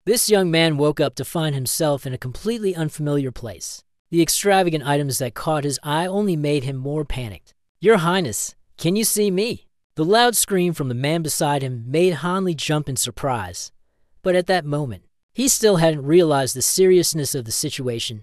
This young man woke up to find himself in a completely unfamiliar place. The extravagant items that caught his eye only made him more panicked. "Your Highness, can you see me?" The loud scream from the man beside him made Hanli jump in surprise. But at that moment, he still hadn't realized the seriousness of the situation.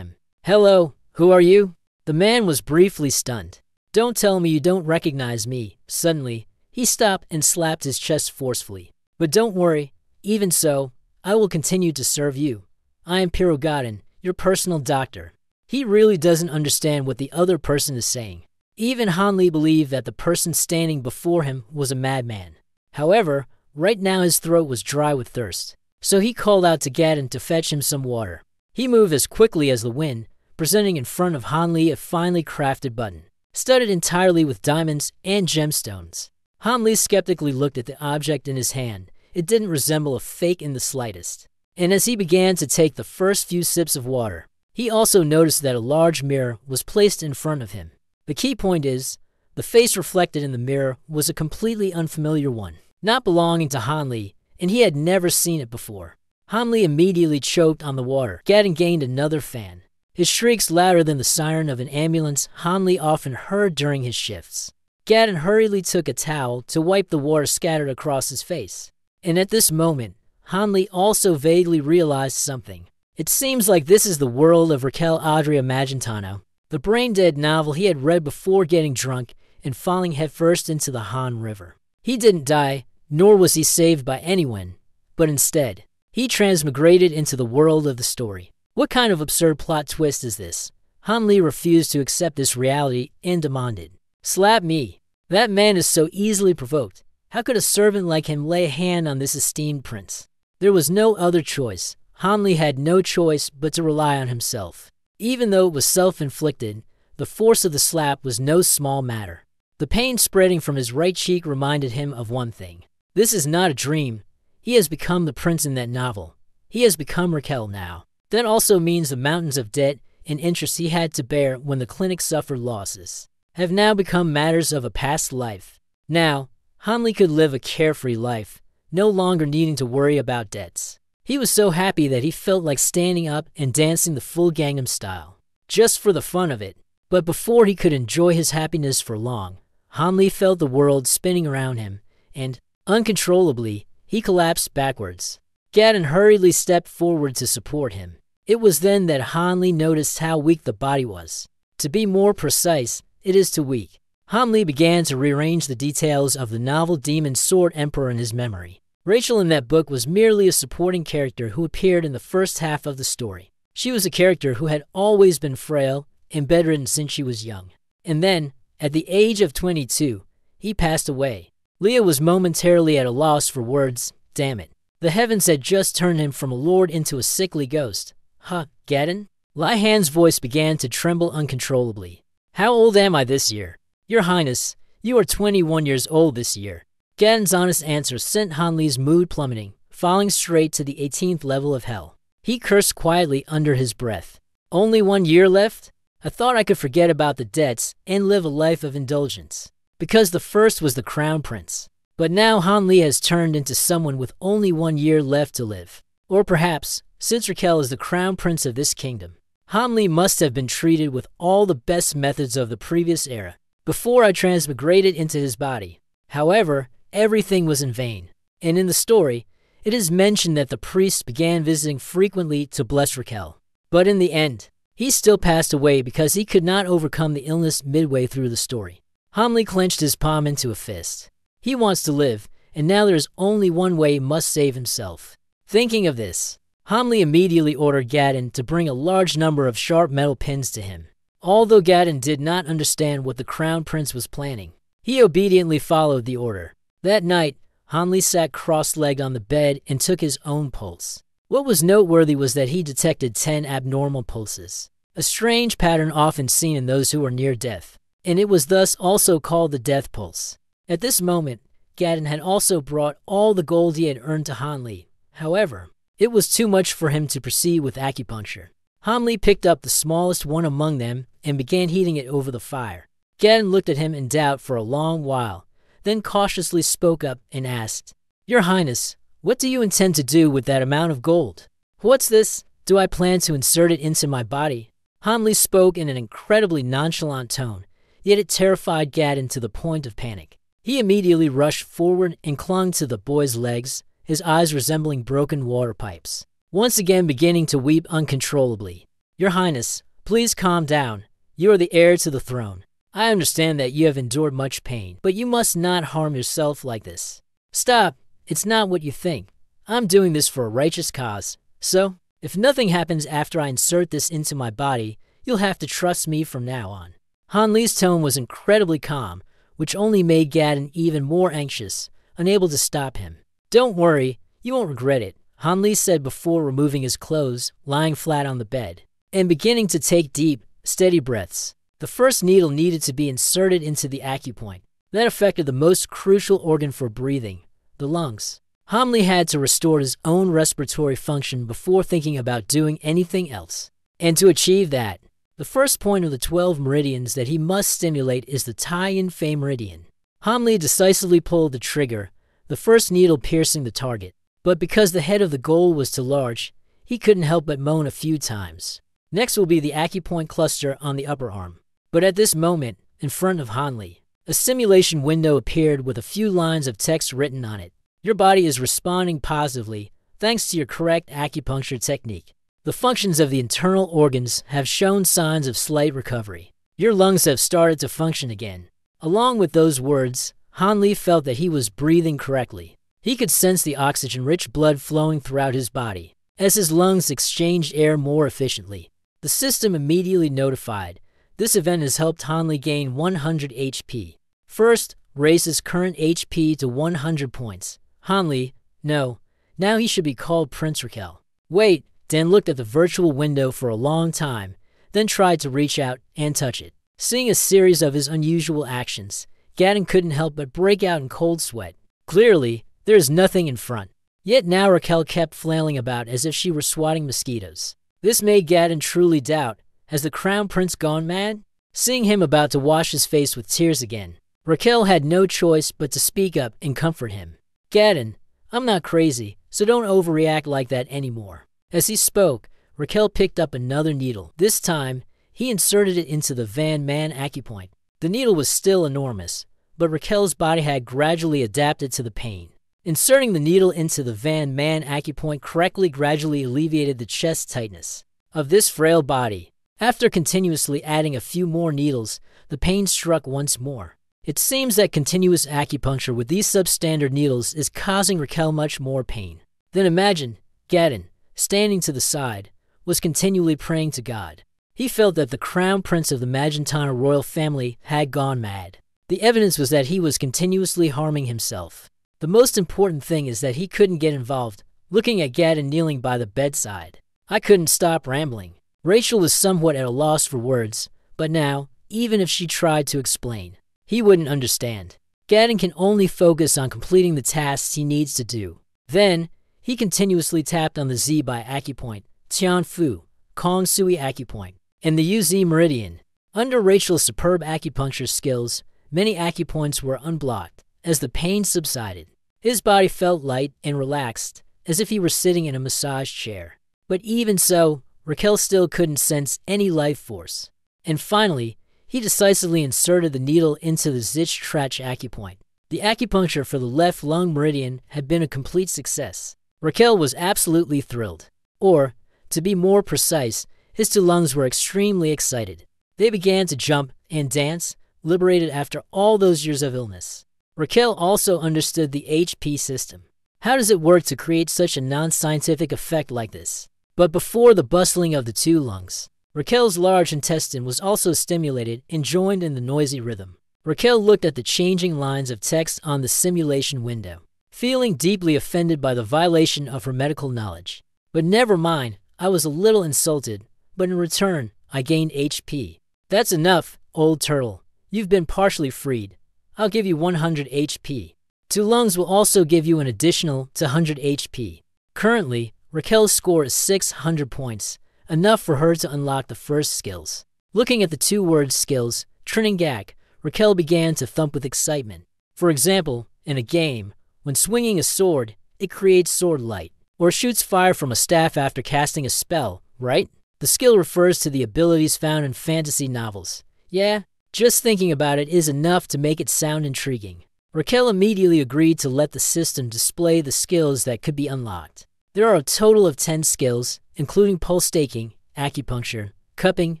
"Hello, who are you?" The man was briefly stunned. "Don't tell me you don't recognize me." Suddenly, he stopped and slapped his chest forcefully. "But don't worry, even so, I will continue to serve you. I am Gaden, your personal doctor." He really doesn't understand what the other person is saying. Even Hanli believed that the person standing before him was a madman. However, right now his throat was dry with thirst, so he called out to Gaden to fetch him some water. He moved as quickly as the wind, presenting in front of Hanli a finely crafted button, studded entirely with diamonds and gemstones. Hanli skeptically looked at the object in his hand. It didn't resemble a fake in the slightest. And as he began to take the first few sips of water, he also noticed that a large mirror was placed in front of him. The key point is, the face reflected in the mirror was a completely unfamiliar one, not belonging to Hanli, and he had never seen it before. Hanli immediately choked on the water. Gaden gained another fan. His shrieks louder than the siren of an ambulance Hanli often heard during his shifts. Gaden hurriedly took a towel to wipe the water scattered across his face. And at this moment, Hanli also vaguely realized something. It seems like this is the world of Raquel Adria Magentano, the brain-dead novel he had read before getting drunk and falling headfirst into the Han River. He didn't die, nor was he saved by anyone, but instead, he transmigrated into the world of the story. What kind of absurd plot twist is this? Hanli refused to accept this reality and demanded, "Slap me. That man is so easily provoked. How could a servant like him lay a hand on this esteemed prince?" There was no other choice. Hanli had no choice but to rely on himself. Even though it was self-inflicted, the force of the slap was no small matter. The pain spreading from his right cheek reminded him of one thing. This is not a dream. He has become the prince in that novel. He has become Raquel now. That also means the mountains of debt and interest he had to bear when the clinic suffered losses have now become matters of a past life. Now, Hanli could live a carefree life, no longer needing to worry about debts. He was so happy that he felt like standing up and dancing the full Gangnam Style, just for the fun of it. But before he could enjoy his happiness for long, Hanli felt the world spinning around him, and, uncontrollably, he collapsed backwards. Gaden hurriedly stepped forward to support him. It was then that Hanli noticed how weak the body was. To be more precise, it is too weak. Hanli began to rearrange the details of the novel Demon Sword Emperor in his memory. Rachel in that book was merely a supporting character who appeared in the first half of the story. She was a character who had always been frail and bedridden since she was young. And then, at the age of 22, he passed away. Leah was momentarily at a loss for words. Damn it. The heavens had just turned him from a lord into a sickly ghost. "Huh, Gaden?" Lihan's voice began to tremble uncontrollably. "How old am I this year?" "Your Highness, you are 21 years old this year." Gaden's honest answer sent Hanli's mood plummeting, falling straight to the 18th level of hell. He cursed quietly under his breath. "Only 1 year left? I thought I could forget about the debts and live a life of indulgence, because the first was the crown prince. But now Hanli has turned into someone with only 1 year left to live. Or perhaps, since Raquel is the crown prince of this kingdom, Hanli must have been treated with all the best methods of the previous era, before I transmigrated into his body. However, everything was in vain, and in the story, it is mentioned that the priest began visiting frequently to bless Raquel. But in the end, he still passed away because he could not overcome the illness midway through the story. Hanli clenched his palm into a fist. He wants to live, and now there is only one way he must save himself. Thinking of this, Hanli immediately ordered Gaden to bring a large number of sharp metal pins to him. Although Gaden did not understand what the crown prince was planning, he obediently followed the order. That night, Hanli sat cross-legged on the bed and took his own pulse. What was noteworthy was that he detected 10 abnormal pulses, a strange pattern often seen in those who are near death, and it was thus also called the death pulse. At this moment, Gaden had also brought all the gold he had earned to Hanli. However, it was too much for him to proceed with acupuncture. Hanli picked up the smallest one among them and began heating it over the fire. Gaden looked at him in doubt for a long while, then cautiously spoke up and asked, "Your Highness, What do you intend to do with that amount of gold? What's this? Do I plan to insert it into my body? Hanli spoke in an incredibly nonchalant tone, yet it terrified Gadon to the point of panic. He immediately rushed forward and clung to the boy's legs, his eyes resembling broken water pipes, once again beginning to weep uncontrollably. Your Highness, please calm down. You are the heir to the throne. I understand that you have endured much pain, but you must not harm yourself like this. Stop. It's not what you think. I'm doing this for a righteous cause. So, if nothing happens after I insert this into my body, you'll have to trust me from now on. Hanli's tone was incredibly calm, which only made Gadon even more anxious, unable to stop him. Don't worry, you won't regret it, Hanli said before removing his clothes, lying flat on the bed, and beginning to take deep, steady breaths. The first needle needed to be inserted into the acupoint. That affected the most crucial organ for breathing, the lungs. Hanli had to restore his own respiratory function before thinking about doing anything else. And to achieve that, the first point of the 12 meridians that he must stimulate is the Taiyin Fei meridian. Hanli decisively pulled the trigger, the first needle piercing the target. But because the head of the goal was too large, he couldn't help but moan a few times. Next will be the acupoint cluster on the upper arm. But at this moment, in front of Hanli, a simulation window appeared with a few lines of text written on it. Your body is responding positively thanks to your correct acupuncture technique. The functions of the internal organs have shown signs of slight recovery. Your lungs have started to function again. Along with those words, Hanli felt that he was breathing correctly. He could sense the oxygen-rich blood flowing throughout his body as his lungs exchanged air more efficiently. The system immediately notified. This event has helped Hanli gain 100 HP. First, raise his current HP to 100 points. Hanli, no, now he should be called Prince Raquel. Wait, Dan looked at the virtual window for a long time, then tried to reach out and touch it. Seeing a series of his unusual actions, Gadon couldn't help but break out in cold sweat. Clearly, there is nothing in front. Yet now Raquel kept flailing about as if she were swatting mosquitoes. This made Gadon truly doubt, has the Crown Prince gone mad? Seeing him about to wash his face with tears again, Raquel had no choice but to speak up and comfort him. Gadon, I'm not crazy, so don't overreact like that anymore. As he spoke, Raquel picked up another needle. This time, he inserted it into the Van Man acupoint. The needle was still enormous, but Raquel's body had gradually adapted to the pain. Inserting the needle into the Van Man acupoint correctly gradually alleviated the chest tightness of this frail body. After continuously adding a few more needles, the pain struck once more. It seems that continuous acupuncture with these substandard needles is causing Raquel much more pain. Then imagine, Gadon, standing to the side, was continually praying to God. He felt that the Crown Prince of the Magentana royal family had gone mad. The evidence was that he was continuously harming himself. The most important thing is that he couldn't get involved, looking at Gadon kneeling by the bedside. I couldn't stop rambling. Rachel was somewhat at a loss for words, but now, even if she tried to explain, he wouldn't understand. Gadon can only focus on completing the tasks he needs to do. Then, he continuously tapped on the Z by acupoint, Tianfu, Kong Sui acupoint, and the UZ meridian. Under Rachel's superb acupuncture skills, many acupoints were unblocked. As the pain subsided, his body felt light and relaxed, as if he were sitting in a massage chair. But even so, Raquel still couldn't sense any life force. And finally, he decisively inserted the needle into the Zich Trach acupoint. The acupuncture for the left lung meridian had been a complete success. Raquel was absolutely thrilled. Or, to be more precise, his two lungs were extremely excited. They began to jump and dance, liberated after all those years of illness. Raquel also understood the HP system. How does it work to create such a non-scientific effect like this? But before the bustling of the two lungs, Raquel's large intestine was also stimulated and joined in the noisy rhythm. Raquel looked at the changing lines of text on the simulation window, feeling deeply offended by the violation of her medical knowledge. But never mind, I was a little insulted, but in return, I gained HP. That's enough, old turtle. You've been partially freed. I'll give you 100 HP. Two lungs will also give you an additional 100 HP. Currently, Raquel's score is 600 points, enough for her to unlock the first skills. Looking at the two-word skills, Triningak, Raquel began to thump with excitement. For example, in a game, when swinging a sword, it creates sword light, or shoots fire from a staff after casting a spell, right? The skill refers to the abilities found in fantasy novels. Yeah, just thinking about it is enough to make it sound intriguing. Raquel immediately agreed to let the system display the skills that could be unlocked. There are a total of 10 skills, including pulse staking, acupuncture, cupping,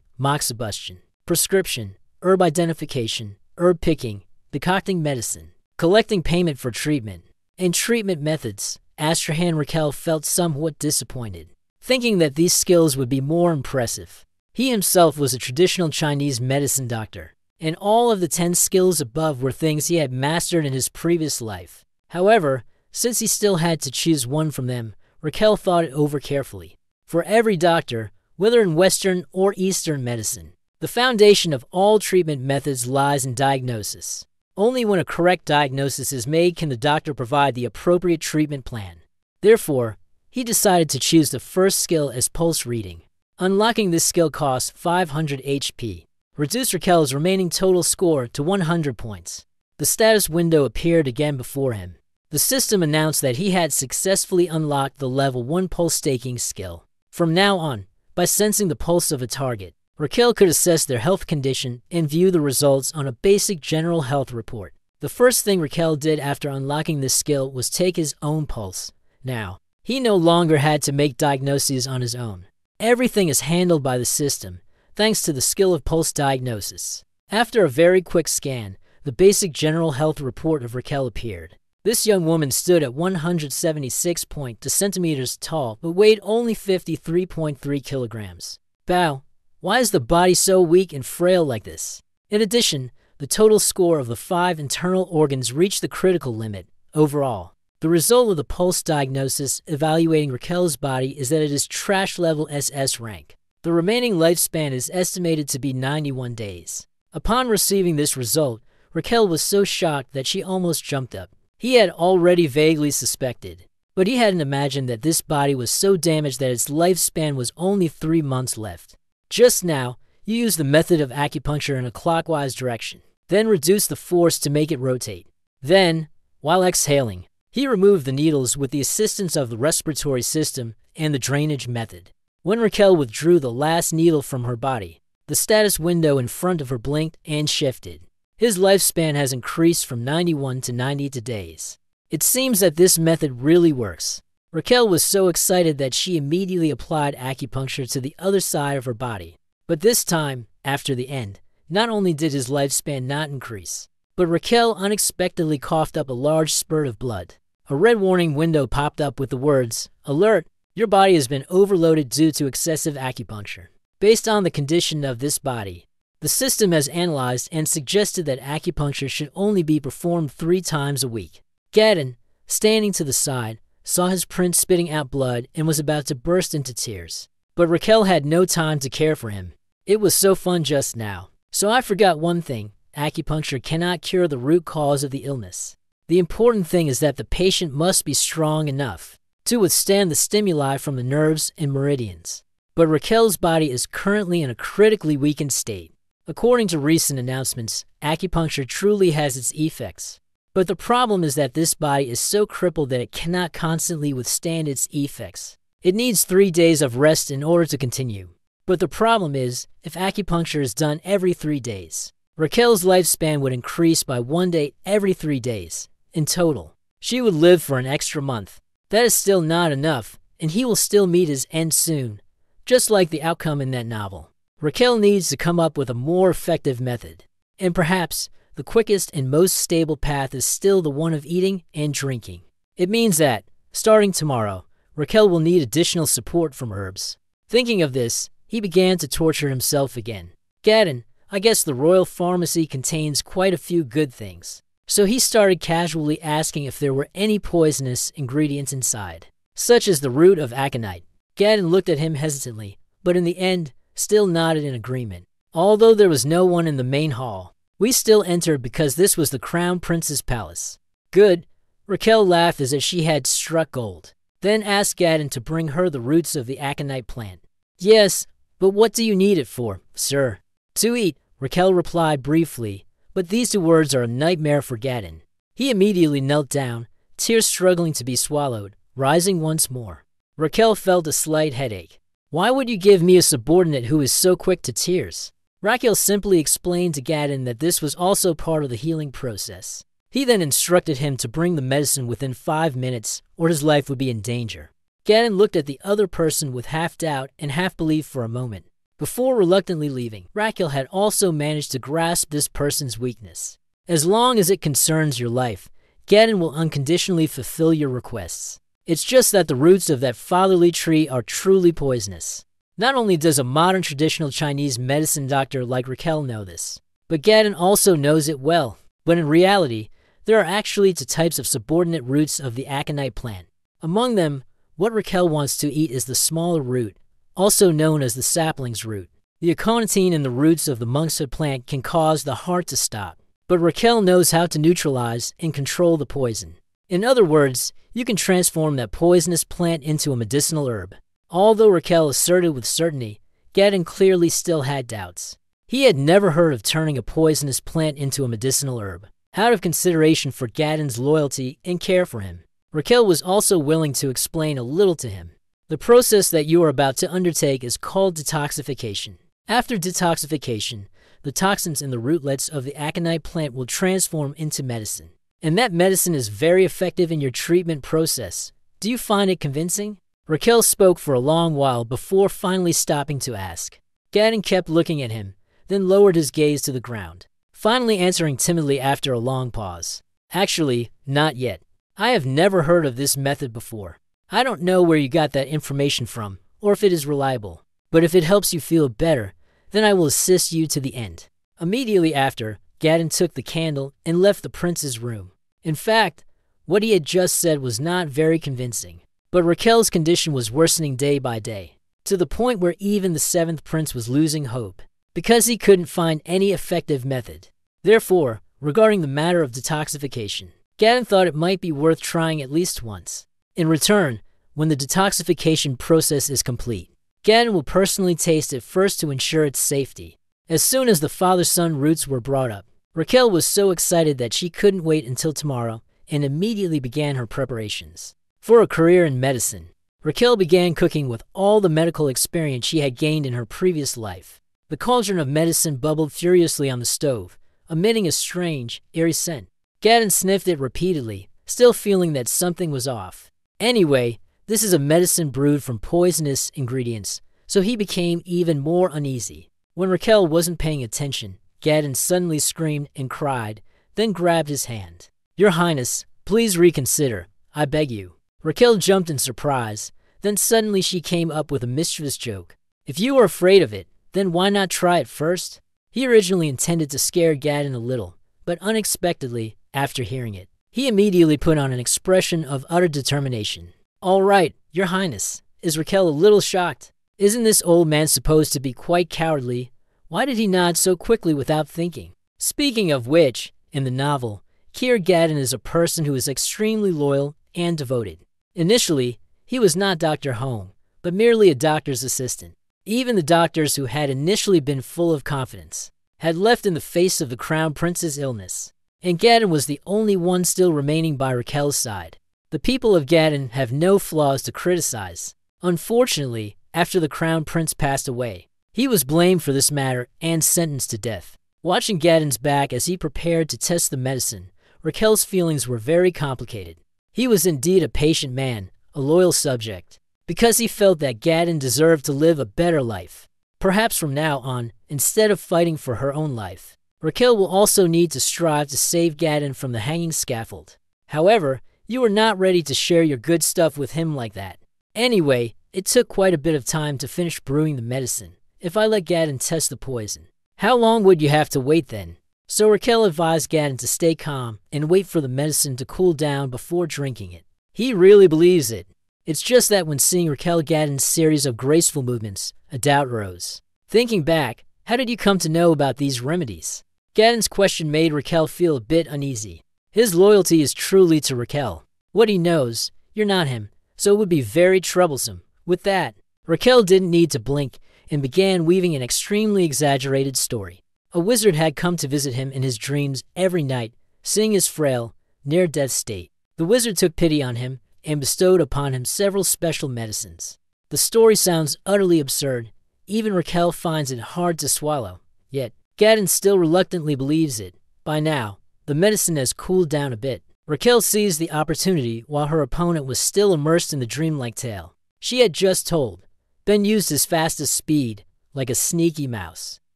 moxibustion, prescription, herb identification, herb picking, decocting medicine, collecting payment for treatment, and treatment methods. Astrahan Raquel felt somewhat disappointed, thinking that these skills would be more impressive. He himself was a traditional Chinese medicine doctor, and all of the 10 skills above were things he had mastered in his previous life. However, since he still had to choose one from them, Raquel thought it over carefully. For every doctor, whether in Western or Eastern medicine, the foundation of all treatment methods lies in diagnosis. Only when a correct diagnosis is made can the doctor provide the appropriate treatment plan. Therefore, he decided to choose the first skill as pulse reading. Unlocking this skill costs 500 HP. Reduced Raquel's remaining total score to 100 points. The status window appeared again before him. The system announced that he had successfully unlocked the level 1 pulse staking skill. From now on, by sensing the pulse of a target, Raquel could assess their health condition and view the results on a basic general health report. The first thing Raquel did after unlocking this skill was take his own pulse. Now, he no longer had to make diagnoses on his own. Everything is handled by the system, thanks to the skill of pulse diagnosis. After a very quick scan, the basic general health report of Raquel appeared. This young woman stood at 176.2 centimeters tall, but weighed only 53.3 kilograms. Bow, why is the body so weak and frail like this? In addition, the total score of the 5 internal organs reached the critical limit. Overall, the result of the pulse diagnosis evaluating Raquel's body is that it is trash level SS rank. The remaining lifespan is estimated to be 91 days. Upon receiving this result, Raquel was so shocked that she almost jumped up. He had already vaguely suspected, but he hadn't imagined that this body was so damaged that its lifespan was only 3 months left. Just now, you use the method of acupuncture in a clockwise direction, then reduce the force to make it rotate. Then, while exhaling, he removed the needles with the assistance of the respiratory system and the drainage method. When Raquel withdrew the last needle from her body, the status window in front of her blinked and shifted. His lifespan has increased from 91 to 92 days. It seems that this method really works. Raquel was so excited that she immediately applied acupuncture to the other side of her body. But this time, after the end, not only did his lifespan not increase, but Raquel unexpectedly coughed up a large spurt of blood. A red warning window popped up with the words, "Alert! Your body has been overloaded due to excessive acupuncture." Based on the condition of this body, the system has analyzed and suggested that acupuncture should only be performed 3 times a week. Gadden, standing to the side, saw his prince spitting out blood and was about to burst into tears. But Raquel had no time to care for him. "It was so fun just now. So I forgot one thing. Acupuncture cannot cure the root cause of the illness. The important thing is that the patient must be strong enough to withstand the stimuli from the nerves and meridians." But Raquel's body is currently in a critically weakened state. According to recent announcements, acupuncture truly has its effects. But the problem is that this body is so crippled that it cannot constantly withstand its effects. It needs 3 days of rest in order to continue. But the problem is, if acupuncture is done every 3 days, Raquel's lifespan would increase by 1 day every 3 days. In total, she would live for an extra month. That is still not enough, and he will still meet his end soon, just like the outcome in that novel. Raquel needs to come up with a more effective method. And perhaps the quickest and most stable path is still the one of eating and drinking. It means that, starting tomorrow, Raquel will need additional support from herbs. Thinking of this, he began to torture himself again. Gadden, I guess the royal pharmacy contains quite a few good things. So he started casually asking if there were any poisonous ingredients inside, such as the root of aconite. Gadden looked at him hesitantly, but in the end, still nodded in agreement. Although there was no one in the main hall, we still entered because this was the Crown Prince's palace. Good. Raquel laughed as if she had struck gold, then asked Gadden to bring her the roots of the aconite plant. Yes, but what do you need it for, sir? To eat, Raquel replied briefly, but these 2 words are a nightmare for Gadden. He immediately knelt down, tears struggling to be swallowed, rising once more. Raquel felt a slight headache. Why would you give me a subordinate who is so quick to tears? Raquel simply explained to Gadon that this was also part of the healing process. He then instructed him to bring the medicine within 5 minutes or his life would be in danger. Gadon looked at the other person with half doubt and half belief for a moment. Before reluctantly leaving, Raquel had also managed to grasp this person's weakness. As long as it concerns your life, Gadon will unconditionally fulfill your requests. It's just that the roots of that fatherly tree are truly poisonous. Not only does a modern traditional Chinese medicine doctor like Raquel know this, but Gadon also knows it well. But in reality, there are actually 2 types of subordinate roots of the aconite plant. Among them, what Raquel wants to eat is the smaller root, also known as the sapling's root. The aconitine in the roots of the monkshood plant can cause the heart to stop, but Raquel knows how to neutralize and control the poison. In other words, you can transform that poisonous plant into a medicinal herb. Although Raquel asserted with certainty, Gadon clearly still had doubts. He had never heard of turning a poisonous plant into a medicinal herb. Out of consideration for Gadon's loyalty and care for him, Raquel was also willing to explain a little to him. The process that you are about to undertake is called detoxification. After detoxification, the toxins in the rootlets of the aconite plant will transform into medicine. And that medicine is very effective in your treatment process. Do you find it convincing? Raquel spoke for a long while before finally stopping to ask. Gadon kept looking at him, then lowered his gaze to the ground, finally answering timidly after a long pause. Actually, not yet. I have never heard of this method before. I don't know where you got that information from, or if it is reliable. But if it helps you feel better, then I will assist you to the end. Immediately after, Gadon took the candle and left the prince's room. In fact, what he had just said was not very convincing. But Raquel's condition was worsening day by day, to the point where even the 7th prince was losing hope, because he couldn't find any effective method. Therefore, regarding the matter of detoxification, Gadon thought it might be worth trying at least once. In return, when the detoxification process is complete, Gadon will personally taste it first to ensure its safety. As soon as the father-son roots were brought up, Raquel was so excited that she couldn't wait until tomorrow and immediately began her preparations. For a career in medicine, Raquel began cooking with all the medical experience she had gained in her previous life. The cauldron of medicine bubbled furiously on the stove, emitting a strange, eerie scent. Gadon sniffed it repeatedly, still feeling that something was off. Anyway, this is a medicine brewed from poisonous ingredients, so he became even more uneasy. When Raquel wasn't paying attention, Gadon suddenly screamed and cried, then grabbed his hand. "Your Highness, please reconsider, I beg you." Raquel jumped in surprise, then suddenly she came up with a mischievous joke. "If you are afraid of it, then why not try it first?" He originally intended to scare Gadon a little, but unexpectedly, after hearing it, he immediately put on an expression of utter determination. "All right, Your Highness." Is Raquel a little shocked? Isn't this old man supposed to be quite cowardly? Why did he nod so quickly without thinking? Speaking of which, in the novel, Kier Gadon is a person who is extremely loyal and devoted. Initially, he was not Dr. Home, but merely a doctor's assistant. Even the doctors who had initially been full of confidence had left in the face of the crown prince's illness, and Gadon was the only one still remaining by Raquel's side. The people of Gadon have no flaws to criticize. Unfortunately, after the crown prince passed away, he was blamed for this matter and sentenced to death. Watching Gadon's back as he prepared to test the medicine, Raquel's feelings were very complicated. He was indeed a patient man, a loyal subject, because he felt that Gadon deserved to live a better life. Perhaps from now on, instead of fighting for her own life, Raquel will also need to strive to save Gadon from the hanging scaffold. However, you are not ready to share your good stuff with him like that. Anyway, it took quite a bit of time to finish brewing the medicine. If I let Gadon test the poison, how long would you have to wait then? So Raquel advised Gadon to stay calm and wait for the medicine to cool down before drinking it. He really believes it. It's just that when seeing Raquel Gadon's series of graceful movements, a doubt rose. Thinking back, how did you come to know about these remedies? Gadon's question made Raquel feel a bit uneasy. His loyalty is truly to Raquel. What he knows, you're not him, so it would be very troublesome. With that, Raquel didn't need to blink and began weaving an extremely exaggerated story. A wizard had come to visit him in his dreams every night, seeing his frail, near-death state. The wizard took pity on him and bestowed upon him several special medicines. The story sounds utterly absurd. Even Raquel finds it hard to swallow. Yet, Gadon still reluctantly believes it. By now, the medicine has cooled down a bit. Raquel seized the opportunity while her opponent was still immersed in the dreamlike tale. She had just told, then used his fastest speed, like a sneaky mouse,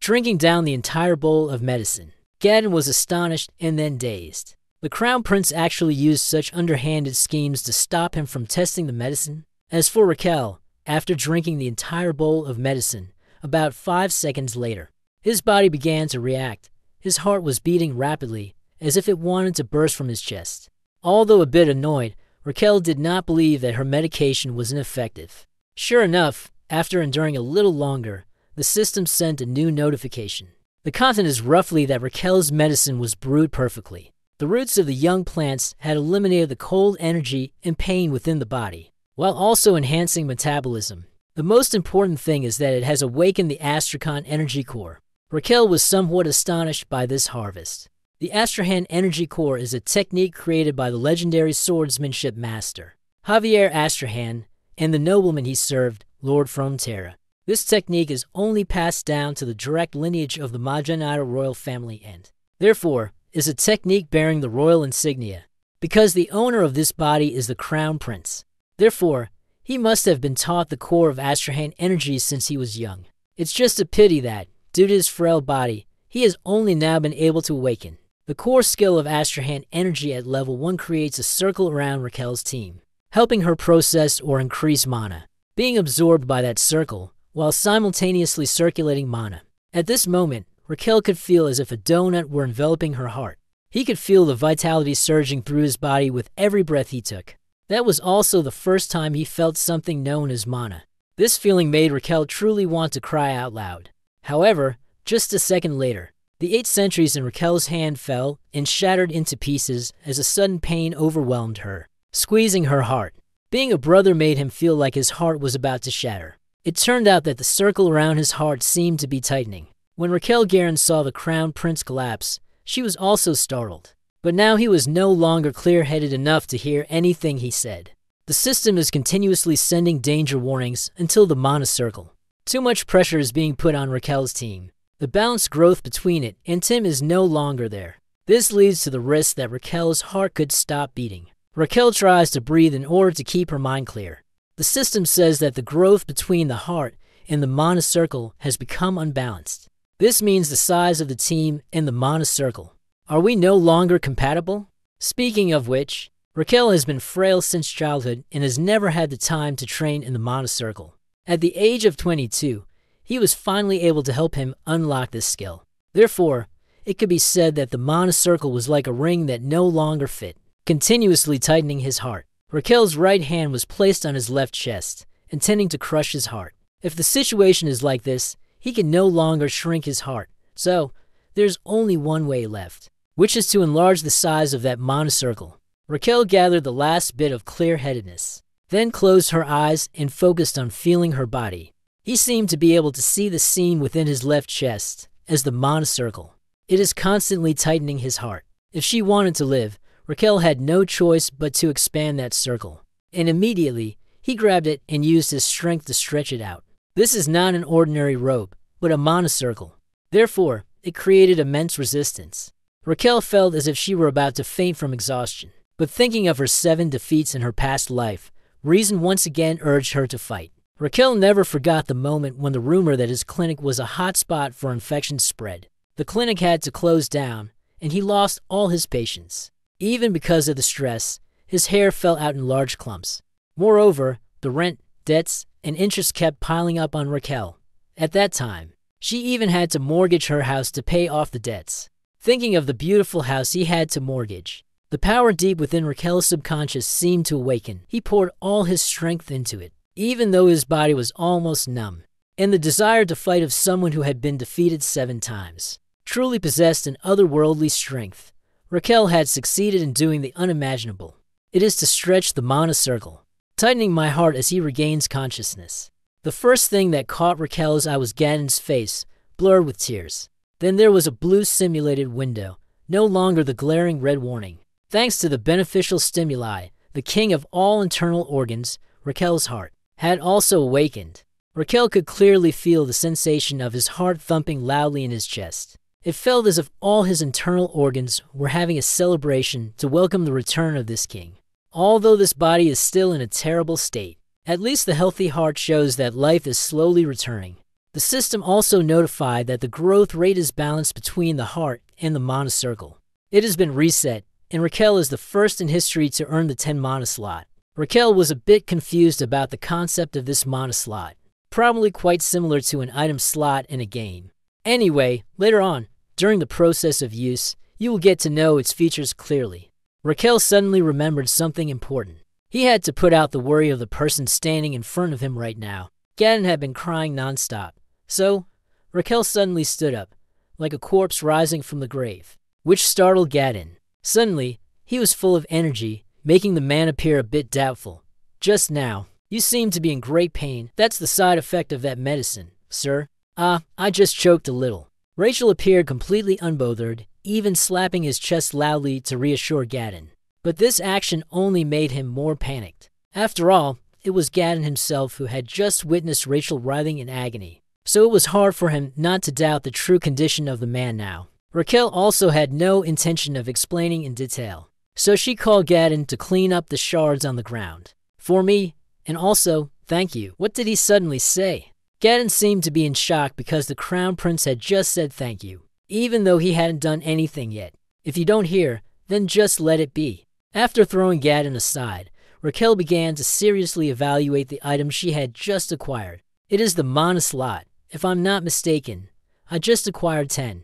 drinking down the entire bowl of medicine. Gadon was astonished and then dazed. The Crown Prince actually used such underhanded schemes to stop him from testing the medicine. As for Raquel, after drinking the entire bowl of medicine, about 5 seconds later, his body began to react. His heart was beating rapidly, as if it wanted to burst from his chest. Although a bit annoyed, Raquel did not believe that her medication was ineffective. Sure enough, after enduring a little longer, the system sent a new notification. The content is roughly that Raquel's medicine was brewed perfectly. The roots of the young plants had eliminated the cold energy and pain within the body, while also enhancing metabolism. The most important thing is that it has awakened the Astrakhan energy core. Raquel was somewhat astonished by this harvest. The Astrakhan energy core is a technique created by the legendary swordsmanship master, Javier Astrakhan, and the nobleman he served, Lord Frontera. This technique is only passed down to the direct lineage of the Majanado royal family and, therefore, is a technique bearing the royal insignia. Because the owner of this body is the Crown Prince. Therefore, he must have been taught the core of Astrakhan energy since he was young. It's just a pity that, due to his frail body, he has only now been able to awaken. The core skill of Astrakhan energy at level 1 creates a circle around Raquel's team, helping her process or increase mana, being absorbed by that circle, while simultaneously circulating mana. At this moment, Raquel could feel as if a donut were enveloping her heart. He could feel the vitality surging through his body with every breath he took. That was also the first time he felt something known as mana. This feeling made Raquel truly want to cry out loud. However, just a second later, the 8 sentries in Raquel's hand fell and shattered into pieces as a sudden pain overwhelmed her, squeezing her heart. Being a brother made him feel like his heart was about to shatter. It turned out that the circle around his heart seemed to be tightening. When Raquel Garin saw the Crown Prince collapse, she was also startled. But now he was no longer clear-headed enough to hear anything he said. The system is continuously sending danger warnings until the mana circle. Too much pressure is being put on Raquel's team. The balanced growth between it and Tim is no longer there. This leads to the risk that Raquel's heart could stop beating. Raquel tries to breathe in order to keep her mind clear. The system says that the growth between the heart and the mana circle has become unbalanced. This means the size of the team and the mana circle. Are we no longer compatible? Speaking of which, Raquel has been frail since childhood and has never had the time to train in the mana circle. At the age of 22, he was finally able to help him unlock this skill. Therefore, it could be said that the mana circle was like a ring that no longer fit, continuously tightening his heart. Raquel's right hand was placed on his left chest, intending to crush his heart. If the situation is like this, he can no longer shrink his heart. So, there's only one way left, which is to enlarge the size of that mana circle. Raquel gathered the last bit of clear-headedness, then closed her eyes and focused on feeling her body. He seemed to be able to see the scene within his left chest as the mana circle. It is constantly tightening his heart. If she wanted to live, Raquel had no choice but to expand that circle. And immediately, he grabbed it and used his strength to stretch it out. This is not an ordinary rope, but a mana circle. Therefore, it created immense resistance. Raquel felt as if she were about to faint from exhaustion. But thinking of her 7 defeats in her past life, reason once again urged her to fight. Raquel never forgot the moment when the rumor that his clinic was a hot spot for infection spread. The clinic had to close down, and he lost all his patients. Even because of the stress, his hair fell out in large clumps. Moreover, the rent, debts, and interest kept piling up on Raquel. At that time, she even had to mortgage her house to pay off the debts. Thinking of the beautiful house he had to mortgage, the power deep within Raquel's subconscious seemed to awaken. He poured all his strength into it, even though his body was almost numb, and the desire to fight of someone who had been defeated 7 times. Truly possessed an otherworldly strength, Raquel had succeeded in doing the unimaginable. It is to stretch the mana circle, tightening my heart as he regains consciousness. The first thing that caught Raquel's eye was Gadon's face, blurred with tears. Then there was a blue simulated window, no longer the glaring red warning. Thanks to the beneficial stimuli, the king of all internal organs, Raquel's heart, had also awakened. Raquel could clearly feel the sensation of his heart thumping loudly in his chest. It felt as if all his internal organs were having a celebration to welcome the return of this king. Although this body is still in a terrible state, at least the healthy heart shows that life is slowly returning. The system also notified that the growth rate is balanced between the heart and the mana circle. It has been reset, and Raquel is the first in history to earn the 10 mana slot. Raquel was a bit confused about the concept of this mana slot, probably quite similar to an item slot in a game. Anyway, later on, during the process of use, you will get to know its features clearly. Raquel suddenly remembered something important. He had to put out the worry of the person standing in front of him right now. Gadon had been crying nonstop. So, Raquel suddenly stood up, like a corpse rising from the grave, which startled Gadon. Suddenly, he was full of energy, making the man appear a bit doubtful. Just now, you seem to be in great pain. That's the side effect of that medicine, sir. I just choked a little. Rachel appeared completely unbothered, even slapping his chest loudly to reassure Gadon. But this action only made him more panicked. After all, it was Gadon himself who had just witnessed Rachel writhing in agony. So it was hard for him not to doubt the true condition of the man now. Raquel also had no intention of explaining in detail, so she called Gadon to clean up the shards on the ground. For me, and also, thank you. What did he suddenly say? Gadon seemed to be in shock because the Crown Prince had just said thank you, even though he hadn't done anything yet. If you don't hear, then just let it be. After throwing Gadon aside, Raquel began to seriously evaluate the item she had just acquired. It is the mana slot. If I'm not mistaken, I just acquired 10.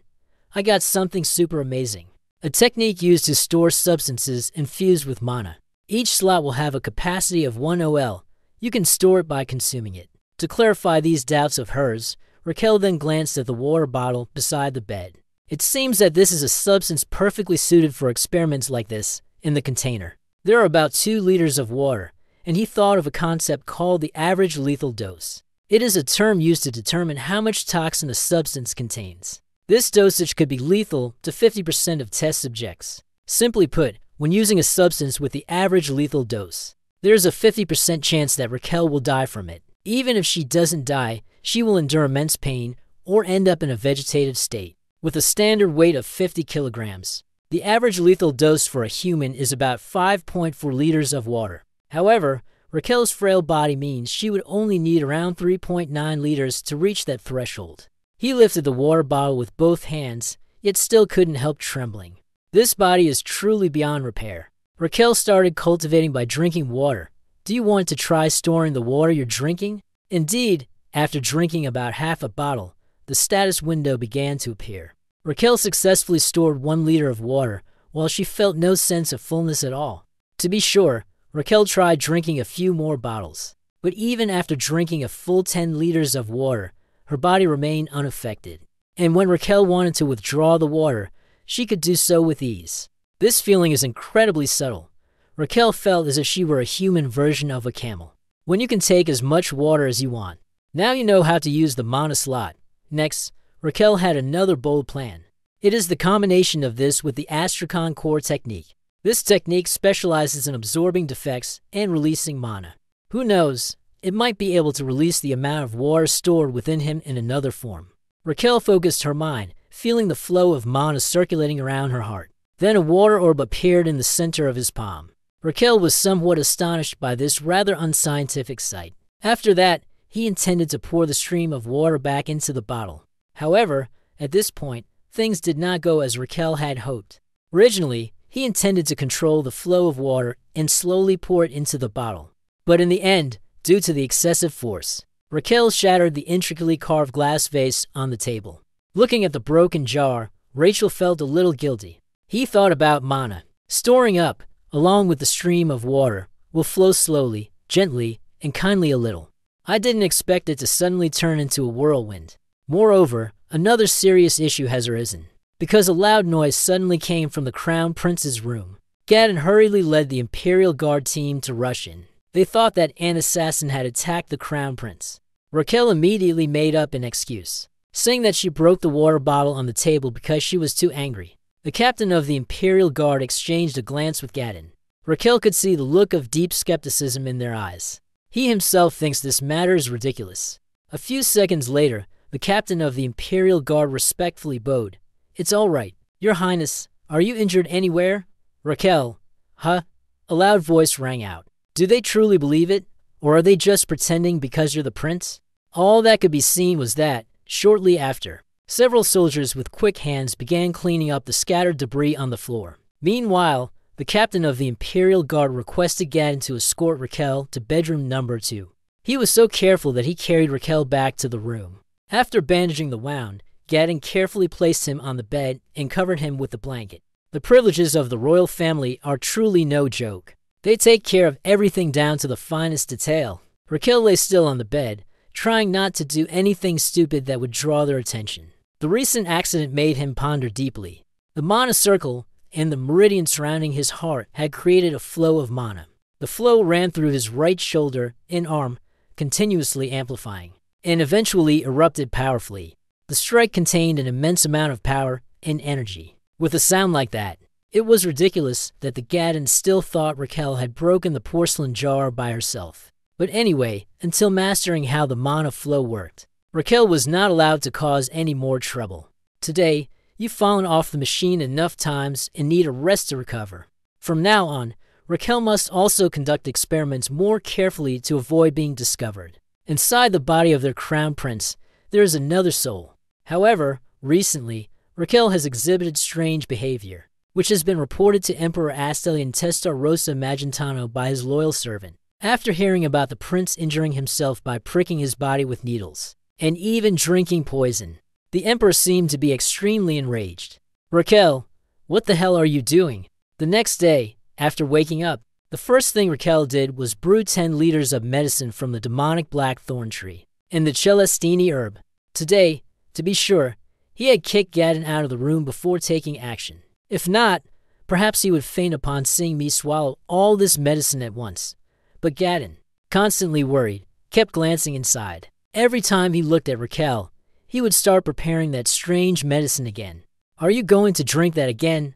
I got something super amazing. A technique used to store substances infused with mana. Each slot will have a capacity of 1 OL. You can store it by consuming it. To clarify these doubts of hers, Raquel then glanced at the water bottle beside the bed. It seems that this is a substance perfectly suited for experiments like this in the container. There are about 2 liters of water, and he thought of a concept called the average lethal dose. It is a term used to determine how much toxin a substance contains. This dosage could be lethal to 50% of test subjects. Simply put, when using a substance with the average lethal dose, there's a 50% chance that Raquel will die from it. Even if she doesn't die, she will endure immense pain or end up in a vegetative state. With a standard weight of 50 kilograms, the average lethal dose for a human is about 5.4 liters of water. However, Raquel's frail body means she would only need around 3.9 liters to reach that threshold. He lifted the water bottle with both hands, yet still couldn't help trembling. This body is truly beyond repair. Raquel started cultivating by drinking water. Do you want to try storing the water you're drinking? Indeed, after drinking about half a bottle, the status window began to appear. Raquel successfully stored 1 liter of water, while she felt no sense of fullness at all. To be sure, Raquel tried drinking a few more bottles. But even after drinking a full 10 liters of water, her body remained unaffected. And when Raquel wanted to withdraw the water, she could do so with ease. This feeling is incredibly subtle. Raquel felt as if she were a human version of a camel, when you can take as much water as you want. Now you know how to use the mana slot. Next, Raquel had another bold plan. It is the combination of this with the Astrakhan core technique. This technique specializes in absorbing defects and releasing mana. Who knows, it might be able to release the amount of water stored within him in another form. Raquel focused her mind, feeling the flow of mana circulating around her heart. Then a water orb appeared in the center of his palm. Raquel was somewhat astonished by this rather unscientific sight. After that, he intended to pour the stream of water back into the bottle. However, at this point, things did not go as Raquel had hoped. Originally, he intended to control the flow of water and slowly pour it into the bottle. But in the end, due to the excessive force, Raquel shattered the intricately carved glass vase on the table. Looking at the broken jar, Rachel felt a little guilty. He thought about mana. Storing up, along with the stream of water, will flow slowly, gently, and kindly a little. I didn't expect it to suddenly turn into a whirlwind. Moreover, another serious issue has arisen, because a loud noise suddenly came from the Crown Prince's room. Gadon hurriedly led the Imperial Guard team to rush in. They thought that an assassin had attacked the Crown Prince. Raquel immediately made up an excuse, saying that she broke the water bottle on the table because she was too angry. The captain of the Imperial Guard exchanged a glance with Gadon. Raquel could see the look of deep skepticism in their eyes. He himself thinks this matter is ridiculous. A few seconds later, the captain of the Imperial Guard respectfully bowed. "It's all right. Your Highness, are you injured anywhere?" "Raquel, huh?" A loud voice rang out. "Do they truly believe it? Or are they just pretending because you're the prince?" All that could be seen was that, shortly after, several soldiers with quick hands began cleaning up the scattered debris on the floor. Meanwhile, the captain of the Imperial Guard requested Gadon to escort Raquel to bedroom number 2. He was so careful that he carried Raquel back to the room. After bandaging the wound, Gadon carefully placed him on the bed and covered him with a blanket. The privileges of the royal family are truly no joke. They take care of everything down to the finest detail. Raquel lay still on the bed, trying not to do anything stupid that would draw their attention. The recent accident made him ponder deeply. The mana circle and the meridian surrounding his heart had created a flow of mana. The flow ran through his right shoulder and arm, continuously amplifying, and eventually erupted powerfully. The strike contained an immense amount of power and energy. With a sound like that, it was ridiculous that the Gadon still thought Raquel had broken the porcelain jar by herself. But anyway, until mastering how the mana flow worked, Raquel was not allowed to cause any more trouble. Today, you've fallen off the machine enough times and need a rest to recover. From now on, Raquel must also conduct experiments more carefully to avoid being discovered. Inside the body of their crown prince, there is another soul. However, recently, Raquel has exhibited strange behavior, which has been reported to Emperor Astelion Testarossa Magentano by his loyal servant. After hearing about the prince injuring himself by pricking his body with needles, and even drinking poison, the emperor seemed to be extremely enraged. "Raquel, what the hell are you doing?" The next day, after waking up, the first thing Raquel did was brew 10 liters of medicine from the demonic black thorn tree and the Celestini herb. Today, to be sure, he had kicked Gadon out of the room before taking action. If not, perhaps he would faint upon seeing me swallow all this medicine at once. But Gadon, constantly worried, kept glancing inside. Every time he looked at Raquel, he would start preparing that strange medicine again. "Are you going to drink that again?"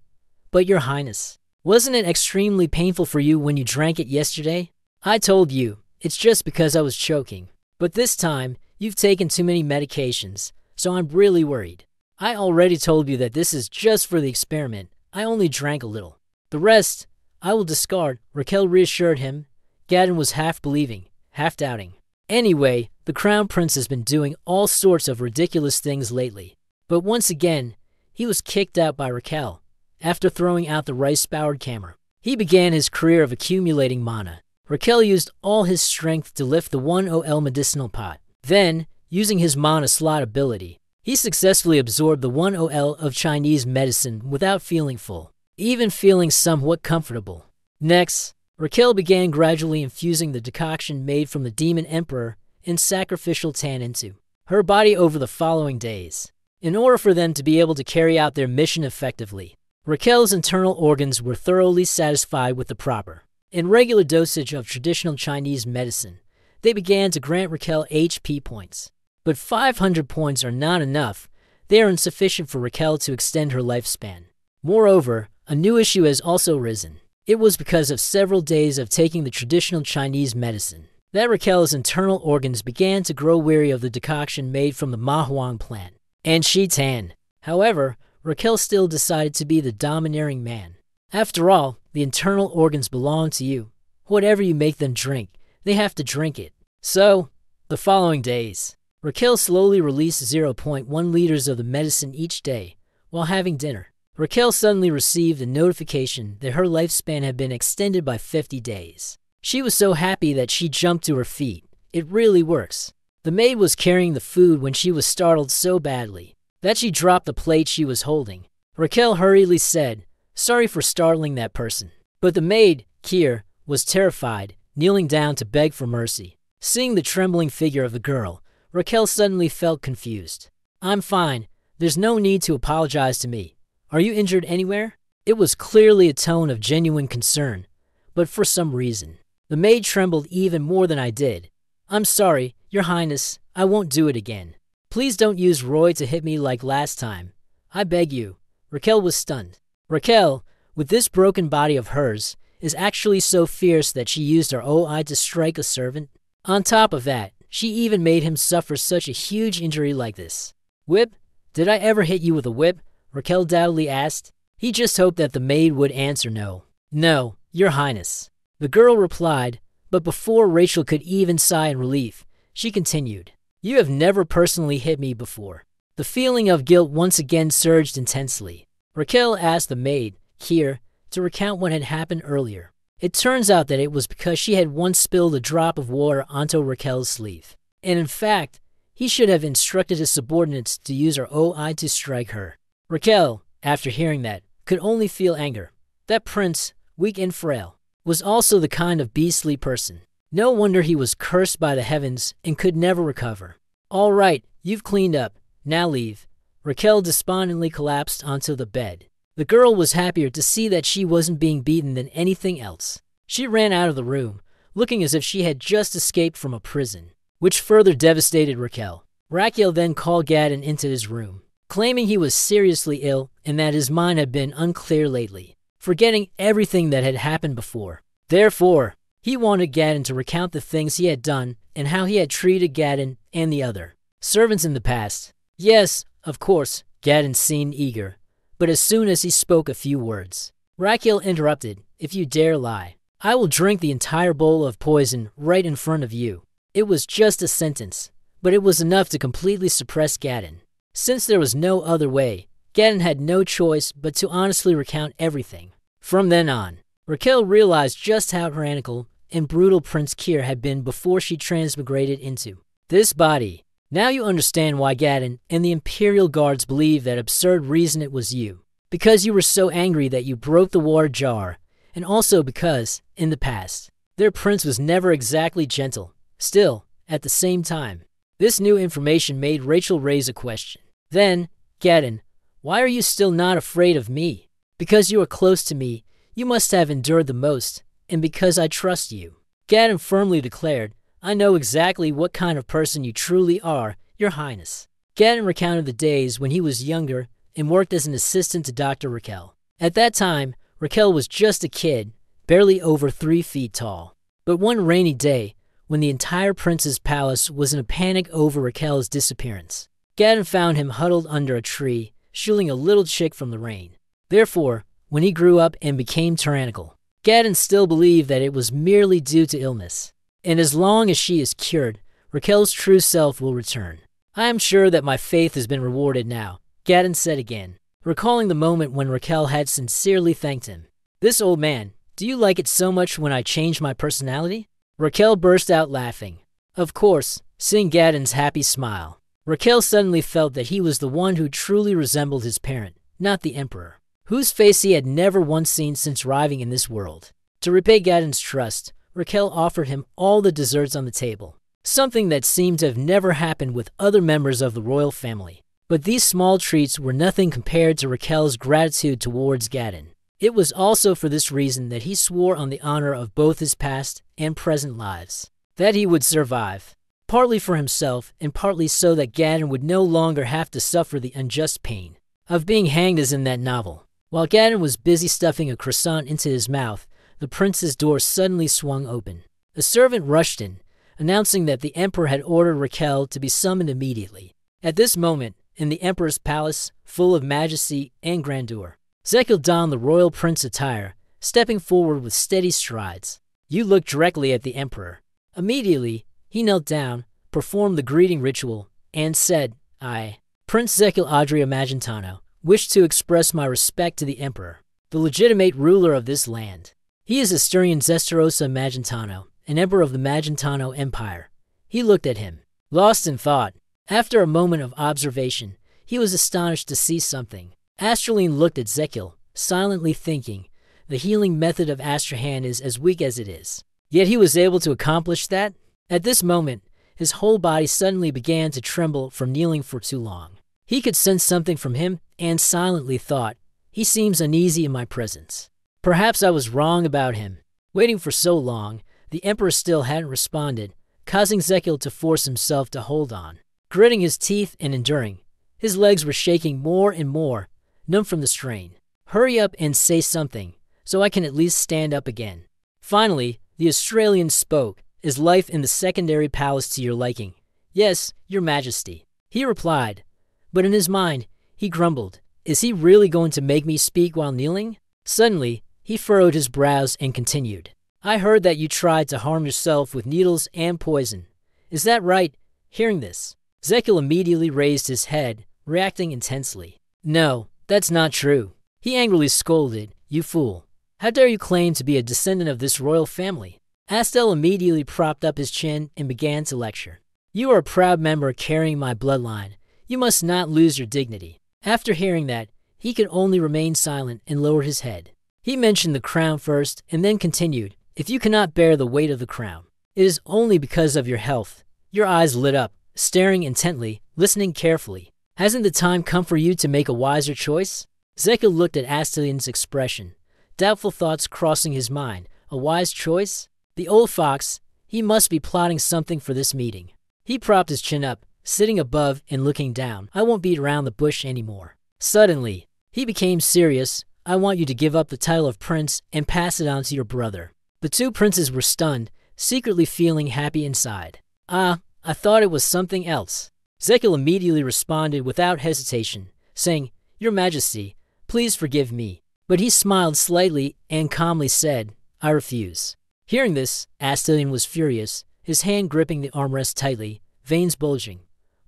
"But your Highness, wasn't it extremely painful for you when you drank it yesterday?" "I told you, it's just because I was choking. But this time, you've taken too many medications, so I'm really worried. I already told you that this is just for the experiment. I only drank a little. The rest, I will discard," Raquel reassured him. Gadon was half believing, half doubting. Anyway, the Crown Prince has been doing all sorts of ridiculous things lately. But once again, he was kicked out by Raquel. After throwing out the rice-powered camera, he began his career of accumulating mana. Raquel used all his strength to lift the 1OL medicinal pot. Then, using his mana slot ability, he successfully absorbed the 1OL of Chinese medicine without feeling full, even feeling somewhat comfortable. Next, Raquel began gradually infusing the decoction made from the Demon Emperor in sacrificial tan into her body over the following days. In order for them to be able to carry out their mission effectively, Raquel's internal organs were thoroughly satisfied with the proper and regular dosage of traditional Chinese medicine. They began to grant Raquel HP points. But 500 points are not enough. They are insufficient for Raquel to extend her lifespan. Moreover, a new issue has also risen. It was because of several days of taking the traditional Chinese medicine that Raquel's internal organs began to grow weary of the decoction made from the Manhwa plant and Shitan. However, Raquel still decided to be the domineering man. After all, the internal organs belong to you. Whatever you make them drink, they have to drink it. So, the following days, Raquel slowly released 0.1 liters of the medicine each day while having dinner. Raquel suddenly received a notification that her lifespan had been extended by 50 days. She was so happy that she jumped to her feet. It really works. The maid was carrying the food when she was startled so badly that she dropped the plate she was holding. Raquel hurriedly said, "Sorry for startling that person." But the maid, Kier, was terrified, kneeling down to beg for mercy. Seeing the trembling figure of the girl, Raquel suddenly felt confused. "I'm fine. There's no need to apologize to me. Are you injured anywhere?" It was clearly a tone of genuine concern, but for some reason, the maid trembled even more than I did. "I'm sorry, Your Highness. I won't do it again. Please don't use Roy to hit me like last time. I beg you. Raquel was stunned. Raquel, with this broken body of hers, is actually so fierce that she used her OI to strike a servant? On top of that, she even made him suffer such a huge injury like this. Whip? Did I ever hit you with a whip? Raquel doubtfully asked. He just hoped that the maid would answer no. No, Your Highness. The girl replied, but before Rachel could even sigh in relief, she continued. You have never personally hit me before. The feeling of guilt once again surged intensely. Raquel asked the maid, Kier, to recount what had happened earlier. It turns out that it was because she had once spilled a drop of water onto Raquel's sleeve. And in fact, he should have instructed his subordinates to use her OI to strike her. Raquel, after hearing that, could only feel anger. That prince, weak and frail, was also the kind of beastly person. No wonder he was cursed by the heavens and could never recover. All right, you've cleaned up. Now leave. Raquel despondently collapsed onto the bed. The girl was happier to see that she wasn't being beaten than anything else. She ran out of the room, looking as if she had just escaped from a prison, which further devastated Raquel. Raquel then called Gadon into his room, claiming he was seriously ill and that his mind had been unclear lately, forgetting everything that had happened before. Therefore, he wanted Gadon to recount the things he had done and how he had treated Gadon and the other servants in the past. Yes, of course, Gadon seemed eager, but as soon as he spoke a few words, Raquel interrupted, If you dare lie, I will drink the entire bowl of poison right in front of you. It was just a sentence, but it was enough to completely suppress Gadon. Since there was no other way, Gadon had no choice but to honestly recount everything. From then on, Raquel realized just how tyrannical and brutal Prince Kier had been before she transmigrated into this body. Now you understand why Gadon and the Imperial Guards believe that absurd reason it was you. Because you were so angry that you broke the water jar, and also because, in the past, their prince was never exactly gentle. Still, at the same time, this new information made Rachel raise a question. Then, Gadon, why are you still not afraid of me? Because you are close to me, you must have endured the most, and because I trust you. Gadon firmly declared, I know exactly what kind of person you truly are, Your Highness. Gadon recounted the days when he was younger and worked as an assistant to Dr. Raquel. At that time, Raquel was just a kid, barely over 3 feet tall. But one rainy day, when the entire prince's palace was in a panic over Raquel's disappearance, Gadon found him huddled under a tree, shielding a little chick from the rain. Therefore, when he grew up and became tyrannical, Gadon still believed that it was merely due to illness. And as long as she is cured, Raquel's true self will return. I am sure that my faith has been rewarded now, Gadon said again, recalling the moment when Raquel had sincerely thanked him. This old man, do you like it so much when I change my personality? Raquel burst out laughing. Of course, seeing Gadon's happy smile. Raquel suddenly felt that he was the one who truly resembled his parent, not the Emperor, whose face he had never once seen since arriving in this world. To repay Gadon's trust, Raquel offered him all the desserts on the table, something that seemed to have never happened with other members of the royal family. But these small treats were nothing compared to Raquel's gratitude towards Gadon. It was also for this reason that he swore on the honor of both his past and present lives that he would survive, partly for himself and partly so that Gadon would no longer have to suffer the unjust pain of being hanged as in that novel. While Gadon was busy stuffing a croissant into his mouth, the prince's door suddenly swung open. A servant rushed in, announcing that the emperor had ordered Raquel to be summoned immediately. At this moment, in the emperor's palace, full of majesty and grandeur, Zekiel donned the royal prince attire, stepping forward with steady strides. You looked directly at the emperor. Immediately, he knelt down, performed the greeting ritual, and said, I, Prince Zekiel Adria Magentano, wish to express my respect to the emperor, the legitimate ruler of this land. He is Asturian Zesterosa Magentano, an emperor of the Magentano Empire. He looked at him, lost in thought. After a moment of observation, he was astonished to see something. Astraline looked at Zekiel, silently thinking, the healing method of Astrahan is as weak as it is. Yet he was able to accomplish that? At this moment, his whole body suddenly began to tremble from kneeling for too long. He could sense something from him and silently thought, he seems uneasy in my presence. Perhaps I was wrong about him. Waiting for so long, the emperor still hadn't responded, causing Zekiel to force himself to hold on. Gritting his teeth and enduring, his legs were shaking more and more. numb from the strain. Hurry up and say something, so I can at least stand up again. Finally, the Australian spoke. Is life in the secondary palace to your liking? Yes, your majesty, he replied. But in his mind, he grumbled. Is he really going to make me speak while kneeling? Suddenly, he furrowed his brows and continued. I heard that you tried to harm yourself with needles and poison. Is that right? Hearing this, Zekil immediately raised his head, reacting intensely. No, that's not true. He angrily scolded. You fool. How dare you claim to be a descendant of this royal family? Astel immediately propped up his chin and began to lecture. You are a proud member carrying my bloodline. You must not lose your dignity. After hearing that, he could only remain silent and lower his head. He mentioned the crown first and then continued. If you cannot bear the weight of the crown, it is only because of your health. Your eyes lit up, staring intently, listening carefully. Hasn't the time come for you to make a wiser choice? Zekil looked at Astelian's expression, doubtful thoughts crossing his mind. A wise choice? The old fox, he must be plotting something for this meeting. He propped his chin up, sitting above and looking down. I won't beat around the bush anymore. Suddenly, he became serious. I want you to give up the title of prince and pass it on to your brother. The two princes were stunned, secretly feeling happy inside. I thought it was something else. Zekil immediately responded without hesitation, saying, Your Majesty, please forgive me. But he smiled slightly and calmly said, I refuse. Hearing this, Astelian was furious, his hand gripping the armrest tightly, veins bulging.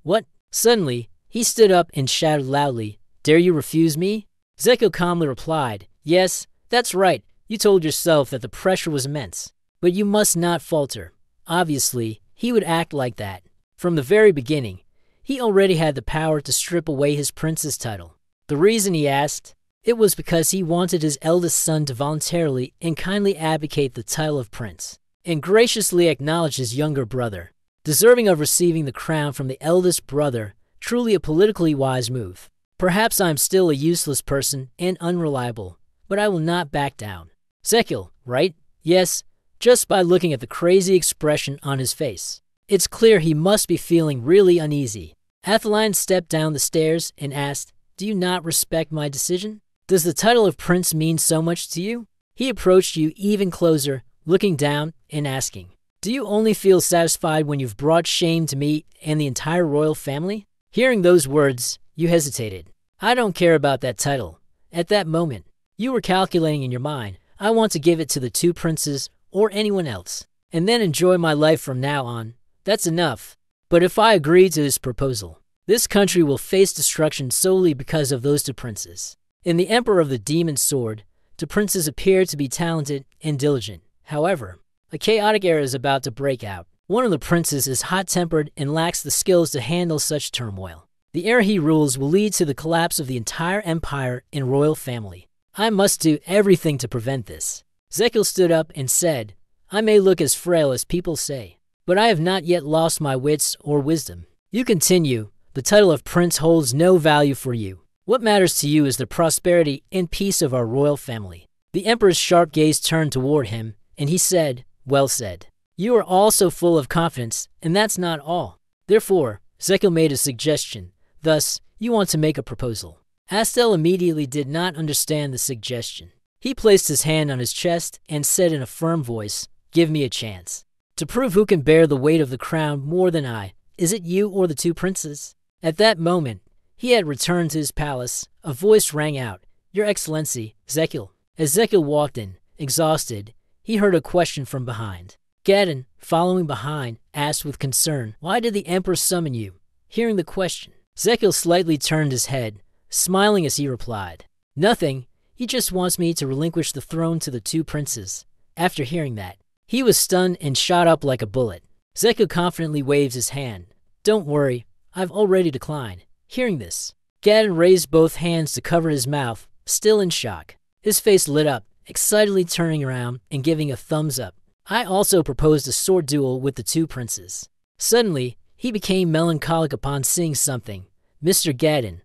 What? Suddenly, he stood up and shouted loudly, Dare you refuse me? Zekil calmly replied, Yes, that's right. You told yourself that the pressure was immense. But you must not falter. Obviously, he would act like that. From the very beginning, he already had the power to strip away his prince's title. The reason he asked? It was because he wanted his eldest son to voluntarily and kindly abdicate the title of prince, and graciously acknowledge his younger brother, deserving of receiving the crown from the eldest brother, truly a politically wise move. Perhaps I am still a useless person and unreliable, but I will not back down. Zekil, right? Yes, just by looking at the crazy expression on his face. It's clear he must be feeling really uneasy. Atheline stepped down the stairs and asked, Do you not respect my decision? Does the title of prince mean so much to you? He approached you even closer, looking down and asking, Do you only feel satisfied when you've brought shame to me and the entire royal family? Hearing those words, you hesitated. I don't care about that title. At that moment, you were calculating in your mind, I want to give it to the two princes or anyone else, and then enjoy my life from now on. That's enough. But if I agree to this proposal, this country will face destruction solely because of those two princes. In the Emperor of the Demon Sword, the princes appear to be talented and diligent. However, a chaotic era is about to break out. One of the princes is hot-tempered and lacks the skills to handle such turmoil. The era he rules will lead to the collapse of the entire empire and royal family. I must do everything to prevent this. Zekil stood up and said, I may look as frail as people say, but I have not yet lost my wits or wisdom. You continue. The title of prince holds no value for you. What matters to you is the prosperity and peace of our royal family. The emperor's sharp gaze turned toward him, and he said, Well said. You are all so full of confidence, and that's not all. Therefore, Zekil made a suggestion. Thus, you want to make a proposal. Astel immediately did not understand the suggestion. He placed his hand on his chest and said in a firm voice, Give me a chance. To prove who can bear the weight of the crown more than I, is it you or the two princes? At that moment, he had returned to his palace. A voice rang out, Your Excellency, Zekil. As Zekil walked in, exhausted, he heard a question from behind. Gadon, following behind, asked with concern, Why did the Emperor summon you? Hearing the question, Zekil slightly turned his head, smiling as he replied, Nothing. He just wants me to relinquish the throne to the two princes. After hearing that, he was stunned and shot up like a bullet. Zekil confidently waved his hand. Don't worry, I've already declined. Hearing this, Gadon raised both hands to cover his mouth, still in shock. His face lit up, excitedly turning around and giving a thumbs up. I also proposed a sword duel with the two princes. Suddenly, he became melancholic upon seeing something. Mr. Gadon,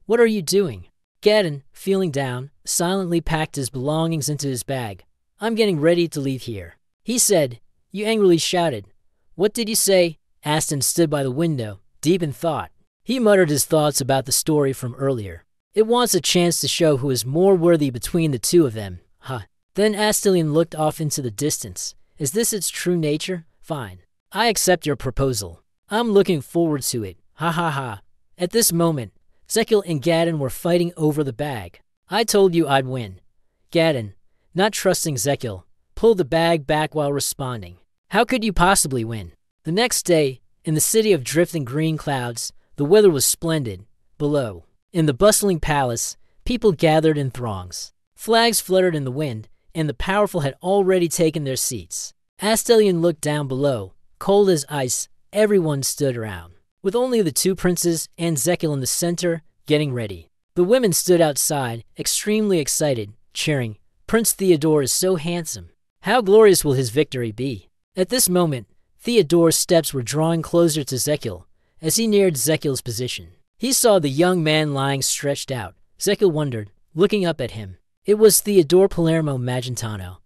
what are you doing? Gadon, feeling down, silently packed his belongings into his bag. I'm getting ready to leave here. He said. You angrily shouted. What did you say? Aston stood by the window, deep in thought. He muttered his thoughts about the story from earlier. It wants a chance to show who is more worthy between the two of them. Huh. Then Astelion looked off into the distance. Is this its true nature? Fine. I accept your proposal. I'm looking forward to it. Ha ha ha. At this moment, Zekil and Gadon were fighting over the bag. I told you I'd win. Gadon, not trusting Zekil, pulled the bag back while responding. How could you possibly win? The next day, in the city of drifting green clouds, the weather was splendid. Below, in the bustling palace, people gathered in throngs. Flags fluttered in the wind, and the powerful had already taken their seats. Astelion looked down below. Cold as ice, everyone stood around, with only the two princes and Zekil in the center, getting ready. The women stood outside, extremely excited, cheering, Prince Theodore is so handsome. How glorious will his victory be? At this moment, Theodore's steps were drawing closer to Zekil. As he neared Zekil's position, he saw the young man lying stretched out. Zekil wondered, looking up at him. It was Theodore Palermo Magentano,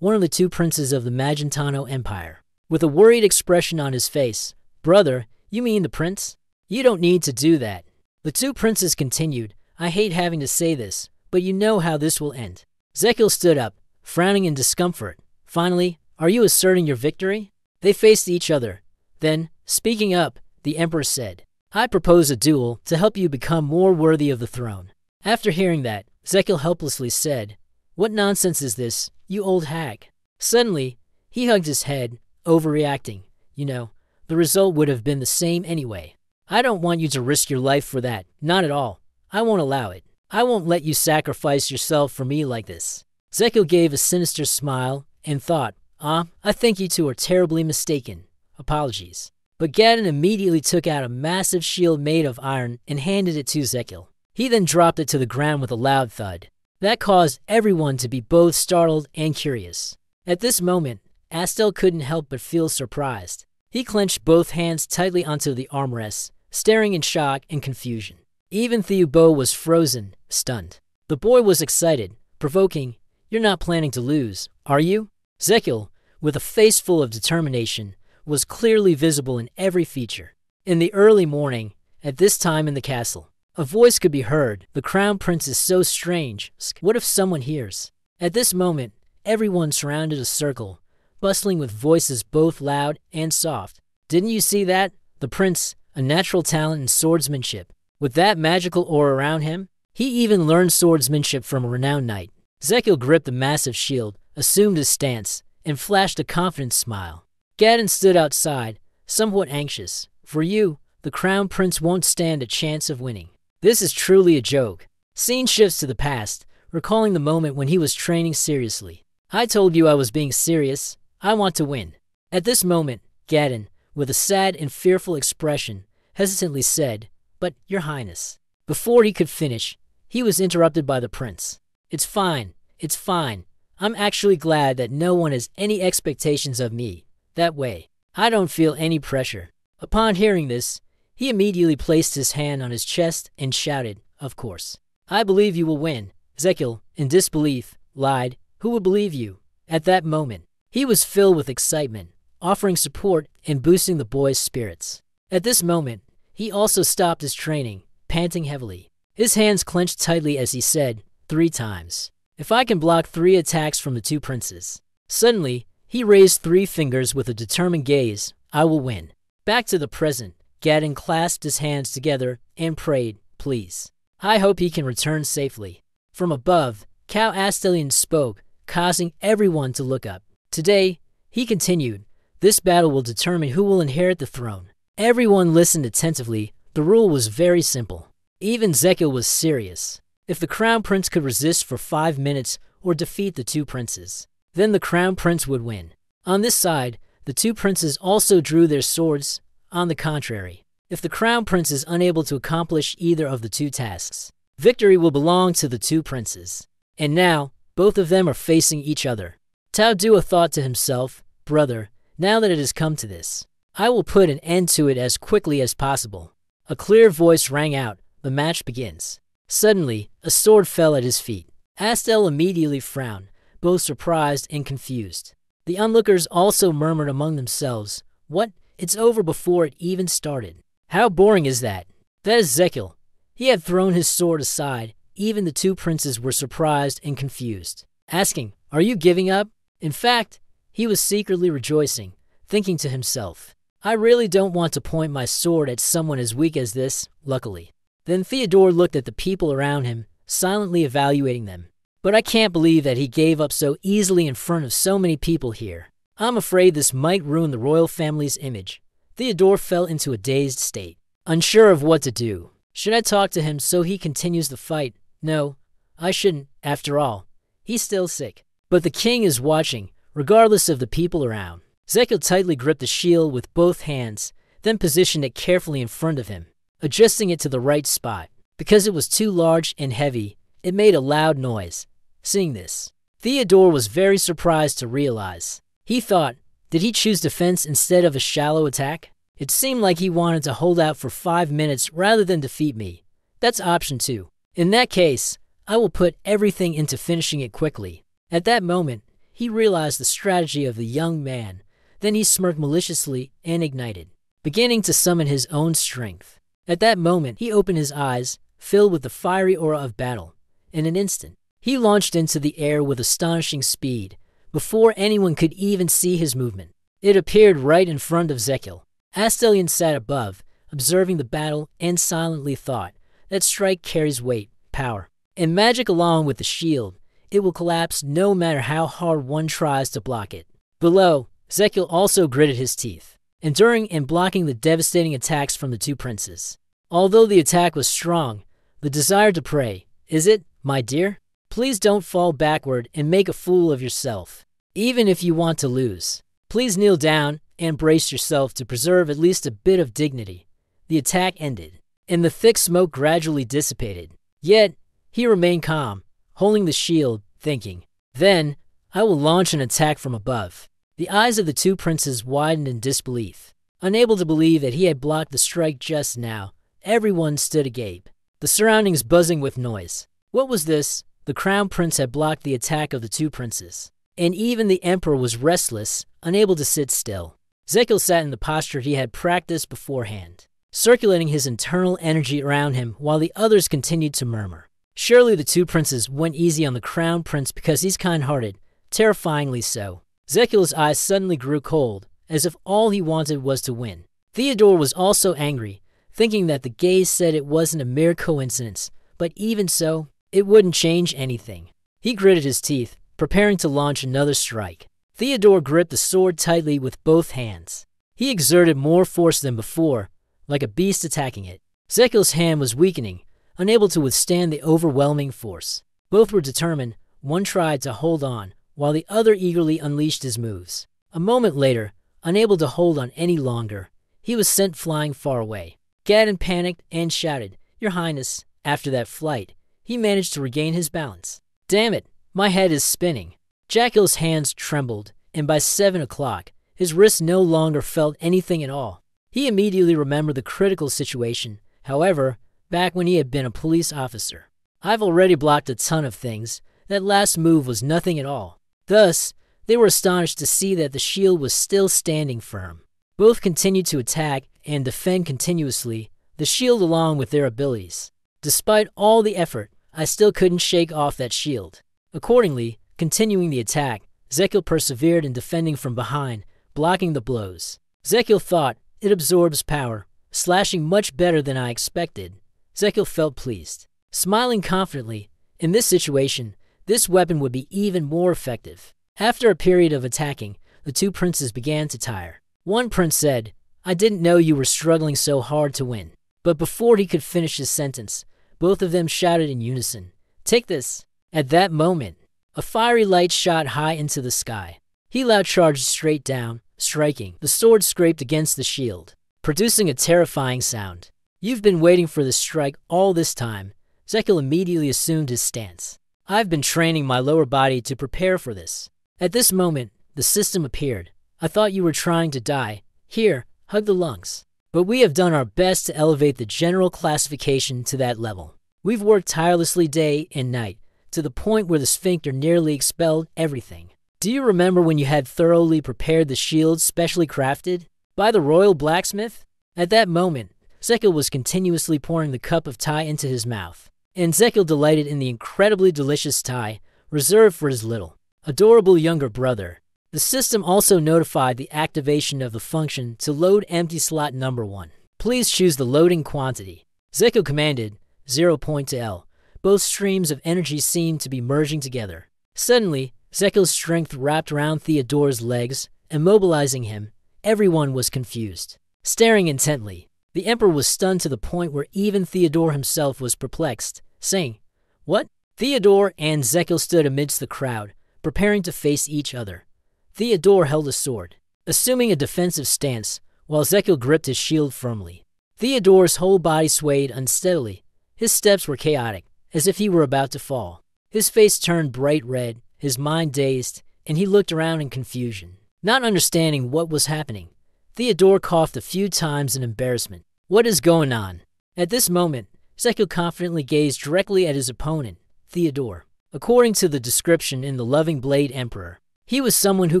one of the two princes of the Magentano Empire. With a worried expression on his face, Brother, you mean the prince? You don't need to do that. The two princes continued, I hate having to say this, but you know how this will end. Zekil stood up, frowning in discomfort. Finally, are you asserting your victory? They faced each other. Then, speaking up, the emperor said, I propose a duel to help you become more worthy of the throne. After hearing that, Zekil helplessly said, What nonsense is this, you old hag? Suddenly, he hugged his head, overreacting. You know, the result would have been the same anyway. I don't want you to risk your life for that, not at all. I won't allow it. I won't let you sacrifice yourself for me like this. Zekil gave a sinister smile and thought, I think you two are terribly mistaken. Apologies. But Gadon immediately took out a massive shield made of iron and handed it to Zekil. He then dropped it to the ground with a loud thud. That caused everyone to be both startled and curious. At this moment, Astel couldn't help but feel surprised. He clenched both hands tightly onto the armrests, staring in shock and confusion. Even Theobo was frozen, stunned. The boy was excited, provoking, You're not planning to lose, are you? Zekil, with a face full of determination, was clearly visible in every feature. In the early morning, at this time in the castle, a voice could be heard. The crown prince is so strange. What if someone hears? At this moment, everyone surrounded a circle, bustling with voices both loud and soft. Didn't you see that? The prince, a natural talent in swordsmanship. With that magical aura around him, he even learned swordsmanship from a renowned knight. Zekil gripped the massive shield, assumed his stance, and flashed a confident smile. Gadon stood outside, somewhat anxious. For you, the crown prince won't stand a chance of winning. This is truly a joke. Scene shifts to the past, recalling the moment when he was training seriously. I told you I was being serious. I want to win. At this moment, Gadon, with a sad and fearful expression, hesitantly said, But, Your Highness. Before he could finish, he was interrupted by the prince. It's fine. It's fine. I'm actually glad that no one has any expectations of me. That way, I don't feel any pressure. Upon hearing this, he immediately placed his hand on his chest and shouted, Of course. I believe you will win. Zekil, in disbelief, lied. Who would believe you? At that moment, he was filled with excitement, offering support and boosting the boy's spirits. At this moment, he also stopped his training, panting heavily. His hands clenched tightly as he said, 3 times, If I can block 3 attacks from the two princes. Suddenly, he raised 3 fingers with a determined gaze. I will win. Back to the present, Gadon clasped his hands together and prayed, Please. I hope he can return safely. From above, Cal Astelion spoke, causing everyone to look up. Today, he continued, this battle will determine who will inherit the throne. Everyone listened attentively. The rule was very simple. Even Zekil was serious. If the crown prince could resist for 5 minutes or defeat the two princes, then the crown prince would win. On this side, the two princes also drew their swords. On the contrary, if the crown prince is unable to accomplish either of the two tasks, victory will belong to the two princes. And now, both of them are facing each other. Tao Dua thought to himself, Brother, now that it has come to this, I will put an end to it as quickly as possible. A clear voice rang out, the match begins. Suddenly, a sword fell at his feet. Astel immediately frowned, both surprised and confused. The onlookers also murmured among themselves, What? It's over before it even started. How boring is that? That is Zekil. He had thrown his sword aside even the two princes were surprised and confused, asking, "Are you giving up?" In fact, he was secretly rejoicing, thinking to himself, "I really don't want to point my sword at someone as weak as this, luckily." Then Theodore looked at the people around him, silently evaluating them. "But I can't believe that he gave up so easily in front of so many people here. I'm afraid this might ruin the royal family's image." Theodore fell into a dazed state, unsure of what to do. Should I talk to him so he continues the fight? No, I shouldn't. After all, he's still sick. But the king is watching, regardless of the people around. Zekiel tightly gripped the shield with both hands, then positioned it carefully in front of him, adjusting it to the right spot. Because it was too large and heavy, it made a loud noise. Seeing this, Theodore was very surprised to realize. He thought, did he choose defense instead of a shallow attack? It seemed like he wanted to hold out for 5 minutes rather than defeat me. That's option 2. In that case, I will put everything into finishing it quickly. At that moment, he realized the strategy of the young man. Then he smirked maliciously and ignited, beginning to summon his own strength. At that moment, he opened his eyes, filled with the fiery aura of battle. In an instant, he launched into the air with astonishing speed, before anyone could even see his movement. It appeared right in front of Zekiel. Astelion sat above, observing the battle, and silently thought, that strike carries weight, power, and magic along with the shield. It will collapse no matter how hard one tries to block it. Below, Zekiel also gritted his teeth, enduring and blocking the devastating attacks from the two princes. Although the attack was strong, the desire to pray, "Is it, my dear? Please don't fall backward and make a fool of yourself. Even if you want to lose, please kneel down and brace yourself to preserve at least a bit of dignity." The attack ended, and the thick smoke gradually dissipated. Yet, he remained calm, holding the shield, thinking, "Then, I will launch an attack from above." The eyes of the two princes widened in disbelief. Unable to believe that he had blocked the strike just now, everyone stood agape, the surroundings buzzing with noise. What was this? The crown prince had blocked the attack of the two princes, and even the emperor was restless, unable to sit still. Zekiel sat in the posture he had practiced beforehand, circulating his internal energy around him while the others continued to murmur. Surely the two princes went easy on the crown prince because he's kind-hearted, terrifyingly so. Zekiel's eyes suddenly grew cold, as if all he wanted was to win. Theodore was also angry, thinking that the gaze said it wasn't a mere coincidence, but even so, it wouldn't change anything. He gritted his teeth, preparing to launch another strike. Theodore gripped the sword tightly with both hands. He exerted more force than before, like a beast attacking it. Zekiel's hand was weakening, unable to withstand the overwhelming force. Both were determined. One tried to hold on, while the other eagerly unleashed his moves. A moment later, unable to hold on any longer, he was sent flying far away. Gadon panicked and shouted, "Your Highness!" After that flight, he managed to regain his balance. "Damn it, my head is spinning." Jekyll's hands trembled, and by 7 o'clock, his wrists no longer felt anything at all. He immediately remembered the critical situation, however, back when he had been a police officer. "I've already blocked a ton of things. That last move was nothing at all." Thus, they were astonished to see that the shield was still standing firm. Both continued to attack and defend continuously, the shield along with their abilities. Despite all the effort, I still couldn't shake off that shield. Accordingly, continuing the attack, Zekiel persevered in defending from behind, blocking the blows. Zekiel thought, it absorbs power, slashing much better than I expected. Zekiel felt pleased. Smiling confidently, in this situation, this weapon would be even more effective. After a period of attacking, the two princes began to tire. One prince said, "I didn't know you were struggling so hard to win." But before he could finish his sentence, both of them shouted in unison, "Take this!" At that moment, a fiery light shot high into the sky. He charged straight down, striking. The sword scraped against the shield, producing a terrifying sound. "You've been waiting for this strike all this time." Zekiel immediately assumed his stance. "I've been training my lower body to prepare for this." At this moment, the system appeared. "I thought you were trying to die. Here, hug the lungs." But we have done our best to elevate the general classification to that level. We've worked tirelessly day and night, to the point where the sphincter nearly expelled everything. Do you remember when you had thoroughly prepared the shield specially crafted by the royal blacksmith? At that moment, Zekiel was continuously pouring the cup of tea into his mouth. and Zekil delighted in the incredibly delicious Thai reserved for his little, adorable younger brother. The system also notified the activation of the function to load empty slot number 1. Please choose the loading quantity. Zekil commanded, 0 point to L. Both streams of energy seemed to be merging together. Suddenly, Zekil's strength wrapped around Theodore's legs, immobilizing him. Everyone was confused. Staring intently, the Emperor was stunned to the point where even Theodore himself was perplexed, saying, "What?" Theodore and Zekil stood amidst the crowd, preparing to face each other. Theodore held a sword, assuming a defensive stance, while Zekil gripped his shield firmly. Theodore's whole body swayed unsteadily. His steps were chaotic, as if he were about to fall. His face turned bright red, his mind dazed, and he looked around in confusion. Not understanding what was happening, Theodore coughed a few times in embarrassment. "What is going on?" At this moment, Zekil confidently gazed directly at his opponent, Theodore. According to the description in The Loving Blade Emperor, he was someone who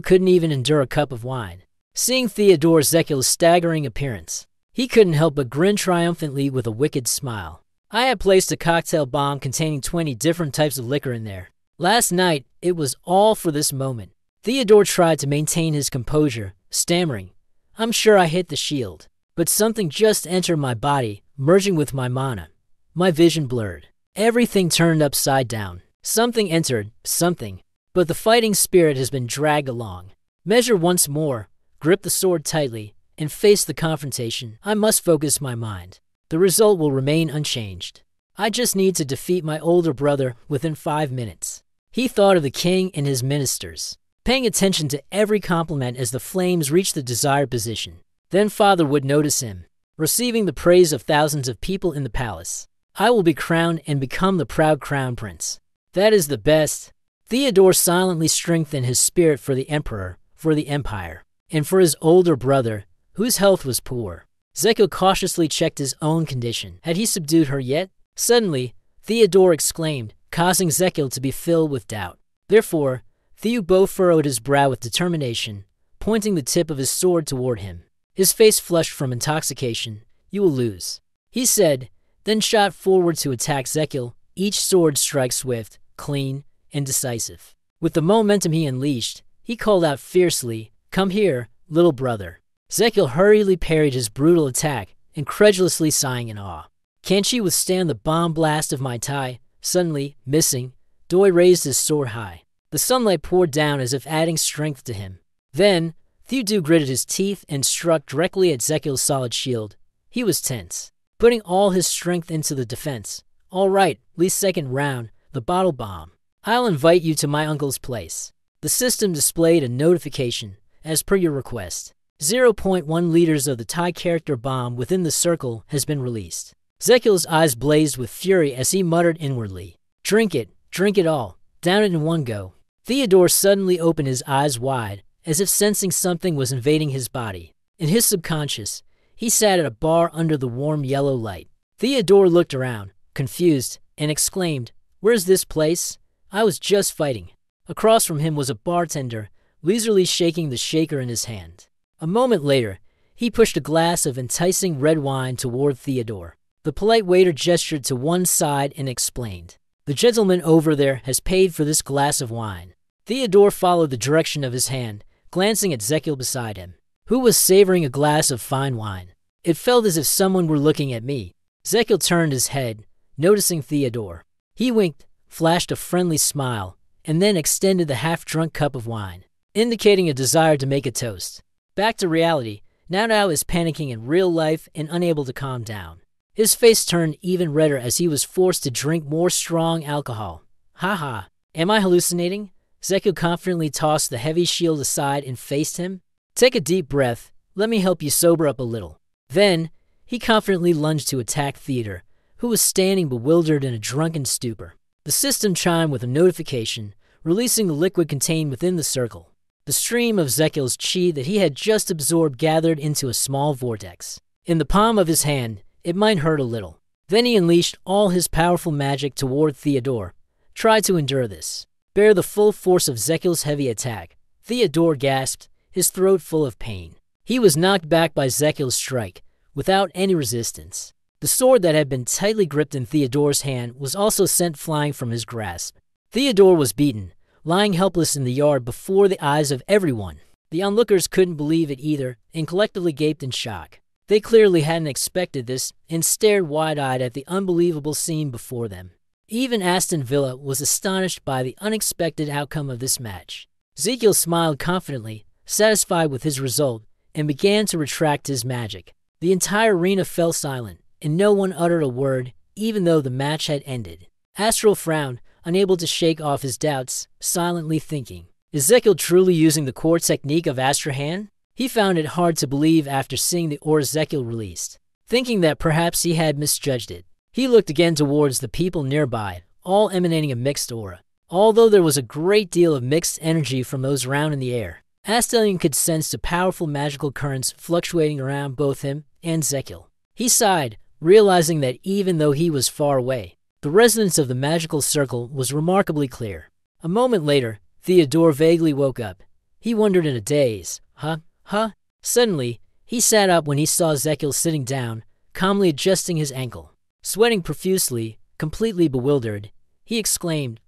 couldn't even endure a cup of wine. Seeing Theodore Zekil's staggering appearance, he couldn't help but grin triumphantly with a wicked smile. "I had placed a cocktail bomb containing 20 different types of liquor in there. Last night, it was all for this moment." Theodore tried to maintain his composure, stammering, "I'm sure I hit the shield, but something just entered my body, merging with my mana. My vision blurred. Everything turned upside down. Something entered, something. But the fighting spirit has been dragged along. Measure once more, grip the sword tightly, and face the confrontation. I must focus my mind. The result will remain unchanged. I just need to defeat my older brother within 5 minutes." He thought of the king and his ministers, paying attention to every compliment as the flames reached the desired position. Then father would notice him, receiving the praise of thousands of people in the palace. "I will be crowned and become the proud crown prince. That is the best." Theodore silently strengthened his spirit for the emperor, for the empire, and for his older brother, whose health was poor. Zekil cautiously checked his own condition. Had he subdued her yet? Suddenly, Theodore exclaimed, causing Zekil to be filled with doubt. Therefore, Theo furrowed his brow with determination, pointing the tip of his sword toward him. His face flushed from intoxication. "You will lose," he said, then shot forward to attack Zekil, each sword strike swift, clean, and decisive. With the momentum he unleashed, he called out fiercely, "Come here, little brother." Zekil hurriedly parried his brutal attack, incredulously sighing in awe. "Can't she withstand the bomb blast of my Thai?" Suddenly, missing, Doi raised his sword high. The sunlight poured down as if adding strength to him. Then, Theodu gritted his teeth and struck directly at Zekil's solid shield. He was tense, putting all his strength into the defense. "All right, least second round, the bottle bomb. I'll invite you to my uncle's place." The system displayed a notification, as per your request. 0.1 liters of the Thai character bomb within the circle has been released. Zekil's eyes blazed with fury as he muttered inwardly, drink it all, down it in one go." Theodore suddenly opened his eyes wide, as if sensing something was invading his body. In his subconscious, he sat at a bar under the warm yellow light. Theodore looked around, confused, and exclaimed, "Where's this place? I was just fighting." Across from him was a bartender, leisurely shaking the shaker in his hand. A moment later, he pushed a glass of enticing red wine toward Theodore. The polite waiter gestured to one side and explained, "The gentleman over there has paid for this glass of wine." Theodore followed the direction of his hand, glancing at Zekil beside him, who was savoring a glass of fine wine. It felt as if someone were looking at me. Zekil turned his head, noticing Theodore. He winked, flashed a friendly smile, and then extended the half-drunk cup of wine, indicating a desire to make a toast. Back to reality, Nao is panicking in real life and unable to calm down. His face turned even redder as he was forced to drink more strong alcohol. "Ha. Am I hallucinating?" Zekil confidently tossed the heavy shield aside and faced him. "Take a deep breath. Let me help you sober up a little." Then, he confidently lunged to attack Theodore, who was standing bewildered in a drunken stupor. The system chimed with a notification, releasing the liquid contained within the circle. The stream of Zekil's chi that he had just absorbed gathered into a small vortex. In the palm of his hand, it might hurt a little. Then he unleashed all his powerful magic toward Theodore. Try to endure this. Bear the full force of Zekil's heavy attack. Theodore gasped, his throat full of pain. He was knocked back by Zekil's strike, without any resistance. The sword that had been tightly gripped in Theodore's hand was also sent flying from his grasp. Theodore was beaten, lying helpless in the yard before the eyes of everyone. The onlookers couldn't believe it either and collectively gaped in shock. They clearly hadn't expected this and stared wide-eyed at the unbelievable scene before them. Even Aston Villa was astonished by the unexpected outcome of this match. Ezekiel smiled confidently, satisfied with his result, and began to retract his magic. The entire arena fell silent, and no one uttered a word, even though the match had ended. Astral frowned, unable to shake off his doubts, silently thinking, is Ezekiel truly using the core technique of Astrahan? He found it hard to believe after seeing the aura Ezekiel released, thinking that perhaps he had misjudged it. He looked again towards the people nearby, all emanating a mixed aura. Although there was a great deal of mixed energy from those around in the air, Astelion could sense the powerful magical currents fluctuating around both him and Ezekiel. He sighed, realizing that even though he was far away, the resonance of the magical circle was remarkably clear. A moment later, Theodore vaguely woke up. He wondered in a daze. Huh? Suddenly, he sat up when he saw Ezekiel sitting down, calmly adjusting his ankle. Sweating profusely, completely bewildered, he exclaimed,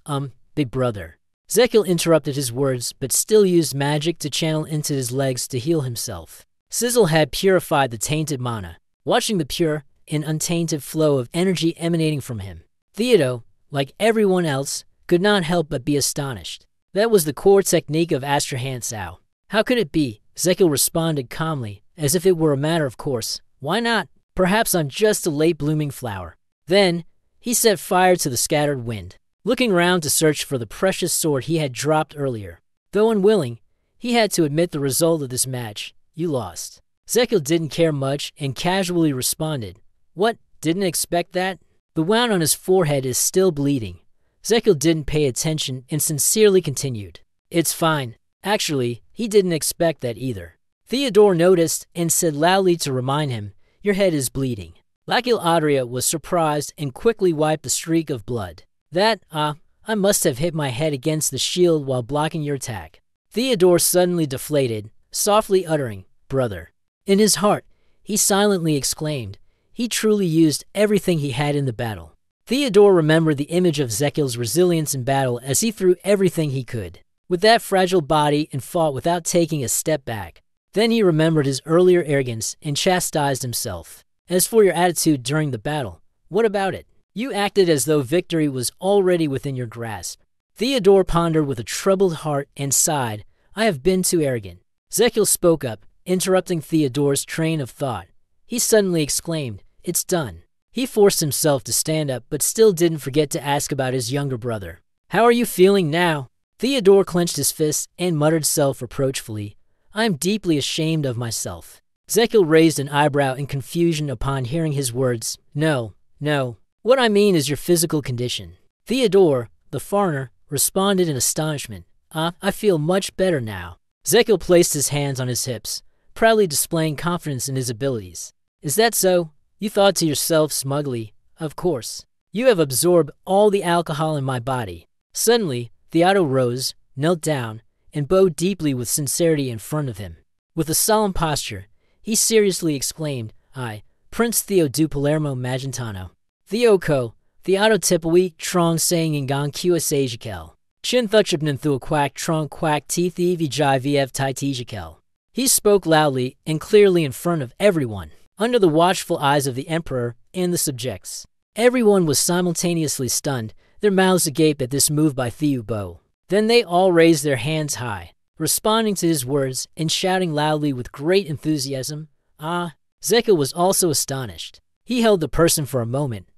big brother. Ezekiel interrupted his words, but still used magic to channel into his legs to heal himself. Sizzle had purified the tainted mana, watching the pure and untainted flow of energy emanating from him. Theodo, like everyone else, could not help but be astonished. That was the core technique of Astrahan Sao. How could it be? Ezekiel responded calmly, as if it were a matter of course. Why not? Perhaps I'm just a late-blooming flower. Then, he set fire to the scattered wind, looking around to search for the precious sword he had dropped earlier. Though unwilling, he had to admit the result of this match. You lost. Ezekiel didn't care much and casually responded, What? Didn't expect that? The wound on his forehead is still bleeding. Ezekiel didn't pay attention and sincerely continued, It's fine. Actually, he didn't expect that either. Theodore noticed and said loudly to remind him, Your head is bleeding. Lakil Adria was surprised and quickly wiped the streak of blood. I must have hit my head against the shield while blocking your attack. Theodore suddenly deflated, softly uttering, Brother. In his heart, he silently exclaimed, He truly used everything he had in the battle. Theodore remembered the image of Ezekiel's resilience in battle as he threw everything he could with that fragile body and fought without taking a step back. Then he remembered his earlier arrogance and chastised himself. As for your attitude during the battle, what about it? You acted as though victory was already within your grasp. Theodore pondered with a troubled heart and sighed, I have been too arrogant. Ezekiel spoke up, interrupting Theodore's train of thought. He suddenly exclaimed, It's done. He forced himself to stand up but still didn't forget to ask about his younger brother. How are you feeling now? Theodore clenched his fists and muttered self-reproachfully, I am deeply ashamed of myself. Ezekiel raised an eyebrow in confusion upon hearing his words. No. What I mean is your physical condition. Theodore, the foreigner, responded in astonishment. I feel much better now. Ezekiel placed his hands on his hips, proudly displaying confidence in his abilities. Is that so? You thought to yourself smugly, Of course. You have absorbed all the alcohol in my body. Suddenly, Theodo rose, knelt down, and bowed deeply with sincerity in front of him. With a solemn posture, he seriously exclaimed, I, Prince Theo du Palermo Magentano. Theoko, Theodo Tipui, Trong saying Ingang Qasajikel. Chin Thuchipnan Thua Quack Trong Quack Tithi Vijay Vf Taitijikel. He spoke loudly and clearly in front of everyone, under the watchful eyes of the emperor and the subjects. Everyone was simultaneously stunned, their mouths agape at this move by Theobo. Then they all raised their hands high, responding to his words and shouting loudly with great enthusiasm. Ezekiel was also astonished. He held the person for a moment,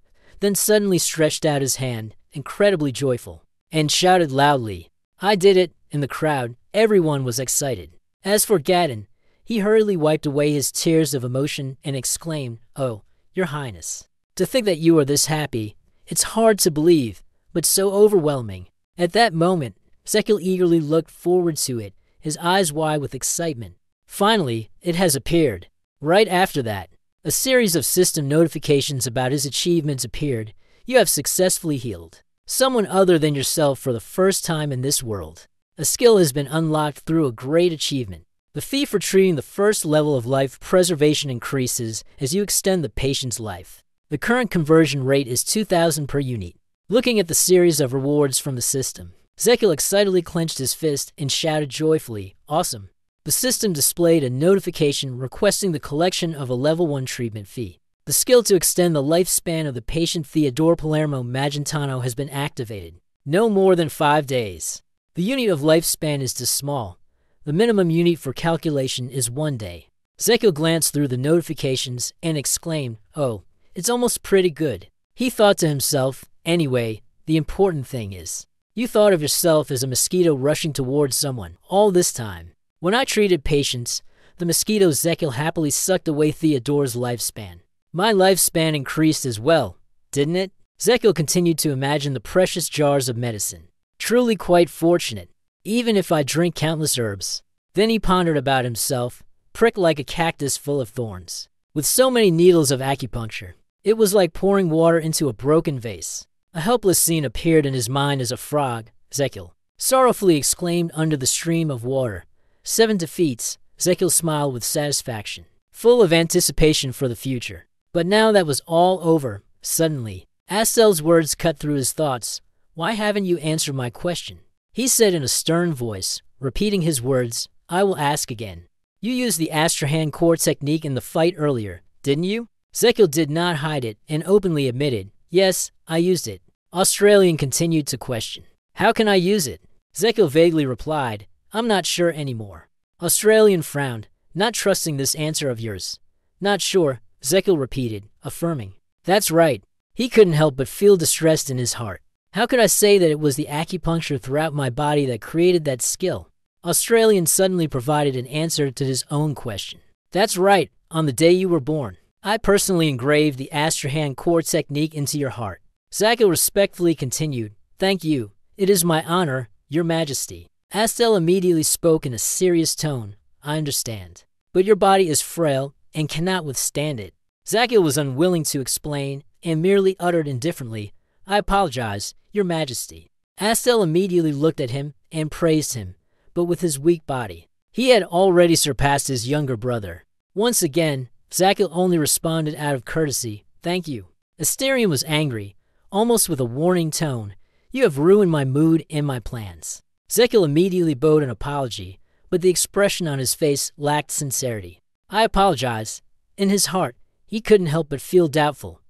then suddenly stretched out his hand, incredibly joyful, and shouted loudly. I did it. In the crowd, everyone was excited. As for Gadon, he hurriedly wiped away his tears of emotion and exclaimed, Oh, Your Highness, to think that you are this happy. It's hard to believe, but so overwhelming. At that moment, Ezekiel eagerly looked forward to it, his eyes wide with excitement. Finally, it has appeared. Right after that, a series of system notifications about his achievements appeared. You have successfully healed someone other than yourself for the first time in this world. A skill has been unlocked through a great achievement. The fee for treating the first level of life preservation increases as you extend the patient's life. The current conversion rate is 2,000 per unit. Looking at the series of rewards from the system, Zekiel excitedly clenched his fist and shouted joyfully, "Awesome!" The system displayed a notification requesting the collection of a Level 1 treatment fee. The skill to extend the lifespan of the patient Theodore Palermo Magentano has been activated. No more than 5 days. The unit of lifespan is too small. The minimum unit for calculation is 1 day. Zekiel glanced through the notifications and exclaimed, "Oh, it's almost pretty good." He thought to himself, "Anyway, the important thing is, you thought of yourself as a mosquito rushing towards someone all this time. When I treated patients, the mosquito Zekiel happily sucked away Theodore's lifespan. My lifespan increased as well, didn't it?" Zekiel continued to imagine the precious jars of medicine. Truly quite fortunate, even if I drink countless herbs. Then he pondered about himself, pricked like a cactus full of thorns. With so many needles of acupuncture, it was like pouring water into a broken vase. A helpless scene appeared in his mind as a frog, Zekiel, sorrowfully exclaimed under the stream of water. 7 defeats, Zekiel smiled with satisfaction, full of anticipation for the future. But now that was all over, suddenly, Astel's words cut through his thoughts. "Why haven't you answered my question?" He said in a stern voice, repeating his words, "I will ask again. You used the Astrahan core technique in the fight earlier, didn't you?" Zekiel did not hide it and openly admitted, "Yes, I used it." Australian continued to question, "How can I use it?" Zekiel vaguely replied, "I'm not sure anymore." Australian frowned, not trusting this answer of yours. "Not sure," Zekiel repeated, affirming. "That's right." He couldn't help but feel distressed in his heart. "How could I say that it was the acupuncture throughout my body that created that skill?" Australian suddenly provided an answer to his own question. "That's right, on the day you were born. I personally engraved the Astrahan core technique into your heart." Zekiel respectfully continued, "Thank you. It is my honor, Your Majesty." Astel immediately spoke in a serious tone, "I understand. But your body is frail and cannot withstand it." Zekiel was unwilling to explain and merely uttered indifferently, "I apologize, Your Majesty." Astel immediately looked at him and praised him, but with his weak body. He had already surpassed his younger brother. Once again, Zekiel only responded out of courtesy, "Thank you." Asterion was angry, almost with a warning tone. "You have ruined my mood and my plans." Zekiel immediately bowed an apology, but the expression on his face lacked sincerity. "I apologize." In his heart, he couldn't help but feel doubtful.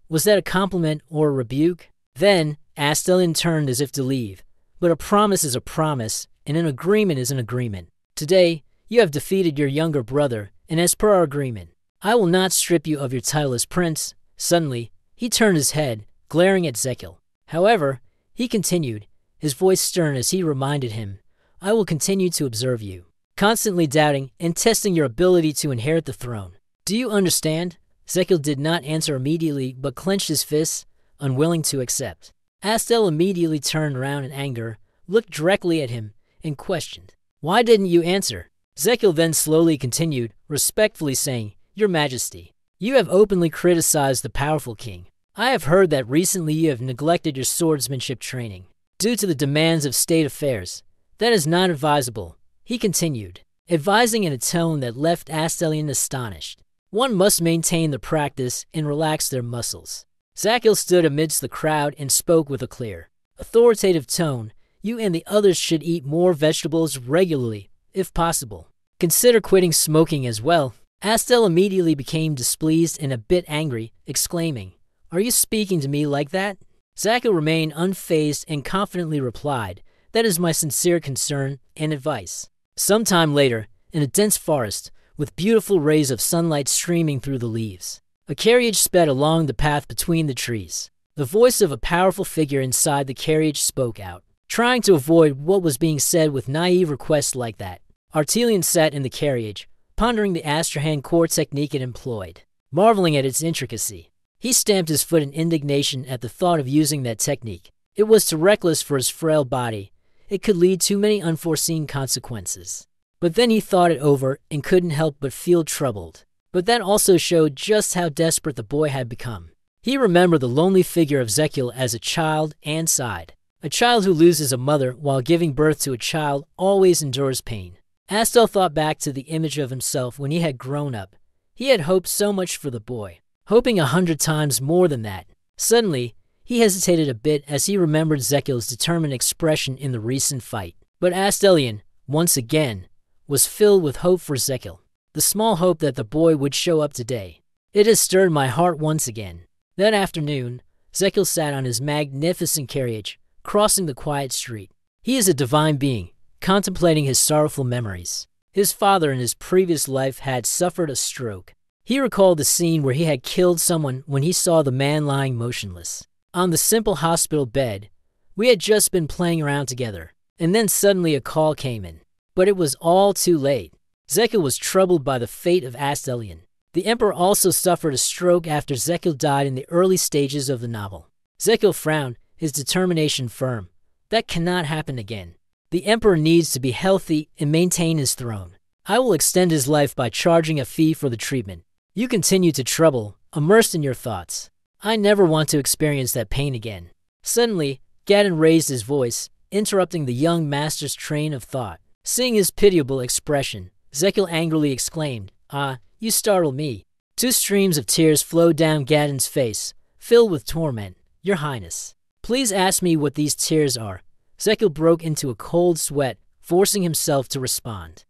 Was that a compliment or a rebuke? Then, Astelin turned as if to leave. But a promise is a promise, and an agreement is an agreement. Today, you have defeated your younger brother, and as per our agreement, I will not strip you of your title as prince. Suddenly, he turned his head, glaring at Zekiel. However, he continued, his voice stern as he reminded him, "I will continue to observe you, constantly doubting and testing your ability to inherit the throne. Do you understand?" Zekiel did not answer immediately, but clenched his fists, unwilling to accept. Astel immediately turned around in anger, looked directly at him, and questioned, "Why didn't you answer?" Zekiel then slowly continued, respectfully saying, "Your Majesty, you have openly criticized the powerful king. I have heard that recently you have neglected your swordsmanship training, due to the demands of state affairs. That is not advisable," he continued, advising in a tone that left Astelion astonished. "One must maintain the practice and relax their muscles." Zekiel stood amidst the crowd and spoke with a clear, authoritative tone. "You and the others should eat more vegetables regularly, if possible. Consider quitting smoking as well." Astel immediately became displeased and a bit angry, exclaiming, "Are you speaking to me like that?" Zekiel remained unfazed and confidently replied, "That is my sincere concern and advice." Some time later, in a dense forest, with beautiful rays of sunlight streaming through the leaves, a carriage sped along the path between the trees. The voice of a powerful figure inside the carriage spoke out, trying to avoid what was being said with naive requests like that. Artelian sat in the carriage, pondering the Astrahan core technique it employed, marveling at its intricacy. He stamped his foot in indignation at the thought of using that technique. It was too reckless for his frail body. It could lead to many unforeseen consequences. But then he thought it over and couldn't help but feel troubled. But that also showed just how desperate the boy had become. He remembered the lonely figure of Zekiel as a child and sighed. A child who loses a mother while giving birth to a child always endures pain. Astel thought back to the image of himself when he had grown up. He had hoped so much for the boy, hoping 100 times more than that. Suddenly, he hesitated a bit as he remembered Zekil's determined expression in the recent fight. But Astelion, once again, was filled with hope for Zekil. The small hope that the boy would show up today. It has stirred my heart once again. That afternoon, Zekil sat on his magnificent carriage, crossing the quiet street. He is a divine being, contemplating his sorrowful memories. His father in his previous life had suffered a stroke. He recalled the scene where he had killed someone when he saw the man lying motionless on the simple hospital bed. We had just been playing around together, and then suddenly a call came in. But it was all too late. Zekil was troubled by the fate of Astelion. The Emperor also suffered a stroke after Zekil died in the early stages of the novel. Zekil frowned, his determination firm. That cannot happen again. The Emperor needs to be healthy and maintain his throne. I will extend his life by charging a fee for the treatment. You continue to trouble, immersed in your thoughts. I never want to experience that pain again. Suddenly, Gadon raised his voice, interrupting the young master's train of thought. Seeing his pitiable expression, Zekil angrily exclaimed, "Ah, you startle me." 2 streams of tears flowed down Gadon's face, filled with torment. "Your Highness, please ask me what these tears are." Zekil broke into a cold sweat, forcing himself to respond.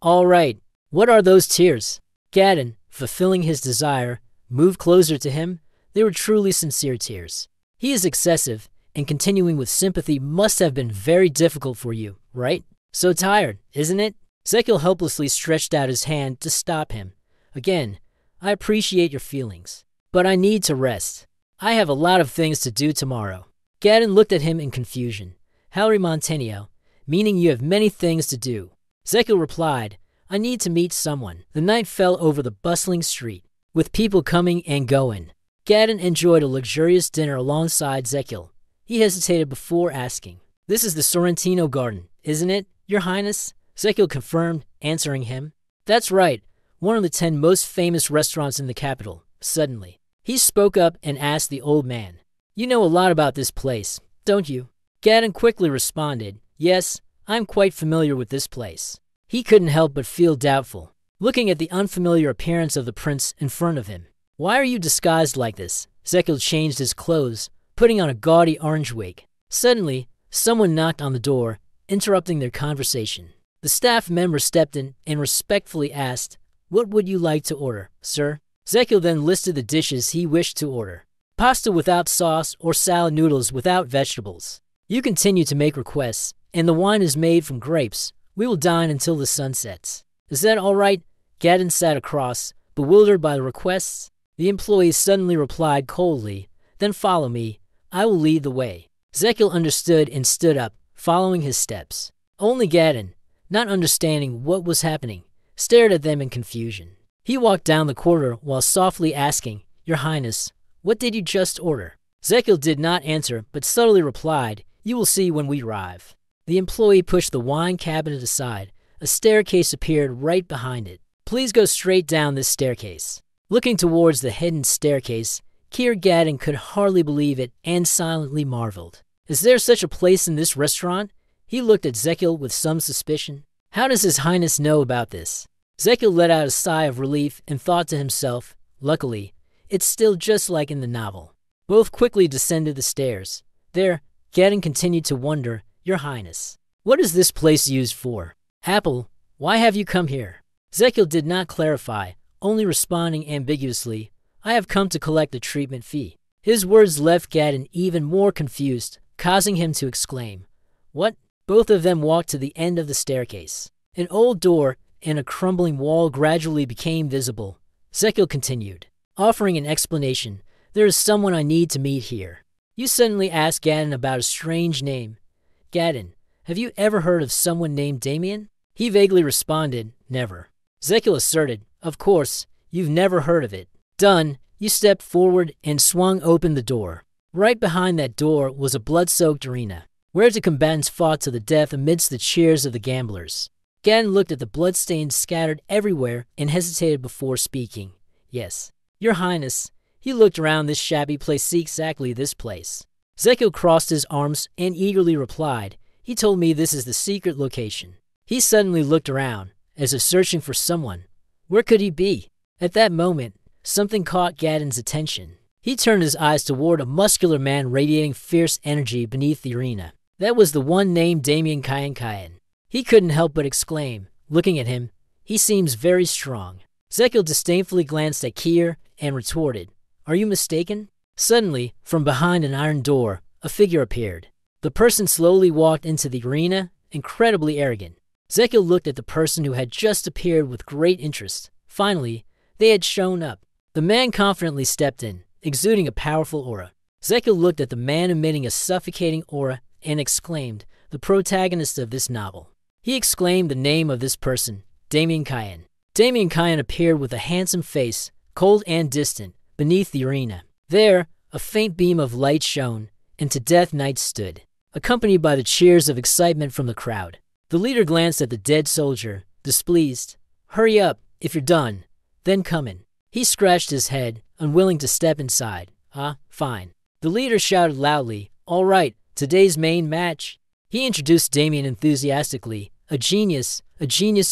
All right. What are those tears?" Gadon, fulfilling his desire, moved closer to him. They were truly sincere tears. "He is excessive, and continuing with sympathy must have been very difficult for you, right? So tired, isn't it?" Zekil helplessly stretched out his hand to stop him. "Again, I appreciate your feelings, but I need to rest. I have a lot of things to do tomorrow." Gadon looked at him in confusion. "Hallery Montenio, meaning you have many things to do." Zekil replied, "I need to meet someone." The night fell over the bustling street, with people coming and going. Gadon enjoyed a luxurious dinner alongside Zekil. He hesitated before asking, "This is the Sorrentino Garden, isn't it, Your Highness?" Zekil confirmed, answering him. "That's right, one of the 10 most famous restaurants in the capital." Suddenly, he spoke up and asked the old man, "You know a lot about this place, don't you?" Gadon quickly responded, "Yes, I'm quite familiar with this place." He couldn't help but feel doubtful, looking at the unfamiliar appearance of the prince in front of him. "Why are you disguised like this?" Zekil changed his clothes, putting on a gaudy orange wig. Suddenly, someone knocked on the door, interrupting their conversation. The staff member stepped in and respectfully asked, "What would you like to order, sir?" Zekil then listed the dishes he wished to order. "Pasta without sauce or salad noodles without vegetables." "You continue to make requests, and the wine is made from grapes. We will dine until the sun sets." "Is that all right?" Gadon sat across, bewildered by the requests. The employee suddenly replied coldly, "Then follow me. I will lead the way." Zekil understood and stood up, following his steps. Only Gadon, not understanding what was happening, stared at them in confusion. He walked down the corridor while softly asking, "Your Highness, what did you just order?" Zekil did not answer, but subtly replied, "You will see when we arrive." The employee pushed the wine cabinet aside. A staircase appeared right behind it. "Please go straight down this staircase." Looking towards the hidden staircase, Kier Gadon could hardly believe it and silently marveled. "Is there such a place in this restaurant?" He looked at Zekil with some suspicion. "How does His Highness know about this?" Zekil let out a sigh of relief and thought to himself, "Luckily, it's still just like in the novel." Both quickly descended the stairs. There, Gadon continued to wonder, "Your Highness, what is this place used for?" "Apple, why have you come here?" Zekil did not clarify, only responding ambiguously, "I have come to collect the treatment fee." His words left Gadon even more confused, causing him to exclaim, "What?" Both of them walked to the end of the staircase. An old door and a crumbling wall gradually became visible. Zekil continued, offering an explanation, "There is someone I need to meet here." You suddenly asked Gadon about a strange name. "Gadon, have you ever heard of someone named Damien?" He vaguely responded, "Never." Zekil asserted, "Of course, you've never heard of it." Done, you stepped forward and swung open the door. Right behind that door was a blood-soaked arena, where the combatants fought to the death amidst the cheers of the gamblers. Gadon looked at the bloodstains scattered everywhere and hesitated before speaking. "Yes, Your Highness." He looked around this shabby place. "Exactly this place." Zekil crossed his arms and eagerly replied, "He told me this is the secret location." He suddenly looked around, as if searching for someone. Where could he be? At that moment, something caught Gadon's attention. He turned his eyes toward a muscular man radiating fierce energy beneath the arena. That was the one named Damien Kayan. He couldn't help but exclaim, looking at him, "He seems very strong." Zekil disdainfully glanced at Kier and retorted, "Are you mistaken?" Suddenly, from behind an iron door, a figure appeared. The person slowly walked into the arena, incredibly arrogant. Zekil looked at the person who had just appeared with great interest. Finally, they had shown up. The man confidently stepped in, exuding a powerful aura. Zekil looked at the man emitting a suffocating aura and exclaimed, "The protagonist of this novel." He exclaimed the name of this person, Damien Kayan. Damien Kayan appeared with a handsome face, cold and distant, beneath the arena. There, a faint beam of light shone, and to Death Knight stood, accompanied by the cheers of excitement from the crowd. The leader glanced at the dead soldier, displeased. "Hurry up, if you're done. Then come in." He scratched his head, unwilling to step inside. Fine." The leader shouted loudly, "All right, today's main match." He introduced Damien enthusiastically, a genius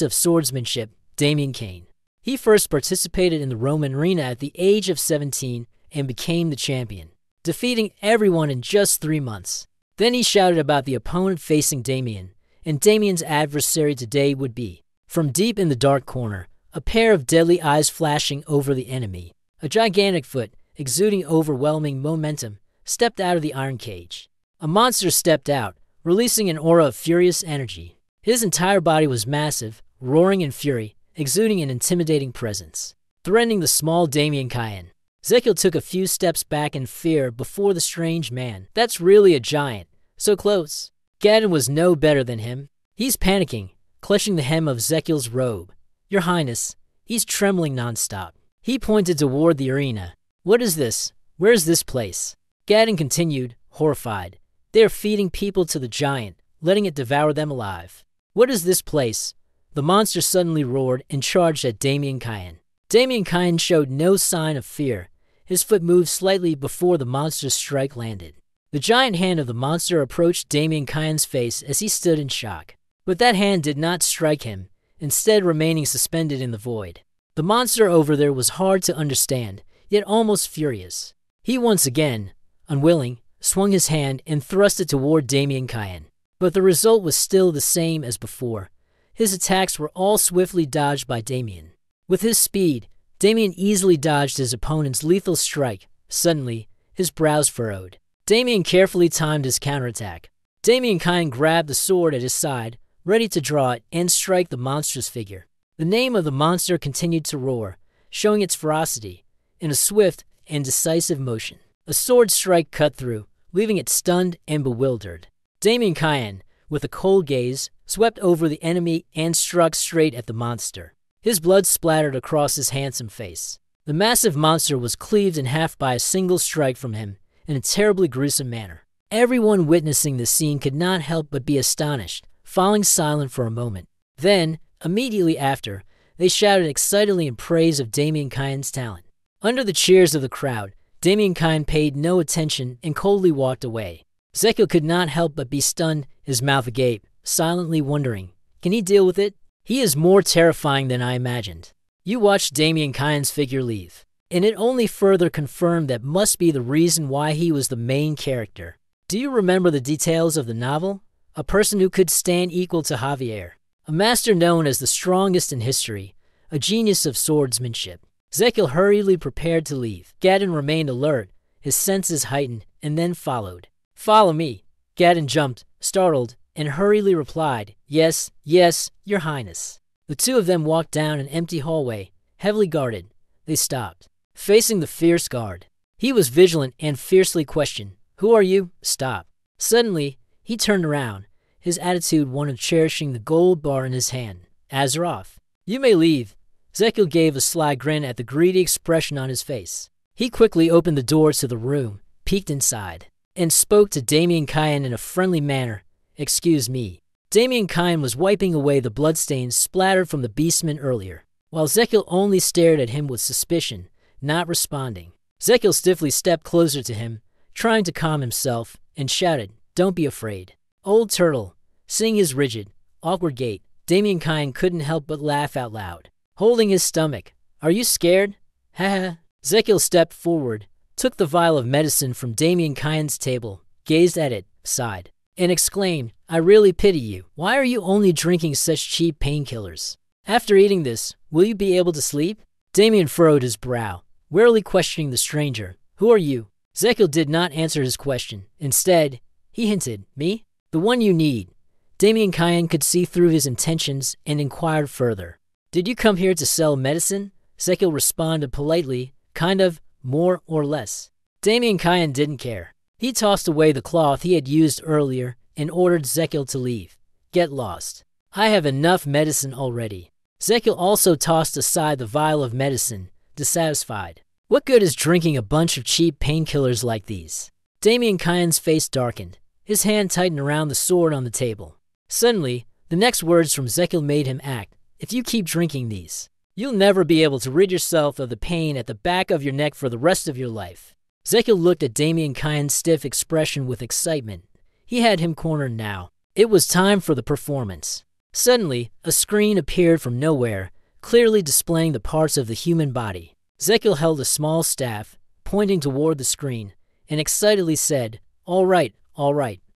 of swordsmanship, Damien Kane. He first participated in the Roman arena at the age of 17 and became the champion, defeating everyone in just 3 months. Then he shouted about the opponent facing Damien, and Damien's adversary today would be, from deep in the dark corner, a pair of deadly eyes flashing over the enemy. A gigantic foot, exuding overwhelming momentum, stepped out of the iron cage. A monster stepped out, releasing an aura of furious energy. His entire body was massive, roaring in fury, exuding an intimidating presence, threatening the small Damien Kayan. Zekil took a few steps back in fear before the strange man. That's really a giant. So close. Gadon was no better than him. He's panicking, clutching the hem of Zekil's robe. "Your Highness." He's trembling nonstop. He pointed toward the arena. "What is this? Where is this place?" Gadon continued, horrified. "They are feeding people to the giant, letting it devour them alive." "What is this place?" The monster suddenly roared and charged at Damien Kayan. Damien Kayan showed no sign of fear. His foot moved slightly before the monster's strike landed. The giant hand of the monster approached Damien Kayan's face as he stood in shock. But that hand did not strike him, instead remaining suspended in the void. The monster over there was hard to understand, yet almost furious. He once again, unwilling, swung his hand and thrust it toward Damien Kayan. But the result was still the same as before. His attacks were all swiftly dodged by Damien. With his speed, Damien easily dodged his opponent's lethal strike. Suddenly, his brows furrowed. Damien carefully timed his counterattack. Damien Kayan grabbed the sword at his side, ready to draw it and strike the monster's figure. The name of the monster continued to roar, showing its ferocity, in a swift and decisive motion. A sword strike cut through, leaving it stunned and bewildered. Damien Kayan, with a cold gaze, swept over the enemy and struck straight at the monster. His blood splattered across his handsome face. The massive monster was cleaved in half by a single strike from him, in a terribly gruesome manner. Everyone witnessing the scene could not help but be astonished, falling silent for a moment. Then, immediately after, they shouted excitedly in praise of Damien Kayan's talent. Under the cheers of the crowd, Damien Kayan paid no attention and coldly walked away. Zekil could not help but be stunned, his mouth agape, silently wondering, can he deal with it? He is more terrifying than I imagined. You watched Damien Kayan's figure leave, and it only further confirmed that must be the reason why he was the main character. Do you remember the details of the novel? A person who could stand equal to Javier, a master known as the strongest in history, a genius of swordsmanship. Zekil hurriedly prepared to leave. Gadon remained alert, his senses heightened, and then followed. "Follow me." Gadon jumped, startled, and hurriedly replied, "Yes, yes, Your Highness." The two of them walked down an empty hallway, heavily guarded. They stopped, facing the fierce guard. He was vigilant and fiercely questioned, "Who are you?" "Stop." Suddenly, he turned around, his attitude one of cherishing the gold bar in his hand. "Azeroth, you may leave." Zekil gave a sly grin at the greedy expression on his face. He quickly opened the door to the room, peeked inside, and spoke to Damien Kayan in a friendly manner. "Excuse me." Damien Kayan was wiping away the bloodstains splattered from the beastman earlier, while Zekil only stared at him with suspicion, not responding. Zekil stiffly stepped closer to him, trying to calm himself, and shouted, "Don't be afraid." Old Turtle. Seeing his rigid, awkward gait, Damien Kayan couldn't help but laugh out loud, holding his stomach. "Are you scared?" Haha. Zekiel stepped forward, took the vial of medicine from Damien Kyan's table, gazed at it, sighed, and exclaimed, I really pity you. Why are you only drinking such cheap painkillers? After eating this, will you be able to sleep? Damien furrowed his brow, warily questioning the stranger. Who are you? Zekiel did not answer his question. Instead, he hinted, Me? The one you need. Damien Kyan could see through his intentions and inquired further. Did you come here to sell medicine? Zekiel responded politely, kind of, more or less. Damien Kyan didn't care. He tossed away the cloth he had used earlier and ordered Zekiel to leave. Get lost. I have enough medicine already. Zekiel also tossed aside the vial of medicine, dissatisfied. What good is drinking a bunch of cheap painkillers like these? Damien Kyan's face darkened. His hand tightened around the sword on the table. Suddenly, the next words from Zekiel made him act. If you keep drinking these, you'll never be able to rid yourself of the pain at the back of your neck for the rest of your life. Zekiel looked at Damien Kyan's stiff expression with excitement. He had him cornered now. It was time for the performance. Suddenly, a screen appeared from nowhere, clearly displaying the parts of the human body. Zekiel held a small staff, pointing toward the screen, and excitedly said, all right,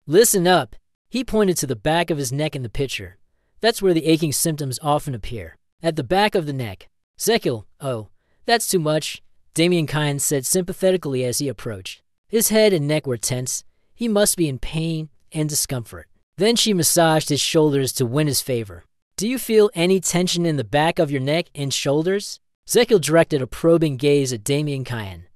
listen up. He pointed to the back of his neck in the picture. That's where the aching symptoms often appear. At the back of the neck. Zekiel, oh, that's too much, Damien Kyan said sympathetically as he approached. His head and neck were tense. He must be in pain and discomfort. Then she massaged his shoulders to win his favor. Do you feel any tension in the back of your neck and shoulders? Zekiel directed a probing gaze at Damien Kyan.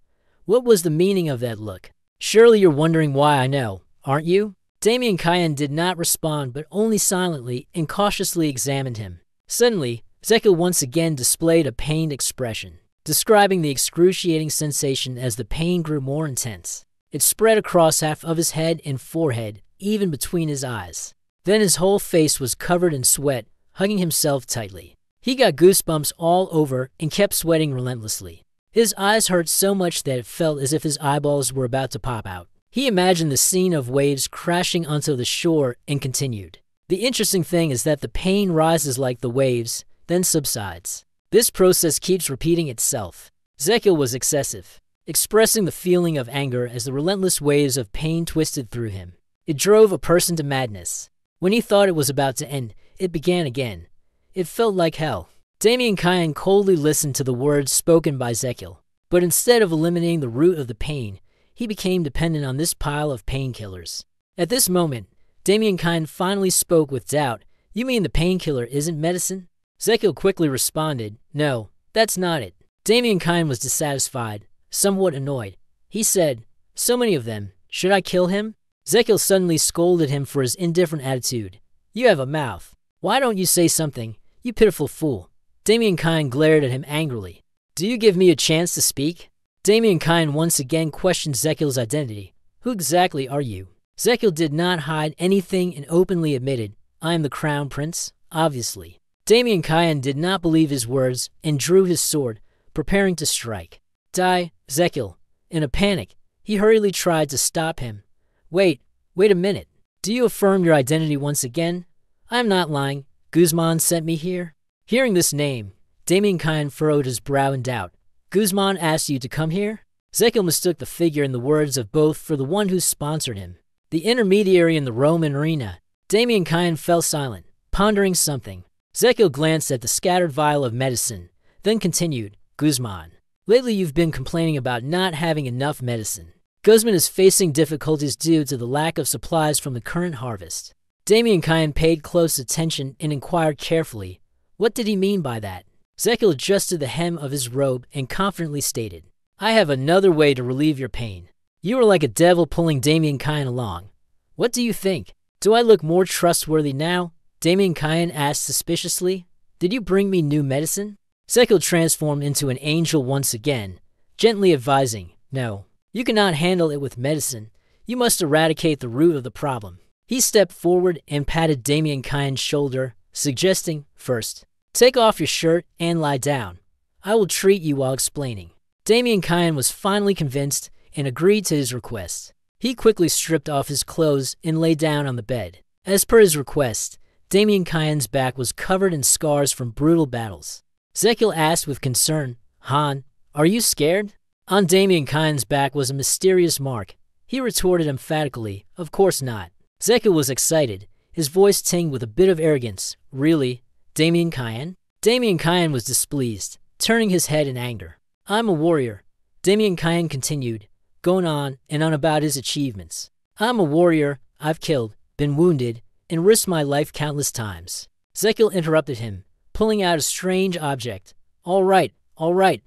What was the meaning of that look? Surely you're wondering why I know, aren't you? Damien Kyan did not respond, but only silently and cautiously examined him. Suddenly, Zekiel once again displayed a pained expression, describing the excruciating sensation as the pain grew more intense. It spread across half of his head and forehead, even between his eyes. Then his whole face was covered in sweat, hugging himself tightly. He got goosebumps all over and kept sweating relentlessly. His eyes hurt so much that it felt as if his eyeballs were about to pop out. He imagined the scene of waves crashing onto the shore and continued. The interesting thing is that the pain rises like the waves, then subsides. This process keeps repeating itself. Zekiel was excessive, expressing the feeling of anger as the relentless waves of pain twisted through him. It drove a person to madness. When he thought it was about to end, it began again. It felt like hell. Damien Kyan coldly listened to the words spoken by Zekiel, but instead of eliminating the root of the pain, he became dependent on this pile of painkillers. At this moment, Damien Kyan finally spoke with doubt. You mean the painkiller isn't medicine? Zekiel quickly responded, No, that's not it. Damien Kyan was dissatisfied, somewhat annoyed. He said, So many of them. Should I kill him? Zekiel suddenly scolded him for his indifferent attitude. You have a mouth. Why don't you say something, you pitiful fool? Damien Kyan glared at him angrily. Do you give me a chance to speak? Damien Kyan once again questioned Zekiel's identity. Who exactly are you? Zekiel did not hide anything and openly admitted, I am the Crown Prince, obviously. Damien Kyan did not believe his words and drew his sword, preparing to strike. Die, Zekiel. In a panic, he hurriedly tried to stop him. Wait a minute. Do you affirm your identity once again? I am not lying. Guzman sent me here. Hearing this name, Damien Kyan furrowed his brow in doubt. Guzman asked you to come here? Zekiel mistook the figure in the words of both for the one who sponsored him, the intermediary in the Roman arena. Damien Kyan fell silent, pondering something. Zekiel glanced at the scattered vial of medicine, then continued, Guzman, lately you've been complaining about not having enough medicine. Guzman is facing difficulties due to the lack of supplies from the current harvest. Damien Kyan paid close attention and inquired carefully, what did he mean by that? Zekiel adjusted the hem of his robe and confidently stated, I have another way to relieve your pain. You are like a devil pulling Damien Kyan along. What do you think? Do I look more trustworthy now? Damien Kyan asked suspiciously. Did you bring me new medicine? Zekiel transformed into an angel once again, gently advising, No, you cannot handle it with medicine. You must eradicate the root of the problem. He stepped forward and patted Damien Kyan's shoulder, suggesting, First, take off your shirt and lie down. I will treat you while explaining. Damien Kyan was finally convinced and agreed to his request. He quickly stripped off his clothes and lay down on the bed. As per his request, Damien Kyan's back was covered in scars from brutal battles. Zekiel asked with concern, Han, Are you scared? On Damien Kian's back was a mysterious mark. He retorted emphatically, of course not. Zekil was excited, his voice tinged with a bit of arrogance. Really? Damien Kian? Damien Kian was displeased, turning his head in anger. I'm a warrior, Damien Kian continued, going on and on about his achievements. I'm a warrior. I've killed, been wounded, and risked my life countless times. Zekil interrupted him, pulling out a strange object. All right,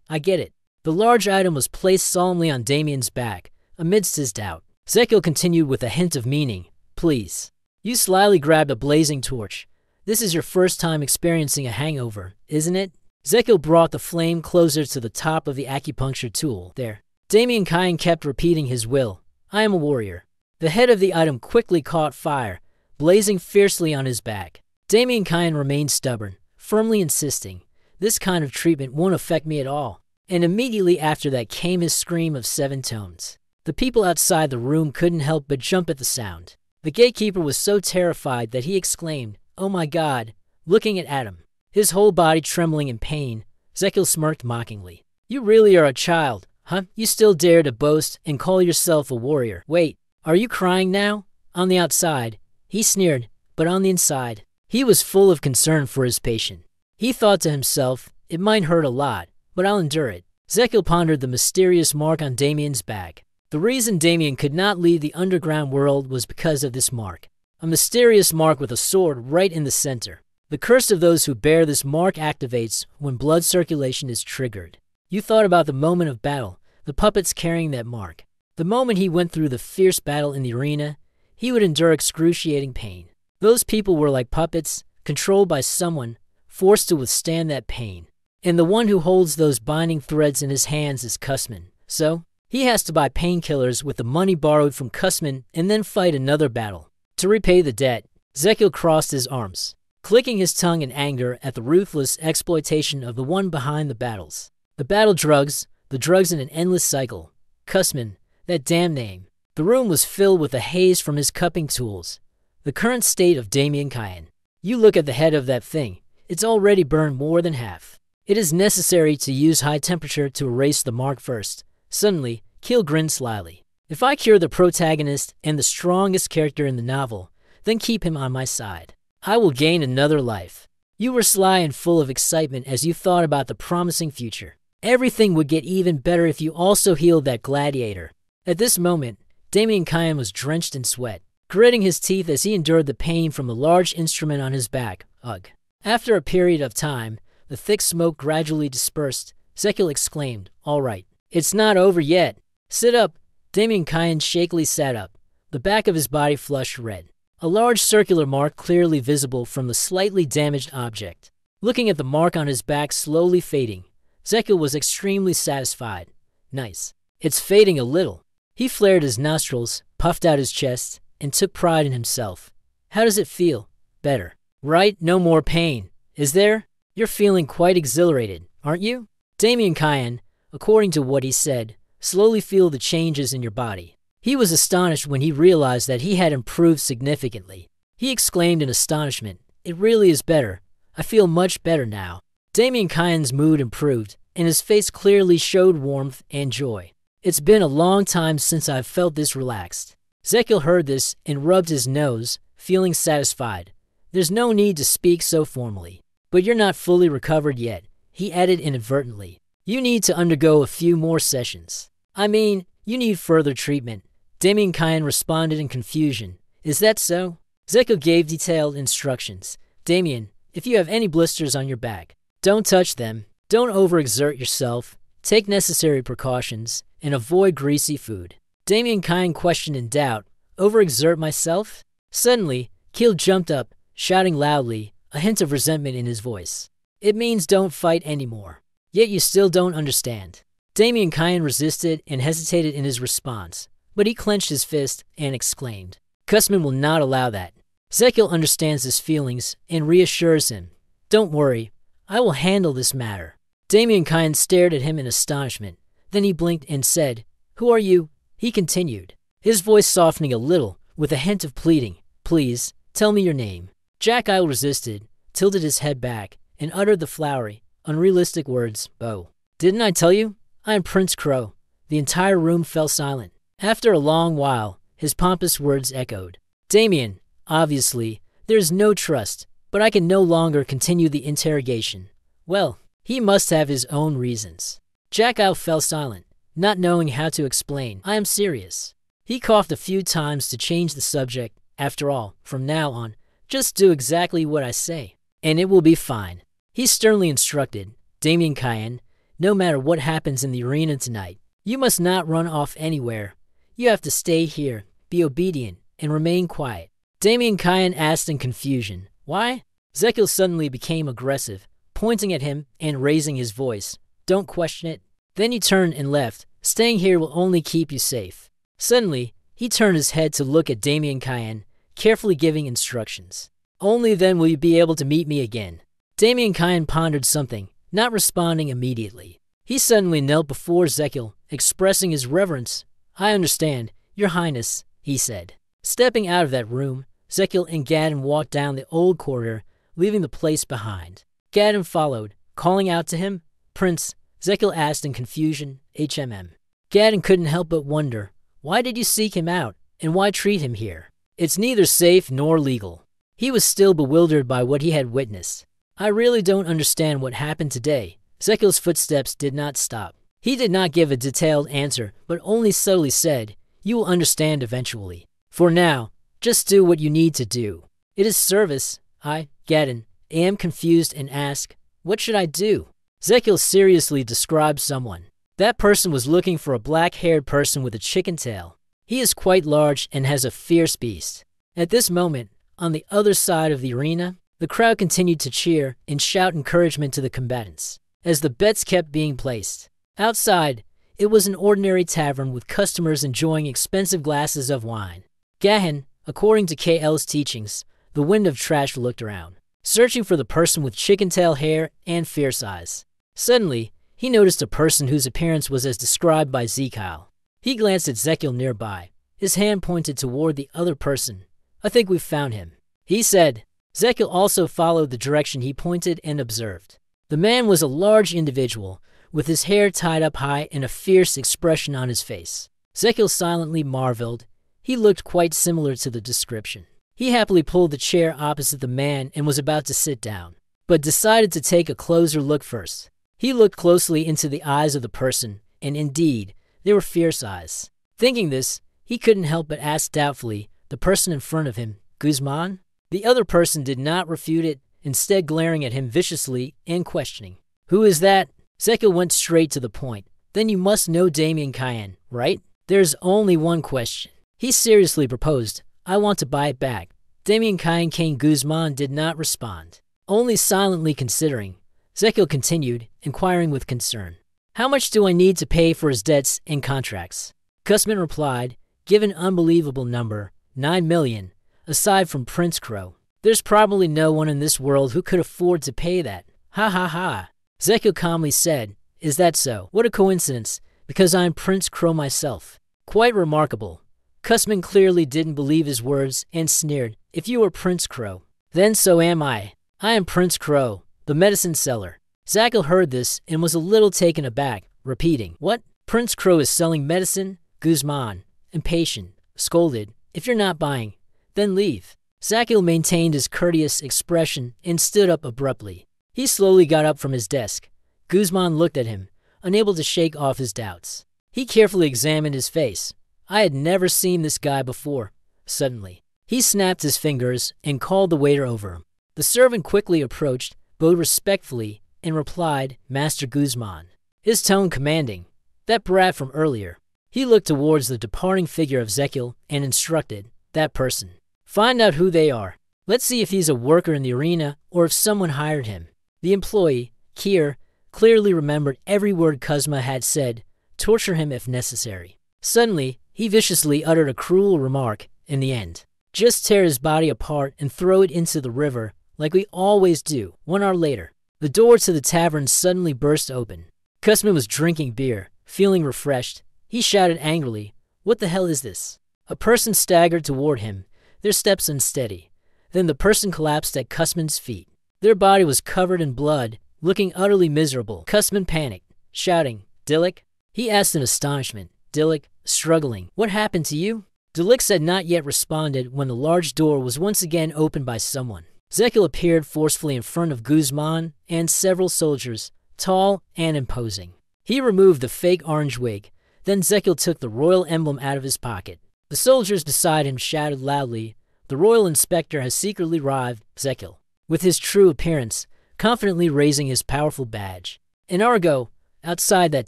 I get it. The large item was placed solemnly on Damien's back, amidst his doubt. Zekil continued with a hint of meaning. Please. You slyly grabbed a blazing torch. This is your first time experiencing a hangover, isn't it? Zekil brought the flame closer to the top of the acupuncture tool. There. Damien Kian kept repeating his will. I am a warrior. The head of the item quickly caught fire, blazing fiercely on his back. Damien Kian remained stubborn, firmly insisting, this kind of treatment won't affect me at all. And immediately after that came his scream of 7 tones. The people outside the room couldn't help but jump at the sound. The gatekeeper was so terrified that he exclaimed, "Oh my God," looking at Adam. His whole body trembling in pain, Zekil smirked mockingly. You really are a child, huh? You still dare to boast and call yourself a warrior. Wait, are you crying now? On the outside, he sneered, but on the inside, he was full of concern for his patient. He thought to himself, it might hurt a lot, but I'll endure it. Zekil pondered the mysterious mark on Damien's back. The reason Damien could not leave the underground world was because of this mark. A mysterious mark with a sword right in the center. The curse of those who bear this mark activates when blood circulation is triggered. You thought about the moment of battle, the puppets carrying that mark. The moment he went through the fierce battle in the arena, he would endure excruciating pain. Those people were like puppets, controlled by someone, forced to withstand that pain. And the one who holds those binding threads in his hands is Kussman. So, he has to buy painkillers with the money borrowed from Kussman and then fight another battle. To repay the debt, Zekil crossed his arms, clicking his tongue in anger at the ruthless exploitation of the one behind the battles. The battle drugs, the drugs in an endless cycle. Kussman, that damn name. The room was filled with a haze from his cupping tools. The current state of Damien Kian. You look at the head of that thing, it's already burned more than half. It is necessary to use high temperature to erase the mark first. Suddenly, Keel grinned slyly. If I cure the protagonist and the strongest character in the novel, then keep him on my side. I will gain another life. You were sly and full of excitement as you thought about the promising future. Everything would get even better if you also healed that gladiator. At this moment, Damien Kian was drenched in sweat, gritting his teeth as he endured the pain from the large instrument on his back. Ugh. After a period of time, the thick smoke gradually dispersed. Zekil exclaimed, all right, it's not over yet. Sit up. Damien Kian shakily sat up, the back of his body flushed red. A large circular mark clearly visible from the slightly damaged object. Looking at the mark on his back slowly fading, Zekil was extremely satisfied. Nice. It's fading a little. He flared his nostrils, puffed out his chest, and took pride in himself. How does it feel? Better. Right? No more pain. Is there? You're feeling quite exhilarated, aren't you? Damien Kian, according to what he said, slowly feel the changes in your body. He was astonished when he realized that he had improved significantly. He exclaimed in astonishment, it really is better. I feel much better now. Damien Kian's mood improved, and his face clearly showed warmth and joy. It's been a long time since I've felt this relaxed. Zekil heard this and rubbed his nose, feeling satisfied. There's no need to speak so formally. But you're not fully recovered yet, he added inadvertently. You need to undergo a few more sessions. I mean, you need further treatment. Damien Kian responded in confusion. Is that so? Zekil gave detailed instructions. Damien, if you have any blisters on your back, don't touch them. Don't overexert yourself. Take necessary precautions and avoid greasy food. Damien Kian questioned in doubt. Overexert myself? Suddenly, Keel jumped up, shouting loudly, a hint of resentment in his voice. It means don't fight anymore. Yet you still don't understand. Damien Kian resisted and hesitated in his response, but he clenched his fist and exclaimed, Kussman will not allow that. Zekil understands his feelings and reassures him. Don't worry, I will handle this matter. Damien Kian stared at him in astonishment. Then he blinked and said, Who are you? He continued, his voice softening a little with a hint of pleading. Please, tell me your name. Jack Isle resisted, tilted his head back, and uttered the flowery, unrealistic words, Bo. Didn't I tell you? I am Prince Crow. The entire room fell silent. After a long while, his pompous words echoed. Damien, obviously, there is no trust, but I can no longer continue the interrogation. Well, he must have his own reasons. Jackal fell silent, not knowing how to explain. I am serious. He coughed a few times to change the subject. After all, from now on, just do exactly what I say, and it will be fine. He sternly instructed, Damien Cayenne, no matter what happens in the arena tonight, you must not run off anywhere. You have to stay here, be obedient, and remain quiet. Damien Cayenne asked in confusion, why? Zekil suddenly became aggressive, pointing at him and raising his voice. Don't question it. Then he turned and left. Staying here will only keep you safe. Suddenly, he turned his head to look at Damien Cayenne, carefully giving instructions. Only then will you be able to meet me again. Damien Cayenne pondered something, not responding immediately. He suddenly knelt before Zekil, expressing his reverence. I understand, Your Highness, he said. Stepping out of that room, Zekil and Gadon walked down the old corridor, leaving the place behind. Gadon followed, calling out to him. Prince, Zekil asked in confusion, HMM. Gadon couldn't help but wonder, why did you seek him out, and why treat him here? It's neither safe nor legal. He was still bewildered by what he had witnessed. I really don't understand what happened today. Zekil's footsteps did not stop. He did not give a detailed answer, but only subtly said, you will understand eventually. For now, just do what you need to do. It is service. I, Gadon, am confused and ask, what should I do? Zekil seriously described someone. That person was looking for a black-haired person with a chicken tail. He is quite large and has a fierce beast. At this moment, on the other side of the arena, the crowd continued to cheer and shout encouragement to the combatants, as the bets kept being placed. Outside, it was an ordinary tavern with customers enjoying expensive glasses of wine. Gahan, according to KL's teachings, the wind of trash looked around, searching for the person with chicken tail hair and fierce eyes. Suddenly, he noticed a person whose appearance was as described by Zekil. He glanced at Zekil nearby. His hand pointed toward the other person. I think we've found him, he said. Zekil also followed the direction he pointed and observed. The man was a large individual, with his hair tied up high and a fierce expression on his face. Zekil silently marveled. He looked quite similar to the description. He happily pulled the chair opposite the man and was about to sit down, but decided to take a closer look first. He looked closely into the eyes of the person, and indeed, they were fierce eyes. Thinking this, he couldn't help but ask doubtfully the person in front of him, Guzman? The other person did not refute it, instead glaring at him viciously and questioning. Who is that? Zekil went straight to the point. Then you must know Damien Cayenne, right? There's only one question. He seriously proposed, I want to buy it back. Damien Cayenne King Guzman did not respond, only silently considering. Zekil continued, inquiring with concern. How much do I need to pay for his debts and contracts? Guzman replied, give an unbelievable number, 9 million, aside from Prince Crow. There's probably no one in this world who could afford to pay that. Ha ha ha. Zekil calmly said, is that so? What a coincidence, because I'm Prince Crow myself. Quite remarkable. Guzman clearly didn't believe his words and sneered, if you were Prince Crow, then so am I. I am Prince Crow, the medicine seller. Zekil heard this and was a little taken aback, repeating, what? Prince Crow is selling medicine? Guzman, impatient, scolded, if you're not buying, then leave. Zekil maintained his courteous expression and stood up abruptly. He slowly got up from his desk. Guzman looked at him, unable to shake off his doubts. He carefully examined his face. I had never seen this guy before. Suddenly, he snapped his fingers and called the waiter over him. The servant quickly approached, bowed respectfully, and replied, Master Guzman. His tone commanding. That brat from earlier. He looked towards the departing figure of Zekil and instructed, that person. Find out who they are. Let's see if he's a worker in the arena or if someone hired him. The employee, Kier, clearly remembered every word Kuzma had said. Torture him if necessary. Suddenly, he viciously uttered a cruel remark in the end. Just tear his body apart and throw it into the river, like we always do. 1 hour later, the door to the tavern suddenly burst open. Kuzma was drinking beer, feeling refreshed. He shouted angrily, what the hell is this? A person staggered toward him, their steps unsteady. Then the person collapsed at Kuzman's feet. Their body was covered in blood, looking utterly miserable. Kuzman panicked, shouting, Dilek, he asked in astonishment. Dilik, struggling. What happened to you? Dilik had not yet responded when the large door was once again opened by someone. Zekil appeared forcefully in front of Guzman and several soldiers, tall and imposing. He removed the fake orange wig. Then Zekil took the royal emblem out of his pocket. The soldiers beside him shouted loudly, "The royal inspector has secretly arrived." Zekil, with his true appearance, confidently raising his powerful badge. In Argo, outside that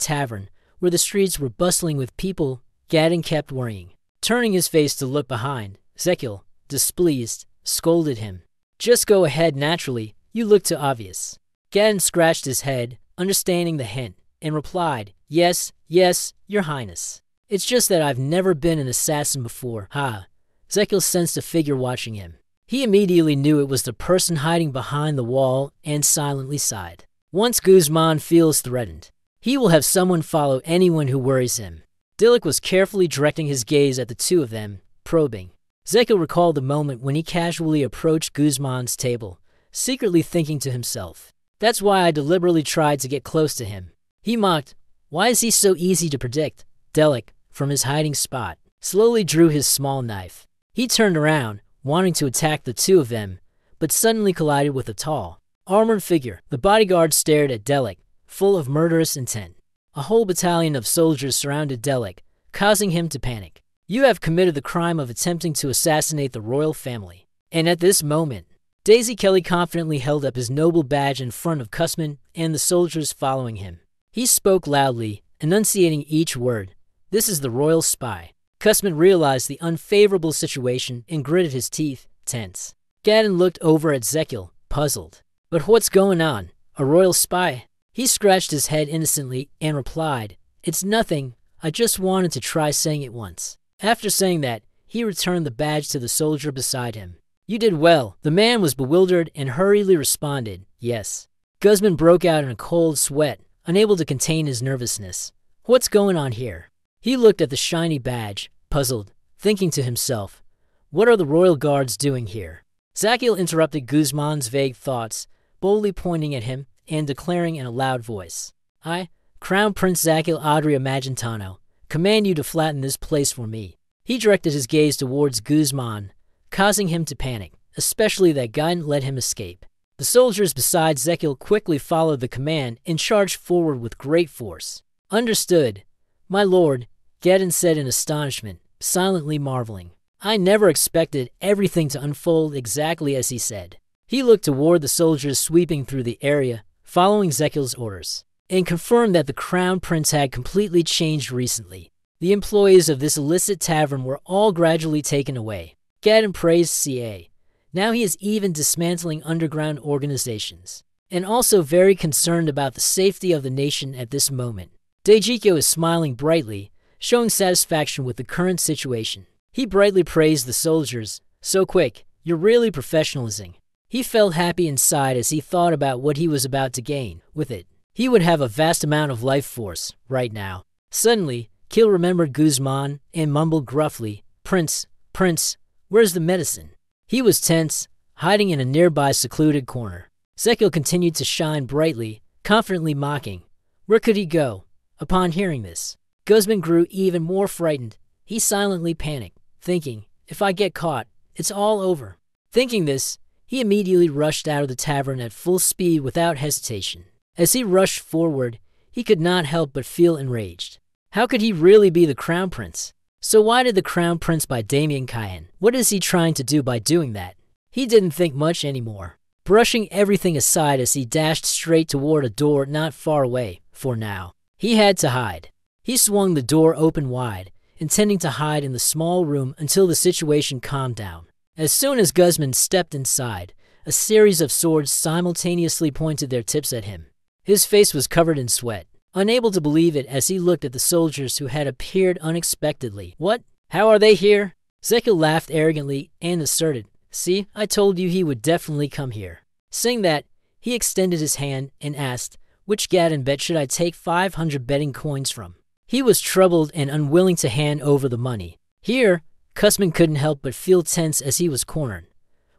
tavern, where the streets were bustling with people, Gadon kept worrying. Turning his face to look behind, Zekil, displeased, scolded him. "Just go ahead naturally, you look too obvious." Gadon scratched his head, understanding the hint, and replied, Yes, your highness. It's just that I've never been an assassin before." Ha! Zekil sensed a figure watching him. He immediately knew it was the person hiding behind the wall and silently sighed. Once Guzman feels threatened, he will have someone follow anyone who worries him. Dilik was carefully directing his gaze at the two of them, probing. Zekil recalled the moment when he casually approached Guzman's table, secretly thinking to himself, "That's why I deliberately tried to get close to him." He mocked, "Why is he so easy to predict?" Dilik, from his hiding spot, slowly drew his small knife. He turned around, wanting to attack the two of them, but suddenly collided with a tall, armored figure. The bodyguard stared at Dilik, full of murderous intent. A whole battalion of soldiers surrounded Dilik, causing him to panic. "You have committed the crime of attempting to assassinate the royal family." And at this moment, Daisy Kelly confidently held up his noble badge in front of Kussman and the soldiers following him. He spoke loudly, enunciating each word. "This is the royal spy." Kussman realized the unfavorable situation and gritted his teeth, tense. Gadon looked over at Zekil, puzzled. "But what's going on? A royal spy?" He scratched his head innocently and replied, "It's nothing. I just wanted to try saying it once." After saying that, he returned the badge to the soldier beside him. "You did well." The man was bewildered and hurriedly responded, "Yes." Guzman broke out in a cold sweat, unable to contain his nervousness. "What's going on here?" He looked at the shiny badge, puzzled, thinking to himself, "What are the royal guards doing here?" Zakil interrupted Guzman's vague thoughts, boldly pointing at him and declaring in a loud voice, "I, Crown Prince Zakil Adria Magentano, command you to flatten this place for me." He directed his gaze towards Guzman, causing him to panic, especially that Gadon let him escape. The soldiers beside Zekil quickly followed the command and charged forward with great force. "Understood, my lord," Gadon said in astonishment, silently marveling. "I never expected everything to unfold exactly as he said." He looked toward the soldiers sweeping through the area, following Zekil's orders, and confirmed that the Crown Prince had completely changed recently. The employees of this illicit tavern were all gradually taken away. Gadon praised CA. Now he is even dismantling underground organizations, and also very concerned about the safety of the nation at this moment. Deijikyo is smiling brightly, showing satisfaction with the current situation. He brightly praised the soldiers. "So quick, you're really professionalizing." He felt happy inside as he thought about what he was about to gain with it. He would have a vast amount of life force right now. Suddenly, Kil remembered Guzman and mumbled gruffly, Prince, where's the medicine?" He was tense, hiding in a nearby secluded corner. Zekil continued to shine brightly, confidently mocking. Where could he go? Upon hearing this, Guzman grew even more frightened. He silently panicked, thinking, "If I get caught, it's all over." Thinking this, he immediately rushed out of the tavern at full speed without hesitation. As he rushed forward, he could not help but feel enraged. How could he really be the Crown Prince? So why did the Crown Prince by Damien Cayenne? What is he trying to do by doing that? He didn't think much anymore, brushing everything aside as he dashed straight toward a door not far away, for now. He had to hide. He swung the door open wide, intending to hide in the small room until the situation calmed down. As soon as Guzman stepped inside, a series of swords simultaneously pointed their tips at him. His face was covered in sweat, unable to believe it as he looked at the soldiers who had appeared unexpectedly. "What? How are they here?" Zekil laughed arrogantly and asserted, "See, I told you he would definitely come here." Saying that, he extended his hand and asked, "Which Gadon bet should I take 500 betting coins from?" He was troubled and unwilling to hand over the money. Here, Kussman couldn't help but feel tense as he was cornered.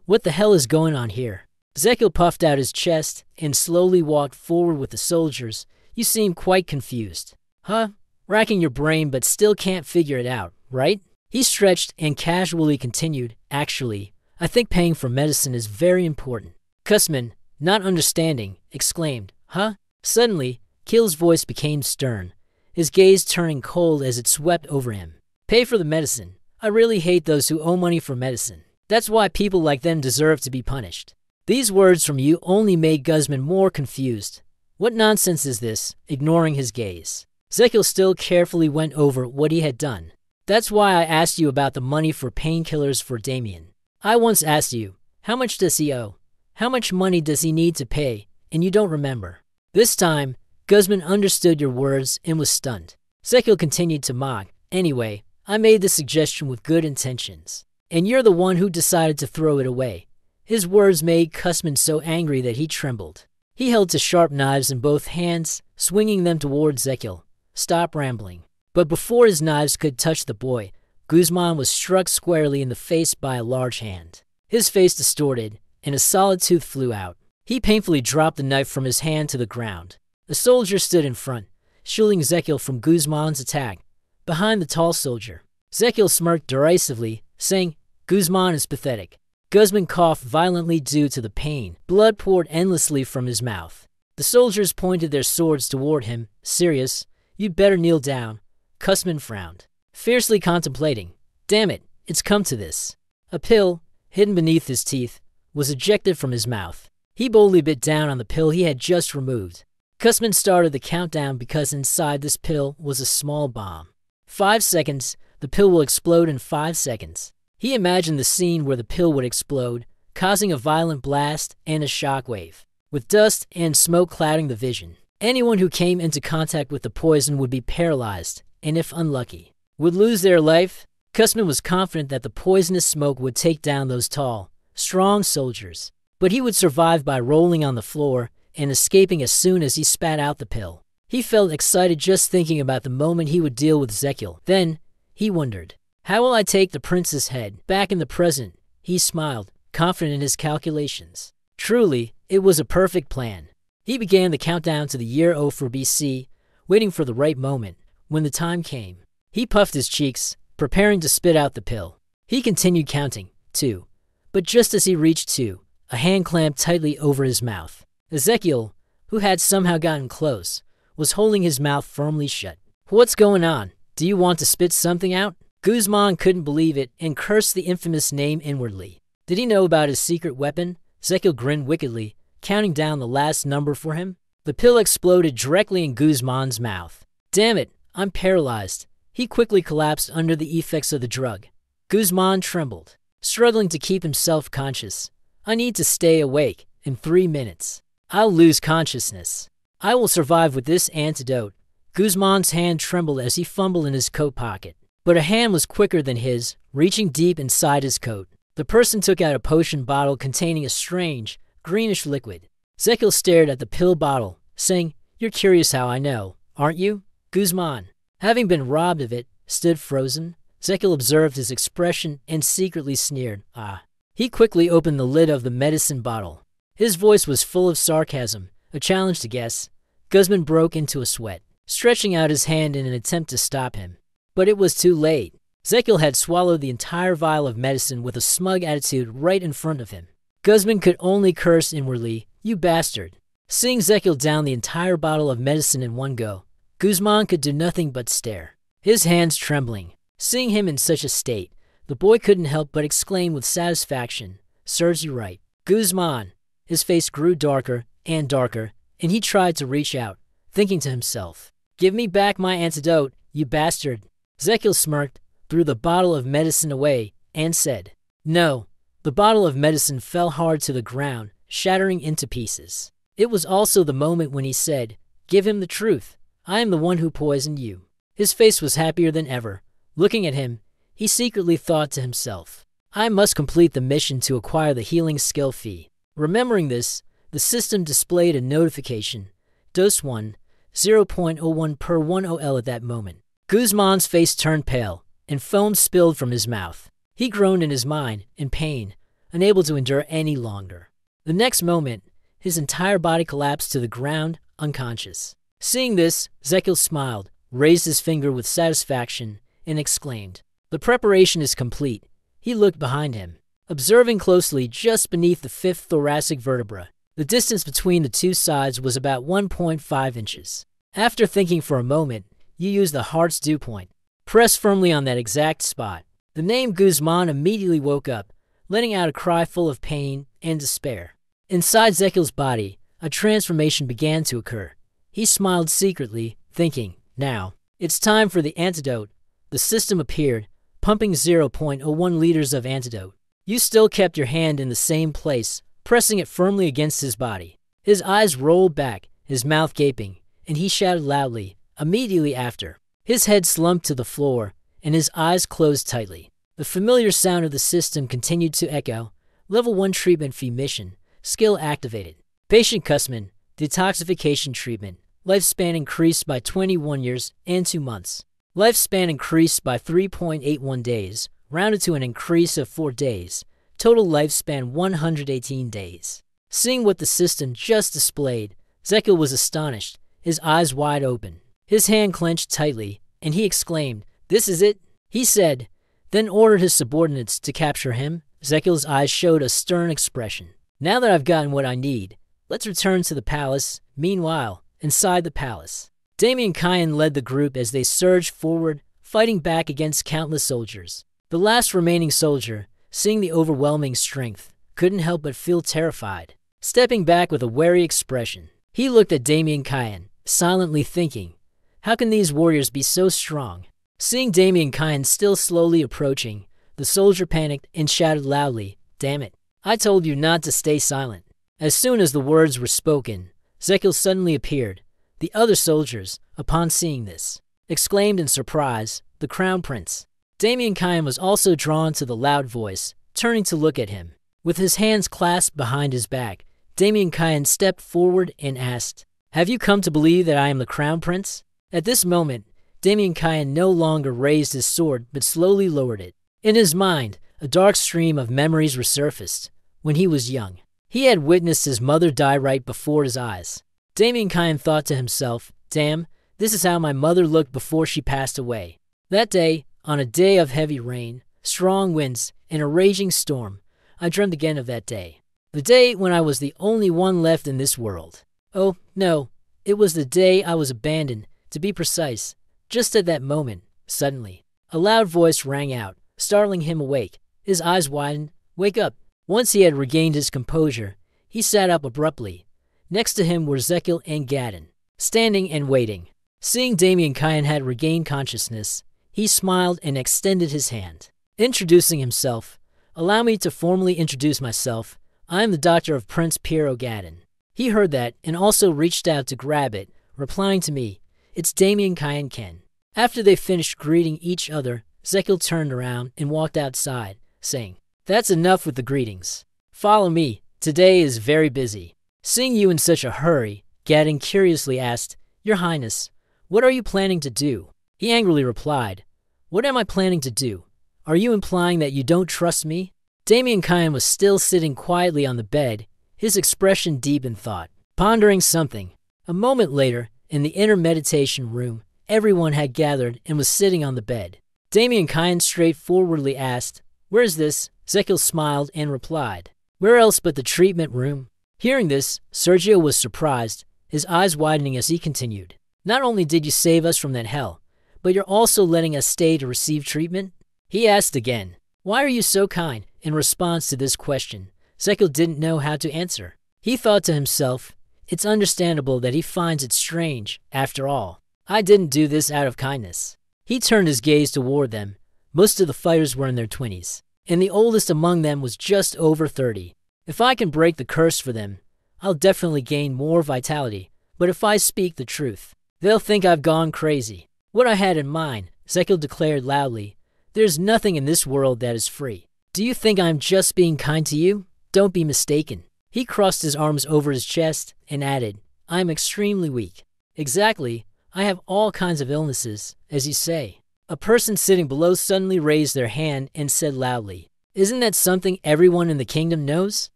What the hell is going on here? Zekil puffed out his chest and slowly walked forward with the soldiers. "You seem quite confused." "Huh? racking your brain but still can't figure it out, right? He stretched and casually continued, actually, I think paying for medicine is very important. Cussman, not understanding, exclaimed, huh? Suddenly, Keel's voice became stern, his gaze turning cold as it swept over him. Pay for the medicine. I really hate those who owe money for medicine. That's why people like them deserve to be punished. These words from you only made Guzman more confused. What nonsense is this? Ignoring his gaze, Zekiel still carefully went over what he had done. That's why I asked you about the money for painkillers for Damien. I once asked you, how much does he owe? How much money does he need to pay? And you don't remember. This time, Guzman understood your words and was stunned. Zekiel continued to mock. Anyway, I made the suggestion with good intentions. And you're the one who decided to throw it away. His words made Cussman so angry that he trembled. He held two sharp knives in both hands, swinging them toward Zekiel. Stop rambling. But before his knives could touch the boy, Guzman was struck squarely in the face by a large hand. His face distorted, and a solid tooth flew out. He painfully dropped the knife from his hand to the ground. A soldier stood in front, shielding Zekiel from Guzman's attack. Behind the tall soldier, Zekiel smirked derisively, saying, Guzman is pathetic. Guzman coughed violently due to the pain. Blood poured endlessly from his mouth. The soldiers pointed their swords toward him, serious. You'd better kneel down. Cussman frowned, fiercely contemplating. Damn it, it's come to this. A pill, hidden beneath his teeth, was ejected from his mouth. He boldly bit down on the pill he had just removed. Cussman started the countdown because inside this pill was a small bomb. 5 seconds, the pill will explode in 5 seconds. He imagined the scene where the pill would explode, causing a violent blast and a shockwave, with dust and smoke clouding the vision. Anyone who came into contact with the poison would be paralyzed, and if unlucky, would lose their life. Cussman was confident that the poisonous smoke would take down those tall, strong soldiers, but he would survive by rolling on the floor and escaping as soon as he spat out the pill. He felt excited just thinking about the moment he would deal with Zekiel. Then, he wondered, how will I take the prince's head? Back in the present, he smiled, confident in his calculations. Truly, it was a perfect plan. He began the countdown to the year 04 BC, waiting for the right moment. When the time came, he puffed his cheeks, preparing to spit out the pill. He continued counting, 2. But just as he reached 2, a hand clamped tightly over his mouth. Ezekiel, who had somehow gotten close, was holding his mouth firmly shut. What's going on? Do you want to spit something out? Guzman couldn't believe it and cursed the infamous name inwardly. Did he know about his secret weapon? Zekiel grinned wickedly, counting down the last number for him. The pill exploded directly in Guzman's mouth. Damn it, I'm paralyzed. He quickly collapsed under the effects of the drug. Guzman trembled, struggling to keep himself conscious. I need to stay awake. In 3 minutes, I'll lose consciousness. I will survive with this antidote. Guzman's hand trembled as he fumbled in his coat pocket. But a hand was quicker than his, reaching deep inside his coat. The person took out a potion bottle containing a strange, greenish liquid. Zekiel stared at the pill bottle, saying, You're curious how I know, aren't you? Guzman, having been robbed of it, stood frozen. Zekiel observed his expression and secretly sneered. Ah. He quickly opened the lid of the medicine bottle. His voice was full of sarcasm, a challenge to guess. Guzman broke into a sweat, stretching out his hand in an attempt to stop him. But it was too late. Zekiel had swallowed the entire vial of medicine with a smug attitude right in front of him. Guzman could only curse inwardly, You bastard. Seeing Zekiel down the entire bottle of medicine in one go, Guzman could do nothing but stare, his hands trembling. Seeing him in such a state, the boy couldn't help but exclaim with satisfaction, Serves you right. Guzman. His face grew darker and darker, and he tried to reach out, thinking to himself, Give me back my antidote, you bastard. Zekiel smirked, threw the bottle of medicine away, and said, No. The bottle of medicine fell hard to the ground, shattering into pieces. It was also the moment when he said, Give him the truth. I am the one who poisoned you. His face was happier than ever. Looking at him, he secretly thought to himself, I must complete the mission to acquire the healing skill fee. Remembering this, the system displayed a notification. Dose 1, 0.01 per 1 OL at that moment. Guzman's face turned pale, and foam spilled from his mouth. He groaned in his mind, in pain, unable to endure any longer. The next moment, his entire body collapsed to the ground, unconscious. Seeing this, Zekiel smiled, raised his finger with satisfaction, and exclaimed, "The preparation is complete." He looked behind him, observing closely just beneath the fifth thoracic vertebra. The distance between the two sides was about 1.5 inches. After thinking for a moment, you use the heart's dew point. Press firmly on that exact spot. The name Guzman immediately woke up, letting out a cry full of pain and despair. Inside Zekil's body, a transformation began to occur. He smiled secretly, thinking, "Now, it's time for the antidote." The system appeared, pumping 0.01 liters of antidote. You still kept your hand in the same place, pressing it firmly against his body. His eyes rolled back, his mouth gaping, and he shouted loudly, immediately after. His head slumped to the floor, and his eyes closed tightly. The familiar sound of the system continued to echo. Level 1 treatment fee mission. Skill activated. Patient Cussman. Detoxification treatment. Lifespan increased by 21 years and 2 months. Lifespan increased by 3.81 days, rounded to an increase of 4 days. Total lifespan 118 days. Seeing what the system just displayed, Zekil was astonished, his eyes wide open. His hand clenched tightly, and he exclaimed, "This is it," he said, then ordered his subordinates to capture him. Zekil's eyes showed a stern expression. "Now that I've gotten what I need, let's return to the palace." Meanwhile, inside the palace, Damien Kyan led the group as they surged forward, fighting back against countless soldiers. The last remaining soldier, seeing the overwhelming strength, couldn't help but feel terrified. Stepping back with a wary expression, he looked at Damien Kyan, silently thinking, how can these warriors be so strong? Seeing Damien Kyan still slowly approaching, the soldier panicked and shouted loudly, "Damn it, I told you not to stay silent." As soon as the words were spoken, Zekil suddenly appeared. The other soldiers, upon seeing this, exclaimed in surprise, "The Crown Prince." Damien Kyan was also drawn to the loud voice, turning to look at him. With his hands clasped behind his back, Damien Kyan stepped forward and asked, "Have you come to believe that I am the Crown Prince?" At this moment, Damien Kyan no longer raised his sword but slowly lowered it. In his mind, a dark stream of memories resurfaced. When he was young, he had witnessed his mother die right before his eyes. Damien Kyan thought to himself, "Damn, this is how my mother looked before she passed away." That day, on a day of heavy rain, strong winds, and a raging storm, I dreamed again of that day. The day when I was the only one left in this world. Oh, no, it was the day I was abandoned, to be precise. Just at that moment, suddenly, a loud voice rang out, startling him awake. His eyes widened. "Wake up." Once he had regained his composure, he sat up abruptly. Next to him were Zekil and Gadon, standing and waiting. Seeing Damien Kyan had regained consciousness, he smiled and extended his hand. Introducing himself, "Allow me to formally introduce myself. I am the doctor of Prince Piero Gadon." He heard that and also reached out to grab it, replying to me, "It's Damien Kyan Ken." After they finished greeting each other, Zekil turned around and walked outside, saying, "That's enough with the greetings. Follow me. Today is very busy." Seeing you in such a hurry, Gadon curiously asked, "Your Highness, what are you planning to do?" He angrily replied, "What am I planning to do? Are you implying that you don't trust me?" Damien Kyan was still sitting quietly on the bed, his expression deep in thought, pondering something. A moment later, in the inner meditation room, everyone had gathered and was sitting on the bed. Damien Kyan straightforwardly asked, "Where is this?" Zekil smiled and replied, "Where else but the treatment room?" Hearing this, Sergio was surprised, his eyes widening as he continued, "Not only did you save us from that hell, but you're also letting us stay to receive treatment?" He asked again, "Why are you so kind?" In response to this question, Zekil didn't know how to answer. He thought to himself, it's understandable that he finds it strange. After all, I didn't do this out of kindness. He turned his gaze toward them. Most of the fighters were in their 20s, and the oldest among them was just over 30. If I can break the curse for them, I'll definitely gain more vitality. But if I speak the truth, they'll think I've gone crazy. What I had in mind, Zekil declared loudly, there's nothing in this world that is free. Do you think I'm just being kind to you? Don't be mistaken. He crossed his arms over his chest and added, I am extremely weak. Exactly, I have all kinds of illnesses, as you say. A person sitting below suddenly raised their hand and said loudly, Isn't that something everyone in the kingdom knows?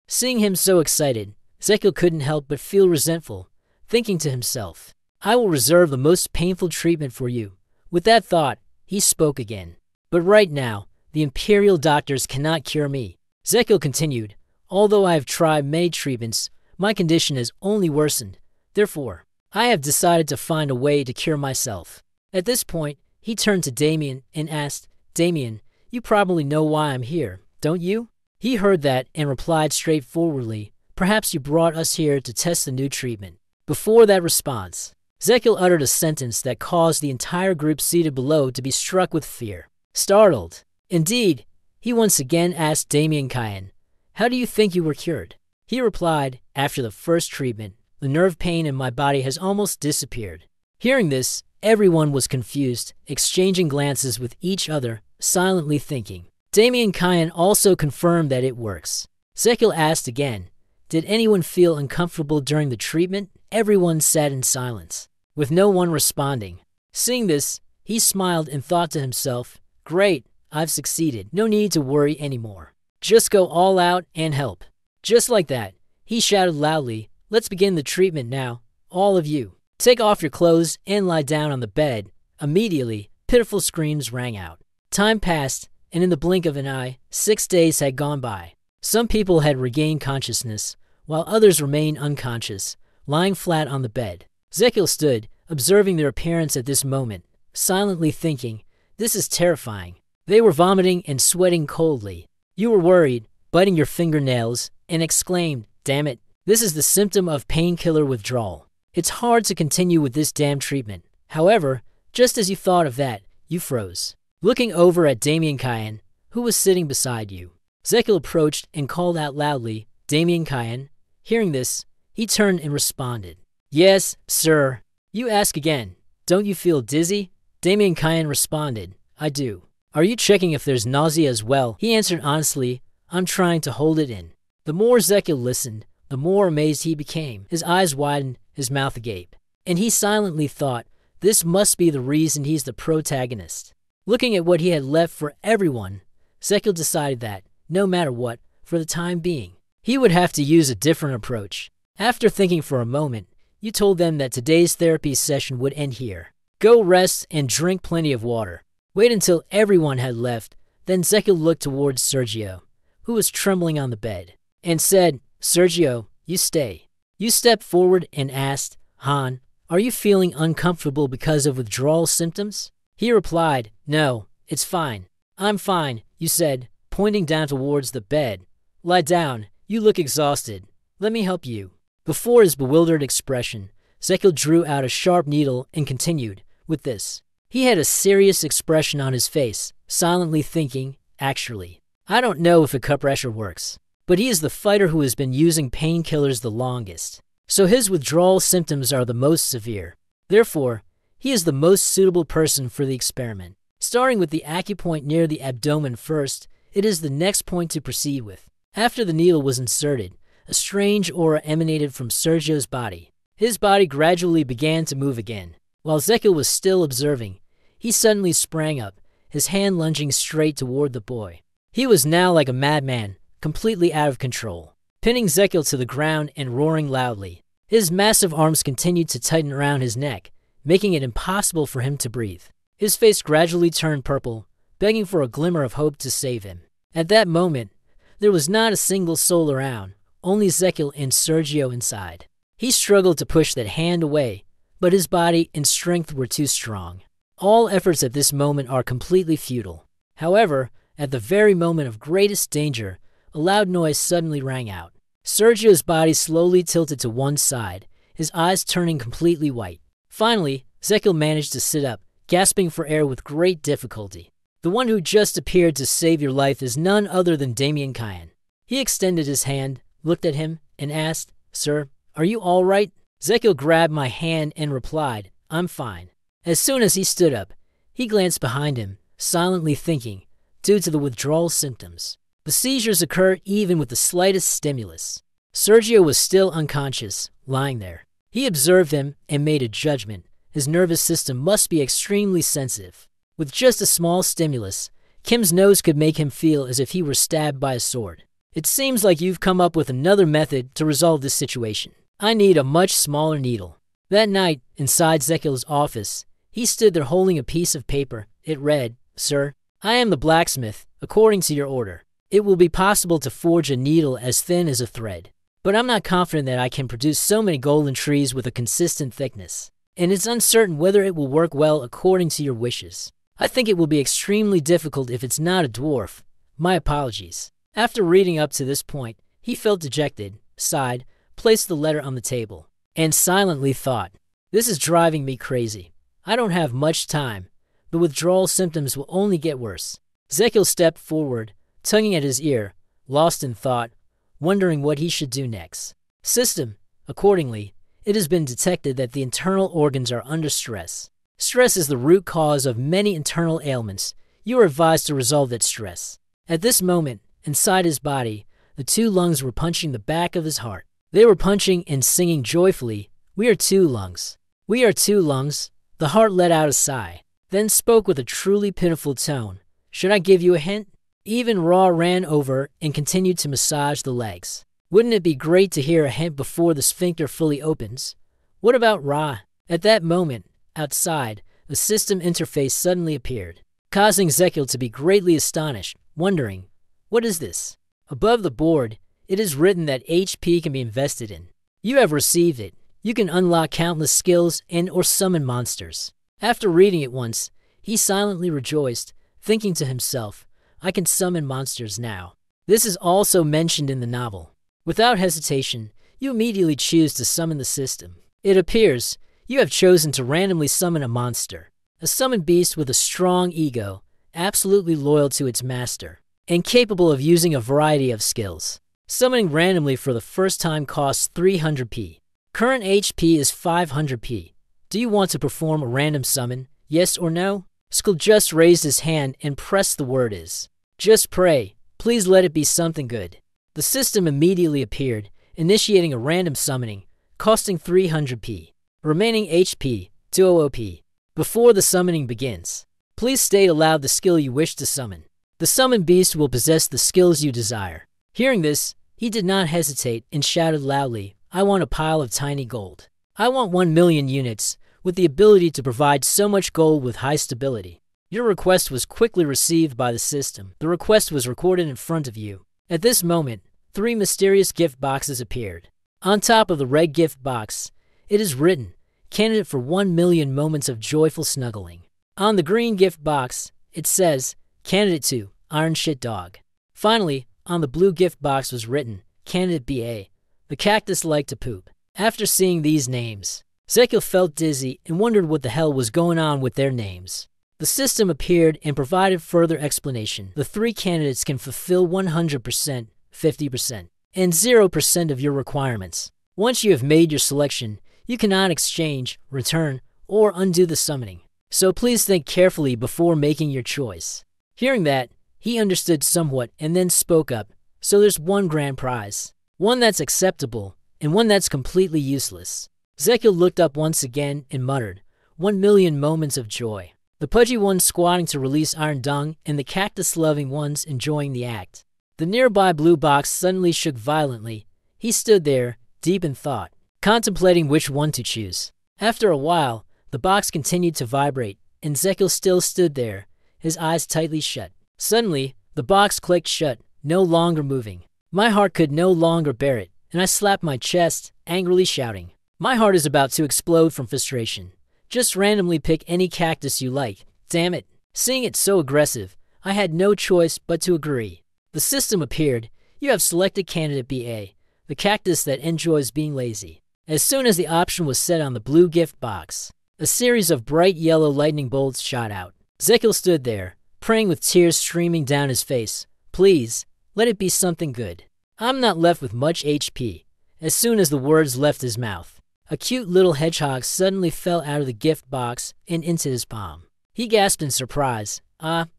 Seeing him so excited, Zekil couldn't help but feel resentful, thinking to himself, I will reserve the most painful treatment for you. With that thought, he spoke again. But right now, the imperial doctors cannot cure me. Zekil continued, although I have tried many treatments, my condition has only worsened. Therefore, I have decided to find a way to cure myself. At this point, he turned to Damien and asked, Damien, you probably know why I'm here, don't you? He heard that and replied straightforwardly, perhaps you brought us here to test the new treatment. Before that response, Zekil uttered a sentence that caused the entire group seated below to be struck with fear. Startled, indeed, he once again asked Damien Kyan, how do you think you were cured? He replied, after the first treatment, the nerve pain in my body has almost disappeared. Hearing this, everyone was confused, exchanging glances with each other, silently thinking. Damien Kyan also confirmed that it works. Zekil asked again, did anyone feel uncomfortable during the treatment? Everyone sat in silence, with no one responding. Seeing this, he smiled and thought to himself, great, I've succeeded. No need to worry anymore. Just go all out and help. Just like that, he shouted loudly, let's begin the treatment now. All of you, take off your clothes and lie down on the bed. Immediately, pitiful screams rang out. Time passed, and in the blink of an eye, 6 days had gone by. Some people had regained consciousness, while others remained unconscious, lying flat on the bed. Zekil stood, observing their appearance at this moment, silently thinking, this is terrifying. They were vomiting and sweating coldly. You were worried, biting your fingernails, and exclaimed, damn it, this is the symptom of painkiller withdrawal. It's hard to continue with this damn treatment. However, just as you thought of that, you froze. Looking over at Damien Kyan, who was sitting beside you, Zekil approached and called out loudly, Damien Kyan. Hearing this, he turned and responded, yes, sir. You ask again, don't you feel dizzy? Damien Kyan responded, I do. Are you checking if there's nausea as well? He answered honestly, I'm trying to hold it in. The more Zekil listened, the more amazed he became. His eyes widened, his mouth agape. And he silently thought, this must be the reason he's the protagonist. Looking at what he had left for everyone, Zekil decided that, no matter what, for the time being, he would have to use a different approach. After thinking for a moment, you told them that today's therapy session would end here. Go rest and drink plenty of water. Wait until everyone had left, then Zekil looked towards Sergio, who was trembling on the bed, and said, Sergio, you stay. You stepped forward and asked, Han, are you feeling uncomfortable because of withdrawal symptoms? He replied, no, it's fine. I'm fine, you said, pointing down towards the bed. Lie down, you look exhausted. Let me help you. Before his bewildered expression, Zekil drew out a sharp needle and continued, with this. He had a serious expression on his face, silently thinking, actually, I don't know if a cup pressure works, but he is the fighter who has been using painkillers the longest, so his withdrawal symptoms are the most severe. Therefore, he is the most suitable person for the experiment. Starting with the acupoint near the abdomen first, it is the next point to proceed with. After the needle was inserted, a strange aura emanated from Sergio's body. His body gradually began to move again. While Zekil was still observing, he suddenly sprang up, his hand lunging straight toward the boy. He was now like a madman, completely out of control, pinning Zekil to the ground and roaring loudly. His massive arms continued to tighten around his neck, making it impossible for him to breathe. His face gradually turned purple, begging for a glimmer of hope to save him. At that moment, there was not a single soul around, only Zekil and Sergio inside. He struggled to push that hand away, but his body and strength were too strong. All efforts at this moment are completely futile. However, at the very moment of greatest danger, a loud noise suddenly rang out. Sergio's body slowly tilted to one side, his eyes turning completely white. Finally, Zekil managed to sit up, gasping for air with great difficulty. The one who just appeared to save your life is none other than Damien Kyan. He extended his hand, looked at him, and asked, Sir, are you all right? Zekil grabbed my hand and replied, I'm fine. As soon as he stood up, he glanced behind him, silently thinking, due to the withdrawal symptoms. The seizures occur even with the slightest stimulus. Sergio was still unconscious, lying there. He observed him and made a judgment. His nervous system must be extremely sensitive. With just a small stimulus, Kim's nose could make him feel as if he were stabbed by a sword. It seems like you've come up with another method to resolve this situation. I need a much smaller needle. That night, inside Zekil's office, he stood there holding a piece of paper. It read, "Sir, I am the blacksmith, according to your order. It will be possible to forge a needle as thin as a thread, but I'm not confident that I can produce so many golden trees with a consistent thickness, and it's uncertain whether it will work well according to your wishes. I think it will be extremely difficult if it's not a dwarf. My apologies." After reading up to this point, he felt dejected, sighed, placed the letter on the table, and silently thought, "This is driving me crazy. I don't have much time. The withdrawal symptoms will only get worse." Zekil stepped forward, tugging at his ear, lost in thought, wondering what he should do next. System. Accordingly, it has been detected that the internal organs are under stress. Stress is the root cause of many internal ailments. You are advised to resolve that stress. At this moment, inside his body, the two lungs were punching the back of his heart. They were punching and singing joyfully, "We are two lungs. We are two lungs." The heart let out a sigh, then spoke with a truly pitiful tone. "Should I give you a hint?" Even Ra ran over and continued to massage the legs. "Wouldn't it be great to hear a hint before the sphincter fully opens?" "What about Ra?" At that moment, outside, the system interface suddenly appeared, causing Zekil to be greatly astonished, wondering, "What is this?" Above the board, it is written that HP can be invested in. You have received it. You can unlock countless skills and or summon monsters. After reading it once, he silently rejoiced, thinking to himself, "I can summon monsters now." This is also mentioned in the novel. Without hesitation, you immediately choose to summon the system. It appears you have chosen to randomly summon a monster, a summoned beast with a strong ego, absolutely loyal to its master, and capable of using a variety of skills. Summoning randomly for the first time costs 300p. Current HP is 500p. Do you want to perform a random summon? Yes or no? Skull just raised his hand and pressed the word is. "Just pray. Please let it be something good." The system immediately appeared, initiating a random summoning, costing 300p. Remaining HP, 200p. Before the summoning begins, please state aloud the skill you wish to summon. The summoned beast will possess the skills you desire. Hearing this, he did not hesitate and shouted loudly, "I want a pile of tiny gold. I want 1 million units, with the ability to provide so much gold with high stability." Your request was quickly received by the system. The request was recorded in front of you. At this moment, 3 mysterious gift boxes appeared. On top of the red gift box, it is written, "Candidate for 1 million moments of joyful snuggling." On the green gift box, it says, "Candidate to Iron Shit Dog." Finally, on the blue gift box was written, "Candidate BA, the cactus like to poop." After seeing these names, Zekil felt dizzy and wondered what the hell was going on with their names. The system appeared and provided further explanation. The 3 candidates can fulfill 100%, 50%, and 0% of your requirements. Once you have made your selection, you cannot exchange, return, or undo the summoning. So please think carefully before making your choice. Hearing that, he understood somewhat and then spoke up. So there's one grand prize, one that's acceptable, and one that's completely useless. Zekil looked up once again and muttered, 1 million moments of joy. The pudgy ones squatting to release iron dung, and the cactus-loving ones enjoying the act. The nearby blue box suddenly shook violently. He stood there, deep in thought, contemplating which one to choose. After a while, the box continued to vibrate, and Zekil still stood there, his eyes tightly shut. Suddenly, the box clicked shut, no longer moving. My heart could no longer bear it, and I slapped my chest, angrily shouting. My heart is about to explode from frustration. Just randomly pick any cactus you like. Damn it. Seeing it so aggressive, I had no choice but to agree. The system appeared. You have selected candidate BA, the cactus that enjoys being lazy. As soon as the option was set on the blue gift box, a series of bright yellow lightning bolts shot out. Zekil stood there, praying with tears streaming down his face. Please, let it be something good. I'm not left with much HP. As soon as the words left his mouth, a cute little hedgehog suddenly fell out of the gift box and into his palm. He gasped in surprise.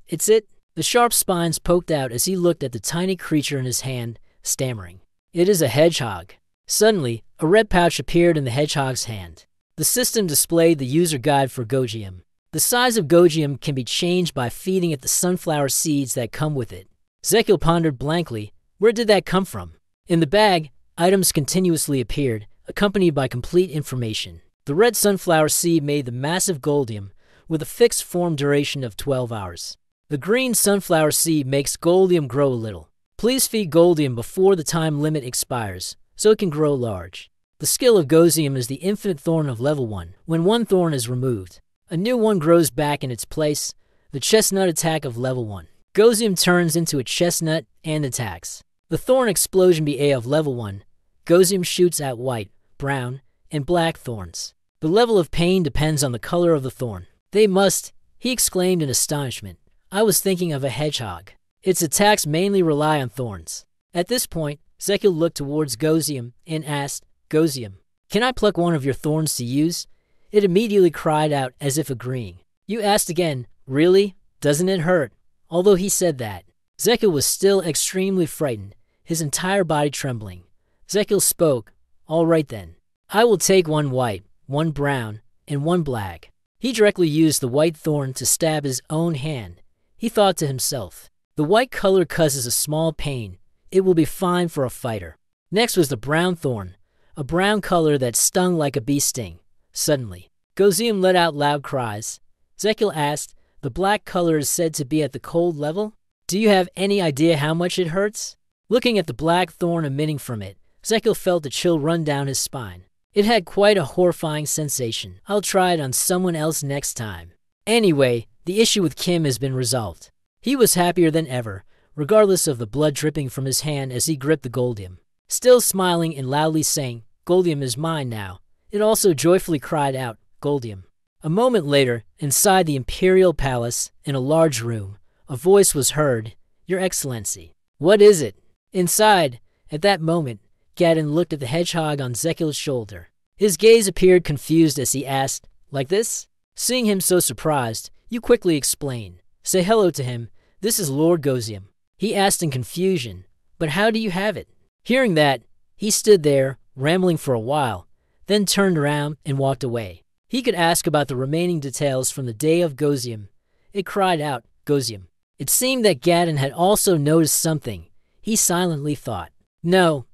It's it? The sharp spines poked out as he looked at the tiny creature in his hand, stammering. It is a hedgehog. Suddenly, a red pouch appeared in the hedgehog's hand. The system displayed the user guide for Gogium. The size of Gogium can be changed by feeding it the sunflower seeds that come with it. Zekil pondered blankly. Where did that come from? In the bag, items continuously appeared, accompanied by complete information. The red sunflower seed made the massive goldium with a fixed form duration of 12 hours. The green sunflower seed makes goldium grow a little. Please feed goldium before the time limit expires, so it can grow large. The skill of Gosium is the infinite thorn of level 1. When one thorn is removed, a new one grows back in its place, the chestnut attack of level 1. Gosium turns into a chestnut and attacks. The thorn explosion BA of level 1. Gosium shoots at white, brown, and black thorns. The level of pain depends on the color of the thorn. They must, he exclaimed in astonishment. I was thinking of a hedgehog. Its attacks mainly rely on thorns. At this point, Zekil looked towards Gosium and asked, Gosium, can I pluck one of your thorns to use? It immediately cried out as if agreeing. You asked again, really? Doesn't it hurt? Although he said that, Zekil was still extremely frightened, his entire body trembling. Zekil spoke, all right then. I will take one white, one brown, and one black. He directly used the white thorn to stab his own hand. He thought to himself, the white color causes a small pain. It will be fine for a fighter. Next was the brown thorn, a brown color that stung like a bee sting. Suddenly, Gosium let out loud cries. Zekil asked, the black color is said to be at the cold level? Do you have any idea how much it hurts? Looking at the black thorn emitting from it, Zekil felt a chill run down his spine. It had quite a horrifying sensation. I'll try it on someone else next time. Anyway, the issue with Kim has been resolved. He was happier than ever, regardless of the blood dripping from his hand as he gripped the goldium. Still smiling and loudly saying, Goldium is mine now. It also joyfully cried out, Goldium. A moment later, inside the Imperial Palace, in a large room, a voice was heard, Your Excellency. What is it? Inside, at that moment, Gadon looked at the hedgehog on Zekil's shoulder. His gaze appeared confused as he asked, like this? Seeing him so surprised, you quickly explained. Say hello to him. This is Lord Gosium. He asked in confusion, but how do you have it? Hearing that, he stood there, rambling for a while, then turned around and walked away. He could ask about the remaining details from the day of Gosium. It cried out, Gosium. It seemed that Gadon had also noticed something. He silently thought, No,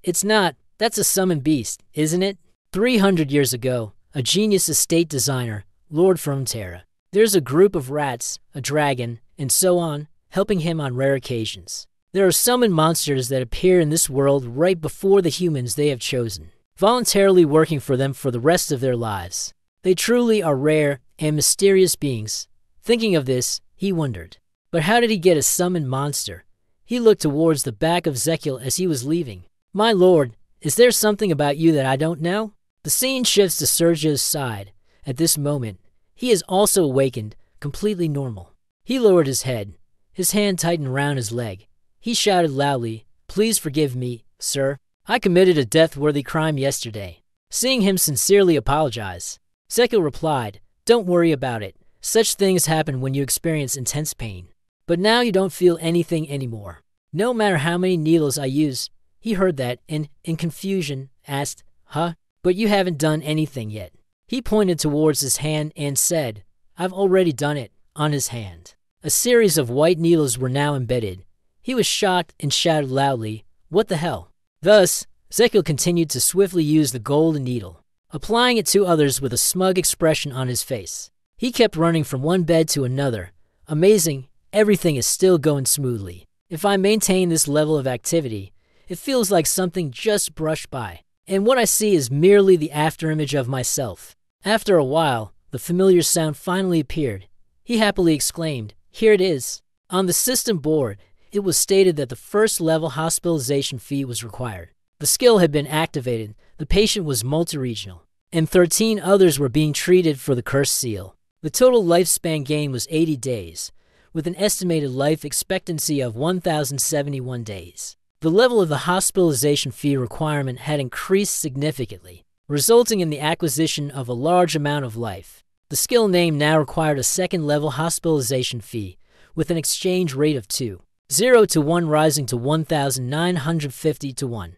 it's not. That's a summoned beast, isn't it? 300 years ago, a genius estate designer, Lord Frontera. There's a group of rats, a dragon, and so on, helping him on rare occasions. There are summoned monsters that appear in this world right before the humans they have chosen, voluntarily working for them for the rest of their lives. They truly are rare and mysterious beings. Thinking of this, he wondered. But how did he get a summoned monster? He looked towards the back of Zekil as he was leaving. My lord, is there something about you that I don't know? The scene shifts to Sergio's side. At this moment, he is also awakened, completely normal. He lowered his head. His hand tightened around his leg. He shouted loudly, Please forgive me, sir. I committed a death-worthy crime yesterday. Seeing him sincerely apologize, Zekil replied, Don't worry about it. Such things happen when you experience intense pain. But now you don't feel anything anymore. No matter how many needles I use. He heard that and, in confusion, asked, Huh? But you haven't done anything yet. He pointed towards his hand and said, I've already done it, on his hand. A series of white needles were now embedded. He was shocked and shouted loudly, What the hell? Thus, Zekil continued to swiftly use the golden needle, applying it to others with a smug expression on his face. He kept running from one bed to another. Amazing, everything is still going smoothly. If I maintain this level of activity, it feels like something just brushed by, and what I see is merely the afterimage of myself. After a while, the familiar sound finally appeared. He happily exclaimed, Here it is. On the system board, it was stated that the first level hospitalization fee was required. The skill had been activated, the patient was multi-regional, and 13 others were being treated for the cursed seal. The total lifespan gain was 80 days, with an estimated life expectancy of 1,071 days. The level of the hospitalization fee requirement had increased significantly, resulting in the acquisition of a large amount of life. The skill name now required a second-level hospitalization fee, with an exchange rate of 2.0 to 1 rising to 1,950 to 1.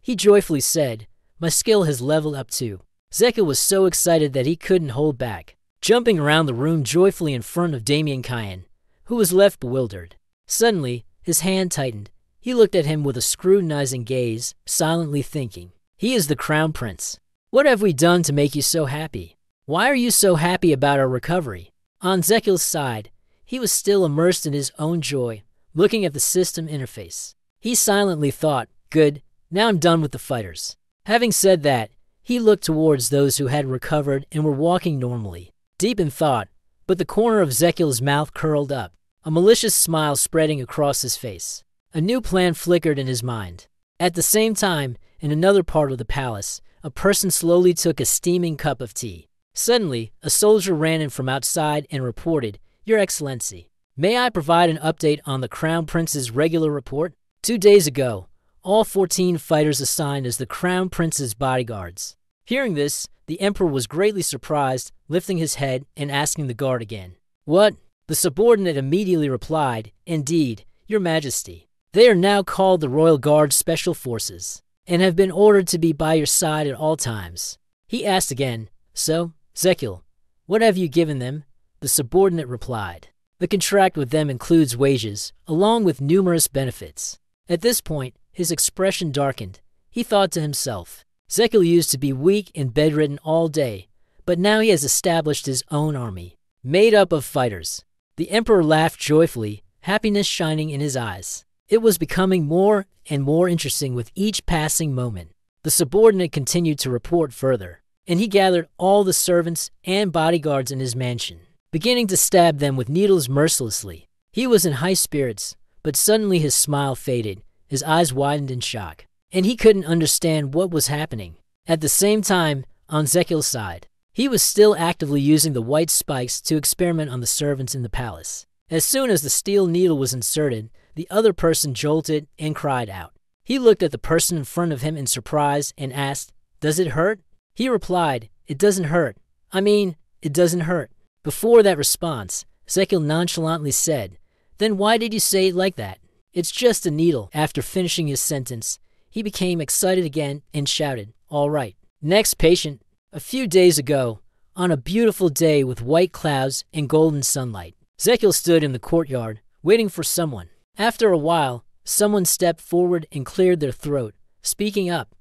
He joyfully said, My skill has leveled up too. Zekil was so excited that he couldn't hold back, jumping around the room joyfully in front of Damien Cayenne, who was left bewildered. Suddenly, his hand tightened. He looked at him with a scrutinizing gaze, silently thinking, He is the crown prince. What have we done to make you so happy? Why are you so happy about our recovery? On Zekil's side, he was still immersed in his own joy, looking at the system interface. He silently thought, good, now I'm done with the fighters. Having said that, he looked towards those who had recovered and were walking normally, deep in thought, but the corner of Zekil's mouth curled up, a malicious smile spreading across his face. A new plan flickered in his mind. At the same time, in another part of the palace, a person slowly took a steaming cup of tea. Suddenly, a soldier ran in from outside and reported, Your Excellency, may I provide an update on the Crown Prince's regular report? 2 days ago, all 14 fighters assigned as the Crown Prince's bodyguards. Hearing this, the Emperor was greatly surprised, lifting his head and asking the guard again. What? The subordinate immediately replied, Indeed, Your Majesty. They are now called the Royal Guard Special Forces, and have been ordered to be by your side at all times. He asked again, So, Zekil, what have you given them? The subordinate replied, The contract with them includes wages, along with numerous benefits. At this point, his expression darkened. He thought to himself, Zekil used to be weak and bedridden all day, but now he has established his own army, made up of fighters. The Emperor laughed joyfully, happiness shining in his eyes. It was becoming more and more interesting with each passing moment. The subordinate continued to report further, and he gathered all the servants and bodyguards in his mansion, beginning to stab them with needles mercilessly. He was in high spirits, but suddenly his smile faded, his eyes widened in shock, and he couldn't understand what was happening. At the same time, on Zekil's side, he was still actively using the white spikes to experiment on the servants in the palace. As soon as the steel needle was inserted, the other person jolted and cried out. He looked at the person in front of him in surprise and asked, Does it hurt? He replied, It doesn't hurt. It doesn't hurt. Before that response, Zekil nonchalantly said, Then why did you say it like that? It's just a needle. After finishing his sentence, he became excited again and shouted, All right. Next patient. A few days ago, on a beautiful day with white clouds and golden sunlight, Zekil stood in the courtyard, waiting for someone. After a while, someone stepped forward and cleared their throat, speaking up,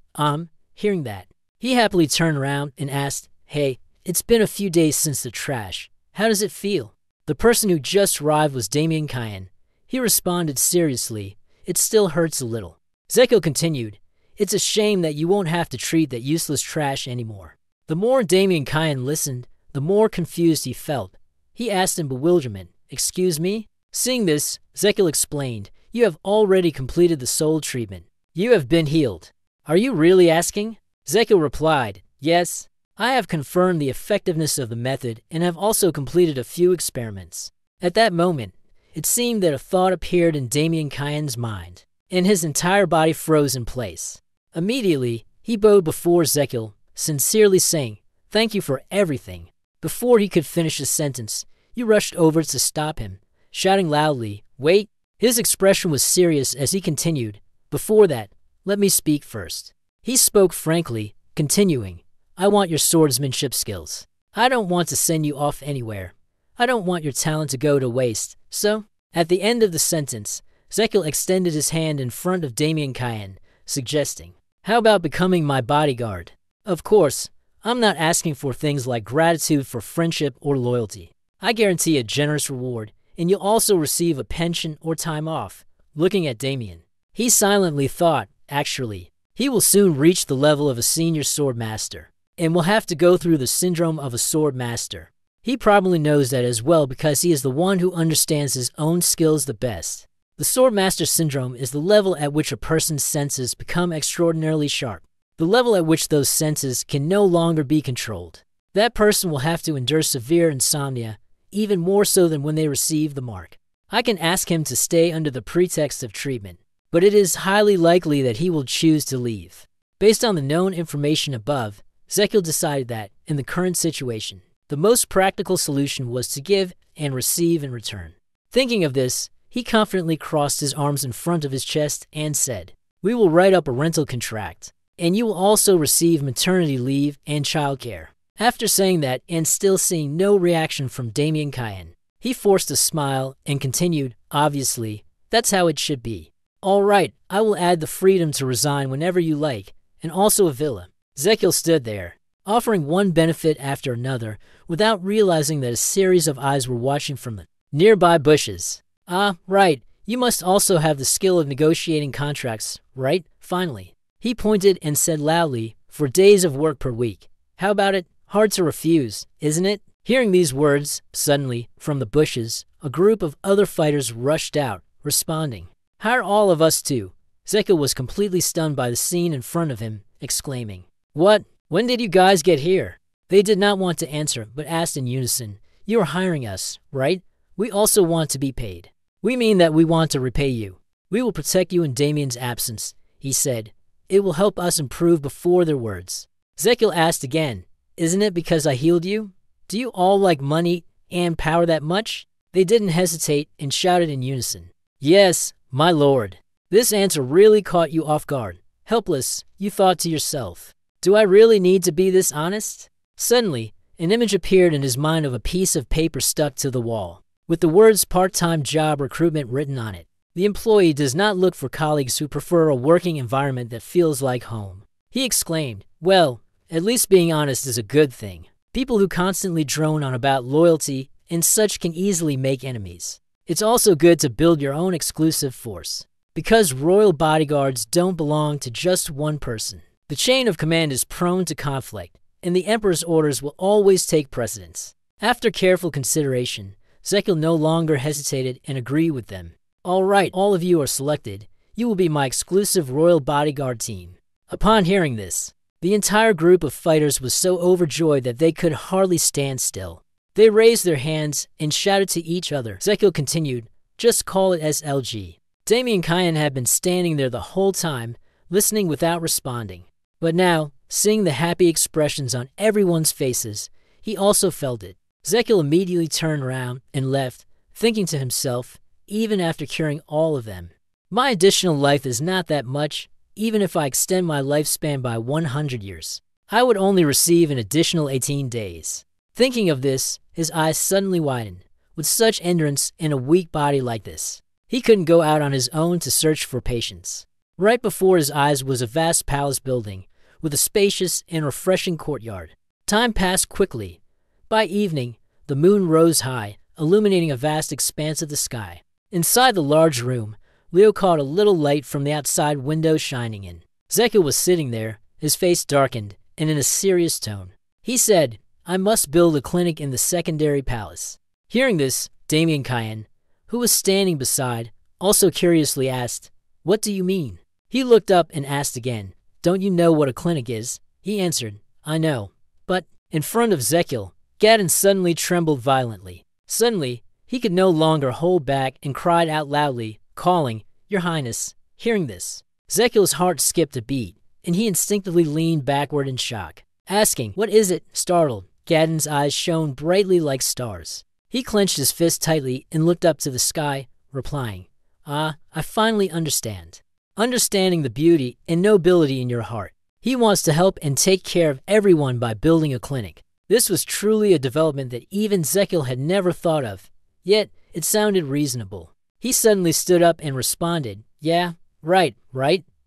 hearing that. He happily turned around and asked, Hey, it's been a few days since the trash. How does it feel? The person who just arrived was Damien Cayenne. He responded seriously, It still hurts a little. Zekil continued, It's a shame that you won't have to treat that useless trash anymore. The more Damien Cayenne listened, the more confused he felt. He asked in bewilderment, Excuse me? Seeing this, Zekil explained, You have already completed the soul treatment. You have been healed. Are you really asking? Zekil replied, Yes. I have confirmed the effectiveness of the method and have also completed a few experiments. At that moment, it seemed that a thought appeared in Damien Cayenne's mind, and his entire body froze in place. Immediately, he bowed before Zekil, sincerely saying, Thank you for everything. Before he could finish his sentence, you rushed over to stop him, shouting loudly, Wait! His expression was serious as he continued, Before that, let me speak first. He spoke frankly, continuing, I want your swordsmanship skills. I don't want to send you off anywhere. I don't want your talent to go to waste. So, at the end of the sentence, Zekil extended his hand in front of Damien Cayenne, suggesting, How about becoming my bodyguard? Of course, I'm not asking for things like gratitude for friendship or loyalty. I guarantee a generous reward, and you'll also receive a pension or time off. Looking at Damien, he silently thought, actually, he will soon reach the level of a senior sword master, and will have to go through the syndrome of a sword master. He probably knows that as well because he is the one who understands his own skills the best. The sword master syndrome is the level at which a person's senses become extraordinarily sharp, the level at which those senses can no longer be controlled. That person will have to endure severe insomnia, even more so than when they receive the mark. I can ask him to stay under the pretext of treatment, but it is highly likely that he will choose to leave. Based on the known information above, Zekil decided that, in the current situation, the most practical solution was to give and receive in return. Thinking of this, he confidently crossed his arms in front of his chest and said, We will write up a rental contract, and you will also receive maternity leave and childcare. After saying that and still seeing no reaction from Damien Cayenne, he forced a smile and continued, Obviously, that's how it should be. All right, I will add the freedom to resign whenever you like, and also a villa. Zekil stood there, offering one benefit after another without realizing that a series of eyes were watching from the nearby bushes. Ah, right, you must also have the skill of negotiating contracts, right? Finally, he pointed and said loudly, for days of work per week. How about it? Hard to refuse, isn't it? Hearing these words, suddenly, from the bushes, a group of other fighters rushed out, responding. Hire all of us too. Zeko was completely stunned by the scene in front of him, exclaiming, What? When did you guys get here? They did not want to answer, but asked in unison, You are hiring us, right? We also want to be paid. We mean that we want to repay you. We will protect you in Damien's absence, he said. It will help us improve before their words. Zekil asked again, Isn't it because I healed you? Do you all like money and power that much? They didn't hesitate and shouted in unison, Yes, my lord. This answer really caught you off guard. Helpless, you thought to yourself, Do I really need to be this honest? Suddenly, an image appeared in his mind of a piece of paper stuck to the wall, with the words part-time job recruitment written on it. The employee does not look for colleagues who prefer a working environment that feels like home. He exclaimed, Well, at least being honest is a good thing. People who constantly drone on about loyalty and such can easily make enemies. It's also good to build your own exclusive force, because royal bodyguards don't belong to just one person. The chain of command is prone to conflict, and the emperor's orders will always take precedence. After careful consideration, Zekil no longer hesitated and agreed with them. All right, all of you are selected. You will be my exclusive royal bodyguard team. Upon hearing this, the entire group of fighters was so overjoyed that they could hardly stand still. They raised their hands and shouted to each other. Zekil continued, Just call it SLG. Damien Kyan had been standing there the whole time, listening without responding. But now, seeing the happy expressions on everyone's faces, he also felt it. Zekil immediately turned around and left, thinking to himself, even after curing all of them, My additional life is not that much. Even if I extend my lifespan by 100 years, I would only receive an additional 18 days. Thinking of this, his eyes suddenly widened. With such endurance in a weak body like this, he couldn't go out on his own to search for patience. Right before his eyes was a vast palace building, with a spacious and refreshing courtyard. Time passed quickly. By evening, the moon rose high, illuminating a vast expanse of the sky. Inside the large room, Leo caught a little light from the outside window shining in. Zekil was sitting there, his face darkened, and in a serious tone. He said, I must build a clinic in the secondary palace. Hearing this, Damien Kyan, who was standing beside, also curiously asked, What do you mean? He looked up and asked again, Don't you know what a clinic is? He answered, I know. But, in front of Zekil, Gadon suddenly trembled violently. Suddenly, he could no longer hold back and cried out loudly, calling, Your Highness. Hearing this, Zekil's heart skipped a beat, and he instinctively leaned backward in shock, asking, What is it? Startled, Gadon's eyes shone brightly like stars. He clenched his fist tightly and looked up to the sky, replying, I finally understand. Understanding the beauty and nobility in your heart. He wants to help and take care of everyone by building a clinic. This was truly a development that even Zekil had never thought of, yet it sounded reasonable. He suddenly stood up and responded, Yeah, right,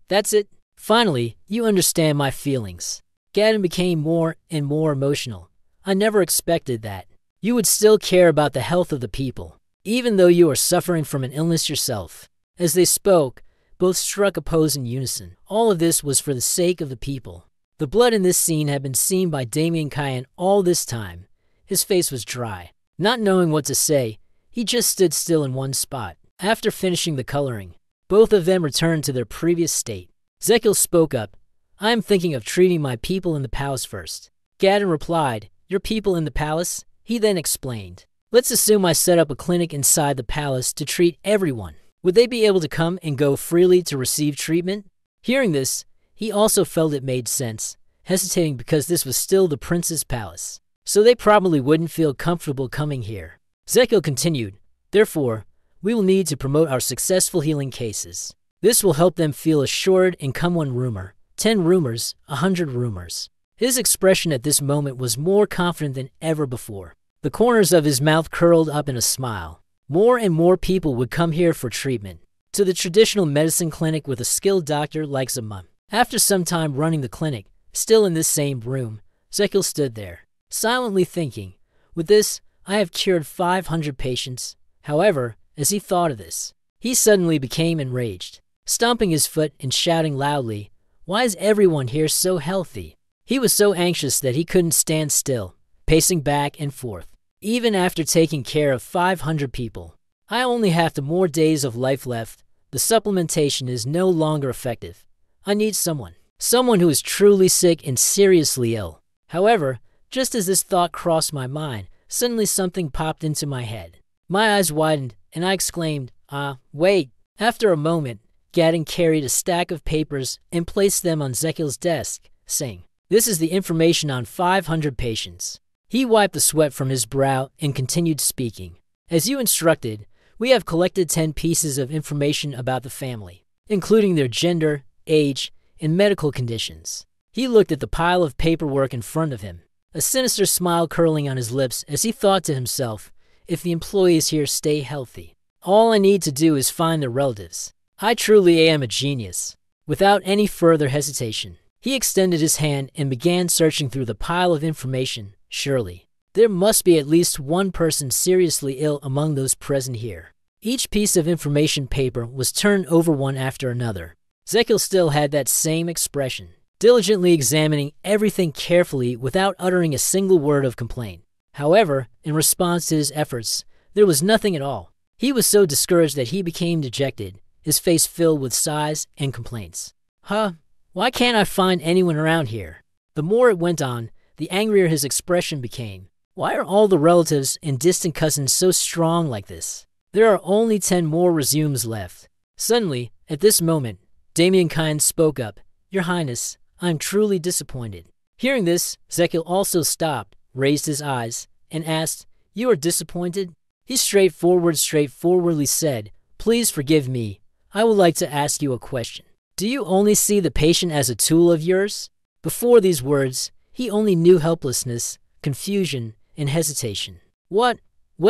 that's it. Finally, you understand my feelings. Gadon became more and more emotional. I never expected that. You would still care about the health of the people, even though you are suffering from an illness yourself. As they spoke, both struck a pose in unison. All of this was for the sake of the people. The blood in this scene had been seen by Damien Kyan all this time. His face was dry. Not knowing what to say, he just stood still in one spot. After finishing the coloring, both of them returned to their previous state. Zekil spoke up, I am thinking of treating my people in the palace first. Gadon replied, Your people in the palace? He then explained, Let's assume I set up a clinic inside the palace to treat everyone. Would they be able to come and go freely to receive treatment? Hearing this, he also felt it made sense, hesitating because this was still the prince's palace. So they probably wouldn't feel comfortable coming here. Zekil continued, Therefore, we will need to promote our successful healing cases. This will help them feel assured and come one rumor, 10 rumors, 100 rumors. His expression at this moment was more confident than ever before. The corners of his mouth curled up in a smile. More and more people would come here for treatment, to the traditional medicine clinic with a skilled doctor like Zama. After some time running the clinic, still in this same room, Zekil stood there, silently thinking, with this, I have cured 500 patients. However, as he thought of this, he suddenly became enraged, stomping his foot and shouting loudly, "Why is everyone here so healthy?" He was so anxious that he couldn't stand still, pacing back and forth. Even after taking care of 500 people, I only have more days of life left. The supplementation is no longer effective. I need someone who is truly sick and seriously ill. However, just as this thought crossed my mind, suddenly something popped into my head. My eyes widened, and I exclaimed, wait. After a moment, Gadden carried a stack of papers and placed them on Zekil's desk, saying, "This is the information on 500 patients." He wiped the sweat from his brow and continued speaking. "As you instructed, we have collected 10 pieces of information about the family, including their gender, age, and medical conditions." He looked at the pile of paperwork in front of him, a sinister smile curling on his lips as he thought to himself, if the employees here stay healthy, all I need to do is find their relatives. I truly am a genius. Without any further hesitation, he extended his hand and began searching through the pile of information. Surely, there must be at least one person seriously ill among those present here. Each piece of information paper was turned over one after another. Zekil still had that same expression, diligently examining everything carefully without uttering a single word of complaint. However, in response to his efforts, there was nothing at all. He was so discouraged that he became dejected, his face filled with sighs and complaints. Why can't I find anyone around here? The more it went on, the angrier his expression became. Why are all the relatives and distant cousins so strong like this? There are only 10 more resumes left. Suddenly, at this moment, Damien Kine spoke up. "Your Highness, I am truly disappointed." Hearing this, Zekil also stopped, raised his eyes, and asked, "You are disappointed?" He straightforwardly said, "Please forgive me. I would like to ask you a question. Do you only see the patient as a tool of yours?" Before these words, he only knew helplessness, confusion, and hesitation. What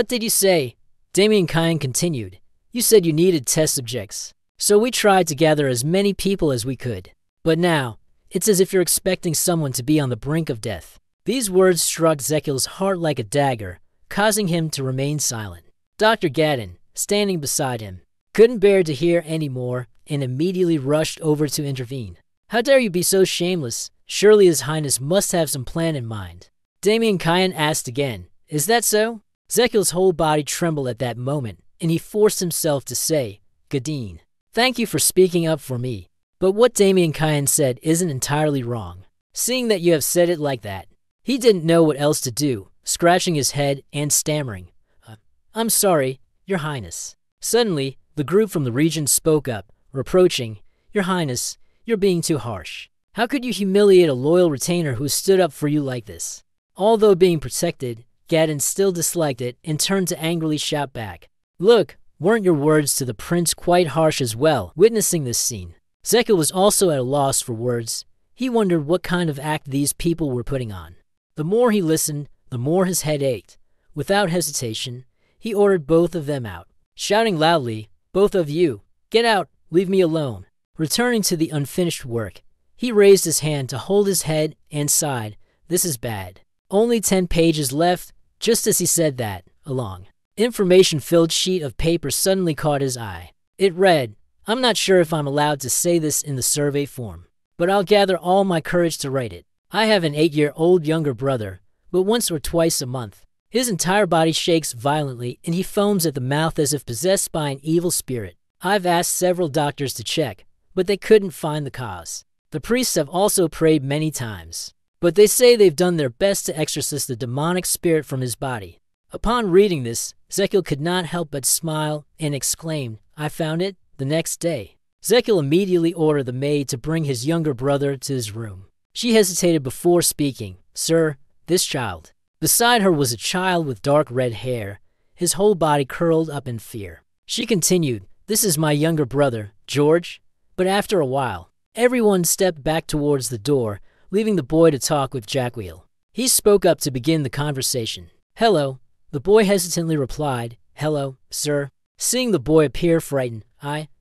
did you say?" Damien Kine continued. "You said you needed test subjects. So we tried to gather as many people as we could. But now, it's as if you're expecting someone to be on the brink of death." These words struck Zekil's heart like a dagger, causing him to remain silent. Dr. Gadden, standing beside him, couldn't bear to hear any more and immediately rushed over to intervene. "How dare you be so shameless? Surely His Highness must have some plan in mind." Damien Kine asked again, "Is that so?" Zekil's whole body trembled at that moment, and he forced himself to say, "Gadeen, thank you for speaking up for me. But what Damien Kine said isn't entirely wrong. Seeing that you have said it like that." He didn't know what else to do, scratching his head and stammering, "I'm sorry, Your Highness." Suddenly, the group from the region spoke up, reproaching, "Your Highness, you're being too harsh. How could you humiliate a loyal retainer who stood up for you like this?" Although being protected, Gadden still disliked it and turned to angrily shout back, "Look, weren't your words to the prince quite harsh as well?" Witnessing this scene, Zekil was also at a loss for words. He wondered what kind of act these people were putting on. The more he listened, the more his head ached. Without hesitation, he ordered both of them out, shouting loudly, "Both of you, get out, leave me alone." Returning to the unfinished work, he raised his hand to hold his head and sighed, "This is bad." Only 10 pages left. Just as he said that, a long, information-filled sheet of paper suddenly caught his eye. It read, "I'm not sure if I'm allowed to say this in the survey form, but I'll gather all my courage to write it. I have an 8-year-old younger brother, but once or twice a month, his entire body shakes violently and he foams at the mouth as if possessed by an evil spirit. I've asked several doctors to check, but they couldn't find the cause. The priests have also prayed many times, but they say they've done their best to exorcise the demonic spirit from his body." Upon reading this, Zekil could not help but smile and exclaimed, "I found it." The next day, Zekil immediately ordered the maid to bring his younger brother to his room. She hesitated before speaking. "Sir, this child." Beside her was a child with dark red hair, his whole body curled up in fear. She continued, "This is my younger brother, George." But after a while, everyone stepped back towards the door, leaving the boy to talk with Jackwheel. He spoke up to begin the conversation. "Hello." The boy hesitantly replied, "Hello, sir." Seeing the boy appear frightened,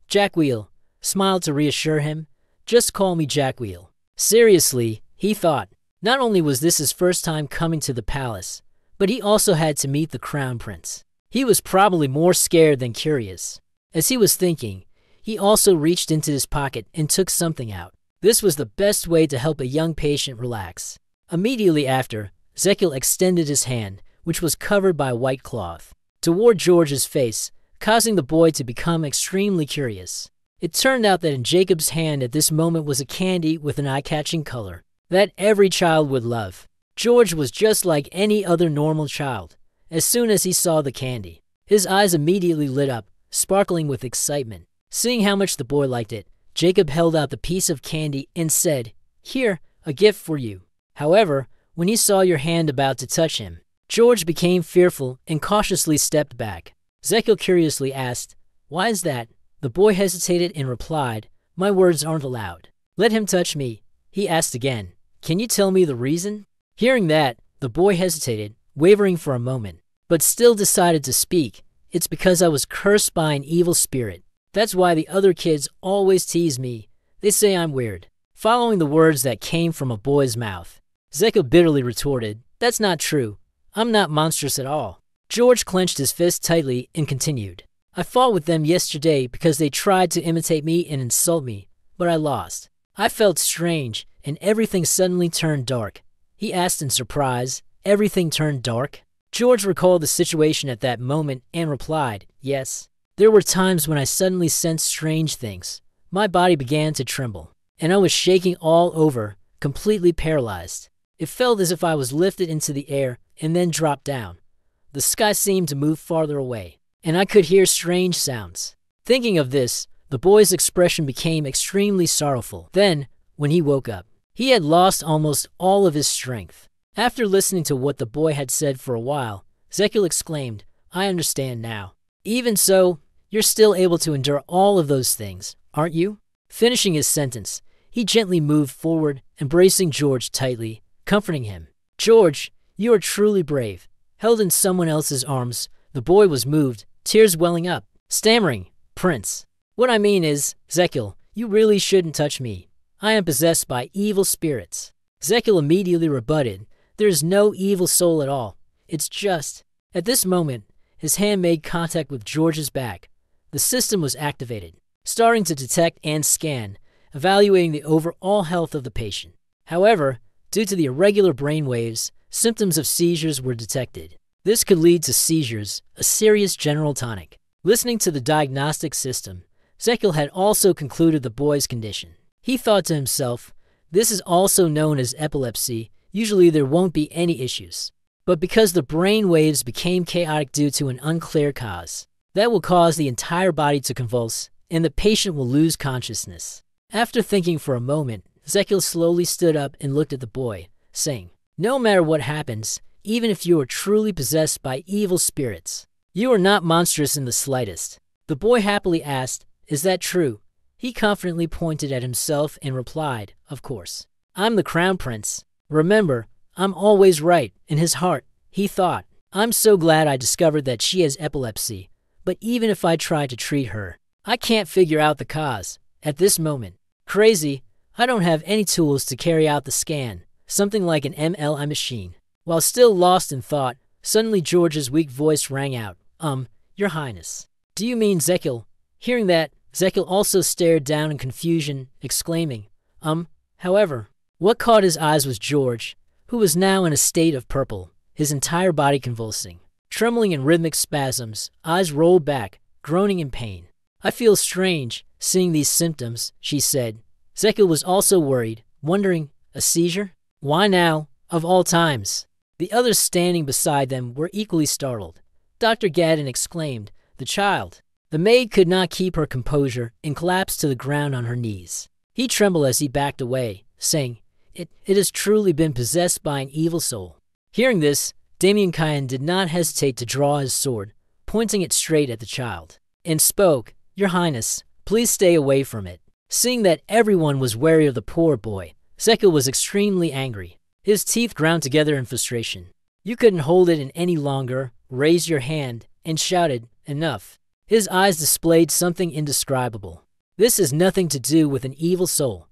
Jackwheel, smiled to reassure him. "Just call me Jackwheel." Seriously, he thought, Not only was this his first time coming to the palace, but he also had to meet the crown prince. He was probably more scared than curious. As he was thinking, he also reached into his pocket and took something out. This was the best way to help a young patient relax. Immediately after, Zekil extended his hand, which was covered by a white cloth, toward George's face, causing the boy to become extremely curious. It turned out that in Jacob's hand at this moment was a candy with an eye-catching color that every child would love. George was just like any other normal child. As soon as he saw the candy, his eyes immediately lit up, sparkling with excitement. Seeing how much the boy liked it, Jacob held out the piece of candy and said, "Here, a gift for you." However, when he saw your hand about to touch him, George became fearful and cautiously stepped back. Zekil curiously asked, "Why is that?" The boy hesitated and replied, "My words aren't allowed." "Let him touch me," he asked again. "Can you tell me the reason?" Hearing that, the boy hesitated, wavering for a moment, but still decided to speak. "It's because I was cursed by an evil spirit. That's why the other kids always tease me. They say I'm weird." Following the words that came from a boy's mouth, Zekil bitterly retorted, "That's not true. I'm not monstrous at all." George clenched his fist tightly and continued, "I fought with them yesterday because they tried to imitate me and insult me, but I lost. I felt strange, and everything suddenly turned dark." He asked in surprise, "Everything turned dark?" George recalled the situation at that moment and replied, "Yes. There were times when I suddenly sensed strange things. My body began to tremble, and I was shaking all over, completely paralyzed. It felt as if I was lifted into the air and then dropped down. The sky seemed to move farther away, and I could hear strange sounds." Thinking of this, the boy's expression became extremely sorrowful. Then, when he woke up, he had lost almost all of his strength. After listening to what the boy had said for a while, Zekil exclaimed, "I understand now. Even so, you're still able to endure all of those things, aren't you?" Finishing his sentence, he gently moved forward, embracing George tightly, comforting him. "George, you are truly brave." Held in someone else's arms, the boy was moved, tears welling up, stammering, "Prince, what I mean is, Zekil, you really shouldn't touch me. I am possessed by evil spirits." Zekil immediately rebutted, "There is no evil soul at all. It's just..." At this moment, his hand made contact with George's back. The system was activated, starting to detect and scan, evaluating the overall health of the patient. However, due to the irregular brain waves, symptoms of seizures were detected. This could lead to seizures, a serious general tonic. Listening to the diagnostic system, Zekil had also concluded the boy's condition. He thought to himself, "This is also known as epilepsy. Usually there won't be any issues. But because the brain waves became chaotic due to an unclear cause, that will cause the entire body to convulse, and the patient will lose consciousness." After thinking for a moment, Zekil slowly stood up and looked at the boy, saying, "No matter what happens, even if you are truly possessed by evil spirits, you are not monstrous in the slightest." The boy happily asked, "Is that true?" He confidently pointed at himself and replied, "Of course. I'm the crown prince. Remember, I'm always right." In his heart, he thought, "I'm so glad I discovered that she has epilepsy, but even if I try to treat her, I can't figure out the cause. At this moment, crazy, I don't have any tools to carry out the scan, something like an MLI machine." While still lost in thought, suddenly George's weak voice rang out, Your Highness." "Do you mean Zekil?" Hearing that, Zekil also stared down in confusion, exclaiming, However, what caught his eyes was George, who was now in a state of purple, his entire body convulsing. Trembling in rhythmic spasms, eyes rolled back, groaning in pain. "I feel strange, seeing these symptoms," she said. Zekil was also worried, wondering, a seizure? Why now, of all times? The others standing beside them were equally startled. Dr. Gadden exclaimed, "The child." The maid could not keep her composure and collapsed to the ground on her knees. He trembled as he backed away, saying, It has truly been possessed by an evil soul." Hearing this, Damien Kyan did not hesitate to draw his sword, pointing it straight at the child, and spoke, "Your Highness, please stay away from it." Seeing that everyone was wary of the poor boy, Zekil was extremely angry. His teeth ground together in frustration. "You couldn't hold it in any longer," raised your hand, and shouted, "Enough." His eyes displayed something indescribable. "This has nothing to do with an evil soul.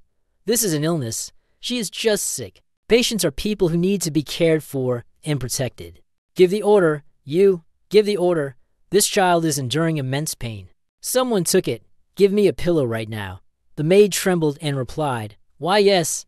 This is an illness. She is just sick. Patients are people who need to be cared for and protected. Give the order. Give the order. This child is enduring immense pain. Someone took it. Give me a pillow right now. The maid trembled and replied, Why yes,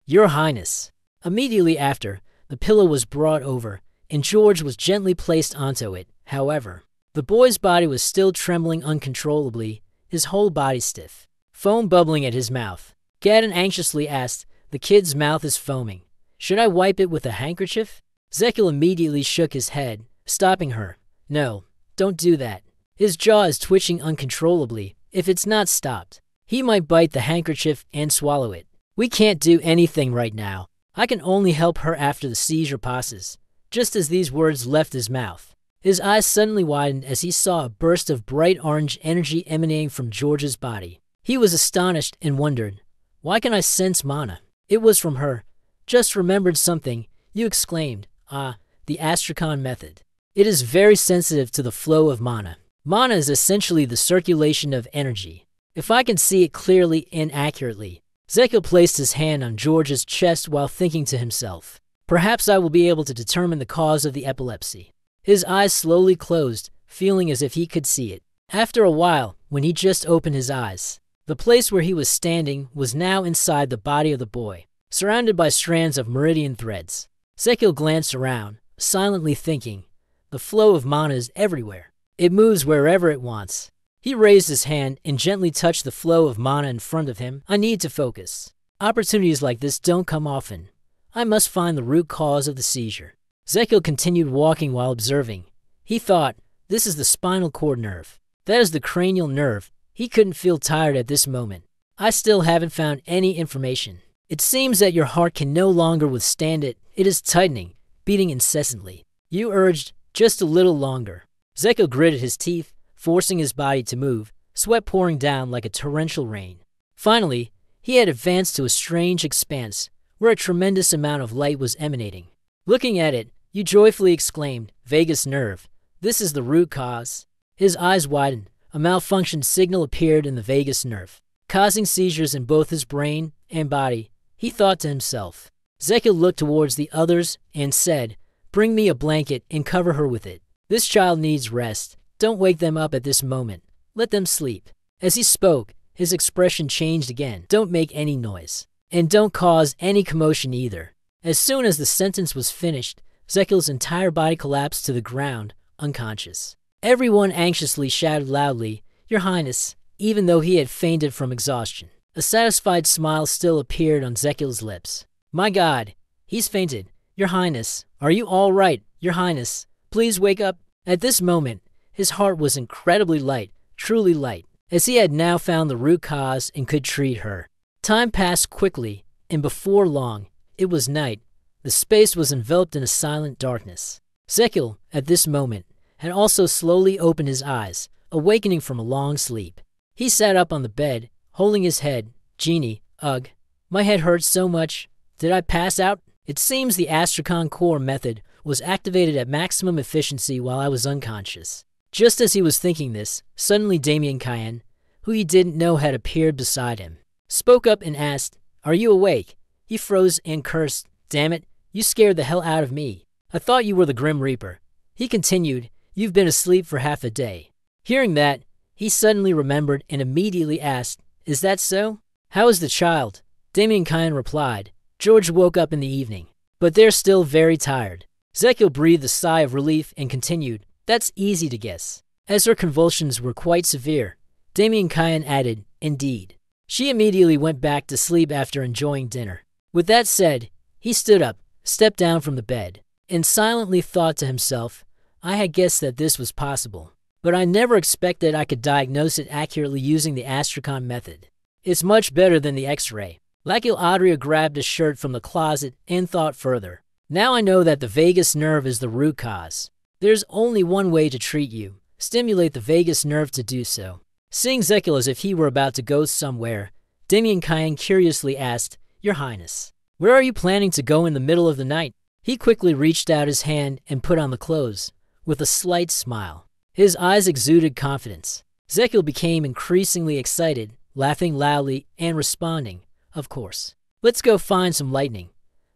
Your Highness. Immediately after, the pillow was brought over, and George was gently placed onto it. However, the boy's body was still trembling uncontrollably, his whole body stiff, foam bubbling at his mouth. Gadden anxiously asked, The kid's mouth is foaming. Should I wipe it with a handkerchief? Zekiel immediately shook his head, stopping her. No, don't do that. His jaw is twitching uncontrollably. If it's not stopped, he might bite the handkerchief and swallow it. We can't do anything right now. I can only help her after the seizure passes. Just as these words left his mouth, his eyes suddenly widened as he saw a burst of bright orange energy emanating from George's body. He was astonished and wondered, Why can I sense mana? It was from her. Just remembered something, you exclaimed. The Astrakhan method. It is very sensitive to the flow of mana. Mana is essentially the circulation of energy. If I can see it clearly and accurately. Zekiel placed his hand on George's chest while thinking to himself, Perhaps I will be able to determine the cause of the epilepsy. His eyes slowly closed, feeling as if he could see it. After a while, when he just opened his eyes, the place where he was standing was now inside the body of the boy, surrounded by strands of meridian threads. Zekiel glanced around, silently thinking, The flow of mana is everywhere. It moves wherever it wants. He raised his hand and gently touched the flow of mana in front of him. I need to focus. Opportunities like this don't come often. I must find the root cause of the seizure. Zekiel continued walking while observing. He thought, This is the spinal cord nerve. That is the cranial nerve. He couldn't feel tired at this moment. I still haven't found any information. It seems that your heart can no longer withstand it. It is tightening, beating incessantly. You urged, just a little longer. Zekiel gritted his teeth, forcing his body to move, sweat pouring down like a torrential rain. Finally, he had advanced to a strange expanse, where a tremendous amount of light was emanating. Looking at it, you joyfully exclaimed, Vagus nerve. This is the root cause. His eyes widened. A malfunction signal appeared in the vagus nerve, causing seizures in both his brain and body. He thought to himself. Zekiel looked towards the others and said, Bring me a blanket and cover her with it. This child needs rest. Don't wake them up at this moment. Let them sleep. As he spoke, his expression changed again. Don't make any noise. And don't cause any commotion either. As soon as the sentence was finished, Zekiel's entire body collapsed to the ground, unconscious. Everyone anxiously shouted loudly, Your Highness, even though he had fainted from exhaustion. A satisfied smile still appeared on Zekiel's lips. My God, he's fainted. Your Highness, are you all right? Your Highness, please wake up. At this moment, his heart was incredibly light, truly light, as he had now found the root cause and could treat her. Time passed quickly, and before long, it was night. The space was enveloped in a silent darkness. Zekiel, at this moment, had also slowly opened his eyes, awakening from a long sleep. He sat up on the bed, holding his head. Genie, ugh, my head hurts so much. Did I pass out? It seems the Astrakhan core method was activated at maximum efficiency while I was unconscious. Just as he was thinking this, suddenly Damien Cayenne, who he didn't know had appeared beside him, spoke up and asked, Are you awake? He froze and cursed, Damn it, you scared the hell out of me. I thought you were the Grim Reaper. He continued, You've been asleep for half a day. Hearing that, he suddenly remembered and immediately asked, Is that so? How is the child? Damien Cayenne replied, George woke up in the evening, but they're still very tired. Zekiel breathed a sigh of relief and continued, That's easy to guess. As her convulsions were quite severe, Damien Cayenne added, Indeed. She immediately went back to sleep after enjoying dinner. With that said, he stood up, stepped down from the bed, and silently thought to himself, I had guessed that this was possible, but I never expected I could diagnose it accurately using the Astrakhan method. It's much better than the X-ray. Lakil Adria grabbed a shirt from the closet and thought further. Now I know that the vagus nerve is the root cause. There's only one way to treat you. Stimulate the vagus nerve to do so. Seeing Zekiel as if he were about to go somewhere, Damien Cayenne curiously asked, Your Highness, where are you planning to go in the middle of the night? He quickly reached out his hand and put on the clothes, with a slight smile. His eyes exuded confidence. Zekiel became increasingly excited, laughing loudly and responding, Of course. Let's go find some lightning.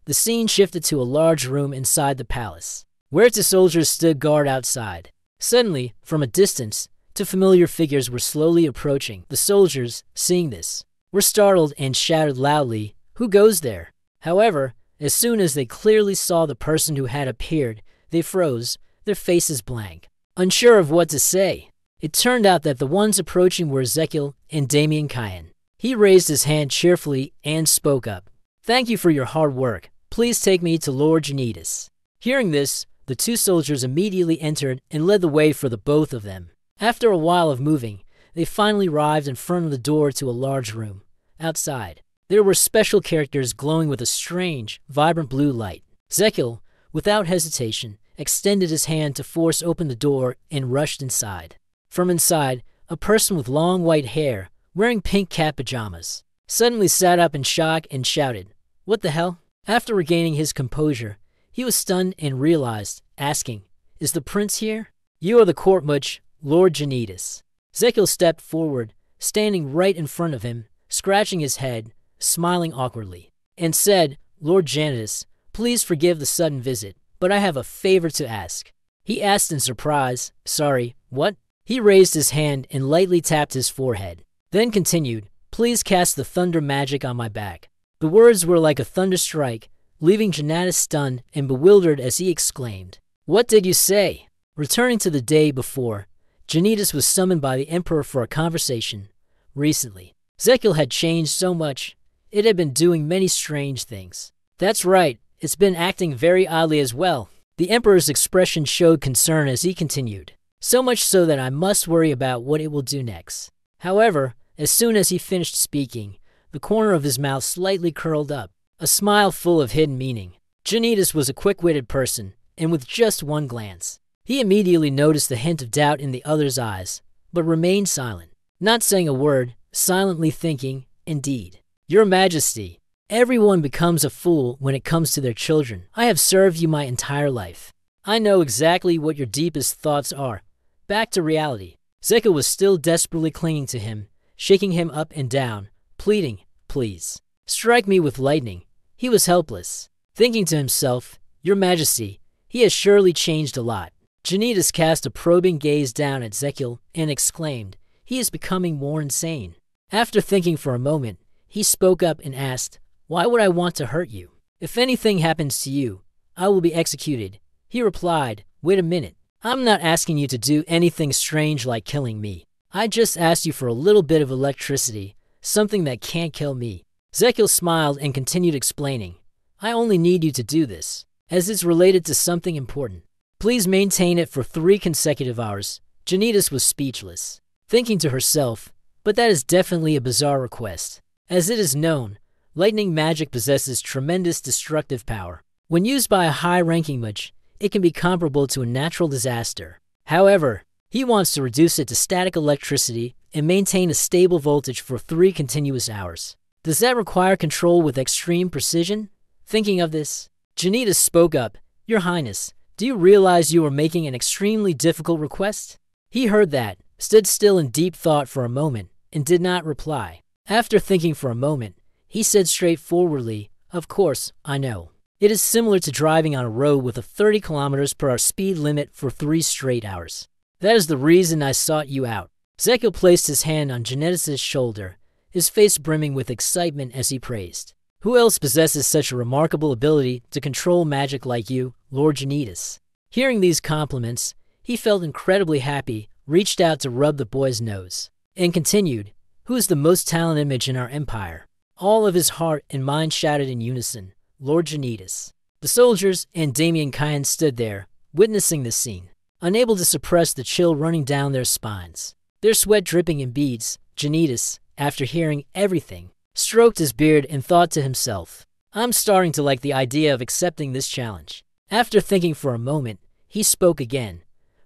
the scene shifted to a large room inside the palace, where two soldiers stood guard outside. Suddenly, from a distance, two familiar figures were slowly approaching. The soldiers, seeing this, were startled and shouted loudly, "Who goes there?" However, as soon as they clearly saw the person who had appeared, they froze, their faces blank, unsure of what to say. It turned out that the ones approaching were Ezekiel and Damien Kyan. He raised his hand cheerfully and spoke up. "Thank you for your hard work. Please take me to Lord Janitas." Hearing this, the two soldiers immediately entered and led the way for the both of them. After a while of moving, they finally arrived in front of the door to a large room. Outside, there were special characters glowing with a strange, vibrant blue light. Ezekiel, without hesitation, extended his hand to force open the door and rushed inside. From inside, a person with long white hair, wearing pink cat pajamas, suddenly sat up in shock and shouted, "What the hell?" After regaining his composure, he was stunned and realized, asking, "Is the prince here?" "You are the court much, Lord Janitas." Ezekiel stepped forward, standing right in front of him, scratching his head, smiling awkwardly, and said, "Lord Janitas, please forgive the sudden visit, but I have a favor to ask." He asked in surprise, "Sorry, what?" He raised his hand and lightly tapped his forehead, then continued, "Please cast the thunder magic on my back." The words were like a thunder strike, leaving Janitas stunned and bewildered as he exclaimed, "What did you say?" Returning to the day before, Janitas was summoned by the emperor for a conversation. Recently, Ezekiel had changed so much. It had been doing many strange things. "That's right, it's been acting very oddly as well." The emperor's expression showed concern as he continued, "So much so that I must worry about what it will do next." However, as soon as he finished speaking, the corner of his mouth slightly curled up, a smile full of hidden meaning. Janitas was a quick-witted person, and with just one glance, he immediately noticed the hint of doubt in the other's eyes, but remained silent, not saying a word, silently thinking, "Indeed, Your Majesty, everyone becomes a fool when it comes to their children. I have served you my entire life. I know exactly what your deepest thoughts are. Back to reality." Ezekiel was still desperately clinging to him, shaking him up and down, pleading, "Please, strike me with lightning." He was helpless, thinking to himself, "Your Majesty, he has surely changed a lot." Janitas cast a probing gaze down at Ezekiel and exclaimed, "He is becoming more insane." After thinking for a moment, he spoke up and asked, "Why would I want to hurt you? If anything happens to you, I will be executed." He replied, "Wait a minute. I'm not asking you to do anything strange like killing me. I just asked you for a little bit of electricity, something that can't kill me." Ezekiel smiled and continued explaining, "I only need you to do this, as it's related to something important. Please maintain it for 3 consecutive hours." Janitas was speechless, thinking to herself, "But that is definitely a bizarre request. As it is known, lightning magic possesses tremendous destructive power. When used by a high-ranking mage, it can be comparable to a natural disaster. However, he wants to reduce it to static electricity and maintain a stable voltage for 3 continuous hours. Does that require control with extreme precision?" Thinking of this, Janitas spoke up, "Your Highness, do you realize you are making an extremely difficult request?" He heard that, stood still in deep thought for a moment, and did not reply. After thinking for a moment, he said straightforwardly, "Of course, I know. It is similar to driving on a road with a 30 kilometers per hour speed limit for 3 straight hours. That is the reason I sought you out." Ezekiel placed his hand on Janitas' shoulder, his face brimming with excitement as he praised, "Who else possesses such a remarkable ability to control magic like you, Lord Janitas?" Hearing these compliments, he felt incredibly happy, reached out to rub the boy's nose, and continued, "Who is the most talented mage in our empire?" All of his heart and mind shouted in unison, "Lord Janitas." The soldiers and Damien Kyan stood there, witnessing the scene, unable to suppress the chill running down their spines. Their sweat dripping in beads, Janitas, after hearing everything, stroked his beard and thought to himself, "I'm starting to like the idea of accepting this challenge." After thinking for a moment, he spoke again,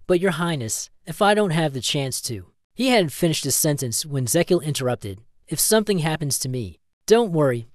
"But Your Highness, if I don't have the chance to..." He hadn't finished his sentence when Ezekiel interrupted, "If something happens to me, don't worry.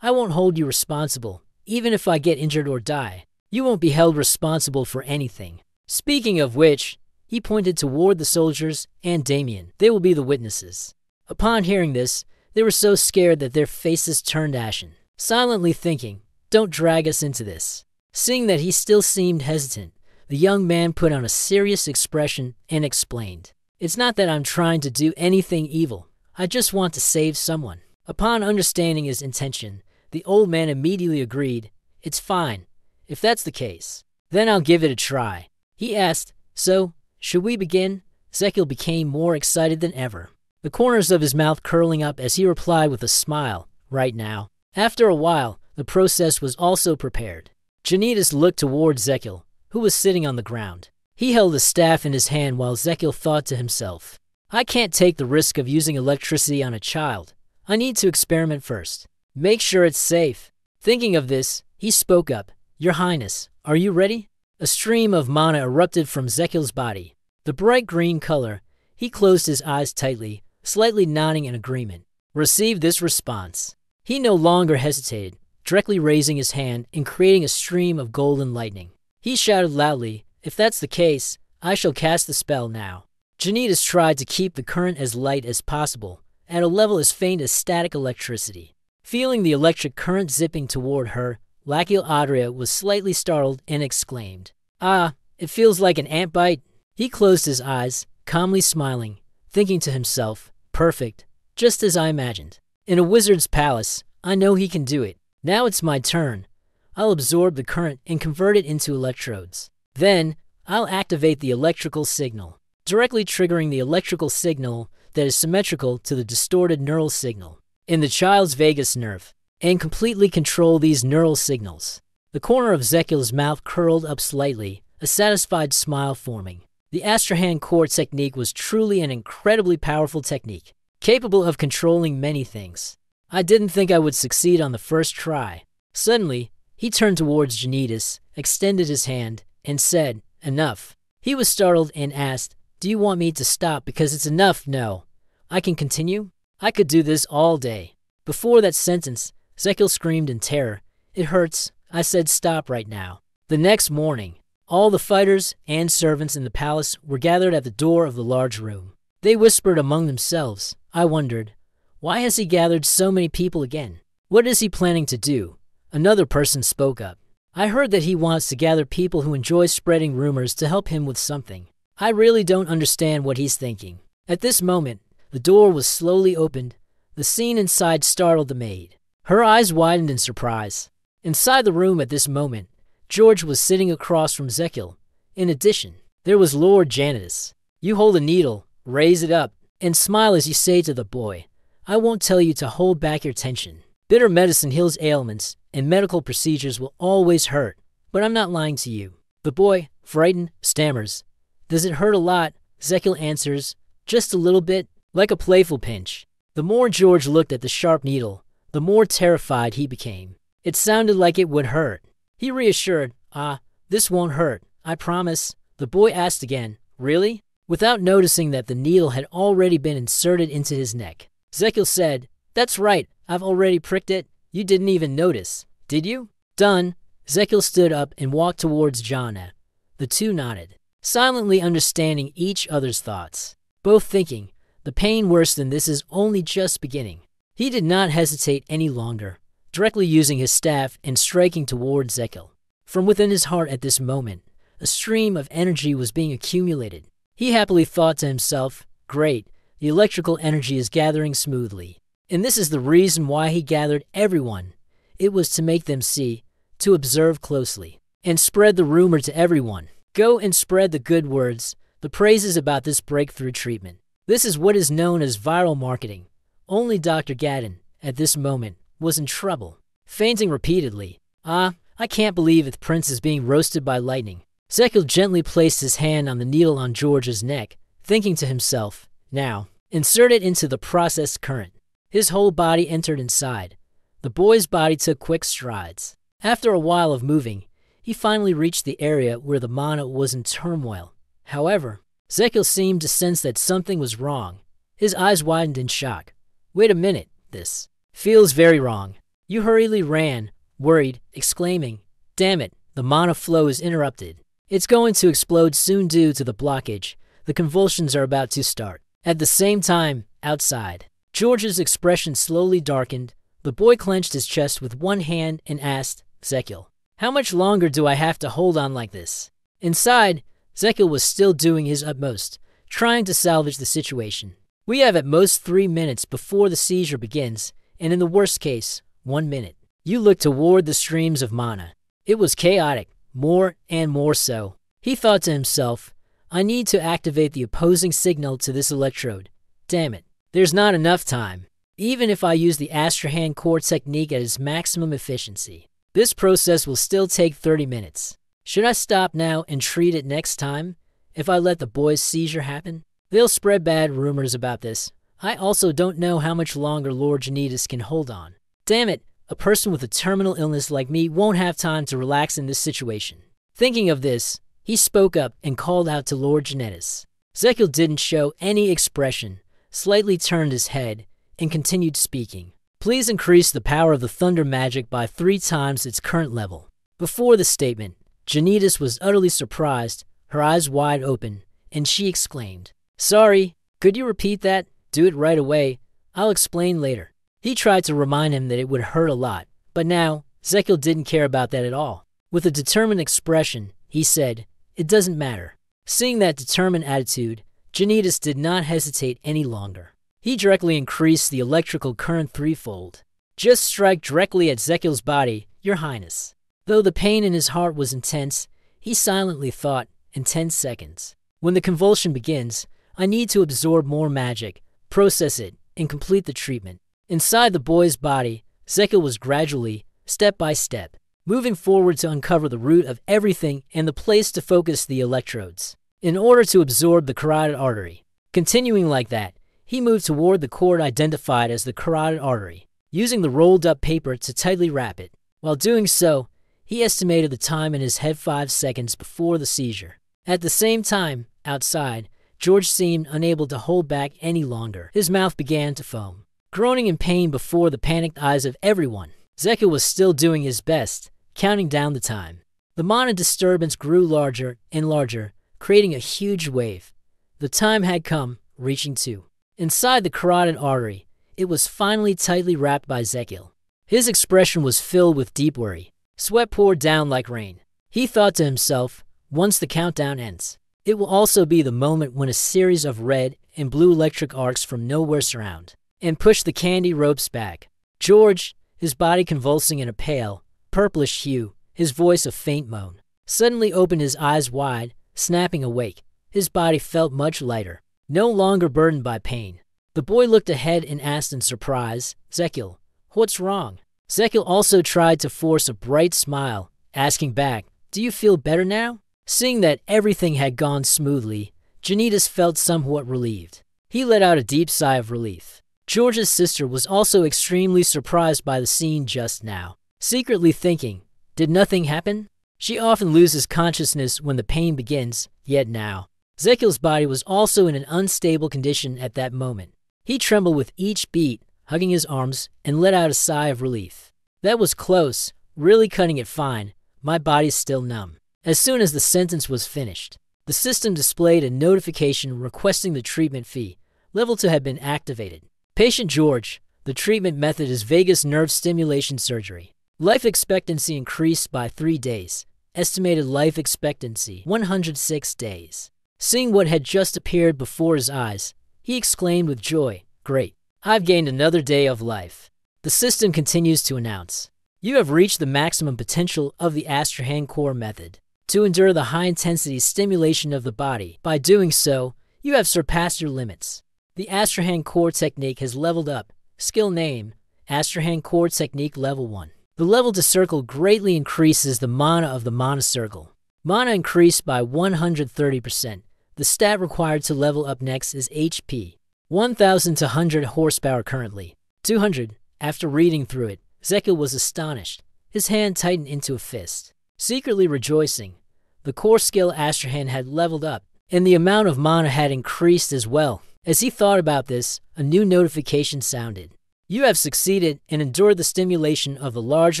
I won't hold you responsible. Even if I get injured or die, you won't be held responsible for anything." Speaking of which, he pointed toward the soldiers and Damien. "They will be the witnesses." Upon hearing this, they were so scared that their faces turned ashen. Silently thinking, Don't drag us into this." Seeing that he still seemed hesitant, the young man put on a serious expression and explained, "It's not that I'm trying to do anything evil. I just want to save someone." Upon understanding his intention, the old man immediately agreed, "It's fine. If that's the case, then I'll give it a try." He asked, "So, should we begin?" Zekiel became more excited than ever, the corners of his mouth curling up as he replied with a smile, "Right now." After a while, the process was also prepared. Janitas looked toward Zekiel, who was sitting on the ground. He held a staff in his hand while Zekiel thought to himself, "I can't take the risk of using electricity on a child. I need to experiment first. Make sure it's safe." Thinking of this, he spoke up, "Your Highness, are you ready?" A stream of mana erupted from Zekiel's body. The bright green color, he closed his eyes tightly, slightly nodding in agreement. Received this response. He no longer hesitated, directly raising his hand and creating a stream of golden lightning. He shouted loudly, "If that's the case, I shall cast the spell now." Janitas tried to keep the current as light as possible, at a level as faint as static electricity. Feeling the electric current zipping toward her, Lakiel Adria was slightly startled and exclaimed, "Ah, it feels like an ant bite." He closed his eyes, calmly smiling, thinking to himself, "Perfect, just as I imagined. In a wizard's palace, I know he can do it. Now it's my turn. I'll absorb the current and convert it into electrodes. Then, I'll activate the electrical signal, directly triggering the electrical signal that is symmetrical to the distorted neural signal in the child's vagus nerve, and completely control these neural signals." The corner of Zekiel's mouth curled up slightly, a satisfied smile forming. The Astrahan core technique was truly an incredibly powerful technique, capable of controlling many things. "I didn't think I would succeed on the first try." Suddenly, he turned towards Janitas, extended his hand, and said, "Enough." He was startled and asked, "Do you want me to stop because it's enough?" "No. I can continue? I could do this all day." Before that sentence, Zekiel screamed in terror. "It hurts. I said stop right now." The next morning, all the fighters and servants in the palace were gathered at the door of the large room. They whispered among themselves. I wondered, why has he gathered so many people again? What is he planning to do? Another person spoke up. "I heard that he wants to gather people who enjoy spreading rumors to help him with something. I really don't understand what he's thinking." At this moment, the door was slowly opened. The scene inside startled the maid. Her eyes widened in surprise. Inside the room at this moment, George was sitting across from Zekiel. In addition, there was Lord Janitas. "You hold a needle, raise it up, and smile as you say to the boy, 'I won't tell you to hold back your tension. Bitter medicine heals ailments, and medical procedures will always hurt, but I'm not lying to you.' The boy, frightened, stammers, 'Does it hurt a lot?' Zekiel answers, 'Just a little bit,' like a playful pinch. The more George looked at the sharp needle, the more terrified he became. It sounded like it would hurt. He reassured, 'Ah, this won't hurt, I promise.' The boy asked again, 'Really?' Without noticing that the needle had already been inserted into his neck. Zekiel said, 'That's right, I've already pricked it. You didn't even notice, did you?' Done. Zekiel stood up and walked towards Jana. The two nodded, silently understanding each other's thoughts, both thinking, the pain worse than this is only just beginning. He did not hesitate any longer, directly using his staff and striking towards Zekiel. From within his heart at this moment, a stream of energy was being accumulated. He happily thought to himself, "Great, the electrical energy is gathering smoothly." And this is the reason why he gathered everyone. It was to make them see, to observe closely, and spread the rumor to everyone. Go and spread the good words, the praises about this breakthrough treatment. This is what is known as viral marketing. Only Dr. Gadden, at this moment, was in trouble, fainting repeatedly. "Ah, I can't believe the prince is being roasted by lightning." Zekiel gently placed his hand on the needle on George's neck, thinking to himself, "Now, insert it into the processed current." His whole body entered inside. The boy's body took quick strides. After a while of moving, he finally reached the area where the mana was in turmoil. However, Zekiel seemed to sense that something was wrong. His eyes widened in shock. "Wait a minute, this feels very wrong." You hurriedly ran, worried, exclaiming, "Damn it, the mana flow is interrupted. It's going to explode soon due to the blockage. The convulsions are about to start." At the same time, outside, George's expression slowly darkened. The boy clenched his chest with one hand and asked, Zekil. How much longer do I have to hold on like this? Inside, Zekil was still doing his utmost, trying to salvage the situation. We have at most 3 minutes before the seizure begins, and in the worst case, 1 minute. You look toward the streams of mana. It was chaotic, more and more so. He thought to himself, I need to activate the opposing signal to this electrode. Damn it, there's not enough time. Even if I use the Astrahan core technique at its maximum efficiency, this process will still take 30 minutes. Should I stop now and treat it next time? If I let the boys' seizure happen, they'll spread bad rumors about this. I also don't know how much longer Lord Janitas can hold on. Damn it, a person with a terminal illness like me won't have time to relax in this situation. Thinking of this, he spoke up and called out to Lord Janitas. Zekil didn't show any expression, slightly turned his head, and continued speaking. Please increase the power of the thunder magic by 3 times its current level. Before the statement, Janitas was utterly surprised, her eyes wide open, and she exclaimed, Sorry, could you repeat that? Do it right away. I'll explain later. He tried to remind him that it would hurt a lot, but now, Zekil didn't care about that at all. With a determined expression, he said, It doesn't matter. Seeing that determined attitude, Janitas did not hesitate any longer. He directly increased the electrical current 3-fold. Just strike directly at Zekil's body, Your Highness. Though the pain in his heart was intense, he silently thought, in 10 seconds. When the convulsion begins, I need to absorb more magic, process it, and complete the treatment. Inside the boy's body, Zekil was gradually, step by step, moving forward to uncover the root of everything and the place to focus the electrodes, in order to absorb the carotid artery. Continuing like that, he moved toward the cord identified as the carotid artery, using the rolled-up paper to tightly wrap it. While doing so, he estimated the time in his head 5 seconds before the seizure. At the same time, outside, George seemed unable to hold back any longer. His mouth began to foam. Groaning in pain before the panicked eyes of everyone, Zekil was still doing his best, counting down the time. The mana disturbance grew larger and larger, creating a huge wave. The time had come, reaching 2. Inside the carotid artery, it was finally tightly wrapped by Zekil. His expression was filled with deep worry. Sweat poured down like rain. He thought to himself, once the countdown ends, it will also be the moment when a series of red and blue electric arcs from nowhere surround and push the candy ropes back. George, his body convulsing in a pale, purplish hue, his voice a faint moan, suddenly opened his eyes wide, snapping awake. His body felt much lighter, no longer burdened by pain. The boy looked ahead and asked in surprise, Zekil, what's wrong? Zekil also tried to force a bright smile, asking back, Do you feel better now? Seeing that everything had gone smoothly, Janitas felt somewhat relieved. He let out a deep sigh of relief. George's sister was also extremely surprised by the scene just now, secretly thinking, Did nothing happen? She often loses consciousness when the pain begins, yet now. Zekil's body was also in an unstable condition at that moment. He trembled with each beat, hugging his arms, and let out a sigh of relief. That was close, really cutting it fine. My body's still numb. As soon as the sentence was finished, the system displayed a notification requesting the treatment fee. Level 2 had been activated. Patient George, the treatment method is vagus nerve stimulation surgery. Life expectancy increased by 3 days. Estimated life expectancy, 106 days. Seeing what had just appeared before his eyes, he exclaimed with joy, Great, I've gained another day of life. The system continues to announce, You have reached the maximum potential of the Astrahan core method to endure the high-intensity stimulation of the body. By doing so, you have surpassed your limits. The Astrahan core technique has leveled up. Skill name, Astrahan core technique level 1. The level to circle greatly increases the mana of the mana circle. Mana increased by 130%. The stat required to level up next is HP. 1,000 to 100 horsepower currently. 200. After reading through it, Zekil was astonished. His hand tightened into a fist. Secretly rejoicing, the core skill Astrahan had leveled up, and the amount of mana had increased as well. As he thought about this, a new notification sounded. You have succeeded and endured the stimulation of the large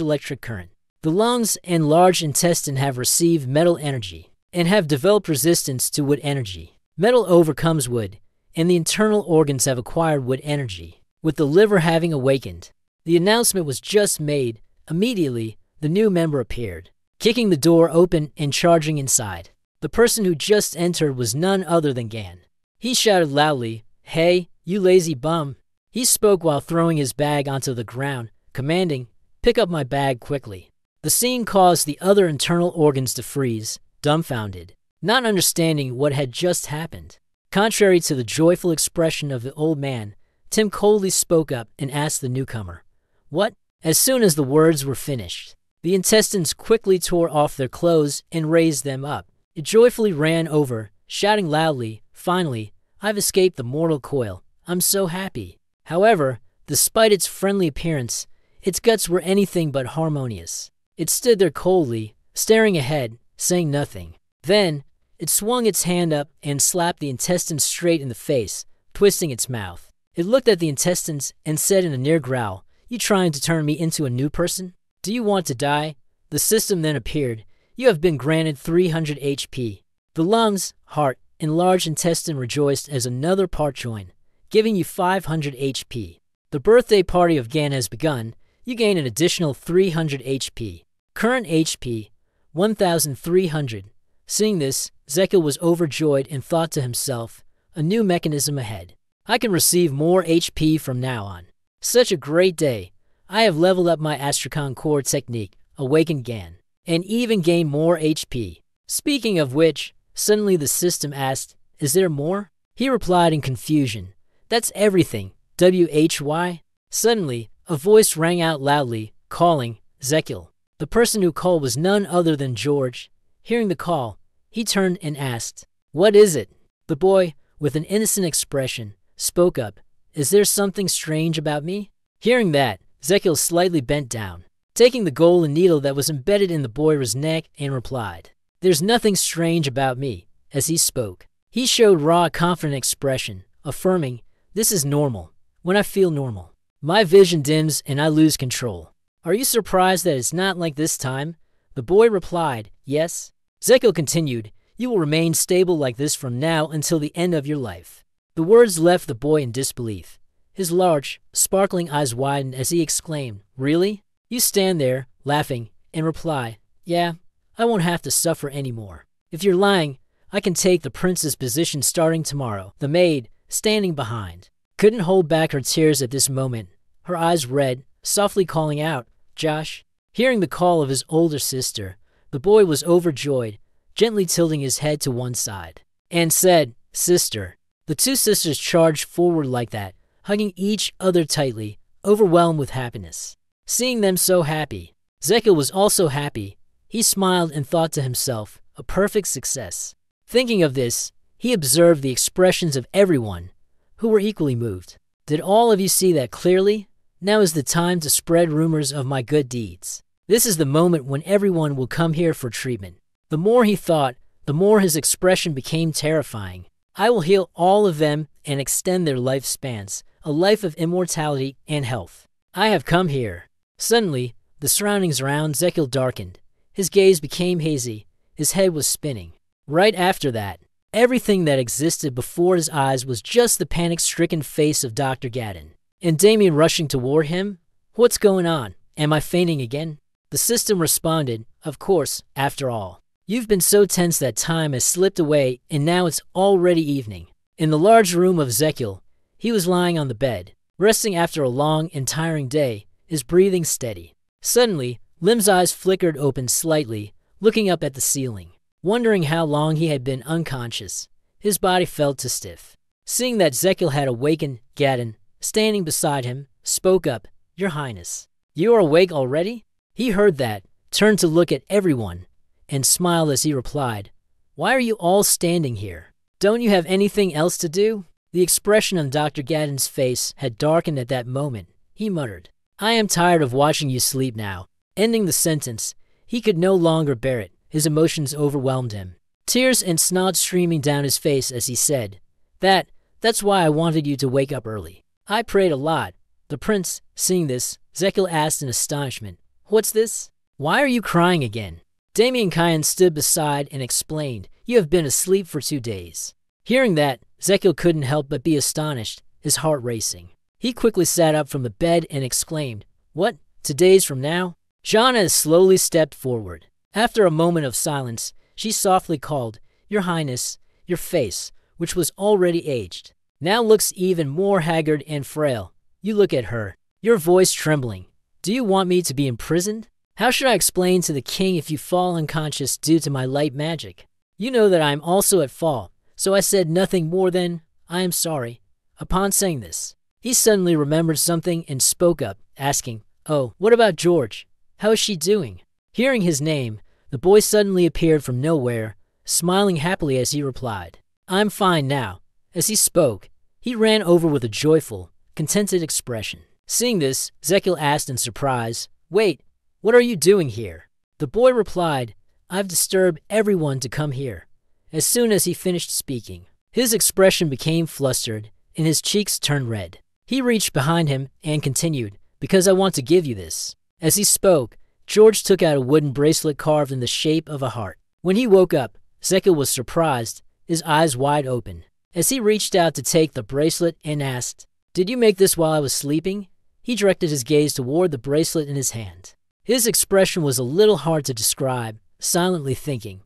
electric current. The lungs and large intestine have received metal energy and have developed resistance to wood energy. Metal overcomes wood, and the internal organs have acquired wood energy, with the liver having awakened. The announcement was just made. Immediately, the new member appeared, kicking the door open and charging inside. The person who just entered was none other than Gan. He shouted loudly, "Hey, you lazy bum." He spoke while throwing his bag onto the ground, commanding, "Pick up my bag quickly." The scene caused the other internal organs to freeze, dumbfounded, not understanding what had just happened. Contrary to the joyful expression of the old man, Tim coldly spoke up and asked the newcomer, "What?" As soon as the words were finished, the intestines quickly tore off their clothes and raised them up. It joyfully ran over, shouting loudly, "Finally, I've escaped the mortal coil. I'm so happy." However, despite its friendly appearance, its guts were anything but harmonious. It stood there coldly, staring ahead, saying nothing. Then, it swung its hand up and slapped the intestines straight in the face, twisting its mouth. It looked at the intestines and said in a near growl, "You trying to turn me into a new person? Do you want to die?" The system then appeared. "You have been granted 300 HP. The lungs, heart, and large intestine rejoiced as another part joined, giving you 500 HP. The birthday party of Gan has begun. You gain an additional 300 HP. Current HP, 1,300. Seeing this, Zekil was overjoyed and thought to himself, "A new mechanism ahead. I can receive more HP from now on. Such a great day. I have leveled up my Astrakhan core technique, Awakened Gan, and even gained more HP." Speaking of which, suddenly the system asked, "Is there more?" He replied in confusion, "That's everything, WHY?" Suddenly, a voice rang out loudly, calling, "Zekil." The person who called was none other than George. Hearing the call, he turned and asked, "What is it?" The boy, with an innocent expression, spoke up, "Is there something strange about me?" Hearing that, Zekil slightly bent down, taking the golden needle that was embedded in the boy's neck, and replied, "There's nothing strange about me." As he spoke, he showed raw, confident expression, affirming, "This is normal. When I feel normal, my vision dims and I lose control. Are you surprised that it's not like this time?" The boy replied, "Yes." Zekil continued, "You will remain stable like this from now until the end of your life." The words left the boy in disbelief. His large, sparkling eyes widened as he exclaimed, "Really?" You stand there, laughing, and reply, "Yeah, I won't have to suffer anymore. If you're lying, I can take the prince's position starting tomorrow." The maid, standing behind, couldn't hold back her tears at this moment, her eyes red, softly calling out, "Josh." Hearing the call of his older sister, the boy was overjoyed, gently tilting his head to one side, and said, "Sister." The two sisters charged forward like that, hugging each other tightly, overwhelmed with happiness. Seeing them so happy, Zekil was also happy. He smiled and thought to himself, a perfect success. Thinking of this, he observed the expressions of everyone, who were equally moved. "Did all of you see that clearly? Now is the time to spread rumors of my good deeds. This is the moment when everyone will come here for treatment." The more he thought, the more his expression became terrifying. "I will heal all of them and extend their lifespans, a life of immortality and health. I have come here." Suddenly, the surroundings around Zekil darkened. His gaze became hazy. His head was spinning. Right after that, everything that existed before his eyes was just the panic-stricken face of Dr. Gadden. And Damien rushing toward him? "What's going on? Am I fainting again?" The system responded, "Of course, after all. You've been so tense that time has slipped away and now it's already evening." In the large room of Zekil, he was lying on the bed, resting after a long and tiring day, his breathing steady. Suddenly, Lim's eyes flickered open slightly, looking up at the ceiling. Wondering how long he had been unconscious, his body felt too stiff. Seeing that Zekil had awakened, Gadden, standing beside him, spoke up, "Your Highness, you are awake already?" He heard that, turned to look at everyone, and smiled as he replied, "Why are you all standing here? Don't you have anything else to do?" The expression on Dr. Gadden's face had darkened at that moment. He muttered, "I am tired of watching you sleep now." Ending the sentence, he could no longer bear it. His emotions overwhelmed him. Tears and snot streaming down his face as he said, That's why I wanted you to wake up early. I prayed a lot." The prince, seeing this, Zekil asked in astonishment, "What's this? Why are you crying again?" Damien Kyan stood beside and explained, "You have been asleep for 2 days." Hearing that, Zekil couldn't help but be astonished, his heart racing. He quickly sat up from the bed and exclaimed, "What? 2 days from now?" Jana slowly stepped forward. After a moment of silence, she softly called, "Your Highness." Your face, which was already aged, now looks even more haggard and frail. You look at her, your voice trembling. "Do you want me to be imprisoned? How should I explain to the king if you fall unconscious due to my light magic? You know that I am also at fault." So I said nothing more than, "I am sorry." Upon saying this, he suddenly remembered something and spoke up, asking, "Oh, what about George? How is she doing?" Hearing his name, the boy suddenly appeared from nowhere, smiling happily as he replied, "I'm fine now." As he spoke, he ran over with a joyful, contented expression. Seeing this, Zekiel asked in surprise, "Wait, what are you doing here?" The boy replied, "I've disturbed everyone to come here." As soon as he finished speaking, his expression became flustered and his cheeks turned red. He reached behind him and continued, "Because I want to give you this." As he spoke, George took out a wooden bracelet carved in the shape of a heart. When he woke up, Zekiel was surprised, his eyes wide open. As he reached out to take the bracelet and asked, "Did you make this while I was sleeping?" He directed his gaze toward the bracelet in his hand. His expression was a little hard to describe, silently thinking,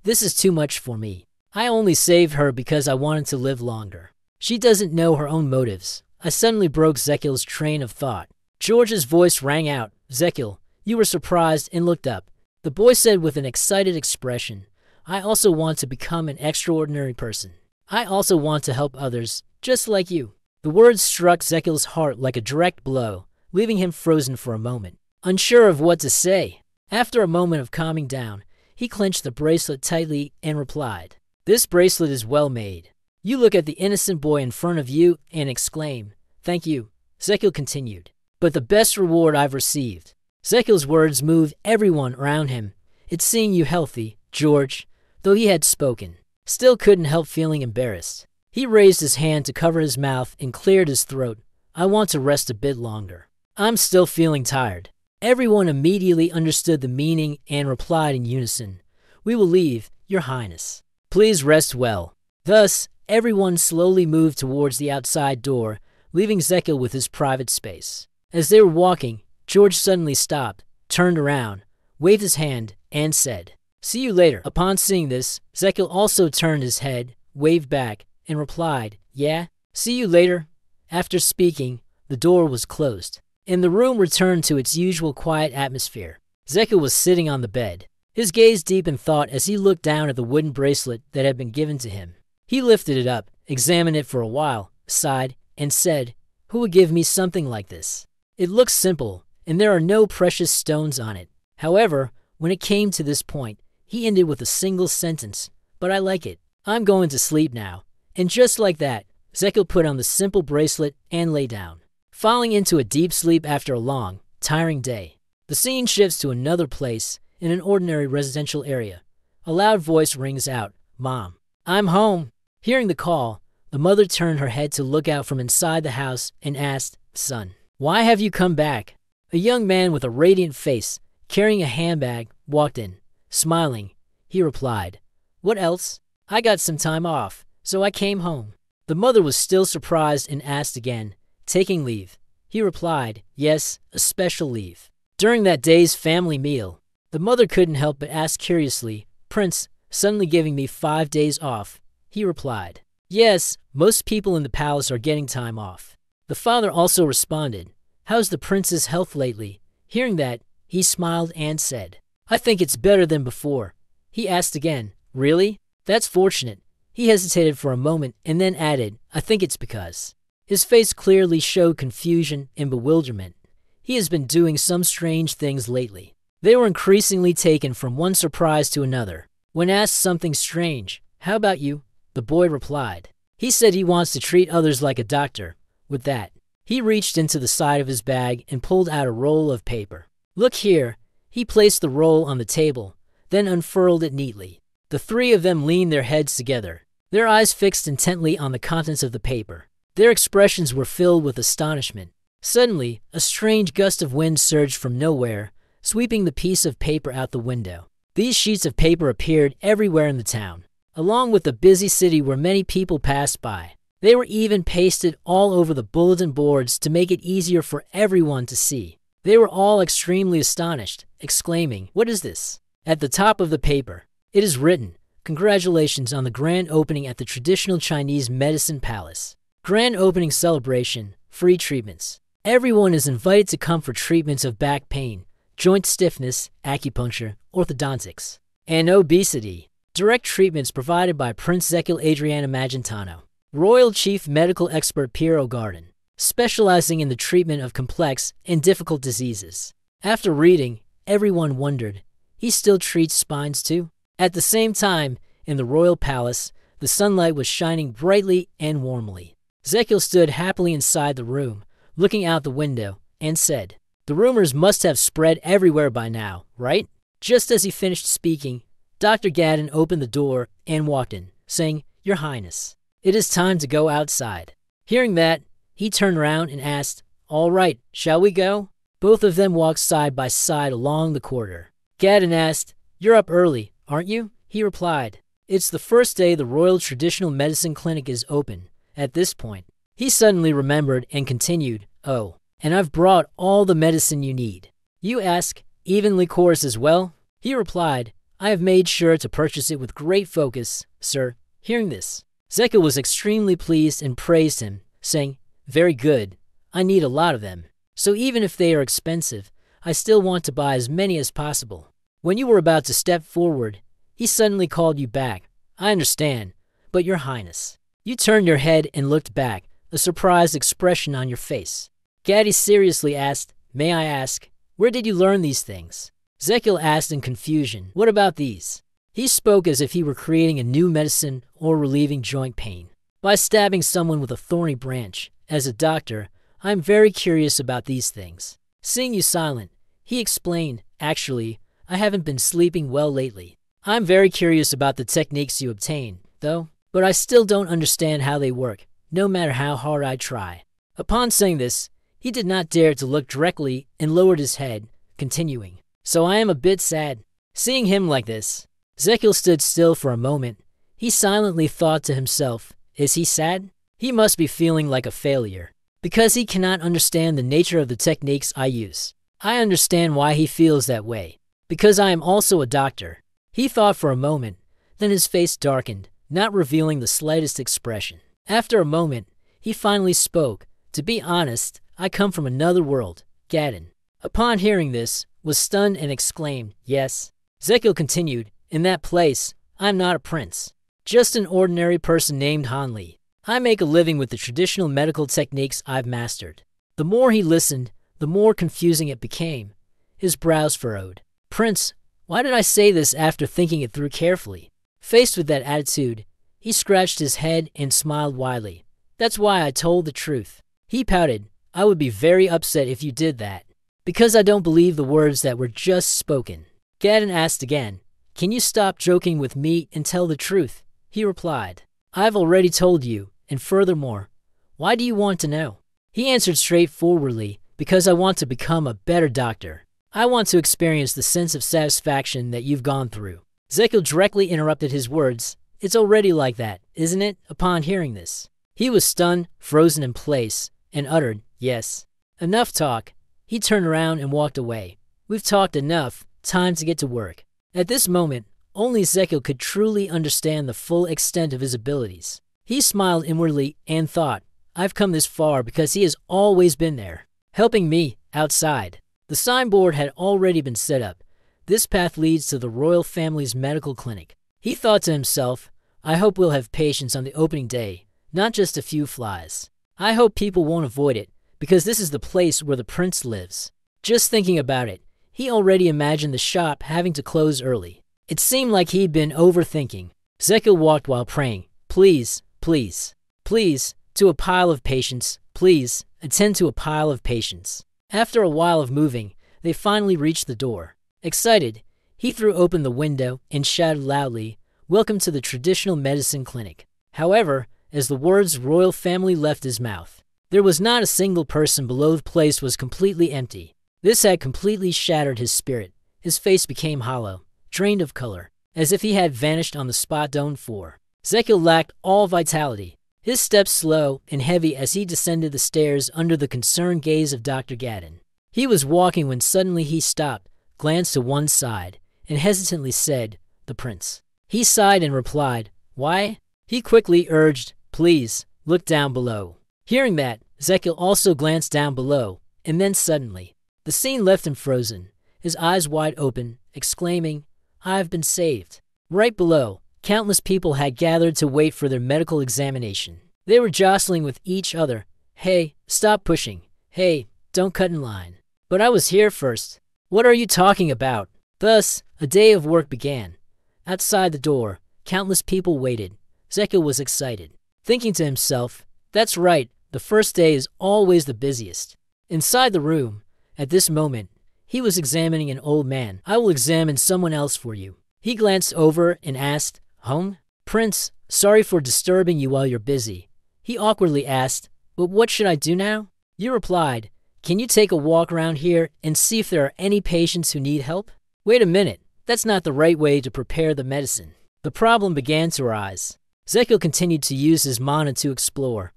"This is too much for me. I only saved her because I wanted to live longer. She doesn't know her own motives." I suddenly broke Zekiel's train of thought. George's voice rang out, "Zekiel, you were surprised and looked up." The boy said with an excited expression, "I also want to become an extraordinary person. I also want to help others, just like you." The words struck Zekiel's heart like a direct blow, leaving him frozen for a moment, unsure of what to say. After a moment of calming down, he clenched the bracelet tightly and replied, "This bracelet is well made." You look at the innocent boy in front of you and exclaim, "Thank you." Zekiel continued, "But the best reward I've received." Zekiel's words moved everyone around him. "It's seeing you healthy, George," though he had spoken, still couldn't help feeling embarrassed. He raised his hand to cover his mouth and cleared his throat. "I want to rest a bit longer. I'm still feeling tired." Everyone immediately understood the meaning and replied in unison, "We will leave, Your Highness. Please rest well." Thus, everyone slowly moved towards the outside door, leaving Zekiel with his private space. As they were walking, George suddenly stopped, turned around, waved his hand, and said, "See you later." Upon seeing this, Zekiel also turned his head, waved back, and replied, "Yeah, see you later." After speaking, the door was closed, and the room returned to its usual quiet atmosphere. Zekiel was sitting on the bed, his gaze deep in thought as he looked down at the wooden bracelet that had been given to him. He lifted it up, examined it for a while, sighed, and said, "Who would give me something like this? It looks simple, and there are no precious stones on it." However, when it came to this point, he ended with a single sentence, "But I like it. I'm going to sleep now." And just like that, Zekiel put on the simple bracelet and lay down, falling into a deep sleep after a long, tiring day. The scene shifts to another place in an ordinary residential area. A loud voice rings out, "Mom, I'm home." Hearing the call, the mother turned her head to look out from inside the house and asked, "Son, why have you come back?" A young man with a radiant face, carrying a handbag, walked in. Smiling, he replied, "What else? I got some time off, so I came home." The mother was still surprised and asked again, "Taking leave?" He replied, "Yes, a special leave. During that day's family meal." The mother couldn't help but ask curiously, "Prince, suddenly giving me 5 days off?" He replied, "Yes, most people in the palace are getting time off." The father also responded, "How's the prince's health lately?" Hearing that, he smiled and said, "I think it's better than before." He asked again, "Really? That's fortunate." He hesitated for a moment and then added, "I think it's because." His face clearly showed confusion and bewilderment. He has been doing some strange things lately. They were increasingly taken from one surprise to another. When asked something strange, "How about you?" the boy replied, "He said he wants to treat others like a doctor." With that, he reached into the side of his bag and pulled out a roll of paper. "Look here." He placed the roll on the table, then unfurled it neatly. The three of them leaned their heads together, their eyes fixed intently on the contents of the paper. Their expressions were filled with astonishment. Suddenly, a strange gust of wind surged from nowhere, sweeping the piece of paper out the window. These sheets of paper appeared everywhere in the town, along with the busy city where many people passed by. They were even pasted all over the bulletin boards to make it easier for everyone to see. They were all extremely astonished, exclaiming, "What is this?" At the top of the paper, it is written, "Congratulations on the grand opening at the traditional Chinese Medicine Palace. Grand opening celebration, free treatments. Everyone is invited to come for treatments of back pain, joint stiffness, acupuncture, orthodontics, and obesity. Direct treatments provided by Prince Zekil Adriana Magentano, Royal Chief Medical Expert Piero Garden, specializing in the treatment of complex and difficult diseases." After reading, everyone wondered, he still treats spines too? At the same time, in the royal palace, the sunlight was shining brightly and warmly. Zekil stood happily inside the room, looking out the window, and said, "The rumors must have spread everywhere by now, right?" Just as he finished speaking, Dr. Gadden opened the door and walked in, saying, "Your Highness, it is time to go outside." Hearing that, he turned around and asked, "All right, shall we go?" Both of them walked side by side along the corridor. Gadden asked, "You're up early, aren't you?" He replied, "It's the first day the Royal Traditional Medicine Clinic is open." At this point, he suddenly remembered and continued, "Oh, and I've brought all the medicine you need." "You ask, even liqueurs as well?" He replied, "I have made sure to purchase it with great focus, sir." Hearing this, Zekil was extremely pleased and praised him, saying, "Very good. I need a lot of them. So even if they are expensive, I still want to buy as many as possible." When you were about to step forward, he suddenly called you back. "I understand, but Your Highness." You turned your head and looked back, a surprised expression on your face. Gaddy seriously asked, "May I ask, where did you learn these things?" Zekil asked in confusion, "What about these?" He spoke as if he were creating a new medicine or relieving joint pain. "By stabbing someone with a thorny branch. As a doctor, I am very curious about these things." Seeing you silent, he explained, "Actually, I haven't been sleeping well lately. I'm very curious about the techniques you obtain, though, but I still don't understand how they work, no matter how hard I try." Upon saying this, he did not dare to look directly and lowered his head, continuing, "So I am a bit sad." Seeing him like this, Zekil stood still for a moment. He silently thought to himself, "Is he sad? He must be feeling like a failure, because he cannot understand the nature of the techniques I use. I understand why he feels that way, because I am also a doctor." He thought for a moment, then his face darkened, not revealing the slightest expression. After a moment, he finally spoke, "To be honest, I come from another world." Gadden, upon hearing this, was stunned and exclaimed, "Yes?" Zekil continued, "In that place, I am not a prince, just an ordinary person named Hanli. I make a living with the traditional medical techniques I've mastered." The more he listened, the more confusing it became. His brows furrowed. "Prince, why did I say this after thinking it through carefully?" Faced with that attitude, he scratched his head and smiled widely. "That's why I told the truth." He pouted, "I would be very upset if you did that, because I don't believe the words that were just spoken." Gadden asked again, "Can you stop joking with me and tell the truth?" He replied, "I've already told you, and furthermore, why do you want to know?" He answered straightforwardly, "Because I want to become a better doctor. I want to experience the sense of satisfaction that you've gone through." Zekil directly interrupted his words, "It's already like that, isn't it?" Upon hearing this, he was stunned, frozen in place, and uttered, "Yes." "Enough talk." He turned around and walked away. "We've talked enough, time to get to work." At this moment, only Zekil could truly understand the full extent of his abilities. He smiled inwardly and thought, "I've come this far because he has always been there, helping me outside." The signboard had already been set up. "This path leads to the royal family's medical clinic." He thought to himself, "I hope we'll have patients on the opening day, not just a few flies. I hope people won't avoid it, because this is the place where the prince lives." Just thinking about it, he already imagined the shop having to close early. It seemed like he'd been overthinking. Zekil walked while praying, "Please, please, please, to a pile of patients, please, attend to a pile of patients." After a while of moving, they finally reached the door. Excited, he threw open the window and shouted loudly, "Welcome to the Traditional Medicine Clinic." However, as the words royal family left his mouth, there was not a single person below. The place was completely empty. This had completely shattered his spirit. His face became hollow, drained of color, as if he had vanished on the spot done for. Zekil lacked all vitality, his steps slow and heavy as he descended the stairs under the concerned gaze of Dr. Gadden. He was walking when suddenly he stopped, glanced to one side, and hesitantly said, "The prince." He sighed and replied, "Why?" He quickly urged, "Please, look down below." Hearing that, Ezekiel also glanced down below, and then suddenly, the scene left him frozen, his eyes wide open, exclaiming, "I've been saved." Right below, countless people had gathered to wait for their medical examination. They were jostling with each other. "Hey, stop pushing. Hey, don't cut in line." "But I was here first." "What are you talking about?" Thus, a day of work began. Outside the door, countless people waited. Ezekiel was excited, thinking to himself, "That's right, the first day is always the busiest." Inside the room, at this moment, he was examining an old man. "I will examine someone else for you." He glanced over and asked, "Home?" "Prince, sorry for disturbing you while you're busy." He awkwardly asked, "But what should I do now?" You replied, "Can you take a walk around here and see if there are any patients who need help?" "Wait a minute, that's not the right way to prepare the medicine." The problem began to arise. Ezekiel continued to use his mana to explore.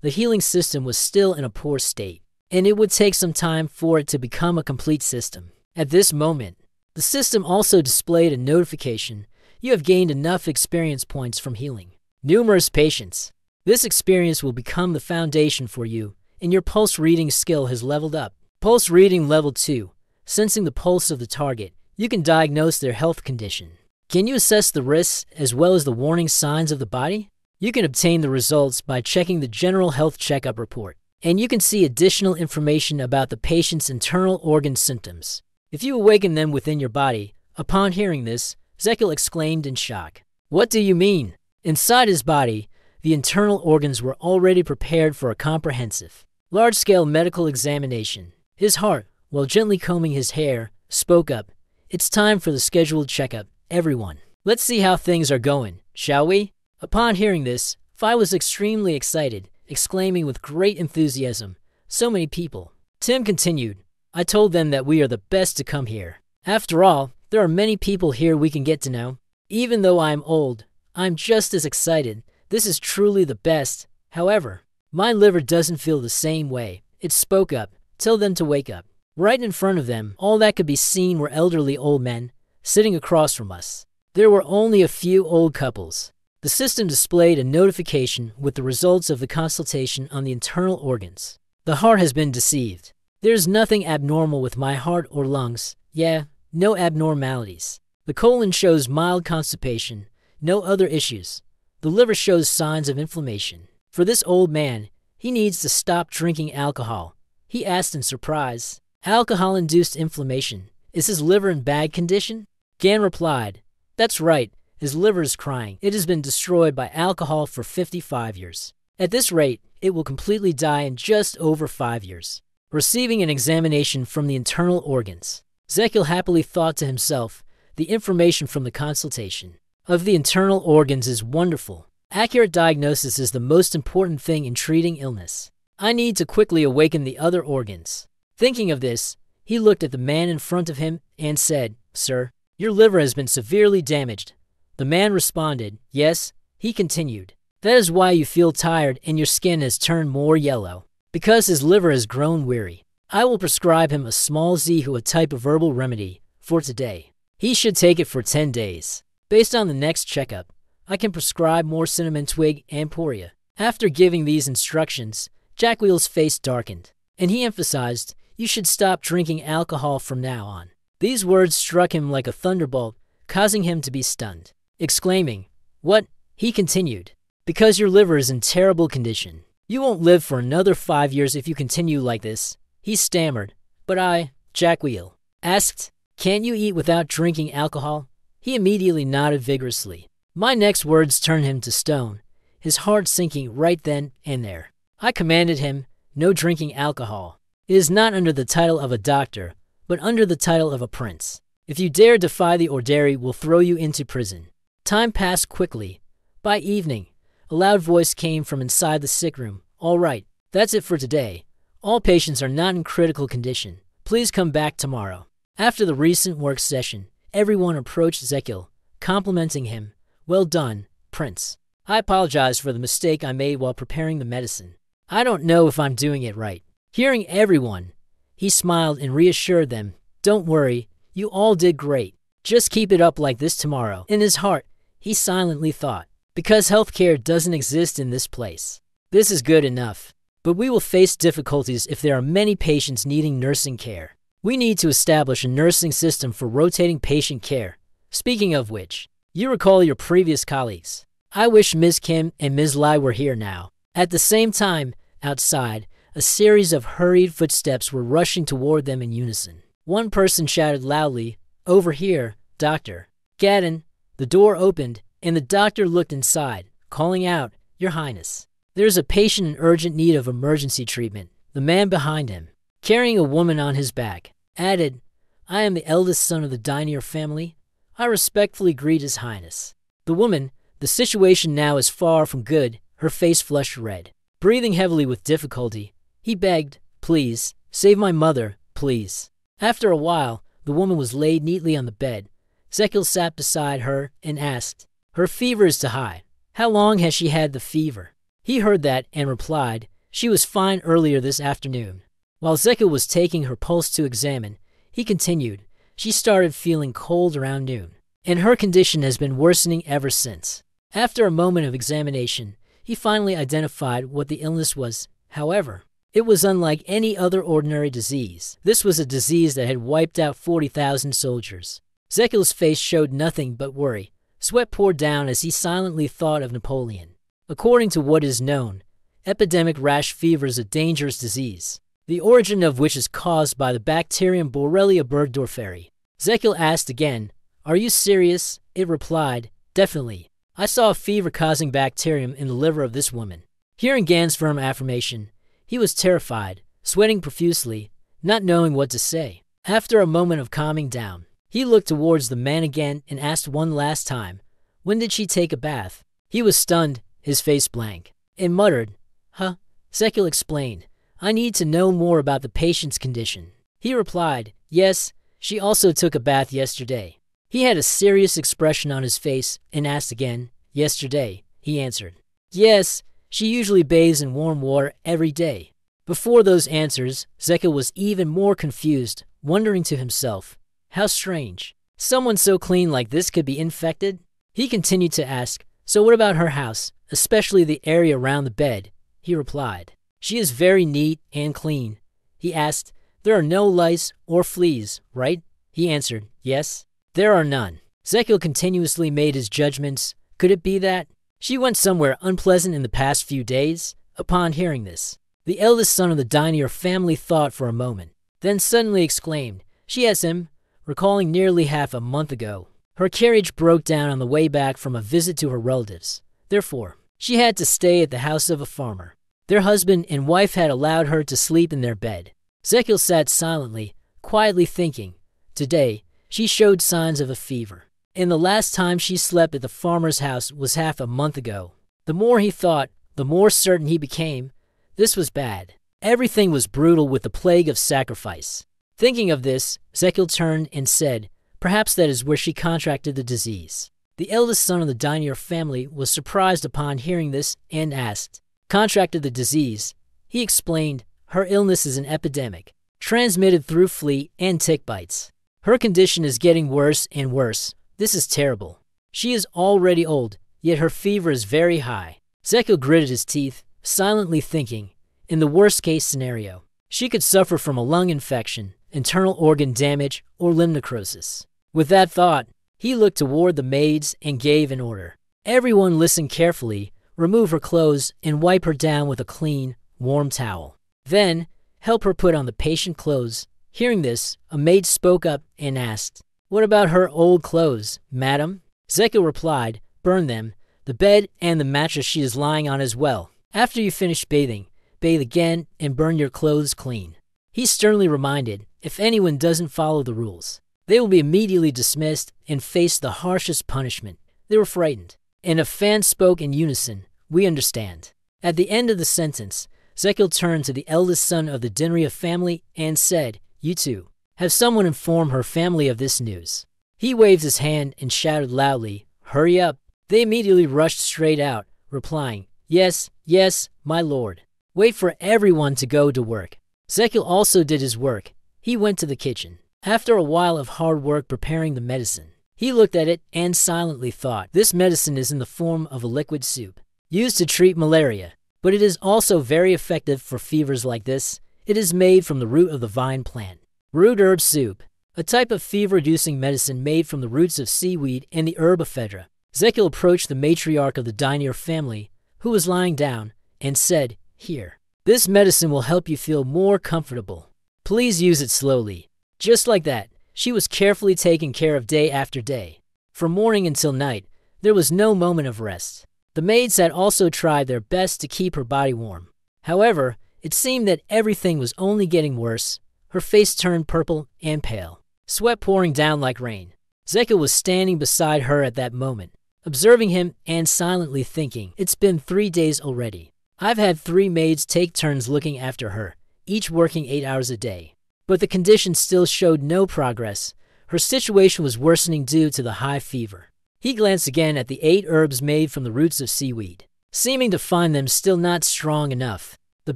The healing system was still in a poor state, and it would take some time for it to become a complete system. At this moment, the system also displayed a notification. You have gained enough experience points from healing numerous patients. This experience will become the foundation for you, and your pulse reading skill has leveled up. Pulse reading level 2. Sensing the pulse of the target, you can diagnose their health condition. Can you assess the risks as well as the warning signs of the body? You can obtain the results by checking the general health checkup report, and you can see additional information about the patient's internal organ symptoms. If you awaken them within your body, upon hearing this, Ezekiel exclaimed in shock. "What do you mean?" Inside his body, the internal organs were already prepared for a comprehensive, large-scale medical examination. His heart, while gently combing his hair, spoke up. "It's time for the scheduled checkup, everyone. Let's see how things are going, shall we?" Upon hearing this, Phi was extremely excited, exclaiming with great enthusiasm, "So many people." Tim continued, "I told them that we are the best to come here. After all, there are many people here we can get to know. Even though I'm old, I'm just as excited. This is truly the best. However, my liver doesn't feel the same way." It spoke up. "Tell them to wake up." Right in front of them, all that could be seen were elderly old men, sitting across from us. There were only a few old couples. The system displayed a notification with the results of the consultation on the internal organs. "The heart has been deceived. There's nothing abnormal with my heart or lungs. Yeah, no abnormalities. The colon shows mild constipation, no other issues. The liver shows signs of inflammation. For this old man, he needs to stop drinking alcohol." He asked in surprise, "Alcohol-induced inflammation. Is his liver in bad condition?" Gan replied, "That's right. His liver is crying. It has been destroyed by alcohol for 55 years. At this rate, it will completely die in just over 5 years." Receiving an examination from the internal organs, Ezekiel happily thought to himself, the information from the consultation of the internal organs is wonderful. Accurate diagnosis is the most important thing in treating illness. I need to quickly awaken the other organs. Thinking of this, he looked at the man in front of him and said, "Sir, your liver has been severely damaged." The man responded, "Yes." He continued, "That is why you feel tired and your skin has turned more yellow, because his liver has grown weary. I will prescribe him a small Zihu, a type of herbal remedy, for today. He should take it for 10 days. Based on the next checkup, I can prescribe more cinnamon twig and poria." After giving these instructions, Jackwheel's face darkened, and he emphasized, "You should stop drinking alcohol from now on." These words struck him like a thunderbolt, causing him to be stunned. Exclaiming, "What?" he continued, "Because your liver is in terrible condition. You won't live for another 5 years if you continue like this." He stammered, "But I," Jackwheel asked, "Can't you eat without drinking alcohol?" He immediately nodded vigorously. My next words turned him to stone, his heart sinking right then and there. I commanded him, "No drinking alcohol. It is not under the title of a doctor, but under the title of a prince. If you dare defy the order, we'll throw you into prison." Time passed quickly. By evening, a loud voice came from inside the sick room. "All right, that's it for today. All patients are not in critical condition. Please come back tomorrow." After the recent work session, everyone approached Ezekiel, complimenting him. "Well done, Prince. I apologize for the mistake I made while preparing the medicine. I don't know if I'm doing it right." Hearing everyone, He smiled and reassured them, "Don't worry, you all did great. Just keep it up like this tomorrow." In his heart, he silently thought, "Because healthcare doesn't exist in this place, this is good enough. But we will face difficulties if there are many patients needing nursing care. We need to establish a nursing system for rotating patient care. Speaking of which, you recall your previous colleagues. I wish Ms. Kim and Ms. Lai were here now." At the same time, outside, a series of hurried footsteps were rushing toward them in unison. One person shouted loudly, "Over here, doctor." Gadden. The door opened, and the doctor looked inside, calling out, "Your Highness, there's a patient in urgent need of emergency treatment." The man behind him, carrying a woman on his back, added, "I am the eldest son of the Dinier family. I respectfully greet His Highness." The woman, the situation now is far from good, her face flushed red. Breathing heavily with difficulty, he begged, "Please, save my mother, please." After a while, the woman was laid neatly on the bed. Zekil sat beside her and asked, "Her fever is too high. How long has she had the fever?" He heard that and replied, "She was fine earlier this afternoon." While Zekil was taking her pulse to examine, he continued, "She started feeling cold around noon, and her condition has been worsening ever since." After a moment of examination, he finally identified what the illness was. However, it was unlike any other ordinary disease. This was a disease that had wiped out 40,000 soldiers. Zekil's face showed nothing but worry. Sweat poured down as he silently thought of Napoleon. According to what is known, epidemic rash fever is a dangerous disease, the origin of which is caused by the bacterium Borrelia burgdorferi. Zekil asked again, "Are you serious?" It replied, "Definitely. I saw a fever-causing bacterium in the liver of this woman." Hearing Gan's firm affirmation, he was terrified, sweating profusely, not knowing what to say. After a moment of calming down, he looked towards the man again and asked one last time, "When did she take a bath?" He was stunned, his face blank, and muttered, "Huh?" Zekil explained, "I need to know more about the patient's condition." He replied, "Yes, she also took a bath yesterday." He had a serious expression on his face and asked again, "Yesterday?" He answered, "Yes, she usually bathes in warm water every day." Before those answers, Zekil was even more confused, wondering to himself, how strange. Someone so clean like this could be infected? He continued to ask, "So what about her house, especially the area around the bed?" He replied, "She is very neat and clean." He asked, "There are no lice or fleas, right?" He answered, "Yes, there are none." Zekil continuously made his judgments. Could it be that she went somewhere unpleasant in the past few days? Upon hearing this, the eldest son of the Dinier family thought for a moment, then suddenly exclaimed, "She has him," recalling nearly half a month ago. Her carriage broke down on the way back from a visit to her relatives. Therefore, she had to stay at the house of a farmer. Their husband and wife had allowed her to sleep in their bed. Zekil sat silently, quietly thinking. Today, she showed signs of a fever, and the last time she slept at the farmer's house was half a month ago. The more he thought, the more certain he became. This was bad. Everything was brutal with the plague of sacrifice. Thinking of this, Zekil turned and said, "Perhaps that is where she contracted the disease." The eldest son of the Dinier family was surprised upon hearing this and asked, "Contracted the disease?" He explained, "Her illness is an epidemic, transmitted through flea and tick bites. Her condition is getting worse and worse. This is terrible. She is already old, yet her fever is very high." Zekil gritted his teeth, silently thinking, in the worst-case scenario, she could suffer from a lung infection, internal organ damage, or limb necrosis. With that thought, he looked toward the maids and gave an order. "Everyone listen carefully, remove her clothes, and wipe her down with a clean, warm towel. Then, help her put on the patient clothes." Hearing this, a maid spoke up and asked, "What about her old clothes, madam?" Zekil replied, "Burn them, the bed and the mattress she is lying on as well. After you finish bathing, bathe again and burn your clothes clean." He sternly reminded, if anyone doesn't follow the rules, they will be immediately dismissed and face the harshest punishment. They were frightened, and a fan spoke in unison, "We understand." At the end of the sentence, Zekil turned to the eldest son of the Dinria family and said, "You too, have someone inform her family of this news." He waved his hand and shouted loudly, "Hurry up." They immediately rushed straight out, replying, "Yes, yes, my lord." Wait for everyone to go to work. Zekiel also did his work. He went to the kitchen. After a while of hard work preparing the medicine, he looked at it and silently thought, this medicine is in the form of a liquid soup, used to treat malaria, but it is also very effective for fevers like this. It is made from the root of the vine plant. Root herb soup, a type of fever-reducing medicine made from the roots of seaweed and the herb ephedra. Zekiel approached the matriarch of the Dinier family, who was lying down, and said, "Here, this medicine will help you feel more comfortable. Please use it slowly." Just like that, she was carefully taken care of day after day. From morning until night, there was no moment of rest. The maids had also tried their best to keep her body warm. However, it seemed that everything was only getting worse. Her face turned purple and pale, sweat pouring down like rain. Zekiel was standing beside her at that moment, observing him and silently thinking, it's been 3 days already. I've had 3 maids take turns looking after her, each working 8 hours a day. But the condition still showed no progress. Her situation was worsening due to the high fever. He glanced again at the 8 herbs made from the roots of seaweed, seeming to find them still not strong enough. The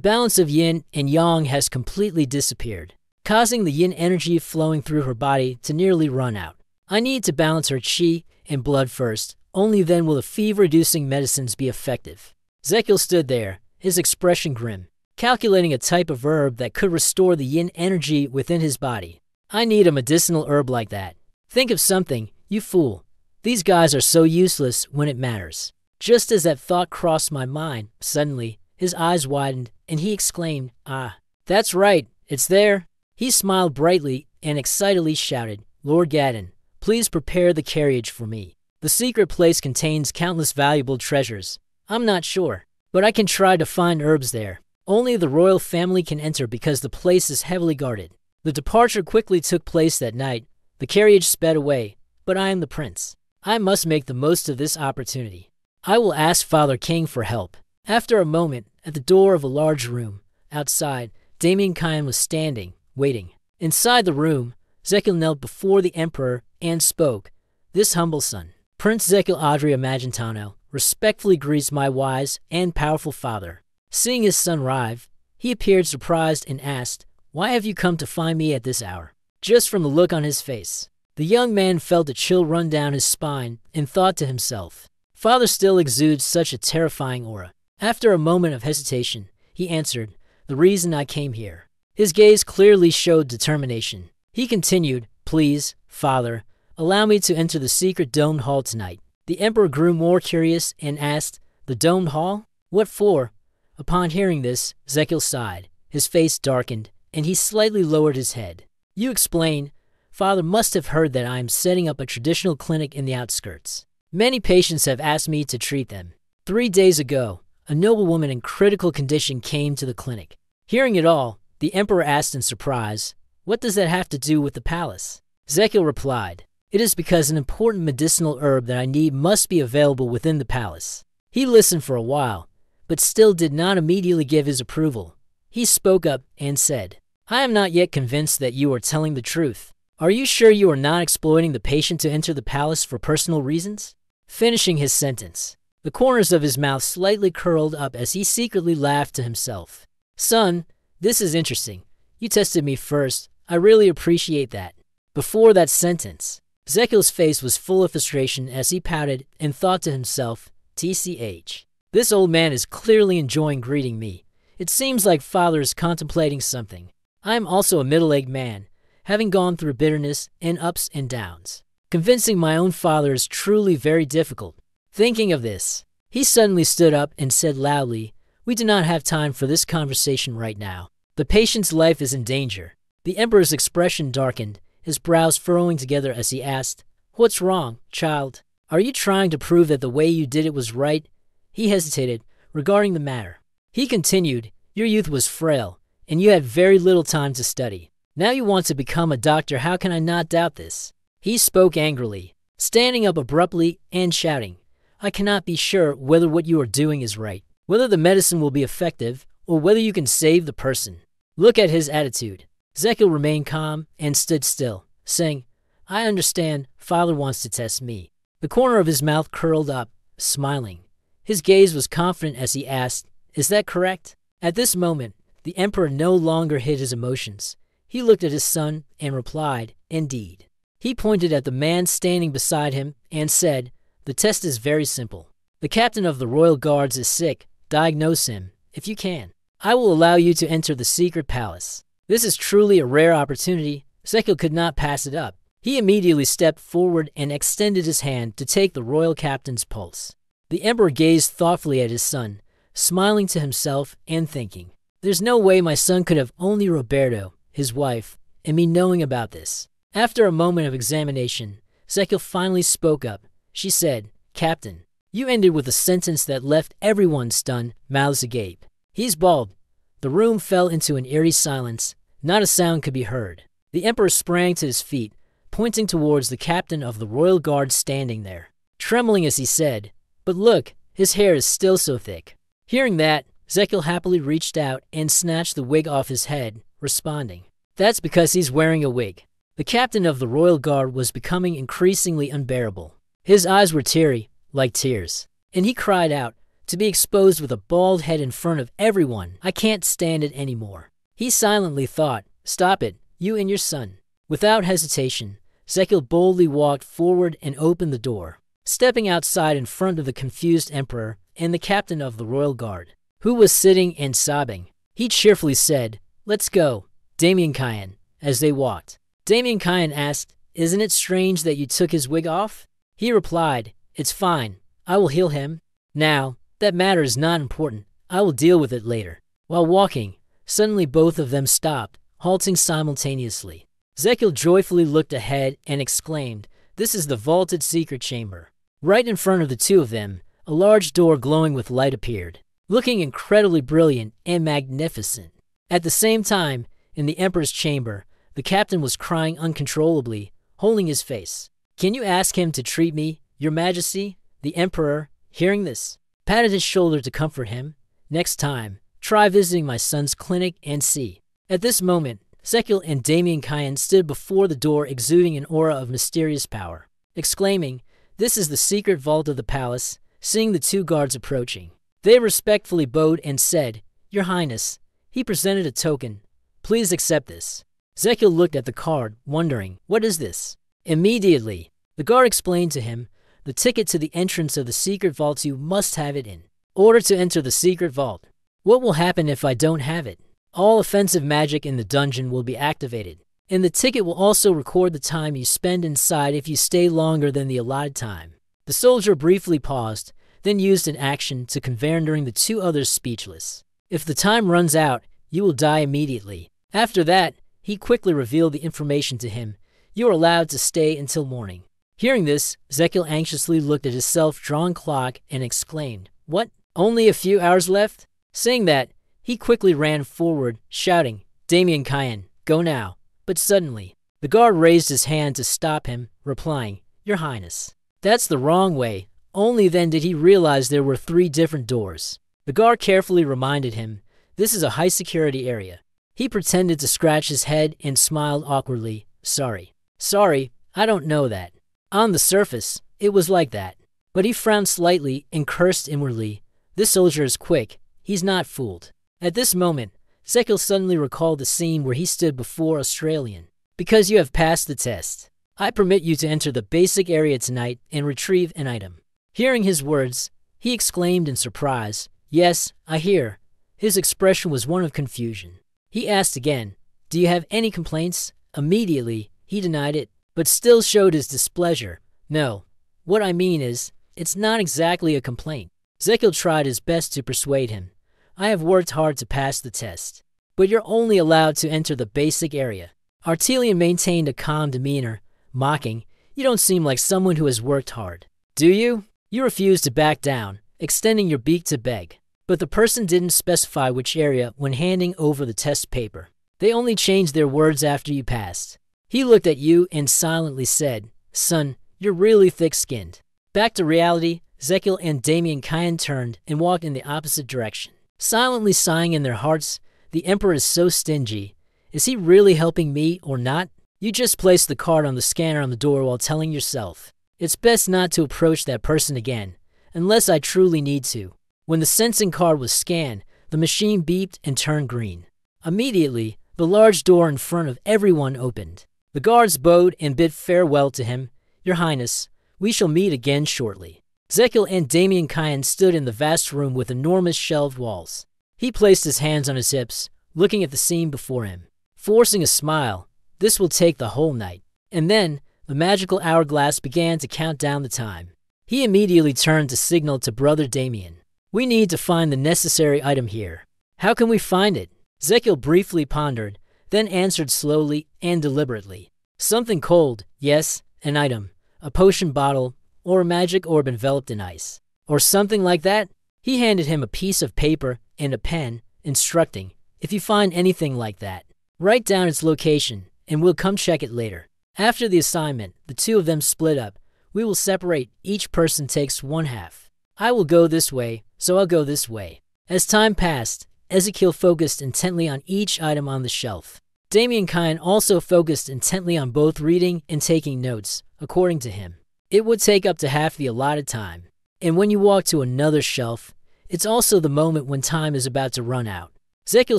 balance of yin and yang has completely disappeared, causing the yin energy flowing through her body to nearly run out. I need to balance her qi and blood first. Only then will the fever-reducing medicines be effective. Zekiel stood there, his expression grim, calculating a type of herb that could restore the yin energy within his body. I need a medicinal herb like that. Think of something, you fool. These guys are so useless when it matters. Just as that thought crossed my mind, suddenly, his eyes widened, and he exclaimed, "Ah, that's right, it's there." He smiled brightly and excitedly shouted, "Lord Gadon, please prepare the carriage for me. The secret place contains countless valuable treasures. I'm not sure, but I can try to find herbs there. Only the royal family can enter because the place is heavily guarded." The departure quickly took place that night. The carriage sped away, but I am the prince. I must make the most of this opportunity. I will ask Father King for help. After a moment, at the door of a large room, outside, Damien Kyan was standing, waiting. Inside the room, Zekiel knelt before the emperor and spoke. "This humble son, Prince Zekiel Adria Magentano, respectfully greets my wise and powerful father." Seeing his son arrive, he appeared surprised and asked, "Why have you come to find me at this hour?" Just from the look on his face, the young man felt a chill run down his spine and thought to himself, "Father still exudes such a terrifying aura." After a moment of hesitation, he answered, "The reason I came here." His gaze clearly showed determination. He continued, "Please, Father, allow me to enter the secret domed hall tonight." The emperor grew more curious and asked, "The domed hall? What for?" Upon hearing this, Zekiel sighed. His face darkened, and he slightly lowered his head. "You explain. Father must have heard that I am setting up a traditional clinic in the outskirts. Many patients have asked me to treat them. 3 days ago, a noblewoman in critical condition came to the clinic." Hearing it all, the emperor asked in surprise, "What does that have to do with the palace?" Zekiel replied, "It is because an important medicinal herb that I need must be available within the palace." He listened for a while, but still did not immediately give his approval. He spoke up and said, "I am not yet convinced that you are telling the truth. Are you sure you are not exploiting the patient to enter the palace for personal reasons?" Finishing his sentence, the corners of his mouth slightly curled up as he secretly laughed to himself. "Son, this is interesting. You tested me first. I really appreciate that." Before that sentence, Zekiel's face was full of frustration as he pouted and thought to himself, "TCH. This old man is clearly enjoying greeting me. It seems like Father is contemplating something. I am also a middle-aged man, having gone through bitterness and ups and downs. Convincing my own father is truly very difficult." Thinking of this, he suddenly stood up and said loudly, "We do not have time for this conversation right now. The patient's life is in danger." The emperor's expression darkened, his brows furrowing together as he asked, "What's wrong, child? Are you trying to prove that the way you did it was right?" He hesitated, regarding the matter. He continued, "Your youth was frail, and you had very little time to study. Now you want to become a doctor. How can I not doubt this?" He spoke angrily, standing up abruptly and shouting, "I cannot be sure whether what you are doing is right, whether the medicine will be effective, or whether you can save the person." Look at his attitude. Zekiel remained calm and stood still, saying, "I understand. Father wants to test me." The corner of his mouth curled up, smiling. His gaze was confident as he asked, "Is that correct?" At this moment, The emperor no longer hid his emotions. He looked at his son and replied, "Indeed." He pointed at the man standing beside him and said, "The test is very simple. The captain of the royal guards is sick. Diagnose him, if you can. I will allow you to enter the secret palace." This is truly a rare opportunity. Zekil could not pass it up. He immediately stepped forward and extended his hand to take the royal captain's pulse. The emperor gazed thoughtfully at his son, smiling to himself and thinking, "There's no way my son could have only Roberto, his wife, and me knowing about this." After a moment of examination, Zekil finally spoke up. She said, "Captain, you ended with a sentence that left everyone stunned, mouths agape. He's bald." The room fell into an eerie silence. Not a sound could be heard. The emperor sprang to his feet, pointing towards the captain of the royal guard standing there, trembling as he said, "But look, his hair is still so thick." Hearing that, Zekil happily reached out and snatched the wig off his head, responding, "That's because he's wearing a wig." The captain of the royal guard was becoming increasingly unbearable. His eyes were teary, like tears, and he cried out, "To be exposed with a bald head in front of everyone, I can't stand it anymore." He silently thought, "Stop it, you and your son." Without hesitation, Zekil boldly walked forward and opened the door, stepping outside in front of the confused emperor and the captain of the royal guard, who was sitting and sobbing. He cheerfully said, "Let's go, Damien Kyan," as they walked. Damien Kyan asked, "Isn't it strange that you took his wig off?" He replied, "It's fine. I will heal him. Now, that matter is not important. I will deal with it later." While walking, suddenly both of them stopped, halting simultaneously. Zekil joyfully looked ahead and exclaimed, "This is the vaulted secret chamber." Right in front of the two of them, a large door glowing with light appeared, looking incredibly brilliant and magnificent. At the same time, in the emperor's chamber, the captain was crying uncontrollably, holding his face. "Can you ask him to treat me, your majesty?" The emperor, hearing this, patted his shoulder to comfort him. "Next time, try visiting my son's clinic and see." At this moment, Zekil and Damien Kyan stood before the door exuding an aura of mysterious power, exclaiming, "This is the secret vault of the palace," seeing the two guards approaching. They respectfully bowed and said, "Your Highness." He presented a token. "Please accept this." Zekil looked at the card, wondering, "What is this?" Immediately, the guard explained to him, "The ticket to the entrance of the secret vault, you must have it in order to enter the secret vault." "What will happen if I don't have it?" "All offensive magic in the dungeon will be activated, and the ticket will also record the time you spend inside if you stay longer than the allotted time." The soldier briefly paused, then used an action to convey rendering the two others speechless. "If the time runs out, you will die immediately." After that, he quickly revealed the information to him. "You are allowed to stay until morning." Hearing this, Zekil anxiously looked at his self-drawn clock and exclaimed, "What? Only a few hours left?" Saying that, he quickly ran forward, shouting, "Damien Kyan, go now." But suddenly, the guard raised his hand to stop him, replying, "Your Highness, that's the wrong way." Only then did he realize there were 3 different doors. The guard carefully reminded him, "This is a high-security area." He pretended to scratch his head and smiled awkwardly, Sorry, I don't know that." On the surface, it was like that. But he frowned slightly and cursed inwardly. This soldier is quick. He's not fooled. At this moment, Zekil suddenly recalled the scene where he stood before Australian. "Because you have passed the test, I permit you to enter the basic area tonight and retrieve an item." Hearing his words, he exclaimed in surprise, "Yes, I hear." His expression was one of confusion. He asked again, "Do you have any complaints?" Immediately, he denied it, but still showed his displeasure. "No, what I mean is, it's not exactly a complaint." Zekil tried his best to persuade him. "I have worked hard to pass the test, but you're only allowed to enter the basic area." Artelian maintained a calm demeanor, mocking, "You don't seem like someone who has worked hard, do you?" You refused to back down, extending your beak to beg. But the person didn't specify which area when handing over the test paper. They only changed their words after you passed. He looked at you and silently said, "Son, you're really thick-skinned." Back to reality, Zekil and Damien Kyan turned and walked in the opposite direction, silently sighing in their hearts, "The Emperor is so stingy. Is he really helping me or not?" You just placed the card on the scanner on the door while telling yourself, "It's best not to approach that person again, unless I truly need to." When the sensing card was scanned, the machine beeped and turned green. Immediately, the large door in front of everyone opened. The guards bowed and bid farewell to him. "Your Highness, we shall meet again shortly." Zekiel and Damien Kyan stood in the vast room with enormous shelved walls. He placed his hands on his hips, looking at the scene before him. Forcing a smile, this will take the whole night. And then, the magical hourglass began to count down the time. He immediately turned to signal to Brother Damien. "We need to find the necessary item here." "How can we find it?" Zekiel briefly pondered, then answered slowly and deliberately. "Something cold, yes, an item, a potion bottle, or a magic orb enveloped in ice, or something like that." He handed him a piece of paper and a pen, instructing, "If you find anything like that, write down its location, and we'll come check it later." After the assignment, the two of them split up. "We will separate, each person takes one half. I will go this way, so I'll go this way." As time passed, Ezekiel focused intently on each item on the shelf. Damien Kyan also focused intently on both reading and taking notes, according to him. It would take up to half the allotted time. And when you walk to another shelf, it's also the moment when time is about to run out. Zekiel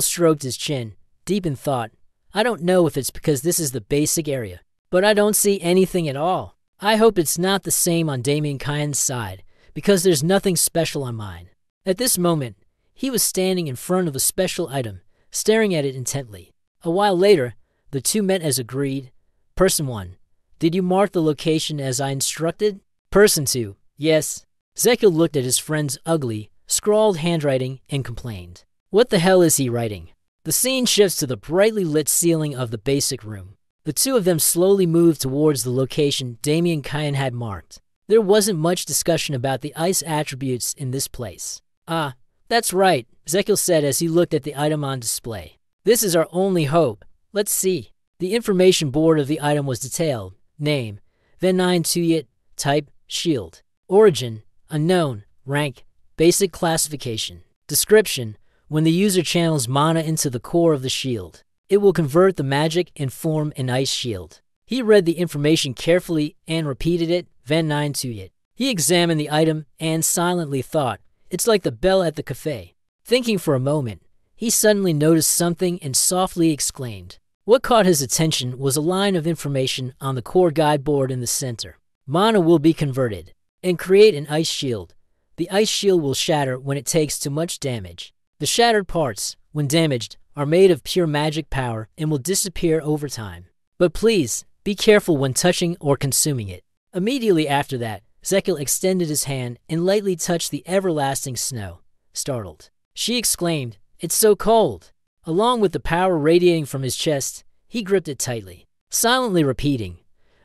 stroked his chin, deep in thought. "I don't know if it's because this is the basic area, but I don't see anything at all. I hope it's not the same on Damien Kyan's side, because there's nothing special on mine." At this moment, he was standing in front of a special item, staring at it intently. A while later, the two met as agreed. Person 1, "Did you mark the location as I instructed?" Person 2, "Yes." Zekiel looked at his friend's ugly, scrawled handwriting and complained. "What the hell is he writing?" The scene shifts to the brightly lit ceiling of the basic room. The two of them slowly moved towards the location Damien Kyan had marked. There wasn't much discussion about the ice attributes in this place. "Ah, that's right," Zekiel said as he looked at the item on display. "This is our only hope. Let's see." The information board of the item was detailed. Name, Ven9 Tuyet, type, shield. Origin, unknown, rank, basic classification. Description, when the user channels mana into the core of the shield, it will convert the magic and form an ice shield. He read the information carefully and repeated it, Ven9 Tuyet. He examined the item and silently thought, "It's like the bell at the cafe." Thinking for a moment, he suddenly noticed something and softly exclaimed. What caught his attention was a line of information on the core guide board in the center. Mana will be converted and create an ice shield. The ice shield will shatter when it takes too much damage. The shattered parts, when damaged, are made of pure magic power and will disappear over time. But please, be careful when touching or consuming it. Immediately after that, Zekiel extended his hand and lightly touched the everlasting snow. Startled, she exclaimed, "It's so cold!" Along with the power radiating from his chest, he gripped it tightly, silently repeating,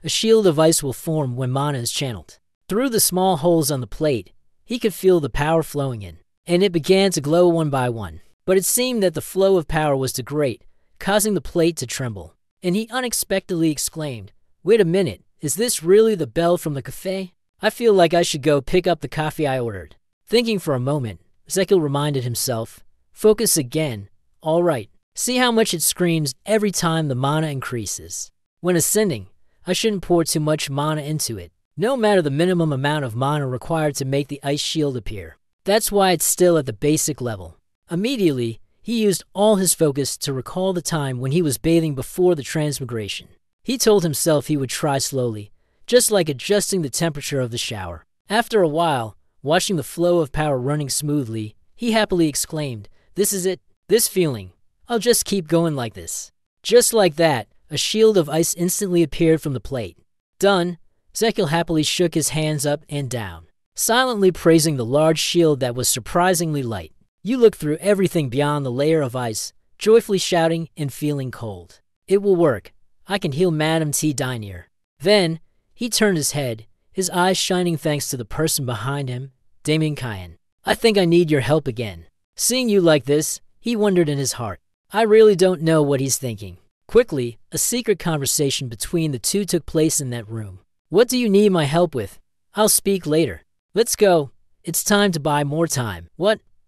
"A shield of ice will form when mana is channeled." Through the small holes on the plate, he could feel the power flowing in, and it began to glow one by one. But it seemed that the flow of power was too great, causing the plate to tremble, and he unexpectedly exclaimed, "Wait a minute, is this really the bell from the cafe? I feel like I should go pick up the coffee I ordered." Thinking for a moment, Zekiel reminded himself, "Focus again. All right, see how much it screams every time the mana increases. When ascending, I shouldn't pour too much mana into it, no matter the minimum amount of mana required to make the ice shield appear. That's why it's still at the basic level." Immediately, he used all his focus to recall the time when he was bathing before the transmigration. He told himself he would try slowly, just like adjusting the temperature of the shower. After a while, watching the flow of power running smoothly, he happily exclaimed, "This is it. This feeling. I'll just keep going like this." Just like that, a shield of ice instantly appeared from the plate. Done, Zekiel happily shook his hands up and down, silently praising the large shield that was surprisingly light. You look through everything beyond the layer of ice, joyfully shouting and feeling cold. "It will work. I can heal Madame T. Dinier." Then, he turned his head, his eyes shining thanks to the person behind him, Damien Kyan. "I think I need your help again." Seeing you like this, he wondered in his heart. I really don't know what he's thinking. Quickly, a secret conversation between the two took place in that room. "What do you need my help with? I'll speak later. Let's go. It's time to buy more time."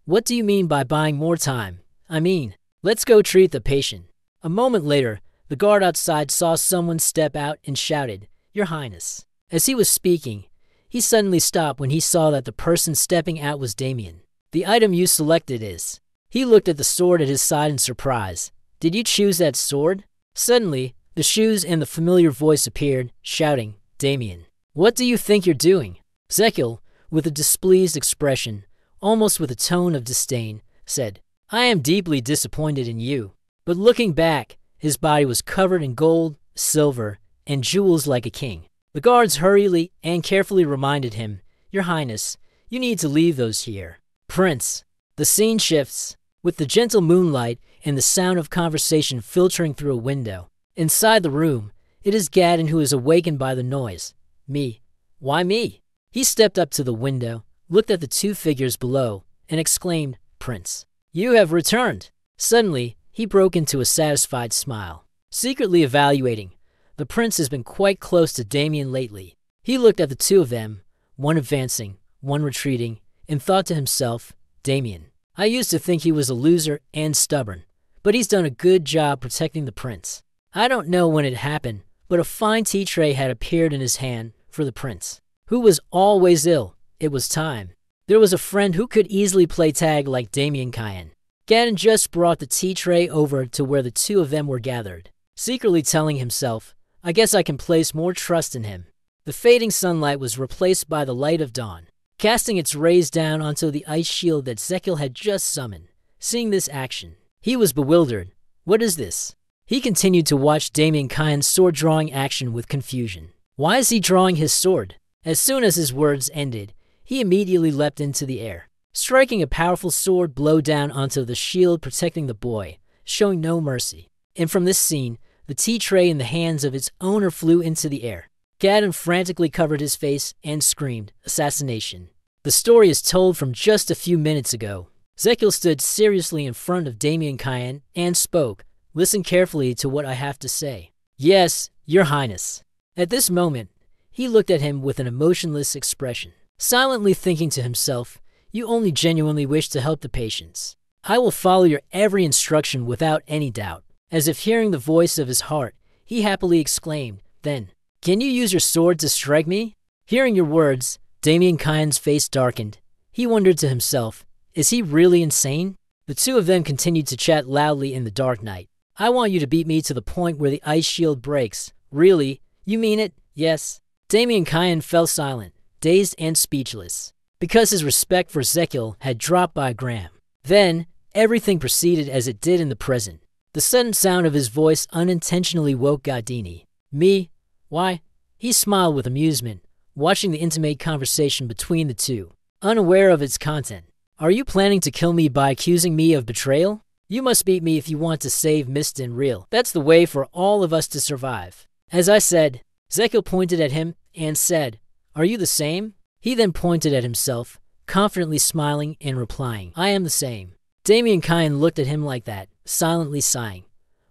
What do you mean by buying more time? I mean, let's go treat the patient." A moment later, the guard outside saw someone step out and shouted, "Your Highness." As he was speaking, he suddenly stopped when he saw that the person stepping out was Damien. "The item you selected is..." He looked at the sword at his side in surprise. Did you choose that sword? Suddenly, the shoes and the familiar voice appeared, shouting, Damien, what do you think you're doing? Zekiel, with a displeased expression, almost with a tone of disdain, said, I am deeply disappointed in you. But looking back, his body was covered in gold, silver, and jewels like a king. The guards hurriedly and carefully reminded him, Your Highness, you need to leave those here. Prince. The scene shifts, with the gentle moonlight and the sound of conversation filtering through a window. Inside the room, it is Gadon who is awakened by the noise. Me. Why me? He stepped up to the window, looked at the two figures below, and exclaimed, Prince, you have returned. Suddenly, he broke into a satisfied smile. Secretly evaluating, the prince has been quite close to Damien lately. He looked at the two of them, one advancing, one retreating, and thought to himself, Damien, I used to think he was a loser and stubborn, but he's done a good job protecting the prince. I don't know when it happened, but a fine tea tray had appeared in his hand for the prince, who was always ill. It was time. There was a friend who could easily play tag like Damien Kyan. Gadon just brought the tea tray over to where the two of them were gathered, secretly telling himself, I guess I can place more trust in him. The fading sunlight was replaced by the light of dawn, casting its rays down onto the ice shield that Zekiel had just summoned. Seeing this action, he was bewildered. What is this? He continued to watch Damien Kyan's sword-drawing action with confusion. Why is he drawing his sword? As soon as his words ended, he immediately leapt into the air, striking a powerful sword blow down onto the shield protecting the boy, showing no mercy. And from this scene, the tea tray in the hands of its owner flew into the air. Gadon frantically covered his face and screamed, Assassination. The story is told from just a few minutes ago. Zekiel stood seriously in front of Damien Kyan and spoke, Listen carefully to what I have to say. Yes, Your Highness. At this moment, he looked at him with an emotionless expression, silently thinking to himself, You only genuinely wish to help the patients. I will follow your every instruction without any doubt. As if hearing the voice of his heart, he happily exclaimed, Then, can you use your sword to strike me? Hearing your words, Damien Kyan's face darkened. He wondered to himself, Is he really insane? The two of them continued to chat loudly in the dark night. I want you to beat me to the point where the ice shield breaks. Really? You mean it? Yes. Damien Kyan fell silent, dazed and speechless, because his respect for Zekiel had dropped by a gram. Then, everything proceeded as it did in the present. The sudden sound of his voice unintentionally woke Gadini. Me? Why? He smiled with amusement, watching the intimate conversation between the two, unaware of its content. Are you planning to kill me by accusing me of betrayal? You must beat me if you want to save Mist and Real. That's the way for all of us to survive. As I said, Zekiel pointed at him and said, Are you the same? He then pointed at himself, confidently smiling and replying, I am the same. Damien Kyan looked at him like that, silently sighing.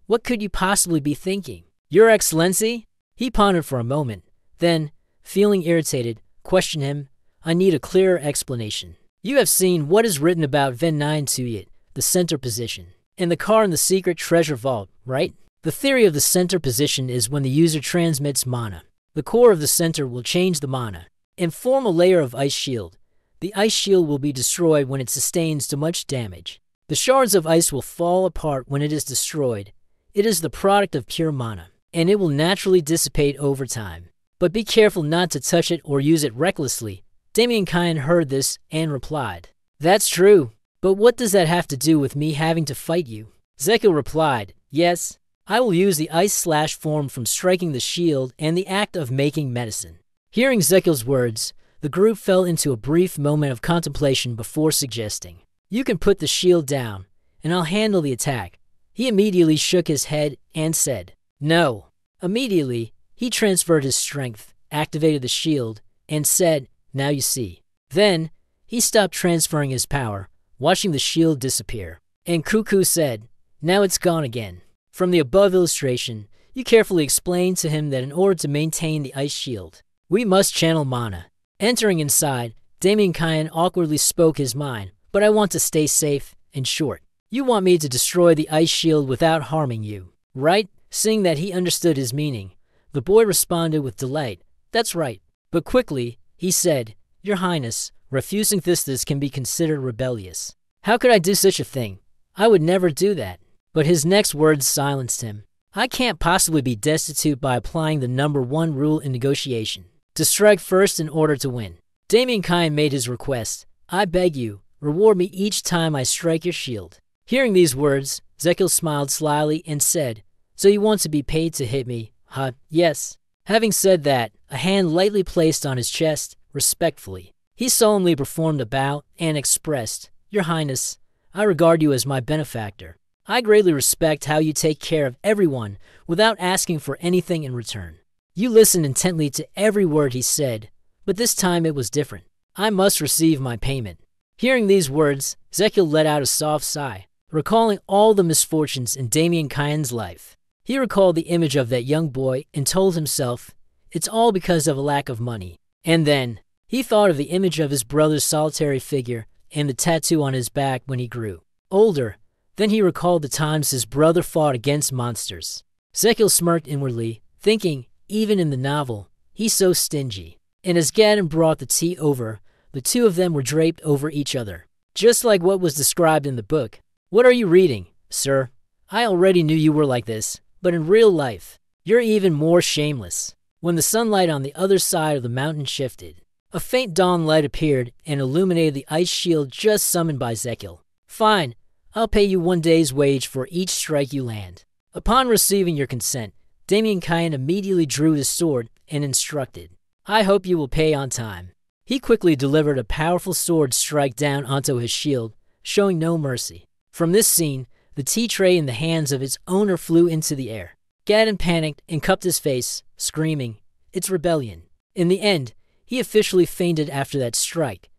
What could you possibly be thinking? Your Excellency? He pondered for a moment, then, feeling irritated, questioned him, I need a clearer explanation. You have seen what is written about Ven 9 Tuyet, the center position, and the car in the secret treasure vault, right? The theory of the center position is when the user transmits mana. The core of the center will change the mana and form a layer of ice shield. The ice shield will be destroyed when it sustains too much damage. The shards of ice will fall apart when it is destroyed. It is the product of pure mana, and it will naturally dissipate over time. But be careful not to touch it or use it recklessly. Damien Kyan heard this and replied, That's true, but what does that have to do with me having to fight you? Zekiel replied, Yes, I will use the ice slash form from striking the shield and the act of making medicine. Hearing Zekiel's words, the group fell into a brief moment of contemplation before suggesting, You can put the shield down, and I'll handle the attack. He immediately shook his head and said, No. Immediately, he transferred his strength, activated the shield, and said, Now you see. Then, he stopped transferring his power, watching the shield disappear. And Cuckoo said, Now it's gone again. From the above illustration, you carefully explained to him that in order to maintain the ice shield, we must channel mana. Entering inside, Damien Kyan awkwardly spoke his mind, but I want to stay safe and short. You want me to destroy the ice shield without harming you, right? Seeing that he understood his meaning, the boy responded with delight, That's right. But quickly, he said, Your Highness, refusing this can be considered rebellious. How could I do such a thing? I would never do that. But his next words silenced him. I can't possibly be destitute by applying the #1 rule in negotiation, to strike first in order to win. Damien Kyan made his request. I beg you, reward me each time I strike your shield. Hearing these words, Zekil smiled slyly and said, So you want to be paid to hit me, huh? Yes. Having said that, a hand lightly placed on his chest, respectfully. He solemnly performed a bow and expressed, Your Highness, I regard you as my benefactor. I greatly respect how you take care of everyone without asking for anything in return. You listened intently to every word he said, but this time it was different. I must receive my payment. Hearing these words, Zekil let out a soft sigh, recalling all the misfortunes in Damien Kyan's life. He recalled the image of that young boy and told himself, it's all because of a lack of money. And then, he thought of the image of his brother's solitary figure and the tattoo on his back when he grew older. Then he recalled the times his brother fought against monsters. Zekil smirked inwardly, thinking, even in the novel, he's so stingy. And as Gadon brought the tea over, the two of them were draped over each other, just like what was described in the book. What are you reading, sir? I already knew you were like this, but in real life, you're even more shameless. When the sunlight on the other side of the mountain shifted, a faint dawn light appeared and illuminated the ice shield just summoned by Zekil. Fine, I'll pay you 1 day's wage for each strike you land. Upon receiving your consent, Damien Kyan immediately drew his sword and instructed, I hope you will pay on time. He quickly delivered a powerful sword strike down onto his shield, showing no mercy. From this scene, the tea tray in the hands of its owner flew into the air. Gadon panicked and cupped his face, screaming, It's rebellion. In the end, he officially fainted after that strike.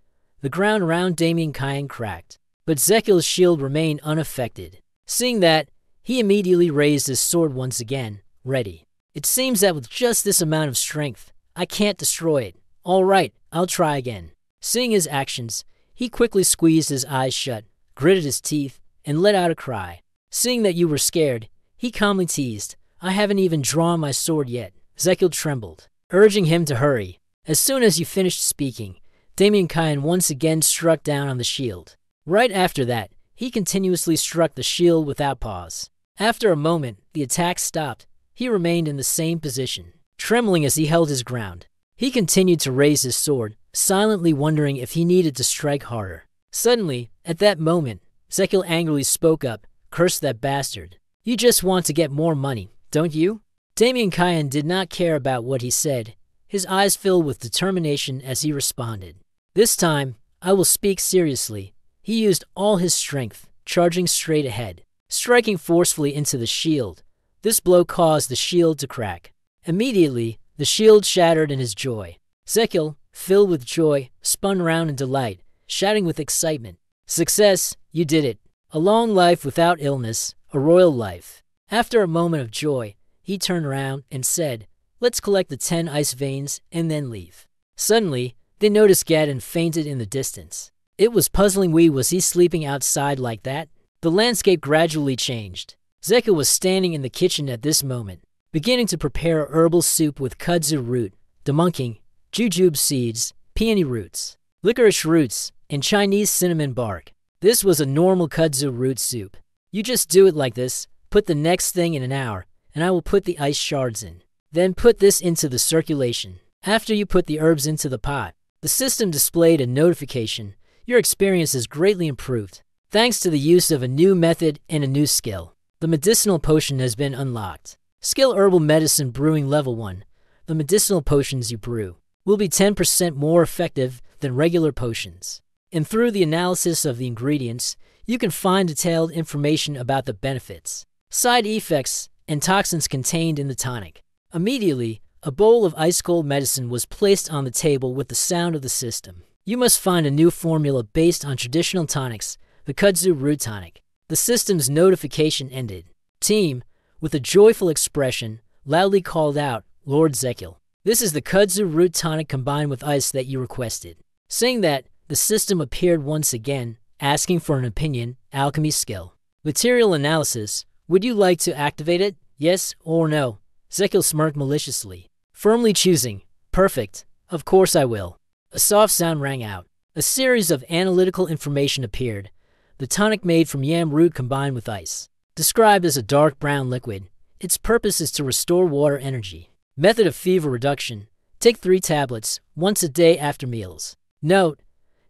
The ground around Damien Kyan cracked, but Zekil's shield remained unaffected. Seeing that, he immediately raised his sword once again, ready. It seems that with just this amount of strength, I can't destroy it. All right, I'll try again. Seeing his actions, he quickly squeezed his eyes shut, gritted his teeth, and let out a cry. Seeing that you were scared, he calmly teased, I haven't even drawn my sword yet. Zekil trembled, urging him to hurry. As soon as he finished speaking, Damien Kyan once again struck down on the shield. Right after that, he continuously struck the shield without pause. After a moment, the attack stopped. He remained in the same position, trembling as he held his ground. He continued to raise his sword, silently wondering if he needed to strike harder. Suddenly, at that moment, Zekil angrily spoke up, Curse that bastard. You just want to get more money, don't you? Damien Kyan did not care about what he said. His eyes filled with determination as he responded. This time, I will speak seriously. He used all his strength, charging straight ahead, striking forcefully into the shield. This blow caused the shield to crack. Immediately, the shield shattered in his joy. Zekil, filled with joy, spun around in delight, shouting with excitement, Success, you did it. A long life without illness, a royal life. After a moment of joy, he turned around and said, Let's collect the 10 ice veins and then leave. Suddenly, they noticed Gadon fainted in the distance. It was puzzling. Was he sleeping outside like that? The landscape gradually changed. Zekil was standing in the kitchen at this moment, beginning to prepare a herbal soup with kudzu root, demunking, jujube seeds, peony roots, licorice roots, and Chinese cinnamon bark. This was a normal kudzu root soup. You just do it like this, put the next thing in an hour, and I will put the ice shards in. Then put this into the circulation. After you put the herbs into the pot, the system displayed a notification. Your experience is greatly improved, thanks to the use of a new method and a new skill. The medicinal potion has been unlocked. Skill Herbal Medicine Brewing Level 1. The medicinal potions you brew will be 10% more effective than regular potions. And through the analysis of the ingredients, you can find detailed information about the benefits, side effects, and toxins contained in the tonic. Immediately, a bowl of ice-cold medicine was placed on the table with the sound of the system. You must find a new formula based on traditional tonics, the kudzu root tonic. The system's notification ended. Team, with a joyful expression, loudly called out, Lord Zekil. This is the kudzu root tonic combined with ice that you requested. Saying that, the system appeared once again, asking for an opinion, alchemy skill. Material analysis. Would you like to activate it? Yes or no? Zekil smirked maliciously, firmly choosing. Perfect. Of course I will. A soft sound rang out. A series of analytical information appeared. The tonic made from yam root combined with ice. Described as a dark brown liquid, its purpose is to restore water energy. Method of fever reduction. Take 3 tablets, once a day after meals. Note,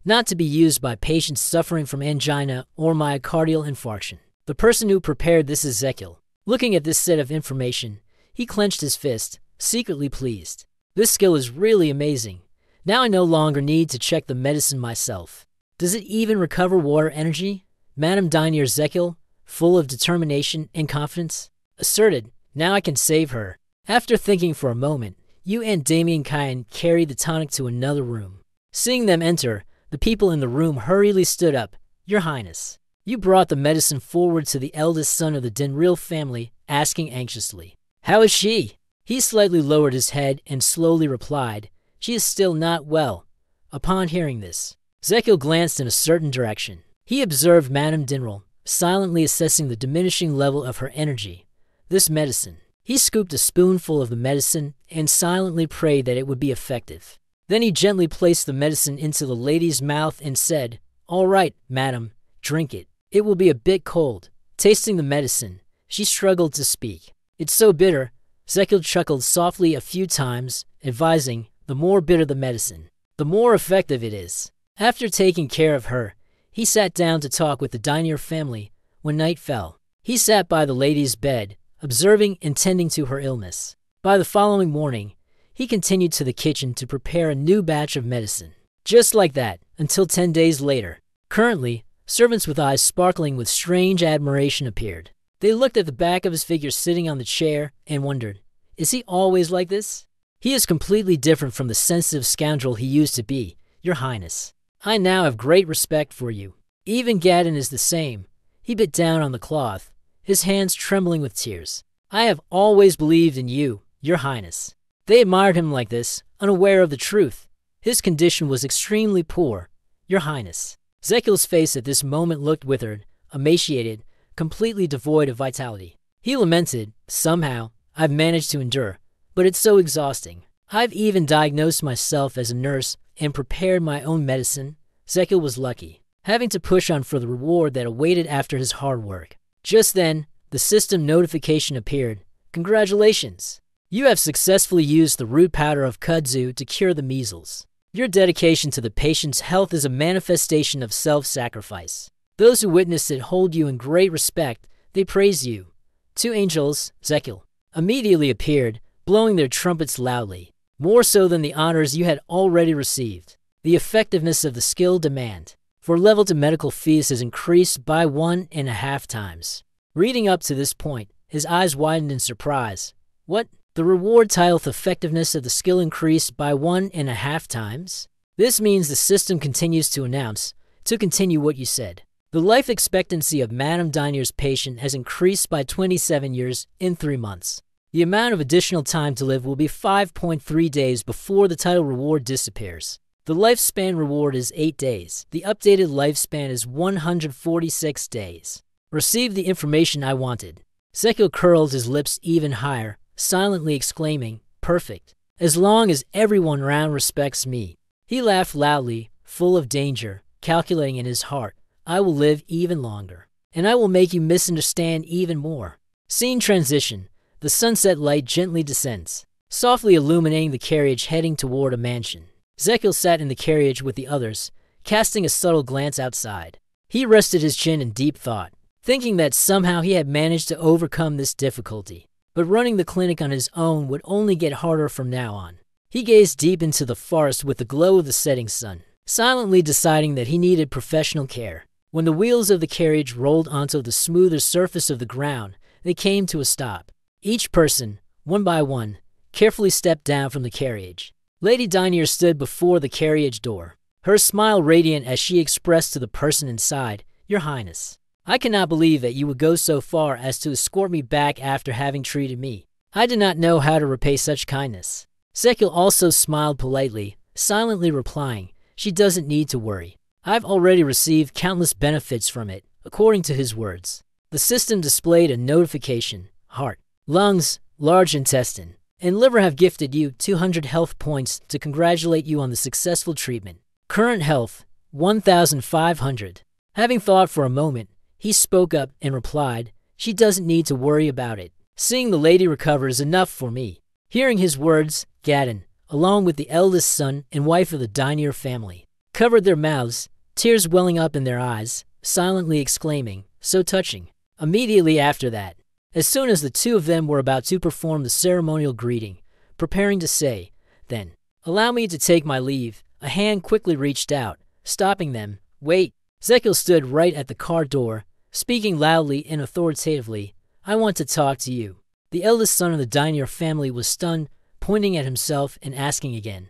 not to be used by patients suffering from angina or myocardial infarction. The person who prepared this is Ezekiel. Looking at this set of information, he clenched his fist, secretly pleased. This skill is really amazing. Now I no longer need to check the medicine myself. Does it even recover water energy? Madame Dinier Ezekiel, full of determination and confidence, asserted, now I can save her. After thinking for a moment, you and Damien Kyan carried the tonic to another room. Seeing them enter, the people in the room hurriedly stood up. Your Highness, you brought the medicine forward to the eldest son of the Denril family, asking anxiously, how is she? He slightly lowered his head and slowly replied, she is still not well. Upon hearing this, Ezekiel glanced in a certain direction. He observed Madame Denril, silently assessing the diminishing level of her energy. This medicine. He scooped a spoonful of the medicine and silently prayed that it would be effective. Then he gently placed the medicine into the lady's mouth and said, all right, madam, drink it. It will be a bit cold. Tasting the medicine, she struggled to speak. It's so bitter. Ezekiel chuckled softly a few times, advising, the more bitter the medicine, the more effective it is. After taking care of her, he sat down to talk with the Dinier family. When night fell, he sat by the lady's bed, observing and tending to her illness. By the following morning, he continued to the kitchen to prepare a new batch of medicine. Just like that, until 10 days later. Currently, servants with eyes sparkling with strange admiration appeared. They looked at the back of his figure sitting on the chair and wondered, is he always like this? He is completely different from the sensitive scoundrel he used to be, Your Highness. I now have great respect for you. Even Gadden is the same. He bit down on the cloth, his hands trembling with tears. I have always believed in you, Your Highness. They admired him like this, unaware of the truth. His condition was extremely poor, Your Highness. Ezekiel's face at this moment looked withered, emaciated, completely devoid of vitality. He lamented, somehow, I've managed to endure, but it's so exhausting. I've even diagnosed myself as a nurse and prepared my own medicine. Ezekiel was lucky, having to push on for the reward that awaited after his hard work. Just then, the system notification appeared. Congratulations! You have successfully used the root powder of kudzu to cure the measles. Your dedication to the patient's health is a manifestation of self-sacrifice. Those who witnessed it hold you in great respect. They praise you. 2 angels, Ezekiel, immediately appeared, blowing their trumpets loudly, more so than the honors you had already received. The effectiveness of the skill demand for level to medical fees has increased by 1.5 times. Reading up to this point, his eyes widened in surprise. What? The reward tileth effectiveness of the skill increased by 1.5 times? This means the system continues to announce, to continue what you said. The life expectancy of Madame Dinier's patient has increased by 27 years in 3 months. The amount of additional time to live will be 5.3 days before the title reward disappears. The lifespan reward is 8 days. The updated lifespan is 146 days. Received the information I wanted. Ezekiel curled his lips even higher, silently exclaiming, perfect. As long as everyone around respects me. He laughed loudly, full of danger, calculating in his heart, I will live even longer, and I will make you misunderstand even more. Scene transition. The sunset light gently descends, softly illuminating the carriage heading toward a mansion. Ezekiel sat in the carriage with the others, casting a subtle glance outside. He rested his chin in deep thought, thinking that somehow he had managed to overcome this difficulty. But running the clinic on his own would only get harder from now on. He gazed deep into the forest with the glow of the setting sun, silently deciding that he needed professional care. When the wheels of the carriage rolled onto the smoother surface of the ground, they came to a stop. Each person, one by one, carefully stepped down from the carriage. Lady Dinier stood before the carriage door, her smile radiant as she expressed to the person inside, Your Highness, I cannot believe that you would go so far as to escort me back after having treated me. I do not know how to repay such kindness. Ezekiel also smiled politely, silently replying, she doesn't need to worry. I've already received countless benefits from it, according to his words. The system displayed a notification. Heart, lungs, large intestine, and liver have gifted you 200 health points to congratulate you on the successful treatment. Current health, 1,500. Having thought for a moment, he spoke up and replied, She doesn't need to worry about it. Seeing the lady recover is enough for me." Hearing his words, Gadon, along with the eldest son and wife of the Diner family, covered their mouths, tears welling up in their eyes, silently exclaiming, "So touching." Immediately after that, as soon as the two of them were about to perform the ceremonial greeting, preparing to say, "Then, allow me to take my leave," a hand quickly reached out, stopping them. "Wait." Zekil stood right at the car door, speaking loudly and authoritatively, "I want to talk to you." The eldest son of the Diner family was stunned, pointing at himself and asking again,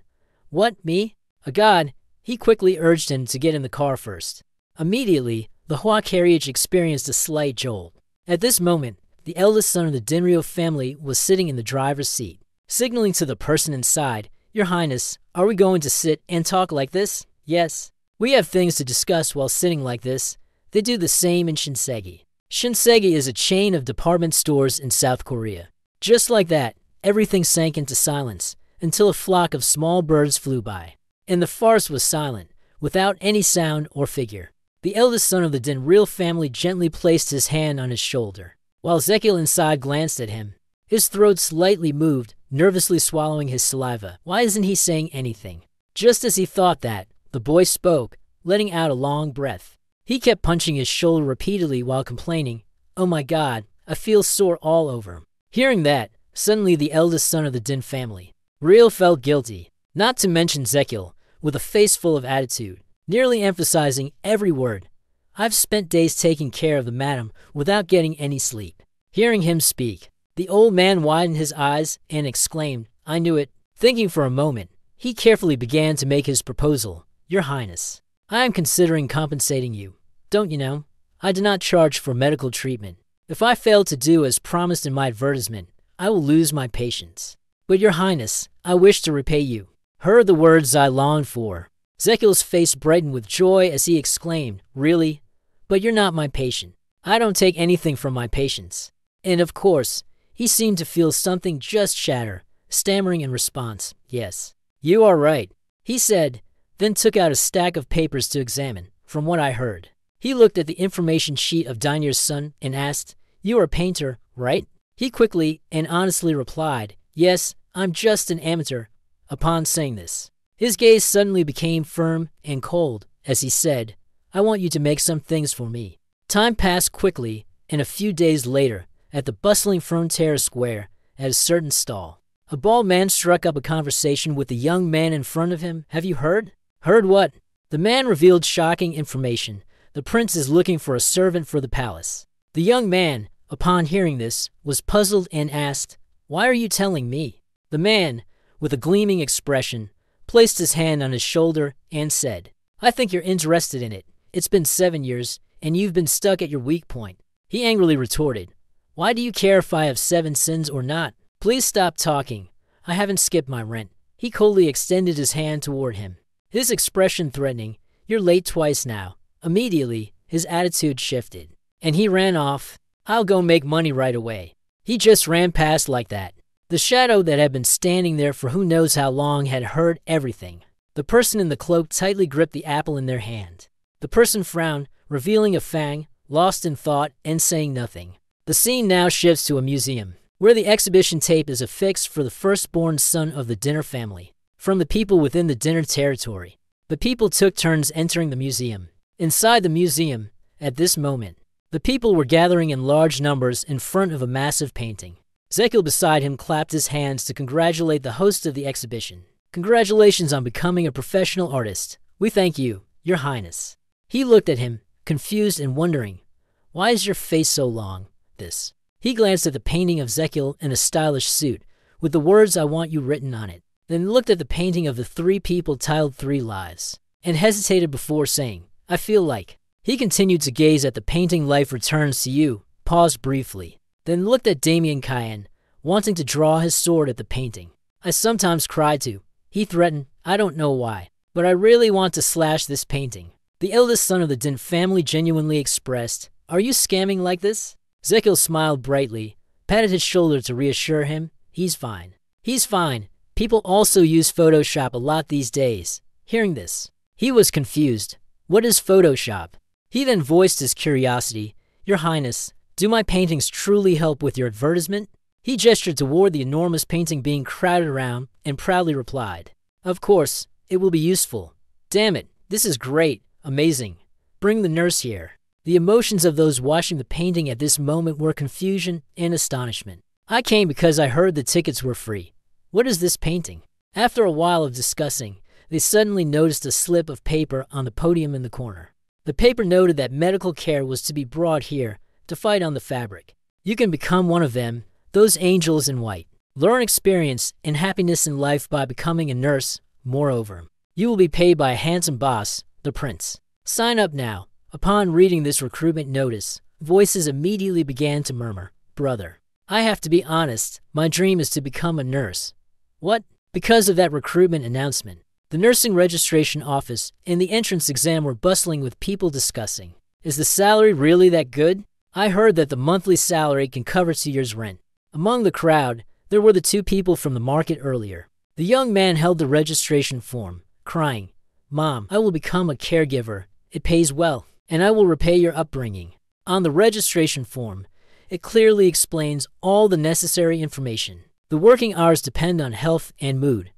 "What, me?" A god, he quickly urged him to get in the car first. Immediately, the Hua carriage experienced a slight jolt. At this moment, the eldest son of the Dinryo family was sitting in the driver's seat, signaling to the person inside, "Your Highness, are we going to sit and talk like this?" "Yes. We have things to discuss while sitting like this." They do the same in Shinsegi. Shinsegi is a chain of department stores in South Korea. Just like that, everything sank into silence until a flock of small birds flew by. And the farce was silent, without any sound or figure. The eldest son of the Dinryo family gently placed his hand on his shoulder, while Zekil inside glanced at him. His throat slightly moved, nervously swallowing his saliva. Why isn't he saying anything? Just as he thought that, the boy spoke, letting out a long breath. He kept punching his shoulder repeatedly while complaining, "Oh my God, I feel sore all over." Hearing that, suddenly the eldest son of the Din family, Ryo, felt guilty, not to mention Zekil, with a face full of attitude, nearly emphasizing every word. "I've spent days taking care of the madam without getting any sleep." Hearing him speak, the old man widened his eyes and exclaimed, "I knew it." Thinking for a moment, he carefully began to make his proposal. "Your Highness, I am considering compensating you. Don't you know? I do not charge for medical treatment. If I fail to do as promised in my advertisement, I will lose my patients. But Your Highness, I wish to repay you." Heard the words I longed for. Zekil's face brightened with joy as he exclaimed, "Really? But you're not my patient. I don't take anything from my patients." And of course, he seemed to feel something just shatter, stammering in response, "Yes, you are right," he said, then took out a stack of papers to examine. "From what I heard." He looked at the information sheet of Dinier's son and asked, "You are a painter, right?" He quickly and honestly replied, "Yes, I'm just an amateur." Upon saying this, his gaze suddenly became firm and cold as he said, "I want you to make some things for me." Time passed quickly, and a few days later, at the bustling Frontier Square, at a certain stall, a bald man struck up a conversation with the young man in front of him. "Have you heard?" "Heard what?" The man revealed shocking information. "The prince is looking for a servant for the palace." The young man, upon hearing this, was puzzled and asked, "Why are you telling me?" The man, with a gleaming expression, placed his hand on his shoulder and said, "I think you're interested in it. It's been 7 years, and you've been stuck at your weak point." He angrily retorted, "Why do you care if I have 7 sins or not? Please stop talking. I haven't skipped my rent." He coldly extended his hand toward him, his expression threatening. "You're late twice now." Immediately, his attitude shifted, and he ran off. "I'll go make money right away." He just ran past like that. The shadow that had been standing there for who knows how long had heard everything. The person in the cloak tightly gripped the apple in their hand. The person frowned, revealing a fang, lost in thought and saying nothing. The scene now shifts to a museum, where the exhibition tape is affixed for the firstborn son of the Dinner family, from the people within the Dinner territory. The people took turns entering the museum. Inside the museum, at this moment, the people were gathering in large numbers in front of a massive painting. Zekil beside him clapped his hands to congratulate the host of the exhibition. "Congratulations on becoming a professional artist. We thank you, Your Highness." He looked at him, confused and wondering, "Why is your face so long?" He glanced at the painting of Zekil in a stylish suit, with the words "I want you" written on it, then looked at the painting of the 3 people titled 3 Lives, and hesitated before saying, "I feel like." He continued to gaze at the painting "Life Returns to You," paused briefly, then looked at Damien Cayenne, wanting to draw his sword at the painting. "I sometimes cry too," he threatened. "I don't know why, but I really want to slash this painting." The eldest son of the Din family genuinely expressed, "Are you scamming like this?" Zekil smiled brightly, patted his shoulder to reassure him. "He's fine. He's fine. People also use Photoshop a lot these days." Hearing this, he was confused. "What is Photoshop?" He then voiced his curiosity. "Your Highness, Do my paintings truly help with your advertisement? He gestured toward the enormous painting being crowded around and proudly replied, Of course, it will be useful. Damn it, this is great, amazing. Bring the nurse here. The emotions of those watching the painting at this moment were confusion and astonishment. I came because I heard the tickets were free. What is this painting? After a while of discussing, they suddenly noticed a slip of paper on the podium in the corner. The paper noted that medical care was to be brought here to fight on the fabric. You can become one of them, those angels in white. Learn experience and happiness in life by becoming a nurse. Moreover, you will be paid by a handsome boss, the prince. Sign up now. Upon reading this recruitment notice, voices immediately began to murmur, Brother, I have to be honest, my dream is to become a nurse. What? Because of that recruitment announcement, the nursing registration office and the entrance exam were bustling with people discussing. Is the salary really that good? I heard that the monthly salary can cover 2 years' rent. Among the crowd, there were the 2 people from the market earlier. The young man held the registration form, crying, Mom, I will become a caregiver. It pays well, and I will repay your upbringing. On the registration form, it clearly explains all the necessary information. The working hours depend on health and mood.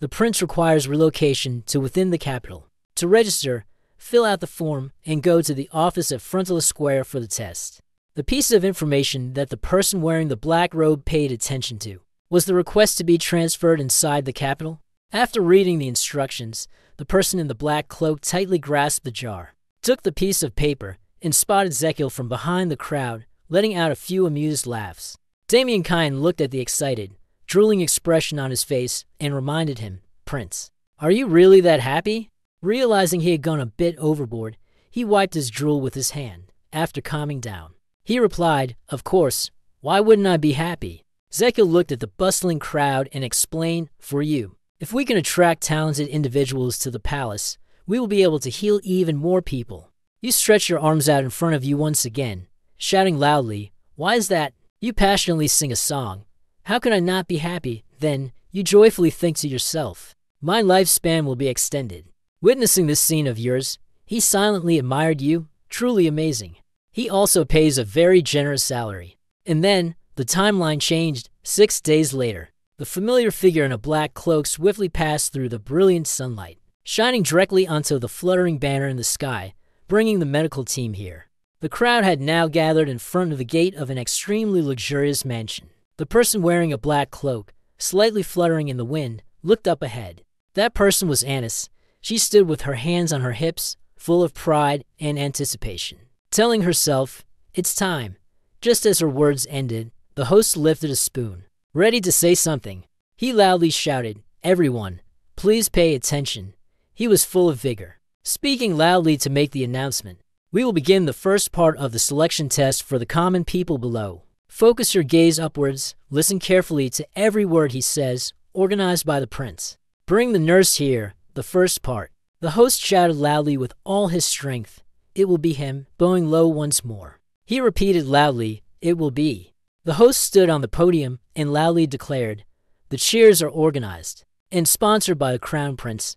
The prince requires relocation to within the capital. To register, fill out the form and go to the office at Frontal Square for the test. The piece of information that the person wearing the black robe paid attention to was the request to be transferred inside the capital. After reading the instructions, the person in the black cloak tightly grasped the jar, took the piece of paper, and spotted Zekiel from behind the crowd, letting out a few amused laughs. Damien Kine looked at the excited, drooling expression on his face and reminded him, Prince, are you really that happy? Realizing he had gone a bit overboard, he wiped his drool with his hand. After calming down, he replied, Of course, why wouldn't I be happy? Zekiel looked at the bustling crowd and explained, For you, if we can attract talented individuals to the palace, we will be able to heal even more people. You stretch your arms out in front of you once again, shouting loudly, Why is that? You passionately sing a song. How can I not be happy? Then, you joyfully think to yourself, My lifespan will be extended. Witnessing this scene of yours, he silently admired you, truly amazing. He also pays a very generous salary. And then, the timeline changed. 6 days later, the familiar figure in a black cloak swiftly passed through the brilliant sunlight, shining directly onto the fluttering banner in the sky, bringing the medical team here. The crowd had now gathered in front of the gate of an extremely luxurious mansion. The person wearing a black cloak, slightly fluttering in the wind, looked up ahead. That person was Annis. She stood with her hands on her hips, full of pride and anticipation, telling herself, It's time. Just as her words ended, the host lifted a spoon, ready to say something. He loudly shouted, Everyone, please pay attention. He was full of vigor, speaking loudly to make the announcement. We will begin the first part of the selection test for the common people below. Focus your gaze upwards, listen carefully to every word he says, organized by the prince. Bring the nurse here, the first part. The host shouted loudly with all his strength. It will be him, bowing low once more. He repeated loudly, It will be. The host stood on the podium and loudly declared, The cheers are organized and sponsored by the Crown Prince.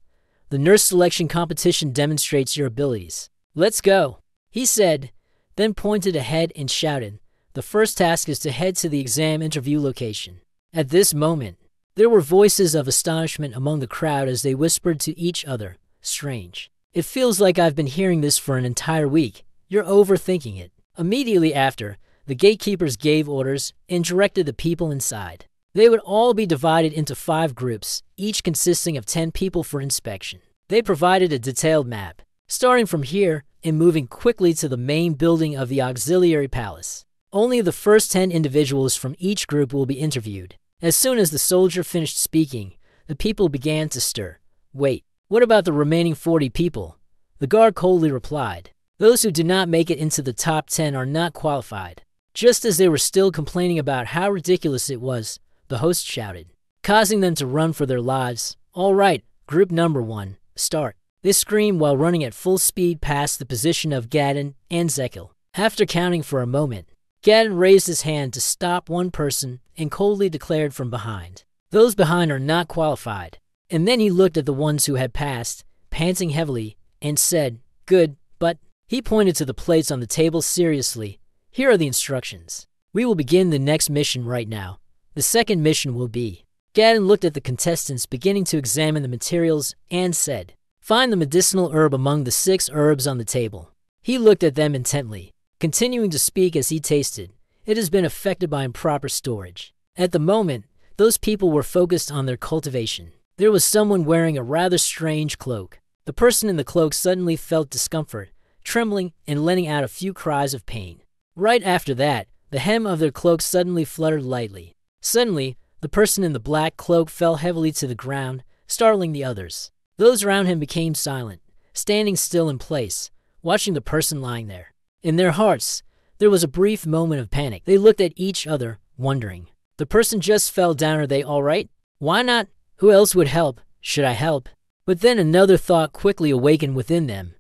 The nurse selection competition demonstrates your abilities. Let's go, he said, then pointed ahead and shouted, The first task is to head to the exam interview location. At this moment, there were voices of astonishment among the crowd as they whispered to each other, Strange. It feels like I've been hearing this for an entire week. You're overthinking it. Immediately after, the gatekeepers gave orders and directed the people inside. They would all be divided into 5 groups, each consisting of 10 people for inspection. They provided a detailed map, starting from here and moving quickly to the main building of the auxiliary palace. Only the first 10 individuals from each group will be interviewed. As soon as the soldier finished speaking, the people began to stir. Wait, what about the remaining 40 people? The guard coldly replied. Those who did not make it into the top 10 are not qualified. Just as they were still complaining about how ridiculous it was, the host shouted, causing them to run for their lives. All right, group number 1, start. They screamed while running at full speed past the position of Gadon and Zekiel. After counting for a moment, Gadon raised his hand to stop one person and coldly declared from behind, Those behind are not qualified. And then he looked at the ones who had passed, panting heavily, and said, Good, but he pointed to the plates on the table seriously. Here are the instructions. We will begin the next mission right now. The second mission will be. Gadden looked at the contestants beginning to examine the materials and said, "Find the medicinal herb among the 6 herbs on the table." He looked at them intently, continuing to speak as he tasted. It has been affected by improper storage. At the moment, those people were focused on their cultivation. There was someone wearing a rather strange cloak. The person in the cloak suddenly felt discomfort, trembling and letting out a few cries of pain. Right after that, the hem of their cloak suddenly fluttered lightly. Suddenly, the person in the black cloak fell heavily to the ground, startling the others. Those around him became silent, standing still in place, watching the person lying there. In their hearts, there was a brief moment of panic. They looked at each other, wondering. The person just fell down. Are they all right? Why not? Who else would help? Should I help? But then another thought quickly awakened within them.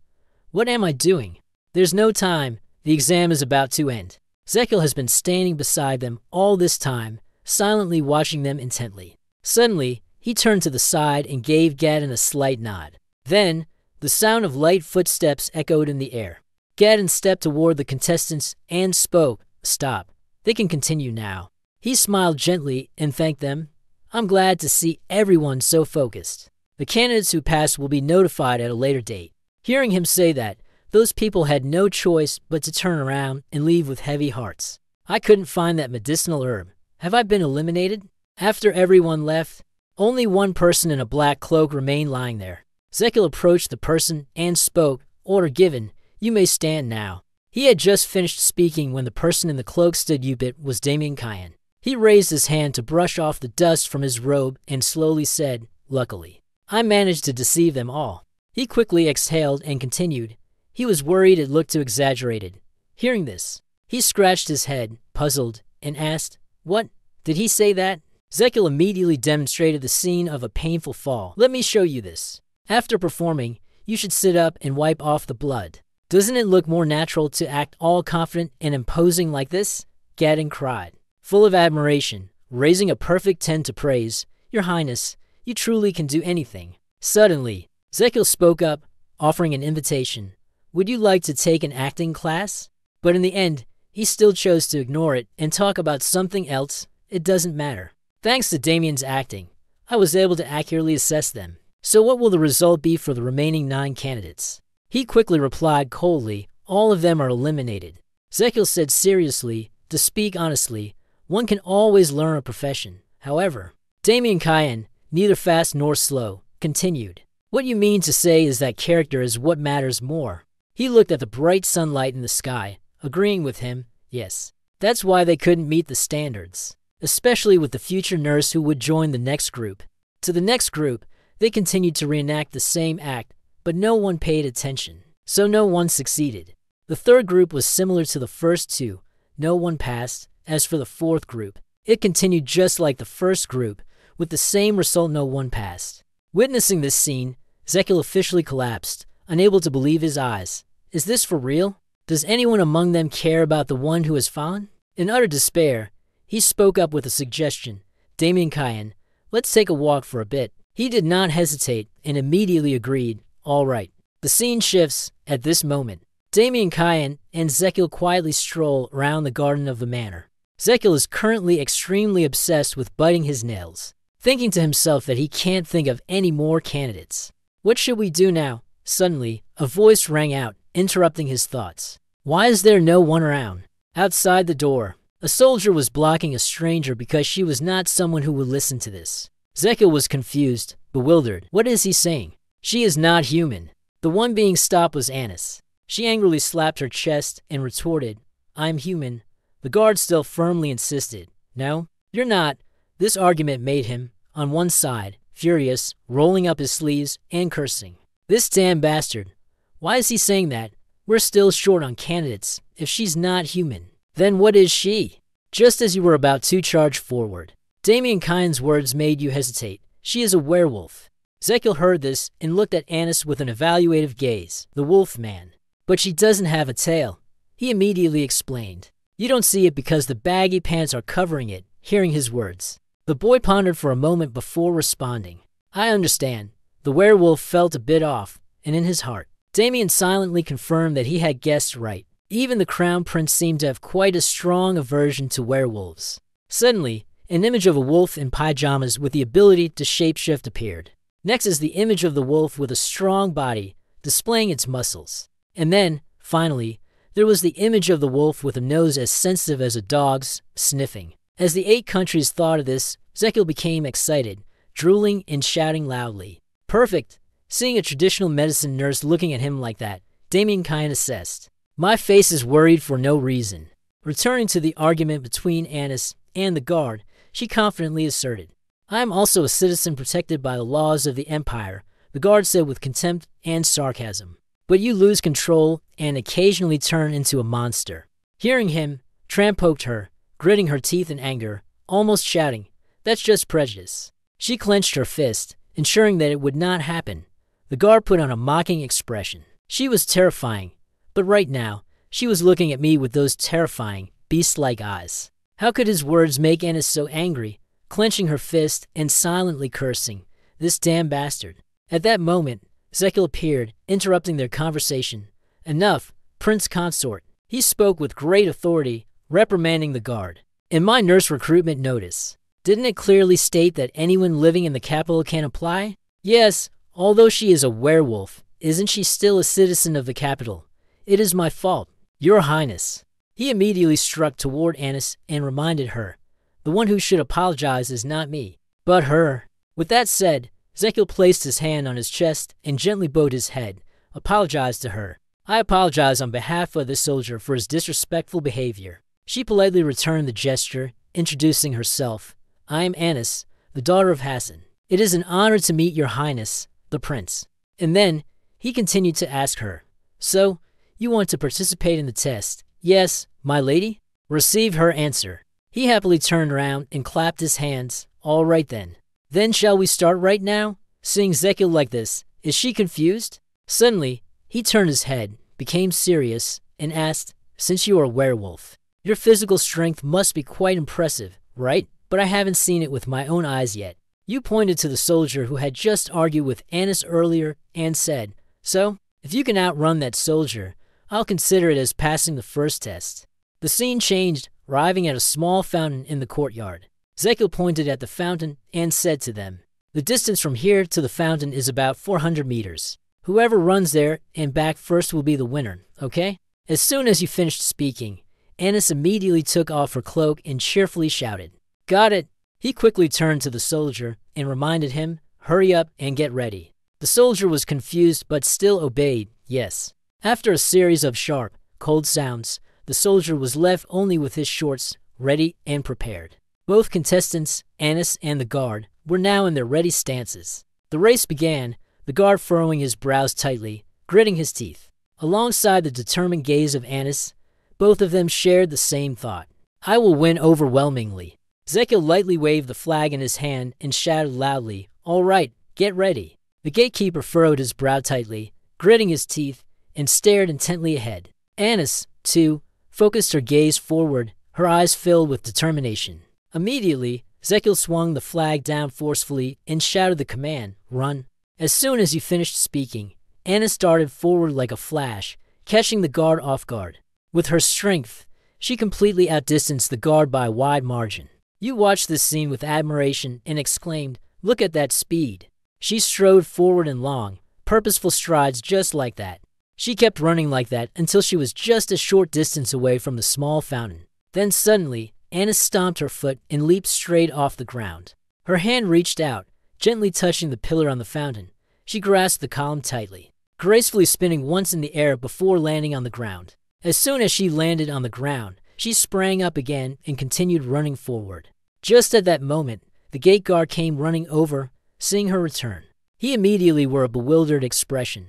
What am I doing? There's no time. The exam is about to end. Zekiel has been standing beside them all this time, silently watching them intently. Suddenly, he turned to the side and gave Gadden a slight nod. Then, the sound of light footsteps echoed in the air. Gadden stepped toward the contestants and spoke. "Stop. They can continue now." He smiled gently and thanked them. "I'm glad to see everyone so focused. The candidates who pass will be notified at a later date." Hearing him say that, those people had no choice but to turn around and leave with heavy hearts. I couldn't find that medicinal herb. Have I been eliminated? After everyone left, only one person in a black cloak remained lying there. Zekiel approached the person and spoke. "Order given. You may stand now." He had just finished speaking when the person in the cloak stood up. It was Damien Kyan. He raised his hand to brush off the dust from his robe and slowly said, "Luckily, I managed to deceive them all." He quickly exhaled and continued. He was worried it looked too exaggerated. Hearing this, he scratched his head, puzzled, and asked, "What? Did he say that?" Zekiel immediately demonstrated the scene of a painful fall. "Let me show you this. After performing, you should sit up and wipe off the blood. Doesn't it look more natural to act all confident and imposing like this?" Gadden cried, full of admiration, raising a perfect 10 to praise. "Your Highness, you truly can do anything." Suddenly, Zekiel spoke up, offering an invitation. "Would you like to take an acting class?" But in the end, he still chose to ignore it and talk about something else. It doesn't matter. Thanks to Damien's acting, I was able to accurately assess them. So what will the result be for the remaining 9 candidates? He quickly replied coldly, "All of them are eliminated." Zekiel said seriously, "To speak honestly, one can always learn a profession." However, Damien Kyan, neither fast nor slow, continued. "What you mean to say is that character is what matters more." He looked at the bright sunlight in the sky, agreeing with him. Yes, that's why they couldn't meet the standards, especially with the future nurse who would join the next group. To the next group, they continued to reenact the same act, but no one paid attention, so no one succeeded. The third group was similar to the first 2. No one passed. As for the fourth group, it continued just like the first group, with the same result. No one passed. Witnessing this scene, Zekiel officially collapsed, unable to believe his eyes. Is this for real? Does anyone among them care about the one who has fallen? In utter despair, he spoke up with a suggestion. "Damien Kyan, let's take a walk for a bit." He did not hesitate and immediately agreed. "All right." The scene shifts at this moment. Damien Kyan and Zekiel quietly stroll around the garden of the manor. Zekiel is currently extremely obsessed with biting his nails, thinking to himself that he can't think of any more candidates. What should we do now? Suddenly, a voice rang out, interrupting his thoughts. Why is there no one around? Outside the door, a soldier was blocking a stranger because she was not someone who would listen to this. Zekiel was confused, bewildered. What is he saying? She is not human. The one being stopped was Annis. She angrily slapped her chest and retorted, "I'm human." The guard still firmly insisted. "No, you're not." This argument made him, on one side, furious, rolling up his sleeves and cursing. This damn bastard. Why is he saying that? We're still short on candidates. If she's not human, then what is she? Just as you were about to charge forward, Damien Kyan's words made you hesitate. She is a werewolf. Zekiel heard this and looked at Annis with an evaluative gaze. The wolf man. But she doesn't have a tail. He immediately explained. You don't see it because the baggy pants are covering it. Hearing his words, the boy pondered for a moment before responding. I understand. The werewolf felt a bit off, and in his heart, Damien silently confirmed that he had guessed right. Even the crown prince seemed to have quite a strong aversion to werewolves. Suddenly, an image of a wolf in pajamas with the ability to shapeshift appeared. Next is the image of the wolf with a strong body, displaying its muscles. And then, finally, there was the image of the wolf with a nose as sensitive as a dog's, sniffing. As the 8 countries thought of this, Zekil became excited, drooling and shouting loudly. Perfect! Seeing a traditional medicine nurse looking at him like that, Damien kind assessed. My face is worried for no reason. Returning to the argument between Anis and the guard, she confidently asserted, I am also a citizen protected by the laws of the Empire, the guard said with contempt and sarcasm. But you lose control and occasionally turn into a monster. Hearing him, Tram poked her, gritting her teeth in anger, almost shouting, That's just prejudice. She clenched her fist, ensuring that it would not happen. The guard put on a mocking expression. She was terrifying, but right now, she was looking at me with those terrifying, beast-like eyes. How could his words make Anis so angry, clenching her fist and silently cursing, this damn bastard? At that moment, Zekil appeared, interrupting their conversation. Enough, Prince Consort. He spoke with great authority, reprimanding the guard. In my nurse recruitment notice, didn't it clearly state that anyone living in the capital can apply? Yes, although she is a werewolf, isn't she still a citizen of the capital? It is my fault, Your Highness. He immediately struck toward Anis and reminded her, the one who should apologize is not me, but her. With that said, Zekil placed his hand on his chest and gently bowed his head, apologized to her. I apologize on behalf of the soldier for his disrespectful behavior. She politely returned the gesture, introducing herself. I am Anis, the daughter of Hassan. It is an honor to meet Your Highness, the prince. And then, he continued to ask her, So, you want to participate in the test? Yes, my lady? Receive her answer. He happily turned around and clapped his hands. All right then. Then shall we start right now? Seeing Zekil like this, is she confused? Suddenly, he turned his head, became serious, and asked, Since you are a werewolf, your physical strength must be quite impressive, right? But I haven't seen it with my own eyes yet. You pointed to the soldier who had just argued with Anis earlier and said, So, if you can outrun that soldier, I'll consider it as passing the first test. The scene changed, arriving at a small fountain in the courtyard. Zekil pointed at the fountain and said to them, The distance from here to the fountain is about 400 meters. Whoever runs there and back first will be the winner, okay? As soon as he finished speaking, Anis immediately took off her cloak and cheerfully shouted, Got it! He quickly turned to the soldier and reminded him, Hurry up and get ready. The soldier was confused but still obeyed, yes. After a series of sharp, cold sounds, the soldier was left only with his shorts, ready and prepared. Both contestants, Anis and the guard, were now in their ready stances. The race began, the guard furrowing his brows tightly, gritting his teeth. Alongside the determined gaze of Anis, both of them shared the same thought. I will win overwhelmingly. Zekil lightly waved the flag in his hand and shouted loudly, All right, get ready. The gatekeeper furrowed his brow tightly, gritting his teeth, and stared intently ahead. Anis, too, focused her gaze forward, her eyes filled with determination. Immediately, Zekil swung the flag down forcefully and shouted the command, Run. As soon as he finished speaking, Anis darted forward like a flash, catching the guard off guard. With her strength, she completely outdistanced the guard by a wide margin. You watched this scene with admiration and exclaimed, Look at that speed. She strode forward in long, purposeful strides just like that. She kept running like that until she was just a short distance away from the small fountain. Then suddenly, Anis stomped her foot and leaped straight off the ground. Her hand reached out, gently touching the pillar on the fountain. She grasped the column tightly, gracefully spinning once in the air before landing on the ground. As soon as she landed on the ground, she sprang up again and continued running forward. Just at that moment, the gate guard came running over, seeing her return. He immediately wore a bewildered expression.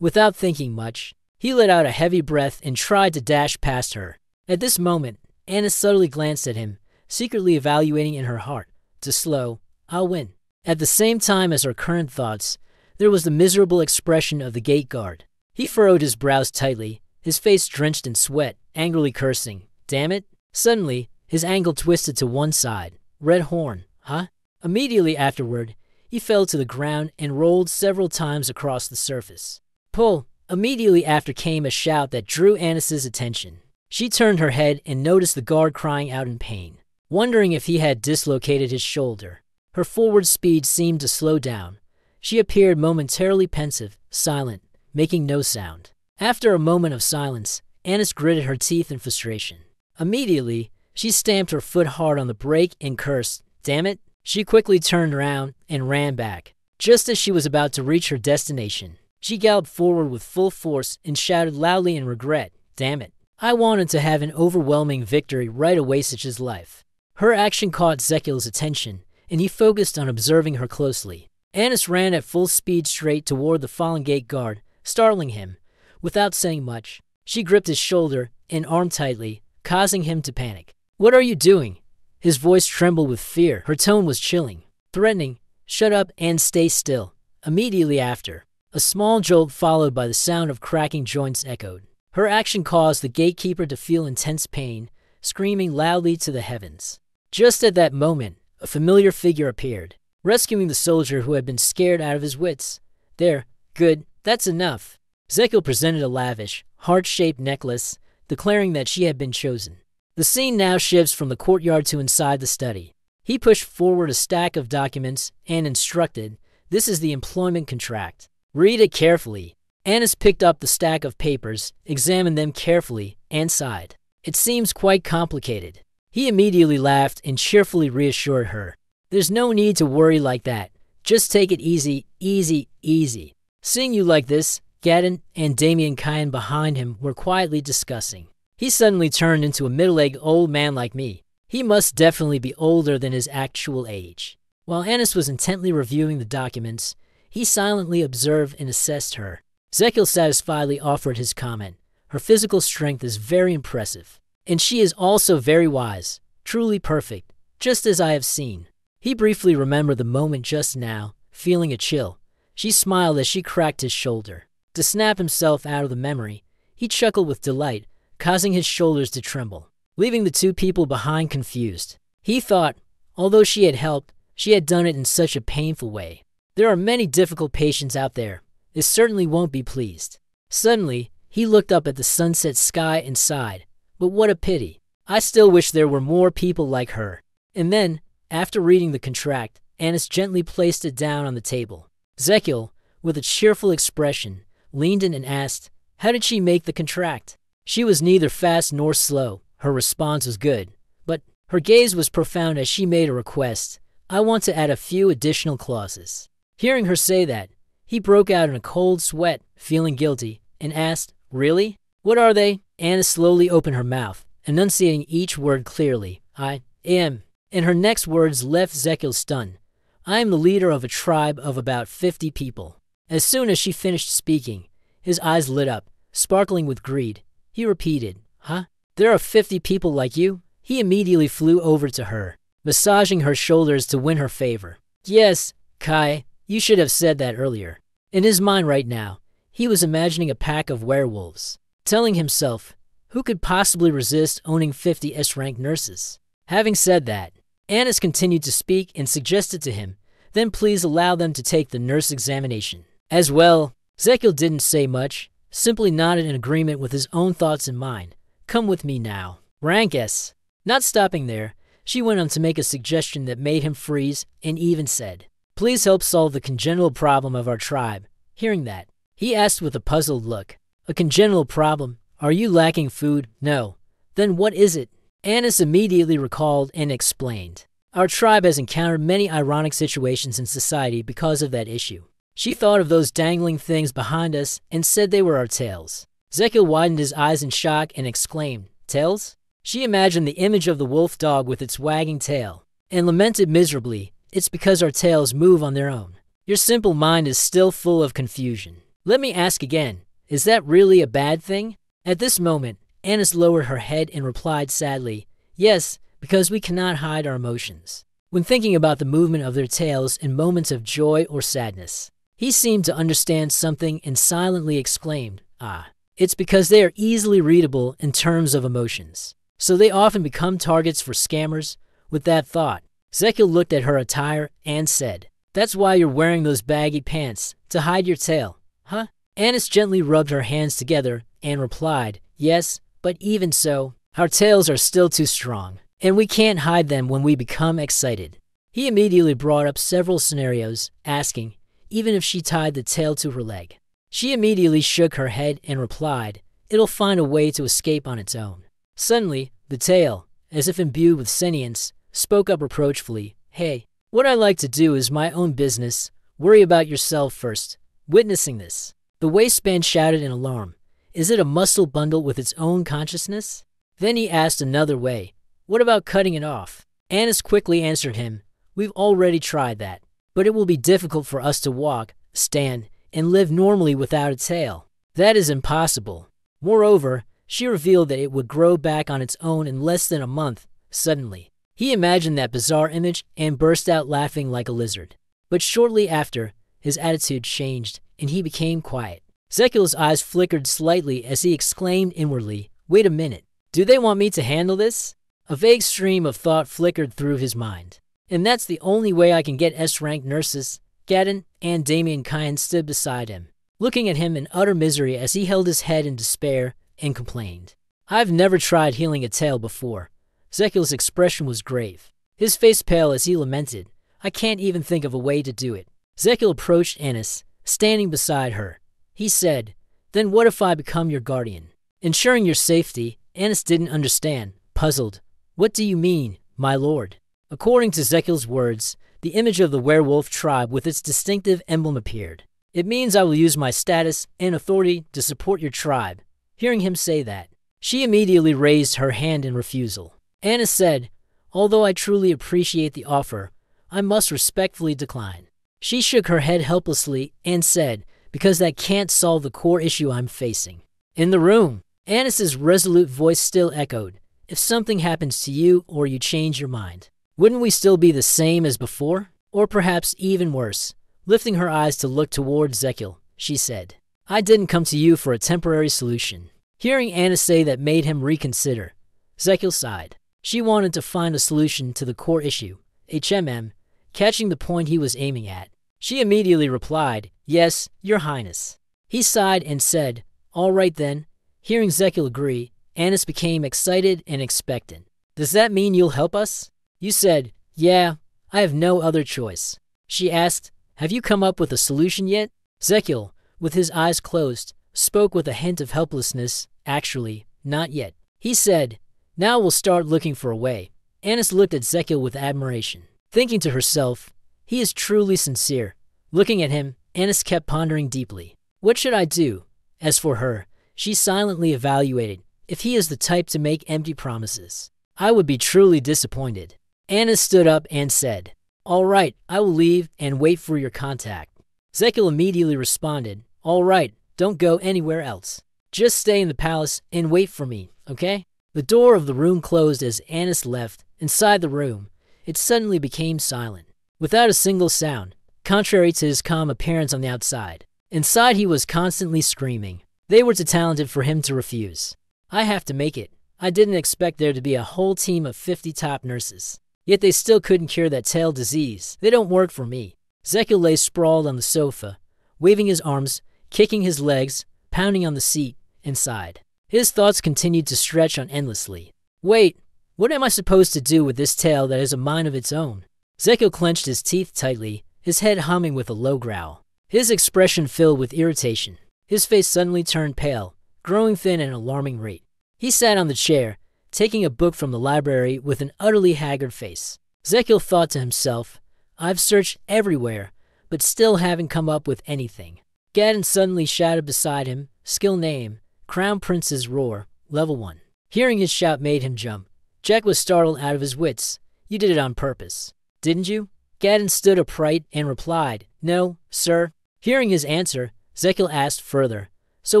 Without thinking much, he let out a heavy breath and tried to dash past her. At this moment, Anis subtly glanced at him, secretly evaluating in her heart, to slow, I'll win. At the same time as her current thoughts, there was the miserable expression of the gate guard. He furrowed his brows tightly, his face drenched in sweat, angrily cursing, Damn it. Suddenly, his ankle twisted to one side. Red horn, huh? Immediately afterward, he fell to the ground and rolled several times across the surface. Pull, Immediately after came a shout that drew Annis's attention. She turned her head and noticed the guard crying out in pain, wondering if he had dislocated his shoulder. Her forward speed seemed to slow down. She appeared momentarily pensive, silent, making no sound. After a moment of silence, Annis gritted her teeth in frustration. Immediately, she stamped her foot hard on the brake and cursed, "Damn it!" She quickly turned around and ran back. Just as she was about to reach her destination, she galloped forward with full force and shouted loudly in regret, "Damn it. I wanted to have an overwhelming victory right away such as life." Her action caught Zekil's attention, and he focused on observing her closely. Annis ran at full speed straight toward the fallen gate guard, startling him. Without saying much, she gripped his shoulder and arm tightly, causing him to panic. "What are you doing?" His voice trembled with fear. Her tone was chilling, threatening. "Shut up and stay still." Immediately after, a small jolt followed by the sound of cracking joints echoed. Her action caused the gatekeeper to feel intense pain, screaming loudly to the heavens. Just at that moment, a familiar figure appeared, rescuing the soldier who had been scared out of his wits. "There, good, that's enough." Zekil presented a lavish, heart-shaped necklace, declaring that she had been chosen. The scene now shifts from the courtyard to inside the study. He pushed forward a stack of documents and instructed, "This is the employment contract. Read it carefully." Annis picked up the stack of papers, examined them carefully, and sighed. "It seems quite complicated." He immediately laughed and cheerfully reassured her. "There's no need to worry like that. Just take it easy, easy, easy." Seeing you like this, Gadden and Damien Kyan behind him were quietly discussing. He suddenly turned into a middle-aged old man like me. He must definitely be older than his actual age. While Annis was intently reviewing the documents, he silently observed and assessed her. Zekil satisfiedly offered his comment. "Her physical strength is very impressive. And she is also very wise, truly perfect, just as I have seen." He briefly remembered the moment just now, feeling a chill. She smiled as she cracked his shoulder. To snap himself out of the memory, he chuckled with delight, causing his shoulders to tremble, leaving the two people behind confused. He thought, although she had helped, she had done it in such a painful way. There are many difficult patients out there. They certainly won't be pleased. Suddenly, he looked up at the sunset sky and sighed. But what a pity. I still wish there were more people like her. And then, after reading the contract, Annis gently placed it down on the table. Zekil, with a cheerful expression, leaned in and asked, "How did she make the contract?" She was neither fast nor slow. Her response was good. But her gaze was profound as she made a request. "I want to add a few additional clauses." Hearing her say that, he broke out in a cold sweat, feeling guilty, and asked, "Really? What are they?" Annis slowly opened her mouth, enunciating each word clearly. "I am." And her next words left Zekil stunned. "I am the leader of a tribe of about 50 people." As soon as she finished speaking, his eyes lit up, sparkling with greed. He repeated, "Huh? There are 50 people like you?" He immediately flew over to her, massaging her shoulders to win her favor. "Yes, Kai, you should have said that earlier." In his mind right now, he was imagining a pack of werewolves, telling himself, who could possibly resist owning 50 S-rank nurses? Having said that, Annis continued to speak and suggested to him, "Then please allow them to take the nurse examination." As well, Zekil didn't say much, simply nodded in agreement with his own thoughts in mind. "Come with me now." Rank S. Not stopping there, she went on to make a suggestion that made him freeze and even said, "Please help solve the congenital problem of our tribe." Hearing that, he asked with a puzzled look, "A congenital problem? Are you lacking food?" "No." "Then what is it?" Annis immediately recalled and explained. "Our tribe has encountered many ironic situations in society because of that issue." She thought of those dangling things behind us and said they were our tails. Zekil widened his eyes in shock and exclaimed, "Tails?" She imagined the image of the wolf dog with its wagging tail, and lamented miserably, "It's because our tails move on their own." Your simple mind is still full of confusion. Let me ask again, is that really a bad thing? At this moment, Annis lowered her head and replied sadly, "Yes, because we cannot hide our emotions." When thinking about the movement of their tails in moments of joy or sadness, he seemed to understand something and silently exclaimed, "Ah, it's because they are easily readable in terms of emotions. So they often become targets for scammers." With that thought, Zekil looked at her attire and said, "That's why you're wearing those baggy pants, to hide your tail, huh?" Annis gently rubbed her hands together and replied, yes, but even so, our tails are still too strong, and we can't hide them when we become excited. He immediately brought up several scenarios, asking, even if she tied the tail to her leg. She immediately shook her head and replied, it'll find a way to escape on its own. Suddenly, the tail, as if imbued with sentience, spoke up reproachfully, hey, what I like to do is my own business. Worry about yourself first. Witnessing this, the waistband shouted in alarm, is it a muscle bundle with its own consciousness? Then he asked another way, what about cutting it off? Annis quickly answered him, we've already tried that, but it will be difficult for us to walk, stand, and live normally without a tail. That is impossible. Moreover, she revealed that it would grow back on its own in less than a month. Suddenly, he imagined that bizarre image and burst out laughing like a lizard. But shortly after, his attitude changed and he became quiet. Zekul's eyes flickered slightly as he exclaimed inwardly, wait a minute, do they want me to handle this? A vague stream of thought flickered through his mind. And that's the only way I can get S-ranked nurses. Gadon and Damien Kyan stood beside him, looking at him in utter misery as he held his head in despair and complained. I've never tried healing a tail before. Zekul's expression was grave, his face pale as he lamented, I can't even think of a way to do it. Zekul approached Annis, standing beside her. He said, then what if I become your guardian? Ensuring your safety, Annis didn't understand, puzzled. What do you mean, my lord? According to Zekul's words, the image of the werewolf tribe with its distinctive emblem appeared. It means I will use my status and authority to support your tribe. Hearing him say that, she immediately raised her hand in refusal. Annis said, although I truly appreciate the offer, I must respectfully decline. She shook her head helplessly and said, because that can't solve the core issue I'm facing. In the room, Annis's resolute voice still echoed, if something happens to you or you change your mind, wouldn't we still be the same as before? Or perhaps even worse? Lifting her eyes to look toward Zekul, she said, I didn't come to you for a temporary solution. Hearing Annis say that made him reconsider. Zekul sighed. She wanted to find a solution to the core issue, HMM, catching the point he was aiming at. She immediately replied, yes, your highness. He sighed and said, all right then. Hearing Zekul agree, Annis became excited and expectant. Does that mean you'll help us? You said, yeah, I have no other choice. She asked, have you come up with a solution yet? Zekul, with his eyes closed, spoke with a hint of helplessness, actually, not yet. He said, now we'll start looking for a way. Annis looked at Zekul with admiration, thinking to herself, he is truly sincere. Looking at him, Annis kept pondering deeply. What should I do? As for her, she silently evaluated, if he is the type to make empty promises, I would be truly disappointed. Annis stood up and said, all right, I will leave and wait for your contact. Zekul immediately responded, all right, don't go anywhere else. Just stay in the palace and wait for me, okay? The door of the room closed as Annis left. Inside the room, it suddenly became silent, without a single sound, contrary to his calm appearance on the outside. Inside he was constantly screaming. They were too talented for him to refuse. I have to make it. I didn't expect there to be a whole team of 50 top nurses. Yet they still couldn't cure that tail disease. They don't work for me. Zekul lay sprawled on the sofa, waving his arms, kicking his legs, pounding on the seat, and sighed. His thoughts continued to stretch on endlessly. Wait, what am I supposed to do with this tail that has a mind of its own? Zekul clenched his teeth tightly, his head humming with a low growl. His expression filled with irritation. His face suddenly turned pale, growing thin at an alarming rate. He sat on the chair, taking a book from the library with an utterly haggard face. Zekul thought to himself, I've searched everywhere, but still haven't come up with anything. Gadon suddenly shouted beside him, skill name, Crown Prince's Roar, level 1. Hearing his shout made him jump. Jack was startled out of his wits. You did it on purpose, didn't you? Gadon stood upright and replied, no, sir. Hearing his answer, Zekul asked further, so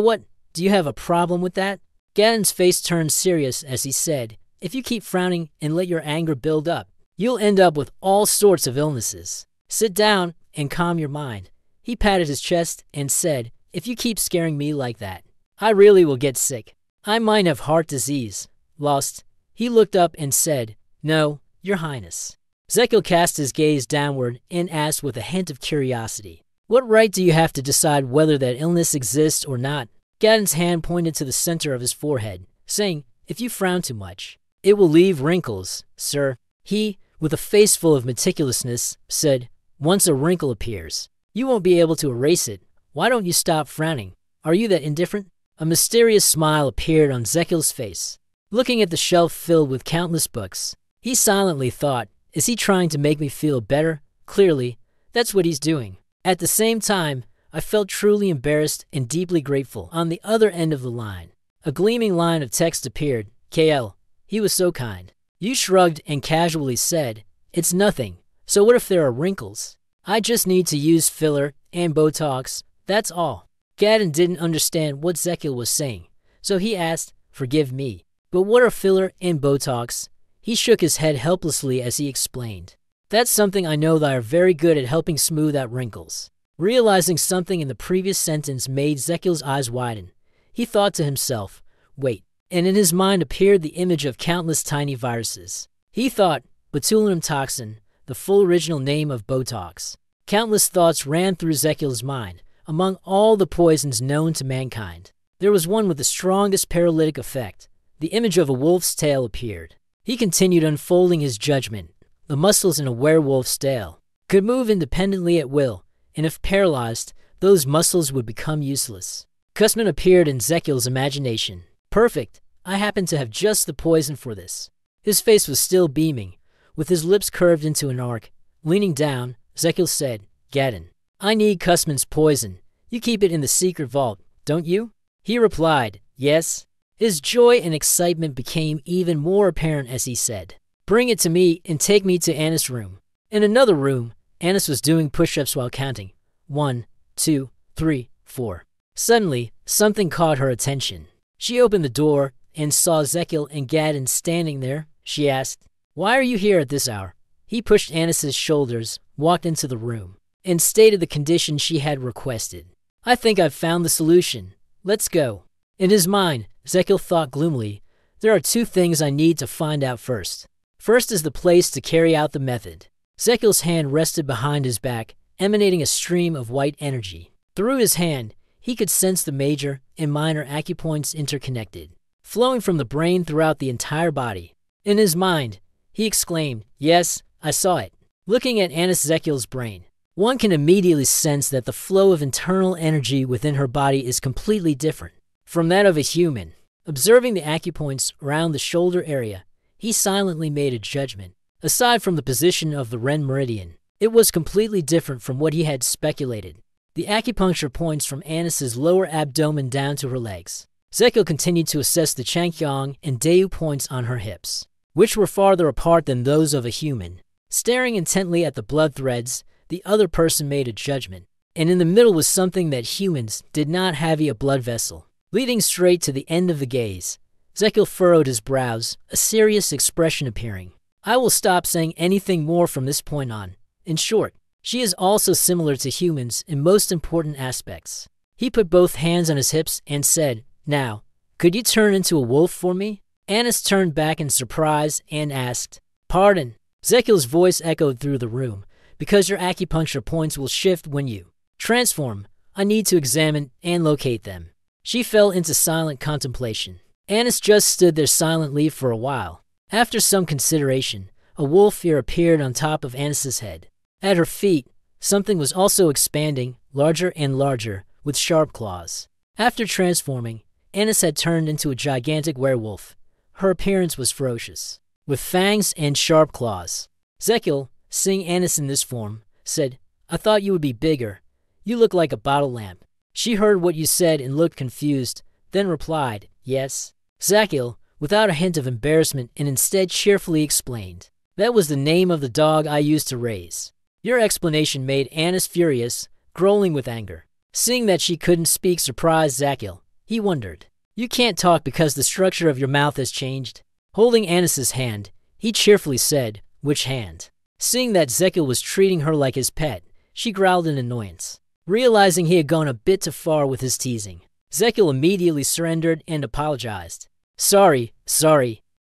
what, do you have a problem with that? Gadon's face turned serious as he said, if you keep frowning and let your anger build up, you'll end up with all sorts of illnesses. Sit down and calm your mind. He patted his chest and said, if you keep scaring me like that, I really will get sick. I might have heart disease. Lost. He looked up and said, no, your highness. Zekul cast his gaze downward and asked with a hint of curiosity, What right do you have to decide whether that illness exists or not? Gadden's hand pointed to the center of his forehead, saying, if you frown too much, it will leave wrinkles, sir. He, with a face full of meticulousness, said, once a wrinkle appears, you won't be able to erase it. Why don't you stop frowning? Are you that indifferent? A mysterious smile appeared on Zekil's face. Looking at the shelf filled with countless books, he silently thought, is he trying to make me feel better? Clearly, that's what he's doing. At the same time, I felt truly embarrassed and deeply grateful. On the other end of the line, a gleaming line of text appeared. KL. He was so kind. You shrugged and casually said, it's nothing. So what if there are wrinkles? I just need to use filler and Botox. That's all. Gadden didn't understand what Zekil was saying, so he asked, forgive me, but what are filler and Botox? He shook his head helplessly as he explained. That's something I know that are very good at helping smooth out wrinkles. Realizing something in the previous sentence made Zekil's eyes widen. He thought to himself, wait, and in his mind appeared the image of countless tiny viruses. He thought, botulinum toxin, the full original name of Botox. Countless thoughts ran through Zekil's mind. Among all the poisons known to mankind, there was one with the strongest paralytic effect. The image of a wolf's tail appeared. He continued unfolding his judgment. The muscles in a werewolf's tail could move independently at will, and if paralyzed, those muscles would become useless. Kussman appeared in Zekil's imagination. Perfect. I happen to have just the poison for this. His face was still beaming, with his lips curved into an arc. Leaning down, Zekil said, Gadden, I need Kussman's poison. You keep it in the secret vault, don't you? He replied, yes. His joy and excitement became even more apparent as he said, bring it to me and take me to Anna's room. In another room, Annis was doing push-ups while counting. 1, 2, 3, 4. Suddenly, something caught her attention. She opened the door and saw Zekil and Gadden standing there. She asked, why are you here at this hour? He pushed Annis's shoulders, walked into the room, and stated the condition she had requested. I think I've found the solution. Let's go. In his mind, Zekil thought gloomily, there are two things I need to find out first. First is the place to carry out the method. Zekil's hand rested behind his back, emanating a stream of white energy. Through his hand, he could sense the major and minor acupoints interconnected, flowing from the brain throughout the entire body. In his mind, he exclaimed, yes, I saw it. Looking at Annis Zekil's brain, one can immediately sense that the flow of internal energy within her body is completely different from that of a human. Observing the acupoints around the shoulder area, he silently made a judgment. Aside from the position of the Ren meridian, it was completely different from what he had speculated. The acupuncture points from Annis's lower abdomen down to her legs. Zekil continued to assess the Changkyong and Dayu points on her hips, which were farther apart than those of a human. Staring intently at the blood threads, the other person made a judgment, and in the middle was something that humans did not have, a blood vessel, leading straight to the end of the gaze. Zekil furrowed his brows, a serious expression appearing. I will stop saying anything more from this point on. In short, she is also similar to humans in most important aspects. He put both hands on his hips and said, now, could you turn into a wolf for me? Annis turned back in surprise and asked, pardon? Zekil's voice echoed through the room. Because your acupuncture points will shift when you transform, I need to examine and locate them. She fell into silent contemplation. Annis just stood there silently for a while. After some consideration, a wolf ear appeared on top of Annis's head. At her feet, something was also expanding, larger and larger, with sharp claws. After transforming, Annis had turned into a gigantic werewolf. Her appearance was ferocious, with fangs and sharp claws. Zekil, seeing Annis in this form, said, I thought you would be bigger. You look like a bottle lamp. She heard what you said and looked confused, then replied, yes. Zekil, without a hint of embarrassment and instead cheerfully explained, that was the name of the dog I used to raise. Your explanation made Annis furious, growling with anger. Seeing that she couldn't speak surprised Zekil. He wondered, you can't talk because the structure of your mouth has changed? Holding Annis's hand, he cheerfully said, which hand? Seeing that Zekil was treating her like his pet, she growled in annoyance. Realizing he had gone a bit too far with his teasing, Zekil immediately surrendered and apologized. Sorry.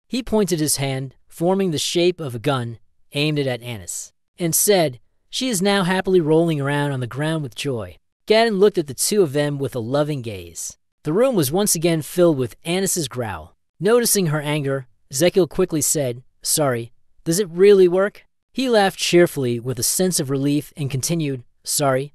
He pointed his hand, forming the shape of a gun, aimed it at Annis, and said, She is now happily rolling around on the ground with joy. Ganon looked at the two of them with a loving gaze. The room was once again filled with Anis's growl. Noticing her anger, Zekil quickly said, "Sorry, does it really work?" He laughed cheerfully with a sense of relief and continued, Sorry.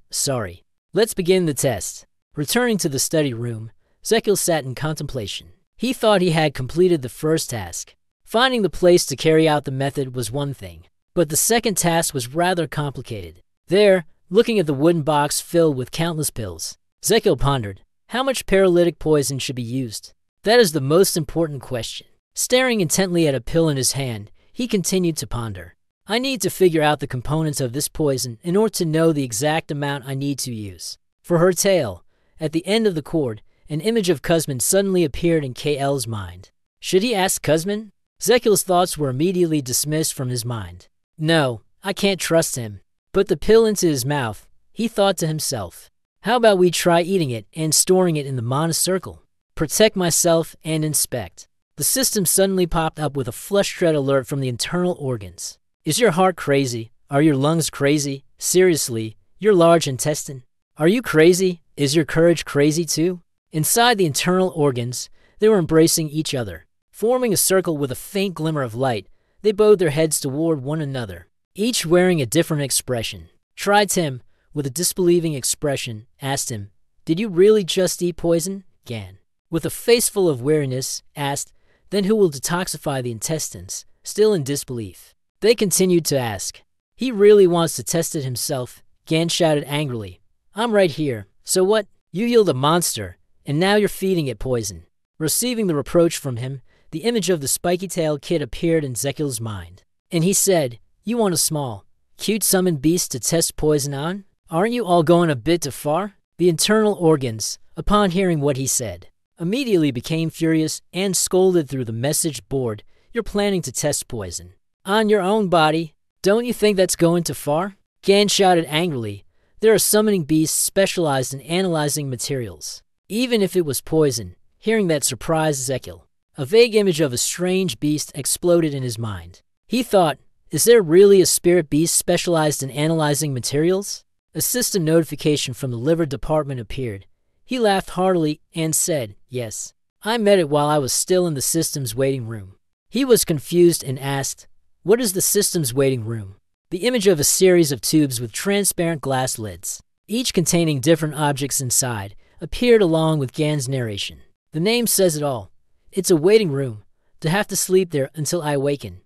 Let's begin the test." Returning to the study room, Zekil sat in contemplation. He thought he had completed the first task. Finding the place to carry out the method was one thing, but the second task was rather complicated. There, looking at the wooden box filled with countless pills, Zekil pondered, how much paralytic poison should be used? That is the most important question. Staring intently at a pill in his hand, he continued to ponder. I need to figure out the components of this poison in order to know the exact amount I need to use. For her tale, at the end of the cord, an image of Kuzmin suddenly appeared in KL's mind. Should he ask Kuzmin? Zekil's thoughts were immediately dismissed from his mind. No, I can't trust him. Put the pill into his mouth, he thought to himself. How about we try eating it and storing it in the mana circle? Protect myself and inspect. The system suddenly popped up with a flush-dread alert from the internal organs. Is your heart crazy? Are your lungs crazy? Seriously, your large intestine? Are you crazy? Is your courage crazy too? Inside the internal organs, they were embracing each other. Forming a circle with a faint glimmer of light, they bowed their heads toward one another, each wearing a different expression. Tri-Tim, with a disbelieving expression, asked him, Did you really just eat poison? Gan, with a face full of weariness, asked, Then who will detoxify the intestines? Still in disbelief. They continued to ask. He really wants to test it himself, Gan shouted angrily. I'm right here. So what? You healed a monster, and now you're feeding it poison. Receiving the reproach from him, the image of the spiky-tailed kid appeared in Zekil's mind. And he said, You want a small, cute summoned beast to test poison on? Aren't you all going a bit too far? The internal organs, upon hearing what he said, immediately became furious and scolded through the message board, You're planning to test poison. On your own body? Don't you think that's going too far? Gan shouted angrily. There are summoning beasts specialized in analyzing materials. Even if it was poison, hearing that surprised Zekil. A vague image of a strange beast exploded in his mind. He thought, is there really a spirit beast specialized in analyzing materials? A system notification from the liver department appeared. He laughed heartily and said, Yes, I met it while I was still in the system's waiting room. He was confused and asked, What is the system's waiting room? The image of a series of tubes with transparent glass lids, each containing different objects inside, appeared along with Gan's narration. The name says it all. It's a waiting room. To have to sleep there until I awaken.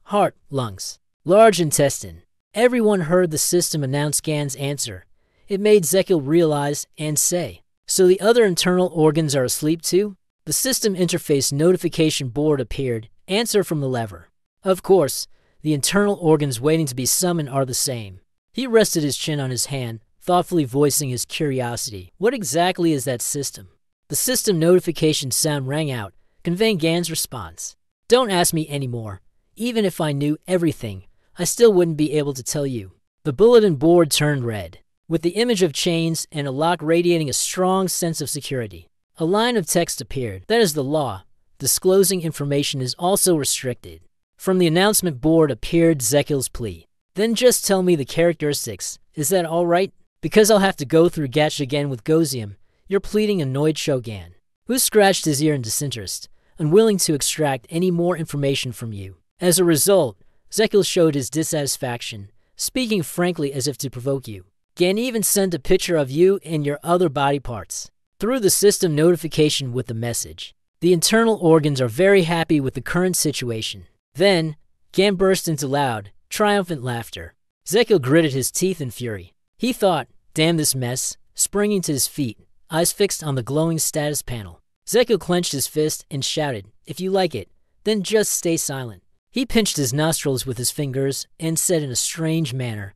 Heart, lungs, large intestine. Everyone heard the system announce Gan's answer. It made Zekil realize and say, So the other internal organs are asleep too? The system interface notification board appeared. Answer from the lever. Of course, the internal organs waiting to be summoned are the same. He rested his chin on his hand, thoughtfully voicing his curiosity. What exactly is that system? The system notification sound rang out, conveying Gan's response. Don't ask me anymore. Even if I knew everything, I still wouldn't be able to tell you. The bulletin board turned red, with the image of chains and a lock radiating a strong sense of security. A line of text appeared. That is the law. Disclosing information is also restricted. From the announcement board appeared Zekil's plea. Then just tell me the characteristics. Is that all right? Because I'll have to go through Gatch again with Gozium. You're pleading, annoyed Shogun, who scratched his ear in disinterest, unwilling to extract any more information from you. As a result, Zekil showed his dissatisfaction, speaking frankly as if to provoke you. Gan even sent a picture of you and your other body parts through the system notification with the message. The internal organs are very happy with the current situation. Then, Gan burst into loud, triumphant laughter. Zekil gritted his teeth in fury. He thought, damn this mess, springing to his feet, eyes fixed on the glowing status panel. Zekil clenched his fist and shouted, If you like it, then just stay silent. He pinched his nostrils with his fingers and said in a strange manner,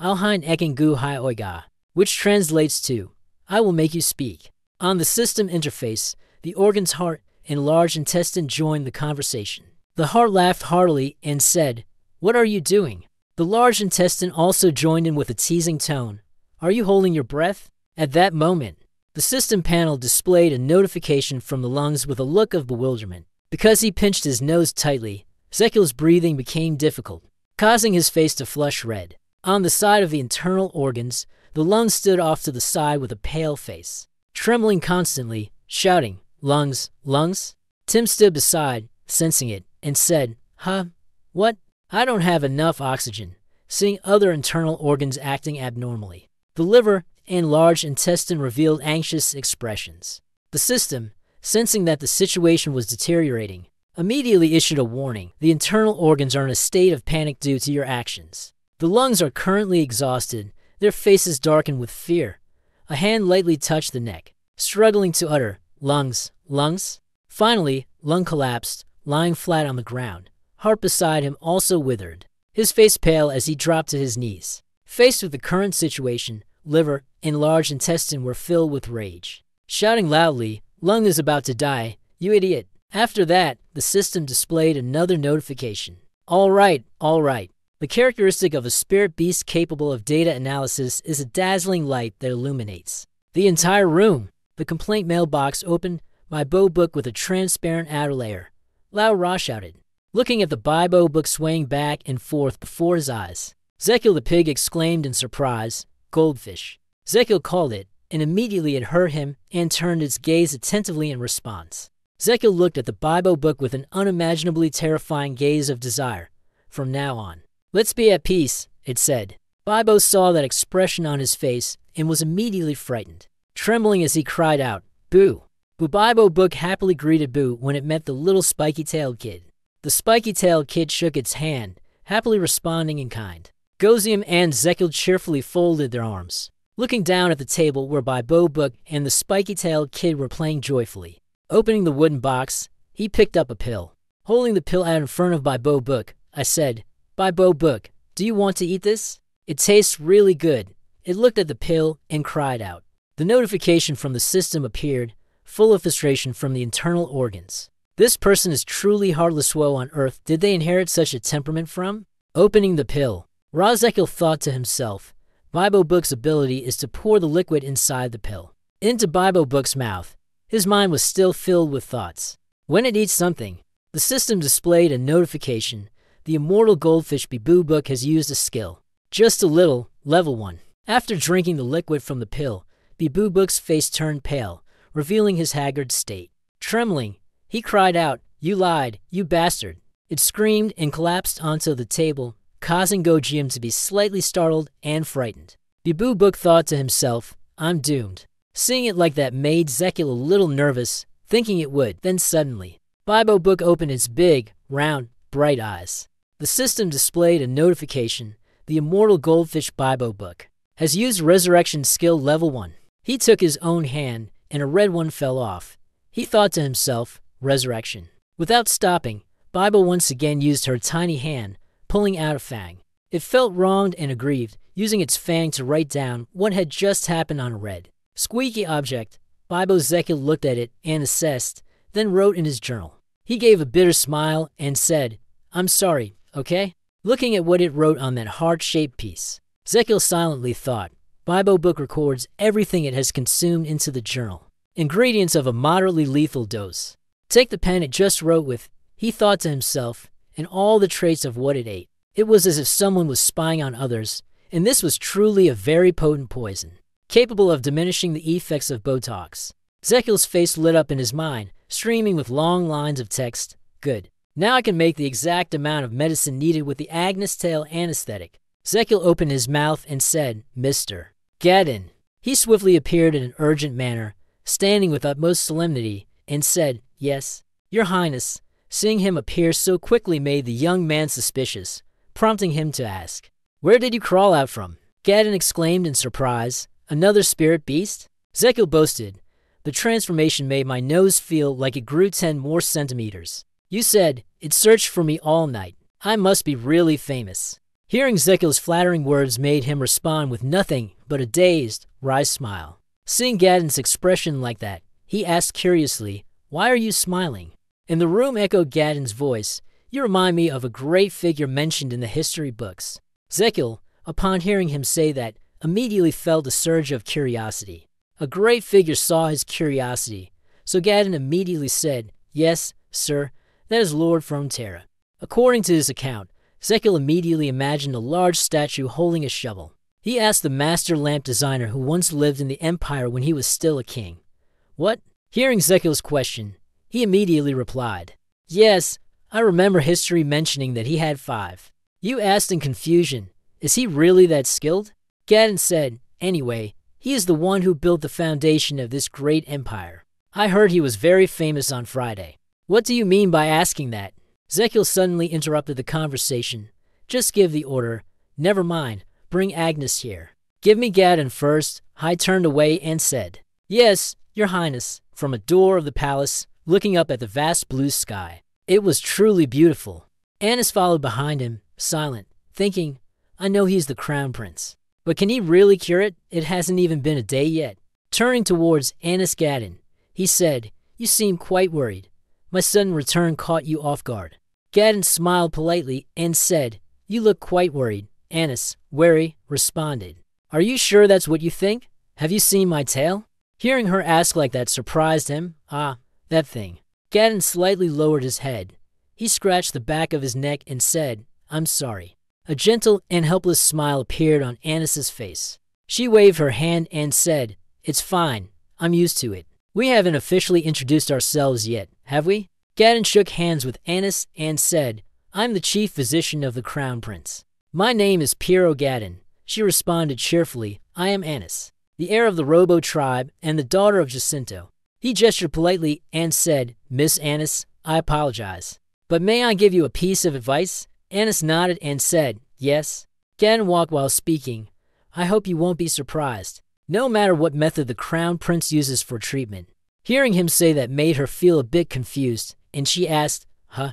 Alhain Ekengu Hai Oiga, which translates to, I will make you speak. On the system interface, the organ's heart and large intestine joined the conversation. The heart laughed heartily and said, What are you doing? The large intestine also joined in with a teasing tone. Are you holding your breath? At that moment, the system panel displayed a notification from the lungs with a look of bewilderment. Because he pinched his nose tightly, Zekil's breathing became difficult, causing his face to flush red. On the side of the internal organs, the lungs stood off to the side with a pale face, trembling constantly, shouting, "Lungs, lungs?" Tim stood beside, sensing it, and said, "Huh? What? I don't have enough oxygen," seeing other internal organs acting abnormally. The liver and large intestine revealed anxious expressions. The system, sensing that the situation was deteriorating, immediately issued a warning. The internal organs are in a state of panic due to your actions. The lungs are currently exhausted, their faces darkened with fear. A hand lightly touched the neck, struggling to utter, "Lungs, lungs?" Finally, lung collapsed, lying flat on the ground. Heart beside him also withered, his face pale as he dropped to his knees. Faced with the current situation, liver and large intestine were filled with rage. Shouting loudly, "Lung is about to die, you idiot." After that, the system displayed another notification. All right. The characteristic of a spirit beast capable of data analysis is a dazzling light that illuminates the entire room. The complaint mailbox opened, Bibo book with a transparent outer layer. Lao Ra shouted, looking at the Bibo book swaying back and forth before his eyes. Zekil the pig exclaimed in surprise, "Goldfish." Zekil called it, and immediately it heard him and turned its gaze attentively in response. Zekil looked at the Bibo book with an unimaginably terrifying gaze of desire. From now on, "Let's be at peace," it said. Bibo saw that expression on his face and was immediately frightened, trembling as he cried out, "Boo!" Bibo book happily greeted Boo when it met the little spiky-tailed kid. The spiky-tailed kid shook its hand, happily responding in kind. Gozium and Zekil cheerfully folded their arms, looking down at the table where Bibo book and the spiky-tailed kid were playing joyfully. Opening the wooden box, he picked up a pill. Holding the pill out in front of Bibo book, I said, "Bibo book, do you want to eat this? It tastes really good." It looked at the pill and cried out. The notification from the system appeared, full of frustration from the internal organs. This person is truly heartless. Woe on earth did they inherit such a temperament from? Opening the pill, Razekil thought to himself, Bibo book's ability is to pour the liquid inside the pill into Bibo book's mouth. His mind was still filled with thoughts. When it eats something, the system displayed a notification. The immortal goldfish Bibo book has used a skill. Just a little, level 1. After drinking the liquid from the pill, Bibo book's face turned pale, revealing his haggard state. Trembling, he cried out, "You lied, you bastard." It screamed and collapsed onto the table, causing Gojiam to be slightly startled and frightened. Bibo book thought to himself, "I'm doomed." Seeing it like that made Zekil a little nervous, thinking it would. Then suddenly, Bibo book opened its big, round, bright eyes. The system displayed a notification. The immortal goldfish Bibo book has used resurrection skill level 1. He took his own hand, and a red one fell off. He thought to himself, "Resurrection." Without stopping, Bibo once again used her tiny hand, pulling out a fang. It felt wronged and aggrieved, using its fang to write down what had just happened on a red, squeaky object. Bibo Zekil looked at it and assessed, then wrote in his journal. He gave a bitter smile and said, "I'm sorry, okay?" Looking at what it wrote on that heart-shaped piece, Zekil silently thought, Bibo book records everything it has consumed into the journal. Ingredients of a moderately lethal dose. Take the pen it just wrote with, he thought to himself, and all the traits of what it ate. It was as if someone was spying on others, and this was truly a very potent poison, capable of diminishing the effects of Botox. Zekil's face lit up in his mind, streaming with long lines of text. Good. Now I can make the exact amount of medicine needed with the Agnes tail anesthetic. Zekil opened his mouth and said, "Mr. Gadin." He swiftly appeared in an urgent manner, standing with utmost solemnity, and said, "Yes, Your Highness." Seeing him appear so quickly made the young man suspicious, prompting him to ask, "Where did you crawl out from?" Gadin exclaimed in surprise, "Another spirit beast?" Zekil boasted, "The transformation made my nose feel like it grew 10 more centimeters. You said, it searched for me all night. I must be really famous." Hearing Zekil's flattering words made him respond with nothing but a dazed, wry smile. Seeing Gadin's expression like that, he asked curiously, "Why are you smiling?" In the room echoed Gadin's voice, "You remind me of a great figure mentioned in the history books." Zekil, upon hearing him say that, immediately felt a surge of curiosity. A great figure saw his curiosity, so Gadin immediately said, "Yes, sir, that is Lord Frontera." According to his account, Zekil immediately imagined a large statue holding a shovel. He asked the master lamp designer who once lived in the empire when he was still a king. What? Hearing Zekil's question, he immediately replied, Yes, I remember history mentioning that he had 5. You asked in confusion, is he really that skilled? Gadon said, Anyway, he is the one who built the foundation of this great empire. I heard he was very famous on Friday. What do you mean by asking that? Zekil suddenly interrupted the conversation. Just give the order. Never mind, bring Agnes here. Give me Gadon first. I turned away and said, Yes, Your Highness, from a door of the palace, looking up at the vast blue sky. It was truly beautiful. Annis followed behind him, silent, thinking, I know he's the crown prince. But can he really cure it? It hasn't even been a day yet. Turning towards Annis Gadon, he said, You seem quite worried. My sudden return caught you off guard. Gadon smiled politely and said, You look quite worried. Annis, wary, responded, Are you sure that's what you think? Have you seen my tail? Hearing her ask like that surprised him. Ah, that thing. Gadon slightly lowered his head. He scratched the back of his neck and said, I'm sorry. A gentle and helpless smile appeared on Annis's face. She waved her hand and said, It's fine. I'm used to it. We haven't officially introduced ourselves yet, have we? Gadon shook hands with Annis and said, I'm the chief physician of the crown prince. My name is Piero Gadon. She responded cheerfully, I am Annis, the heir of the Robo tribe and the daughter of Jacinto. He gestured politely and said, Miss Annis, I apologize. But may I give you a piece of advice? Annis nodded and said, Yes. Gadon walked while speaking. I hope you won't be surprised. No matter what method the crown prince uses for treatment. Hearing him say that made her feel a bit confused, and she asked, Huh?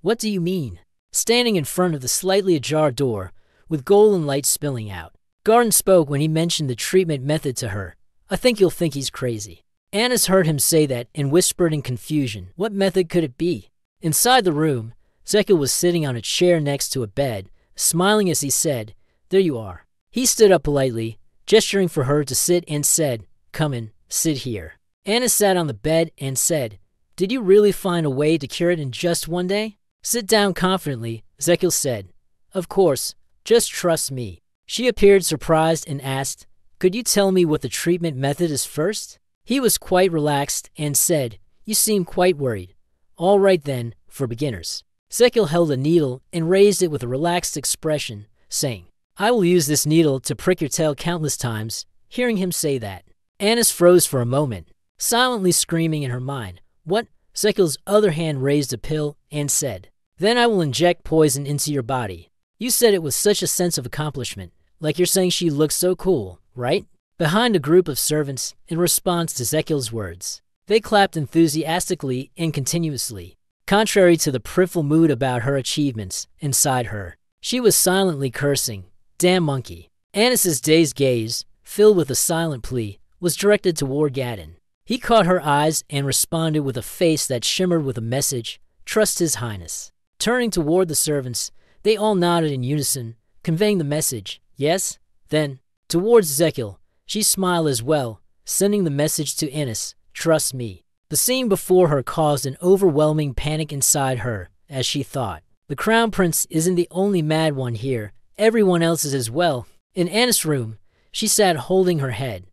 What do you mean? Standing in front of the slightly ajar door, with golden light spilling out, Garden spoke when he mentioned the treatment method to her. I think you'll think he's crazy. Annis heard him say that and whispered in confusion. What method could it be? Inside the room, Zekil was sitting on a chair next to a bed, smiling as he said, There you are. He stood up politely, gesturing for her to sit and said, Come in, sit here. Annis sat on the bed and said, Did you really find a way to cure it in just one day? Sit down confidently, Zekil said. Of course, just trust me. She appeared surprised and asked, Could you tell me what the treatment method is first? He was quite relaxed and said, You seem quite worried. All right then, for beginners. Zekil held a needle and raised it with a relaxed expression, saying, I will use this needle to prick your tail countless times. Hearing him say that, Annis froze for a moment, silently screaming in her mind, What? Zekil's other hand raised a pill and said, Then I will inject poison into your body. You said it with such a sense of accomplishment, like you're saying she looks so cool, right? Behind a group of servants, in response to Zekil's words, they clapped enthusiastically and continuously. Contrary to the prideful mood about her achievements inside her, she was silently cursing, Damn monkey. Annis's dazed gaze, filled with a silent plea, was directed toward Gadon. He caught her eyes and responded with a face that shimmered with a message, Trust His Highness. Turning toward the servants, they all nodded in unison, conveying the message, Yes? Then, towards Zekil, she smiled as well, sending the message to Annis, Trust me. The scene before her caused an overwhelming panic inside her, as she thought. The crown prince isn't the only mad one here. Everyone else is as well. In Annis' room, she sat holding her head.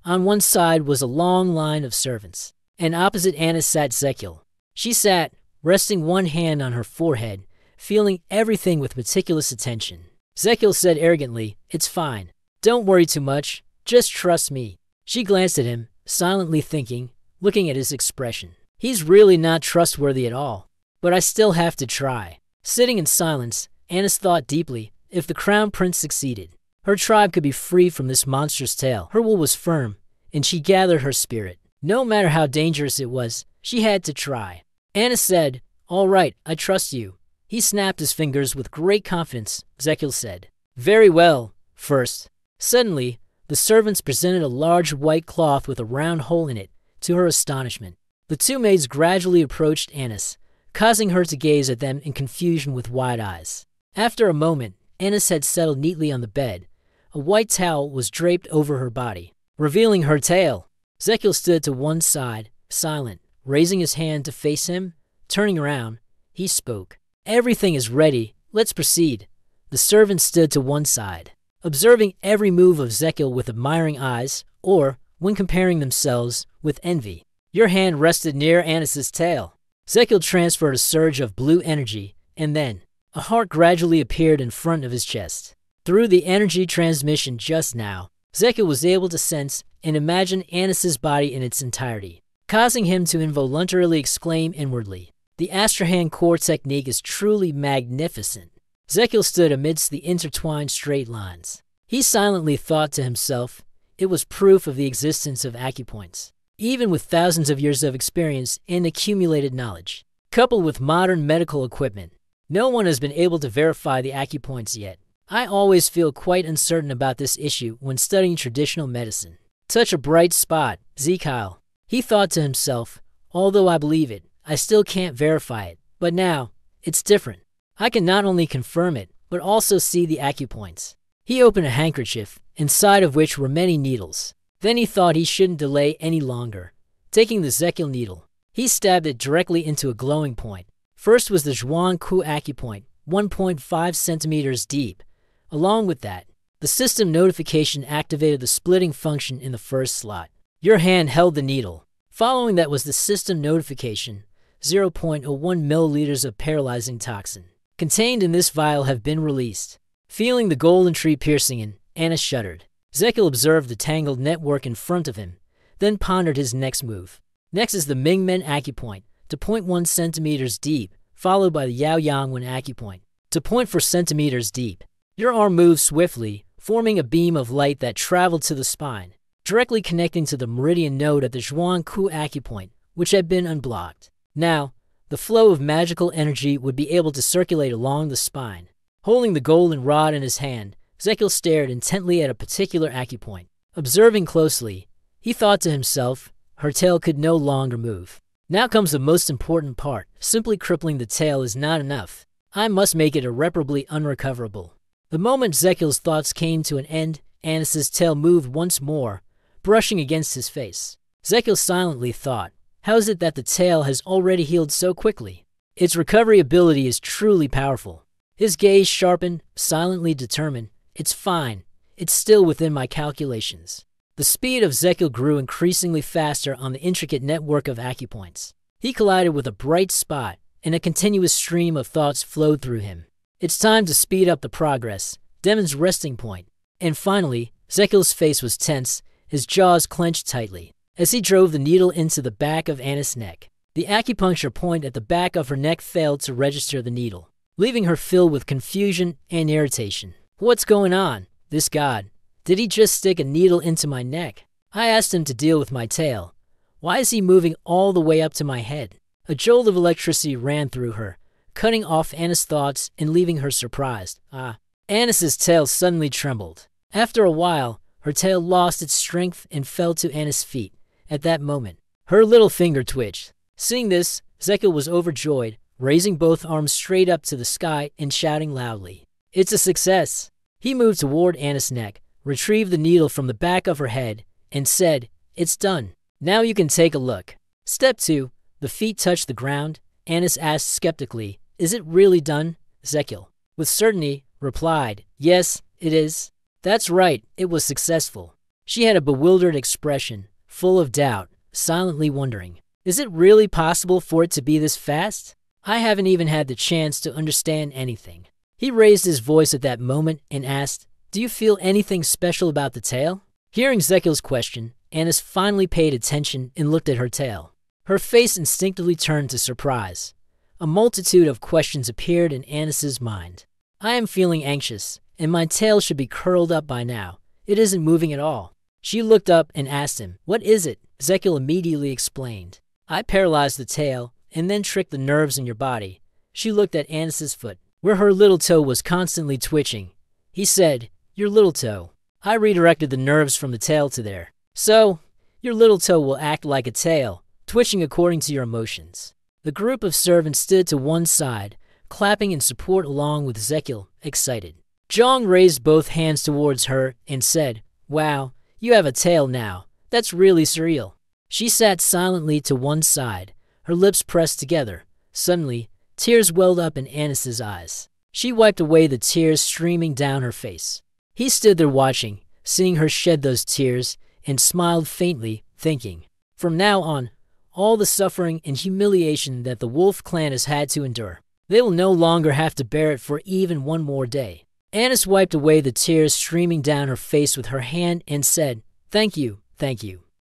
On one side was a long line of servants, and opposite Annis sat Zekil. She sat, resting one hand on her forehead, feeling everything with meticulous attention. Zekil said arrogantly, It's fine. Don't worry too much. Just trust me. She glanced at him, silently thinking, looking at his expression. He's really not trustworthy at all. But I still have to try. Sitting in silence, Annis thought deeply, if the crown prince succeeded, her tribe could be free from this monster's tail. Her will was firm, and she gathered her spirit. No matter how dangerous it was, she had to try. Annis said, All right, I trust you. He snapped his fingers with great confidence, Zekil said. Very well, first. Suddenly, the servants presented a large white cloth with a round hole in it. To her astonishment, the two maids gradually approached Annis, causing her to gaze at them in confusion with wide eyes. After a moment, Annis had settled neatly on the bed. A white towel was draped over her body, revealing her tail. Zekil stood to one side, silent, raising his hand to face him. Turning around, he spoke. Everything is ready. let's proceed. The servant stood to one side, observing every move of Zekiel with admiring eyes, or, when comparing themselves, with envy. Your hand rested near Anis's tail. Zekiel transferred a surge of blue energy, and then, a heart gradually appeared in front of his chest. Through the energy transmission just now, Zekiel was able to sense and imagine Anis's body in its entirety, causing him to involuntarily exclaim inwardly, "The Astrahan core technique is truly magnificent." Zekiel stood amidst the intertwined straight lines. He silently thought to himself, it was proof of the existence of acupoints. Even with thousands of years of experience and accumulated knowledge, coupled with modern medical equipment, no one has been able to verify the acupoints yet. I always feel quite uncertain about this issue when studying traditional medicine. Such a bright spot, Zekiel. He thought to himself, although I believe it, I still can't verify it. But now, it's different. I can not only confirm it, but also see the acupoints. He opened a handkerchief, inside of which were many needles. Then he thought he shouldn't delay any longer. Taking the Zekiel needle, he stabbed it directly into a glowing point. First was the Zhuang Ku acupoint, 1.5 centimeters deep. Along with that, the system notification activated the splitting function in the first slot. Your hand held the needle. Following that was the system notification, 0.01 milliliters of paralyzing toxin contained in this vial have been released. Feeling the golden tree piercing in, Anis shuddered. Zekiel observed the tangled network in front of him, then pondered his next move. Next is the Mingmen acupoint, to 0.1 centimeters deep, followed by the Yao Yangwen acupoint, to 0.4 centimeters deep. Your arm moved swiftly, forming a beam of light that traveled to the spine, directly connecting to the meridian node at the Zhuang Ku acupoint, which had been unblocked. Now, the flow of magical energy would be able to circulate along the spine. Holding the golden rod in his hand, Zekiel stared intently at a particular acupoint. Observing closely, he thought to himself, her tail could no longer move. Now comes the most important part. Simply crippling the tail is not enough. I must make it irreparably unrecoverable. The moment Zekiel's thoughts came to an end, Anis's tail moved once more, brushing against his face. Zekiel silently thought, how is it that the tail has already healed so quickly? Its recovery ability is truly powerful. His gaze sharpened, silently determined. It's fine. It's still within my calculations. The speed of Zekiel grew increasingly faster on the intricate network of acupoints. He collided with a bright spot, and a continuous stream of thoughts flowed through him. It's time to speed up the progress. Demon's resting point. And finally, Zekiel's face was tense, his jaws clenched tightly, as he drove the needle into the back of Anis' neck. The acupuncture point at the back of her neck failed to register the needle, leaving her filled with confusion and irritation. What's going on? This god. Did he just stick a needle into my neck? I asked him to deal with my tail. Why is he moving all the way up to my head? A jolt of electricity ran through her, cutting off Anis' thoughts and leaving her surprised. Anis's tail suddenly trembled. After a while, her tail lost its strength and fell to Anis' feet. At that moment, her little finger twitched. Seeing this, Zekiel was overjoyed, raising both arms straight up to the sky and shouting loudly. It's a success! He moved toward Anis' neck, retrieved the needle from the back of her head, and said, it's done. Now you can take a look. Step 2. The feet touched the ground. Anis asked skeptically, is it really done? Zekiel, with certainty, replied, yes, it is. That's right, it was successful. She had a bewildered expression, full of doubt, silently wondering, is it really possible for it to be this fast? I haven't even had the chance to understand anything. He raised his voice at that moment and asked, do you feel anything special about the tail? Hearing Zekiel's question, Anis finally paid attention and looked at her tail. Her face instinctively turned to surprise. A multitude of questions appeared in Anis's mind. I am feeling anxious, and my tail should be curled up by now. It isn't moving at all. She looked up and asked him, what is it? Zekiel immediately explained. I paralyzed the tail and then tricked the nerves in your body. She looked at Anis's foot, where her little toe was constantly twitching. He said, your little toe. I redirected the nerves from the tail to there. So, your little toe will act like a tail, twitching according to your emotions. The group of servants stood to one side, clapping in support along with Zekiel, excited. Zhang raised both hands towards her and said, wow, you have a tail now. That's really surreal. She sat silently to one side, her lips pressed together. Suddenly, tears welled up in Anis's eyes. She wiped away the tears streaming down her face. He stood there watching, seeing her shed those tears, and smiled faintly, thinking, from now on, all the suffering and humiliation that the Wolf clan has had to endure, they will no longer have to bear it for even one more day. Annis wiped away the tears streaming down her face with her hand and said, thank you,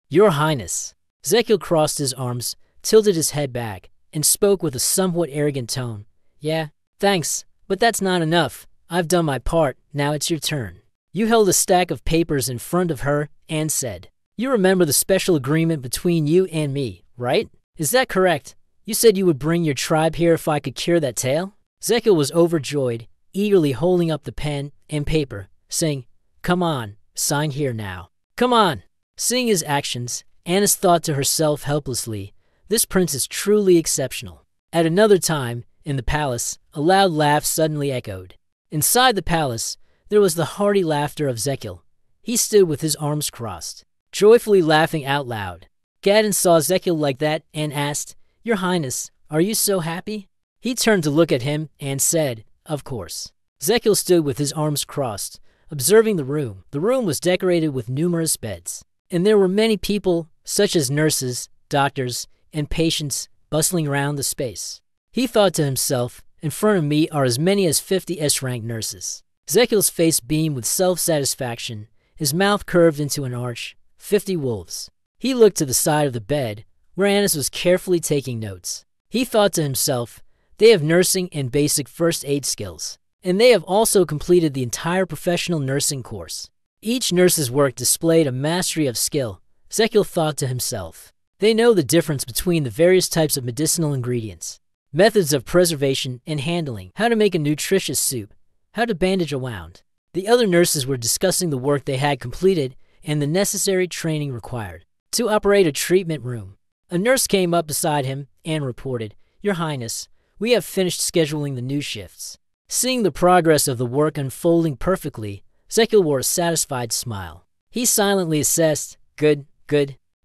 Your Highness. Zekiel crossed his arms, tilted his head back, and spoke with a somewhat arrogant tone. Yeah, thanks, but that's not enough. I've done my part, now it's your turn. You held a stack of papers in front of her and said, you remember the special agreement between you and me, right? Is that correct? You said you would bring your tribe here if I could cure that tale? Zekiel was overjoyed, eagerly holding up the pen and paper, saying, come on, sign here now. Come on! Seeing his actions, Annis thought to herself helplessly, this prince is truly exceptional. At another time, in the palace, a loud laugh suddenly echoed. Inside the palace, there was the hearty laughter of Zekiel. He stood with his arms crossed, joyfully laughing out loud. Gadon saw Zekiel like that and asked, Your Highness, are you so happy? He turned to look at him and said, Of course. Zekiel stood with his arms crossed, observing the room. The room was decorated with numerous beds, and there were many people, such as nurses, doctors, and patients, bustling around the space. He thought to himself, in front of me are as many as 50 S-rank nurses. Zekiel's face beamed with self-satisfaction, his mouth curved into an arch. 50 wolves. He looked to the side of the bed, where Annis was carefully taking notes. He thought to himself, they have nursing and basic first aid skills, and they have also completed the entire professional nursing course. Each nurse's work displayed a mastery of skill. Zekiel thought to himself, they know the difference between the various types of medicinal ingredients, methods of preservation and handling, how to make a nutritious soup, how to bandage a wound. The other nurses were discussing the work they had completed and the necessary training required to operate a treatment room. A nurse came up beside him and reported, Your Highness, we have finished scheduling the new shifts. Seeing the progress of the work unfolding perfectly, Zekiel wore a satisfied smile. He silently assessed, good.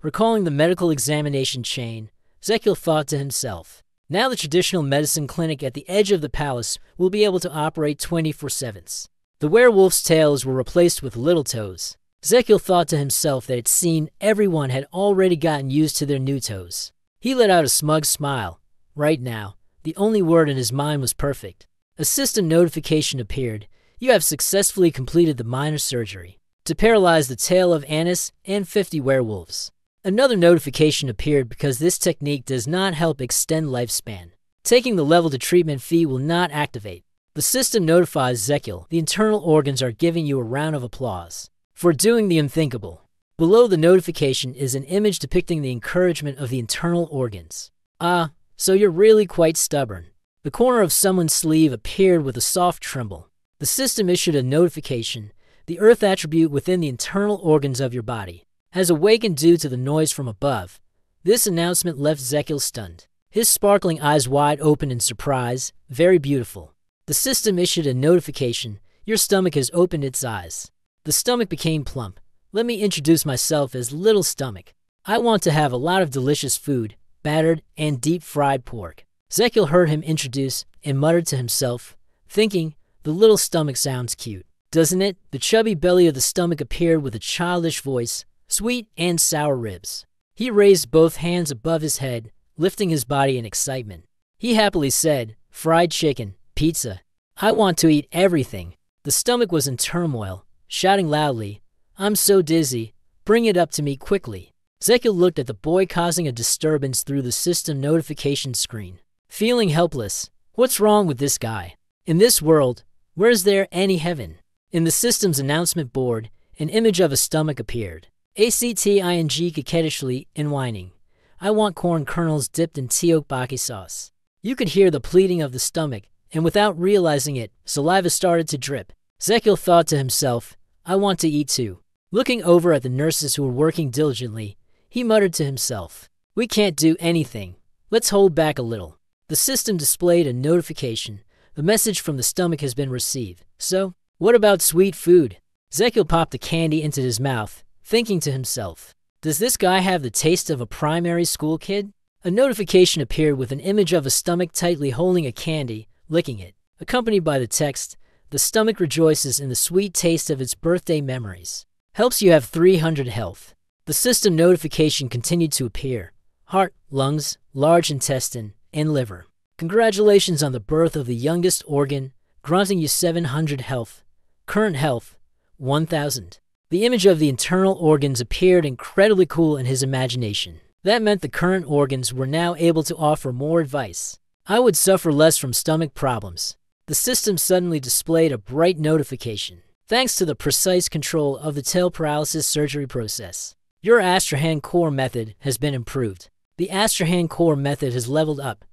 Recalling the medical examination chain, Zekiel thought to himself, now the traditional medicine clinic at the edge of the palace will be able to operate 24/7. The werewolf's tails were replaced with little toes. Zekiel thought to himself that it seemed everyone had already gotten used to their new toes. He let out a smug smile. Right now, the only word in his mind was perfect. A system notification appeared. You have successfully completed the minor surgery to paralyze the tail of Annis and 50 werewolves. Another notification appeared because this technique does not help extend lifespan. Taking the level to treatment fee will not activate. The system notifies Zekiel the internal organs are giving you a round of applause for doing the unthinkable. Below the notification is an image depicting the encouragement of the internal organs. Ah, so you're really quite stubborn. The corner of someone's sleeve appeared with a soft tremble. The system issued a notification. The earth attribute within the internal organs of your body has awakened due to the noise from above. This announcement left Zekiel stunned, his sparkling eyes wide open in surprise. Very beautiful. The system issued a notification. Your stomach has opened its eyes. The stomach became plump. Let me introduce myself as Little Stomach. I want to have a lot of delicious food, battered and deep-fried pork. Zekiel heard him introduce and muttered to himself, thinking, the Little Stomach sounds cute, doesn't it? The chubby belly of the stomach appeared with a childish voice, sweet and sour ribs. He raised both hands above his head, lifting his body in excitement. He happily said, fried chicken, pizza. I want to eat everything. The stomach was in turmoil, shouting loudly, I'm so dizzy. Bring it up to me quickly. Zekiel looked at the boy causing a disturbance through the system notification screen. Feeling helpless, what's wrong with this guy? In this world, where is there any heaven? In the system's announcement board, an image of a stomach appeared. ACTING coquettishly and whining. I want corn kernels dipped in tteokbokki sauce. You could hear the pleading of the stomach, and without realizing it, saliva started to drip. Zekiel thought to himself, I want to eat too. Looking over at the nurses who were working diligently, he muttered to himself, we can't do anything. Let's hold back a little. The system displayed a notification. The message from the stomach has been received. So, what about sweet food? Zekiel popped the candy into his mouth, thinking to himself, does this guy have the taste of a primary school kid? A notification appeared with an image of a stomach tightly holding a candy, licking it. accompanied by the text, "The stomach rejoices in the sweet taste of its birthday memories. Helps you have 300 health." The system notification continued to appear. Heart, lungs, large intestine, and liver. Congratulations on the birth of the youngest organ, granting you 700 health. Current health, 1000. The image of the internal organs appeared incredibly cool in his imagination. That meant the current organs were now able to offer more advice. I would suffer less from stomach problems. The system suddenly displayed a bright notification. Thanks to the precise control of the tail paralysis surgery process, your Astrahan core method has been improved. The Astrahan core method has leveled up.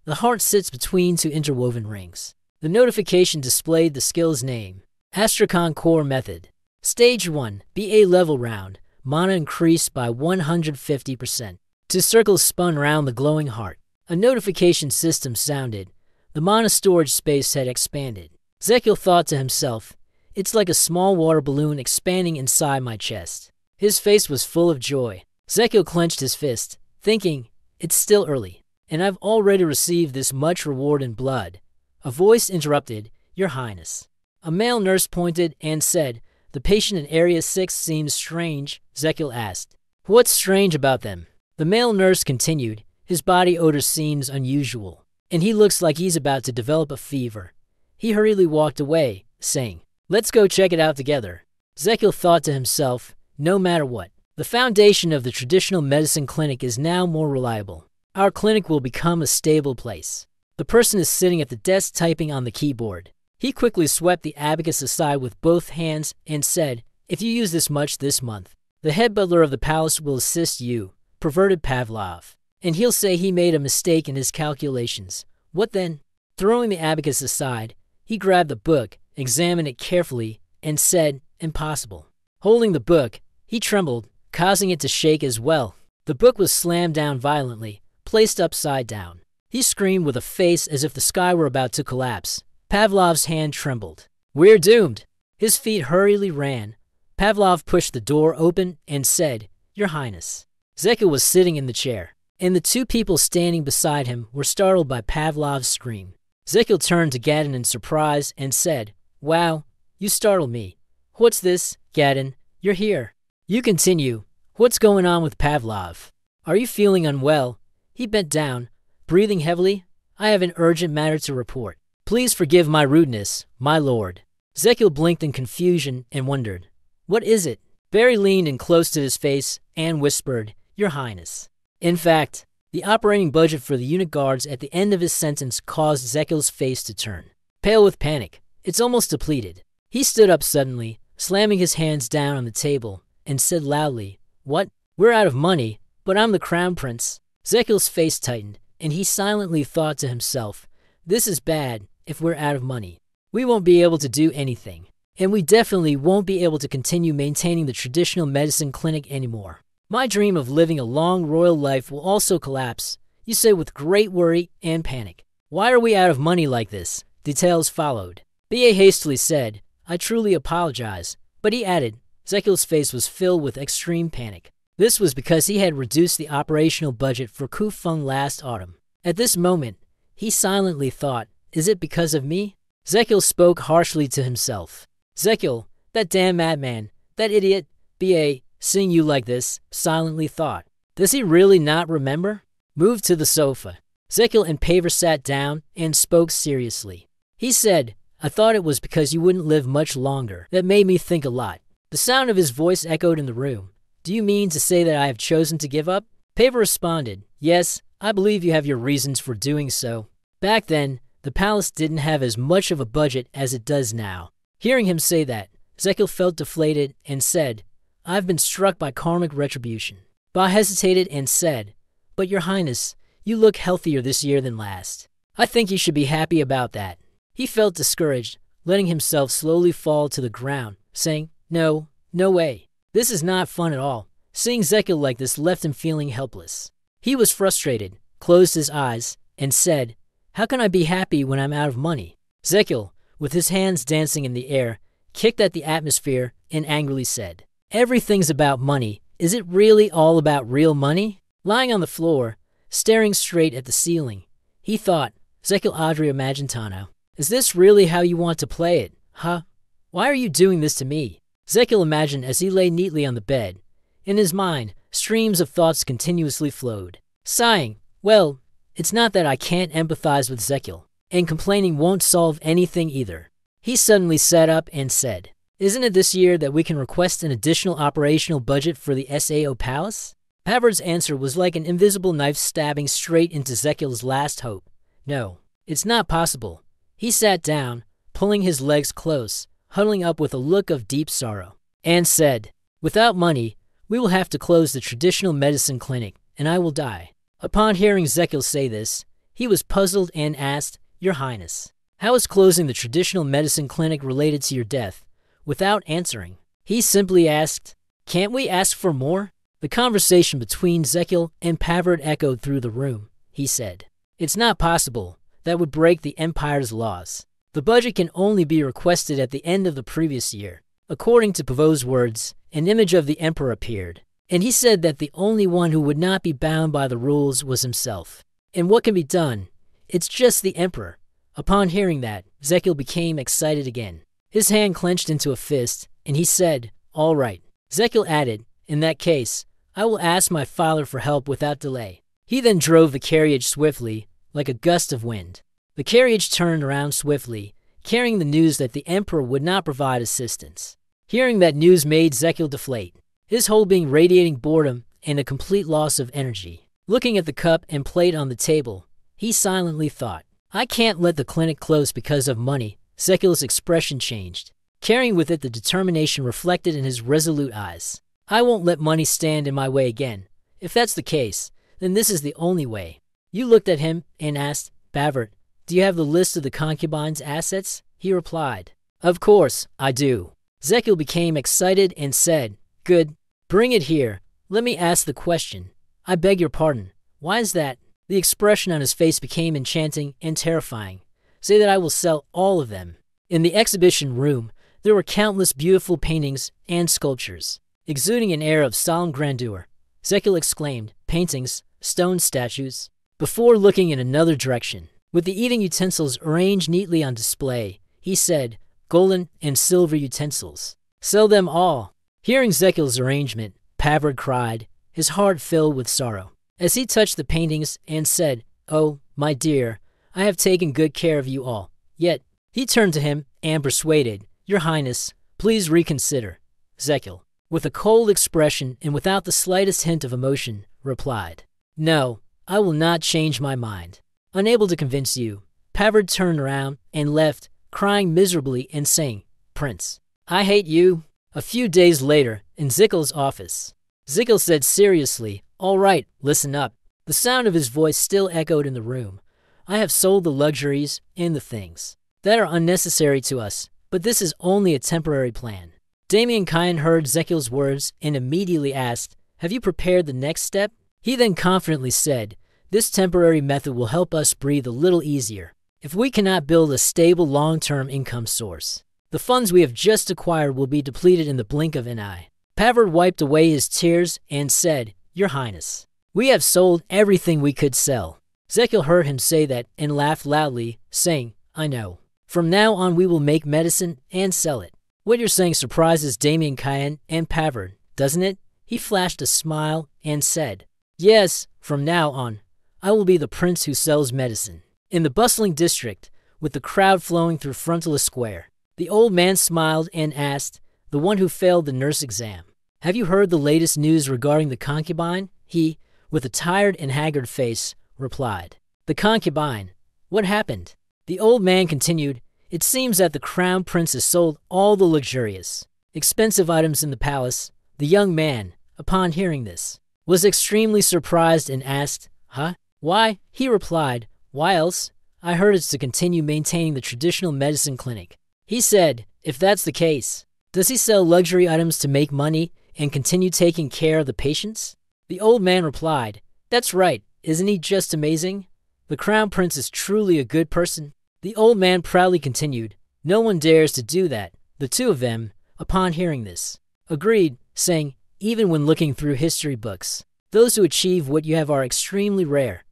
The heart sits between two interwoven rings. The notification displayed the skill's name. Astrahan core method. Stage 1, BA level round. Mana increased by 150%. Two circles spun round the glowing heart. A notification system sounded. The mana storage space had expanded. Zekiel thought to himself, "It's like a small water balloon expanding inside my chest." His face was full of joy. Zekiel clenched his fist, thinking, "It's still early, and I've already received this much reward in blood." A voice interrupted, "Your Highness." A male nurse pointed and said, "The patient in Area 6 seems strange." Zekiel asked, "What's strange about them?" The male nurse continued, "His body odor seems unusual, and he looks like he's about to develop a fever." He hurriedly walked away, saying, "Let's go check it out together." Zekiel thought to himself, "No matter what, the foundation of the traditional medicine clinic is now more reliable. Our clinic will become a stable place." The person is sitting at the desk typing on the keyboard. He quickly swept the abacus aside with both hands and said, "If you use this much this month, the head butler of the palace will assist you, perverted Pavlov, and he'll say he made a mistake in his calculations. What then?" Throwing the abacus aside, he grabbed the book, examined it carefully, and said, "Impossible." Holding the book, he trembled, causing it to shake as well. The book was slammed down violently, placed upside down. He screamed with a face as if the sky were about to collapse. Pavlov's hand trembled. "We're doomed." His feet hurriedly ran. Pavlov pushed the door open and said, "Your Highness." Zekiel was sitting in the chair, and the two people standing beside him were startled by Pavlov's scream. Zekiel turned to Gadin in surprise and said, "Wow, you startled me. What's this, Gadin? You're here." "You continue. What's going on with Pavlov? Are you feeling unwell?" He bent down, breathing heavily. "I have an urgent matter to report. Please forgive my rudeness, my lord." Zekiel blinked in confusion and wondered, "What is it?" Barry leaned in close to his face and whispered, "Your Highness." In fact, the operating budget for the unit guards at the end of his sentence caused Zekiel's face to turn pale with panic. It's almost depleted. He stood up suddenly, slamming his hands down on the table, and said loudly, "What? We're out of money, but I'm the crown prince." Zekiel's face tightened, and he silently thought to himself, "This is bad if we're out of money. We won't be able to do anything, and we definitely won't be able to continue maintaining the traditional medicine clinic anymore. My dream of living a long royal life will also collapse," you say with great worry and panic. "Why are we out of money like this?" Details followed. B.A. hastily said, "I truly apologize," but he added, Zekiel's face was filled with extreme panic. This was because he had reduced the operational budget for Kufeng last autumn. At this moment, he silently thought, "Is it because of me?" Zekiel spoke harshly to himself. "Zekiel, that damn madman, that idiot, B.A., seeing you like this," silently thought. "Does he really not remember?" Moved to the sofa. Zekiel and Paver sat down and spoke seriously. He said, "I thought it was because you wouldn't live much longer. That made me think a lot." The sound of his voice echoed in the room. "Do you mean to say that I have chosen to give up?" Paver responded, "Yes, I believe you have your reasons for doing so. Back then, the palace didn't have as much of a budget as it does now." Hearing him say that, Zekiel felt deflated and said, "I've been struck by karmic retribution." Ba hesitated and said, "But your Highness, you look healthier this year than last. I think you should be happy about that." He felt discouraged, letting himself slowly fall to the ground, saying, No way. This is not fun at all." Seeing Zekiel like this left him feeling helpless. He was frustrated, closed his eyes, and said, "How can I be happy when I'm out of money?" Zekiel, with his hands dancing in the air, kicked at the atmosphere and angrily said, "Everything's about money. Is it really all about real money?" Lying on the floor, staring straight at the ceiling, he thought, Zekiel Adria Magentano, Is this really how you want to play it, huh? Why are you doing this to me? Zekiel imagined as he lay neatly on the bed. In his mind, streams of thoughts continuously flowed. Sighing, well, it's not that I can't empathize with Zekiel, and complaining won't solve anything either. He suddenly sat up and said, "Isn't it this year that we can request an additional operational budget for the SAO Palace?" Pavard's answer was like an invisible knife stabbing straight into Zekiel's last hope. "No, it's not possible." He sat down, pulling his legs close, huddling up with a look of deep sorrow, and said, "Without money, we will have to close the traditional medicine clinic, and I will die." Upon hearing Zekiel say this, he was puzzled and asked, "Your Highness, how is closing the traditional medicine clinic related to your death?" Without answering, he simply asked, "Can't we ask for more?" The conversation between Zekiel and Pavard echoed through the room. He said, "It's not possible. That would break the Empire's laws. The budget can only be requested at the end of the previous year." According to Pavot's words, an image of the Emperor appeared, and he said that the only one who would not be bound by the rules was himself. And what can be done? It's just the Emperor. Upon hearing that, Zekiel became excited again. His hand clenched into a fist, and he said, "All right." Zekiel added, "In that case, I will ask my father for help without delay." He then drove the carriage swiftly, like a gust of wind. The carriage turned around swiftly, carrying the news that the Emperor would not provide assistance. Hearing that news made Zekiel deflate, his whole being radiating boredom and a complete loss of energy. Looking at the cup and plate on the table, he silently thought, "I can't let the clinic close because of money." Zekiel's expression changed, carrying with it the determination reflected in his resolute eyes. "I won't let money stand in my way again. If that's the case, then this is the only way." You looked at him and asked, "Pavard, do you have the list of the concubine's assets?" He replied, "Of course, I do." Zekiel became excited and said, "Good. Bring it here. Let me ask the question. I beg your pardon. Why is that?" The expression on his face became enchanting and terrifying. "Say that I will sell all of them." In the exhibition room, there were countless beautiful paintings and sculptures, exuding an air of solemn grandeur. Zekiel exclaimed, "Paintings, stone statues," before looking in another direction. With the eating utensils arranged neatly on display, he said, "Golden and silver utensils. Sell them all." Hearing Zekiel's arrangement, Pavard cried, his heart filled with sorrow, as he touched the paintings and said, "Oh, my dear, I have taken good care of you all." Yet, he turned to him and persuaded, "Your Highness, please reconsider." Zekiel, with a cold expression and without the slightest hint of emotion, replied, "No, I will not change my mind." Unable to convince you, Pavard turned around and left, crying miserably and saying, "Prince, I hate you." A few days later, in Zekiel's office, Zekiel said seriously, "All right, listen up." The sound of his voice still echoed in the room. "I have sold the luxuries and the things that are unnecessary to us, but this is only a temporary plan." Damien Kyan heard Zekiel's words and immediately asked, "Have you prepared the next step?" He then confidently said, "This temporary method will help us breathe a little easier. If we cannot build a stable long-term income source, the funds we have just acquired will be depleted in the blink of an eye." Pavard wiped away his tears and said, "Your Highness, we have sold everything we could sell." Zekiel heard him say that and laughed loudly, saying, "I know. From now on we will make medicine and sell it." What you're saying surprises Damien Kyan and Pavard, doesn't it? He flashed a smile and said, "Yes, from now on, I will be the prince who sells medicine." In the bustling district, with the crowd flowing through Frontalis Square, the old man smiled and asked, the one who failed the nurse exam, "Have you heard the latest news regarding the concubine?" He, with a tired and haggard face, replied, "The concubine? What happened?" The old man continued, "It seems that the crown prince has sold all the luxurious, expensive items in the palace." The young man, upon hearing this, was extremely surprised and asked, "Huh? Why?" He replied, "Why else? I heard it's to continue maintaining the traditional medicine clinic." He said, "If that's the case, does he sell luxury items to make money and continue taking care of the patients?" The old man replied, "That's right. Isn't he just amazing? The crown prince is truly a good person." The old man proudly continued, "No one dares to do that." The two of them, upon hearing this, agreed, saying, "Even when looking through history books, those who achieve what you have are extremely rare."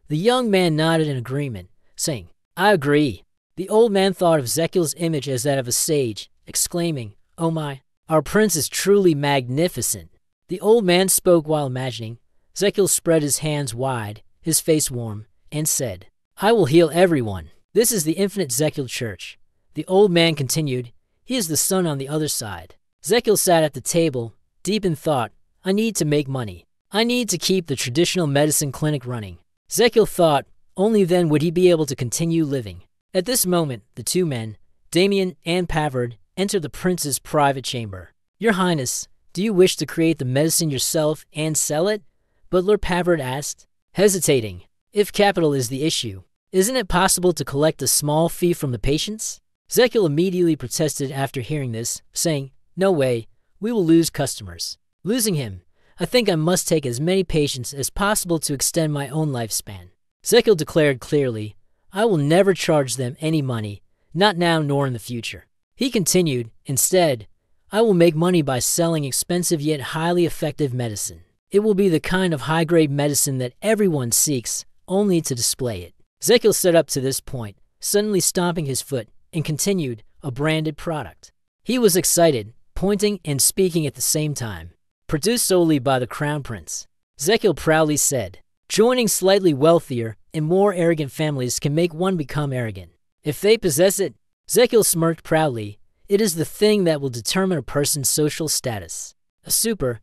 The young man nodded in agreement, saying, "I agree." The old man thought of Zekil's image as that of a sage, exclaiming, "Oh my, our prince is truly magnificent." The old man spoke while imagining. Zekil spread his hands wide, his face warm, and said, "I will heal everyone. This is the infinite Zekil church." The old man continued, "He is the sun on the other side." Zekil sat at the table, deep in thought. "I need to make money. I need to keep the traditional medicine clinic running." Zekil thought, only then would he be able to continue living. At this moment, the two men, Damien and Pavard, entered the prince's private chamber. "Your Highness, do you wish to create the medicine yourself and sell it?" Butler Pavard asked, hesitating. "If capital is the issue, isn't it possible to collect a small fee from the patients?" Zekil immediately protested after hearing this, saying, "No way, we will lose customers. Losing him, I think I must take as many patients as possible to extend my own lifespan." Zekil declared clearly, "I will never charge them any money, not now nor in the future." He continued, "Instead, I will make money by selling expensive yet highly effective medicine. It will be the kind of high-grade medicine that everyone seeks, only to display it." Zekil set up to this point, suddenly stomping his foot, and continued, "A branded product." He was excited, pointing and speaking at the same time. "Produced solely by the Crown Prince." Zekil proudly said, "Joining slightly wealthier and more arrogant families can make one become arrogant. If they possess it," Zekil smirked proudly, "it is the thing that will determine a person's social status. A super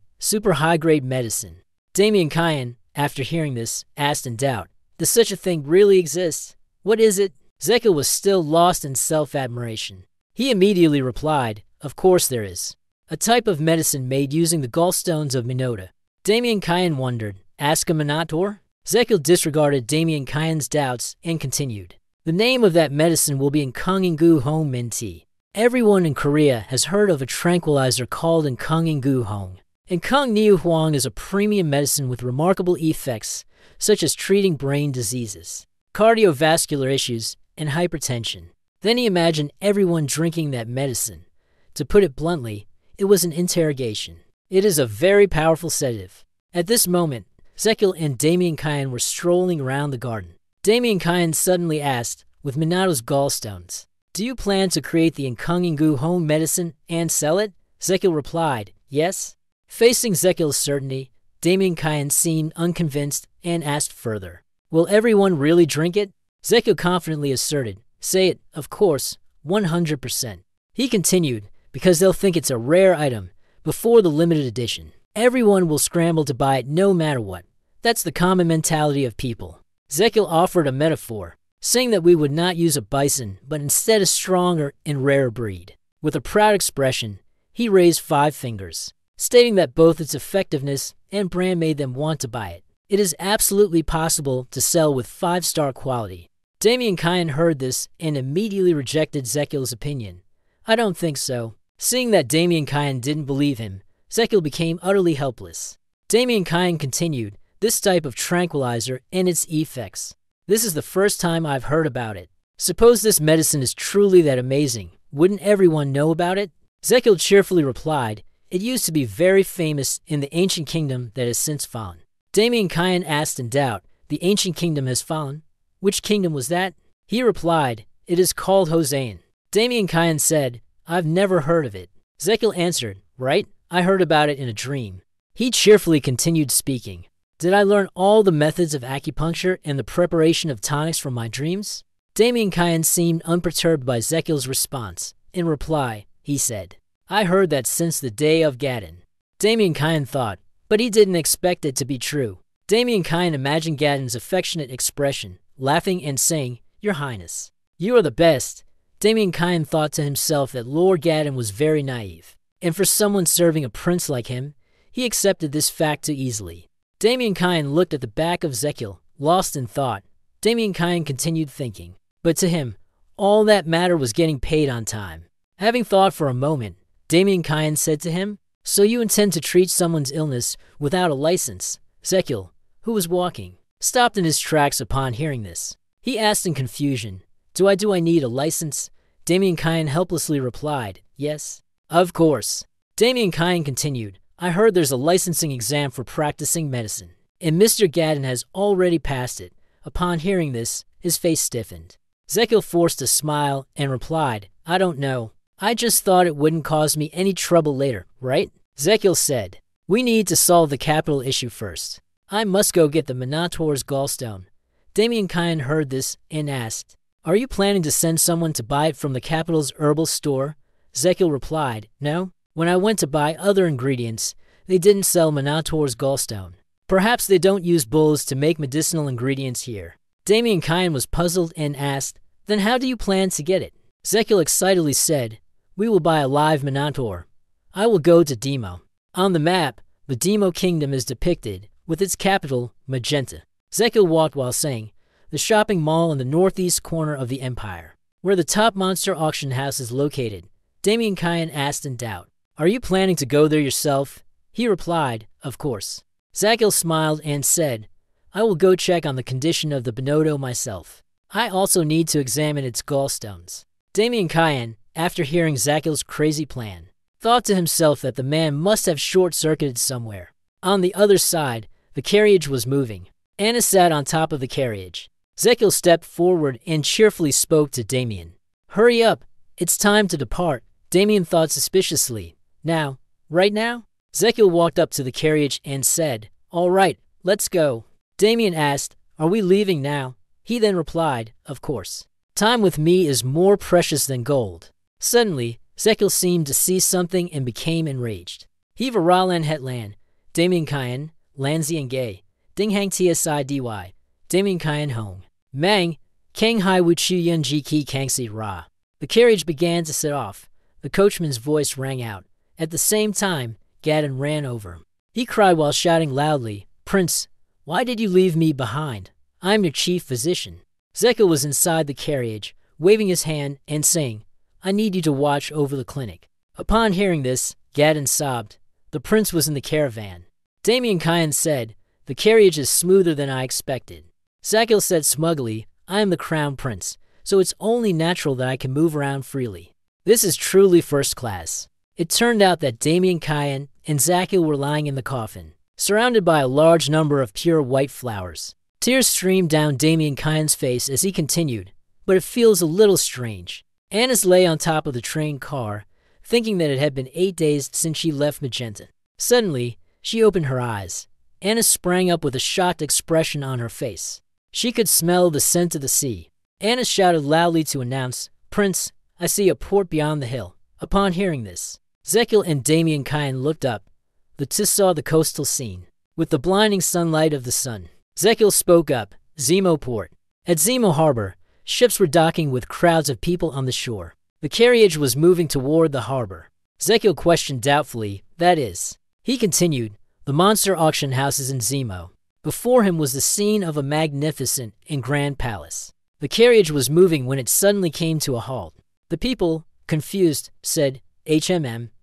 high-grade medicine." Damien Kyan, after hearing this, asked in doubt, "Does such a thing really exist? What is it?" Zekil was still lost in self-admiration. He immediately replied, "Of course there is. A type of medicine made using the gallstones of Minota." Damien Kyan wondered, "Ask a Minotaur?" Zekil disregarded Damien Kyan's doubts and continued, "The name of that medicine will be Nkung Hong Min Tea. Everyone in Korea has heard of a tranquilizer called Nkung Hong. Nkung Niu Huang is a premium medicine with remarkable effects, such as treating brain diseases, cardiovascular issues, and hypertension." Then he imagined everyone drinking that medicine. To put it bluntly, it was an interrogation. "It is a very powerful sedative." At this moment, Zekil and Damien Kyan were strolling around the garden. Damien Kyan suddenly asked, with Minato's gallstones, "Do you plan to create the Nkung Hong medicine and sell it?" Zekil replied, "Yes." Facing Zekil's certainty, Damien Kyan seemed unconvinced and asked further, "Will everyone really drink it?" Zekil confidently asserted, "Say it, of course, 100%. He continued, "Because they'll think it's a rare item, before the limited edition. Everyone will scramble to buy it no matter what. That's the common mentality of people." Zekil offered a metaphor, saying that we would not use a bison, but instead a stronger and rarer breed. With a proud expression, he raised 5 fingers, stating that both its effectiveness and brand made them want to buy it. "It is absolutely possible to sell with 5-star quality." Damien Kyan heard this and immediately rejected Zekil's opinion. "I don't think so." Seeing that Damien Kyan didn't believe him, Zekil became utterly helpless. Damien Kyan continued, "This type of tranquilizer and its effects. This is the first time I've heard about it. Suppose this medicine is truly that amazing. Wouldn't everyone know about it?" Zekil cheerfully replied, "It used to be very famous in the ancient kingdom that has since fallen." Damien Kyan asked in doubt, "The ancient kingdom has fallen? Which kingdom was that?" He replied, "It is called Hossein." Damien Kyan said, "I've never heard of it." Zekil answered, "Right, I heard about it in a dream." He cheerfully continued speaking, "Did I learn all the methods of acupuncture and the preparation of tonics from my dreams?" Damien Kyan seemed unperturbed by Zekil's response. In reply, he said, "I heard that since the day of Gadon." Damien Kyan thought, but he didn't expect it to be true. Damien Kyan imagined Gadon's affectionate expression, laughing and saying, "Your Highness, you are the best." Damien Kyan thought to himself that Lord Gadon was very naive, and for someone serving a prince like him, he accepted this fact too easily. Damien Kyan looked at the back of Zekil, lost in thought. Damien Kyan continued thinking, but to him, all that mattered was getting paid on time. Having thought for a moment, Damien Kyan said to him, "So you intend to treat someone's illness without a license?" Zekil, who was walking, stopped in his tracks upon hearing this. He asked in confusion, Do I need a license?" Damien Kyan helplessly replied, "Yes." "Of course." Damien Kyan continued, "I heard there's a licensing exam for practicing medicine, and Mr. Gadon has already passed it." Upon hearing this, his face stiffened. Zekil forced a smile and replied, I don't know. I just thought it wouldn't cause me any trouble later, right? Zekil said, we need to solve the capital issue first. I must go get the Minotaur's gallstone. Damien Kyan heard this and asked, are you planning to send someone to buy it from the capital's herbal store? Zekil replied, no. When I went to buy other ingredients, they didn't sell Minotaur's gallstone. Perhaps they don't use bulls to make medicinal ingredients here. Damien Kyan was puzzled and asked, then how do you plan to get it? Zekil excitedly said, we will buy a live Minotaur. I will go to Demo. On the map, the Demo kingdom is depicted, with its capital, Magenta. Zekil walked while saying, the shopping mall in the northeast corner of the empire, where the top monster auction house is located. Damien Kyan asked in doubt, are you planning to go there yourself? He replied, of course. Zekil smiled and said, I will go check on the condition of the Binoto myself. I also need to examine its gallstones. Damien Kyan, after hearing Zekil's crazy plan, thought to himself that the man must have short-circuited somewhere. On the other side, the carriage was moving. Anna sat on top of the carriage. Zekil stepped forward and cheerfully spoke to Damien. Hurry up, it's time to depart. Damien thought suspiciously. Now, right now? Zekil walked up to the carriage and said, all right, let's go. Damien asked, are we leaving now? He then replied, of course. Time with me is more precious than gold. Suddenly, Zekil seemed to see something and became enraged. He varalan hetlan, Damien Kyan, Lanzi and Gay, Dinghang Tsi Damien Kyan Hong, Mang, Kang Hai Wuchu Yun Ji Ki Kangsi Ra. The carriage began to set off. The coachman's voice rang out. At the same time, Gadon ran over. He cried while shouting loudly, Prince, why did you leave me behind? I'm your chief physician. Zekil was inside the carriage, waving his hand and saying, I need you to watch over the clinic. Upon hearing this, Gadon sobbed. The prince was in the caravan. Damien Kyan said, the carriage is smoother than I expected. Zekil said smugly, I am the crown prince, so it's only natural that I can move around freely. This is truly first class. It turned out that Damien Kyan and Zekil were lying in the coffin, surrounded by a large number of pure white flowers. Tears streamed down Damien Kyan's face as he continued, but it feels a little strange. Annis lay on top of the train car, thinking that it had been 8 days since she left Magenta. Suddenly, she opened her eyes. Annis sprang up with a shocked expression on her face. She could smell the scent of the sea. Annis shouted loudly to announce, Prince, I see a port beyond the hill. Upon hearing this, Zekil and Damien Kyan looked up. The two saw the coastal scene, with the blinding sunlight of the sun. Zekil spoke up, Zemo Port. At Zemo Harbor, ships were docking with crowds of people on the shore. The carriage was moving toward the harbor. Zekil questioned doubtfully, that is. He continued, the monster auction house is in Zemo. Before him was the scene of a magnificent and grand palace. The carriage was moving when it suddenly came to a halt. The people, confused, said,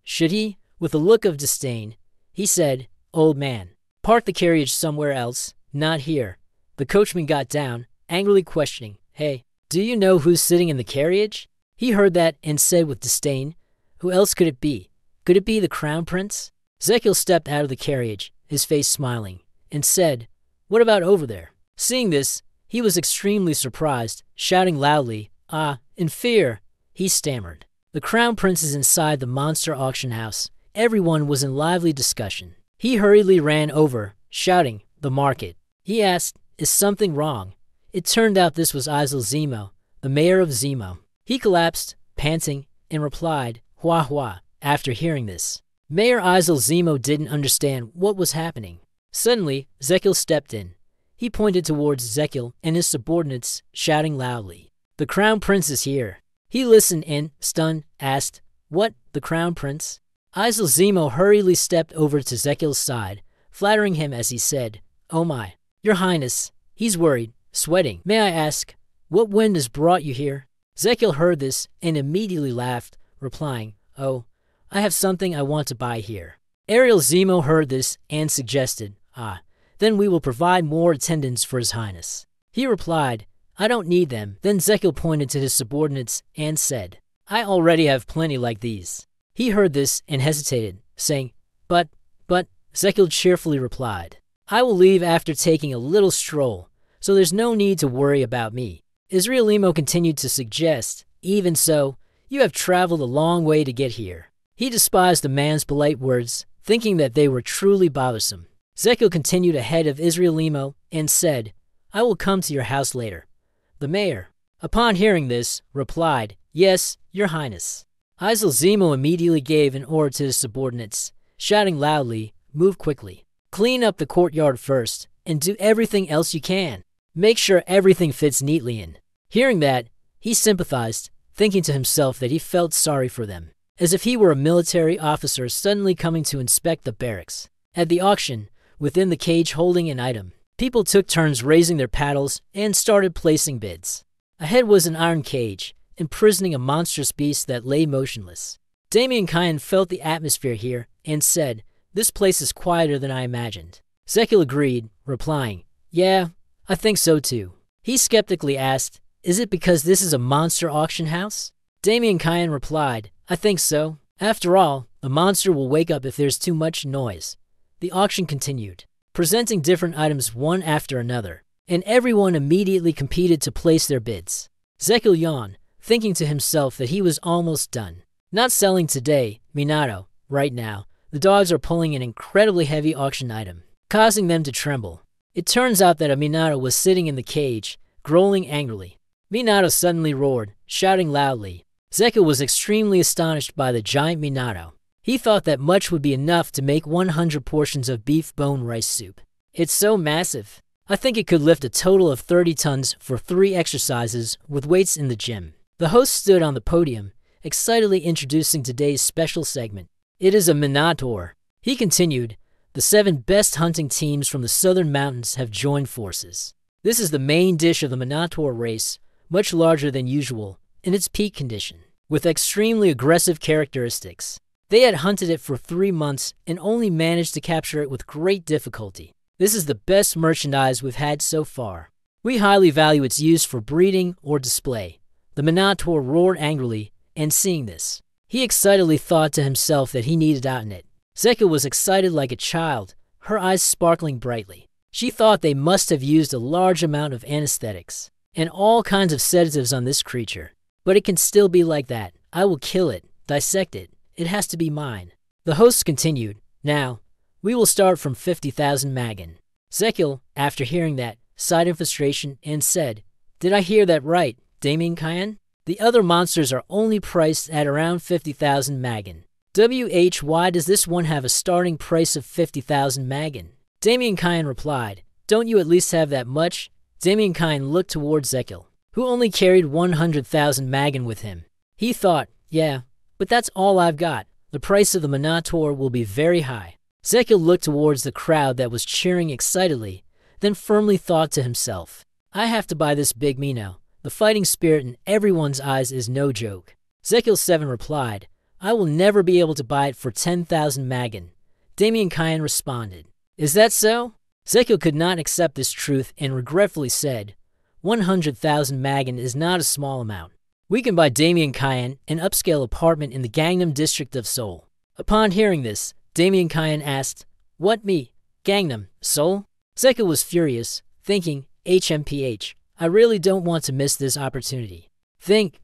should he? With a look of disdain, he said, old man, park the carriage somewhere else, not here. The coachman got down, angrily questioning, hey, do you know who's sitting in the carriage? He heard that and said with disdain, who else could it be? Could it be the crown prince? Zekil stepped out of the carriage, his face smiling, and said, what about over there? Seeing this, he was extremely surprised, shouting loudly, in fear, he stammered. The crown prince is inside the monster auction house. Everyone was in lively discussion. He hurriedly ran over, shouting, the market. He asked, is something wrong? It turned out this was Isel Zemo, the mayor of Zemo. He collapsed, panting, and replied, Hua Hua, after hearing this. Mayor Isel Zemo didn't understand what was happening. Suddenly, Zekil stepped in. He pointed towards Zekil and his subordinates, shouting loudly, the crown prince is here. He listened and, stunned, asked, what, the crown prince? Isel Zemo hurriedly stepped over to Zekil's side, flattering him as he said, oh my, your highness, he's worried, sweating. May I ask, what wind has brought you here? Zekil heard this and immediately laughed, replying, oh, I have something I want to buy here. Ariel Zemo heard this and suggested, then we will provide more attendants for his highness. He replied, I don't need them. Then Zekil pointed to his subordinates and said, I already have plenty like these. He heard this and hesitated, saying, but, Zekil cheerfully replied, I will leave after taking a little stroll, so there's no need to worry about me. Israelimo continued to suggest, even so, you have traveled a long way to get here. He despised the man's polite words, thinking that they were truly bothersome. Zekil continued ahead of Israelimo and said, I will come to your house later. The mayor, upon hearing this, replied, Yes, your highness. Zemo immediately gave an order to his subordinates, shouting loudly, Move quickly. Clean up the courtyard first, and do everything else you can. Make sure everything fits neatly in. Hearing that, he sympathized, thinking to himself that he felt sorry for them, as if he were a military officer suddenly coming to inspect the barracks. At the auction, within the cage holding an item, people took turns raising their paddles and started placing bids. Ahead was an iron cage, imprisoning a monstrous beast that lay motionless. Damien Kyan felt the atmosphere here and said, This place is quieter than I imagined. Zekil agreed, replying, Yeah, I think so too. He skeptically asked, Is it because this is a monster auction house? Damien Kyan replied, I think so. After all, the monster will wake up if there's too much noise. The auction continued, presenting different items one after another, and everyone immediately competed to place their bids. Zekil yawned, thinking to himself that he was almost done. Not selling today, Minato, right now, the dogs are pulling an incredibly heavy auction item, causing them to tremble. It turns out that a Minato was sitting in the cage, growling angrily. Minato suddenly roared, shouting loudly. Zekil was extremely astonished by the giant Minato. He thought that much would be enough to make 100 portions of beef bone rice soup. It's so massive. I think it could lift a total of 30 tons for 3 exercises with weights in the gym. The host stood on the podium, excitedly introducing today's special segment. It is a Minotaur. He continued, the 7 best hunting teams from the southern mountains have joined forces. This is the main dish of the Minotaur race, much larger than usual, in its peak condition, with extremely aggressive characteristics. They had hunted it for 3 months and only managed to capture it with great difficulty. This is the best merchandise we've had so far. We highly value its use for breeding or display. The Minotaur roared angrily, and seeing this, he excitedly thought to himself that he needed out in it. Zekil was excited like a child, her eyes sparkling brightly. She thought they must have used a large amount of anesthetics and all kinds of sedatives on this creature. But it can still be like that. I will kill it, dissect it. It has to be mine. The host continued, Now, we will start from 50,000 magan. Zekil, after hearing that, sighed in frustration and said, Did I hear that right, Damien Kyan? The other monsters are only priced at around 50,000 magan. Why does this one have a starting price of 50,000 magan? Damien Kyan replied, Don't you at least have that much? Damien Kyan looked toward Zekil, who only carried 100,000 magan with him. He thought, Yeah, but that's all I've got. The price of the Minotaur will be very high. Zekil looked towards the crowd that was cheering excitedly, then firmly thought to himself, I have to buy this big Mino. The fighting spirit in everyone's eyes is no joke. Zekil 7 replied, I will never be able to buy it for 10,000 magan. Damien Kyan responded, Is that so? Zekil could not accept this truth and regretfully said, 100,000 magan is not a small amount. We can buy Damien Kyan an upscale apartment in the Gangnam district of Seoul. Upon hearing this, Damien Kyan asked, What me? Gangnam, Seoul? Zekil was furious, thinking, HMPH, I really don't want to miss this opportunity. Think,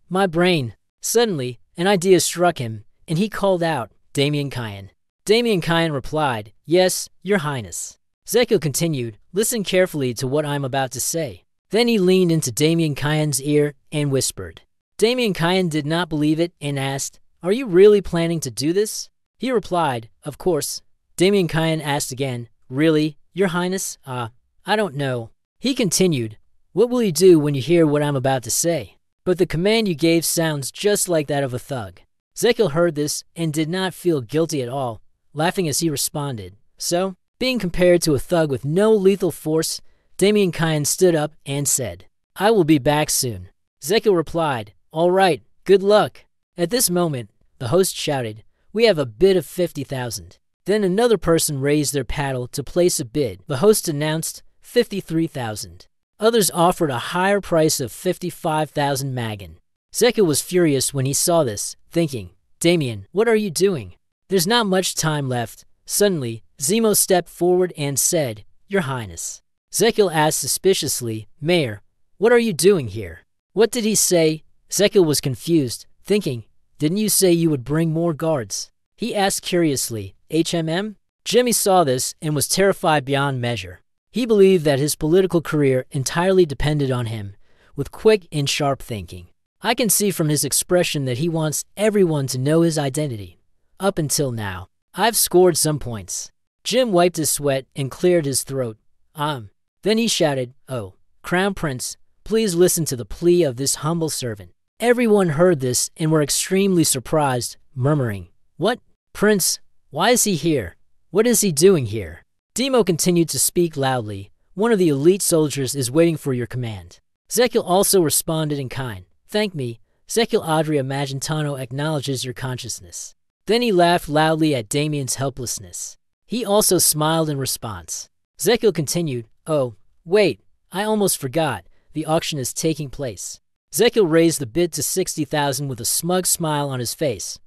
my brain. Suddenly, an idea struck him, and he called out, Damien Kyan. Damien Kyan replied, Yes, your highness. Zekil continued, Listen carefully to what I'm about to say. Then he leaned into Damien Kyan's ear and whispered. Damien Kyan did not believe it and asked, Are you really planning to do this? He replied, Of course. Damien Kyan asked again, Really, your highness? I don't know. He continued, What will you do when you hear what I'm about to say? But the command you gave sounds just like that of a thug. Zekil heard this and did not feel guilty at all, laughing as he responded. So, being compared to a thug with no lethal force, Damien Kyan stood up and said, I will be back soon. Zekil replied, All right, good luck. At this moment, the host shouted, We have a bid of 50,000. Then another person raised their paddle to place a bid. The host announced 53,000. Others offered a higher price of 55,000 magan. Zekil was furious when he saw this, thinking, Damien, what are you doing? There's not much time left. Suddenly, Zemo stepped forward and said, Your Highness. Zekil asked suspiciously, Mayor, What are you doing here? What did he say? Zekil was confused, thinking, didn't you say you would bring more guards? He asked curiously, HMM? Jimmy saw this and was terrified beyond measure. He believed that his political career entirely depended on him, with quick and sharp thinking. I can see from his expression that he wants everyone to know his identity. Up until now, I've scored some points. Jim wiped his sweat and cleared his throat. Then he shouted, oh, Crown Prince, please listen to the plea of this humble servant. Everyone heard this and were extremely surprised, murmuring, what? Prince, why is he here? What is he doing here? Demo continued to speak loudly. One of the elite soldiers is waiting for your command. Zekil also responded in kind. Thank me. Zekil Adria Magentano acknowledges your consciousness. Then he laughed loudly at Damien's helplessness. He also smiled in response. Zekil continued, oh, wait, I almost forgot. The auction is taking place. Zekil raised the bid to 60,000 with a smug smile on his face.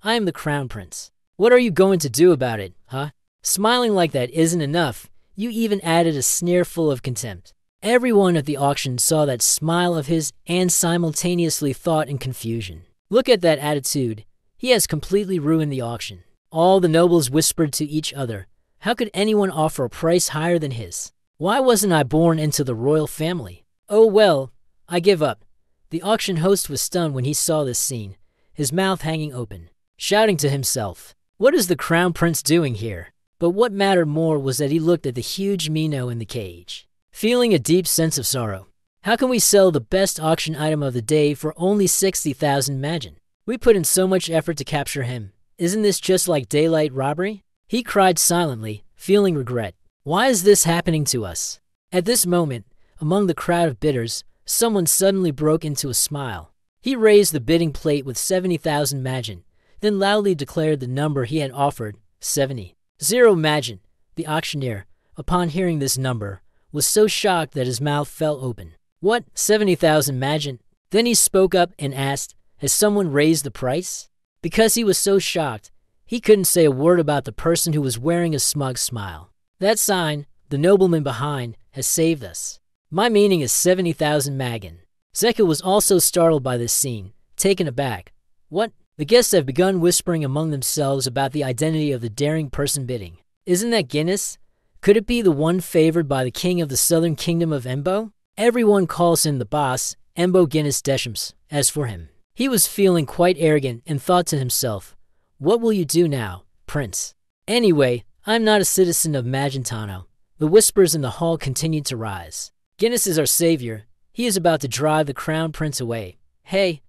I am the Crown Prince. What are you going to do about it, huh? Smiling like that isn't enough. You even added a sneer full of contempt. Everyone at the auction saw that smile of his and simultaneously thought in confusion. Look at that attitude. He has completely ruined the auction. All the nobles whispered to each other. How could anyone offer a price higher than his? Why wasn't I born into the royal family? Oh well, I give up. The auction host was stunned when he saw this scene, his mouth hanging open, shouting to himself, what is the Crown Prince doing here? But what mattered more was that he looked at the huge Mino in the cage, feeling a deep sense of sorrow. How can we sell the best auction item of the day for only 60,000 Magin? We put in so much effort to capture him. Isn't this just like daylight robbery? He cried silently, feeling regret. Why is this happening to us? At this moment, among the crowd of bidders, someone suddenly broke into a smile. He raised the bidding plate with 70,000 Magin, then loudly declared the number he had offered, 70. 0 Magin. The auctioneer, upon hearing this number, was so shocked that his mouth fell open. What? 70,000 Magin? Then he spoke up and asked, has someone raised the price? Because he was so shocked, he couldn't say a word about the person who was wearing a smug smile. That sign, the nobleman behind, has saved us. My meaning is 70,000 Magin. Zekil was also startled by this scene, taken aback. What? The guests have begun whispering among themselves about the identity of the daring person bidding. Isn't that Guinness? Could it be the one favored by the king of the southern kingdom of Embo? Everyone calls him the boss, Embo Guinness Deschamps. As for him, he was feeling quite arrogant and thought to himself, what will you do now, Prince? Anyway, I'm not a citizen of Magentano. The whispers in the hall continued to rise. Guinness is our savior. He is about to drive the Crown Prince away. Hey,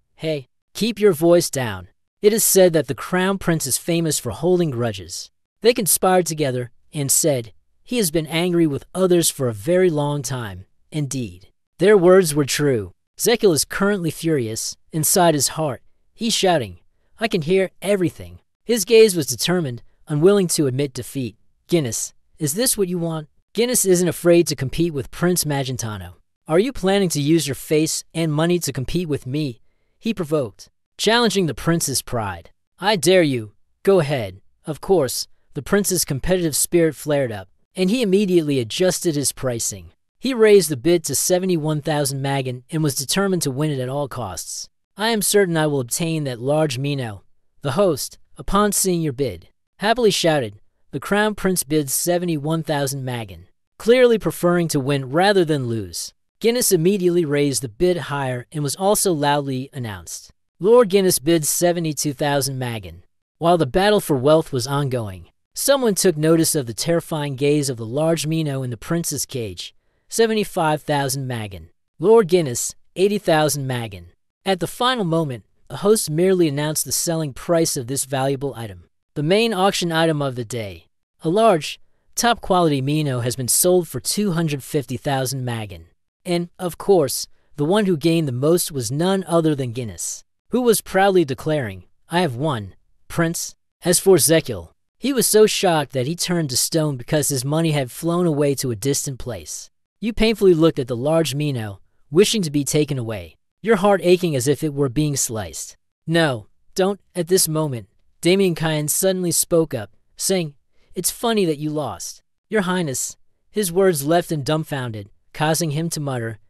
keep your voice down. It is said that the Crown Prince is famous for holding grudges. They conspired together and said, he has been angry with others for a very long time. Indeed, their words were true. Zekil is currently furious. Inside his heart, he's shouting, I can hear everything. His gaze was determined, unwilling to admit defeat. Guinness, is this what you want? Guinness isn't afraid to compete with Prince Magentano. Are you planning to use your face and money to compete with me? He provoked, challenging the prince's pride. I dare you. Go ahead. Of course, the prince's competitive spirit flared up, and he immediately adjusted his pricing. He raised the bid to 71,000 Magin and was determined to win it at all costs. I am certain I will obtain that large Mino. The host, upon seeing your bid, happily shouted, the Crown Prince bids 71,000 Magin, clearly preferring to win rather than lose. Guinness immediately raised the bid higher and was also loudly announced. Lord Guinness bids 72,000 Magin. While the battle for wealth was ongoing, someone took notice of the terrifying gaze of the large Mino in the prince's cage. 75,000 Magin. Lord Guinness, 80,000 Magin. At the final moment, the host merely announced the selling price of this valuable item. The main auction item of the day. A large, top-quality Mino has been sold for 250,000 Magin. And, of course, the one who gained the most was none other than Guinness, who was proudly declaring, I have won, Prince. As for Zekil, he was so shocked that he turned to stone because his money had flown away to a distant place. You painfully looked at the large Mino, wishing to be taken away, your heart aching as if it were being sliced. No, don't. At this moment, Damien Kyan suddenly spoke up, saying, it's funny that you lost. Your Highness. His words left him dumbfounded, causing him to mutter,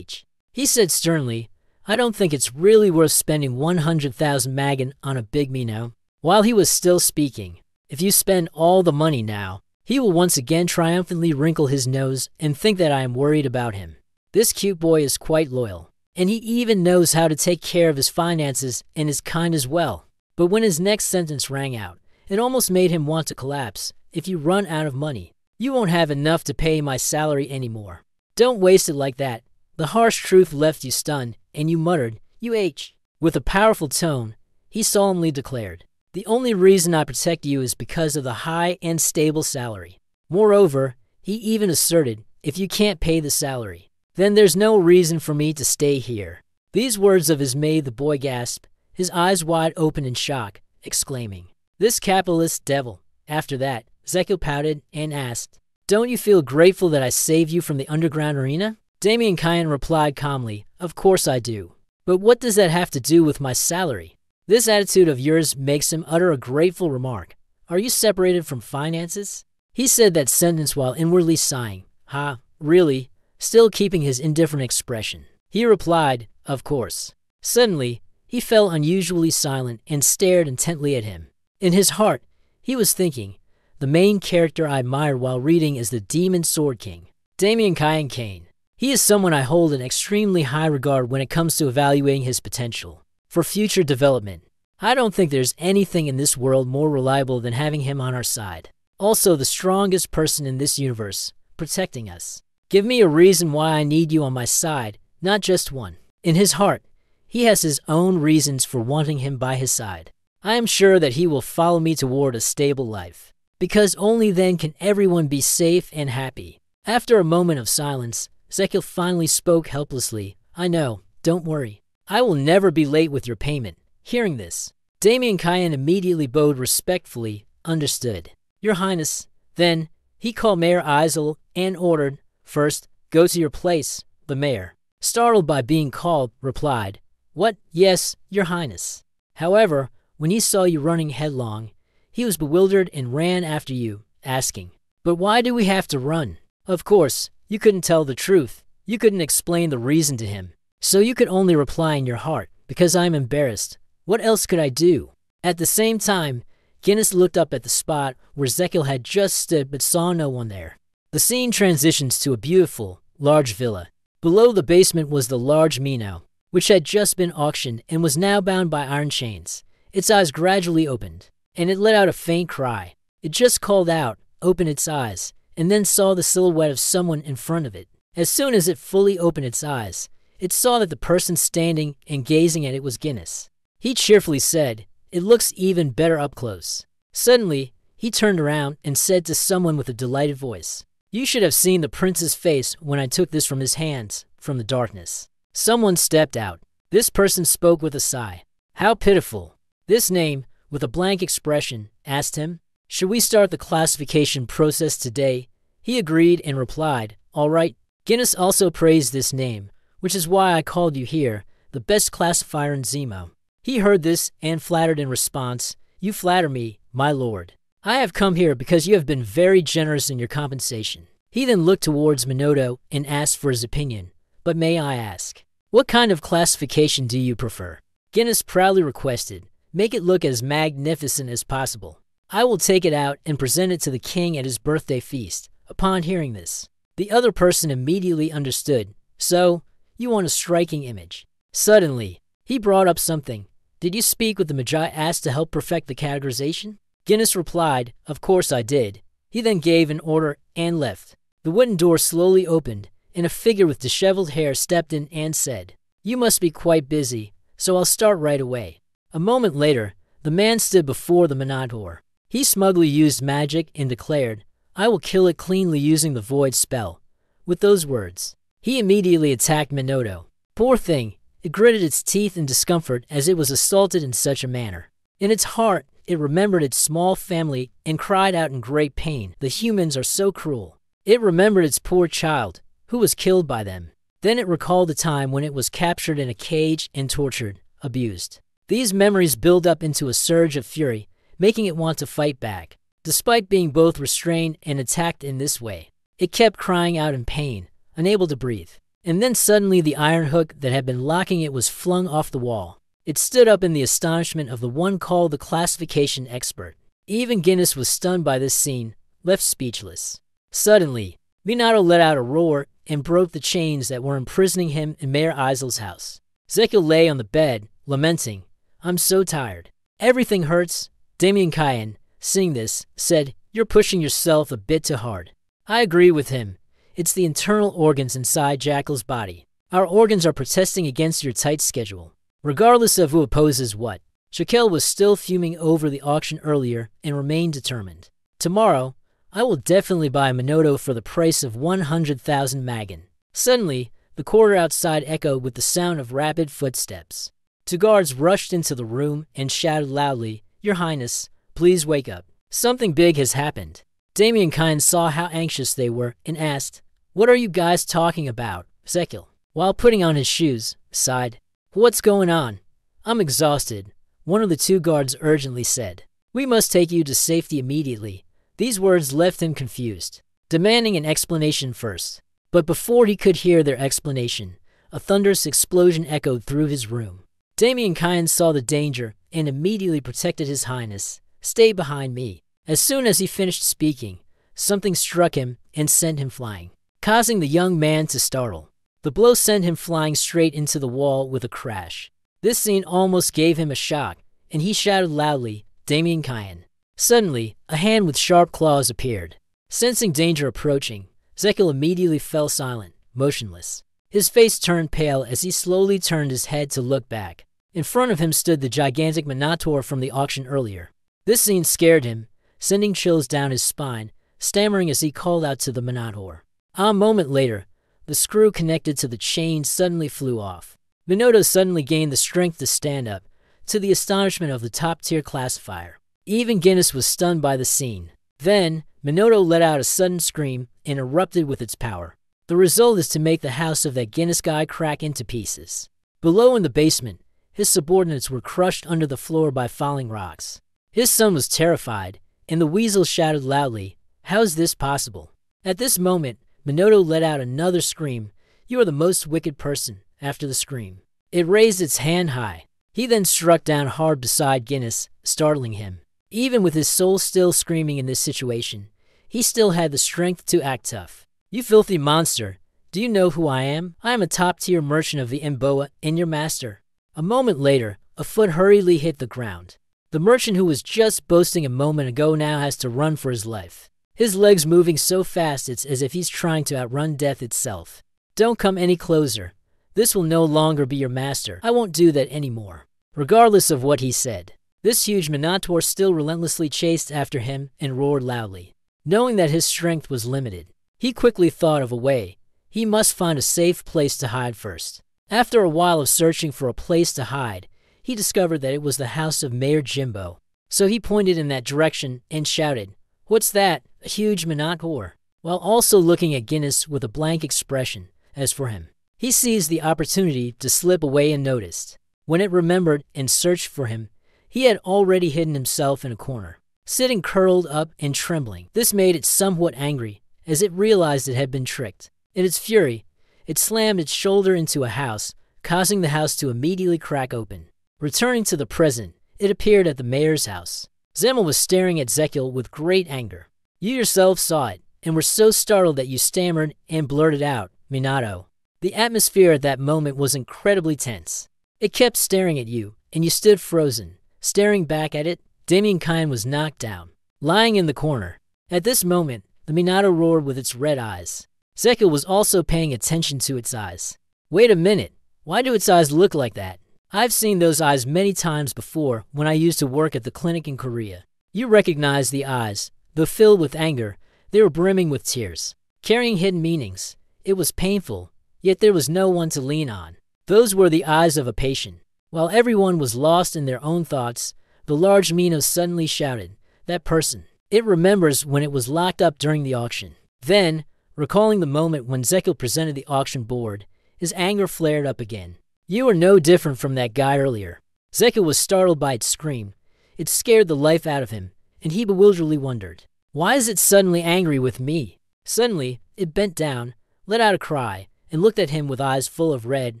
He said sternly, I don't think it's really worth spending 100,000 magan on a big Mino. While he was still speaking, if you spend all the money now, he will once again triumphantly wrinkle his nose and think that I am worried about him. This cute boy is quite loyal, and he even knows how to take care of his finances and is kind as well. But when his next sentence rang out, it almost made him want to collapse. If you run out of money, you won't have enough to pay my salary anymore. Don't waste it like that. The harsh truth left you stunned, and you muttered, you H. With a powerful tone, he solemnly declared, the only reason I protect you is because of the high and stable salary. Moreover, he even asserted, if you can't pay the salary, then there's no reason for me to stay here. These words of his made the boy gasp, his eyes wide open in shock, exclaiming, this capitalist devil. After that, Zekil pouted and asked, don't you feel grateful that I saved you from the underground arena? Damien Kyan replied calmly, of course I do. But what does that have to do with my salary? This attitude of yours makes him utter a grateful remark. Are you separated from finances? He said that sentence while inwardly sighing. Ha, really? Still keeping his indifferent expression. He replied, of course. Suddenly, he fell unusually silent and stared intently at him. In his heart, he was thinking, the main character I admired while reading is the Demon Sword King, Damien Kyan Kane. He is someone I hold in extremely high regard when it comes to evaluating his potential for future development. I don't think there's anything in this world more reliable than having him on our side. Also the strongest person in this universe, protecting us. Give me a reason why I need you on my side, not just one. In his heart, he has his own reasons for wanting him by his side. I am sure that he will follow me toward a stable life, because only then can everyone be safe and happy. After a moment of silence, Zekil finally spoke helplessly. I know, don't worry. I will never be late with your payment. Hearing this, Damien Kyan immediately bowed respectfully. Understood. Your Highness. Then, he called Mayor Isel and ordered, first, go to your place. The mayor, startled by being called, replied, what? Yes, Your Highness. However, when he saw you running headlong, he was bewildered and ran after you, asking, but why do we have to run? Of course, you couldn't tell the truth. You couldn't explain the reason to him. So you could only reply in your heart, because I'm embarrassed. What else could I do? At the same time, Guinness looked up at the spot where Zekil had just stood but saw no one there. The scene transitions to a beautiful, large villa. Below the basement was the large Mino, which had just been auctioned and was now bound by iron chains. Its eyes gradually opened, and it let out a faint cry. It just called out, opened its eyes, and then saw the silhouette of someone in front of it. As soon as it fully opened its eyes, it saw that the person standing and gazing at it was Guinness. He cheerfully said, it looks even better up close. Suddenly, he turned around and said to someone with a delighted voice, you should have seen the prince's face when I took this from his hands, from the darkness. Someone stepped out. This person spoke with a sigh. How pitiful. This name, with a blank expression, asked him, should we start the classification process today? He agreed and replied, all right. Guinness also praised this name, which is why I called you here, the best classifier in Zemo. He heard this and flattered in response, you flatter me, my lord. I have come here because you have been very generous in your compensation. He then looked towards Minoto and asked for his opinion. But may I ask, what kind of classification do you prefer? Guinness proudly requested, make it look as magnificent as possible. I will take it out and present it to the king at his birthday feast. Upon hearing this, the other person immediately understood. So, you want a striking image. Suddenly, he brought up something. Did you speak with the Magi asked to help perfect the categorization? Guinness replied, of course I did. He then gave an order and left. The wooden door slowly opened, and a figure with disheveled hair stepped in and said, you must be quite busy, so I'll start right away. A moment later, the man stood before the Minotaur. He smugly used magic and declared, I will kill it cleanly using the void spell. With those words, he immediately attacked Minotaur. Poor thing, it gritted its teeth in discomfort as it was assaulted in such a manner. In its heart, it remembered its small family and cried out in great pain. The humans are so cruel. It remembered its poor child, who was killed by them. Then it recalled the time when it was captured in a cage and tortured, abused. These memories build up into a surge of fury, making it want to fight back. Despite being both restrained and attacked in this way, it kept crying out in pain, unable to breathe. And then suddenly the iron hook that had been locking it was flung off the wall. It stood up in the astonishment of the one called the classification expert. Even Guinness was stunned by this scene, left speechless. Suddenly, Minato let out a roar and broke the chains that were imprisoning him in Mayor Aizel's house. Zekiel lay on the bed, lamenting, "I'm so tired. Everything hurts." Damien Kaien, seeing this, said, "You're pushing yourself a bit too hard." I agree with him. It's the internal organs inside Jackal's body. Our organs are protesting against your tight schedule, regardless of who opposes what. Shakel was still fuming over the auction earlier and remained determined. "Tomorrow, I will definitely buy Minoto for the price of 100,000 magen." Suddenly, the corridor outside echoed with the sound of rapid footsteps. Two guards rushed into the room and shouted loudly, "Your Highness, please wake up. Something big has happened." Damien Kaien saw how anxious they were and asked, "What are you guys talking about?" Zekiel, while putting on his shoes, sighed, "What's going on?" "I'm exhausted," one of the two guards urgently said. "We must take you to safety immediately." These words left him confused, demanding an explanation first. But before he could hear their explanation, a thunderous explosion echoed through his room. Damien Kaien saw the danger and immediately protected his Highness. "Stay behind me." As soon as he finished speaking, something struck him and sent him flying, causing the young man to startle. The blow sent him flying straight into the wall with a crash. This scene almost gave him a shock, and he shouted loudly, "Damien Kaien." Suddenly, a hand with sharp claws appeared. Sensing danger approaching, Zekiel immediately fell silent, motionless. His face turned pale as he slowly turned his head to look back. In front of him stood the gigantic Minotaur from the auction earlier. This scene scared him, sending chills down his spine, stammering as he called out to the Minotaur. A moment later, the screw connected to the chain suddenly flew off. Minoto suddenly gained the strength to stand up, to the astonishment of the top-tier classifier. Even Guinness was stunned by the scene. Then, Minoto let out a sudden scream and erupted with its power. The result is to make the house of that Guinness guy crack into pieces. Below in the basement, his subordinates were crushed under the floor by falling rocks. His son was terrified, and the weasel shouted loudly, "How is this possible?" At this moment, Minoto let out another scream. "You are the most wicked person," after the scream. It raised its hand high. He then struck down hard beside Guinness, startling him. Even with his soul still screaming in this situation, he still had the strength to act tough. "You filthy monster! Do you know who I am? I am a top-tier merchant of the Mboa and your master." A moment later, a foot hurriedly hit the ground. The merchant who was just boasting a moment ago now has to run for his life. His legs moving so fast it's as if he's trying to outrun death itself. "Don't come any closer. This will no longer be your master. I won't do that anymore." Regardless of what he said, this huge Minotaur still relentlessly chased after him and roared loudly. Knowing that his strength was limited, he quickly thought of a way. He must find a safe place to hide first. After a while of searching for a place to hide, he discovered that it was the house of Mayor Jimbo. So he pointed in that direction and shouted, "What's that? A huge Minotaur," while also looking at Guinness with a blank expression. As for him, he seized the opportunity to slip away unnoticed. When it remembered and searched for him, he had already hidden himself in a corner, sitting curled up and trembling. This made it somewhat angry, as it realized it had been tricked. In its fury, it slammed its shoulder into a house, causing the house to immediately crack open. Returning to the present, it appeared at the mayor's house. Zemmel was staring at Zekiel with great anger. "You yourself saw it, and were so startled that you stammered and blurted out, 'Minato.'" The atmosphere at that moment was incredibly tense. It kept staring at you, and you stood frozen, staring back at it. Damien Kaien was knocked down, lying in the corner. At this moment, the Minato roared with its red eyes. Zekiel was also paying attention to its eyes. "Wait a minute, why do its eyes look like that? I've seen those eyes many times before when I used to work at the clinic in Korea." You recognized the eyes. Though filled with anger, they were brimming with tears, carrying hidden meanings. It was painful, yet there was no one to lean on. Those were the eyes of a patient. While everyone was lost in their own thoughts, the large Mino suddenly shouted, "That person. It remembers when it was locked up during the auction." Then, recalling the moment when Zekiel presented the auction board, his anger flared up again. "You are no different from that guy earlier." Zekiel was startled by its scream. It scared the life out of him, and he bewilderedly wondered, "Why is it suddenly angry with me?" Suddenly, it bent down, let out a cry, and looked at him with eyes full of red,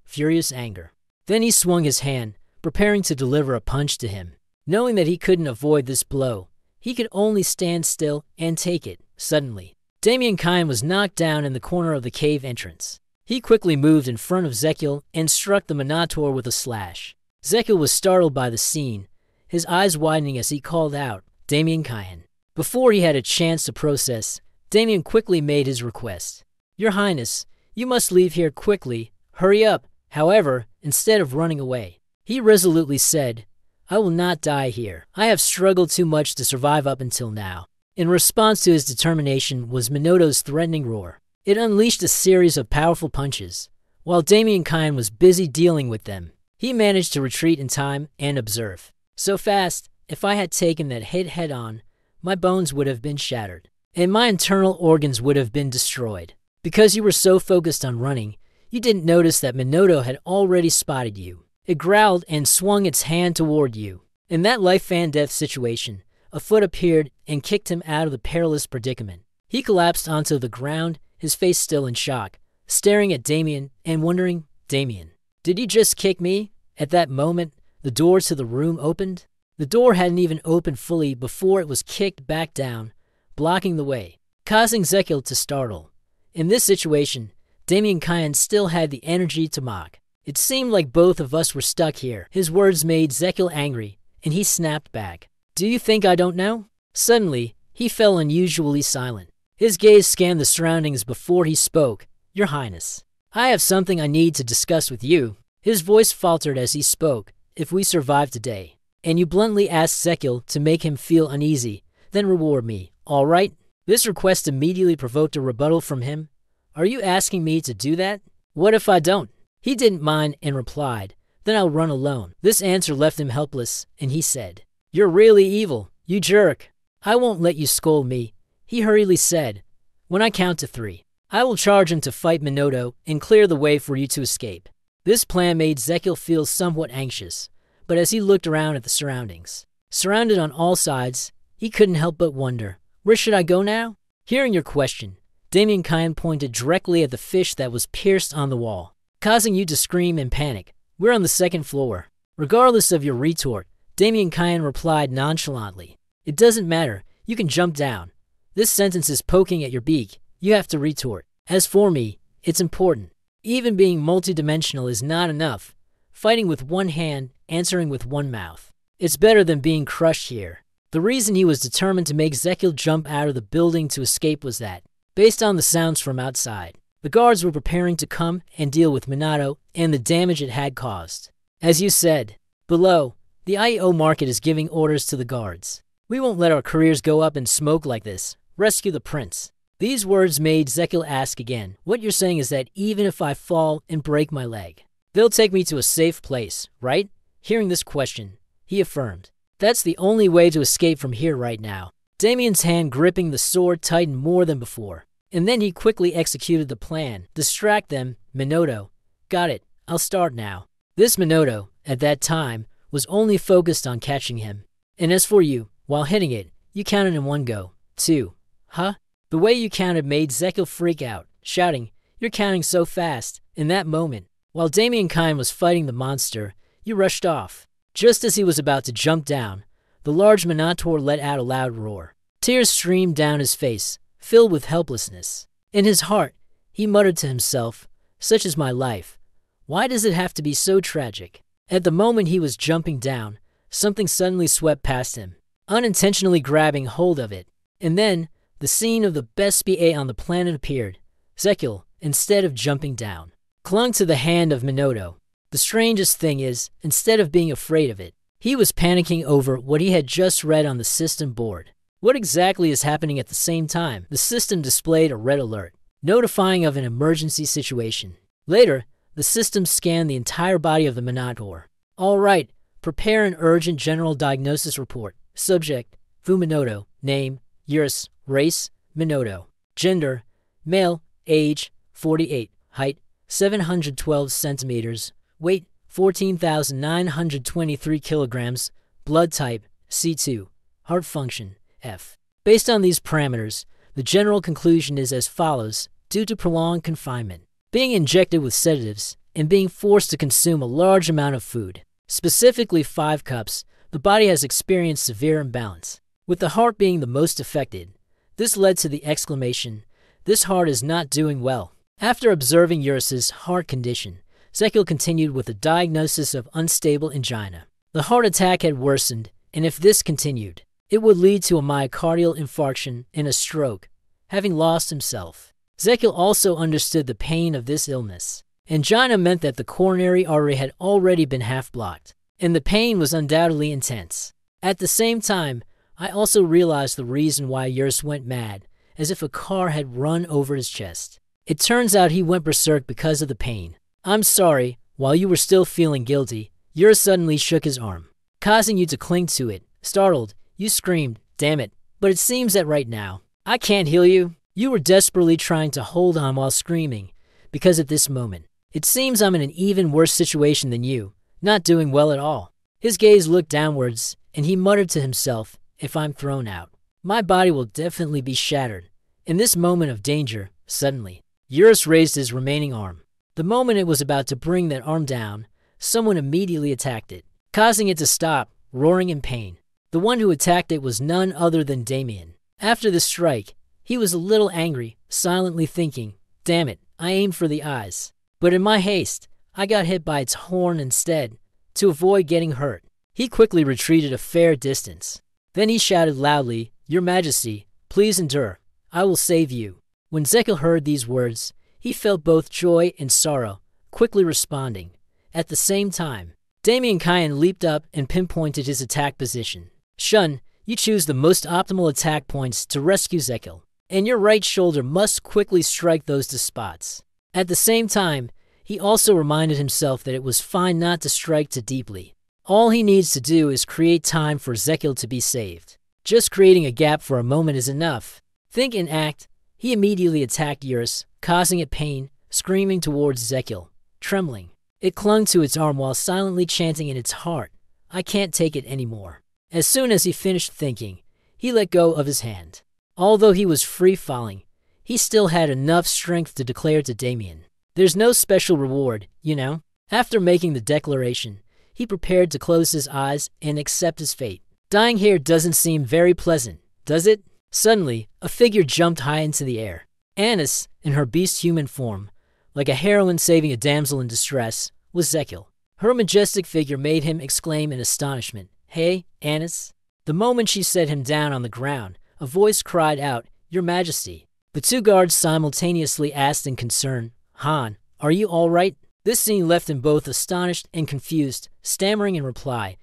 furious anger. Then he swung his hand, preparing to deliver a punch to him. Knowing that he couldn't avoid this blow, he could only stand still and take it. Suddenly, Damien Kine was knocked down in the corner of the cave entrance. He quickly moved in front of Zekiel and struck the Minotaur with a slash. Zekiel was startled by the scene, his eyes widening as he called out, "Damien Kine." Before he had a chance to process, Damien quickly made his request. "Your Highness, you must leave here quickly. Hurry up." However, instead of running away, he resolutely said, "I will not die here. I have struggled too much to survive up until now." In response to his determination was Minoto's threatening roar. It unleashed a series of powerful punches. While Damien Kine was busy dealing with them, he managed to retreat in time and observe. So fast, if I had taken that hit head-on, my bones would have been shattered, and my internal organs would have been destroyed. Because you were so focused on running, you didn't notice that Minoto had already spotted you. It growled and swung its hand toward you. In that life-and-death situation, a foot appeared and kicked him out of the perilous predicament. He collapsed onto the ground, his face still in shock, staring at Damien and wondering, "Damien, did you just kick me?" At that moment, the door to the room opened. The door hadn't even opened fully before it was kicked back down, blocking the way, causing Zekiel to startle. In this situation, Damien Kine still had the energy to mock. "It seemed like both of us were stuck here." His words made Zekiel angry, and he snapped back. "Do you think I don't know?" Suddenly, he fell unusually silent. His gaze scanned the surroundings before he spoke. "Your Highness, I have something I need to discuss with you." His voice faltered as he spoke. "If we survive today, and you bluntly ask Zekiel to make him feel uneasy, then reward me, all right?" This request immediately provoked a rebuttal from him. "Are you asking me to do that? What if I don't?" He didn't mind and replied, "Then I'll run alone." This answer left him helpless, and he said, "You're really evil, you jerk. I won't let you scold me." He hurriedly said, "When I count to 3, I will charge him to fight Minoto and clear the way for you to escape." This plan made Zekiel feel somewhat anxious, but as he looked around at the surroundings, surrounded on all sides, he couldn't help but wonder, "Where should I go now?" Hearing your question, Damien Kine pointed directly at the fish that was pierced on the wall, causing you to scream in panic. "We're on the 2nd floor." Regardless of your retort, Damien Kine replied nonchalantly, "It doesn't matter, you can jump down. This sentence is poking at your beak, you have to retort. As for me, it's important. Even being multidimensional is not enough. Fighting with one hand, answering with one mouth. It's better than being crushed here." The reason he was determined to make Zekiel jump out of the building to escape was that, based on the sounds from outside, the guards were preparing to come and deal with Minato and the damage it had caused. As you said, below, the IEO market is giving orders to the guards. "We won't let our careers go up in smoke like this. Rescue the prince." These words made Zekiel ask again, "What you're saying is that even if I fall and break my leg, they'll take me to a safe place, right?" Hearing this question, he affirmed, "That's the only way to escape from here right now." Damien's hand gripping the sword tightened more than before, and then he quickly executed the plan. "Distract them, Minoto." "Got it, I'll start now." This Minoto, at that time, was only focused on catching him. "And as for you, while hitting it, you counted in one go. 2. Huh? The way you counted made Zekiel freak out, shouting, "You're counting so fast." In that moment, while Damien Kine was fighting the monster, you rushed off. Just as he was about to jump down, the large Minotaur let out a loud roar. Tears streamed down his face, filled with helplessness. In his heart, he muttered to himself, "Such is my life. Why does it have to be so tragic?" At the moment he was jumping down, something suddenly swept past him, unintentionally grabbing hold of it. And then, the scene of the best BA on the planet appeared. Zekiel, instead of jumping down, clung to the hand of Minoto. The strangest thing is, instead of being afraid of it, he was panicking over what he had just read on the system board. What exactly is happening at the same time? The system displayed a red alert, notifying of an emergency situation. Later, the system scanned the entire body of the Minotaur. "All right, prepare an urgent general diagnosis report. Subject, Fuminoto. Name, Eurus. Race, Minoto. Gender, male. Age, 48. Height, 712 centimeters. Weight, 14,923 kilograms. Blood type, C2. Heart function, F." Based on these parameters, the general conclusion is as follows. Due to prolonged confinement, being injected with sedatives, and being forced to consume a large amount of food. Specifically 5 cups, the body has experienced severe imbalance, with the heart being the most affected. This led to the exclamation, "This heart is not doing well." After observing Eurus's heart condition, Zekiel continued with a diagnosis of unstable angina. The heart attack had worsened, and if this continued, it would lead to a myocardial infarction and a stroke, having lost himself. Zekiel also understood the pain of this illness. Angina meant that the coronary artery had already been half-blocked, and the pain was undoubtedly intense. At the same time, I also realized the reason why Eurus went mad, as if a car had run over his chest. It turns out he went berserk because of the pain. "I'm sorry," while you were still feeling guilty, Eurus suddenly shook his arm, causing you to cling to it. Startled, you screamed, "Damn it, but it seems that right now, I can't heal you." You were desperately trying to hold on while screaming, because at this moment, "It seems I'm in an even worse situation than you, not doing well at all." His gaze looked downwards, and he muttered to himself, "If I'm thrown out, my body will definitely be shattered." In this moment of danger, suddenly, Eurus raised his remaining arm. The moment it was about to bring that arm down, someone immediately attacked it, causing it to stop, roaring in pain. The one who attacked it was none other than Damien. After the strike, he was a little angry, silently thinking, "Damn it, I aimed for the eyes. But in my haste, I got hit by its horn instead, to avoid getting hurt." He quickly retreated a fair distance. Then he shouted loudly, "Your Majesty, please endure. I will save you." When Zekiel heard these words, he felt both joy and sorrow, quickly responding. At the same time, Damien Kyan leaped up and pinpointed his attack position. "Shun, you choose the most optimal attack points to rescue Zekiel, and your right shoulder must quickly strike those two spots." At the same time, he also reminded himself that it was fine not to strike too deeply. All he needs to do is create time for Zekiel to be saved. Just creating a gap for a moment is enough. Think and act. He immediately attacked Eurus, causing it pain, screaming towards Zekiel, trembling. It clung to its arm while silently chanting in its heart, "I can't take it anymore." As soon as he finished thinking, he let go of his hand. Although he was free-falling, he still had enough strength to declare to Damien, "There's no special reward, you know." After making the declaration, he prepared to close his eyes and accept his fate. Dying here doesn't seem very pleasant, does it? Suddenly, a figure jumped high into the air. Anis, in her beast-human form, like a heroine saving a damsel in distress, was Zekiel. Her majestic figure made him exclaim in astonishment, "Hey, Anis." The moment she set him down on the ground, a voice cried out, "Your Majesty." The 2 guards simultaneously asked in concern, "Han, are you all right?" This scene left him both astonished and confused, stammering in reply,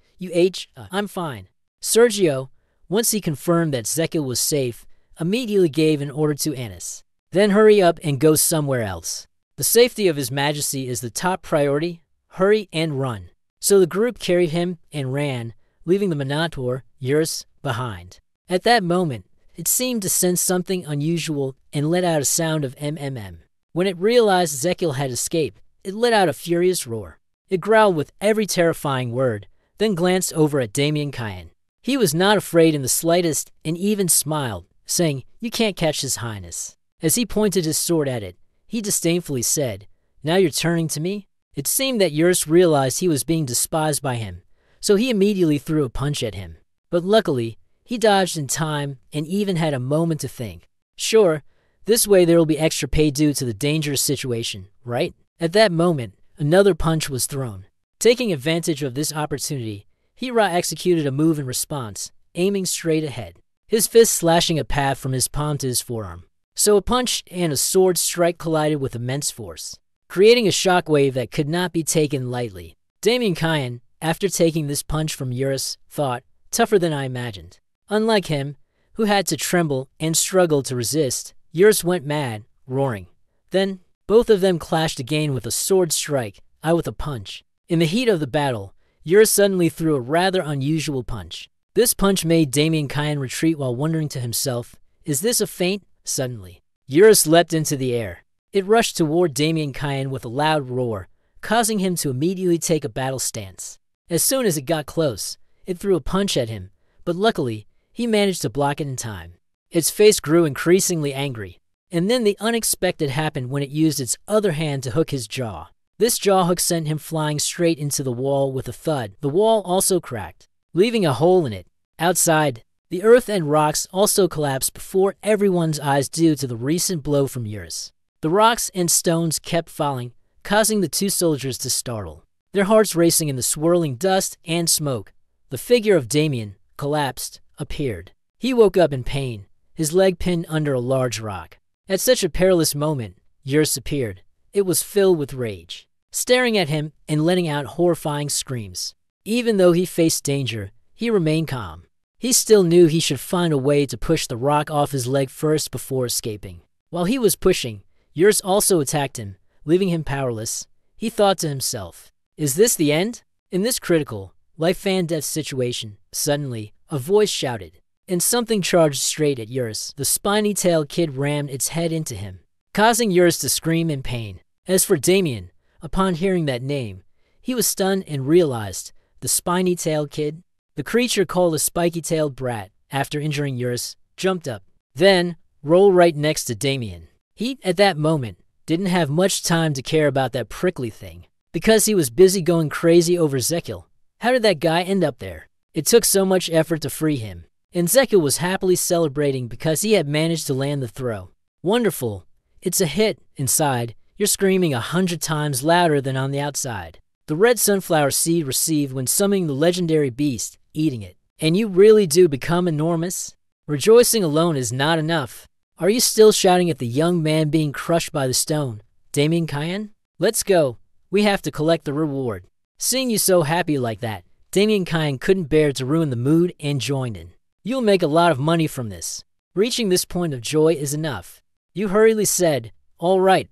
I'm fine." Sergio, once he confirmed that Zekiel was safe, immediately gave an order to Anis. "Then hurry up and go somewhere else. The safety of His Majesty is the top priority. Hurry and run." So the group carried him and ran, leaving the Minotaur, Eurus, behind. At that moment, it seemed to sense something unusual and let out a sound of MMM. When it realized Zekiel had escaped, it let out a furious roar. It growled with every terrifying word, then glanced over at Damien Kyan. He was not afraid in the slightest and even smiled, saying, "You can't catch His Highness." As he pointed his sword at it, he disdainfully said, "Now you're turning to me?" It seemed that Eurus realized he was being despised by him, so he immediately threw a punch at him. But luckily, he dodged in time and even had a moment to think. Sure, this way there will be extra pay due to the dangerous situation, right? At that moment, another punch was thrown. Taking advantage of this opportunity, Hira executed a move in response, aiming straight ahead, his fist slashing a path from his palm to his forearm. So a punch and a sword strike collided with immense force, creating a shockwave that could not be taken lightly. Damien Kyan, after taking this punch from Eurus, thought, "Tougher than I imagined." Unlike him, who had to tremble and struggle to resist, Eurus went mad, roaring. Then, both of them clashed again with a sword strike, I with a punch. In the heat of the battle, Eurus suddenly threw a rather unusual punch. This punch made Damien Kyan retreat while wondering to himself, "Is this a feint?" Suddenly, Eurus leapt into the air. It rushed toward Damien Kyan with a loud roar, causing him to immediately take a battle stance. As soon as it got close, it threw a punch at him, but luckily, he managed to block it in time. Its face grew increasingly angry. And then the unexpected happened when it used its other hand to hook his jaw. This jaw hook sent him flying straight into the wall with a thud. The wall also cracked, leaving a hole in it. Outside, the earth and rocks also collapsed before everyone's eyes due to the recent blow from Eurus. The rocks and stones kept falling, causing the two soldiers to startle, their hearts racing in the swirling dust and smoke. The figure of Damien, collapsed, appeared. He woke up in pain, his leg pinned under a large rock. At such a perilous moment, Eurus appeared. It was filled with rage, staring at him and letting out horrifying screams. Even though he faced danger, he remained calm. He still knew he should find a way to push the rock off his leg first before escaping. While he was pushing, Eurus also attacked him, leaving him powerless. He thought to himself, "Is this the end?" In this critical, life-and-death situation, suddenly, a voice shouted, and something charged straight at Eurus. The spiny-tailed kid rammed its head into him, causing Eurus to scream in pain. As for Damien, upon hearing that name, he was stunned and realized, the spiny-tailed kid, the creature called a spiky-tailed brat, after injuring Eurus, jumped up, then rolled right next to Damien. He, at that moment, didn't have much time to care about that prickly thing, because he was busy going crazy over Zekiel. How did that guy end up there? It took so much effort to free him, and Zekiel was happily celebrating because he had managed to land the throw. Wonderful. It's a hit. Inside, you're screaming 100 times louder than on the outside. The red sunflower seed received when summoning the legendary beast, eating it. And you really do become enormous? Rejoicing alone is not enough. Are you still shouting at the young man being crushed by the stone, Damien Kyan? Let's go. We have to collect the reward. Seeing you so happy like that, Damien Kyan couldn't bear to ruin the mood and joined in. You'll make a lot of money from this. Reaching this point of joy is enough. You hurriedly said, all right,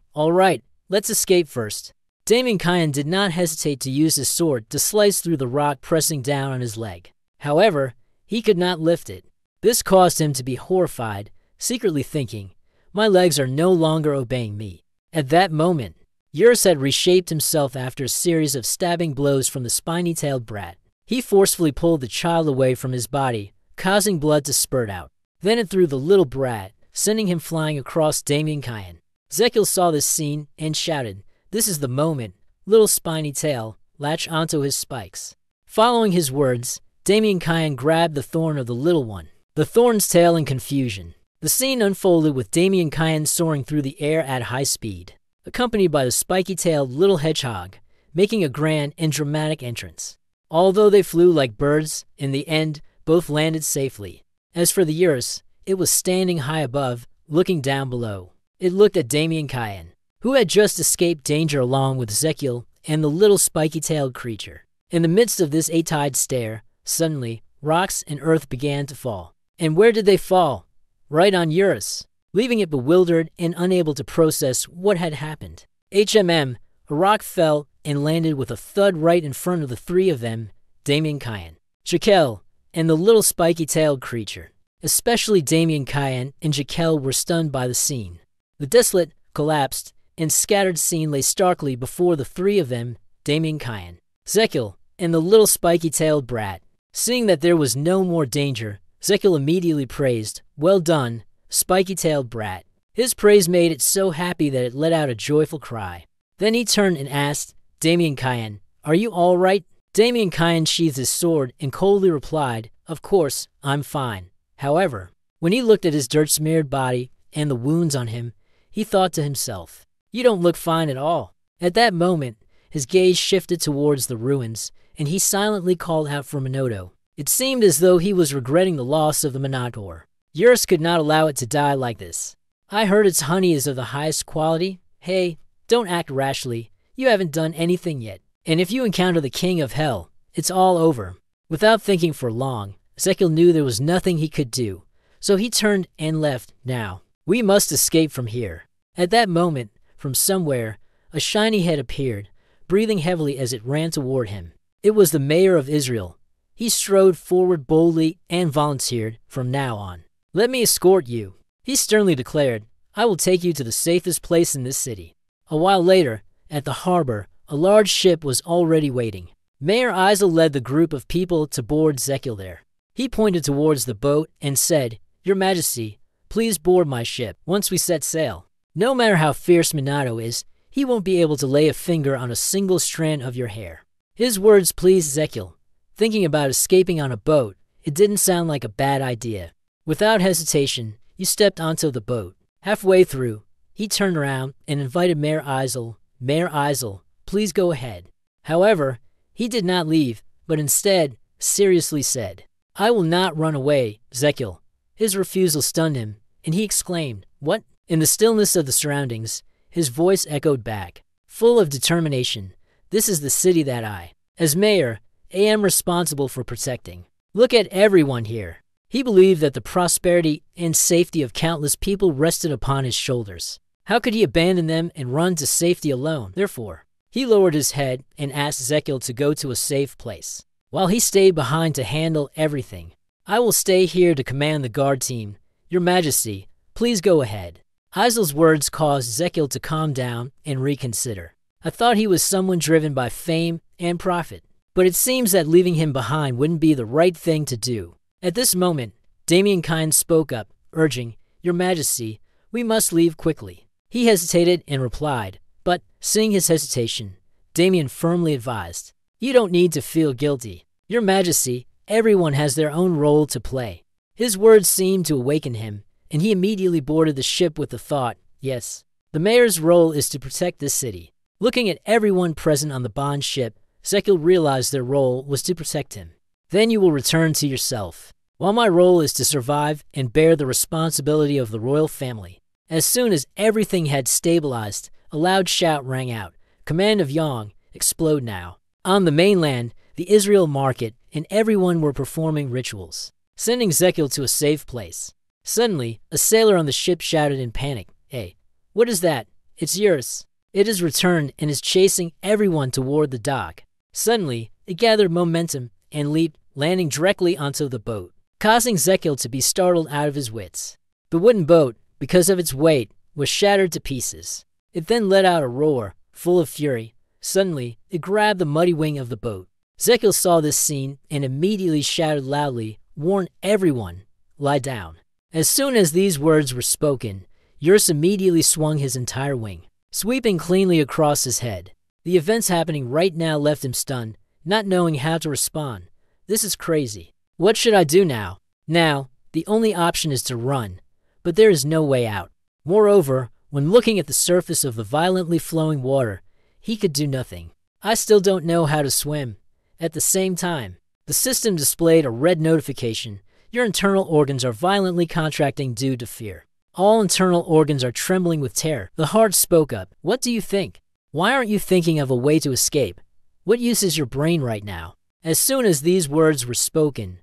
let's escape first. Damien Kyan did not hesitate to use his sword to slice through the rock pressing down on his leg. However, he could not lift it. This caused him to be horrified, secretly thinking, my legs are no longer obeying me. At that moment, Eurus had reshaped himself after a series of stabbing blows from the spiny-tailed brat. He forcefully pulled the child away from his body, causing blood to spurt out. Then it threw the little brat, sending him flying across Damien Kyan. Zekiel saw this scene and shouted, this is the moment, little spiny tail, latch onto his spikes. Following his words, Damien Kyan grabbed the thorn of the little one, the thorn's tail in confusion. The scene unfolded with Damien Kyan soaring through the air at high speed, accompanied by the spiky-tailed little hedgehog, making a grand and dramatic entrance. Although they flew like birds, in the end, both landed safely. As for the Eurus, it was standing high above, looking down below. It looked at Damien Kyan, who had just escaped danger along with Zekiel and the little spiky-tailed creature. In the midst of this eight-eyed stare, suddenly, rocks and earth began to fall. And where did they fall? Right on Eurus, leaving it bewildered and unable to process what had happened. A rock fell and landed with a thud right in front of the three of them, Damien Kyan, Jekyll, and the little spiky-tailed creature. Especially Damien Kyan and Jekyll were stunned by the scene. The desolate, collapsed, and scattered scene lay starkly before the three of them, Damien Kyan, Zekiel, and the little spiky-tailed brat. Seeing that there was no more danger, Zekiel immediately praised, well done, spiky-tailed brat. His praise made it so happy that it let out a joyful cry. Then he turned and asked, Damien Kyan, are you all right? Damien Kyan sheathed his sword and coldly replied, of course, I'm fine. However, when he looked at his dirt-smeared body and the wounds on him, he thought to himself, you don't look fine at all. At that moment, his gaze shifted towards the ruins, and he silently called out for Minotaur. It seemed as though he was regretting the loss of the Minotaur. Eurus could not allow it to die like this. I heard its honey is of the highest quality. Hey, don't act rashly. You haven't done anything yet. And if you encounter the king of hell, it's all over. Without thinking for long, Zekiel knew there was nothing he could do, so he turned and left. Now, we must escape from here. At that moment, from somewhere, a shiny head appeared, breathing heavily as it ran toward him. It was the mayor of Israel. He strode forward boldly and volunteered, from now on. Let me escort you, he sternly declared. I will take you to the safest place in this city. A while later, at the harbor, a large ship was already waiting. Mayor Isel led the group of people to board Zekiel there. He pointed towards the boat and said, Your Majesty, please board my ship once we set sail. No matter how fierce Minato is, he won't be able to lay a finger on a single strand of your hair." His words pleased Ezekiel. Thinking about escaping on a boat, it didn't sound like a bad idea. Without hesitation, he stepped onto the boat. Halfway through, he turned around and invited Mayor Eisel. "Mayor Eisel, please go ahead." However, he did not leave, but instead seriously said, "I will not run away, Ezekiel." His refusal stunned him, and he exclaimed, "What?" In the stillness of the surroundings, his voice echoed back, full of determination. "This is the city that I, as mayor, am responsible for protecting. Look at everyone here." He believed that the prosperity and safety of countless people rested upon his shoulders. How could he abandon them and run to safety alone? Therefore, he lowered his head and asked Ezekiel to go to a safe place, while he stayed behind to handle everything. "I will stay here to command the guard team. Your Majesty, please go ahead." Eisel's words caused Ezekiel to calm down and reconsider. I thought he was someone driven by fame and profit, but it seems that leaving him behind wouldn't be the right thing to do. At this moment, Damien Kind spoke up, urging, "Your Majesty, we must leave quickly." He hesitated and replied, but, seeing his hesitation, Damien firmly advised, "You don't need to feel guilty. Your Majesty, everyone has their own role to play." His words seemed to awaken him, and he immediately boarded the ship with the thought, "Yes, the mayor's role is to protect this city." Looking at everyone present on the bond ship, Ezekiel realized their role was to protect him. "Then you will return to yourself, while my role is to survive and bear the responsibility of the royal family." As soon as everything had stabilized, a loud shout rang out, "Command of Yang, explode now." On the mainland, the Israel market and everyone were performing rituals, sending Ezekiel to a safe place. Suddenly, a sailor on the ship shouted in panic, "Hey, what is that? It's yours." It has returned and is chasing everyone toward the dock. Suddenly, it gathered momentum and leaped, landing directly onto the boat, causing Ezekiel to be startled out of his wits. The wooden boat, because of its weight, was shattered to pieces. It then let out a roar, full of fury. Suddenly, it grabbed the muddy wing of the boat. Ezekiel saw this scene and immediately shouted loudly, "Warn everyone, lie down." As soon as these words were spoken, Eurus immediately swung his entire wing, sweeping cleanly across his head. The events happening right now left him stunned, not knowing how to respond. "This is crazy. What should I do now?" Now, the only option is to run, but there is no way out. Moreover, when looking at the surface of the violently flowing water, he could do nothing. "I still don't know how to swim." At the same time, the system displayed a red notification. "Your internal organs are violently contracting due to fear." All internal organs are trembling with terror. The heart spoke up. "What do you think? Why aren't you thinking of a way to escape? What use is your brain right now?" As soon as these words were spoken,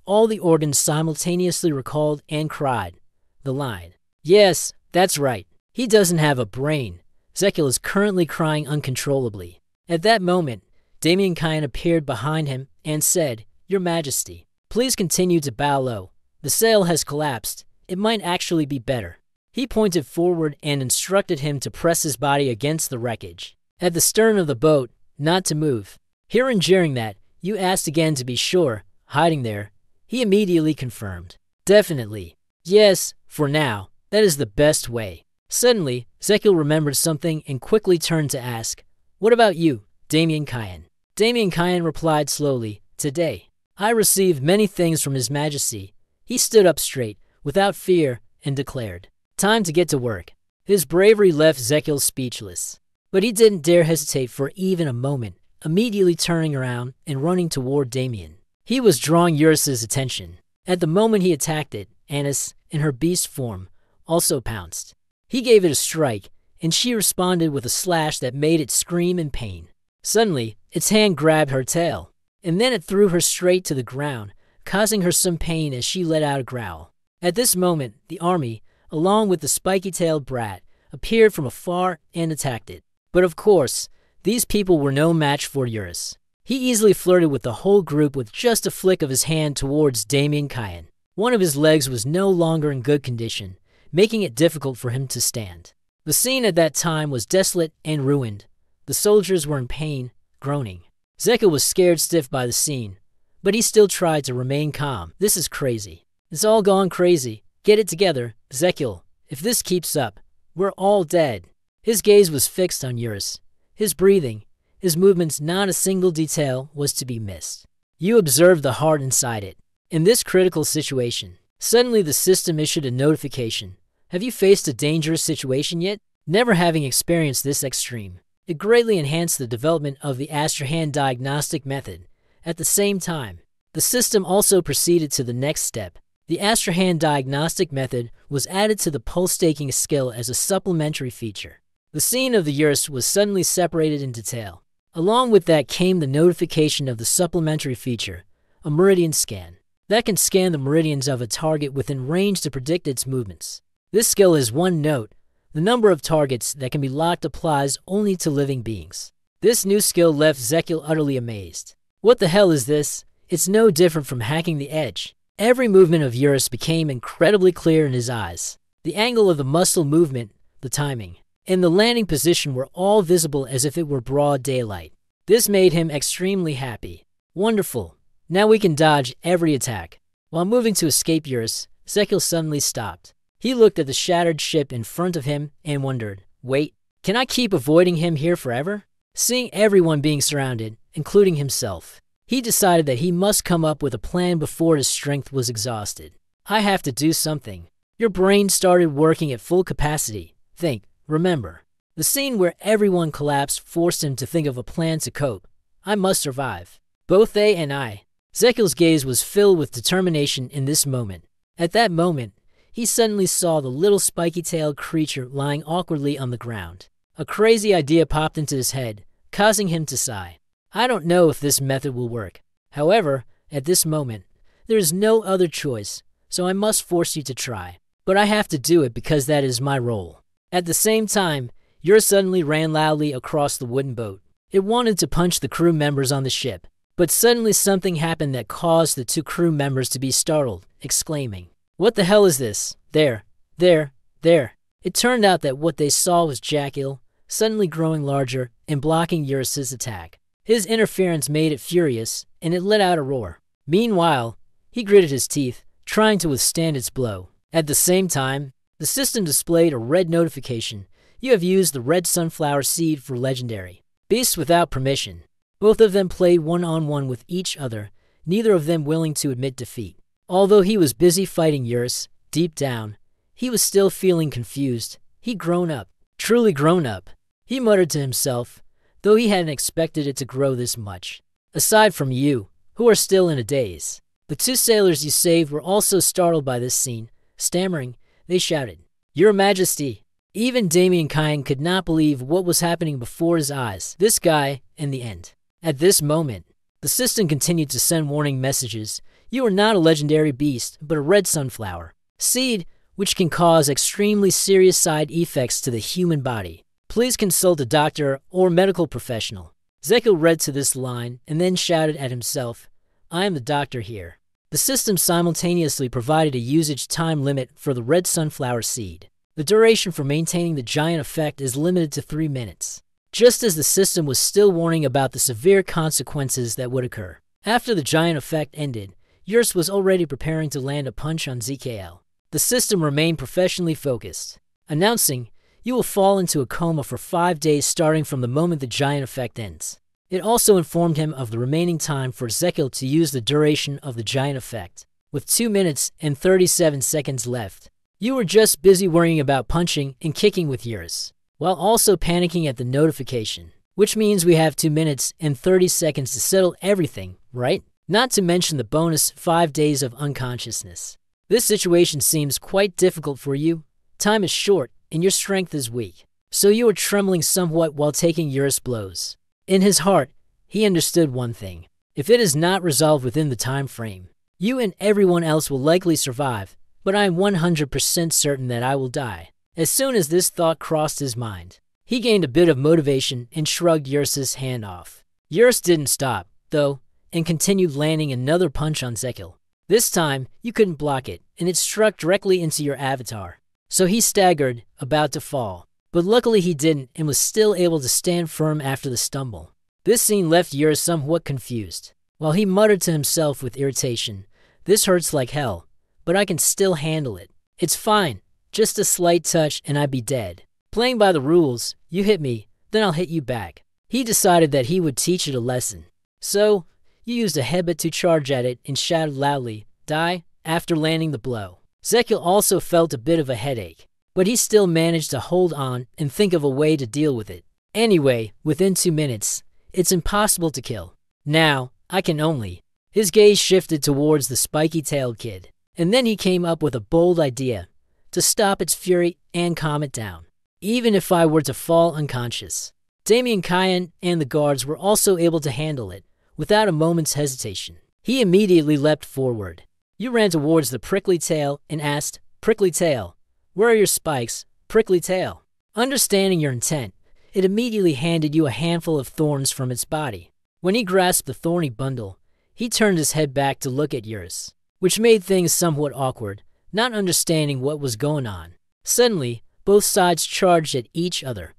all the organs simultaneously recalled and cried the line. "Yes, that's right. He doesn't have a brain." Ezekiel is currently crying uncontrollably. At that moment, Damien Kind appeared behind him and said, "Your Majesty, please continue to bow low. The sail has collapsed. It might actually be better." He pointed forward and instructed him to press his body against the wreckage at the stern of the boat, not to move. Hearing jeering that, "You asked again to be sure," hiding there, he immediately confirmed, "Definitely. Yes, for now, that is the best way." Suddenly, Ezekiel remembered something and quickly turned to ask, "What about you, Damien Kind?" Damien Kind replied slowly, "Today, I received many things from His Majesty." He stood up straight, without fear, and declared, "Time to get to work." His bravery left Ezekiel speechless, but he didn't dare hesitate for even a moment, immediately turning around and running toward Damien. He was drawing Eurus's attention. At the moment he attacked it, Anis, in her beast form, also pounced. He gave it a strike, and she responded with a slash that made it scream in pain. Suddenly, its hand grabbed her tail, and then it threw her straight to the ground, causing her some pain as she let out a growl. At this moment, the army, along with the spiky-tailed brat, appeared from afar and attacked it. But of course, these people were no match for Eurus. He easily flirted with the whole group with just a flick of his hand towards Damien Kind. One of his legs was no longer in good condition, making it difficult for him to stand. The scene at that time was desolate and ruined. The soldiers were in pain, groaning. Ezekiel was scared stiff by the scene, but he still tried to remain calm. "This is crazy. It's all gone crazy. Get it together, Zekiel. If this keeps up, we're all dead. His gaze was fixed on Eurus. His breathing, his movements, not a single detail was to be missed. You observed the heart inside it. In this critical situation, suddenly the system issued a notification. Have you faced a dangerous situation yet? Never having experienced this extreme, it greatly enhanced the development of the Astrahan diagnostic method. At the same time, the system also proceeded to the next step. The Astrahan diagnostic method was added to the pulse taking skill as a supplementary feature. The scene of the Eurus was suddenly separated in detail. Along with that came the notification of the supplementary feature, a meridian scan, that can scan the meridians of a target within range to predict its movements. This skill is one note. The number of targets that can be locked applies only to living beings. This new skill left Zekiel utterly amazed. What the hell is this? It's no different from hacking the edge. Every movement of Eurus became incredibly clear in his eyes. The angle of the muscle movement, the timing, and the landing position were all visible as if it were broad daylight. This made him extremely happy. Wonderful. Now we can dodge every attack. While moving to escape Eurus, Zekiel suddenly stopped. He looked at the shattered ship in front of him and wondered, wait, can I keep avoiding him here forever? Seeing everyone being surrounded, including himself, he decided that he must come up with a plan before his strength was exhausted. I have to do something. Your brain started working at full capacity. Think, remember. The scene where everyone collapsed forced him to think of a plan to cope. I must survive. Both they and I. Zekiel's gaze was filled with determination in this moment. At that moment, he suddenly saw the little spiky-tailed creature lying awkwardly on the ground. A crazy idea popped into his head, causing him to sigh. I don't know if this method will work. However, at this moment, there is no other choice, so I must force you to try. But I have to do it because that is my role. At the same time, Eurus suddenly ran loudly across the wooden boat. It wanted to punch the crew members on the ship, but suddenly something happened that caused the two crew members to be startled, exclaiming, "What the hell is this? There. It turned out that what they saw was Zekiel, suddenly growing larger and blocking Eurus's attack. His interference made it furious, and it let out a roar. Meanwhile, he gritted his teeth, trying to withstand its blow. At the same time, the system displayed a red notification. You have used the red sunflower seed for legendary. Beasts without permission. Both of them played one-on-one with each other, neither of them willing to admit defeat. Although he was busy fighting Eurus, deep down, he was still feeling confused. He'd grown up, truly grown up. He muttered to himself, though he hadn't expected it to grow this much. Aside from you, who are still in a daze. The two sailors you saved were also startled by this scene. Stammering, they shouted, "Your Majesty!" Even Damien Kine could not believe what was happening before his eyes. This guy, in the end. At this moment, the system continued to send warning messages. You are not a legendary beast, but a red sunflower seed, which can cause extremely serious side effects to the human body. Please consult a doctor or medical professional. Zekiel read to this line and then shouted at himself, I am the doctor here. The system simultaneously provided a usage time limit for the red sunflower seed. The duration for maintaining the giant effect is limited to 3 minutes. Just as the system was still warning about the severe consequences that would occur. After the giant effect ended, Eurus was already preparing to land a punch on ZKL. The system remained professionally focused, announcing, you will fall into a coma for 5 days starting from the moment the giant effect ends. It also informed him of the remaining time for Zekiel to use the duration of the giant effect. With 2 minutes and 37 seconds left, you were just busy worrying about punching and kicking with Eurus, while also panicking at the notification, which means we have 2 minutes and 30 seconds to settle everything, right? Not to mention the bonus 5 days of unconsciousness. This situation seems quite difficult for you. Time is short and your strength is weak, so you are trembling somewhat while taking Eurus blows. In his heart, he understood one thing. If it is not resolved within the time frame, you and everyone else will likely survive, but I am 100% certain that I will die. As soon as this thought crossed his mind, he gained a bit of motivation and shrugged Eurus's hand off. Eurus didn't stop, though, and continued landing another punch on Zekiel. This time, you couldn't block it, and it struck directly into your avatar. So he staggered, about to fall. But luckily he didn't and was still able to stand firm after the stumble. This scene left Eurus somewhat confused, while he muttered to himself with irritation, this hurts like hell, but I can still handle it. It's fine. Just a slight touch and I'd be dead. Playing by the rules, you hit me, then I'll hit you back. He decided that he would teach it a lesson. So, you used a headbutt to charge at it and shouted loudly, "Die," after landing the blow. Zekil also felt a bit of a headache, but he still managed to hold on and think of a way to deal with it. Anyway, within 2 minutes, it's impossible to kill. Now, I can only. His gaze shifted towards the spiky-tailed kid, and then he came up with a bold idea, to stop its fury and calm it down, even if I were to fall unconscious. Damien Kyan and the guards were also able to handle it, without a moment's hesitation. He immediately leapt forward. You ran towards the prickly tail and asked, "Prickly tail, where are your spikes, prickly tail?" Understanding your intent, it immediately handed you a handful of thorns from its body. When he grasped the thorny bundle, he turned his head back to look at Eurus, which made things somewhat awkward, not understanding what was going on. Suddenly, both sides charged at each other.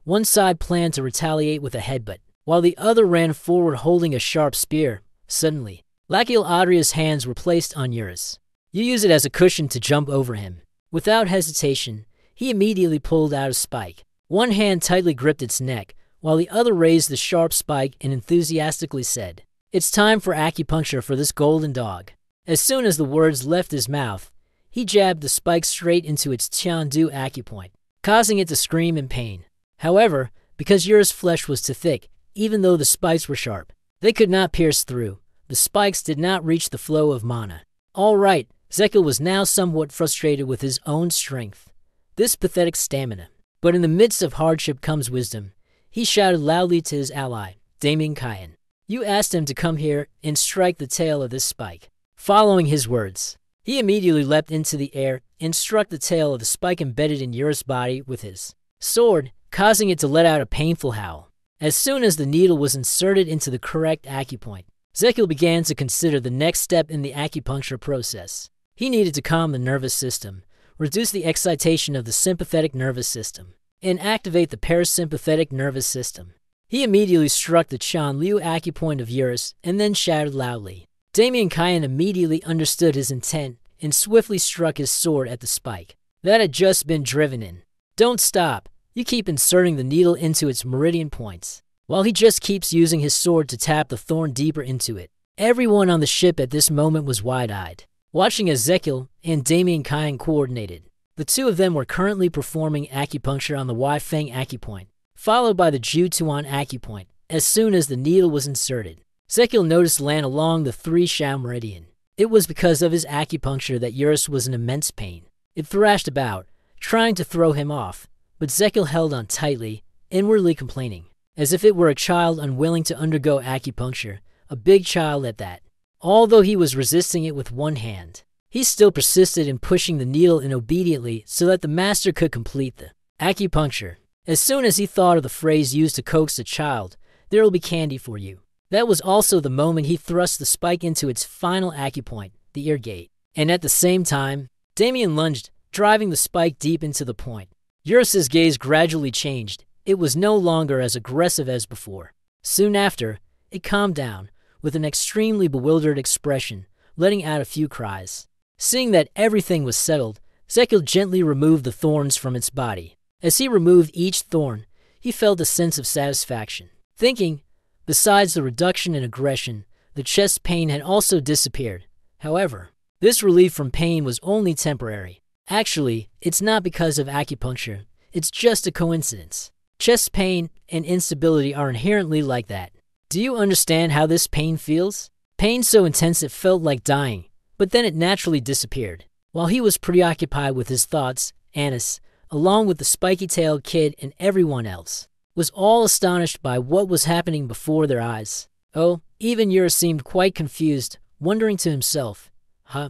One side planned to retaliate with a headbutt, while the other ran forward holding a sharp spear. Suddenly, Lakiel Adria's hands were placed on Eurus. You use it as a cushion to jump over him. Without hesitation, he immediately pulled out a spike. One hand tightly gripped its neck, while the other raised the sharp spike and enthusiastically said, "It's time for acupuncture for this golden dog." As soon as the words left his mouth, he jabbed the spike straight into its Tiandu acupoint, causing it to scream in pain. However, because Eurus' flesh was too thick, even though the spikes were sharp, they could not pierce through. The spikes did not reach the flow of mana. All right, Zekil was now somewhat frustrated with his own strength, this pathetic stamina. But in the midst of hardship comes wisdom. He shouted loudly to his ally, Damien Kyan. You asked him to come here and strike the tail of this spike. Following his words, he immediately leapt into the air and struck the tail of the spike embedded in Eurus' body with his sword, causing it to let out a painful howl. As soon as the needle was inserted into the correct acupoint, Zekil began to consider the next step in the acupuncture process. He needed to calm the nervous system, reduce the excitation of the sympathetic nervous system, and activate the parasympathetic nervous system. He immediately struck the Chan Liu acupoint of Eurus and then shouted loudly. Damien Kyan immediately understood his intent and swiftly struck his sword at the spike that had just been driven in. Don't stop. You keep inserting the needle into its meridian points, while he just keeps using his sword to tap the thorn deeper into it. Everyone on the ship at this moment was wide-eyed, watching as Zekil and Damien Kyan coordinated. The two of them were currently performing acupuncture on the Weifeng acupoint, followed by the Jutuan acupoint, as soon as the needle was inserted. Zekil noticed land along the 3 meridian. It was because of his acupuncture that Eurus was in immense pain. It thrashed about, trying to throw him off, but Zekil held on tightly, inwardly complaining, as if it were a child unwilling to undergo acupuncture, a big child at that. Although he was resisting it with one hand, he still persisted in pushing the needle in obediently so that the master could complete the acupuncture. As soon as he thought of the phrase used to coax a child, "There will be candy for you," that was also the moment he thrust the spike into its final acupoint, the ear gate. And at the same time, Damien lunged, driving the spike deep into the point. Eurus' gaze gradually changed. It was no longer as aggressive as before. Soon after, it calmed down, with an extremely bewildered expression, letting out a few cries. Seeing that everything was settled, Zekil gently removed the thorns from its body. As he removed each thorn, he felt a sense of satisfaction, thinking, besides the reduction in aggression, the chest pain had also disappeared. However, this relief from pain was only temporary. Actually, it's not because of acupuncture, it's just a coincidence. Chest pain and instability are inherently like that. Do you understand how this pain feels? Pain so intense it felt like dying, but then it naturally disappeared. While he was preoccupied with his thoughts, Anis, along with the spiky-tailed kid and everyone else, was all astonished by what was happening before their eyes. Oh, even Eurus seemed quite confused, wondering to himself, Huh?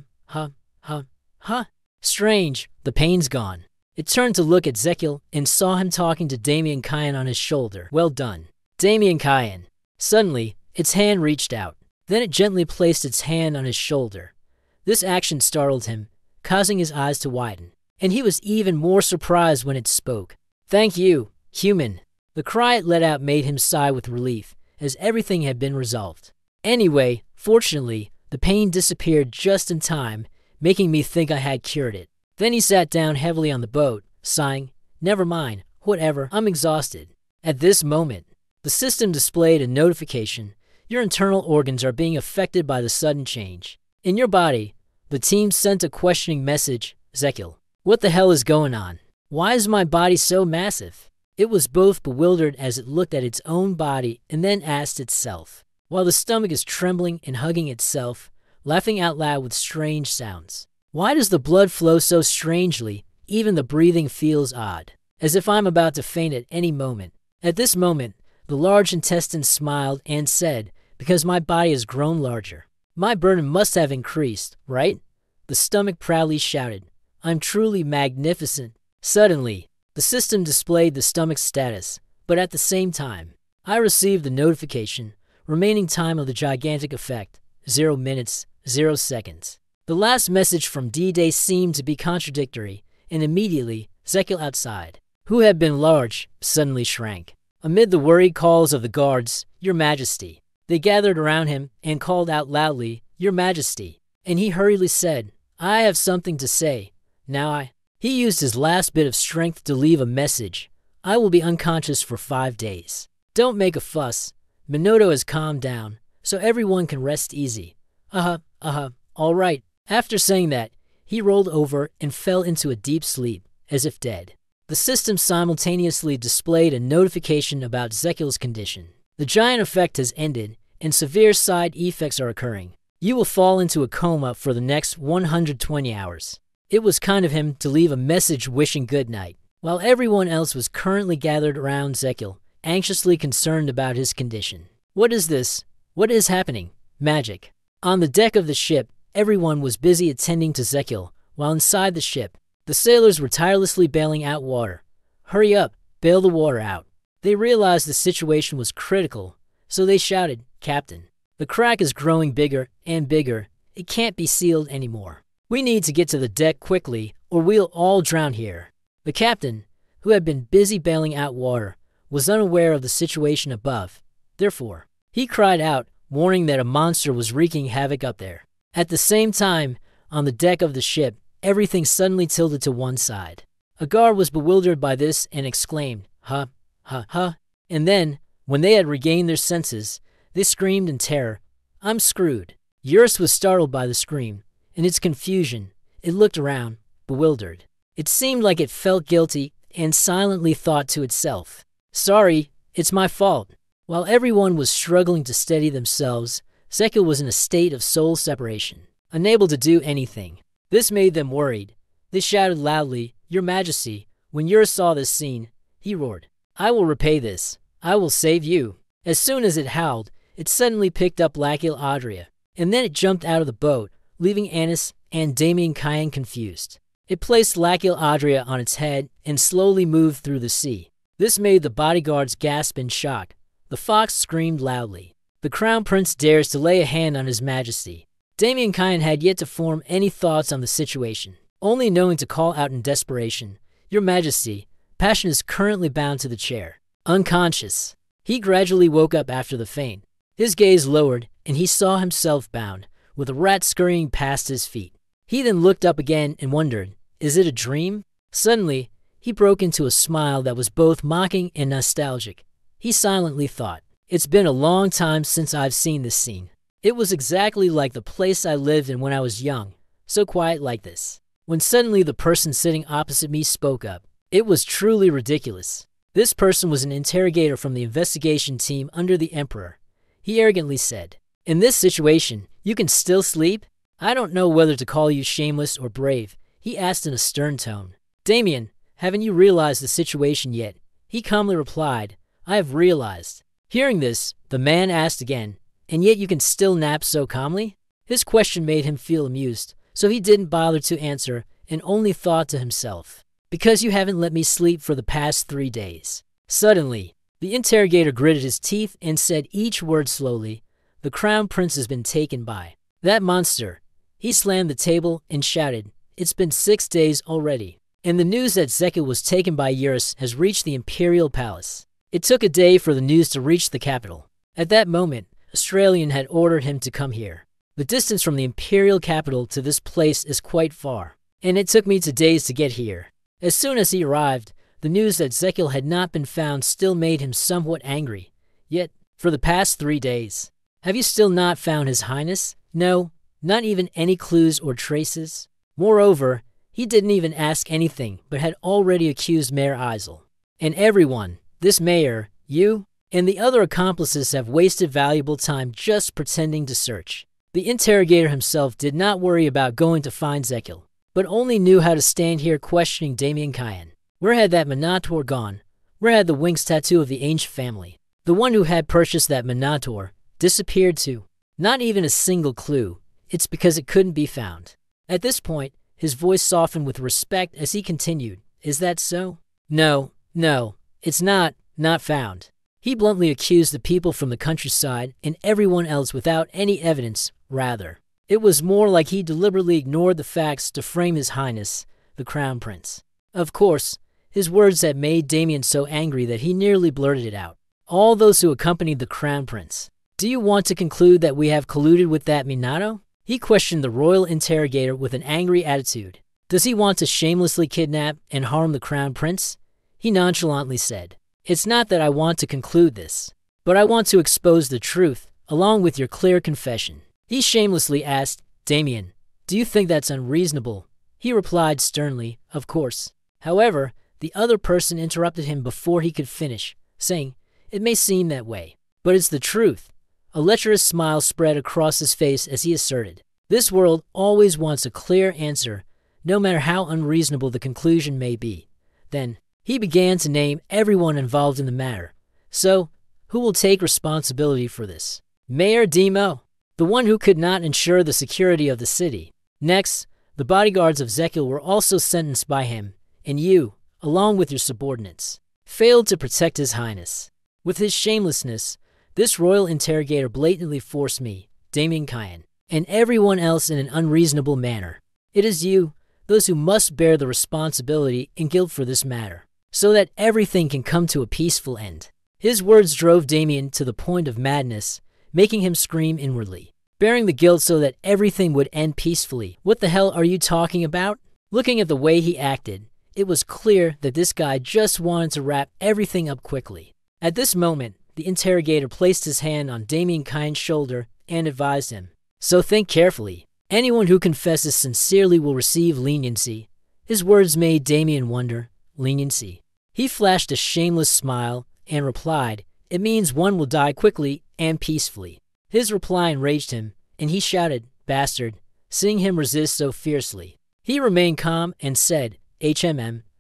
Strange, the pain's gone. It turned to look at Zekil and saw him talking to Damien Kyan on his shoulder. Well done, Damien Kyan. Suddenly, its hand reached out. Then it gently placed its hand on his shoulder. This action startled him, causing his eyes to widen, and he was even more surprised when it spoke. Thank you, human. The cry it let out made him sigh with relief, as everything had been resolved. Anyway, fortunately, the pain disappeared just in time, making me think I had cured it. Then he sat down heavily on the boat, sighing, "Never mind, whatever, I'm exhausted." At this moment, the system displayed a notification. Your internal organs are being affected by the sudden change. In your body, the team sent a questioning message. Zekiel, what the hell is going on? Why is my body so massive? It was both bewildered as it looked at its own body and then asked itself, while the stomach is trembling and hugging itself, laughing out loud with strange sounds. Why does the blood flow so strangely? Even the breathing feels odd, as if I'm about to faint at any moment. At this moment, the large intestine smiled and said, "Because my body has grown larger. My burden must have increased, right?" The stomach proudly shouted, "I'm truly magnificent." Suddenly, the system displayed the stomach's status, but at the same time, I received the notification, remaining time of the gigantic effect, 0 minutes, 0 seconds. The last message from D-Day seemed to be contradictory, and immediately, Zekiel outside, who had been large, suddenly shrank. Amid the worried calls of the guards, "Your Majesty," they gathered around him and called out loudly, "Your Majesty," and he hurriedly said, "I have something to say. Now He used his last bit of strength to leave a message. "I will be unconscious for 5 days. Don't make a fuss. Minoto has calmed down, so everyone can rest easy. All right." After saying that, he rolled over and fell into a deep sleep, as if dead. The system simultaneously displayed a notification about Zekiel's condition. The giant effect has ended, and severe side effects are occurring. You will fall into a coma for the next 120 hours. It was kind of him to leave a message wishing good night, while everyone else was currently gathered around Zekiel, anxiously concerned about his condition. What is this? What is happening? Magic. On the deck of the ship, everyone was busy attending to Zekiel, while inside the ship, the sailors were tirelessly bailing out water. "Hurry up, bail the water out." They realized the situation was critical, so they shouted, "Captain, the crack is growing bigger and bigger. It can't be sealed anymore. We need to get to the deck quickly, or we'll all drown here." The captain, who had been busy bailing out water, was unaware of the situation above. Therefore, he cried out, warning that a monster was wreaking havoc up there. At the same time, on the deck of the ship, everything suddenly tilted to one side. A guard was bewildered by this and exclaimed, "Huh, huh, huh." And then, when they had regained their senses, they screamed in terror, "I'm screwed." Eurus was startled by the scream. In its confusion, it looked around, bewildered. It seemed like it felt guilty and silently thought to itself, "Sorry, it's my fault." While everyone was struggling to steady themselves, Zekiel was in a state of soul separation, unable to do anything. This made them worried. They shouted loudly, "Your Majesty." When Eurus saw this scene, he roared, "I will repay this. I will save you." As soon as it howled, it suddenly picked up Lachiel Adria, and then it jumped out of the boat, leaving Anis and Damien Kyan confused. It placed Lachiel Adria on its head and slowly moved through the sea. This made the bodyguards gasp in shock. The fox screamed loudly. The crown prince dares to lay a hand on his majesty. Damien Kyan had yet to form any thoughts on the situation, only knowing to call out in desperation, "Your Majesty, Passion is currently bound to the chair, unconscious." He gradually woke up after the faint. His gaze lowered, and he saw himself bound, with a rat scurrying past his feet. He then looked up again and wondered, is it a dream? Suddenly, he broke into a smile that was both mocking and nostalgic. He silently thought, "It's been a long time since I've seen this scene. It was exactly like the place I lived in when I was young, so quiet like this." When suddenly the person sitting opposite me spoke up. It was truly ridiculous. This person was an interrogator from the investigation team under the Emperor. He arrogantly said, "In this situation, you can still sleep? I don't know whether to call you shameless or brave," he asked in a stern tone. "Damien, haven't you realized the situation yet?" He calmly replied, "I have realized." Hearing this, the man asked again, "And yet you can still nap so calmly?" His question made him feel amused, so he didn't bother to answer and only thought to himself, "Because you haven't let me sleep for the past 3 days." Suddenly, the interrogator gritted his teeth and said each word slowly, "The crown prince has been taken by that monster." He slammed the table and shouted, "It's been 6 days already, and the news that Zekiel was taken by Eurus has reached the imperial palace." It took a day for the news to reach the capital. At that moment, Australian had ordered him to come here. The distance from the imperial capital to this place is quite far. and it took me 2 days to get here." As soon as he arrived, the news that Zekil had not been found still made him somewhat angry. "Yet, for the past 3 days, have you still not found His Highness?" "No, not even any clues or traces." Moreover, he didn't even ask anything, but had already accused Mayor Eisel. "And everyone, this mayor, you, and the other accomplices have wasted valuable time just pretending to search." The interrogator himself did not worry about going to find Zekil, but only knew how to stand here questioning Damien Cayenne. Where had that Minotaur gone? Where had the wings tattoo of the ancient family? The one who had purchased that Minotaur disappeared too. Not even a single clue. It's because it couldn't be found. At this point, his voice softened with respect as he continued, "Is that so?" No, it's not found." He bluntly accused the people from the countryside and everyone else without any evidence, rather. It was more like he deliberately ignored the facts to frame His Highness, the Crown Prince. Of course, his words had made Damien so angry that he nearly blurted it out. "All those who accompanied the Crown Prince. Do you want to conclude that we have colluded with that Minato?" He questioned the royal interrogator with an angry attitude. "Does he want to shamelessly kidnap and harm the Crown Prince?" He nonchalantly said, "It's not that I want to conclude this, but I want to expose the truth, along with your clear confession." He shamelessly asked, "Damien, do you think that's unreasonable?" He replied sternly, "Of course." However, the other person interrupted him before he could finish, saying, "It may seem that way, but it's the truth." A lecherous smile spread across his face as he asserted, "This world always wants a clear answer, no matter how unreasonable the conclusion may be." Then, he began to name everyone involved in the matter. "So, who will take responsibility for this?" "Mayor Demo, the one who could not ensure the security of the city." Next, the bodyguards of Zekil were also sentenced by him, and you, along with your subordinates, failed to protect His Highness. With his shamelessness, this royal interrogator blatantly forced me, Damien Cayenne, and everyone else in an unreasonable manner. It is you, those who must bear the responsibility and guilt for this matter, so that everything can come to a peaceful end. His words drove Damien to the point of madness, making him scream inwardly, bearing the guilt so that everything would end peacefully. "What the hell are you talking about?" Looking at the way he acted, it was clear that this guy just wanted to wrap everything up quickly. At this moment, the interrogator placed his hand on Damien Cayenne's shoulder and advised him, "So think carefully. Anyone who confesses sincerely will receive leniency." His words made Damien wonder, leniency. He flashed a shameless smile and replied, "It means one will die quickly and peacefully." His reply enraged him, and he shouted, "Bastard," seeing him resist so fiercely. He remained calm and said,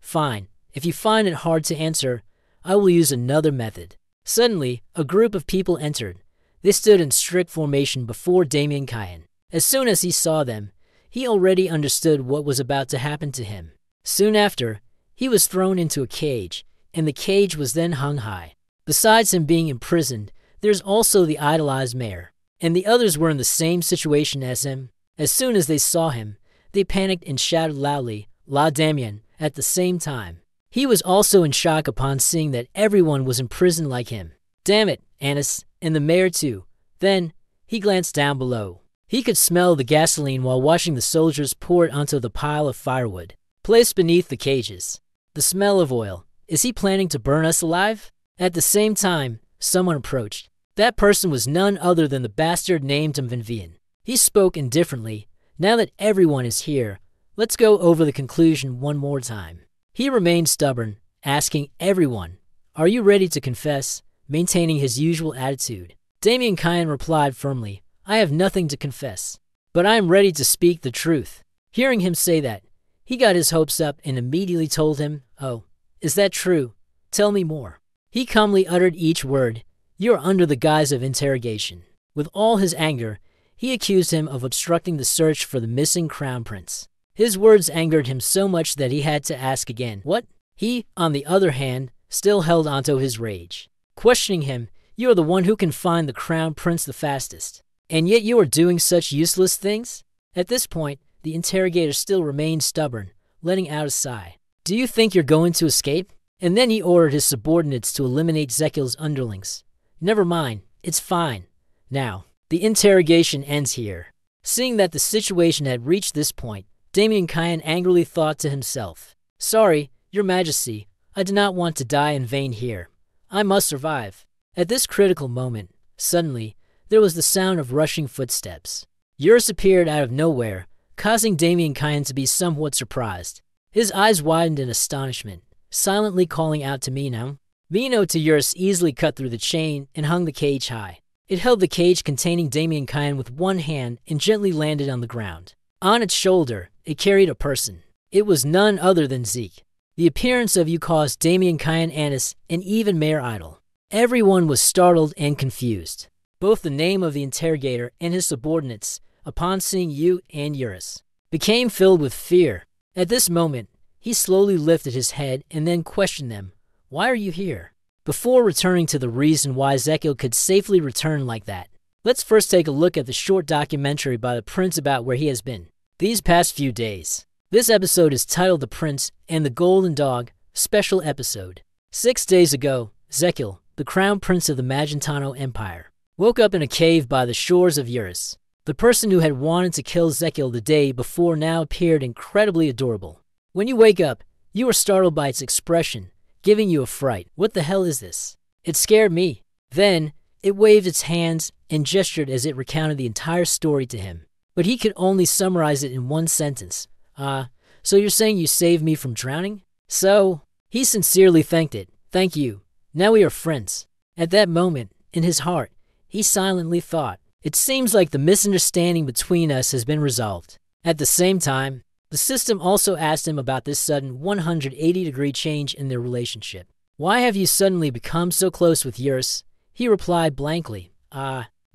"Fine. If you find it hard to answer, I will use another method." Suddenly, a group of people entered. They stood in strict formation before Damien Cayenne. As soon as he saw them, he already understood what was about to happen to him. Soon after, he was thrown into a cage, and the cage was then hung high. Besides him being imprisoned, there's also the idolized mayor, and the others were in the same situation as him. As soon as they saw him, they panicked and shouted loudly, "La Damien," at the same time. He was also in shock upon seeing that everyone was imprisoned like him. "Damn it, Anis, and the mayor too." Then, he glanced down below. He could smell the gasoline while watching the soldiers pour it onto the pile of firewood placed beneath the cages. The smell of oil. Is he planning to burn us alive? At the same time, someone approached. That person was none other than the bastard named Vinvian. He spoke indifferently. "Now that everyone is here, let's go over the conclusion one more time." He remained stubborn, asking everyone, "Are you ready to confess?" maintaining his usual attitude. Damien Cayenne replied firmly, "I have nothing to confess, but I am ready to speak the truth." Hearing him say that, he got his hopes up and immediately told him, "Oh, is that true? Tell me more." He calmly uttered each word, "You are under the guise of interrogation." With all his anger, he accused him of obstructing the search for the missing crown prince. His words angered him so much that he had to ask again, "What?" He, on the other hand, still held onto his rage, questioning him, "You are the one who can find the crown prince the fastest, and yet you are doing such useless things?" At this point, the interrogator still remained stubborn, letting out a sigh. "Do you think you're going to escape?" And then he ordered his subordinates to eliminate Zekil's underlings. "Never mind, it's fine. Now, the interrogation ends here." Seeing that the situation had reached this point, Damien Kyan angrily thought to himself. Sorry, Your Majesty, I do not want to die in vain here. I must survive. At this critical moment, suddenly, there was the sound of rushing footsteps. Eurus appeared out of nowhere, causing Damien Kyan to be somewhat surprised. His eyes widened in astonishment, silently calling out to Mino. Mino to Eurus easily cut through the chain and hung the cage high. It held the cage containing Damien Kyan with one hand and gently landed on the ground. On its shoulder, it carried a person. It was none other than Zeke. The appearance of you caused Damien Kyan Annis and even Mayor Idol. Everyone was startled and confused. Both the name of the interrogator and his subordinates, upon seeing you and Eurus, became filled with fear. At this moment, he slowly lifted his head and then questioned them. Why are you here? Before returning to the reason why Zekiel could safely return like that, let's first take a look at the short documentary by the prince about where he has been these past few days. This episode is titled The Prince and the Golden Dog, Special Episode. 6 days ago, Zekiel, the crown prince of the Magentano Empire, woke up in a cave by the shores of Eurus. The person who had wanted to kill Zekiel the day before now appeared incredibly adorable. When you wake up, you are startled by its expression, giving you a fright. What the hell is this? It scared me. Then, it waved its hands and gestured as it recounted the entire story to him. But he could only summarize it in one sentence. So you're saying you saved me from drowning? So, he sincerely thanked it. Thank you. Now we are friends. At that moment, in his heart, he silently thought, it seems like the misunderstanding between us has been resolved. At the same time, the system also asked him about this sudden 180-degree change in their relationship. Why have you suddenly become so close with Eurus? He replied blankly,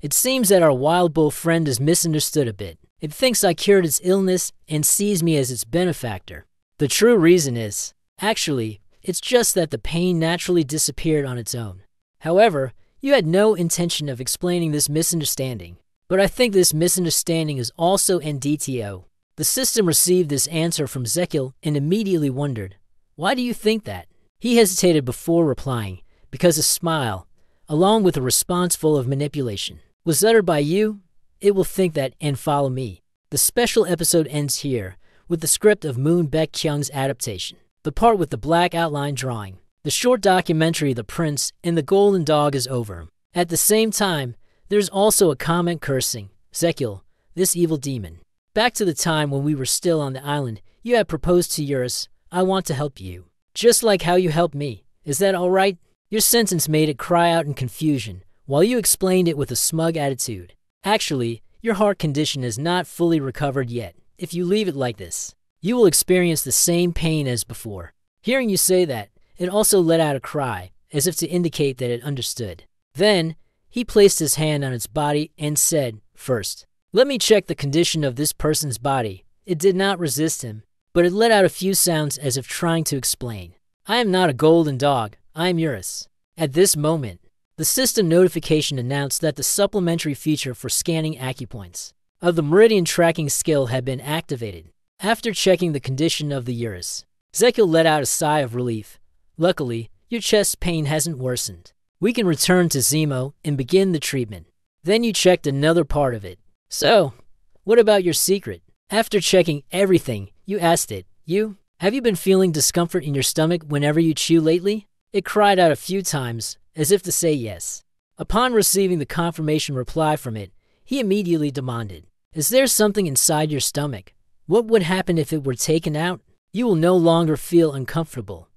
it seems that our wild bull friend is misunderstood a bit. It thinks I cured its illness and sees me as its benefactor. The true reason is, actually, it's just that the pain naturally disappeared on its own. However, you had no intention of explaining this misunderstanding. But I think this misunderstanding is also NDTO. The system received this answer from Zekiel and immediately wondered, why do you think that? He hesitated before replying, because a smile, along with a response full of manipulation, was uttered by you. It will think that and follow me. The special episode ends here, with the script of Moon Baek Kyung's adaptation, the part with the black outline drawing. The short documentary The Prince and the Golden Dog is over. At the same time, there's also a comment cursing, Zekiel, this evil demon. Back to the time when we were still on the island, you had proposed to Eurus, I want to help you. Just like how you helped me. Is that all right? Your sentence made it cry out in confusion, while you explained it with a smug attitude. Actually, your heart condition is not fully recovered yet. If you leave it like this, you will experience the same pain as before. Hearing you say that, it also let out a cry, as if to indicate that it understood. Then, he placed his hand on its body and said, first, let me check the condition of this person's body. It did not resist him, but it let out a few sounds as if trying to explain. I am not a golden dog, I am Eurus. At this moment, the system notification announced that the supplementary feature for scanning acupoints of the meridian tracking skill had been activated. After checking the condition of the Eurus, Zekiel let out a sigh of relief. Luckily, your chest pain hasn't worsened. We can return to Zemo and begin the treatment. Then you checked another part of it. So, what about your secret? After checking everything, you asked it, have you been feeling discomfort in your stomach whenever you chew lately? It cried out a few times, as if to say yes. Upon receiving the confirmation reply from it, he immediately demanded, is there something inside your stomach? What would happen if it were taken out? You will no longer feel uncomfortable.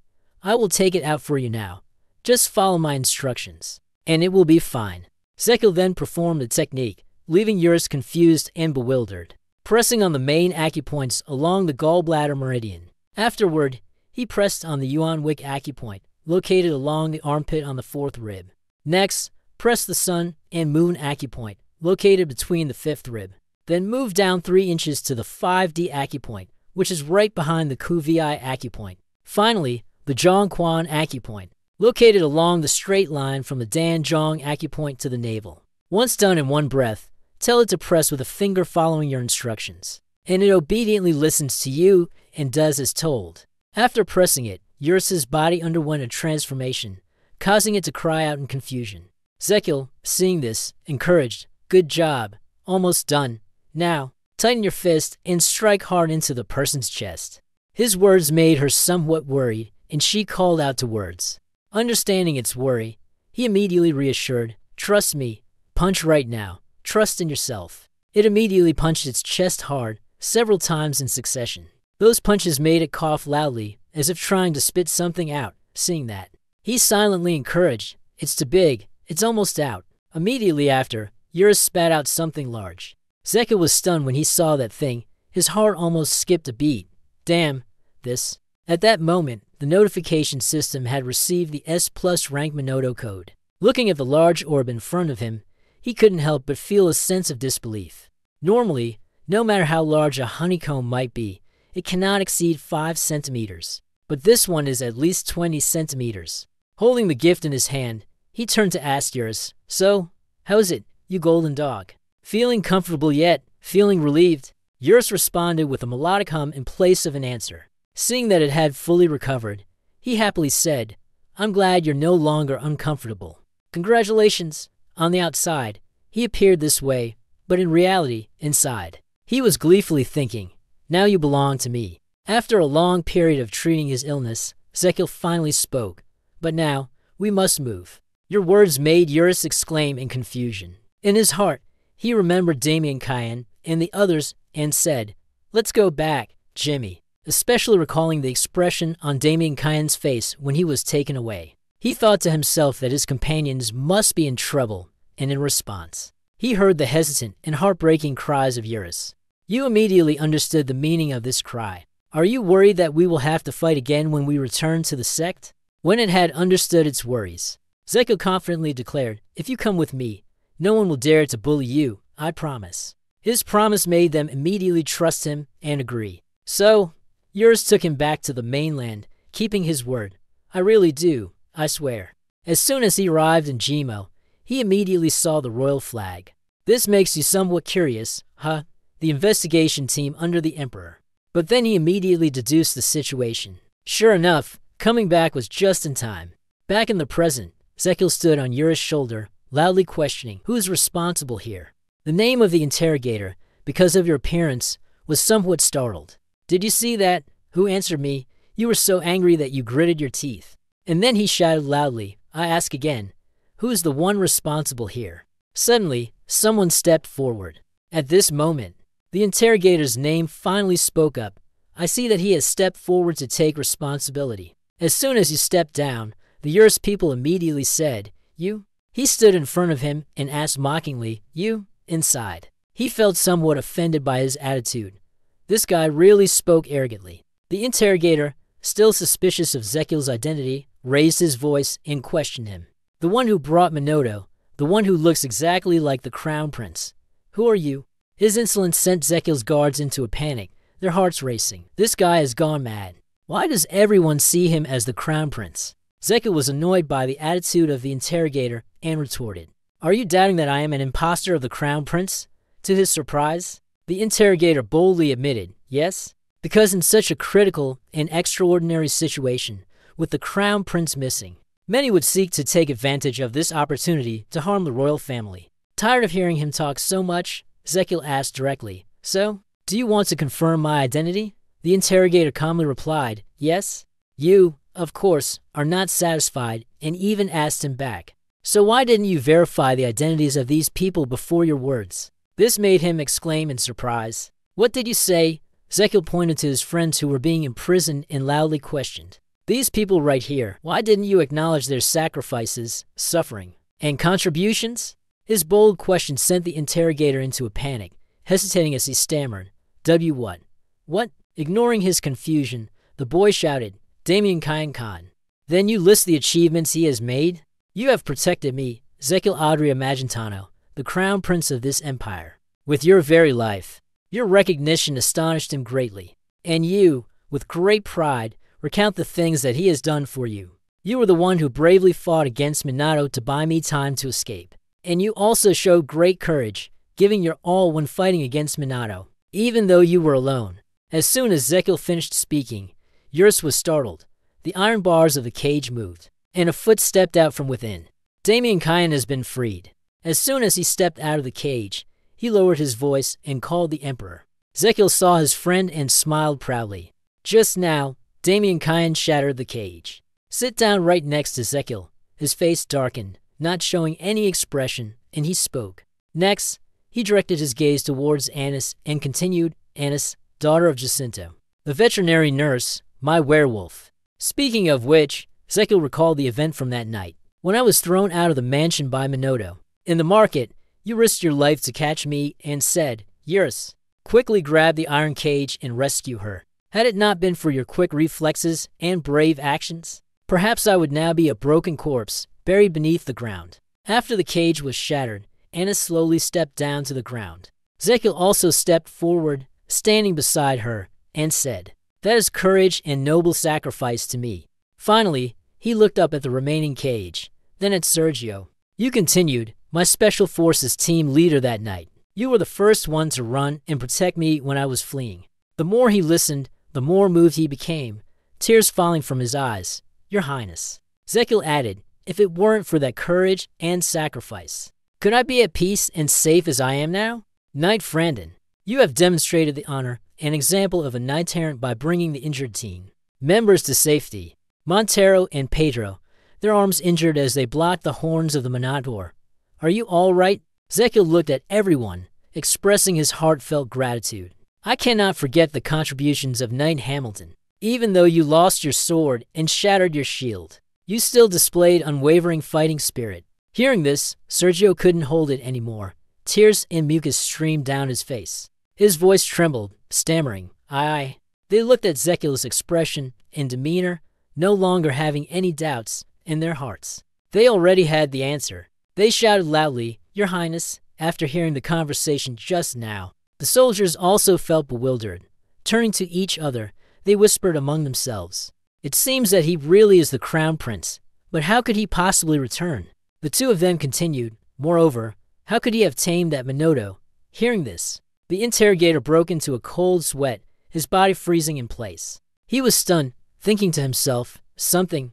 I will take it out for you now. Just follow my instructions, and it will be fine. Zekiel then performed the technique, leaving Eurus confused and bewildered, pressing on the main acupoints along the gallbladder meridian. Afterward, he pressed on the Yuan Wick acupoint, located along the armpit on the 4th rib. Next, press the Sun and Moon acupoint, located between the 5th rib. Then move down 3 inches to the 5D acupoint, which is right behind the Kuvi acupoint. Finally, the Zhongquan acupoint, located along the straight line from the Danzhong acupoint to the navel. Once done in one breath, tell it to press with a finger following your instructions, and it obediently listens to you and does as told. After pressing it, Eurus's body underwent a transformation, causing it to cry out in confusion. Zekiel, seeing this, encouraged, good job, almost done. Now, Tighten your fist and strike hard into the person's chest. His words made her somewhat worried, and she called out to words. Understanding its worry, he immediately reassured, "Trust me. Punch right now. Trust in yourself." It immediately punched its chest hard, several times in succession. Those punches made it cough loudly, as if trying to spit something out. Seeing that, he silently encouraged, "It's too big. It's almost out." Immediately after, Eurus spat out something large. Zeka was stunned when he saw that thing. His heart almost skipped a beat. Damn, this. At that moment, the notification system had received the S+ rank Minoto code. Looking at the large orb in front of him, he couldn't help but feel a sense of disbelief. Normally, no matter how large a honeycomb might be, it cannot exceed 5 centimeters. But this one is at least 20 centimeters. Holding the gift in his hand, he turned to ask Eurus, "So, how's it, you golden dog? Feeling comfortable yet? Feeling relieved?" Eurus responded with a melodic hum in place of an answer. Seeing that it had fully recovered, he happily said, "I'm glad you're no longer uncomfortable. Congratulations." On the outside, he appeared this way, but in reality, inside, he was gleefully thinking, "Now you belong to me." After a long period of treating his illness, Zekil finally spoke. "But now, we must move." Your words made Eurus exclaim in confusion. In his heart, he remembered Damien Cayenne and the others and said, "Let's go back, Jimmy," especially recalling the expression on Damien Cayenne's face when he was taken away. He thought to himself that his companions must be in trouble, and in response, he heard the hesitant and heartbreaking cries of Eurus. You immediately understood the meaning of this cry. "Are you worried that we will have to fight again when we return to the sect?" When it had understood its worries, Zeko confidently declared, "If you come with me, no one will dare to bully you, I promise." His promise made them immediately trust him and agree. So, Eurus took him back to the mainland, keeping his word. "I really do, I swear." As soon as he arrived in Jimo, he immediately saw the royal flag. This makes you somewhat curious, huh? The investigation team under the Emperor. But then he immediately deduced the situation. Sure enough, coming back was just in time. Back in the present, Zekil stood on Eurus' shoulder, loudly questioning, "Who's responsible here?" The name of the interrogator, because of your appearance, was somewhat startled. "Did you see that? Who answered me? You were so angry that you gritted your teeth." And then he shouted loudly, "I ask again, who is the one responsible here?" Suddenly, someone stepped forward. At this moment, the interrogator's name finally spoke up. "I see that he has stepped forward to take responsibility." As soon as he stepped down, the Eurus people immediately said, "You?" He stood in front of him and asked mockingly, "You?" Inside, he felt somewhat offended by his attitude. This guy really spoke arrogantly. The interrogator, still suspicious of Zekil's identity, raised his voice and questioned him. "The one who brought Minoto, the one who looks exactly like the Crown Prince. Who are you?" His insolence sent Zekil's guards into a panic, their hearts racing. This guy has gone mad. Why does everyone see him as the Crown Prince? Zekil was annoyed by the attitude of the interrogator and retorted, "Are you doubting that I am an imposter of the Crown Prince?" To his surprise, the interrogator boldly admitted, "Yes," because in such a critical and extraordinary situation, with the Crown Prince missing, many would seek to take advantage of this opportunity to harm the royal family. Tired of hearing him talk so much, Zekil asked directly, "So, do you want to confirm my identity?" The interrogator calmly replied, "Yes." You, of course, are not satisfied and even asked him back, "So why didn't you verify the identities of these people before your words?" This made him exclaim in surprise. "What did you say?" Zekil pointed to his friends who were being imprisoned and loudly questioned. "These people right here, why didn't you acknowledge their sacrifices, suffering, and contributions?" His bold question sent the interrogator into a panic, hesitating as he stammered, What? What?" Ignoring his confusion, the boy shouted, "Damien Cayenne Khan. Then you list the achievements he has made? You have protected me, Zekil Adria Magentano, the Crown Prince of this empire, with your very life." Your recognition astonished him greatly. And you, with great pride, recount the things that he has done for you. You were the one who bravely fought against Minato to buy me time to escape. And you also showed great courage, giving your all when fighting against Minato, even though you were alone. As soon as Zekil finished speaking, Eurus was startled. The iron bars of the cage moved, and a foot stepped out from within. Damien Cayenne has been freed. As soon as he stepped out of the cage, he lowered his voice and called the Emperor. Zekiel saw his friend and smiled proudly. Just now, Damien Kyan shattered the cage. Sit down right next to Zekiel. His face darkened, not showing any expression, and he spoke. Next, he directed his gaze towards Annis and continued, Annis, daughter of Jacinto, the veterinary nurse, my werewolf. Speaking of which, Zekiel recalled the event from that night. When I was thrown out of the mansion by Minoto. In the market, you risked your life to catch me and said, Eurus, quickly grab the iron cage and rescue her. Had it not been for your quick reflexes and brave actions, perhaps I would now be a broken corpse, buried beneath the ground. After the cage was shattered, Anna slowly stepped down to the ground. Zekiel also stepped forward, standing beside her, and said, That is courage and noble sacrifice to me. Finally, he looked up at the remaining cage, then at Sergio. You continued, my special forces team leader that night. You were the first one to run and protect me when I was fleeing. The more he listened, the more moved he became, tears falling from his eyes. Your Highness. Zekiel added, if it weren't for that courage and sacrifice, could I be at peace and safe as I am now? Knight Frandon, you have demonstrated the honor and example of a knight-errant by bringing the injured team members to safety. Montero and Pedro, their arms injured as they blocked the horns of the Minotaur. Are you all right? Zekiel looked at everyone, expressing his heartfelt gratitude. I cannot forget the contributions of Knight Hamilton. Even though you lost your sword and shattered your shield, you still displayed unwavering fighting spirit. Hearing this, Sergio couldn't hold it anymore. Tears and mucus streamed down his face. His voice trembled, stammering, I. They looked at Zekiel's expression and demeanor, no longer having any doubts in their hearts. They already had the answer. They shouted loudly, Your Highness, after hearing the conversation just now. The soldiers also felt bewildered. Turning to each other, they whispered among themselves. It seems that he really is the crown prince, but how could he possibly return? The two of them continued, moreover, how could he have tamed that Minoto? Hearing this, the interrogator broke into a cold sweat, his body freezing in place. He was stunned, thinking to himself, something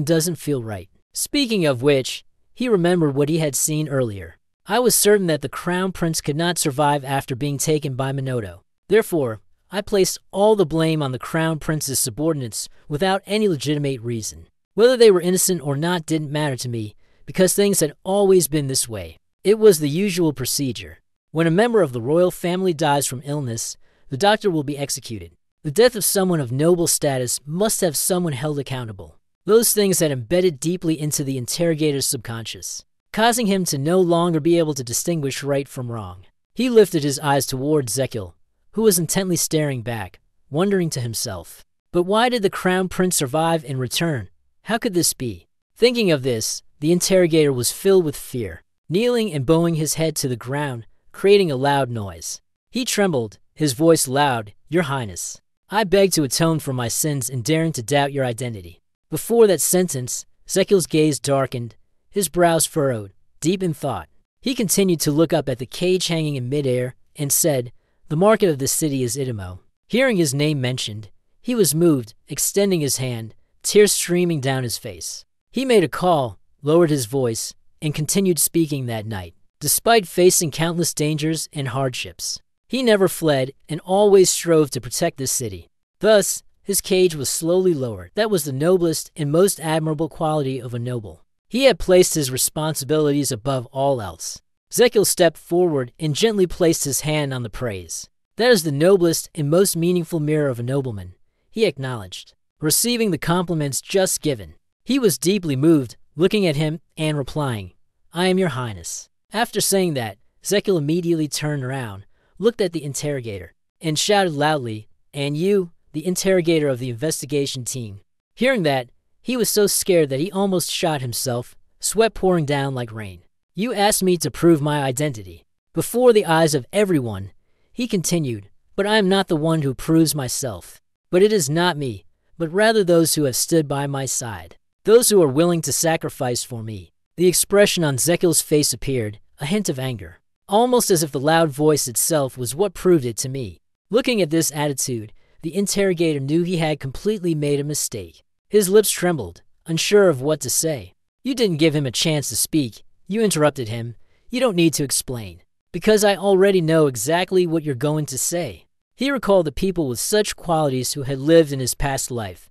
doesn't feel right. Speaking of which, he remembered what he had seen earlier. I was certain that the crown prince could not survive after being taken by Minoto. Therefore, I placed all the blame on the crown prince's subordinates without any legitimate reason. Whether they were innocent or not didn't matter to me, because things had always been this way. It was the usual procedure. When a member of the royal family dies from illness, the doctor will be executed. The death of someone of noble status must have someone held accountable. Those things had embedded deeply into the interrogator's subconscious, causing him to no longer be able to distinguish right from wrong. He lifted his eyes towards Zekiel, who was intently staring back, wondering to himself, but why did the crown prince survive and return? How could this be? Thinking of this, the interrogator was filled with fear, kneeling and bowing his head to the ground, creating a loud noise. He trembled, his voice loud, Your Highness, I beg to atone for my sins in daring to doubt your identity. Before that sentence, Zekiel's gaze darkened, his brows furrowed, deep in thought. He continued to look up at the cage hanging in midair and said, The market of this city is Idamo. Hearing his name mentioned, he was moved, extending his hand, tears streaming down his face. He made a call, lowered his voice, and continued speaking that night. Despite facing countless dangers and hardships, he never fled and always strove to protect this city. Thus, his cage was slowly lowered. That was the noblest and most admirable quality of a noble. He had placed his responsibilities above all else. Zekiel stepped forward and gently placed his hand on the praise. That is the noblest and most meaningful mirror of a nobleman, he acknowledged, receiving the compliments just given. He was deeply moved, looking at him and replying, I am your highness. After saying that, Zekiel immediately turned around, looked at the interrogator, and shouted loudly, And you, the interrogator of the investigation team. Hearing that, he was so scared that he almost shot himself, sweat pouring down like rain. You asked me to prove my identity. Before the eyes of everyone, he continued, But I am not the one who proves myself. But it is not me, but rather those who have stood by my side. Those who are willing to sacrifice for me. The expression on Zekiel's face appeared, a hint of anger, almost as if the loud voice itself was what proved it to me. Looking at this attitude, the interrogator knew he had completely made a mistake. His lips trembled, unsure of what to say. You didn't give him a chance to speak. You interrupted him. You don't need to explain. Because I already know exactly what you're going to say. He recalled the people with such qualities who had lived in his past life.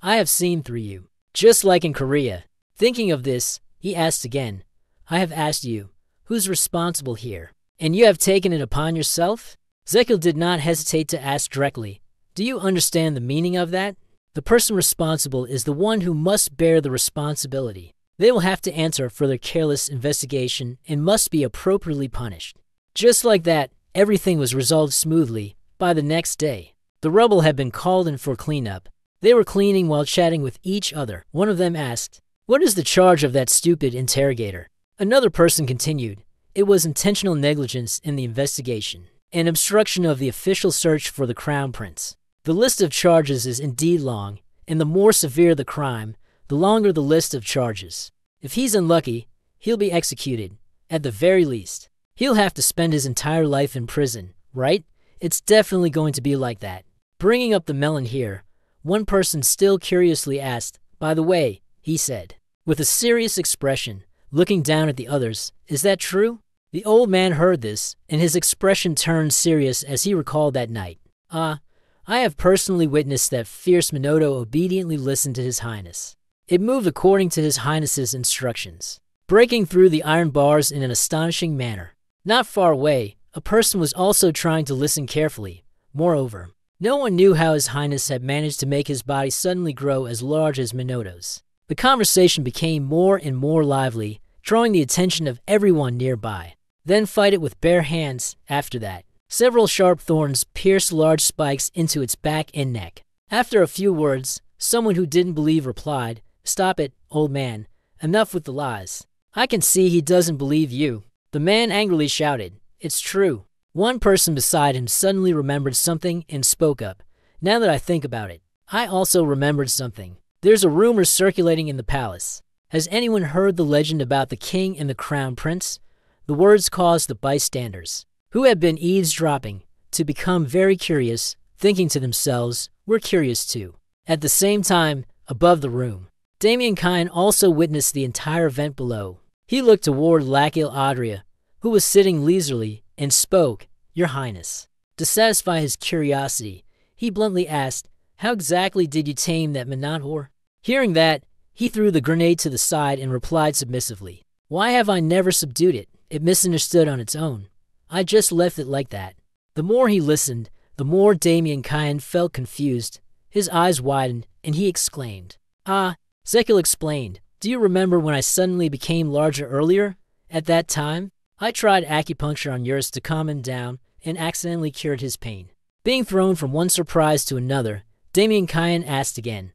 I have seen through you, just like in Korea. Thinking of this, he asked again, I have asked you, who's responsible here? And you have taken it upon yourself? Zekil did not hesitate to ask directly, do you understand the meaning of that? The person responsible is the one who must bear the responsibility. They will have to answer for their careless investigation and must be appropriately punished. Just like that, everything was resolved smoothly. By the next day, the rubble had been called in for cleanup. They were cleaning while chatting with each other. One of them asked, what is the charge of that stupid interrogator? Another person continued, it was intentional negligence in the investigation and obstruction of the official search for the crown prince. The list of charges is indeed long, and the more severe the crime, the longer the list of charges. If he's unlucky, he'll be executed. At the very least, he'll have to spend his entire life in prison, right? It's definitely going to be like that. Bringing up the melon here, one person still curiously asked, by the way, he said, with a serious expression, looking down at the others, is that true? The old man heard this, and his expression turned serious as he recalled that night. I have personally witnessed that fierce Minoto obediently listened to His Highness. It moved according to His Highness's instructions, breaking through the iron bars in an astonishing manner. Not far away, a person was also trying to listen carefully. Moreover, no one knew how His Highness had managed to make his body suddenly grow as large as Minoto's. The conversation became more and more lively, drawing the attention of everyone nearby. Then fight it with bare hands after that. Several sharp thorns pierced large spikes into its back and neck. After a few words, someone who didn't believe replied, stop it, old man. Enough with the lies. I can see he doesn't believe you. The man angrily shouted, it's true. One person beside him suddenly remembered something and spoke up. Now that I think about it, I also remembered something. There's a rumor circulating in the palace. Has anyone heard the legend about the king and the crown prince? The words caused the bystanders, who had been eavesdropping, to become very curious, thinking to themselves, we're curious too. At the same time, above the room, Damien Kine also witnessed the entire event below. He looked toward Lakil Adria, who was sitting leisurely, and spoke, Your Highness. To satisfy his curiosity, he bluntly asked, how exactly did you tame that Manhwa? Hearing that, he threw the grenade to the side and replied submissively, why have I never subdued it? It misunderstood on its own. I just left it like that. The more he listened, the more Damien Kine felt confused. His eyes widened, and he exclaimed, Zekil explained, do you remember when I suddenly became larger earlier? At that time, I tried acupuncture on yours to calm him down and accidentally cured his pain. Being thrown from one surprise to another, Damien Kine asked again,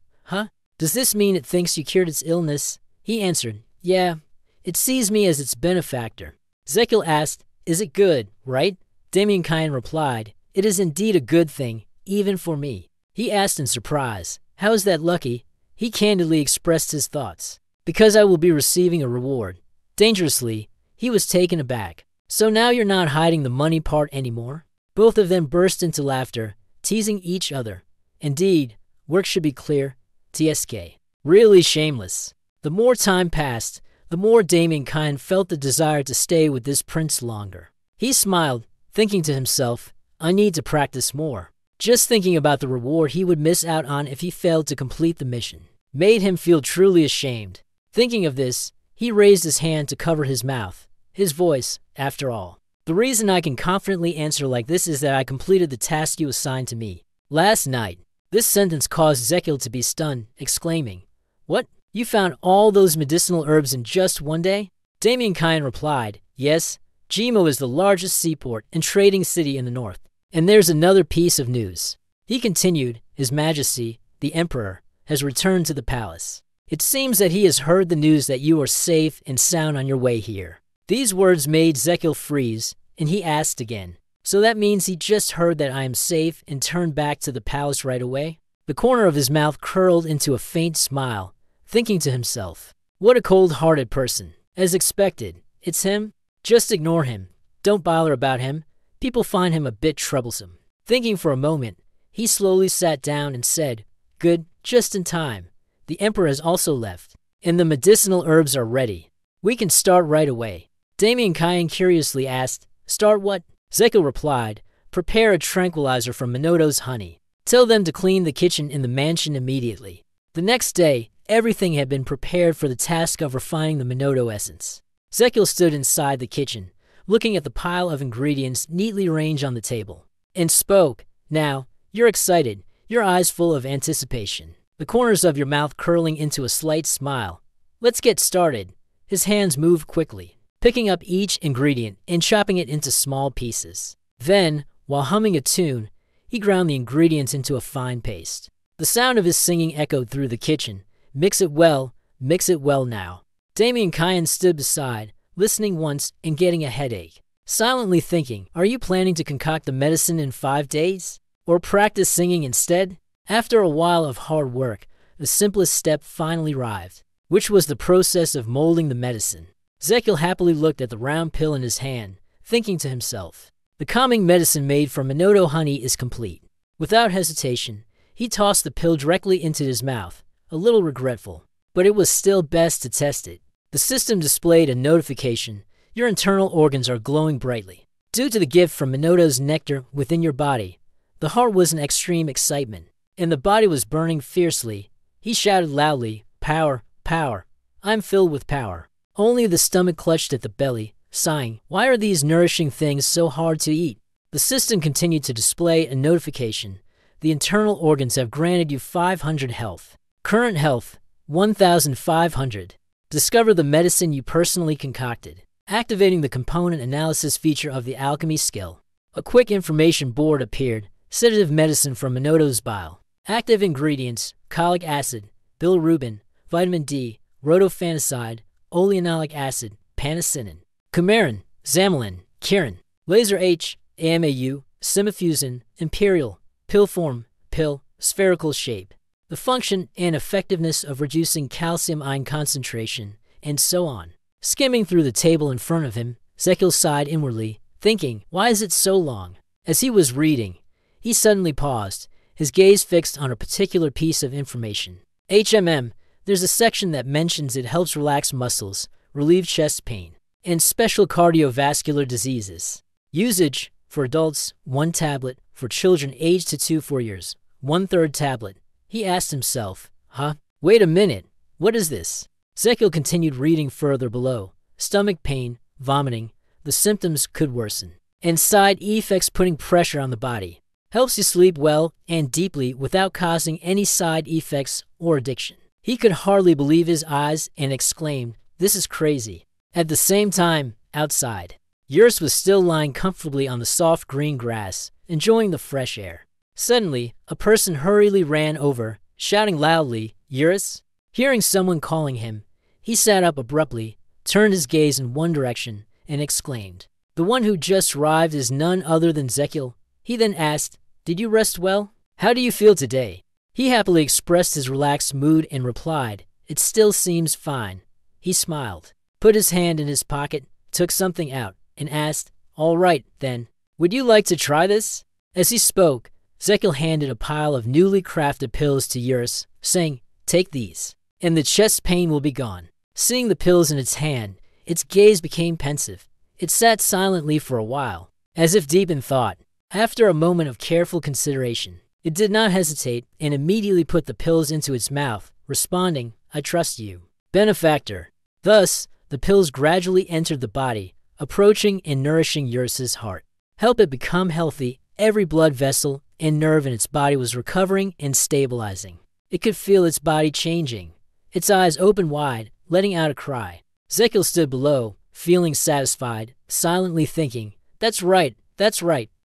Does this mean it thinks you cured its illness? He answered, yeah, it sees me as its benefactor. Zekil asked, is it good, right? Damien Kine replied, it is indeed a good thing, even for me. He asked in surprise, how is that lucky? He candidly expressed his thoughts. Because I will be receiving a reward. Dangerously, he was taken aback. So now you're not hiding the money part anymore? Both of them burst into laughter, teasing each other. Indeed, work should be clear. TSK. Really shameless. The more time passed, the more Damien Kine felt the desire to stay with this prince longer. He smiled, thinking to himself, I need to practice more. Just thinking about the reward he would miss out on if he failed to complete the mission made him feel truly ashamed. Thinking of this, he raised his hand to cover his mouth. His voice, after all. The reason I can confidently answer like this is that I completed the task you assigned to me last night. This sentence caused Zekil to be stunned, exclaiming, What? You found all those medicinal herbs in just one day? Damien Kine replied, Yes, Jimo is the largest seaport and trading city in the north. And there's another piece of news. He continued, His Majesty, the Emperor, has returned to the palace. It seems that he has heard the news that you are safe and sound on your way here. These words made Zekil freeze, and he asked again, So that means he just heard that I am safe and turned back to the palace right away? The corner of his mouth curled into a faint smile, thinking to himself, what a cold-hearted person. As expected, it's him? Just ignore him. Don't bother about him. People find him a bit troublesome. Thinking for a moment, he slowly sat down and said, Good, just in time. The Emperor has also left, and the medicinal herbs are ready. We can start right away. Damien Kine curiously asked, Start what? Zekel replied, prepare a tranquilizer from Minoto's honey. Tell them to clean the kitchen in the mansion immediately. The next day, everything had been prepared for the task of refining the Minoto essence. Zekel stood inside the kitchen, looking at the pile of ingredients neatly arranged on the table, and spoke. Now, you're excited, your eyes full of anticipation, the corners of your mouth curling into a slight smile. Let's get started. His hands moved quickly, picking up each ingredient and chopping it into small pieces. Then, while humming a tune, he ground the ingredients into a fine paste. The sound of his singing echoed through the kitchen. Mix it well now. Damien Kyan stood beside, listening once and getting a headache, silently thinking, are you planning to concoct the medicine in 5 days? Or practice singing instead? After a while of hard work, the simplest step finally arrived, which was the process of molding the medicine. Zekel happily looked at the round pill in his hand, thinking to himself, the calming medicine made from Minoto honey is complete. Without hesitation, he tossed the pill directly into his mouth, a little regretful, but it was still best to test it. The system displayed a notification. Your internal organs are glowing brightly. Due to the gift from Minoto's nectar within your body, the heart was in extreme excitement, and the body was burning fiercely. He shouted loudly, power, power. I'm filled with power. Only the stomach clutched at the belly, sighing, why are these nourishing things so hard to eat? The system continued to display a notification. The internal organs have granted you 500 health. Current health, 1,500. Discover the medicine you personally concocted. Activating the component analysis feature of the alchemy skill. A quick information board appeared. Sedative medicine from Minoto's bile. Active ingredients, cholic acid, bilirubin, vitamin D, rhodophanicide, oleanolic acid, panicinin, coumarin, xamarin, kirin, laser H, AMAU, simifuzin, imperial, pill form, pill, spherical shape. The function and effectiveness of reducing calcium ion concentration, and so on. Skimming through the table in front of him, Zekel sighed inwardly, thinking, why is it so long? As he was reading, he suddenly paused, his gaze fixed on a particular piece of information. HMM, there's a section that mentions it helps relax muscles, relieve chest pain, and special cardiovascular diseases. Usage, for adults, 1 tablet, for children aged to 2-4 years, 1/3 tablet. He asked himself, wait a minute, what is this? Zekel continued reading further below. Stomach pain, vomiting, the symptoms could worsen. And side effects putting pressure on the body. Helps you sleep well and deeply without causing any side effects or addiction. He could hardly believe his eyes and exclaimed, this is crazy. At the same time, outside, Eurus was still lying comfortably on the soft green grass, enjoying the fresh air. Suddenly, a person hurriedly ran over, shouting loudly, Eurus? Hearing someone calling him, he sat up abruptly, turned his gaze in one direction, and exclaimed, the one who just arrived is none other than Zekel. He then asked, did you rest well? How do you feel today? He happily expressed his relaxed mood and replied, it still seems fine. He smiled, put his hand in his pocket, took something out, and asked, all right, then, would you like to try this? As he spoke, Zekel handed a pile of newly crafted pills to Eurus, saying, take these, and the chest pain will be gone. Seeing the pills in its hand, its gaze became pensive. It sat silently for a while, as if deep in thought. After a moment of careful consideration, it did not hesitate and immediately put the pills into its mouth, responding, I trust you, benefactor. Thus, the pills gradually entered the body, approaching and nourishing Eurus's heart. Help it become healthy, every blood vessel and nerve in its body was recovering and stabilizing. It could feel its body changing. Its eyes opened wide, letting out a cry. Zekel stood below, feeling satisfied, silently thinking, that's right.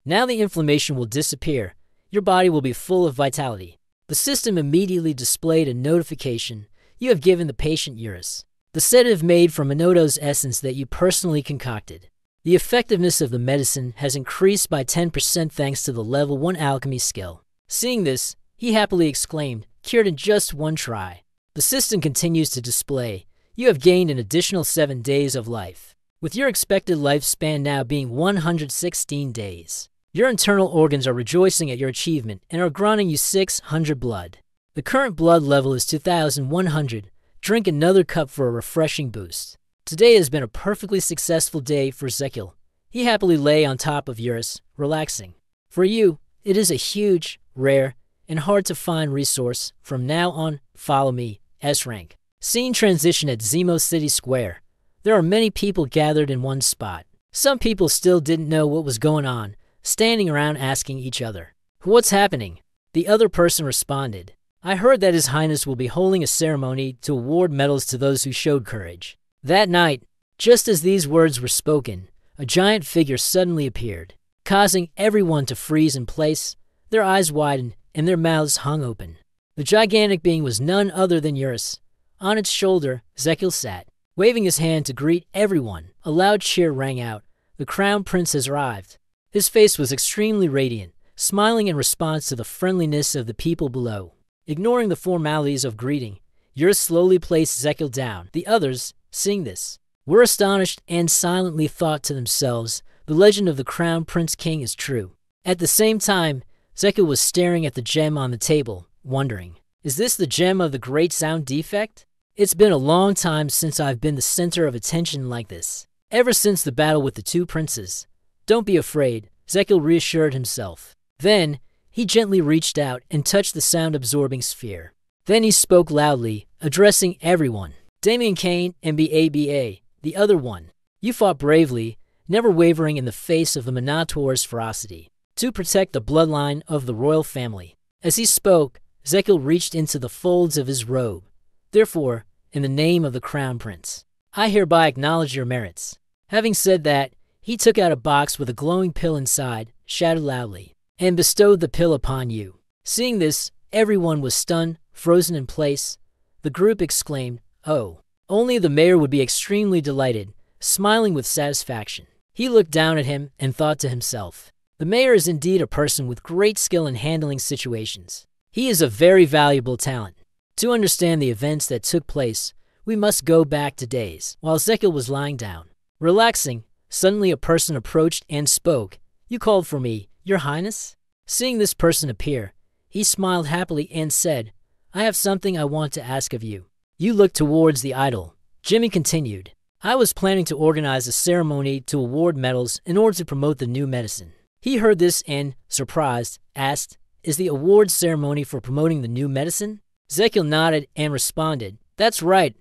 Now the inflammation will disappear. Your body will be full of vitality. The system immediately displayed a notification. You have given the patient Eurus, the sedative made from Minoto's essence that you personally concocted. The effectiveness of the medicine has increased by 10% thanks to the level 1 alchemy skill. Seeing this, he happily exclaimed, cured in just 1 try. The system continues to display, you have gained an additional 7 days of life, with your expected lifespan now being 116 days. Your internal organs are rejoicing at your achievement and are granting you 600 blood. The current blood level is 2,100. Drink another cup for a refreshing boost. Today has been a perfectly successful day for Zekel. He happily lay on top of Eurus, relaxing. For you, it is a huge, rare, and hard-to-find resource. From now on, follow me, S-Rank. Scene transition at Zemo City Square. There are many people gathered in one spot. Some people still didn't know what was going on, standing around asking each other, "What's happening?" The other person responded, "I heard that His Highness will be holding a ceremony to award medals to those who showed courage." That night, just as these words were spoken, a giant figure suddenly appeared, causing everyone to freeze in place. Their eyes widened and their mouths hung open. The gigantic being was none other than Eurus. On its shoulder, Zekil sat, waving his hand to greet everyone. A loud cheer rang out. The Crown Prince has arrived. His face was extremely radiant, smiling in response to the friendliness of the people below. Ignoring the formalities of greeting, Eurus slowly placed Zekil down. The others, seeing this, were astonished and silently thought to themselves, the legend of the Crown Prince King is true. At the same time, Zekil was staring at the gem on the table, wondering, is this the gem of the Great Sound Defect? It's been a long time since I've been the center of attention like this. Ever since the battle with the two princes. Don't be afraid, Zekil reassured himself. Then, he gently reached out and touched the sound-absorbing sphere. Then he spoke loudly, addressing everyone. Damien Kane, MBABA, the other one. You fought bravely, never wavering in the face of the Minotaur's ferocity, to protect the bloodline of the royal family. As he spoke, Zekil reached into the folds of his robe. Therefore, in the name of the Crown Prince, I hereby acknowledge your merits. Having said that, he took out a box with a glowing pill inside, shouted loudly, and bestowed the pill upon you. Seeing this, everyone was stunned, frozen in place. The group exclaimed, "Oh!" Only the mayor would be extremely delighted, smiling with satisfaction. He looked down at him and thought to himself, the mayor is indeed a person with great skill in handling situations. He is a very valuable talent. To understand the events that took place, we must go back to days. While Zekil was lying down, relaxing, suddenly a person approached and spoke. You called for me, Your Highness? Seeing this person appear, he smiled happily and said, I have something I want to ask of you. You looked towards the idol. Jimmy continued, I was planning to organize a ceremony to award medals in order to promote the new medicine. He heard this and, surprised, asked, Is the award ceremony for promoting the new medicine? Zekil nodded and responded, That's right,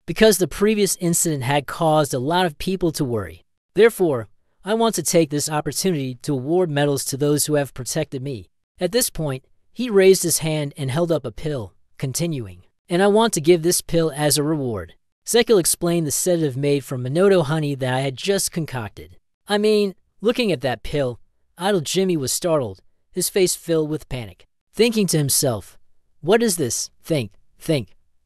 because the previous incident had caused a lot of people to worry. Therefore, I want to take this opportunity to award medals to those who have protected me. At this point, he raised his hand and held up a pill, continuing, And I want to give this pill as a reward. Zekil explained the sedative made from Minoto honey that I had just concocted. Looking at that pill, Idol Jimmy was startled, his face filled with panic. Thinking to himself, what is this? Think.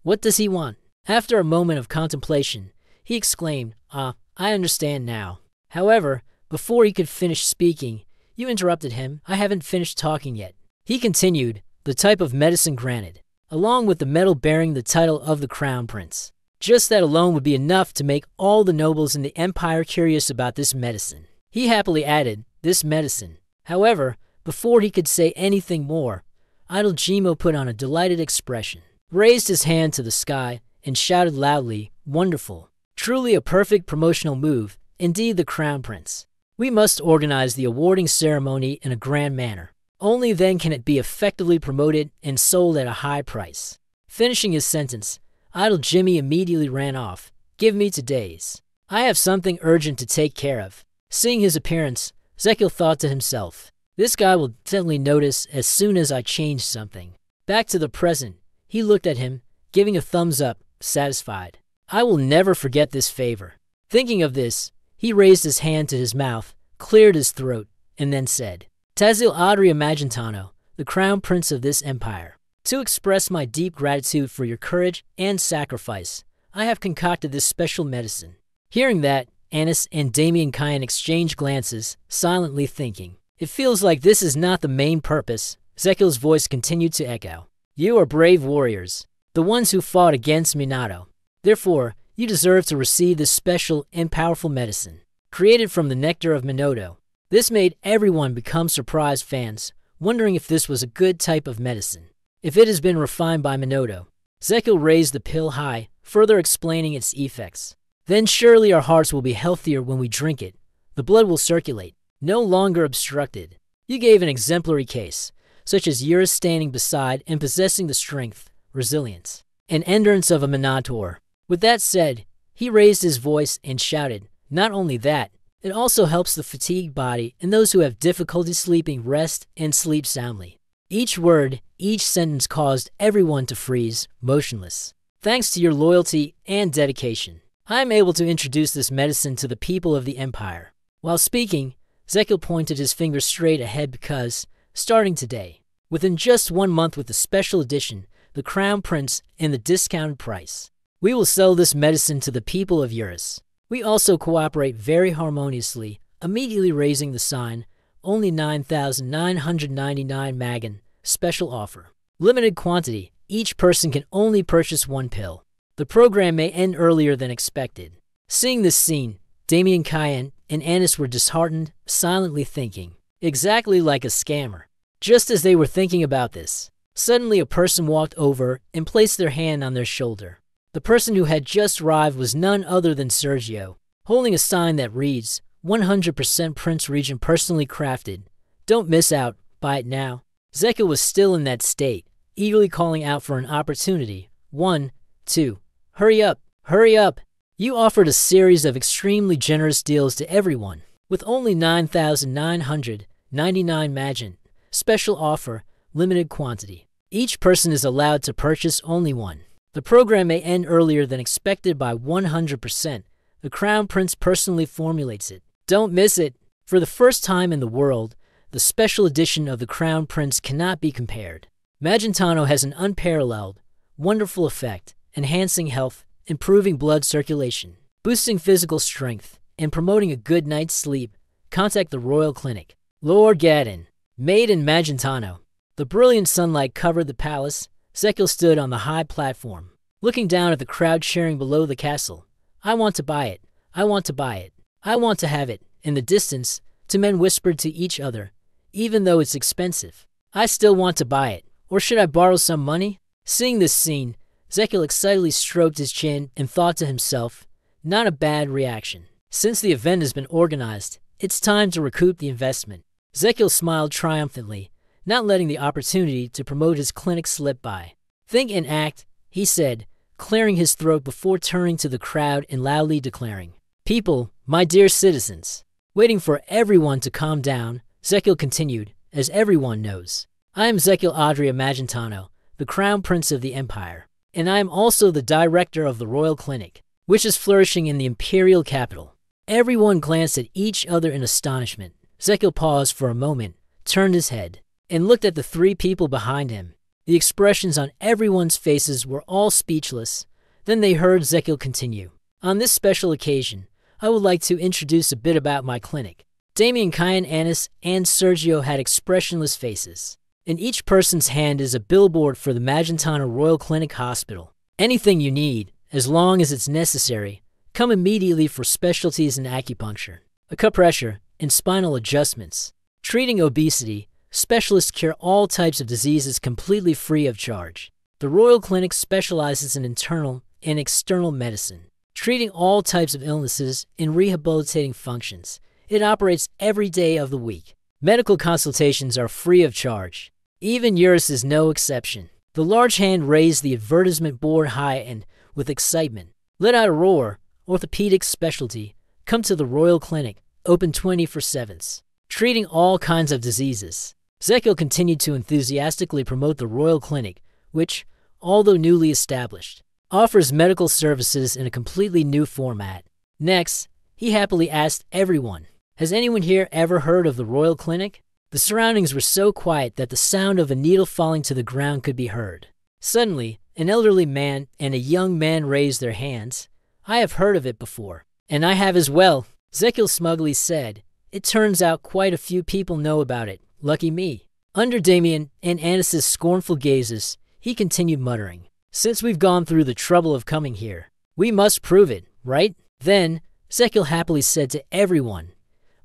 What does he want? After a moment of contemplation, he exclaimed, I understand now. However, before he could finish speaking, you interrupted him. I haven't finished talking yet. He continued, the type of medicine granted, along with the medal bearing the title of the Crown Prince. Just that alone would be enough to make all the nobles in the empire curious about this medicine. He happily added, this medicine. However, before he could say anything more, Idol Jimo put on a delighted expression, raised his hand to the sky, and shouted loudly, Wonderful. Truly a perfect promotional move, indeed the Crown Prince. We must organize the awarding ceremony in a grand manner. Only then can it be effectively promoted and sold at a high price. Finishing his sentence, Idol Jimmy immediately ran off. Give me to days. I have something urgent to take care of. Seeing his appearance, Zekil thought to himself, this guy will definitely notice as soon as I change something. Back to the present, he looked at him, giving a thumbs up, satisfied. I will never forget this favor. Thinking of this, he raised his hand to his mouth, cleared his throat, and then said, Tazil Adria Magentano, the Crown Prince of this empire. To express my deep gratitude for your courage and sacrifice, I have concocted this special medicine. Hearing that, Anis and Damien Kyan exchanged glances, silently thinking. It feels like this is not the main purpose. Zekil's voice continued to echo. You are brave warriors, the ones who fought against Minato. Therefore, you deserve to receive this special and powerful medicine, created from the nectar of Minoto. This made everyone become surprised fans, wondering if this was a good type of medicine. If it has been refined by Minoto. Zekil raised the pill high, further explaining its effects. Then surely our hearts will be healthier when we drink it. The blood will circulate, no longer obstructed. You gave an exemplary case, such as Eurus standing beside and possessing the strength, resilience, and endurance of a Minotaur. With that said, he raised his voice and shouted, not only that, it also helps the fatigued body and those who have difficulty sleeping rest and sleep soundly. Each word, each sentence caused everyone to freeze, motionless. Thanks to your loyalty and dedication, I am able to introduce this medicine to the people of the Empire. While speaking, Zekil pointed his finger straight ahead because, starting today, within just 1 month with the special edition, the Crown Prince, and the discounted price, we will sell this medicine to the people of Eurus. We also cooperate very harmoniously, immediately raising the sign, only 9,999 Magan, special offer. Limited quantity, each person can only purchase 1 pill. The program may end earlier than expected. Seeing this scene, Damien Cayenne and Anis were disheartened, silently thinking, exactly like a scammer. Just as they were thinking about this, suddenly a person walked over and placed their hand on their shoulder. The person who had just arrived was none other than Sergio, holding a sign that reads, 100% Prince Regent personally crafted. Don't miss out, buy it now. Zekil was still in that state, eagerly calling out for an opportunity. 1, 2, hurry up, hurry up. You offered a series of extremely generous deals to everyone, with only 9,999 Magan. Special offer, limited quantity. Each person is allowed to purchase only 1. The program may end earlier than expected by 100%. The Crown Prince personally formulates it. Don't miss it. For the first time in the world, the special edition of the Crown Prince cannot be compared. Magentano has an unparalleled, wonderful effect, enhancing health, improving blood circulation, boosting physical strength, and promoting a good night's sleep. Contact the Royal Clinic. Lord Gadden, made in Magentano. The brilliant sunlight covered the palace. Zekil stood on the high platform, looking down at the crowd cheering below the castle. I want to buy it. I want to buy it. I want to have it. In the distance, 2 men whispered to each other, even though it's expensive. I still want to buy it. Or should I borrow some money? Seeing this scene, Zekil excitedly stroked his chin and thought to himself, not a bad reaction. Since the event has been organized, it's time to recoup the investment. Zekil smiled triumphantly, not letting the opportunity to promote his clinic slip by. Think and act, he said, clearing his throat before turning to the crowd and loudly declaring, people, my dear citizens. Waiting for everyone to calm down, Zekil continued, as everyone knows, I am Zekil Adria Magentano, the Crown Prince of the Empire, and I am also the director of the Royal Clinic, which is flourishing in the imperial capital. Everyone glanced at each other in astonishment. Zekil paused for a moment, turned his head, and looked at the 3 people behind him. The expressions on everyone's faces were all speechless. Then they heard Zekil continue. On this special occasion, I would like to introduce a bit about my clinic. Damien, Cayenne, Anis, and Sergio had expressionless faces. In each person's hand is a billboard for the Magentano Royal Clinic Hospital. Anything you need, as long as it's necessary, come immediately for specialties in acupuncture, acupressure, and spinal adjustments. Treating obesity, specialists cure all types of diseases completely free of charge. The Royal Clinic specializes in internal and external medicine, treating all types of illnesses and rehabilitating functions. It operates every day of the week. Medical consultations are free of charge. Even yours is no exception. The large hand raised the advertisement board high and, with excitement, let out a roar. Orthopedic specialty. Come to the Royal Clinic, open 24/7, treating all kinds of diseases. Zekil continued to enthusiastically promote the Royal Clinic, which, although newly established, offers medical services in a completely new format. Next, he happily asked everyone, has anyone here ever heard of the Royal Clinic? The surroundings were so quiet that the sound of a needle falling to the ground could be heard. Suddenly, an elderly man and a young man raised their hands. I have heard of it before. And I have as well, Zekil smugly said. It turns out quite a few people know about it. Lucky me. Under Damien and Anis's scornful gazes, he continued muttering, since we've gone through the trouble of coming here, we must prove it, right? Then, Zekil happily said to everyone,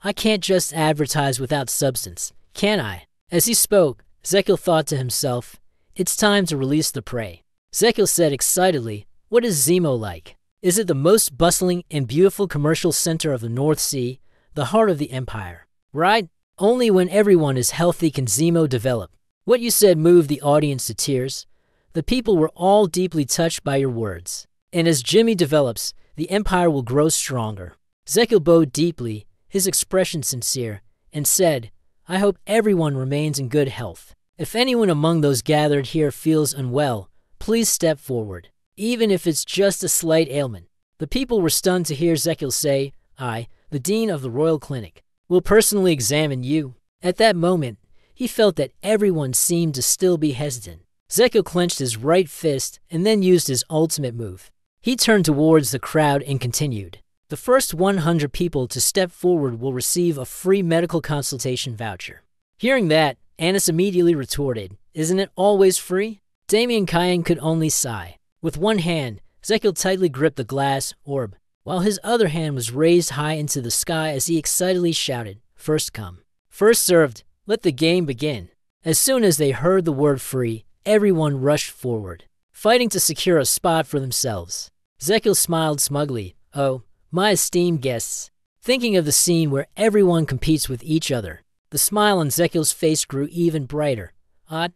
I can't just advertise without substance, can I? As he spoke, Zekil thought to himself, it's time to release the prey. Zekil said excitedly, what is Zemo like? Is it the most bustling and beautiful commercial center of the North Sea, the heart of the empire. Right? Only when everyone is healthy can Zemo develop. What you said moved the audience to tears. The people were all deeply touched by your words. And as Jimmy develops, the empire will grow stronger. Zekiel bowed deeply, his expression sincere, and said, I hope everyone remains in good health. If anyone among those gathered here feels unwell, please step forward, even if it's just a slight ailment. The people were stunned to hear Zekiel say, I, the dean of the Royal Clinic, will personally examine you. At that moment, he felt that everyone seemed to still be hesitant. Zekiel clenched his right fist and then used his ultimate move. He turned towards the crowd and continued. The first 100 people to step forward will receive a free medical consultation voucher. Hearing that, Anis immediately retorted, Isn't it always free? Damien Kyan could only sigh. With one hand, Zekiel tightly gripped the glass orb, while his other hand was raised high into the sky as he excitedly shouted, First come. First served, let the game begin. As soon as they heard the word free, everyone rushed forward, fighting to secure a spot for themselves. Zekiel smiled smugly. Oh, my esteemed guests. Thinking of the scene where everyone competes with each other, the smile on Zekiel's face grew even brighter.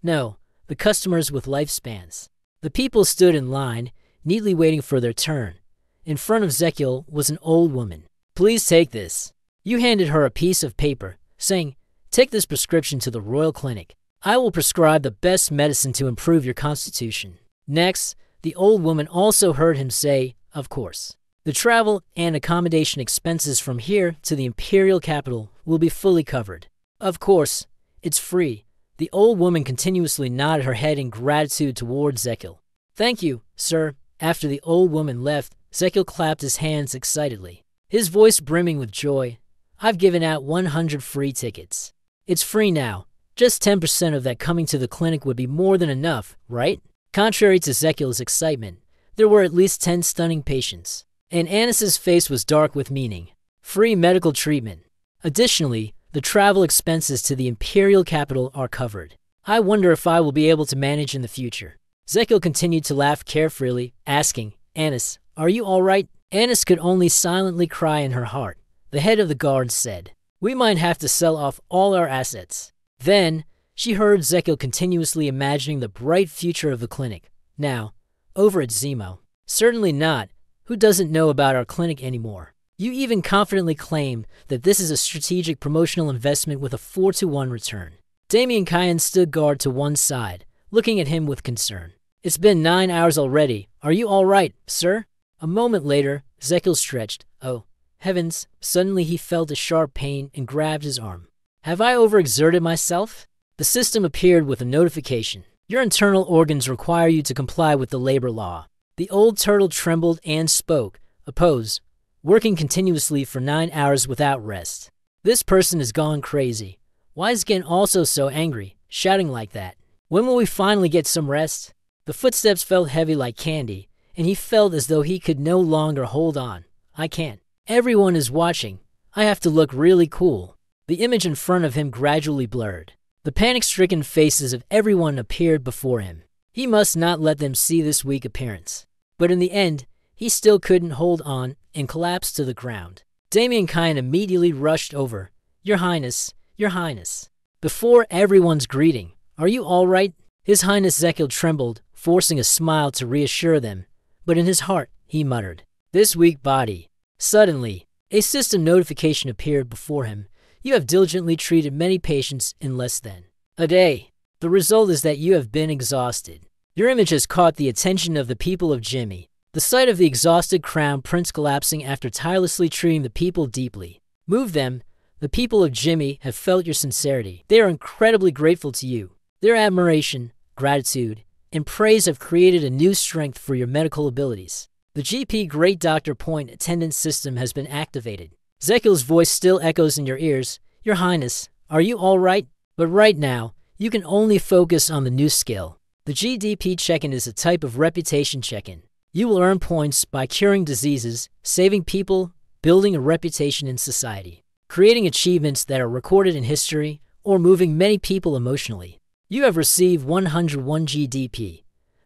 No, the customers with lifespans. The people stood in line, neatly waiting for their turn. In front of Zekiel was an old woman. Please take this. You handed her a piece of paper, saying, Take this prescription to the Royal Clinic. I will prescribe the best medicine to improve your constitution. Next, the old woman also heard him say, Of course. The travel and accommodation expenses from here to the imperial capital will be fully covered. Of course, it's free. The old woman continuously nodded her head in gratitude toward Zekiel. Thank you, sir. After the old woman left, Zekiel clapped his hands excitedly, his voice brimming with joy. I've given out 100 free tickets. It's free now. Just 10% of that coming to the clinic would be more than enough, right? Contrary to Zekiel's excitement, there were at least 10 stunning patients, and Anis's face was dark with meaning. Free medical treatment. Additionally, the travel expenses to the imperial capital are covered. I wonder if I will be able to manage in the future. Zekiel continued to laugh carefree, asking, Anis, are you all right? Anis could only silently cry in her heart. The head of the guard said, We might have to sell off all our assets. Then, she heard Zekiel continuously imagining the bright future of the clinic. Now, over at Zemo. Certainly not. Who doesn't know about our clinic anymore? You even confidently claim that this is a strategic promotional investment with a 4-to-1 return. Damien Kyan stood guard to one side, looking at him with concern. It's been 9 hours already. Are you all right, sir? A moment later, Zekiel stretched. Oh, heavens. Suddenly he felt a sharp pain and grabbed his arm. Have I overexerted myself? The system appeared with a notification. Your internal organs require you to comply with the labor law. The old turtle trembled and spoke. Oppose. Working continuously for 9 hours without rest. This person has gone crazy. Why is Gen also so angry, shouting like that? When will we finally get some rest? The footsteps felt heavy like candy, and he felt as though he could no longer hold on. I can't. Everyone is watching. I have to look really cool. The image in front of him gradually blurred. The panic-stricken faces of everyone appeared before him. He must not let them see this weak appearance. But in the end, he still couldn't hold on and collapsed to the ground. Damien Kyan immediately rushed over. Your Highness, Your Highness. Before everyone's greeting, are you all right? His Highness Zekiel trembled, forcing a smile to reassure them. But in his heart, he muttered, This weak body. Suddenly, a system notification appeared before him. You have diligently treated many patients in less than a day. The result is that you have been exhausted. Your image has caught the attention of the people of Jimmy. The sight of the exhausted crown prince collapsing after tirelessly treating the people deeply moved them. The people of Jimmy have felt your sincerity. They are incredibly grateful to you. Their admiration, gratitude, and praise have created a new strength for your medical abilities. The GP Great Doctor Point attendance system has been activated. Zekiel's voice still echoes in your ears. Your Highness, are you all right? But right now, you can only focus on the new skill. The GDP check-in is a type of reputation check-in. You will earn points by curing diseases, saving people, building a reputation in society, creating achievements that are recorded in history, or moving many people emotionally. You have received 101 GDP.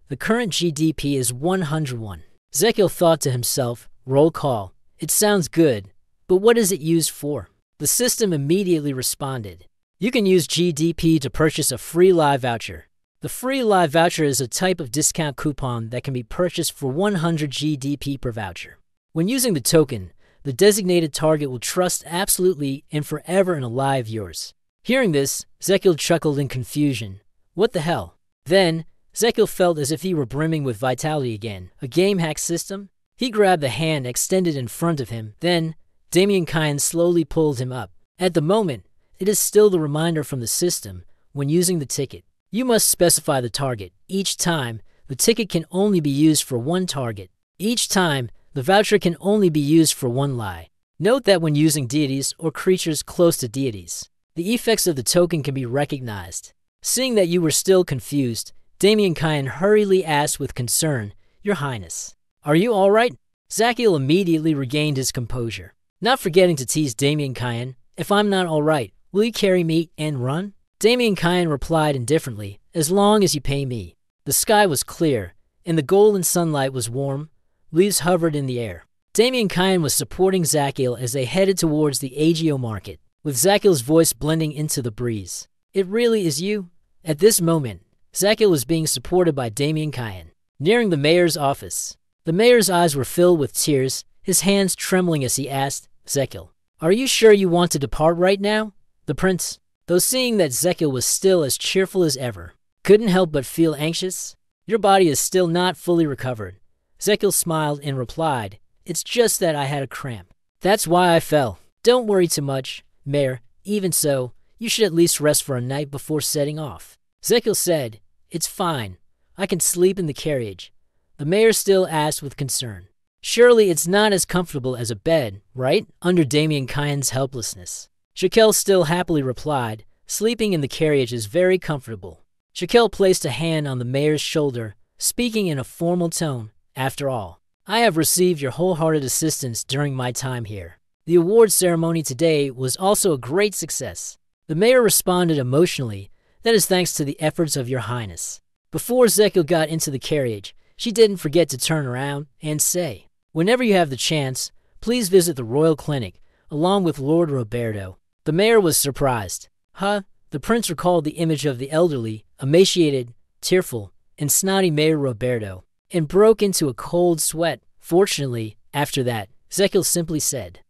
The current GDP is 101. Zekiel thought to himself, roll call. It sounds good, but what is it used for? The system immediately responded. You can use GDP to purchase a free live voucher. The free live voucher is a type of discount coupon that can be purchased for 100 GDP per voucher. When using the token, the designated target will trust absolutely and forever in a lie of yours. Hearing this, Zekil chuckled in confusion. What the hell? Then, Zekil felt as if he were brimming with vitality again. A game hack system? He grabbed the hand extended in front of him. Then, Damien Kyan slowly pulled him up. At the moment, it is still the reminder from the system when using the ticket. You must specify the target. Each time, the ticket can only be used for one target. Each time, the voucher can only be used for one lie. Note that when using deities or creatures close to deities, the effects of the token can be recognized. Seeing that you were still confused, Damien Kyan hurriedly asked with concern, Your Highness, are you all right? Zakiel immediately regained his composure. Not forgetting to tease Damien Kyan, if I'm not all right, will you carry me and run? Damien Kyan replied indifferently, as long as you pay me. The sky was clear, and the golden sunlight was warm. Leaves hovered in the air. Damien Kyan was supporting Zakiel as they headed towards the Agio market, with Zakiel's voice blending into the breeze. It really is you? At this moment, Zakiel was being supported by Damien Kyan. Nearing the mayor's office, the mayor's eyes were filled with tears, his hands trembling as he asked, Zakiel, are you sure you want to depart right now? The prince, though seeing that Zakiel was still as cheerful as ever, couldn't help but feel anxious. Your body is still not fully recovered. Zakiel smiled and replied, It's just that I had a cramp. That's why I fell. Don't worry too much, Mayor. Even so, you should at least rest for a night before setting off. Zakiel said, It's fine. I can sleep in the carriage. The mayor still asked with concern. Surely it's not as comfortable as a bed, right? Under Damien Kyan's helplessness. Shakel still happily replied, Sleeping in the carriage is very comfortable. Shakel placed a hand on the mayor's shoulder, speaking in a formal tone. After all, I have received your wholehearted assistance during my time here. The award ceremony today was also a great success. The mayor responded emotionally, That is thanks to the efforts of your highness. Before Zakiel got into the carriage, she didn't forget to turn around and say, Whenever you have the chance, please visit the royal clinic, along with Lord Roberto. The mayor was surprised. Huh? The prince recalled the image of the elderly, emaciated, tearful, and snotty Mayor Roberto, and broke into a cold sweat. Fortunately, after that, Zakiel simply said,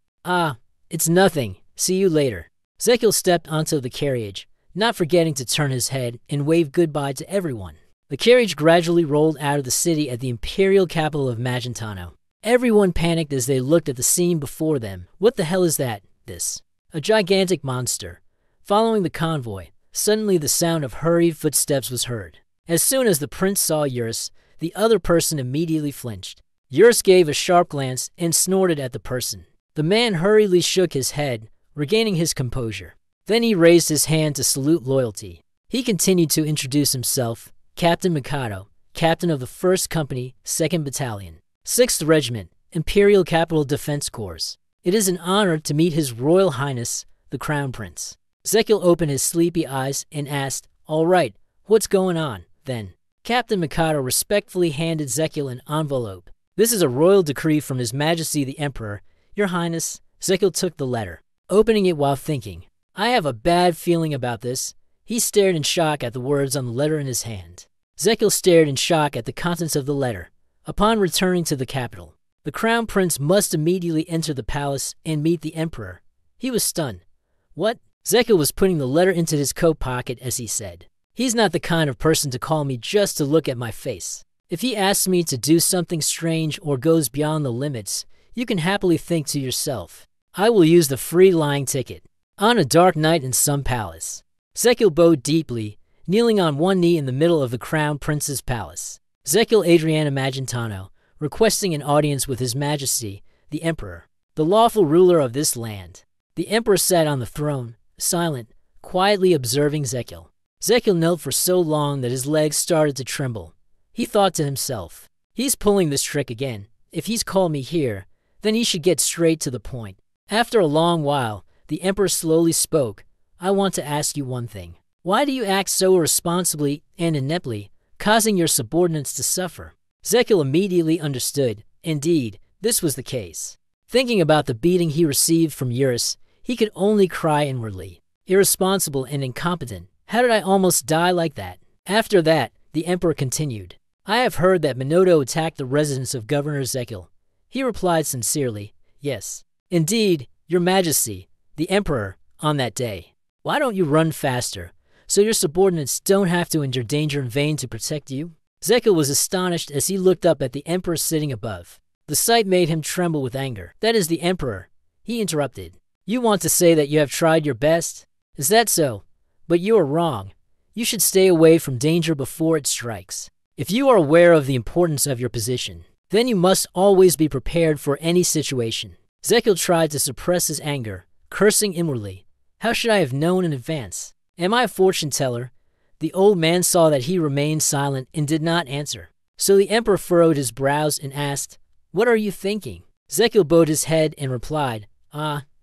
It's nothing. See you later. Zakiel stepped onto the carriage, not forgetting to turn his head and wave goodbye to everyone. The carriage gradually rolled out of the city at the imperial capital of Magentano. Everyone panicked as they looked at the scene before them. What the hell is that? This. A gigantic monster. Following the convoy, suddenly the sound of hurried footsteps was heard. As soon as the prince saw Eurus, the other person immediately flinched. Eurus gave a sharp glance and snorted at the person. The man hurriedly shook his head, regaining his composure. Then he raised his hand to salute loyalty. He continued to introduce himself, Captain Mikado, captain of the 1st Company, 2nd Battalion, 6th Regiment, Imperial Capital Defense Corps. It is an honor to meet His Royal Highness, the Crown Prince. Zakiel opened his sleepy eyes and asked, All right, what's going on, then? Captain Mikado respectfully handed Zakiel an envelope. This is a royal decree from His Majesty the Emperor. Your Highness. Zakiel took the letter, opening it while thinking. I have a bad feeling about this. He stared in shock at the words on the letter in his hand. Zakiel stared in shock at the contents of the letter. Upon returning to the capital, the Crown Prince must immediately enter the palace and meet the Emperor. He was stunned. What? Zakiel was putting the letter into his coat pocket as he said, He's not the kind of person to call me just to look at my face. If he asks me to do something strange or goes beyond the limits, you can happily think to yourself, I will use the free lying ticket. On a dark night in some palace. Zakiel bowed deeply, kneeling on one knee in the middle of the Crown Prince's palace. Zakiel Adriana Magentano, requesting an audience with His Majesty, the Emperor, the lawful ruler of this land. The Emperor sat on the throne, silent, quietly observing Zakiel. Zakiel knelt for so long that his legs started to tremble. He thought to himself, He's pulling this trick again. If he's called me here, then he should get straight to the point. After a long while, the Emperor slowly spoke. I want to ask you one thing. Why do you act so irresponsibly and ineptly, causing your subordinates to suffer? Zakiel immediately understood. Indeed, this was the case. Thinking about the beating he received from Eurus, he He could only cry inwardly. Irresponsible and incompetent. How did I almost die like that? After that, the emperor continued. I have heard that Minoto attacked the residence of Governor Zekil. He replied sincerely, yes. Indeed, your majesty, the emperor, on that day. Why don't you run faster, so your subordinates don't have to endure danger in vain to protect you? Zekil was astonished as he looked up at the emperor sitting above. The sight made him tremble with anger. That is the emperor, he interrupted. You want to say that you have tried your best? Is that so? But you are wrong. You should stay away from danger before it strikes. If you are aware of the importance of your position, then you must always be prepared for any situation. Zekil tried to suppress his anger, cursing inwardly. How should I have known in advance? Am I a fortune teller? The old man saw that he remained silent and did not answer. So the emperor furrowed his brows and asked, What are you thinking? Zekil bowed his head and replied,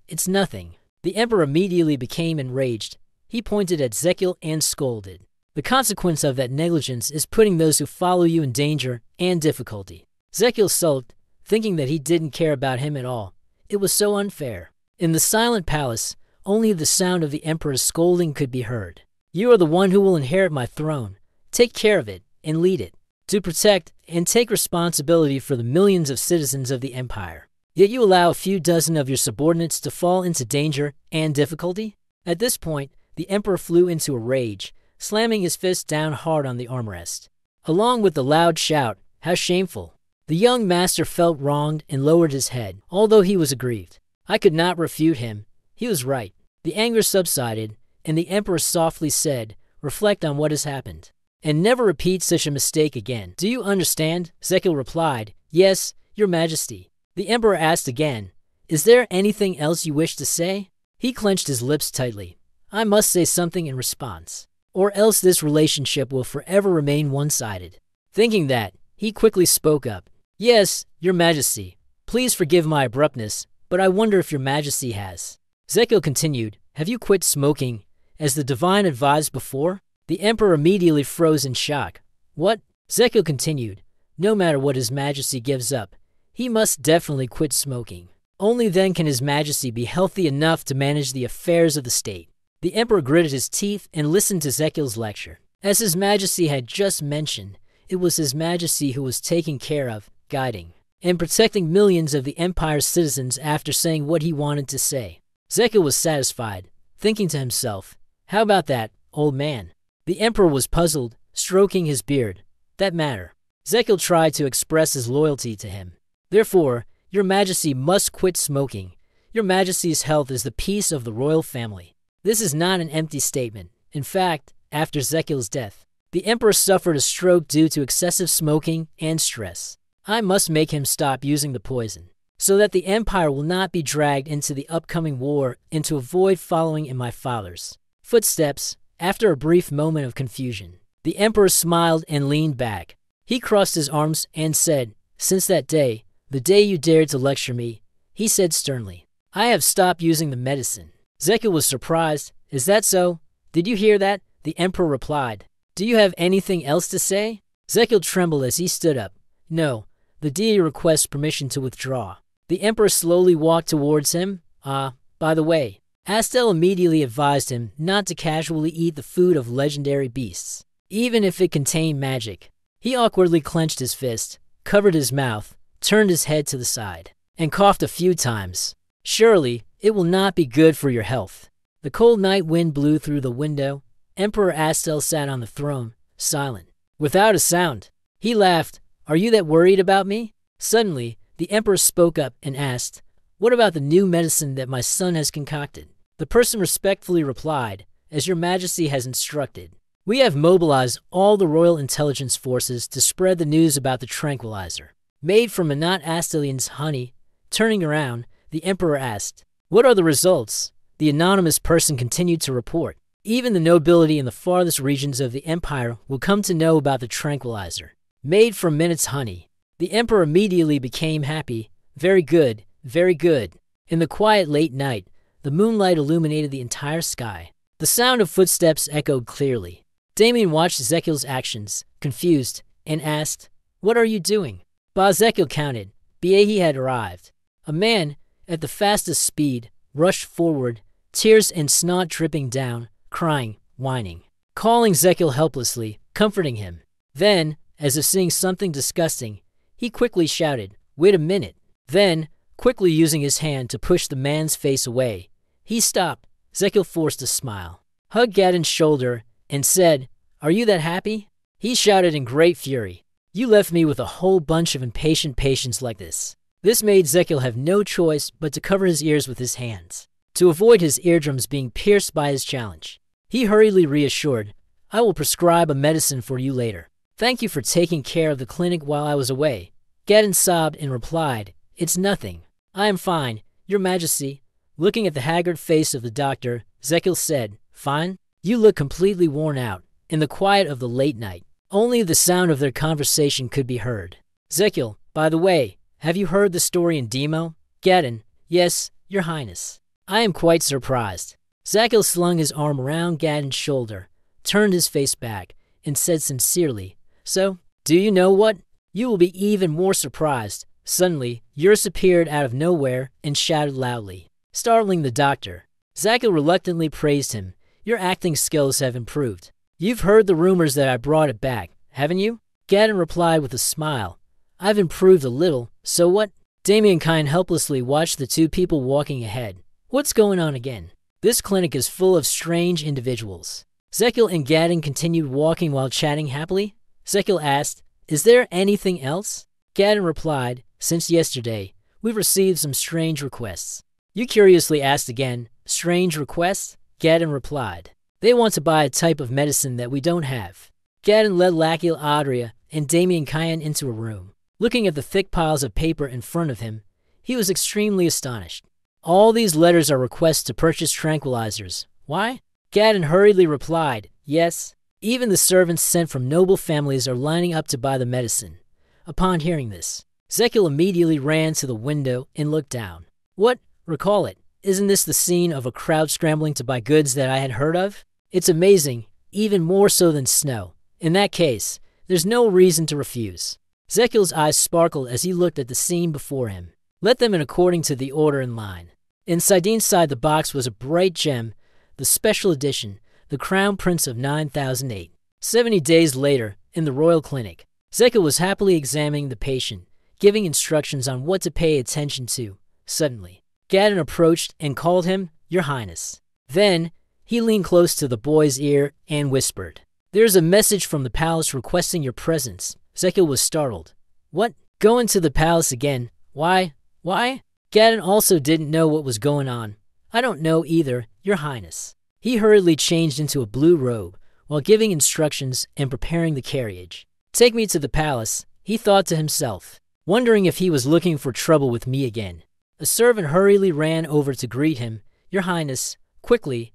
It's nothing. The emperor immediately became enraged. He pointed at Zekil and scolded. The consequence of that negligence is putting those who follow you in danger and difficulty. Zekil sulked, thinking that he didn't care about him at all. It was so unfair. In the silent palace, only the sound of the emperor's scolding could be heard. You are the one who will inherit my throne. Take care of it and lead it, to protect and take responsibility for the millions of citizens of the empire. Yet you allow a few dozen of your subordinates to fall into danger and difficulty? At this point, the emperor flew into a rage, slamming his fist down hard on the armrest. Along with the loud shout, How shameful! The young master felt wronged and lowered his head, although he was aggrieved. I could not refute him. He was right. The anger subsided, and the emperor softly said, Reflect on what has happened, and never repeat such a mistake again. Do you understand? Zekil replied, Yes, your majesty. The emperor asked again, Is there anything else you wish to say? He clenched his lips tightly. I must say something in response, or else this relationship will forever remain one-sided. Thinking that, he quickly spoke up. Yes, your majesty. Please forgive my abruptness, but I wonder if your majesty has. Zekil continued, Have you quit smoking, as the divine advised before? The emperor immediately froze in shock. What? Zekil continued, No matter what his majesty gives up, he must definitely quit smoking. Only then can his majesty be healthy enough to manage the affairs of the state. The emperor gritted his teeth and listened to Zekil's lecture. As his majesty had just mentioned, it was his majesty who was taking care of, guiding, and protecting millions of the empire's citizens after saying what he wanted to say. Zekil was satisfied, thinking to himself, How about that, old man? The emperor was puzzled, stroking his beard. That matter. Zekil tried to express his loyalty to him. Therefore, your majesty must quit smoking. Your majesty's health is the peace of the royal family. This is not an empty statement. In fact, after Zekil's death, the emperor suffered a stroke due to excessive smoking and stress. I must make him stop using the poison, so that the empire will not be dragged into the upcoming war and to avoid following in my father's footsteps. After a brief moment of confusion, the emperor smiled and leaned back. He crossed his arms and said, Since that day, the day you dared to lecture me, he said sternly, I have stopped using the medicine. Zekil was surprised. Is that so? Did you hear that? The emperor replied. Do you have anything else to say? Zekil trembled as he stood up. No, the deity requests permission to withdraw. The emperor slowly walked towards him. By the way, Astel immediately advised him not to casually eat the food of legendary beasts, even if it contained magic. He awkwardly clenched his fist, covered his mouth, turned his head to the side, and coughed a few times. Surely, it will not be good for your health. The cold night wind blew through the window. Emperor Astel sat on the throne, silent, without a sound. He laughed. Are you that worried about me? Suddenly, the emperor spoke up and asked, What about the new medicine that my son has concocted? The person respectfully replied, As your majesty has instructed. We have mobilized all the royal intelligence forces to spread the news about the tranquilizer, made from Manat Astelian's honey. Turning around, the emperor asked, What are the results? The anonymous person continued to report. Even the nobility in the farthest regions of the empire will come to know about the tranquilizer, made from Minot's honey. The emperor immediately became happy. Very good, very good. In the quiet late night, the moonlight illuminated the entire sky. The sound of footsteps echoed clearly. Damien watched Zekil's actions, confused, and asked, What are you doing? Zekil counted. Biehi had arrived. A man, at the fastest speed, rushed forward, tears and snot dripping down, crying, whining, calling Zekiel helplessly, comforting him. Then, as if seeing something disgusting, he quickly shouted, "Wait a minute." Then, quickly using his hand to push the man's face away, he stopped. Zekiel forced a smile, hugged Gadon's shoulder, and said, "Are you that happy?" He shouted in great fury, "You left me with a whole bunch of impatient patients like this." This made Zekiel have no choice but to cover his ears with his hands, to avoid his eardrums being pierced by his challenge. He hurriedly reassured, "I will prescribe a medicine for you later. Thank you for taking care of the clinic while I was away." Gadon sobbed and replied, "It's nothing. I am fine, Your Majesty." Looking at the haggard face of the doctor, Zekiel said, "Fine? You look completely worn out." In the quiet of the late night, only the sound of their conversation could be heard. "Zekiel, by the way, have you heard the story in Demo?" Gadon, "Yes, Your Highness." "I am quite surprised." Zekiel slung his arm around Gadon's shoulder, turned his face back, and said sincerely, "So, do you know what? You will be even more surprised." Suddenly, Eurus appeared out of nowhere and shouted loudly, startling the doctor. Zekiel reluctantly praised him. "Your acting skills have improved. You've heard the rumors that I brought it back, haven't you?" Gadon replied with a smile, "I've improved a little, so what?" Damien Kine helplessly watched the two people walking ahead. What's going on again? This clinic is full of strange individuals. Zekiel and Gadon continued walking while chatting happily. Zekiel asked, "Is there anything else?" Gadon replied, "Since yesterday, we've received some strange requests." You curiously asked again, "Strange requests?" Gadon replied, "They want to buy a type of medicine that we don't have." Gadon led Lakiel Adria and Damien Kine into a room. Looking at the thick piles of paper in front of him, he was extremely astonished. "All these letters are requests to purchase tranquilizers. Why?" Gadon hurriedly replied, "Yes. Even the servants sent from noble families are lining up to buy the medicine." Upon hearing this, Zekiel immediately ran to the window and looked down. "What? Recall it. Isn't this the scene of a crowd scrambling to buy goods that I had heard of? It's amazing, even more so than snow. In that case, there's no reason to refuse." Zekiel's eyes sparkled as he looked at the scene before him. "Let them in according to the order in line." Inside the box was a bright gem, the special edition, the Crown Prince of 9008. 70 days later, in the royal clinic, Zekiel was happily examining the patient, giving instructions on what to pay attention to. Suddenly, Gadon approached and called him, "Your Highness." Then, he leaned close to the boy's ear and whispered, "There's a message from the palace requesting your presence." Zekiel was startled. "What? Go into the palace again? Why? Why?" Gadon also didn't know what was going on. "I don't know either, Your Highness." He hurriedly changed into a blue robe while giving instructions and preparing the carriage. "Take me to the palace," he thought to himself, wondering if he was looking for trouble with me again. A servant hurriedly ran over to greet him. "Your Highness, quickly,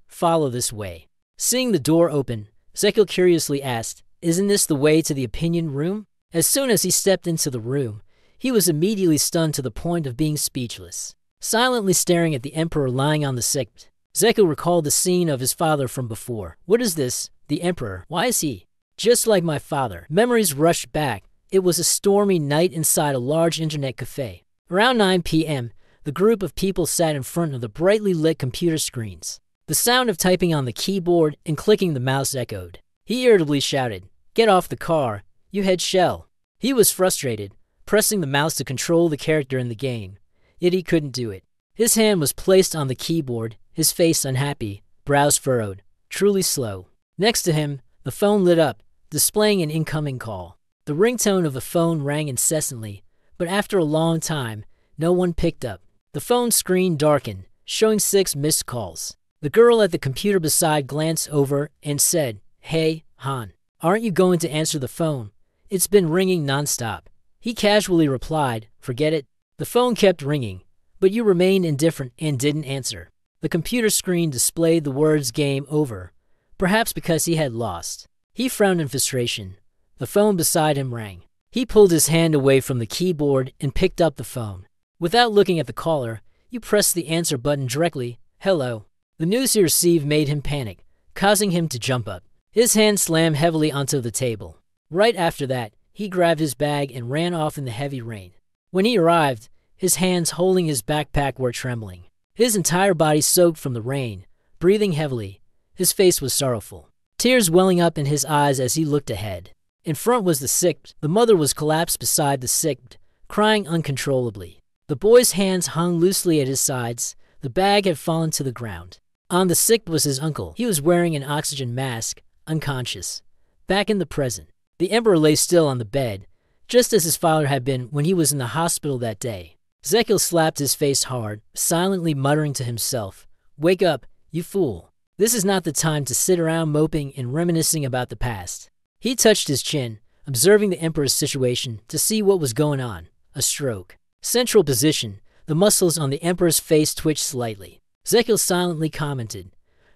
follow this way." Seeing the door open, Zekiel curiously asked, "Isn't this the way to the opinion room?" As soon as he stepped into the room, he was immediately stunned to the point of being speechless. Silently staring at the emperor lying on the sick bed, Zekiel recalled the scene of his father from before. What is this? The emperor? Why is he just like my father? Memories rushed back. It was a stormy night inside a large internet cafe. Around 9 p.m., the group of people sat in front of the brightly lit computer screens. The sound of typing on the keyboard and clicking the mouse echoed. He irritably shouted, "Get off the car, you head shell." He was frustrated, pressing the mouse to control the character in the game, yet he couldn't do it. His hand was placed on the keyboard, his face unhappy, brows furrowed, truly slow. Next to him, the phone lit up, displaying an incoming call. The ringtone of the phone rang incessantly, but after a long time, no one picked up. The phone screen darkened, showing 6 missed calls. The girl at the computer beside glanced over and said, "Hey, Han, aren't you going to answer the phone? It's been ringing nonstop." He casually replied, "Forget it." The phone kept ringing, but you remained indifferent and didn't answer. The computer screen displayed the words "game over," perhaps because he had lost. He frowned in frustration. The phone beside him rang. He pulled his hand away from the keyboard and picked up the phone. Without looking at the caller, you pressed the answer button directly. "Hello." The news he received made him panic, causing him to jump up. His hand slammed heavily onto the table. Right after that, he grabbed his bag and ran off in the heavy rain. When he arrived, his hands holding his backpack were trembling. his entire body soaked from the rain, breathing heavily. His face was sorrowful, tears welling up in his eyes as he looked ahead. In front was the sick. The mother was collapsed beside the sick, crying uncontrollably. The boy's hands hung loosely at his sides. The bag had fallen to the ground. On the sick was his uncle. He was wearing an oxygen mask, unconscious. Back in the present, the emperor lay still on the bed, just as his father had been when he was in the hospital that day. Zekil slapped his face hard, silently muttering to himself, "Wake up, you fool. This is not the time to sit around moping and reminiscing about the past." He touched his chin, observing the emperor's situation to see what was going on. A stroke. Central position. The muscles on the emperor's face twitched slightly. Zekil silently commented.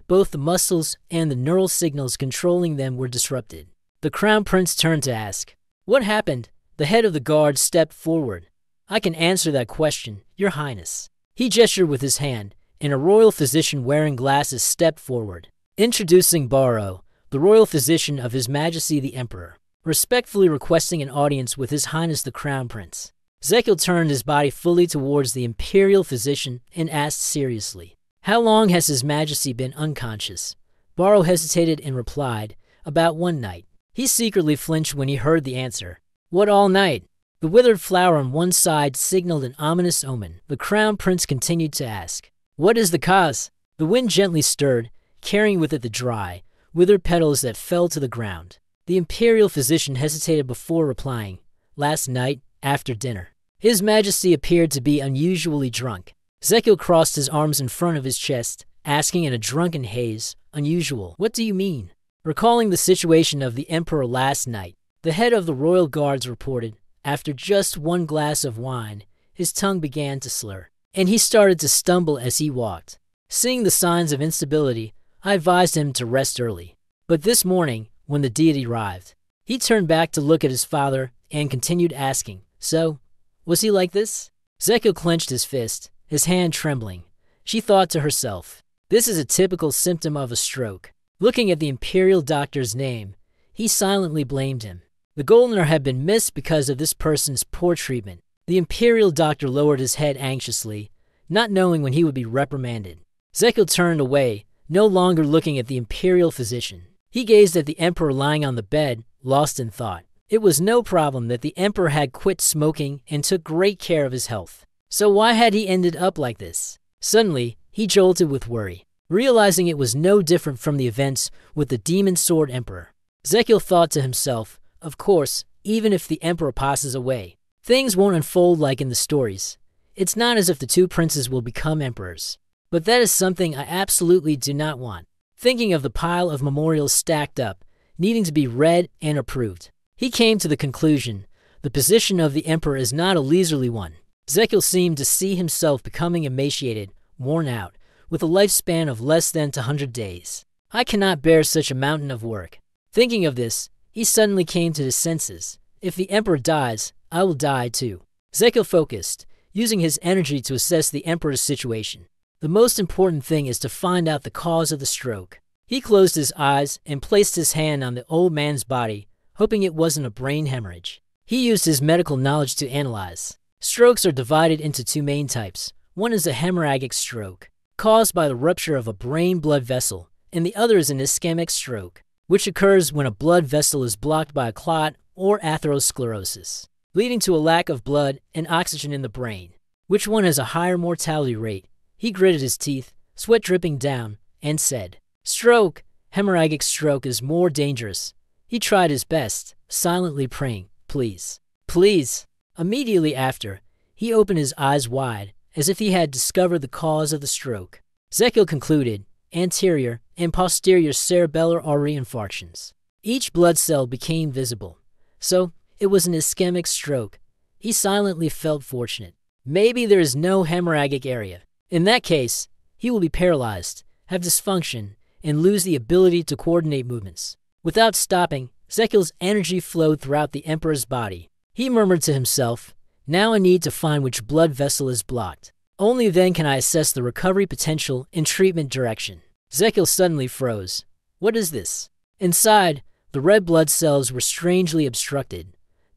Both the muscles and the neural signals controlling them were disrupted. The crown prince turned to ask, "What happened?" The head of the guard stepped forward. "I can answer that question, Your Highness." He gestured with his hand, and a royal physician wearing glasses stepped forward. Introducing Baro, the royal physician of His Majesty the Emperor, respectfully requesting an audience with His Highness the Crown Prince. Zekil turned his body fully towards the imperial physician and asked seriously, "How long has His Majesty been unconscious?" Baro hesitated and replied, "About one night." He secretly flinched when he heard the answer. "What, all night?" The withered flower on one side signaled an ominous omen. The crown prince continued to ask, "What is the cause?" The wind gently stirred, carrying with it the dry, withered petals that fell to the ground. The imperial physician hesitated before replying, "Last night, after dinner." His Majesty appeared to be unusually drunk. Zekil crossed his arms in front of his chest, asking in a drunken haze, "Unusual? What do you mean?" Recalling the situation of the emperor last night, the head of the royal guards reported, after just one glass of wine, his tongue began to slur, and he started to stumble as he walked. Seeing the signs of instability, I advised him to rest early. But this morning, when the deity arrived, he turned back to look at his father and continued asking, "So, was he like this?" Zekil clenched his fist, his hand trembling. She thought to herself, "This is a typical symptom of a stroke." Looking at the imperial doctor's name, he silently blamed him. The goldener had been missed because of this person's poor treatment. The imperial doctor lowered his head anxiously, not knowing when he would be reprimanded. Zekil turned away, no longer looking at the imperial physician. He gazed at the emperor lying on the bed, lost in thought. It was no problem that the emperor had quit smoking and took great care of his health. So why had he ended up like this? Suddenly, he jolted with worry, realizing it was no different from the events with the demon sword emperor. Zekil thought to himself, of course, even if the emperor passes away, things won't unfold like in the stories. It's not as if the two princes will become emperors. But that is something I absolutely do not want. Thinking of the pile of memorials stacked up, needing to be read and approved, he came to the conclusion the position of the emperor is not a leisurely one. Zekil seemed to see himself becoming emaciated, worn out, with a lifespan of less than 200 days. I cannot bear such a mountain of work. Thinking of this, he suddenly came to his senses. If the emperor dies, I will die too. Zekil focused, using his energy to assess the emperor's situation. The most important thing is to find out the cause of the stroke. He closed his eyes and placed his hand on the old man's body, hoping it wasn't a brain hemorrhage. He used his medical knowledge to analyze. Strokes are divided into two main types. One is a hemorrhagic stroke, caused by the rupture of a brain blood vessel, and the other is an ischemic stroke, which occurs when a blood vessel is blocked by a clot or atherosclerosis, leading to a lack of blood and oxygen in the brain. Which one has a higher mortality rate? He gritted his teeth, sweat dripping down, and said, "Stroke. Hemorrhagic stroke is more dangerous." He tried his best, silently praying, "Please, please." Immediately after, he opened his eyes wide, as if he had discovered the cause of the stroke. Zekil concluded, anterior and posterior cerebellar artery infarctions. Each blood cell became visible. So, it was an ischemic stroke. He silently felt fortunate. Maybe there is no hemorrhagic area. In that case, he will be paralyzed, have dysfunction, and lose the ability to coordinate movements. Without stopping, Zekil's energy flowed throughout the emperor's body. He murmured to himself, "Now I need to find which blood vessel is blocked. Only then can I assess the recovery potential and treatment direction." Zekil suddenly froze. What is this? Inside, the red blood cells were strangely obstructed.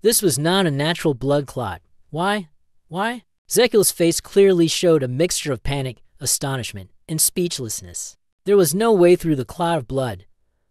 This was not a natural blood clot. Why? Zekil's face clearly showed a mixture of panic, astonishment, and speechlessness. There was no way through the cloud of blood.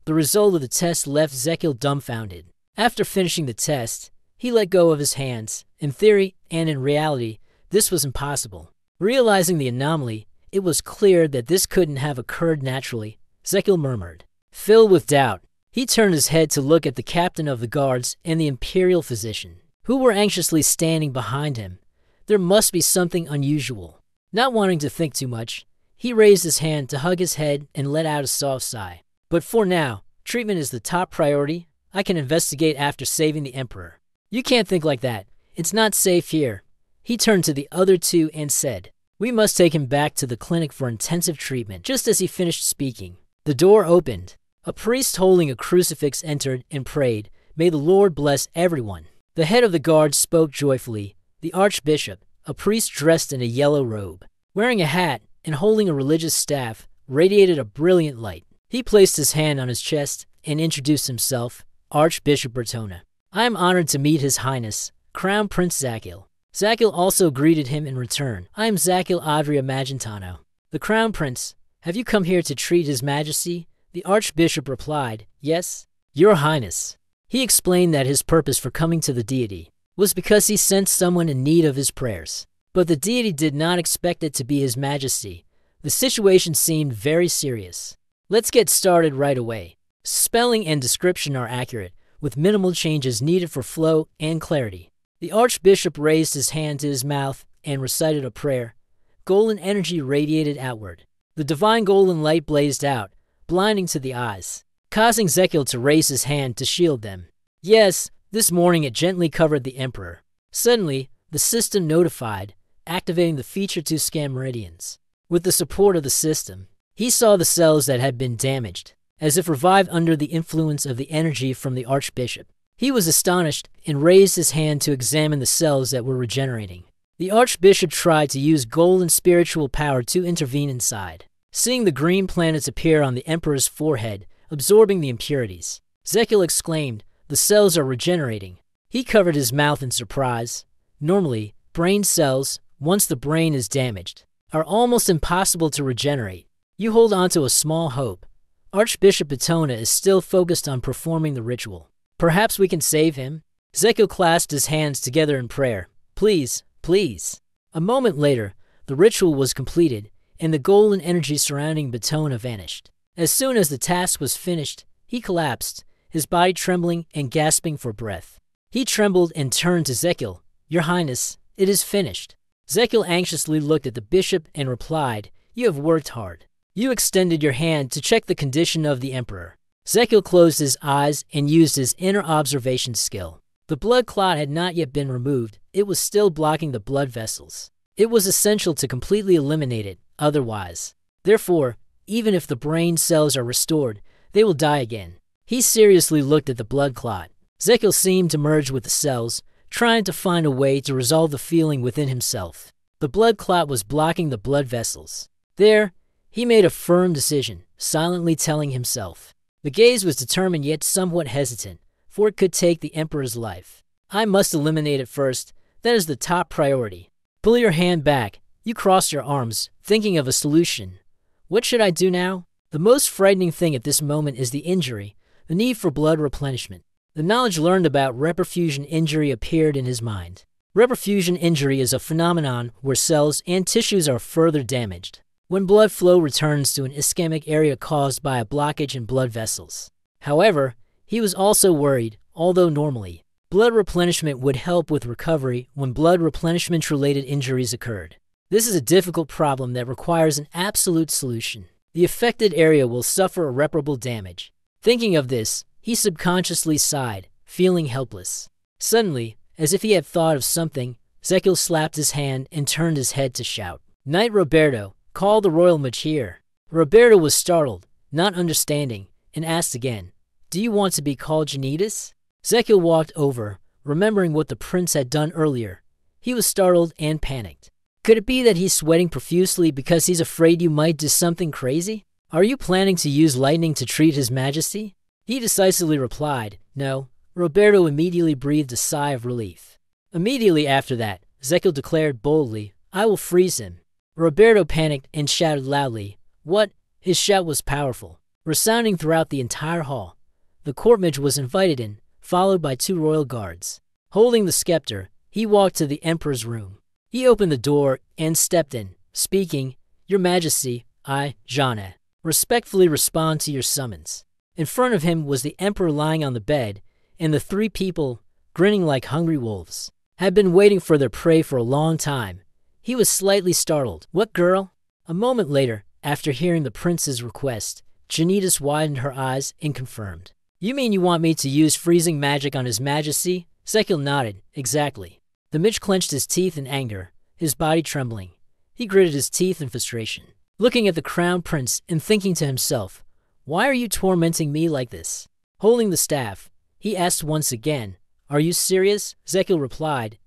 The result of the test left Zekil dumbfounded. After finishing the test, he let go of his hands. In theory and in reality, this was impossible. Realizing the anomaly, it was clear that this couldn't have occurred naturally. Zekil murmured. Filled with doubt, he turned his head to look at the captain of the guards and the imperial physician, who were anxiously standing behind him. There must be something unusual. Not wanting to think too much, he raised his hand to hug his head and let out a soft sigh. But for now, treatment is the top priority. I can investigate after saving the Emperor. You can't think like that. It's not safe here. He turned to the other two and said, We must take him back to the clinic for intensive treatment. Just as he finished speaking, the door opened. A priest holding a crucifix entered and prayed, May the Lord bless everyone. The head of the guard spoke joyfully. The archbishop, a priest dressed in a yellow robe, wearing a hat and holding a religious staff, radiated a brilliant light. He placed his hand on his chest and introduced himself, Archbishop Bertona. I am honored to meet His Highness, Crown Prince Zakil. Zakil also greeted him in return. I am Zakil Adria Magentano. The Crown Prince, have you come here to treat His Majesty? The Archbishop replied, Yes, Your Highness. He explained that his purpose for coming to the deity was because he sensed someone in need of his prayers. But the deity did not expect it to be His Majesty. The situation seemed very serious. Let's get started right away. Spelling and description are accurate, with minimal changes needed for flow and clarity. The Archbishop raised his hand to his mouth and recited a prayer. Golden energy radiated outward. The divine golden light blazed out, blinding to the eyes, causing Zekil to raise his hand to shield them. Yes, this morning it gently covered the Emperor. Suddenly, the system notified, activating the feature to scan meridians. With the support of the system, he saw the cells that had been damaged, as if revived under the influence of the energy from the Archbishop. He was astonished and raised his hand to examine the cells that were regenerating. The Archbishop tried to use golden spiritual power to intervene inside. Seeing the green planets appear on the Emperor's forehead, absorbing the impurities, Zekil exclaimed, The cells are regenerating. He covered his mouth in surprise. Normally, brain cells, once the brain is damaged, are almost impossible to regenerate. You hold on to a small hope. Archbishop Betona is still focused on performing the ritual. Perhaps we can save him? Zekil clasped his hands together in prayer. Please, please. A moment later, the ritual was completed, and the golden energy surrounding Betona vanished. As soon as the task was finished, he collapsed, his body trembling and gasping for breath. He trembled and turned to Zekil. Your Highness, it is finished. Zekil anxiously looked at the bishop and replied, You have worked hard. You extended your hand to check the condition of the Emperor. Zekil closed his eyes and used his inner observation skill. The blood clot had not yet been removed. It was still blocking the blood vessels. It was essential to completely eliminate it, otherwise. Therefore, even if the brain cells are restored, they will die again. He seriously looked at the blood clot. Zekil seemed to merge with the cells, trying to find a way to resolve the feeling within himself. The blood clot was blocking the blood vessels. There, he made a firm decision, silently telling himself. The gaze was determined yet somewhat hesitant, for it could take the Emperor's life. I must eliminate it first. That is the top priority. Pull your hand back. You crossed your arms, thinking of a solution. What should I do now? The most frightening thing at this moment is the injury, the need for blood replenishment. The knowledge learned about reperfusion injury appeared in his mind. Reperfusion injury is a phenomenon where cells and tissues are further damaged when blood flow returns to an ischemic area caused by a blockage in blood vessels. However, he was also worried, although normally, blood replenishment would help with recovery when blood replenishment-related injuries occurred. This is a difficult problem that requires an absolute solution. The affected area will suffer irreparable damage. Thinking of this, he subconsciously sighed, feeling helpless. Suddenly, as if he had thought of something, Zekil slapped his hand and turned his head to shout, Knight Roberto, call the royal mage here. Roberto was startled, not understanding, and asked again, Do you want to be called Janitas? Zekil walked over, remembering what the prince had done earlier. He was startled and panicked. Could it be that he's sweating profusely because he's afraid you might do something crazy? Are you planning to use lightning to treat His Majesty? He decisively replied, No. Roberto immediately breathed a sigh of relief. Immediately after that, Zekil declared boldly, I will freeze him. Roberto panicked and shouted loudly. What? His shout was powerful, resounding throughout the entire hall. The courtmage was invited in, followed by 2 royal guards. Holding the scepter, he walked to the emperor's room. He opened the door and stepped in, speaking, Your Majesty, I, Jeanne, respectfully respond to your summons. In front of him was the emperor lying on the bed, and the 3 people, grinning like hungry wolves, had been waiting for their prey for a long time. He was slightly startled. What girl? A moment later, after hearing the prince's request, Janitas widened her eyes and confirmed. You mean you want me to use freezing magic on His Majesty? Zekil nodded. Exactly. The Mitch clenched his teeth in anger, his body trembling. He gritted his teeth in frustration, looking at the crown prince and thinking to himself, Why are you tormenting me like this? Holding the staff, he asked once again, Are you serious? Zekil replied,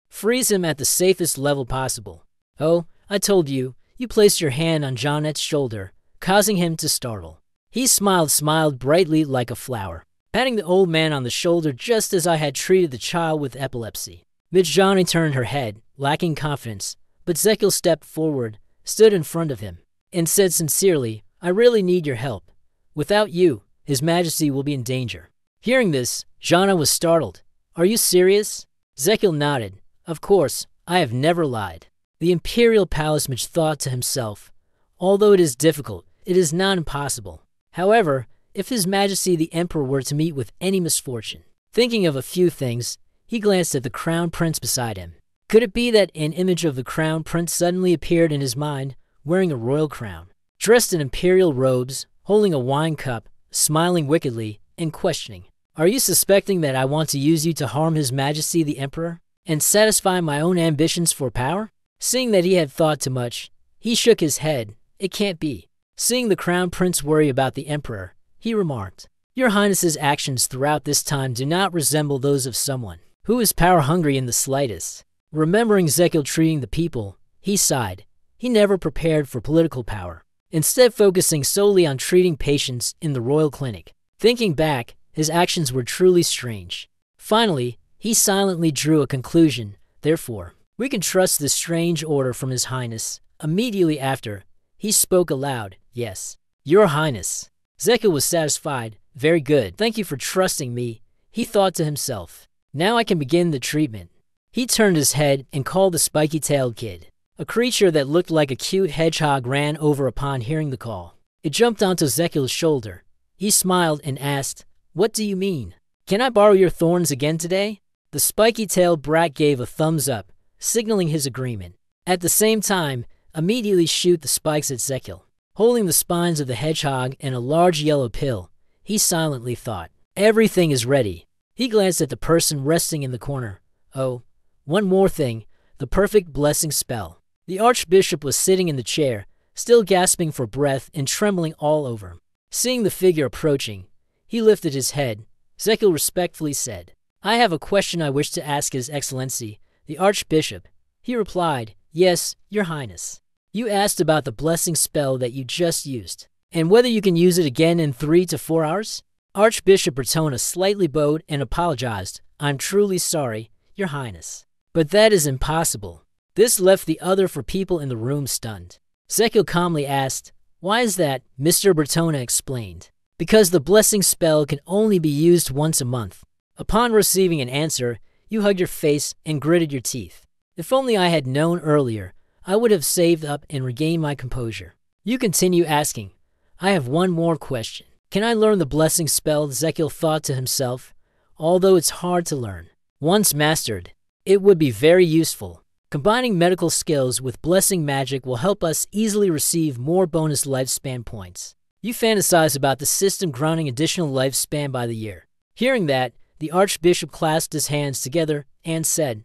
Freeze him at the safest level possible. Oh, I told you. You placed your hand on Jeanette's shoulder, causing him to startle. He smiled brightly like a flower, patting the old man on the shoulder just as I had treated the child with epilepsy. Jeanne turned her head, lacking confidence, but Zekil stepped forward, stood in front of him, and said sincerely, I really need your help. Without you, His Majesty will be in danger. Hearing this, Jeanne was startled. Are you serious? Zekil nodded. Of course, I have never lied. The imperial palace mage thought to himself, although it is difficult, it is not impossible. However, if His Majesty the Emperor were to meet with any misfortune, thinking of a few things, he glanced at the crown prince beside him. Could it be that an image of the crown prince suddenly appeared in his mind, wearing a royal crown, dressed in imperial robes, holding a wine cup, smiling wickedly, and questioning, Are you suspecting that I want to use you to harm His Majesty the Emperor, and satisfy my own ambitions for power? Seeing that he had thought too much, he shook his head. It can't be. Seeing the crown prince worry about the emperor, he remarked, Your Highness's actions throughout this time do not resemble those of someone who is power-hungry in the slightest. Remembering Zekil treating the people, he sighed. He never prepared for political power, instead focusing solely on treating patients in the royal clinic. Thinking back, his actions were truly strange. Finally, he silently drew a conclusion. Therefore, we can trust this strange order from His Highness. Immediately after, he spoke aloud. Yes, Your Highness. Zekil was satisfied. Very good. Thank you for trusting me, he thought to himself. Now I can begin the treatment. He turned his head and called the spiky-tailed kid. A creature that looked like a cute hedgehog ran over upon hearing the call. It jumped onto Zekil's shoulder. He smiled and asked, What do you mean? Can I borrow your thorns again today? The spiky-tailed brat gave a thumbs up, signaling his agreement. At the same time, immediately shoot the spikes at Zekil. Holding the spines of the hedgehog and a large yellow pill, he silently thought, Everything is ready. He glanced at the person resting in the corner. Oh, one more thing, the perfect blessing spell. The archbishop was sitting in the chair, still gasping for breath and trembling all over. Seeing the figure approaching, he lifted his head. Zekil respectfully said, I have a question I wish to ask His Excellency, the Archbishop. He replied, Yes, Your Highness. You asked about the blessing spell that you just used, and whether you can use it again in 3 to 4 hours? Archbishop Bertona slightly bowed and apologized. I'm truly sorry, Your Highness. But that is impossible. This left the other 4 people in the room stunned. Zekil calmly asked, Why is that? Mr. Bertona explained. Because the blessing spell can only be used once a month. Upon receiving an answer, you hugged your face and gritted your teeth. If only I had known earlier, I would have saved up and regained my composure. You continue asking, I have one more question. Can I learn the blessing spell? Zekil thought to himself. Although it's hard to learn, once mastered, it would be very useful. Combining medical skills with blessing magic will help us easily receive more bonus lifespan points. You fantasize about the system granting additional lifespan by the year. Hearing that, the Archbishop clasped his hands together and said,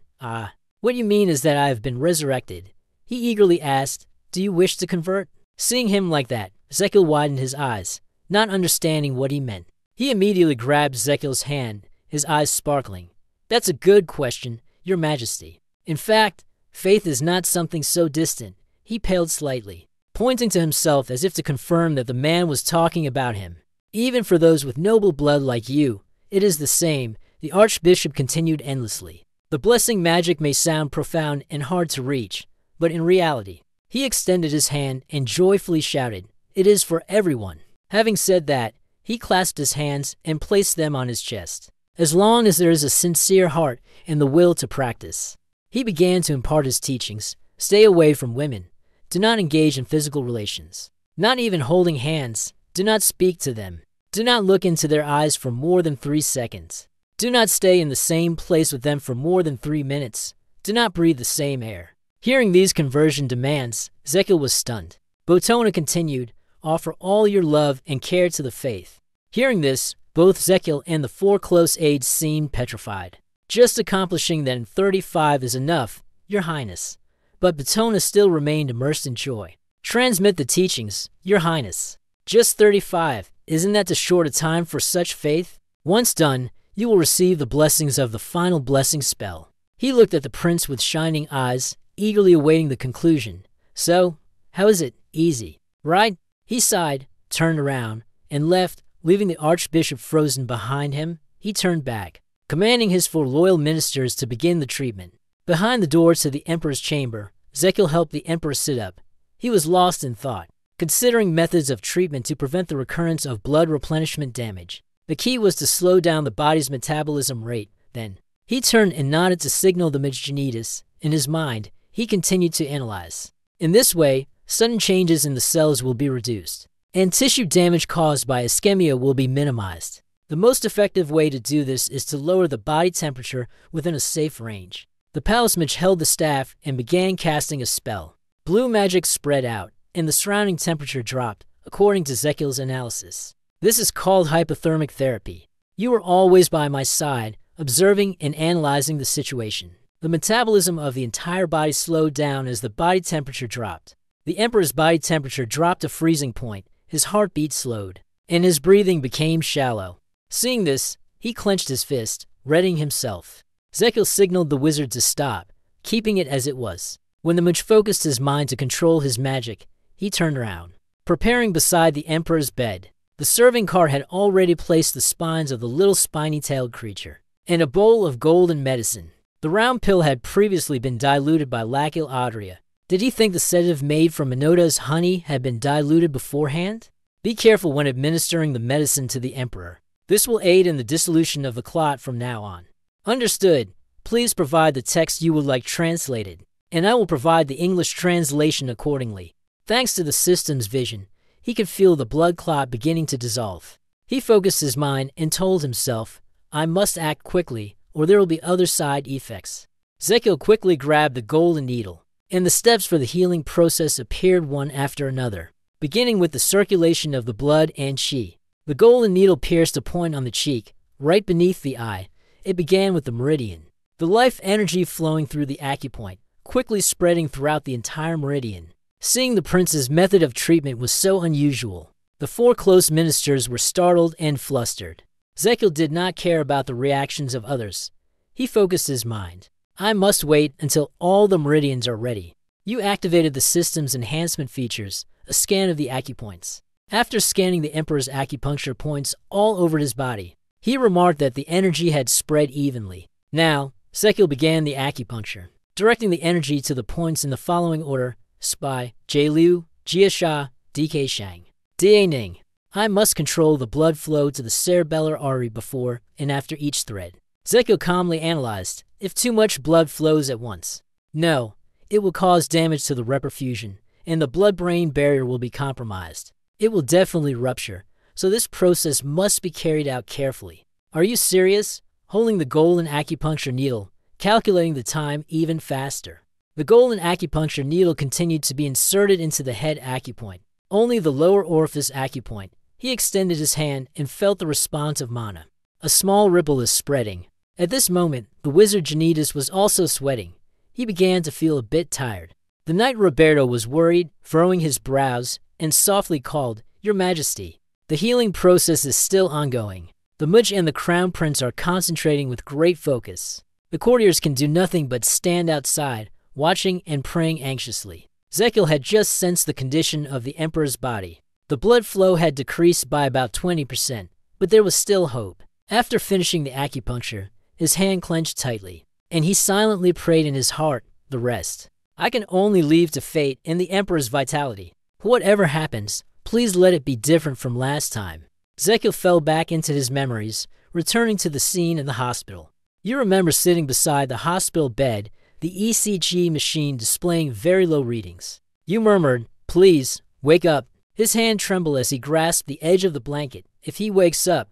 What you mean is that I have been resurrected. He eagerly asked, Do you wish to convert? Seeing him like that, Zekil widened his eyes, not understanding what he meant. He immediately grabbed Zekil's hand, his eyes sparkling. That's a good question, Your Majesty. In fact, faith is not something so distant. He paled slightly, pointing to himself as if to confirm that the man was talking about him. Even for those with noble blood like you, it is the same, the Archbishop continued endlessly. The blessing magic may sound profound and hard to reach, but in reality, He extended his hand and joyfully shouted, "It is for everyone." Having said that, he clasped his hands and placed them on his chest. As long as there is a sincere heart and the will to practice. He began to impart his teachings. Stay away from women. Do not engage in physical relations. Not even holding hands. Do not speak to them. Do not look into their eyes for more than 3 seconds. Do not stay in the same place with them for more than 3 minutes. Do not breathe the same air. Hearing these conversion demands, Zekil was stunned. Botona continued, "Offer all your love and care to the faith." Hearing this, both Zekil and the 4 close aides seemed petrified. "Just accomplishing that in 35 is enough, Your Highness." But Botona still remained immersed in joy. "Transmit the teachings, Your Highness." "Just 35, isn't that too short a time for such faith? Once done, you will receive the blessings of the final blessing spell." He looked at the prince with shining eyes, eagerly awaiting the conclusion. "So, how is it? Easy, right?" He sighed, turned around, and left, leaving the archbishop frozen behind him. He turned back, commanding his 4 loyal ministers to begin the treatment. Behind the door to the emperor's chamber, Zekil helped the emperor sit up. He was lost in thought, considering methods of treatment to prevent the recurrence of blood replenishment damage. The key was to slow down the body's metabolism rate. Then, he turned and nodded to signal the Manhwa. In his mind, he continued to analyze. In this way, sudden changes in the cells will be reduced, and tissue damage caused by ischemia will be minimized. The most effective way to do this is to lower the body temperature within a safe range. The palace mage held the staff and began casting a spell. Blue magic spread out, and the surrounding temperature dropped, according to Zekil's analysis. This is called hypothermic therapy. You were always by my side, observing and analyzing the situation. The metabolism of the entire body slowed down as the body temperature dropped. The emperor's body temperature dropped to freezing point, his heartbeat slowed, and his breathing became shallow. Seeing this, he clenched his fist, readying himself. Zekil signaled the wizard to stop, keeping it as it was. When the mage focused his mind to control his magic, he turned around, preparing beside the emperor's bed. The serving cart had already placed the spines of the little spiny-tailed creature, and a bowl of golden medicine. The round pill had previously been diluted by Lakil Adria. Did he think the sedative made from Minota's honey had been diluted beforehand? Be careful when administering the medicine to the emperor. This will aid in the dissolution of the clot from now on. Understood. Please provide the text you would like translated, and I will provide the English translation accordingly. Thanks to the system's vision, he could feel the blood clot beginning to dissolve. He focused his mind and told himself, "I must act quickly, or there will be other side effects." Zekil quickly grabbed the golden needle, and the steps for the healing process appeared one after another, beginning with the circulation of the blood and qi. The golden needle pierced a point on the cheek, right beneath the eye. It began with the meridian. The life energy flowing through the acupoint, quickly spreading throughout the entire meridian. Seeing the prince's method of treatment was so unusual, the 4 close ministers were startled and flustered. Zekil did not care about the reactions of others. He focused his mind. "I must wait until all the meridians are ready." You activated the system's enhancement features, a scan of the acupoints. After scanning the emperor's acupuncture points all over his body, he remarked that the energy had spread evenly. Now, Zekil began the acupuncture, directing the energy to the points in the following order: Spai, Jieliu, Jiasha, DK Shang, Da Ning. I must control the blood flow to the cerebellar artery before and after each thread. Zekil calmly analyzed. If too much blood flows at once, no, it will cause damage to the reperfusion, and the blood-brain barrier will be compromised. It will definitely rupture, so this process must be carried out carefully. Are you serious? Holding the golden acupuncture needle, calculating the time even faster. The golden acupuncture needle continued to be inserted into the head acupoint, only the lower orifice acupoint. He extended his hand and felt the response of mana. A small ripple is spreading. At this moment, the wizard Janitas was also sweating. He began to feel a bit tired. The knight Roberto was worried, furrowing his brows, and softly called, "Your Majesty." The healing process is still ongoing. The mage and the crown prince are concentrating with great focus. The courtiers can do nothing but stand outside, watching and praying anxiously. Zekil had just sensed the condition of the emperor's body. The blood flow had decreased by about 20%, but there was still hope. After finishing the acupuncture, his hand clenched tightly, and he silently prayed in his heart the rest. I can only leave to fate and the Emperor's vitality. Whatever happens, please let it be different from last time. Zekiel fell back into his memories, returning to the scene in the hospital. You remember sitting beside the hospital bed, the ECG machine displaying very low readings. You murmured, "Please, wake up." His hand trembled as he grasped the edge of the blanket. If he wakes up,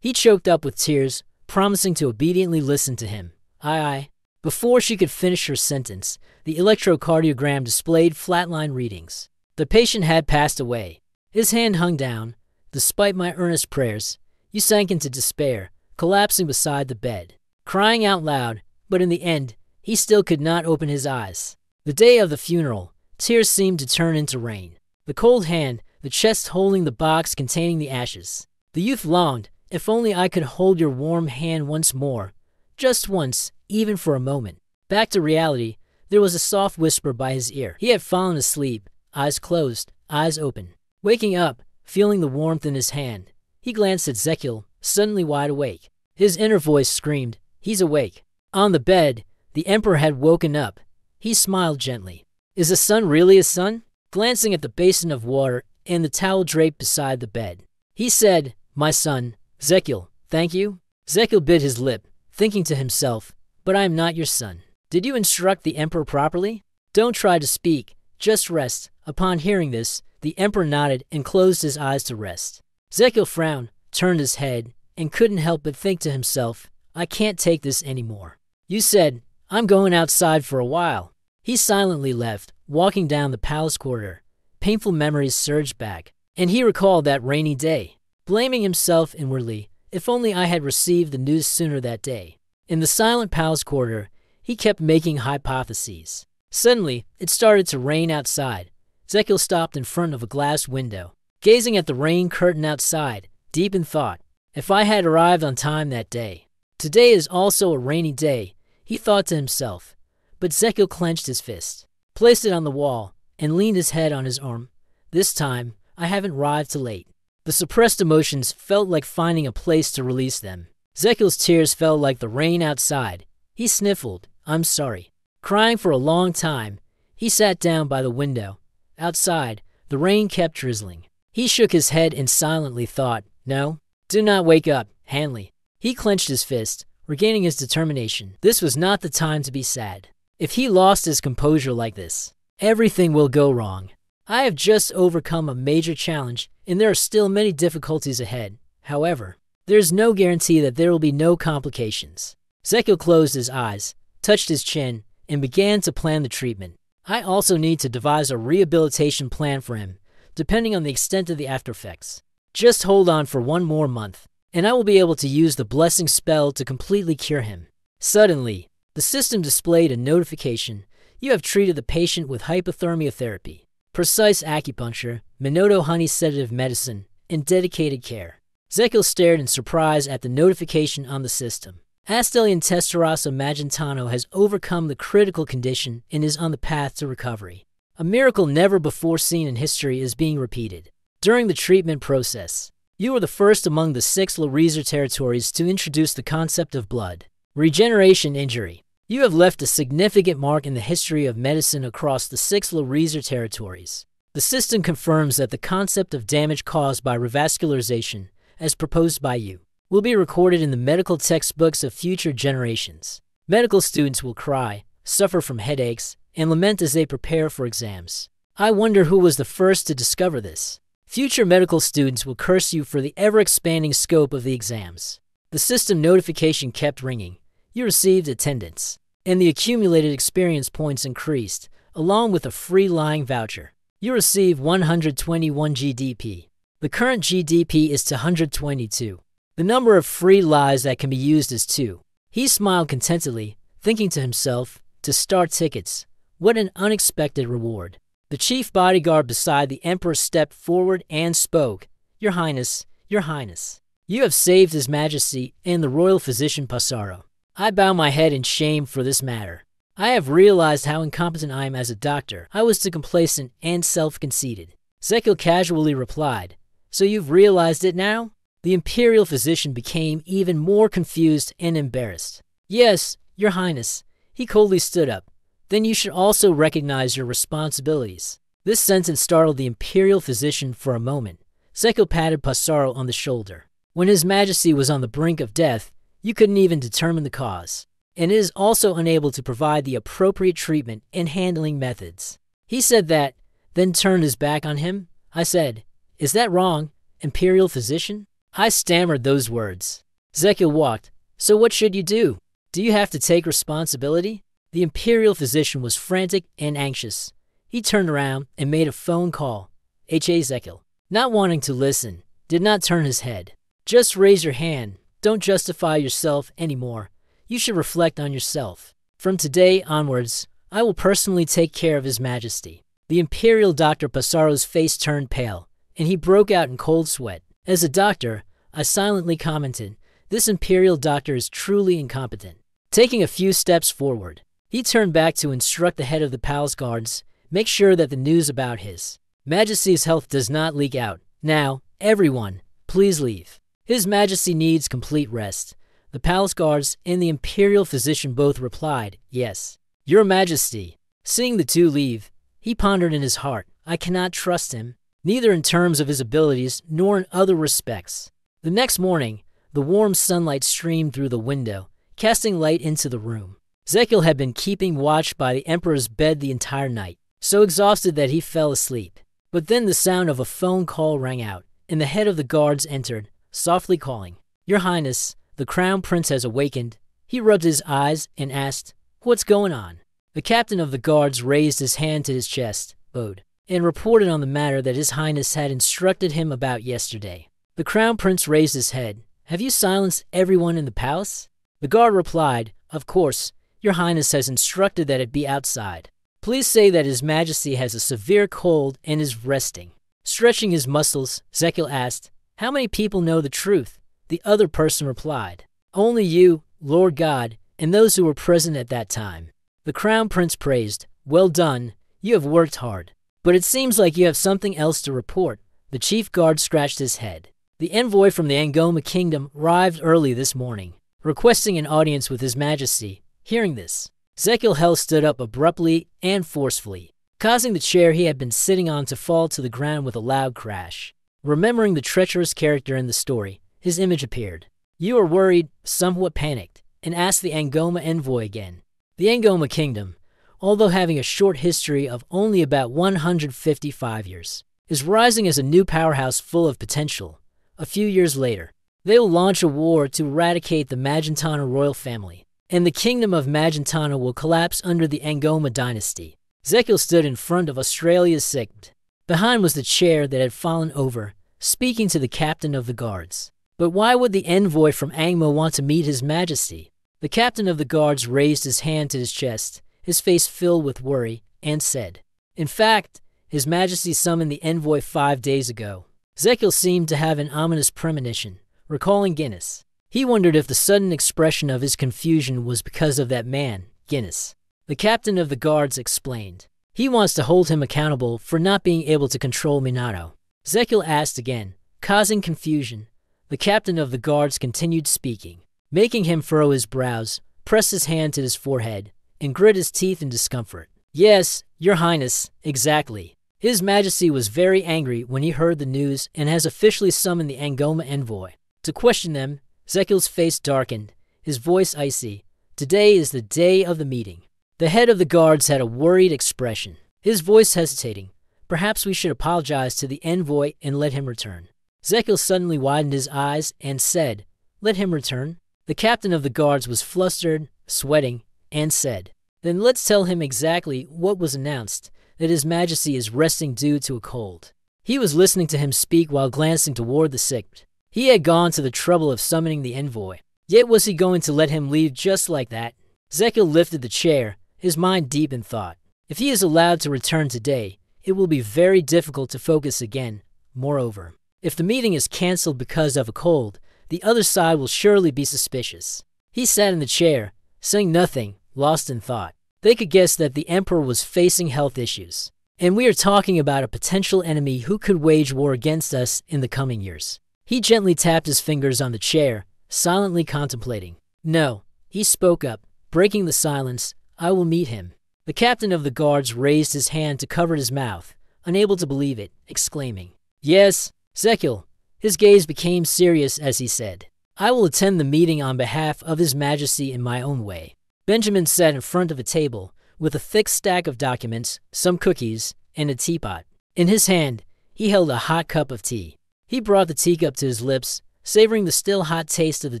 He choked up with tears, promising to obediently listen to him. I. Before she could finish her sentence, the electrocardiogram displayed flatline readings. The patient had passed away. His hand hung down. Despite my earnest prayers, you sank into despair, collapsing beside the bed, crying out loud, but in the end, he still could not open his eyes. The day of the funeral, tears seemed to turn into rain. The cold hand, the chest holding the box containing the ashes. The youth longed, if only I could hold your warm hand once more, just once, even for a moment. Back to reality, there was a soft whisper by his ear. He had fallen asleep, eyes closed, eyes open. Waking up, feeling the warmth in his hand, he glanced at Zekiel, suddenly wide awake. His inner voice screamed, "He's awake." On the bed, the Emperor had woken up. He smiled gently. Is the sun really a sun? Glancing at the basin of water and the towel draped beside the bed, he said, "My son, Zekiel, thank you." Zekiel bit his lip, thinking to himself, "But I am not your son. Did you instruct the Emperor properly? Don't try to speak, just rest." Upon hearing this, the Emperor nodded and closed his eyes to rest. Zekiel frowned, turned his head, and couldn't help but think to himself, "I can't take this anymore." You said, "I'm going outside for a while." He silently left, walking down the palace corridor. Painful memories surged back, and he recalled that rainy day. Blaming himself inwardly, if only I had received the news sooner that day. In the silent palace corridor, he kept making hypotheses. Suddenly, it started to rain outside. Zekiel stopped in front of a glass window, gazing at the rain curtain outside, deep in thought. If I had arrived on time that day. Today is also a rainy day, he thought to himself. But Zekiel clenched his fist, placed it on the wall, and leaned his head on his arm. This time, I haven't arrived too late. The suppressed emotions felt like finding a place to release them. Zekiel's tears fell like the rain outside. He sniffled, "I'm sorry." Crying for a long time, he sat down by the window. Outside, the rain kept drizzling. He shook his head and silently thought, "No, do not wake up, Hanley." He clenched his fist, regaining his determination. This was not the time to be sad. If he lost his composure like this, everything will go wrong. I have just overcome a major challenge, and there are still many difficulties ahead. However, there is no guarantee that there will be no complications. Zekiel closed his eyes, touched his chin, and began to plan the treatment. I also need to devise a rehabilitation plan for him, depending on the extent of the aftereffects. Just hold on for one more month, and I will be able to use the blessing spell to completely cure him. Suddenly, the system displayed a notification. You have treated the patient with hypothermia therapy, precise acupuncture, Minoto honey sedative medicine, and dedicated care. Zekiel stared in surprise at the notification on the system. Astelion Testarossa Magentano has overcome the critical condition and is on the path to recovery. A miracle never before seen in history is being repeated. During the treatment process, you were the first among the 6 Larezer territories to introduce the concept of blood regeneration injury. You have left a significant mark in the history of medicine across the 6 Larezer territories. The system confirms that the concept of damage caused by revascularization, as proposed by you, will be recorded in the medical textbooks of future generations. Medical students will cry, suffer from headaches, and lament as they prepare for exams. I wonder who was the first to discover this. Future medical students will curse you for the ever-expanding scope of the exams. The system notification kept ringing. You received attendance, and the accumulated experience points increased, along with a free lying voucher. You receive 121 GDP. The current GDP is to 122. The number of free lies that can be used is 2. He smiled contentedly, thinking to himself, to start tickets. What an unexpected reward. The chief bodyguard beside the Emperor stepped forward and spoke. Your Highness, Your Highness. You have saved His Majesty and the royal physician Passaro. I bow my head in shame for this matter. I have realized how incompetent I am as a doctor. I was too complacent and self-conceited. Zekiel casually replied, So you've realized it now? The imperial physician became even more confused and embarrassed. Yes, Your Highness. He coldly stood up. then you should also recognize your responsibilities. This sentence startled the imperial physician for a moment. Zekil patted Passaro on the shoulder. When His Majesty was on the brink of death, you couldn't even determine the cause, and is also unable to provide the appropriate treatment and handling methods. He said that, then turned his back on him. I said, "Is that wrong, imperial physician?" I stammered those words. Zekil walked. "So what should you do? Do you have to take responsibility?" The imperial physician was frantic and anxious. He turned around and made a phone call. H.A. Zekil, not wanting to listen, did not turn his head. "Just raise your hand. Don't justify yourself anymore. You should reflect on yourself. From today onwards, I will personally take care of His Majesty." The imperial Dr. Passaro's face turned pale, and he broke out in cold sweat. As a doctor, I silently commented, "This imperial doctor is truly incompetent." Taking a few steps forward, he turned back to instruct the head of the palace guards, "Make sure that the news about His Majesty's health does not leak out. Now, everyone, please leave. His Majesty needs complete rest." The palace guards and the imperial physician both replied, "Yes, Your Majesty." Seeing the two leave, he pondered in his heart, "I cannot trust him, neither in terms of his abilities nor in other respects." The next morning, the warm sunlight streamed through the window, casting light into the room. Zekil had been keeping watch by the emperor's bed the entire night, so exhausted that he fell asleep. But then the sound of a phone call rang out, and the head of the guards entered, softly calling, "Your Highness, the Crown Prince has awakened." He rubbed his eyes and asked, "What's going on?" The captain of the guards raised his hand to his chest, bowed, and reported on the matter that His Highness had instructed him about yesterday. The Crown Prince raised his head. "Have you silenced everyone in the palace?" The guard replied, "Of course, Your Highness has instructed that it be outside. Please say that His Majesty has a severe cold and is resting." Stretching his muscles, Zekil asked, "How many people know the truth?" The other person replied, "Only you, Lord God, and those who were present at that time." The Crown Prince praised, "Well done, you have worked hard. But it seems like you have something else to report." The chief guard scratched his head. "The envoy from the Angoma Kingdom arrived early this morning, requesting an audience with His Majesty." Hearing this, Zekil Hell stood up abruptly and forcefully, causing the chair he had been sitting on to fall to the ground with a loud crash. Remembering the treacherous character in the story, his image appeared. "You are worried, somewhat panicked, and asked the Angoma envoy again." The Angoma Kingdom, although having a short history of only about 155 years, is rising as a new powerhouse full of potential. A few years later, they will launch a war to eradicate the Magentana royal family, and the kingdom of Magentana will collapse under the Angoma dynasty. Zekil stood in front of Australia's Sigd. Behind was the chair that had fallen over, speaking to the captain of the guards. But why would the envoy from Angmo want to meet His Majesty? The captain of the guards raised his hand to his chest, his face filled with worry, and said, "In fact, His Majesty summoned the envoy 5 days ago." Zekil seemed to have an ominous premonition, recalling Guinness. He wondered if the sudden expression of his confusion was because of that man, Guinness. The captain of the guards explained, "He wants to hold him accountable for not being able to control Minato." Zekil asked again, causing confusion. The captain of the guards continued speaking, making him furrow his brows, press his hand to his forehead, and grit his teeth in discomfort. "Yes, Your Highness, exactly. His Majesty was very angry when he heard the news and has officially summoned the Angoma envoy. To question them, Zekil's face darkened, his voice icy. Today is the day of the meeting. The head of the guards had a worried expression, his voice hesitating. Perhaps we should apologize to the envoy and let him return. Zekil suddenly widened his eyes and said, "Let him return?" The captain of the guards was flustered, sweating, and said, "Then let's tell him exactly what was announced, that His Majesty is resting due to a cold." He was listening to him speak while glancing toward the Sigd. He had gone to the trouble of summoning the envoy. Yet was he going to let him leave just like that? Zekil lifted the chair, his mind deep in thought. If he is allowed to return today, it will be very difficult to focus again. Moreover, if the meeting is cancelled because of a cold, the other side will surely be suspicious. He sat in the chair, saying nothing, lost in thought. They could guess that the emperor was facing health issues. And we are talking about a potential enemy who could wage war against us in the coming years. He gently tapped his fingers on the chair, silently contemplating. "No," he spoke up, breaking the silence, "I will meet him." The captain of the guards raised his hand to cover his mouth, unable to believe it, exclaiming, "Yes, Zekil." His gaze became serious as he said, "I will attend the meeting on behalf of His Majesty in my own way." Benjamin sat in front of a table with a thick stack of documents, some cookies, and a teapot. In his hand, he held a hot cup of tea. He brought the teacup to his lips, savoring the still hot taste of the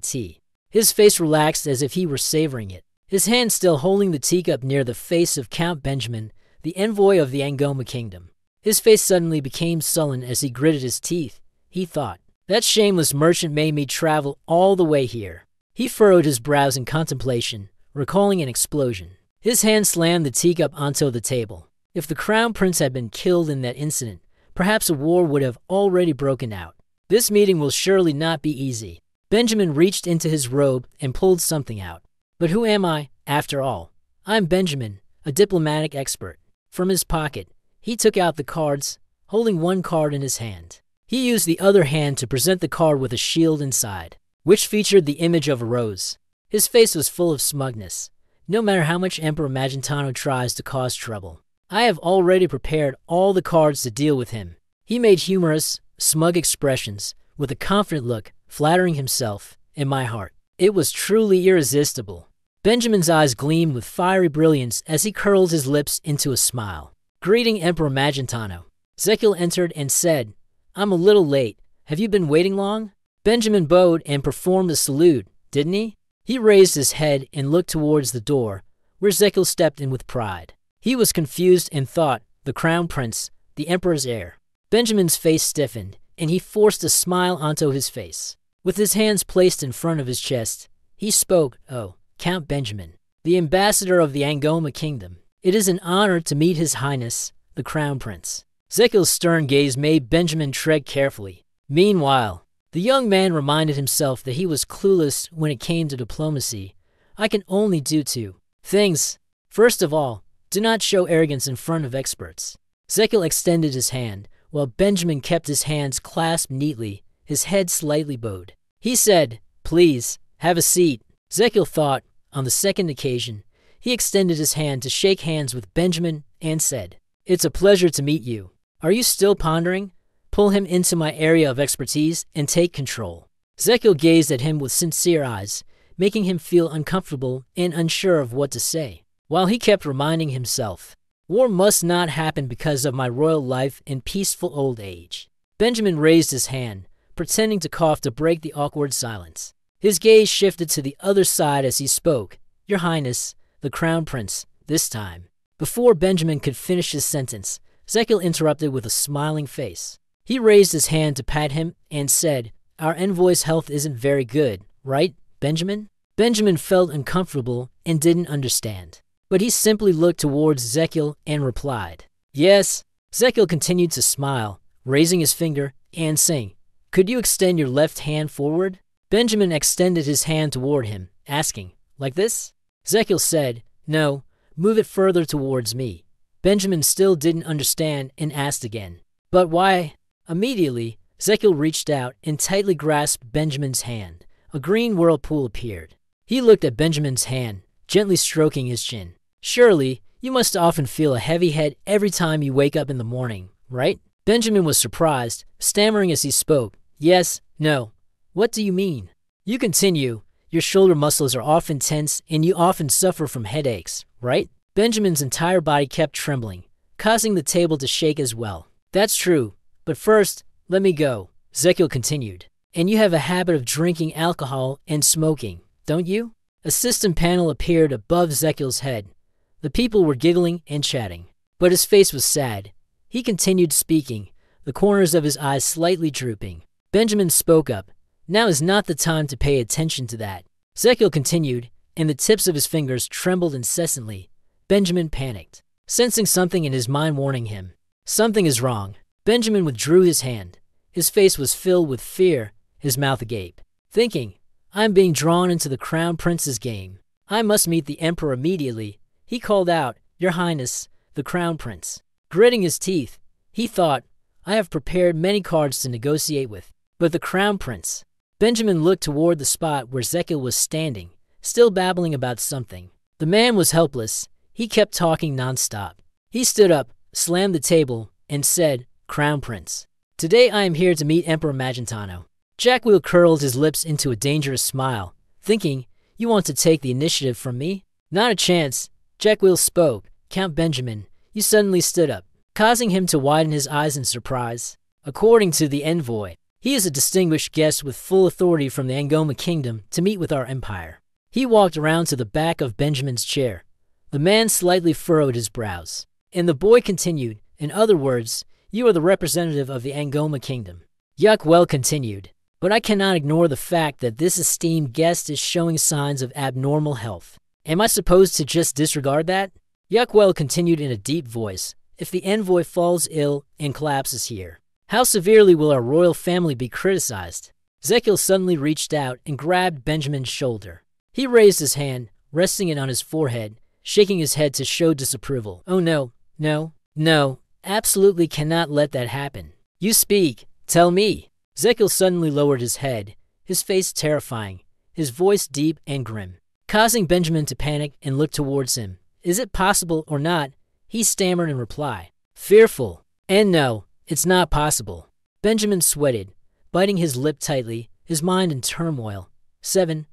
tea. His face relaxed as if he were savoring it. His hand still holding the teacup near the face of Count Benjamin, the envoy of the Angoma kingdom. His face suddenly became sullen as he gritted his teeth. He thought, "That shameless merchant made me travel all the way here." He furrowed his brows in contemplation, recalling an explosion. His hand slammed the teacup onto the table. If the crown prince had been killed in that incident, perhaps a war would have already broken out. This meeting will surely not be easy. Benjamin reached into his robe and pulled something out. But who am I, after all? I'm Benjamin, a diplomatic expert. From his pocket, he took out the cards, holding one card in his hand. He used the other hand to present the card with a shield inside, which featured the image of a rose. His face was full of smugness, no matter how much Emperor Magentano tries to cause trouble. I have already prepared all the cards to deal with him. He made humorous, smug expressions, with a confident look, flattering himself, in my heart. It was truly irresistible. Benjamin's eyes gleamed with fiery brilliance as he curled his lips into a smile. "Greeting, Emperor Magentano." Zekil entered and said, "I'm a little late. Have you been waiting long?" Benjamin bowed and performed a salute, didn't he? He raised his head and looked towards the door, where Zekil stepped in with pride. He was confused and thought, the crown prince, the emperor's heir. Benjamin's face stiffened, and he forced a smile onto his face. With his hands placed in front of his chest, he spoke, "Oh, Count Benjamin, the ambassador of the Angoma kingdom. It is an honor to meet His Highness, the crown prince." Zekil's stern gaze made Benjamin tread carefully. Meanwhile, the young man reminded himself that he was clueless when it came to diplomacy. "I can only do two things. First of all, do not show arrogance in front of experts." Zekil extended his hand, while Benjamin kept his hands clasped neatly, his head slightly bowed. He said, "Please, have a seat." Zekil thought, on the second occasion, he extended his hand to shake hands with Benjamin and said, "It's a pleasure to meet you. Are you still pondering? Pull him into my area of expertise and take control." Zekil gazed at him with sincere eyes, making him feel uncomfortable and unsure of what to say, while he kept reminding himself, "War must not happen because of my royal life and peaceful old age." Benjamin raised his hand, pretending to cough to break the awkward silence. His gaze shifted to the other side as he spoke, "Your Highness, the Crown Prince, this time." Before Benjamin could finish his sentence, Zekil interrupted with a smiling face. He raised his hand to pat him and said, "Our envoy's health isn't very good, right, Benjamin?" Benjamin felt uncomfortable and didn't understand, but he simply looked towards Zekil and replied, "Yes." Zekil continued to smile, raising his finger and saying, "Could you extend your left hand forward?" Benjamin extended his hand toward him, asking, "Like this?" Zekil said, "No, move it further towards me." Benjamin still didn't understand and asked again, "But why?" Immediately, Zekil reached out and tightly grasped Benjamin's hand. A green whirlpool appeared. He looked at Benjamin's hand, gently stroking his chin. "Surely, you must often feel a heavy head every time you wake up in the morning, right?" Benjamin was surprised, stammering as he spoke, "Yes, no. What do you mean?" "You continue. Your shoulder muscles are often tense and you often suffer from headaches, right?" Benjamin's entire body kept trembling, causing the table to shake as well. "That's true, but first, let me go," Zekil continued. "And you have a habit of drinking alcohol and smoking, don't you?" A system panel appeared above Zekil's head. The people were giggling and chatting, but his face was sad. He continued speaking, the corners of his eyes slightly drooping. Benjamin spoke up. "Now is not the time to pay attention to that." Zekil continued, and the tips of his fingers trembled incessantly. Benjamin panicked, sensing something in his mind warning him. Something is wrong. Benjamin withdrew his hand. His face was filled with fear, his mouth agape, thinking, "I'm being drawn into the crown prince's game. I must meet the emperor immediately." He called out, "Your Highness, the crown prince." Gritting his teeth, he thought, "I have prepared many cards to negotiate with, but the crown prince." Benjamin looked toward the spot where Zekil was standing, still babbling about something. The man was helpless. He kept talking nonstop. He stood up, slammed the table, and said, "Crown Prince, today I am here to meet Emperor Magentano." Jackwheel curled his lips into a dangerous smile, thinking, "You want to take the initiative from me?" "Not a chance." Jackwheel spoke. "Count Benjamin, you suddenly stood up, causing him to widen his eyes in surprise. According to the envoy, he is a distinguished guest with full authority from the Angoma Kingdom to meet with our empire." He walked around to the back of Benjamin's chair. The man slightly furrowed his brows. And the boy continued, "In other words, you are the representative of the Angoma Kingdom." Yuckwell continued, "But I cannot ignore the fact that this esteemed guest is showing signs of abnormal health. Am I supposed to just disregard that?" Yuckwell continued in a deep voice, "If the envoy falls ill and collapses here, how severely will our royal family be criticized?" Zekiel suddenly reached out and grabbed Benjamin's shoulder. He raised his hand, resting it on his forehead, shaking his head to show disapproval. "Oh no, no, no, absolutely cannot let that happen. You speak, tell me." Zekiel suddenly lowered his head, his face terrifying, his voice deep and grim, causing Benjamin to panic and look towards him. "Is it possible or not?" he stammered in reply, fearful. "And no, it's not possible." Benjamin sweated, biting his lip tightly, his mind in turmoil. Seven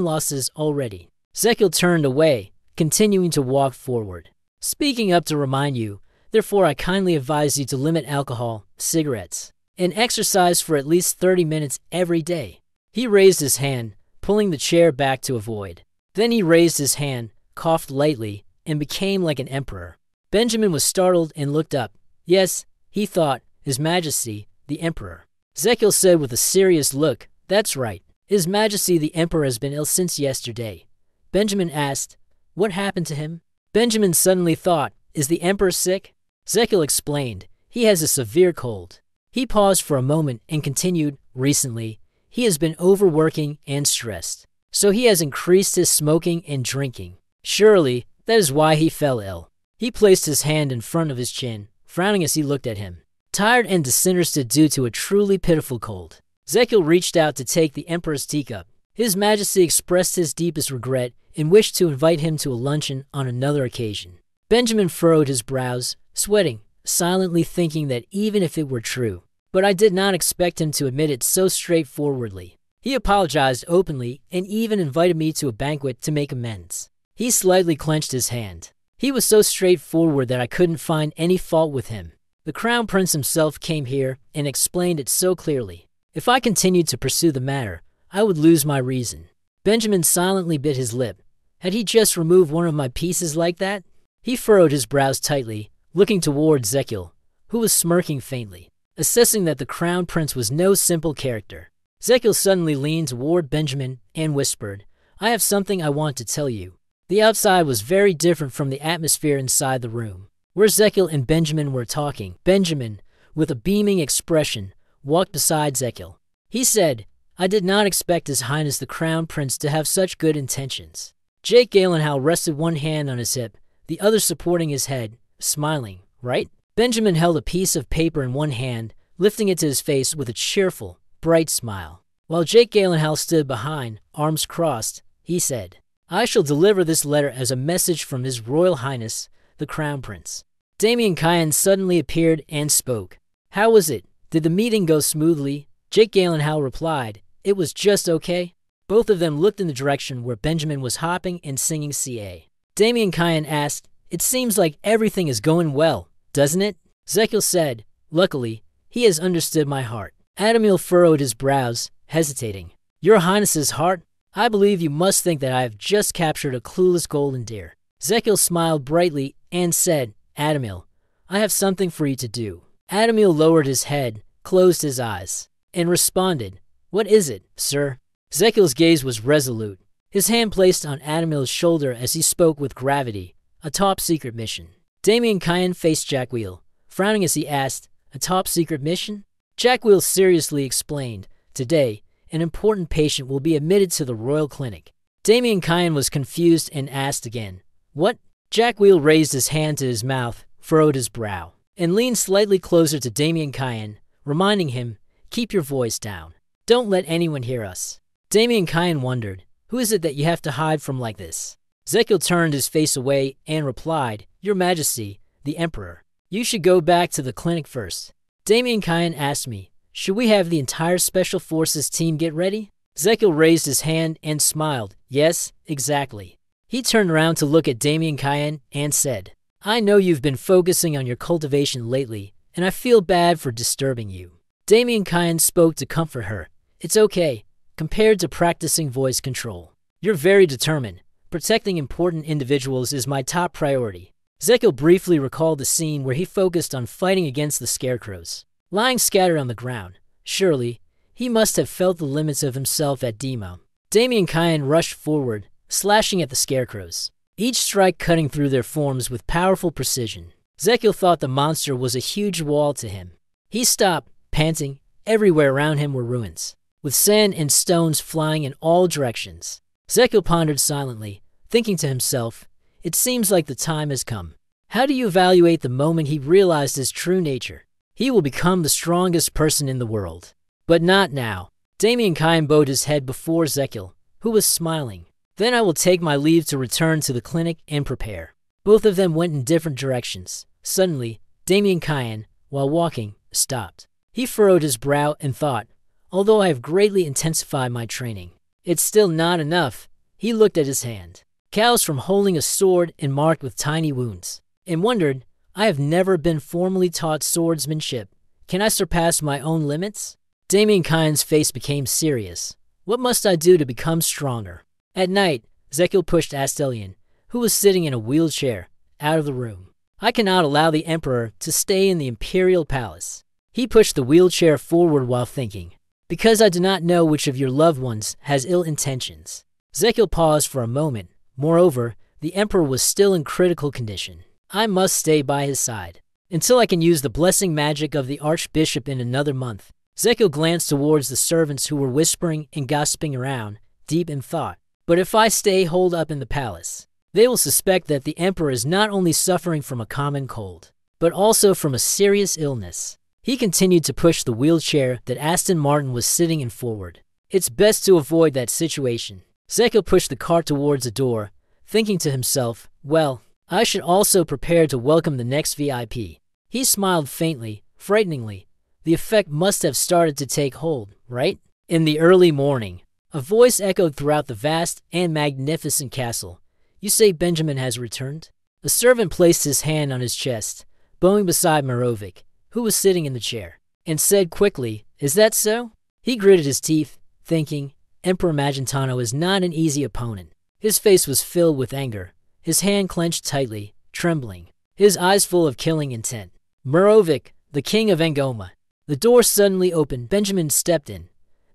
losses already. Zekiel turned away, continuing to walk forward. "Speaking up to remind you, therefore I kindly advise you to limit alcohol, cigarettes, and exercise for at least 30 minutes every day." He raised his hand, pulling the chair back to avoid. Then he raised his hand, coughed lightly, and became like an emperor. Benjamin was startled and looked up. "Yes," he thought, "His Majesty, the Emperor." Zekiel said with a serious look, "That's right. His Majesty the Emperor has been ill since yesterday." Benjamin asked, "What happened to him?" Benjamin suddenly thought, "Is the Emperor sick?" Zekiel explained, "He has a severe cold." He paused for a moment and continued, "Recently, he has been overworking and stressed, so he has increased his smoking and drinking. Surely, that is why he fell ill." He placed his hand in front of his chin, frowning as he looked at him. Tired and disinterested due to a truly pitiful cold. Zekiel reached out to take the Emperor's teacup. His Majesty expressed his deepest regret and wished to invite him to a luncheon on another occasion. Benjamin furrowed his brows, sweating, silently thinking that even if it were true, but I did not expect him to admit it so straightforwardly. He apologized openly and even invited me to a banquet to make amends. He slightly clenched his hand. He was so straightforward that I couldn't find any fault with him. The Crown Prince himself came here and explained it so clearly. If I continued to pursue the matter, I would lose my reason. Benjamin silently bit his lip. Had he just removed one of my pieces like that? He furrowed his brows tightly, looking toward Zekiel, who was smirking faintly, assessing that the Crown Prince was no simple character. Zekiel suddenly leaned toward Benjamin and whispered, "I have something I want to tell you." The outside was very different from the atmosphere inside the room, where Zekiel and Benjamin were talking. Benjamin, with a beaming expression, walked beside Zekiel. He said, "I did not expect His Highness the Crown Prince to have such good intentions." Jake Gyllenhaal rested one hand on his hip, the other supporting his head, smiling. "Right?" Benjamin held a piece of paper in one hand, lifting it to his face with a cheerful, bright smile. While Jake Gyllenhaal stood behind, arms crossed, he said, "I shall deliver this letter as a message from His Royal Highness, the Crown Prince." Damien Kyan suddenly appeared and spoke. "How was it? Did the meeting go smoothly?" Jake Gyllenhaal replied, "It was just okay." Both of them looked in the direction where Benjamin was hopping and singing CA. Damien Kyan asked, "It seems like everything is going well, doesn't it?" Zekiel said, "Luckily, he has understood my heart." Adamil furrowed his brows, hesitating. "Your Highness's heart? I believe you must think that I have just captured a clueless golden deer." Zekiel smiled brightly and said, "Adamil, I have something for you to do." Adamil lowered his head, closed his eyes, and responded, "What is it, sir?" Zekiel's gaze was resolute, his hand placed on Adamil's shoulder as he spoke with gravity. "A top-secret mission." Damien Kyan faced Jackwheel, frowning as he asked, "A top-secret mission?" Jackwheel seriously explained, "Today, an important patient will be admitted to the royal clinic." Damien Kyan was confused and asked again, "What?" Jackwheel raised his hand to his mouth, furrowed his brow, and leaned slightly closer to Damien Kyan, reminding him, "Keep your voice down. Don't let anyone hear us." Damien Kyan wondered, "Who is it that you have to hide from like this?" Zekiel turned his face away and replied, "Your Majesty, the Emperor. You should go back to the clinic first." Damien Kyan asked me, "Should we have the entire Special Forces team get ready?" Zekiel raised his hand and smiled. "Yes, exactly." He turned around to look at Damien Kyan and said, "I know you've been focusing on your cultivation lately, and I feel bad for disturbing you." Damien Kyan spoke to comfort her. "It's okay, compared to practicing voice control. You're very determined. Protecting important individuals is my top priority." Zekiel briefly recalled the scene where he focused on fighting against the scarecrows. Lying scattered on the ground, surely, he must have felt the limits of himself at Demo. Damien Kyan rushed forward, slashing at the scarecrows, each strike cutting through their forms with powerful precision. Zekiel thought the monster was a huge wall to him. He stopped, panting. Everywhere around him were ruins, with sand and stones flying in all directions. Zekiel pondered silently, thinking to himself, "It seems like the time has come." How do you evaluate the moment he realized his true nature? He will become the strongest person in the world. But not now. Damien Kyan bowed his head before Zekiel, who was smiling. "Then I will take my leave to return to the clinic and prepare." Both of them went in different directions. Suddenly, Damien Kyan, while walking, stopped. He furrowed his brow and thought, "Although I have greatly intensified my training, it's still not enough." He looked at his hand, calloused from holding a sword and marked with tiny wounds, and wondered, "I have never been formally taught swordsmanship. Can I surpass my own limits?" Damien Kyan's face became serious. "What must I do to become stronger?" At night, Zekiel pushed Astelion, who was sitting in a wheelchair, out of the room. "I cannot allow the Emperor to stay in the Imperial Palace." He pushed the wheelchair forward while thinking, "Because I do not know which of your loved ones has ill intentions." Zekiel paused for a moment. Moreover, the Emperor was still in critical condition. "I must stay by his side until I can use the blessing magic of the Archbishop in another month." Zekiel glanced towards the servants who were whispering and gossiping around, deep in thought. "But if I stay holed up in the palace, they will suspect that the Emperor is not only suffering from a common cold, but also from a serious illness." He continued to push the wheelchair that Aston Martin was sitting in forward. "It's best to avoid that situation." Zekiel pushed the cart towards a door, thinking to himself, "Well, I should also prepare to welcome the next VIP." He smiled faintly, frighteningly. The effect must have started to take hold, right? In the early morning, a voice echoed throughout the vast and magnificent castle. "You say Benjamin has returned?" A servant placed his hand on his chest, bowing beside Merovic, who was sitting in the chair, and said quickly, "Is that so?" He gritted his teeth, thinking, Emperor Magentano is not an easy opponent. His face was filled with anger, his hand clenched tightly, trembling, his eyes full of killing intent. "Merovic, the king of Angoma." The door suddenly opened. Benjamin stepped in.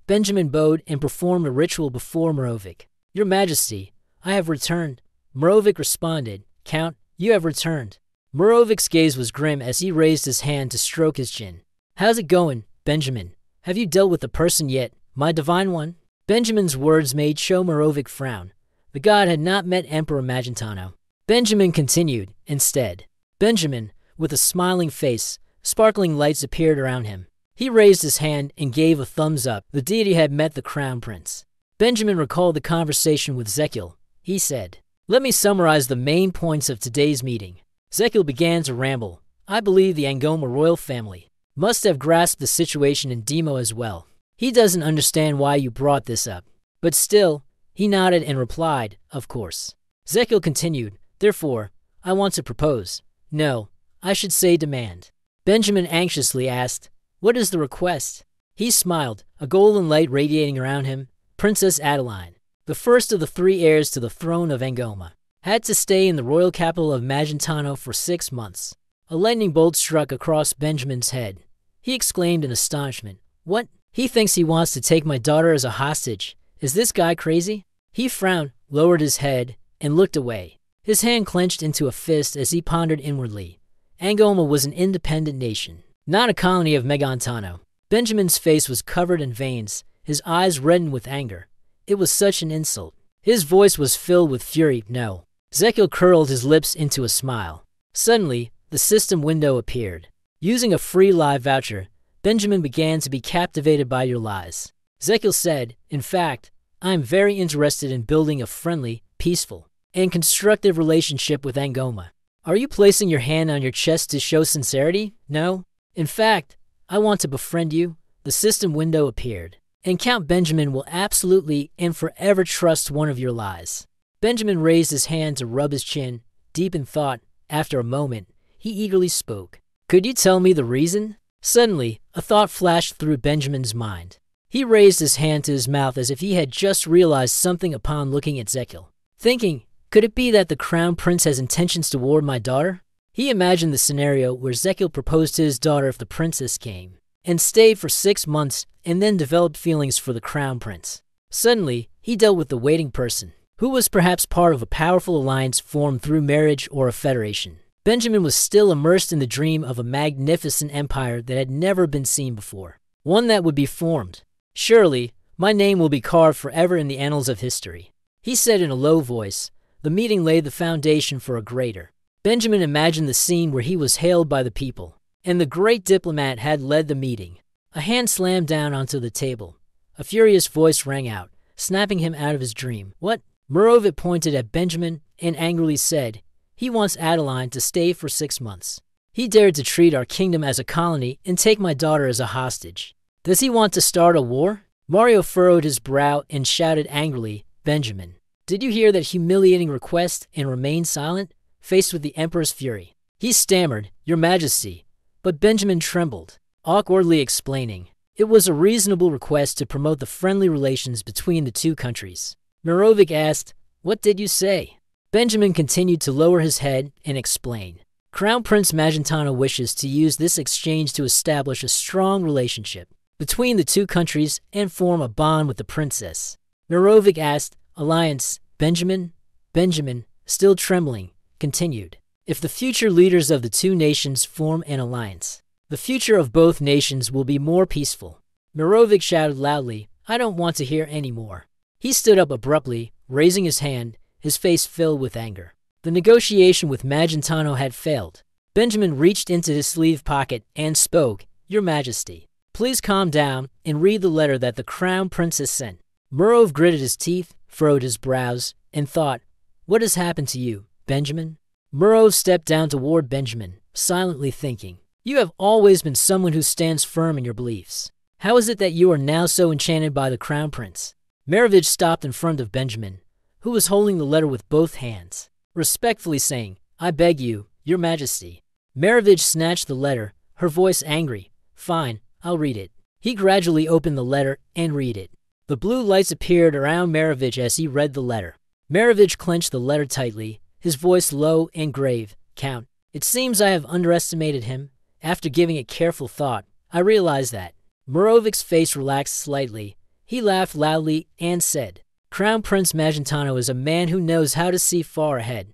Benjamin bowed and performed a ritual before Merovic. "Your Majesty, I have returned." Merovic responded, "Count, you have returned." Merovic's gaze was grim as he raised his hand to stroke his chin. "How's it going, Benjamin? Have you dealt with the person yet, my divine one?" Benjamin's words made Merovic frown. The god had not met Emperor Magentano. Benjamin continued, instead. Benjamin, with a smiling face, sparkling lights appeared around him. He raised his hand and gave a thumbs up. The deity had met the crown prince. Benjamin recalled the conversation with Zekiel. He said, "Let me summarize the main points of today's meeting." Zekiel began to ramble. "I believe the Angoma royal family must have grasped the situation in Demo as well. He doesn't understand why you brought this up. But still," he nodded and replied, "Of course." Zekiel continued, "Therefore, I want to propose. No, I should say demand." Benjamin anxiously asked, "What is the request?" He smiled, a golden light radiating around him. Princess Adeline, the first of the 3 heirs to the throne of Angoma, had to stay in the royal capital of Magentano for 6 months. A lightning bolt struck across Benjamin's head. He exclaimed in astonishment, "What? He thinks he wants to take my daughter as a hostage. Is this guy crazy?" He frowned, lowered his head, and looked away. His hand clenched into a fist as he pondered inwardly. Angoma was an independent nation, not a colony of Megantano. Benjamin's face was covered in veins, his eyes reddened with anger. It was such an insult. His voice was filled with fury. "No." Zekiel curled his lips into a smile. Suddenly, the system window appeared. Using a free live voucher, Benjamin began to be captivated by your lies. Zekiel said, "In fact, I am very interested in building a friendly, peaceful, and constructive relationship with Angoma. Are you placing your hand on your chest to show sincerity? No. In fact, I want to befriend you. The system window appeared, and Count Benjamin will absolutely and forever trust one of your lies. Benjamin raised his hand to rub his chin, deep in thought. After a moment, he eagerly spoke. Could you tell me the reason? Suddenly, a thought flashed through Benjamin's mind. He raised his hand to his mouth as if he had just realized something upon looking at Zekiel, thinking, could it be that the Crown Prince has intentions toward my daughter? He imagined the scenario where Zekiel proposed to his daughter if the princess came, and stayed for 6 months and then developed feelings for the Crown Prince. Suddenly, he dealt with the waiting person, who was perhaps part of a powerful alliance formed through marriage or a federation. Benjamin was still immersed in the dream of a magnificent empire that had never been seen before, one that would be formed. Surely, my name will be carved forever in the annals of history, he said in a low voice. The meeting laid the foundation for a greater. Benjamin imagined the scene where he was hailed by the people, and the great diplomat had led the meeting. A hand slammed down onto the table. A furious voice rang out, snapping him out of his dream. What? Mirovic pointed at Benjamin and angrily said, he wants Adeline to stay for 6 months. He dared to treat our kingdom as a colony and take my daughter as a hostage. Does he want to start a war? Mario furrowed his brow and shouted angrily, Benjamin, did you hear that humiliating request and remained silent, faced with the Emperor's fury? He stammered, Your Majesty, but Benjamin trembled, awkwardly explaining. It was a reasonable request to promote the friendly relations between the two countries. Mirovic asked, What did you say? Benjamin continued to lower his head and explain. Crown Prince Magentano wishes to use this exchange to establish a strong relationship between the two countries and form a bond with the princess. Mirovic asked, Alliance, Benjamin? Benjamin, still trembling, continued. If the future leaders of the two nations form an alliance, the future of both nations will be more peaceful. Mirovic shouted loudly, I don't want to hear any more. He stood up abruptly, raising his hand, his face filled with anger. The negotiation with Magentano had failed. Benjamin reached into his sleeve pocket and spoke, Your Majesty, please calm down and read the letter that the Crown Princess sent. Murov gritted his teeth, furrowed his brows, and thought, What has happened to you, Benjamin? Murov stepped down toward Benjamin, silently thinking, You have always been someone who stands firm in your beliefs. How is it that you are now so enchanted by the Crown Prince? Mirovic stopped in front of Benjamin, who was holding the letter with both hands, respectfully saying, I beg you, Your Majesty. Mirovic snatched the letter, her voice angry. Fine, I'll read it. He gradually opened the letter and read it. The blue lights appeared around Mirovic as he read the letter. Mirovic clenched the letter tightly, his voice low and grave. Count, it seems I have underestimated him. After giving it careful thought, I realize that. Mirovic's face relaxed slightly. He laughed loudly and said, Crown Prince Magentano is a man who knows how to see far ahead.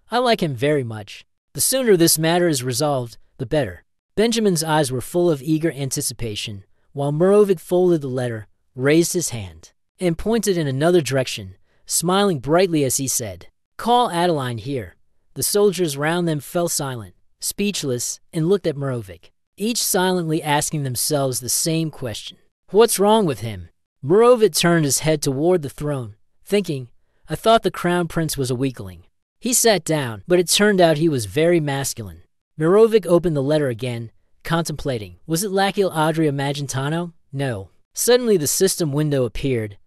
I like him very much. The sooner this matter is resolved, the better. Benjamin's eyes were full of eager anticipation, while Mirovic folded the letter, raised his hand, and pointed in another direction, smiling brightly as he said, Call Adeline here. The soldiers round them fell silent, speechless, and looked at Mirovic, each silently asking themselves the same question. What's wrong with him? Mirovic turned his head toward the throne, thinking, I thought the Crown Prince was a weakling. He sat down, but it turned out he was very masculine. Mirovic opened the letter again, contemplating. Was it Lachiel Adria Magentano? No. Suddenly the system window appeared.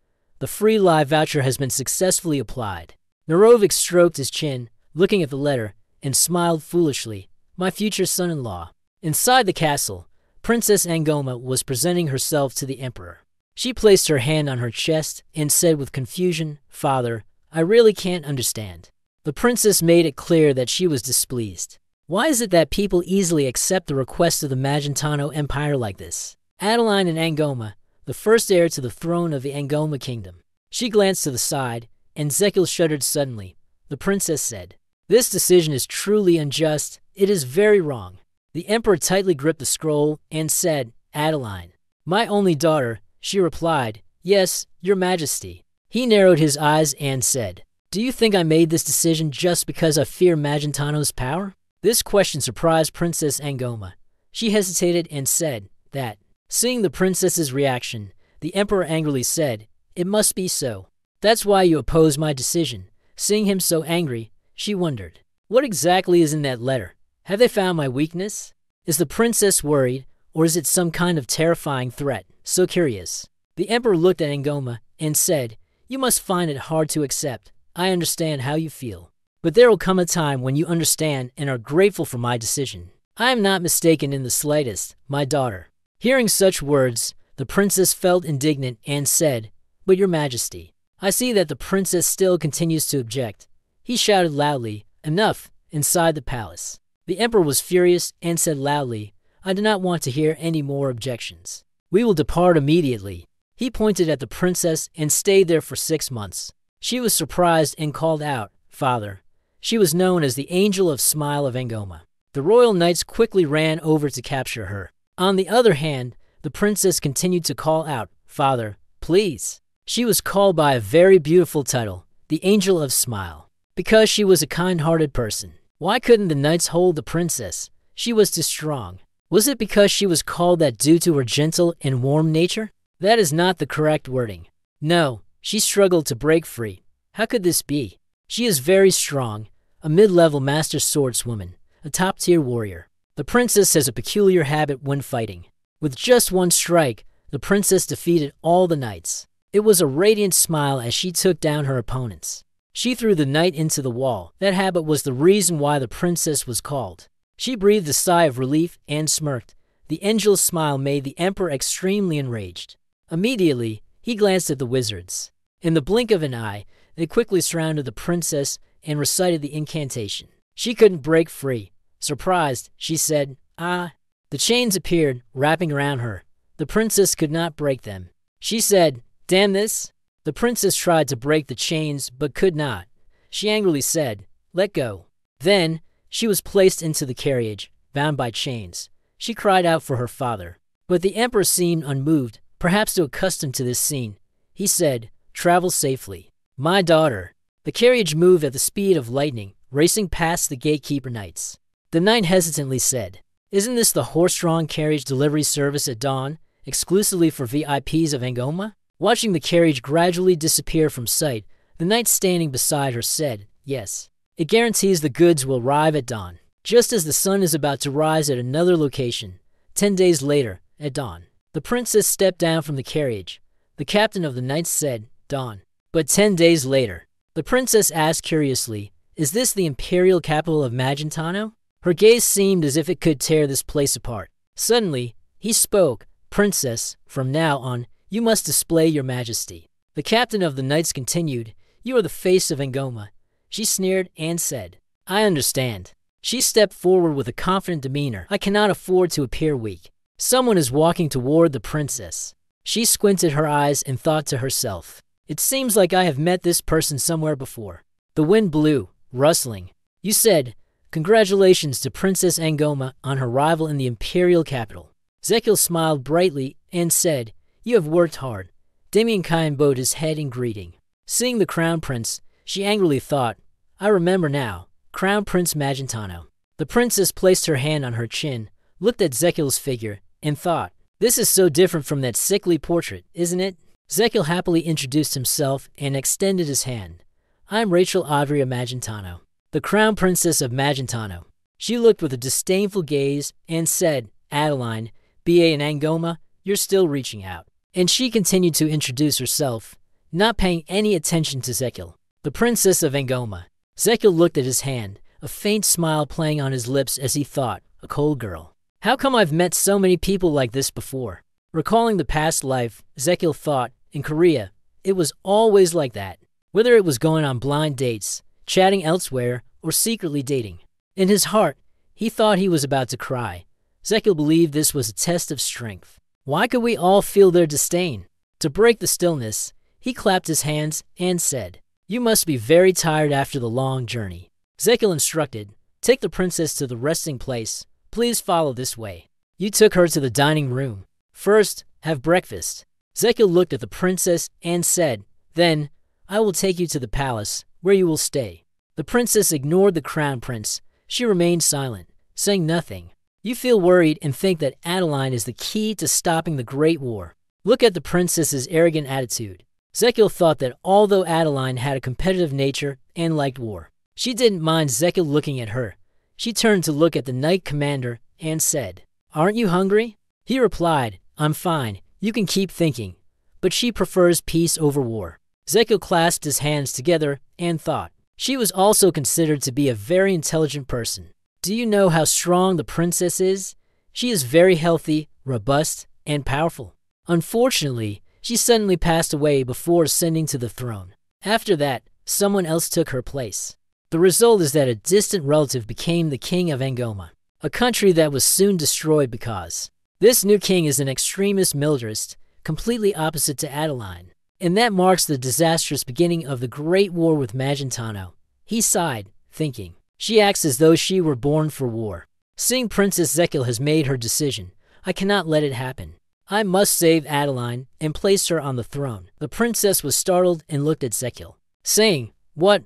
The free live voucher has been successfully applied. Mirovic stroked his chin, looking at the letter, and smiled foolishly. My future son-in-law. Inside the castle, Princess Angoma was presenting herself to the Emperor. She placed her hand on her chest and said with confusion, Father, I really can't understand. The princess made it clear that she was displeased. Why is it that people easily accept the request of the Magentano Empire like this? Adeline and Angoma, the first heir to the throne of the Angoma kingdom. She glanced to the side, and Zekiel shuddered suddenly. The princess said, This decision is truly unjust. It is very wrong. The emperor tightly gripped the scroll and said, Adeline, my only daughter. She replied, Yes, Your Majesty. He narrowed his eyes and said, Do you think I made this decision just because I fear Magentano's power? This question surprised Princess Angoma. She hesitated and said that, seeing the princess's reaction, the emperor angrily said, It must be so. That's why you oppose my decision, Seeing him so angry, she wondered, what exactly is in that letter? Have they found my weakness? Is the princess worried, or is it some kind of terrifying threat? So curious. The emperor looked at Ngoma and said, you must find it hard to accept. I understand how you feel. But there will come a time when you understand and are grateful for my decision. I am not mistaken in the slightest, my daughter. Hearing such words, the princess felt indignant and said, but your majesty, I see that the princess still continues to object. He shouted loudly, enough, inside the palace. The emperor was furious and said loudly, I do not want to hear any more objections. We will depart immediately. He pointed at the princess and stayed there for 6 months. She was surprised and called out, Father. She was known as the Angel of Smile of Ngoma. The royal knights quickly ran over to capture her. On the other hand, the princess continued to call out, Father, please. She was called by a very beautiful title, the Angel of Smile, because she was a kind-hearted person. Why couldn't the knights hold the princess? She was too strong. Was it because she was called that due to her gentle and warm nature? That is not the correct wording. No, she struggled to break free. How could this be? She is very strong, a mid-level master swordswoman, a top-tier warrior. The princess has a peculiar habit when fighting. With just one strike, the princess defeated all the knights. It was a radiant smile as she took down her opponents. She threw the knight into the wall. That habit was the reason why the princess was called. She breathed a sigh of relief and smirked. The angel's smile made the emperor extremely enraged. Immediately, he glanced at the wizards. In the blink of an eye, they quickly surrounded the princess and recited the incantation. She couldn't break free. Surprised, she said, Ah. The chains appeared, wrapping around her. The princess could not break them. She said, Damn this. The princess tried to break the chains, but could not. She angrily said, Let go. Then, she was placed into the carriage, bound by chains. She cried out for her father. But the emperor seemed unmoved, perhaps too accustomed to this scene. He said, Travel safely. My daughter. The carriage moved at the speed of lightning, racing past the gatekeeper knights. The knight hesitantly said, Isn't this the horse-drawn carriage delivery service at dawn, exclusively for VIPs of Ngoma? Watching the carriage gradually disappear from sight, the knight standing beside her said, Yes. It guarantees the goods will arrive at dawn, just as the sun is about to rise at another location, 10 days later, at dawn. The princess stepped down from the carriage. The captain of the knights said, Dawn. But 10 days later. The princess asked curiously, Is this the imperial capital of Magentano? Her gaze seemed as if it could tear this place apart. Suddenly, he spoke, Princess, from now on, you must display your majesty. The captain of the knights continued, You are the face of Ngoma. She sneered and said, I understand. She stepped forward with a confident demeanor. I cannot afford to appear weak. Someone is walking toward the princess. She squinted her eyes and thought to herself, It seems like I have met this person somewhere before. The wind blew, rustling. You said, Congratulations to Princess Ngoma on her arrival in the imperial capital. Zekil smiled brightly and said, You have worked hard. Damien Kine bowed his head in greeting. Seeing the crown prince, she angrily thought, I remember now, Crown Prince Magentano. The princess placed her hand on her chin, looked at Zekil's figure, and thought, This is so different from that sickly portrait, isn't it? Zekil happily introduced himself and extended his hand. I'm Rachel Audrey of Magentano, the Crown Princess of Magentano. She looked with a disdainful gaze and said, Adeline, B.A. and Ngoma, you're still reaching out. And she continued to introduce herself, not paying any attention to Zekil. The Princess of Ngoma. Zekil looked at his hand, a faint smile playing on his lips as he thought, a cold girl. How come I've met so many people like this before? Recalling the past life, Zekil thought, in Korea, it was always like that. Whether it was going on blind dates, chatting elsewhere, or secretly dating. In his heart, he thought he was about to cry. Zekil believed this was a test of strength. Why could we all feel their disdain? To break the stillness, he clapped his hands and said, You must be very tired after the long journey. Zekil instructed, Take the princess to the resting place. Please follow this way. You took her to the dining room. First, have breakfast. Zekil looked at the princess and said, Then, I will take you to the palace, where you will stay. The princess ignored the crown prince. She remained silent, saying nothing. You feel worried and think that Adeline is the key to stopping the Great War. Look at the princess's arrogant attitude. Zekil thought that although Adeline had a competitive nature and liked war, she didn't mind Zekil looking at her. She turned to look at the Knight Commander and said, "Aren't you hungry?" He replied, "I'm fine, you can keep thinking." But she prefers peace over war. Zekil clasped his hands together and thought. She was also considered to be a very intelligent person. Do you know how strong the princess is? She is very healthy, robust, and powerful. Unfortunately, she suddenly passed away before ascending to the throne. After that, someone else took her place. The result is that a distant relative became the king of Angoma, a country that was soon destroyed because this new king is an extremist militarist, completely opposite to Adeline. And that marks the disastrous beginning of the Great War with Magentano. He sighed, thinking. She acts as though she were born for war. Seeing Princess Zekil has made her decision, I cannot let it happen. I must save Adeline and place her on the throne. The princess was startled and looked at Zekil, saying, What?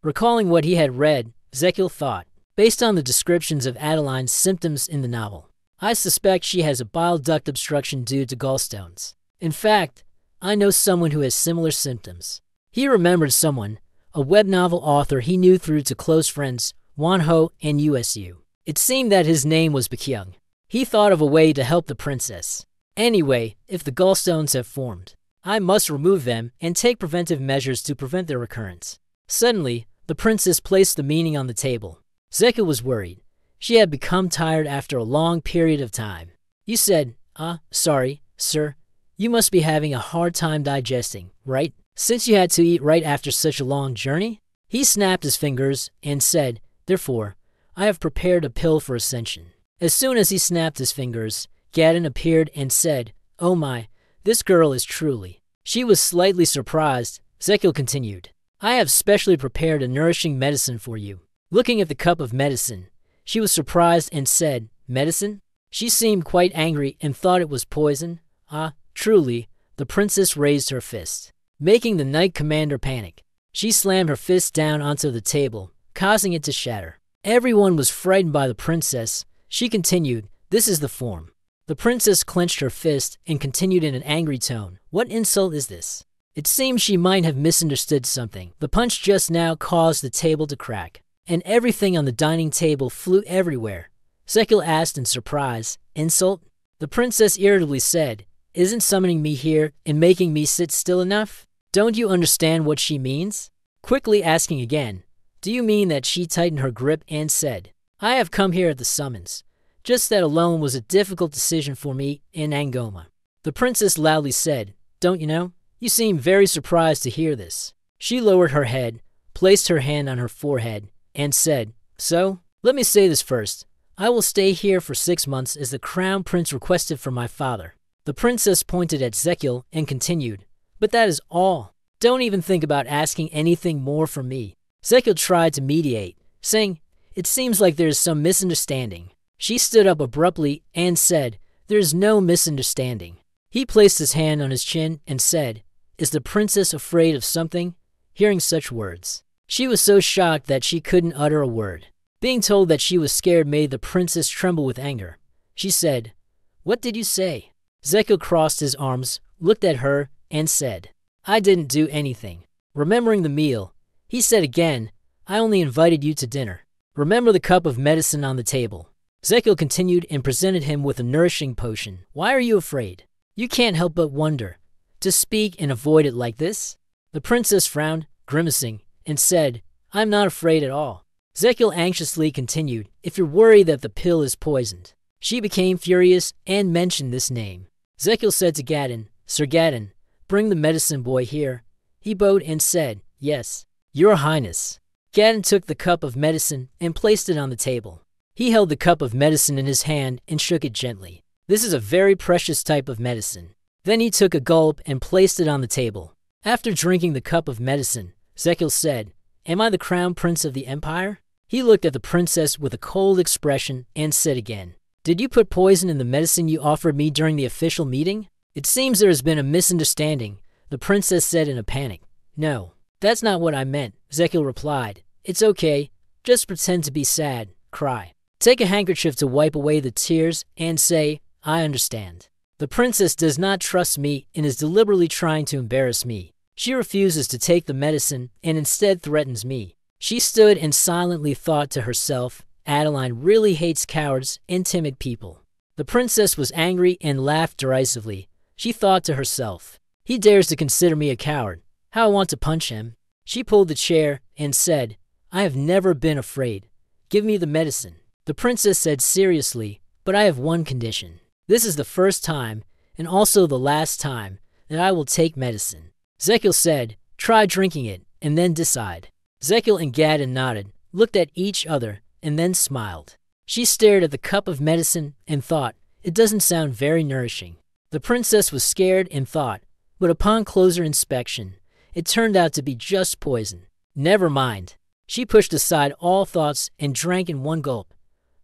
Recalling what he had read, Zekil thought, based on the descriptions of Adeline's symptoms in the novel, I suspect she has a bile duct obstruction due to gallstones. In fact, I know someone who has similar symptoms. He remembered someone, a web novel author he knew through to close friends Manhwa and USU. It seemed that his name was Bakyung. He thought of a way to help the princess. Anyway, if the gallstones have formed, I must remove them and take preventive measures to prevent their recurrence. Suddenly, the princess placed the meaning on the table. Zekil was worried. She had become tired after a long period of time. You said, sorry, sir. You must be having a hard time digesting, right? Since you had to eat right after such a long journey? He snapped his fingers and said, Therefore, I have prepared a pill for ascension. As soon as he snapped his fingers, Gadon appeared and said, Oh my, this girl is truly. She was slightly surprised. Zekil continued, I have specially prepared a nourishing medicine for you. Looking at the cup of medicine, she was surprised and said, Medicine? She seemed quite angry and thought it was poison. Truly, the princess raised her fist, making the Knight Commander panic. She slammed her fist down onto the table, causing it to shatter. Everyone was frightened by the princess. She continued, This is the form. The princess clenched her fist and continued in an angry tone, What insult is this? It seems she might have misunderstood something. The punch just now caused the table to crack, and everything on the dining table flew everywhere. Zekil asked in surprise, Insult? The princess irritably said, Isn't summoning me here and making me sit still enough? Don't you understand what she means? Quickly asking again, Do you mean that she tightened her grip and said, I have come here at the summons. Just that alone was a difficult decision for me in Angoma. The princess loudly said, Don't you know? You seem very surprised to hear this. She lowered her head, placed her hand on her forehead, and said, So, let me say this first. I will stay here for 6 months as the crown prince requested from my father. The princess pointed at Zekil and continued, But that is all. Don't even think about asking anything more from me. Zekil tried to mediate, saying, It seems like there is some misunderstanding. She stood up abruptly and said, There is no misunderstanding. He placed his hand on his chin and said, Is the princess afraid of something? Hearing such words, she was so shocked that she couldn't utter a word. Being told that she was scared made the princess tremble with anger. She said, What did you say? Zekil crossed his arms, looked at her, and said, I didn't do anything. Remembering the meal, he said again, I only invited you to dinner. Remember the cup of medicine on the table. Zekil continued and presented him with a nourishing potion. Why are you afraid? You can't help but wonder. To speak and avoid it like this? The princess frowned, grimacing, and said, I'm not afraid at all. Zekil anxiously continued, If you're worried that the pill is poisoned. She became furious and mentioned this name. Zekil said to Gadon, Sir Gadon, bring the medicine boy here. He bowed and said, Yes, Your Highness. Gadon took the cup of medicine and placed it on the table. He held the cup of medicine in his hand and shook it gently. This is a very precious type of medicine. Then he took a gulp and placed it on the table. After drinking the cup of medicine, Zekil said, Am I the crown prince of the empire? He looked at the princess with a cold expression and said again, Did you put poison in the medicine you offered me during the official meeting? It seems there has been a misunderstanding, the princess said in a panic. No, that's not what I meant, Zekil replied. It's okay, just pretend to be sad, cry. Take a handkerchief to wipe away the tears and say, I understand. The princess does not trust me and is deliberately trying to embarrass me. She refuses to take the medicine and instead threatens me. She stood and silently thought to herself, Adeline really hates cowards and timid people. The princess was angry and laughed derisively. She thought to herself, he dares to consider me a coward. How I want to punch him. She pulled the chair and said, I have never been afraid. Give me the medicine. The princess said seriously, but I have one condition. This is the first time, and also the last time, that I will take medicine. Zekil said, try drinking it, and then decide. Zekil and Gadon nodded, looked at each other, and then smiled. She stared at the cup of medicine and thought, it doesn't sound very nourishing. The princess was scared and thought, but upon closer inspection, it turned out to be just poison. Never mind. She pushed aside all thoughts and drank in one gulp.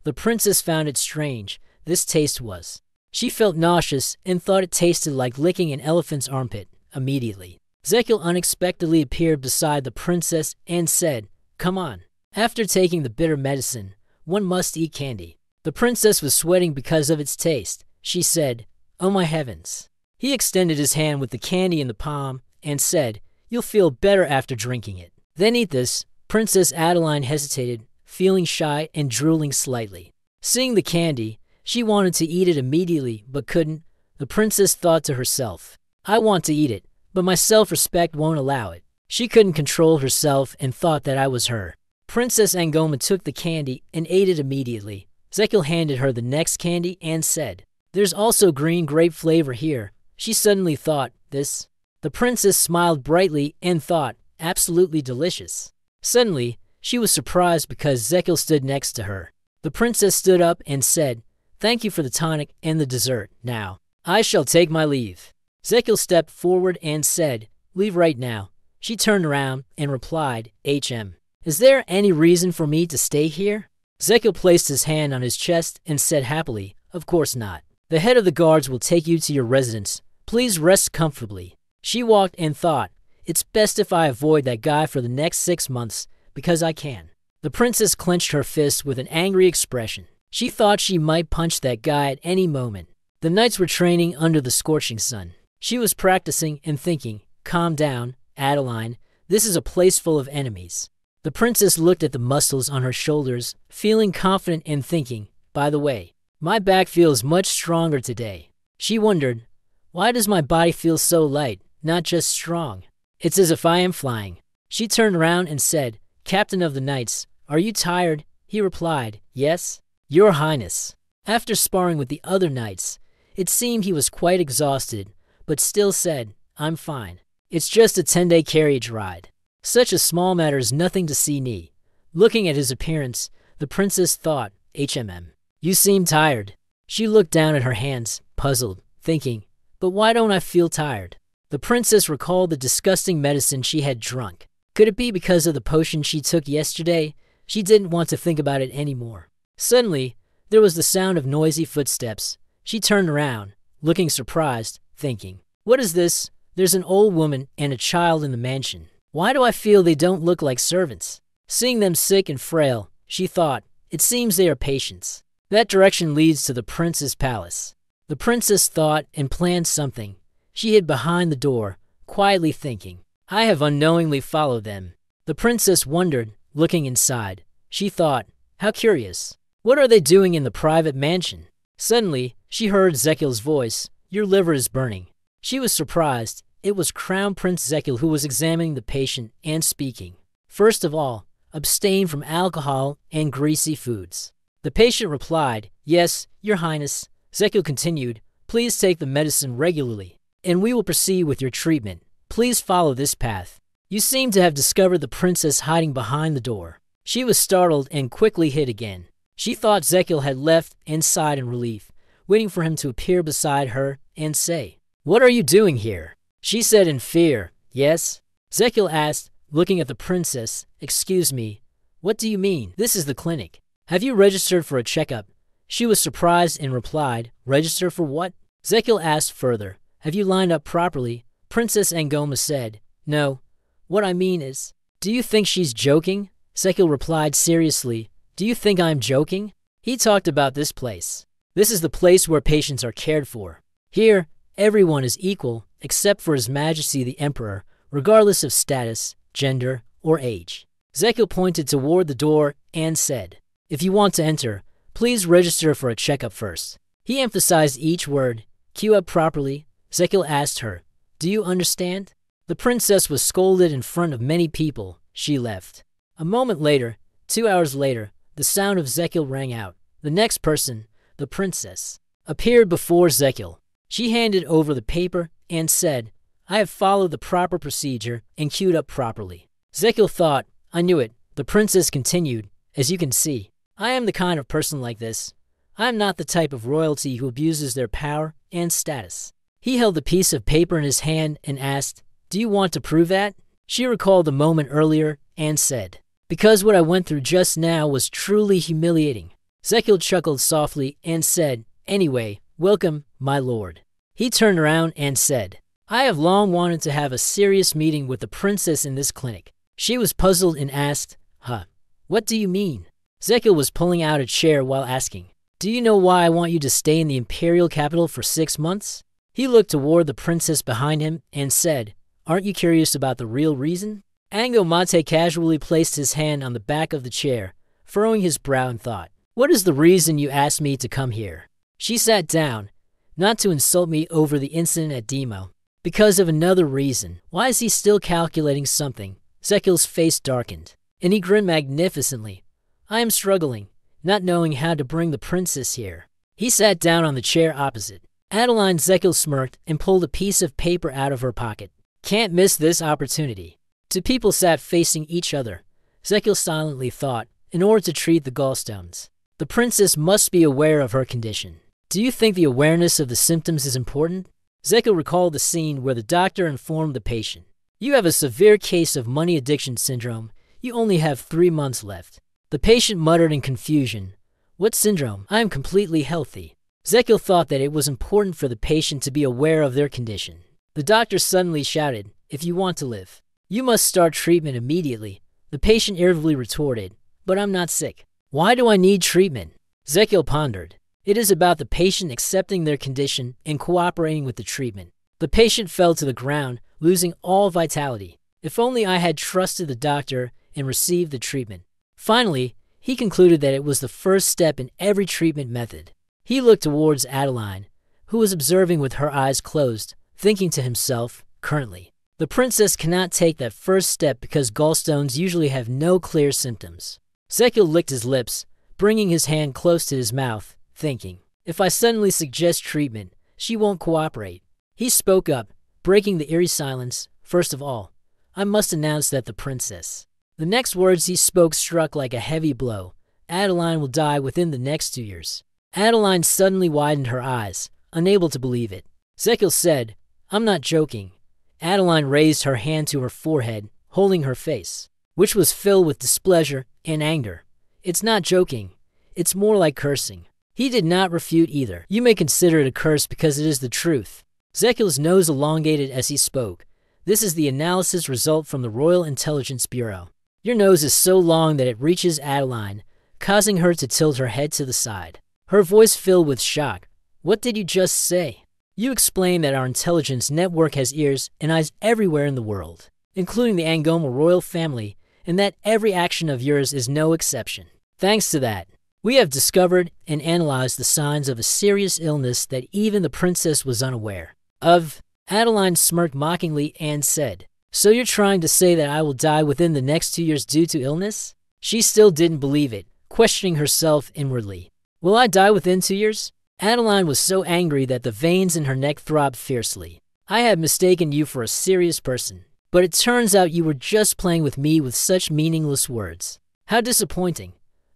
The princess found it strange, this taste was. She felt nauseous and thought it tasted like licking an elephant's armpit, immediately. Zekil unexpectedly appeared beside the princess and said, come on. After taking the bitter medicine, one must eat candy. The princess was sweating because of its taste. She said, oh my heavens. He extended his hand with the candy in the palm and said, you'll feel better after drinking it. Then eat this. Princess Adeline hesitated, feeling shy and drooling slightly. Seeing the candy, she wanted to eat it immediately but couldn't. The princess thought to herself, I want to eat it, but my self-respect won't allow it. She couldn't control herself and thought that I was her. Princess Angoma took the candy and ate it immediately. Zekil handed her the next candy and said, there's also green grape flavor here. She suddenly thought, this? The princess smiled brightly and thought, absolutely delicious. Suddenly, she was surprised because Zekil stood next to her. The princess stood up and said, thank you for the tonic and the dessert. Now, I shall take my leave. Zekil stepped forward and said, leave right now. She turned around and replied, HM. Is there any reason for me to stay here? Zekil placed his hand on his chest and said happily, of course not. The head of the guards will take you to your residence. Please rest comfortably. She walked and thought, it's best if I avoid that guy for the next 6 months, because I can. The princess clenched her fist with an angry expression. She thought she might punch that guy at any moment. The knights were training under the scorching sun. She was practicing and thinking, calm down, Adeline, this is a place full of enemies. The princess looked at the muscles on her shoulders, feeling confident and thinking, by the way, my back feels much stronger today. She wondered, why does my body feel so light, not just strong? It's as if I am flying. She turned around and said, Captain of the Knights, are you tired? He replied, yes, Your Highness. After sparring with the other knights, it seemed he was quite exhausted, but still said, I'm fine. It's just a 10-day carriage ride. Such a small matter is nothing to see me. Looking at his appearance, the princess thought, you seem tired. She looked down at her hands, puzzled, thinking, but why don't I feel tired? The princess recalled the disgusting medicine she had drunk. Could it be because of the potion she took yesterday? She didn't want to think about it anymore. Suddenly, there was the sound of noisy footsteps. She turned around, looking surprised, thinking, what is this? There's an old woman and a child in the mansion. Why do I feel they don't look like servants? Seeing them sick and frail, she thought, it seems they are patients. That direction leads to the prince's palace. The princess thought and planned something. She hid behind the door, quietly thinking, I have unknowingly followed them. The princess wondered, looking inside. She thought, how curious. What are they doing in the private mansion? Suddenly, she heard Zekil's voice, your liver is burning. She was surprised. It was Crown Prince Zekil who was examining the patient and speaking. First of all, abstain from alcohol and greasy foods. The patient replied, yes, Your Highness. Zekil continued, please take the medicine regularly, and we will proceed with your treatment. Please follow this path. You seem to have discovered the princess hiding behind the door. She was startled and quickly hid again. She thought Zekil had left and sighed in relief, waiting for him to appear beside her and say, what are you doing here? She said in fear, yes. Zekil asked, looking at the princess, excuse me, what do you mean? This is the clinic. Have you registered for a checkup? She was surprised and replied, register for what? Zekil asked further, have you lined up properly? Princess Angoma said, no. What I mean is, do you think she's joking? Zekil replied seriously, do you think I'm joking? He talked about this place. This is the place where patients are cared for. Here, everyone is equal except for His Majesty the Emperor, regardless of status, gender, or age. Zekil pointed toward the door and said, "If you want to enter, please register for a checkup first." He emphasized each word. "Queue up properly." Zekil asked her, "Do you understand?" The princess was scolded in front of many people. She left. A moment later, 2 hours later, the sound of Zekil rang out. The next person, the princess, appeared before Zekil. She handed over the paper and said, "I have followed the proper procedure and queued up properly." Zekil thought, "I knew it." The princess continued, "As you can see, I am the kind of person like this. I am not the type of royalty who abuses their power and status." He held the piece of paper in his hand and asked, "Do you want to prove that?" She recalled the moment earlier and said, "Because what I went through just now was truly humiliating." Zekil chuckled softly and said, "Anyway, welcome, my lord." He turned around and said, "I have long wanted to have a serious meeting with the princess in this clinic." She was puzzled and asked, What do you mean?" Zekil was pulling out a chair while asking, "Do you know why I want you to stay in the imperial capital for 6 months?" He looked toward the princess behind him and said, "Aren't you curious about the real reason?" Ango Mate casually placed his hand on the back of the chair, furrowing his brow in thought. "What is the reason you asked me to come here?" She sat down, "Not to insult me over the incident at Demo. Because of another reason." Why is he still calculating something? Zekil's face darkened, and he grinned magnificently. "I am struggling, not knowing how to bring the princess here." He sat down on the chair opposite. Adeline Zekil smirked and pulled a piece of paper out of her pocket. "Can't miss this opportunity." Two people sat facing each other. Zekil silently thought, in order to treat the gallstones, the princess must be aware of her condition. Do you think the awareness of the symptoms is important? Zekil recalled the scene where the doctor informed the patient, "You have a severe case of money addiction syndrome. You only have 3 months left." The patient muttered in confusion, "What syndrome? I am completely healthy." Zekil thought that it was important for the patient to be aware of their condition. The doctor suddenly shouted, "If you want to live, you must start treatment immediately." The patient irritably retorted, "But I'm not sick. Why do I need treatment?" Zekil pondered. It is about the patient accepting their condition and cooperating with the treatment. The patient fell to the ground, losing all vitality. If only I had trusted the doctor and received the treatment. Finally, he concluded that it was the first step in every treatment method. He looked towards Adeline, who was observing with her eyes closed, thinking to himself, currently, the princess cannot take that first step because gallstones usually have no clear symptoms. Zekil licked his lips, bringing his hand close to his mouth, thinking, if I suddenly suggest treatment, she won't cooperate. He spoke up, breaking the eerie silence. First of all, I must announce that the princess. The next words he spoke struck like a heavy blow. Adeline will die within the next 2 years. Adeline suddenly widened her eyes, unable to believe it. Zekil said, I'm not joking. Adeline raised her hand to her forehead, holding her face, which was filled with displeasure and anger. It's not joking. It's more like cursing. He did not refute either. You may consider it a curse because it is the truth. Zekil's nose elongated as he spoke. This is the analysis result from the Royal Intelligence Bureau. Your nose is so long that it reaches Adeline, causing her to tilt her head to the side. Her voice filled with shock. What did you just say? You explained that our intelligence network has ears and eyes everywhere in the world, including the Angoma royal family, and that every action of yours is no exception. Thanks to that, we have discovered and analyzed the signs of a serious illness that even the princess was unaware of. Adeline smirked mockingly and said, So you're trying to say that I will die within the next 2 years due to illness? She still didn't believe it, questioning herself inwardly. Will I die within 2 years? Adeline was so angry that the veins in her neck throbbed fiercely. I had mistaken you for a serious person, but it turns out you were just playing with me with such meaningless words. How disappointing.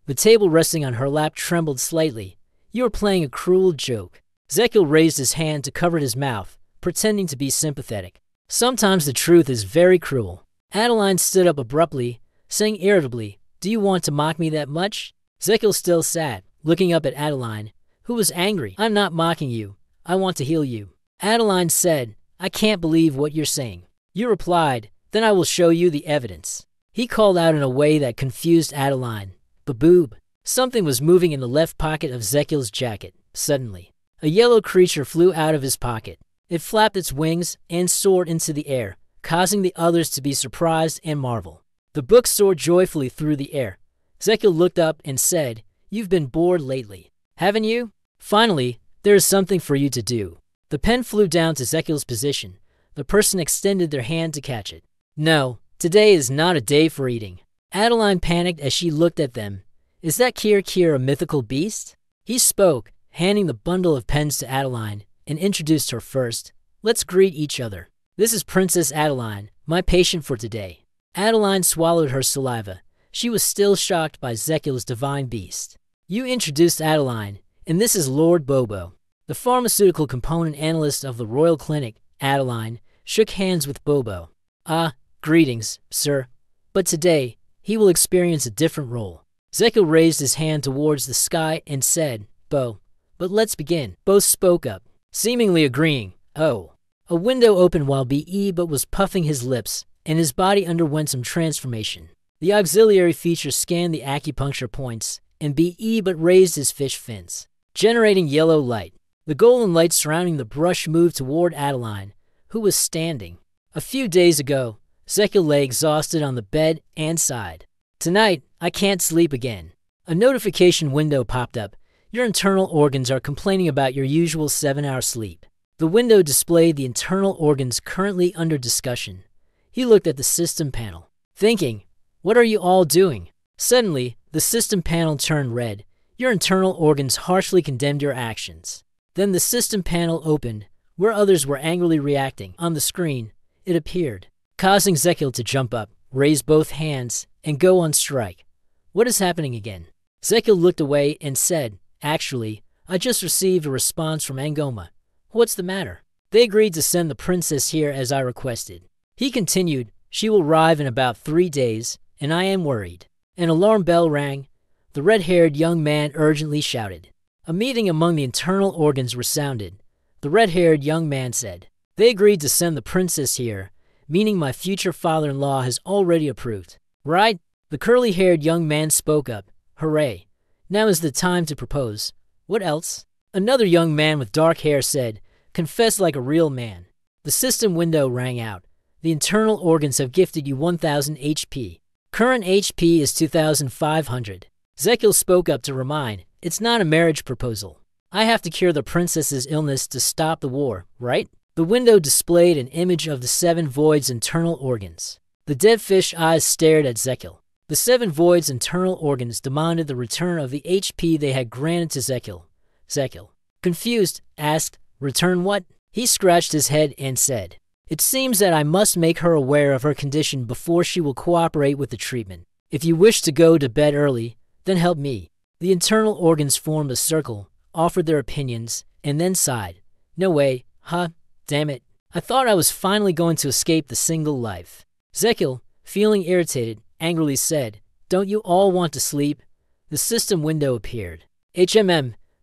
The table resting on her lap trembled slightly. You are playing a cruel joke. Zekil raised his hand to cover his mouth, pretending to be sympathetic. Sometimes the truth is very cruel. Adeline stood up abruptly, saying irritably, Do you want to mock me that much? Zekil still sat, looking up at Adeline, who was angry. I'm not mocking you. I want to heal you. Adeline said, I can't believe what you're saying. You replied, Then I will show you the evidence. He called out in a way that confused Adeline. Baboob. Something was moving in the left pocket of Zekil's jacket. Suddenly, A yellow creature flew out of his pocket. It flapped its wings and soared into the air, causing the others to be surprised and marvel. The book soared joyfully through the air. Zekiel looked up and said, "You've been bored lately, haven't you? Finally, there is something for you to do." The pen flew down to Zekiel's position. The person extended their hand to catch it. "No, today is not a day for eating." Adeline panicked as she looked at them. "Is that Kir a mythical beast?" He spoke, handing the bundle of pens to Adeline, and introduced her first. "Let's greet each other. This is Princess Adeline, my patient for today." Adeline swallowed her saliva. She was still shocked by Zekiel's divine beast. "You introduced Adeline, and this is Lord Bobo, the pharmaceutical component analyst of the Royal Clinic." Adeline shook hands with Bobo. Greetings, sir. But today, he will experience a different role." Zekiel raised his hand towards the sky and said, "Bo, but let's begin." Bo spoke up, seemingly agreeing. "Oh." A window opened while B.E. but was puffing his lips, and his body underwent some transformation. The auxiliary feature scanned the acupuncture points, and B.E. but raised his fish fins, generating yellow light. The golden light surrounding the brush moved toward Adeline, who was standing. A few days ago, Zekiel lay exhausted on the bed and sighed. "Tonight, I can't sleep again." A notification window popped up. "Your internal organs are complaining about your usual 7-hour sleep." The window displayed the internal organs currently under discussion. He looked at the system panel, thinking, "What are you all doing?" Suddenly, the system panel turned red. Your internal organs harshly condemned your actions. Then the system panel opened, where others were angrily reacting. On the screen, it appeared, causing Zekiel to jump up, raise both hands, and go on strike. "What is happening again?" Zekiel looked away and said, "Actually, I just received a response from Angoma. What's the matter?" "They agreed to send the princess here as I requested." He continued, "She will arrive in about 3 days, and I am worried." An alarm bell rang. The red-haired young man urgently shouted. A meeting among the internal organs resounded. The red-haired young man said, "They agreed to send the princess here, meaning my future father-in-law has already approved." "Right?" The curly-haired young man spoke up. "Hooray. Now is the time to propose. What else?" Another young man with dark hair said, "Confess like a real man." The system window rang out. "The internal organs have gifted you 1000 HP. Current HP is 2500. Zekiel spoke up to remind, "It's not a marriage proposal. I have to cure the princess's illness to stop the war, right?" The window displayed an image of the 7 voids' internal organs. The dead fish eyes stared at Zekiel. The 7 voids' internal organs demanded the return of the HP they had granted to Zekiel. Zekiel, confused, asked, "Return what?" He scratched his head and said, "It seems that I must make her aware of her condition before she will cooperate with the treatment. If you wish to go to bed early, then help me." The internal organs formed a circle, offered their opinions, and then sighed. "No way, huh? Damn it. I thought I was finally going to escape the single life." Zekiel, feeling irritated, angrily said, "Don't you all want to sleep?" The system window appeared.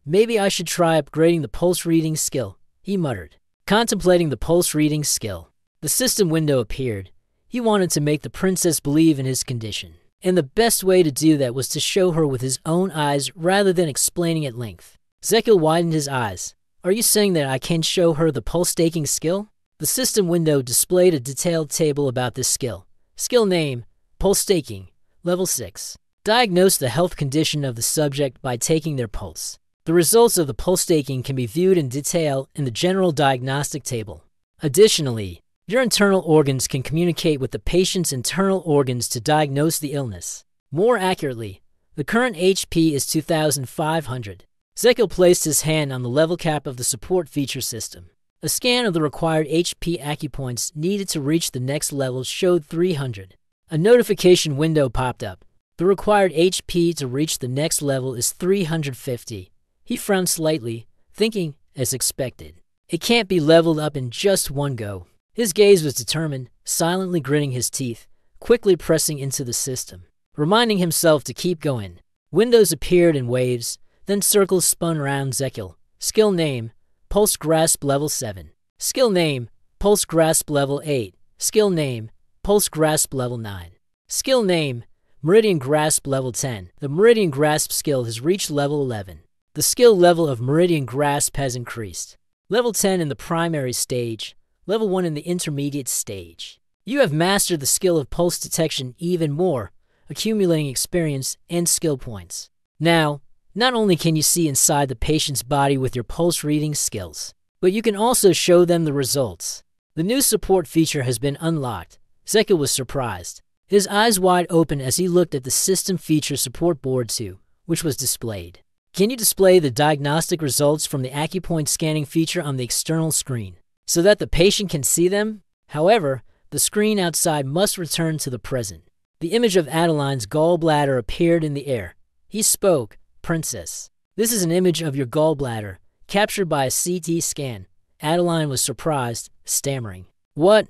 Maybe I should try upgrading the pulse reading skill," he muttered, contemplating the pulse reading skill. The system window appeared. He wanted to make the princess believe in his condition, and the best way to do that was to show her with his own eyes rather than explaining at length. Zekiel widened his eyes. "Are you saying that I can show her the pulse staking skill?" The system window displayed a detailed table about this skill. Skill name, pulse staking, level 6. Diagnose the health condition of the subject by taking their pulse. The results of the pulse staking can be viewed in detail in the general diagnostic table. Additionally, your internal organs can communicate with the patient's internal organs to diagnose the illness. More accurately, the current HP is 2500. Zekiel placed his hand on the level cap of the support feature system. A scan of the required HP acupoints needed to reach the next level showed 300. A notification window popped up. The required HP to reach the next level is 350. He frowned slightly, thinking, as expected, it can't be leveled up in just one go. His gaze was determined, silently gritting his teeth, quickly pressing into the system, reminding himself to keep going. Windows appeared in waves, then circles spun around Zekiel. Skill name, Pulse Grasp level 7. Skill name, Pulse Grasp level 8. Skill name, Pulse Grasp level 9. Skill name, Meridian Grasp level 10. The Meridian Grasp skill has reached level 11. The skill level of Meridian Grasp has increased. Level 10 in the primary stage, level 1 in the intermediate stage. You have mastered the skill of pulse detection even more, accumulating experience and skill points. Now, not only can you see inside the patient's body with your pulse reading skills, but you can also show them the results. The new support feature has been unlocked. Zekil was surprised, his eyes wide open as he looked at the System Feature Support Board 2, which was displayed. Can you display the diagnostic results from the acupoint scanning feature on the external screen, so that the patient can see them? However, the screen outside must return to the present. The image of Adeline's gallbladder appeared in the air. He spoke, "Princess, this is an image of your gallbladder, captured by a CT scan." Adeline was surprised, stammering. What?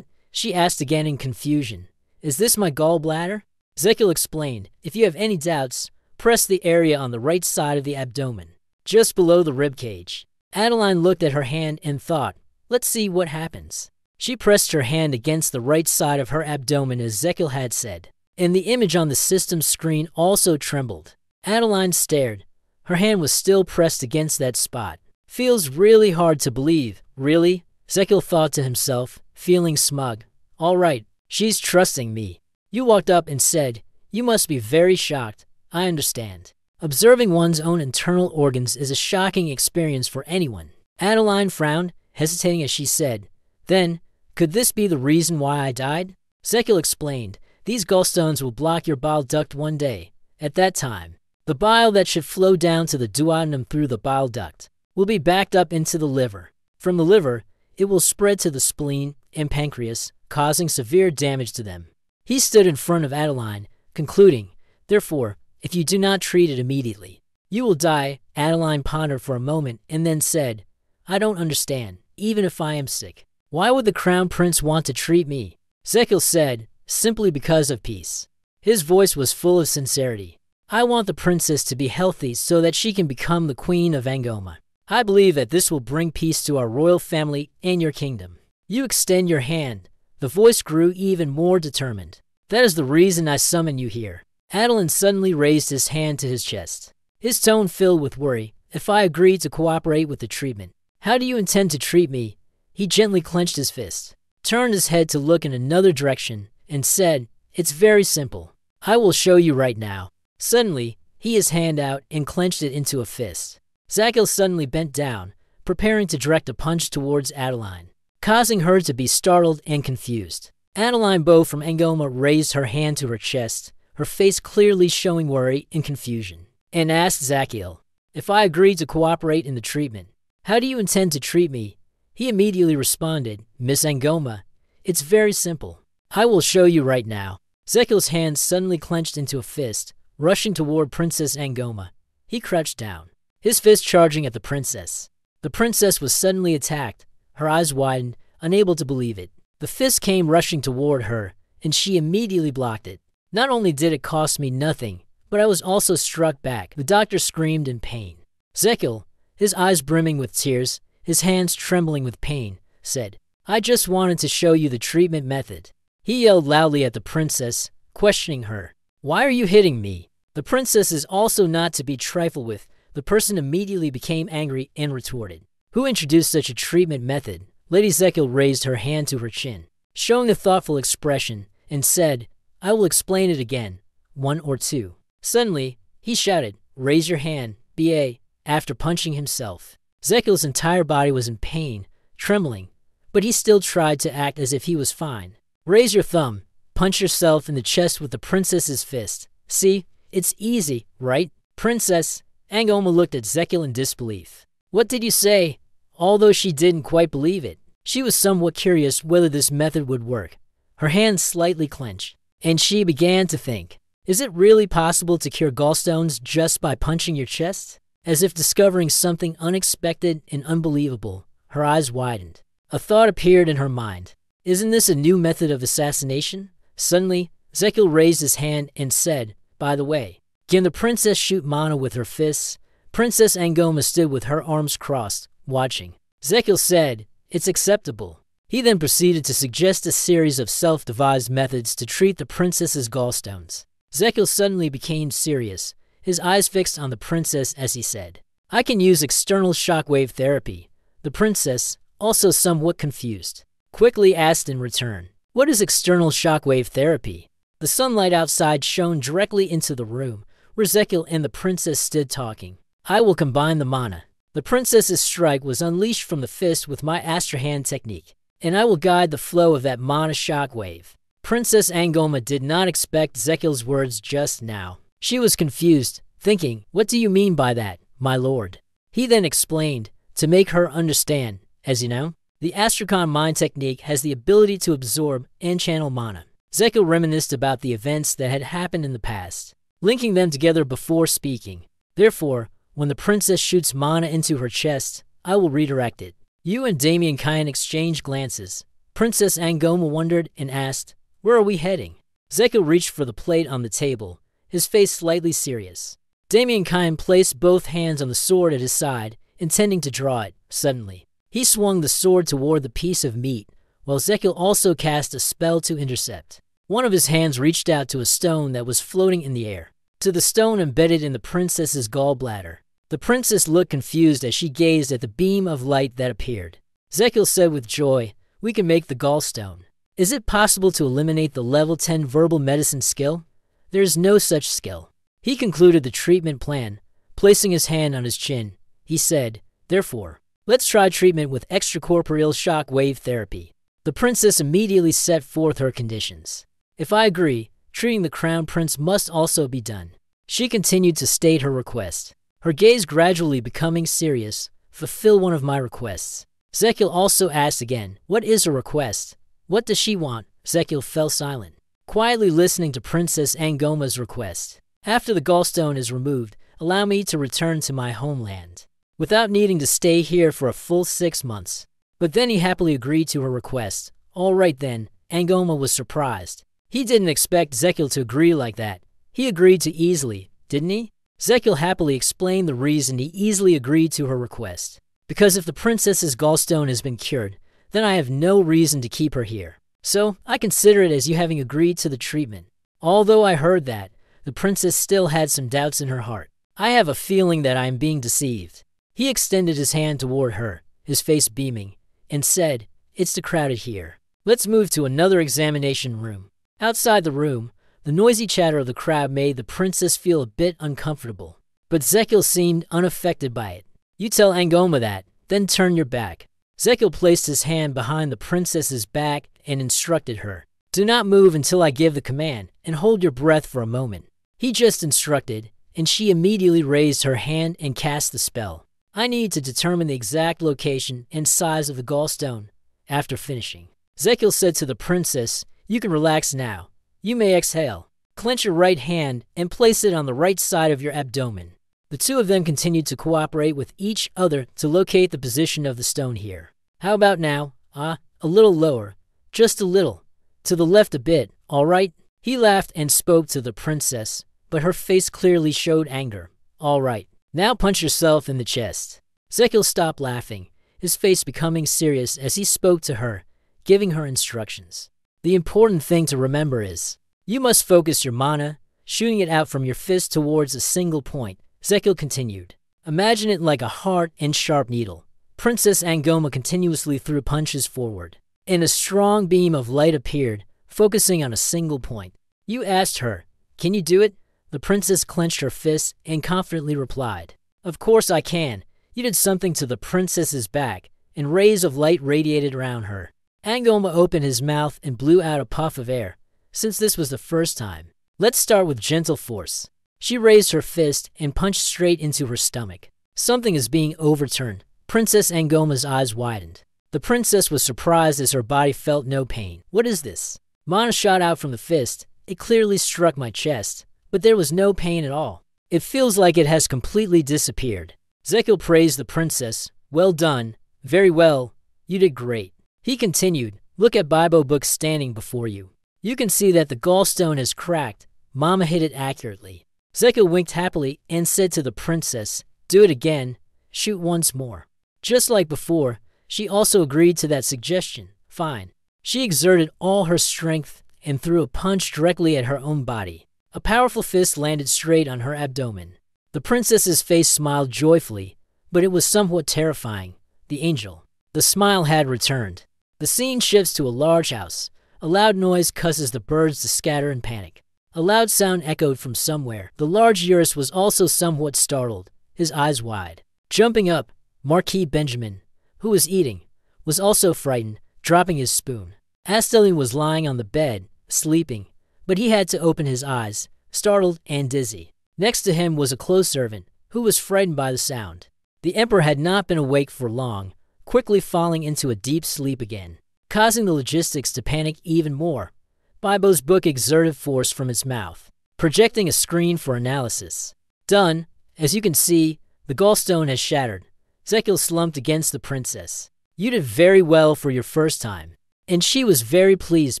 She asked again in confusion. "Is this my gallbladder?" Zekil explained, "If you have any doubts, press the area on the right side of the abdomen, just below the ribcage." Adeline looked at her hand and thought, "Let's see what happens." She pressed her hand against the right side of her abdomen as Zekil had said, and the image on the system screen also trembled. Adeline stared. Her hand was still pressed against that spot. "Feels really hard to believe, really?" Zekil thought to himself, feeling smug. "All right, she's trusting me." You walked up and said, "You must be very shocked. I understand." Observing one's own internal organs is a shocking experience for anyone. Adeline frowned, hesitating as she said, "Then, could this be the reason why I died?" Zekil explained, "These gallstones will block your bile duct one day. At that time, the bile that should flow down to the duodenum through the bile duct will be backed up into the liver. From the liver, it will spread to the spleen and pancreas, causing severe damage to them." He stood in front of Adeline, concluding, "Therefore, if you do not treat it immediately, you will die." Adeline pondered for a moment and then said, "I don't understand. Even if I am sick, why would the Crown Prince want to treat me?" Zekil said, "Simply because of peace." His voice was full of sincerity. "I want the princess to be healthy so that she can become the Queen of Angoma. I believe that this will bring peace to our royal family and your kingdom." "You extend your hand." The voice grew even more determined. "That is the reason I summon you here." Adeline suddenly raised his hand to his chest, his tone filled with worry. "If I agree to cooperate with the treatment, how do you intend to treat me?" He gently clenched his fist, turned his head to look in another direction, and said, "It's very simple. I will show you right now." Suddenly, he his hand out and clenched it into a fist. Zekil suddenly bent down, preparing to direct a punch towards Adeline, causing her to be startled and confused. Adeline Bow from Angoma raised her hand to her chest, her face clearly showing worry and confusion, and asked Zekil, "If I agree to cooperate in the treatment, how do you intend to treat me?" He immediately responded, "Miss Angoma, it's very simple. I will show you right now." Zekil's hand suddenly clenched into a fist, rushing toward Princess Angoma. He crouched down, his fist charging at the princess. The princess was suddenly attacked. Her eyes widened, unable to believe it. The fist came rushing toward her, and she immediately blocked it. "Not only did it cost me nothing, but I was also struck back." The doctor screamed in pain. Zekil, his eyes brimming with tears, his hands trembling with pain, said, "I just wanted to show you the treatment method." He yelled loudly at the princess, questioning her, "Why are you hitting me?" The princess is also not to be trifled with. The person immediately became angry and retorted, "Who introduced such a treatment method?" Lady Zekil raised her hand to her chin, showing a thoughtful expression, and said, "I will explain it again, 1 or 2. Suddenly, he shouted, "Raise your hand, B.A.," after punching himself. Zekil's entire body was in pain, trembling, but he still tried to act as if he was fine. "Raise your thumb. Punch yourself in the chest with the princess's fist. See, it's easy, right?" Princess Angoma looked at Zekil in disbelief. "What did you say?" Although she didn't quite believe it, she was somewhat curious whether this method would work. Her hands slightly clenched, and she began to think, is it really possible to cure gallstones just by punching your chest? As if discovering something unexpected and unbelievable, her eyes widened. A thought appeared in her mind. Isn't this a new method of assassination? Suddenly, Zekil raised his hand and said, "By the way, can the princess shoot mana with her fists?" Princess Angoma stood with her arms crossed, watching. Zekil said, "It's acceptable." He then proceeded to suggest a series of self-devised methods to treat the princess's gallstones. Zekil suddenly became serious, his eyes fixed on the princess as he said, "I can use external shockwave therapy." The princess, also somewhat confused, quickly asked in return, "What is external shockwave therapy?" The sunlight outside shone directly into the room where Zekil and the princess stood talking. "I will combine the mana. The princess's strike was unleashed from the fist with my Astrahand technique, and I will guide the flow of that mana shockwave." Princess Angoma did not expect Zekil's words just now. She was confused, thinking, "What do you mean by that, my lord?" He then explained, to make her understand, "As you know, the Astrakhan mind technique has the ability to absorb and channel mana." Zekil reminisced about the events that had happened in the past, linking them together before speaking. "Therefore, when the princess shoots mana into her chest, I will redirect it." You and Damien Kyan exchanged glances. Princess Angoma wondered and asked, "Where are we heading?" Zekil reached for the plate on the table, his face slightly serious. Damien Kyan placed both hands on the sword at his side, intending to draw it. Suddenly, he swung the sword toward the piece of meat, while Zekil also cast a spell to intercept. One of his hands reached out to a stone that was floating in the air, to the stone embedded in the princess's gallbladder. The princess looked confused as she gazed at the beam of light that appeared. Zekil said with joy, "We can make the gallstone. Is it possible to eliminate the level 10 verbal medicine skill?" "There is no such skill." He concluded the treatment plan, placing his hand on his chin. He said, "Therefore, let's try treatment with extracorporeal shock wave therapy." The princess immediately set forth her conditions. "If I agree, treating the crown prince must also be done." She continued to state her request, her gaze gradually becoming serious. "Fulfill one of my requests." Zekil also asked again, "What is her request? What does she want?" Zekil fell silent, quietly listening to Princess Angoma's request. "After the gallstone is removed, allow me to return to my homeland, without needing to stay here for a full 6 months. But then he happily agreed to her request. All right then, Angoma was surprised. He didn't expect Zekil to agree like that. He agreed too easily, didn't he? Zekil happily explained the reason he easily agreed to her request. Because if the princess's gallstone has been cured, then I have no reason to keep her here. So I consider it as you having agreed to the treatment. Although I heard that, the princess still had some doubts in her heart. I have a feeling that I am being deceived. He extended his hand toward her, his face beaming, and said, "It's too crowded here. Let's move to another examination room." Outside the room, the noisy chatter of the crowd made the princess feel a bit uncomfortable. But Zekil seemed unaffected by it. "You tell Angoma that, then turn your back." Zekil placed his hand behind the princess's back and instructed her, "Do not move until I give the command, and hold your breath for a moment." He just instructed, and she immediately raised her hand and cast the spell. "I need to determine the exact location and size of the gallstone." After finishing, Zekil said to the princess, "You can relax now. You may exhale. Clench your right hand and place it on the right side of your abdomen." The two of them continued to cooperate with each other to locate the position of the stone here. "How about now? A little lower. Just a little. To the left a bit, all right?" He laughed and spoke to the princess, but her face clearly showed anger. "All right. Now punch yourself in the chest." Zekil stopped laughing, his face becoming serious as he spoke to her, giving her instructions. "The important thing to remember is, you must focus your mana, shooting it out from your fist towards a single point." Zekil continued, "Imagine it like a hard and sharp needle." Princess Angoma continuously threw punches forward, and a strong beam of light appeared, focusing on a single point. You asked her, "Can you do it?" The princess clenched her fists and confidently replied, "Of course I can." You did something to the princess's back, and rays of light radiated around her. Angoma opened his mouth and blew out a puff of air, since this was the first time. "Let's start with gentle force." She raised her fist and punched straight into her stomach. "Something is being overturned." Princess Angoma's eyes widened. The princess was surprised as her body felt no pain. "What is this?" Mana shot out from the fist. It clearly struck my chest, but there was no pain at all. "It feels like it has completely disappeared." Zekil praised the princess. "Well done. Very well. You did great." He continued, "Look at Bible book standing before you. You can see that the gallstone is cracked. Mama hit it accurately." Zekil winked happily and said to the princess, "Do it again. Shoot once more." Just like before, she also agreed to that suggestion. Fine. She exerted all her strength and threw a punch directly at her own body. A powerful fist landed straight on her abdomen. The princess's face smiled joyfully, but it was somewhat terrifying. The angel. The smile had returned. The scene shifts to a large house. A loud noise causes the birds to scatter in panic. A loud sound echoed from somewhere. The large Eurus was also somewhat startled, his eyes wide. Jumping up, Marquis Benjamin, who was eating, was also frightened, dropping his spoon. Astelin was lying on the bed, sleeping, but he had to open his eyes, startled and dizzy. Next to him was a close servant, who was frightened by the sound. The emperor had not been awake for long, quickly falling into a deep sleep again, causing the logistics to panic even more. Bibo's book exerted force from its mouth, projecting a screen for analysis. Done. As you can see, the gallstone has shattered. Zekiel slumped against the princess. You did very well for your first time. And she was very pleased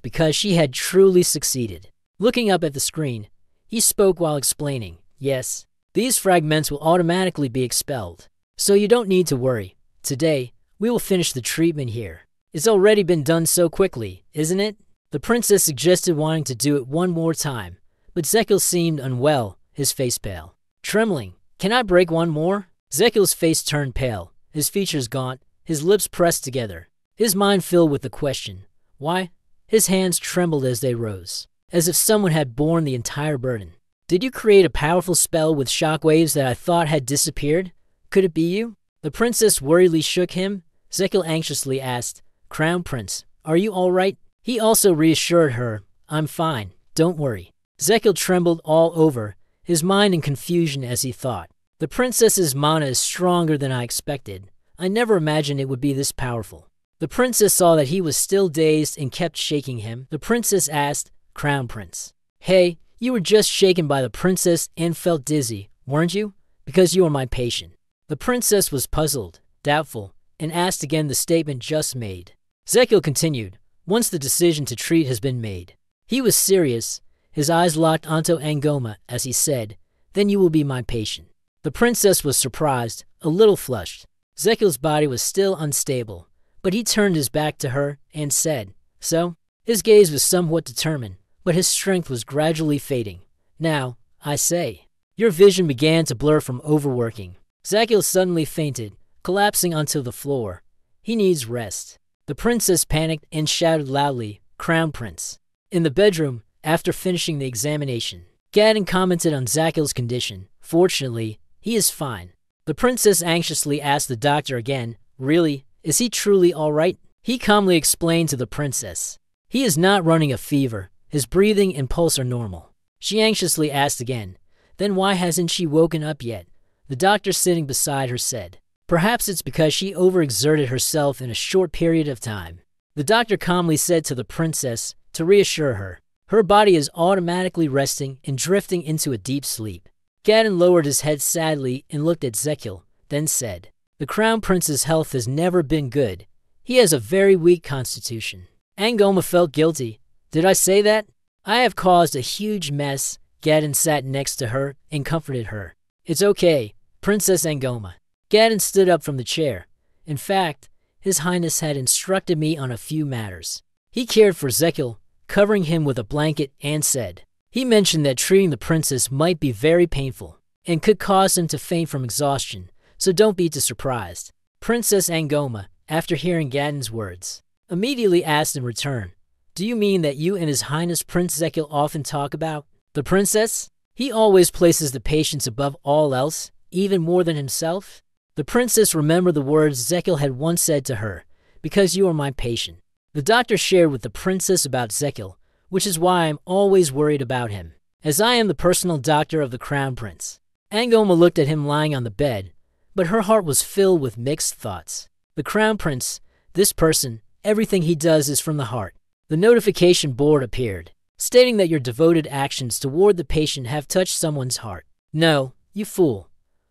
because she had truly succeeded. Looking up at the screen, he spoke while explaining, yes, these fragments will automatically be expelled. So you don't need to worry. Today, we will finish the treatment here. It's already been done so quickly, isn't it? The princess suggested wanting to do it one more time, but Zekiel seemed unwell, his face pale. Trembling, can I break one more? Zekiel's face turned pale, his features gaunt, his lips pressed together. His mind filled with the question, why? His hands trembled as they rose, as if someone had borne the entire burden. Did you create a powerful spell with shockwaves that I thought had disappeared? Could it be you? The princess worriedly shook him. Zekiel anxiously asked, Crown Prince, are you all right? He also reassured her, I'm fine, don't worry. Zekiel trembled all over, his mind in confusion as he thought. The princess's mana is stronger than I expected. I never imagined it would be this powerful. The princess saw that he was still dazed and kept shaking him. The princess asked, Crown Prince, hey, you were just shaken by the princess and felt dizzy, weren't you? Because you are my patient. The princess was puzzled, doubtful, and asked again the statement just made. Zekiel continued, once the decision to treat has been made. He was serious, his eyes locked onto Angoma as he said, then you will be my patient. The princess was surprised, a little flushed. Zekiel's body was still unstable, but he turned his back to her and said, so? His gaze was somewhat determined, but his strength was gradually fading. Now, I say. Your vision began to blur from overworking. Zekiel suddenly fainted, collapsing onto the floor. He needs rest. The princess panicked and shouted loudly, Crown Prince. In the bedroom, after finishing the examination, Gadon commented on Zekiel's condition. Fortunately, he is fine. The princess anxiously asked the doctor again, really, is he truly all right? He calmly explained to the princess, he is not running a fever. His breathing and pulse are normal. She anxiously asked again, then why hasn't she woken up yet? The doctor sitting beside her said, perhaps it's because she overexerted herself in a short period of time. The doctor calmly said to the princess to reassure her, her body is automatically resting and drifting into a deep sleep. Gadon lowered his head sadly and looked at Zekiel, then said, the Crown Prince's health has never been good. He has a very weak constitution. Angoma felt guilty. Did I say that? I have caused a huge mess. Gadon sat next to her and comforted her. It's okay, Princess Angoma. Gadon stood up from the chair. In fact, His Highness had instructed me on a few matters. He cared for Zekiel, covering him with a blanket, and said, he mentioned that treating the princess might be very painful and could cause him to faint from exhaustion, so don't be too surprised. Princess Angoma, after hearing Gadon's words, immediately asked in return, do you mean that you and His Highness Prince Zekiel often talk about the princess? He always places the patients above all else, even more than himself? The princess remembered the words Zekiel had once said to her, because you are my patient. The doctor shared with the princess about Zekiel, which is why I'm always worried about him, as I am the personal doctor of the Crown Prince. Angoma looked at him lying on the bed, but her heart was filled with mixed thoughts. The Crown Prince, this person, everything he does is from the heart. The notification board appeared, stating that your devoted actions toward the patient have touched someone's heart. No, you fool.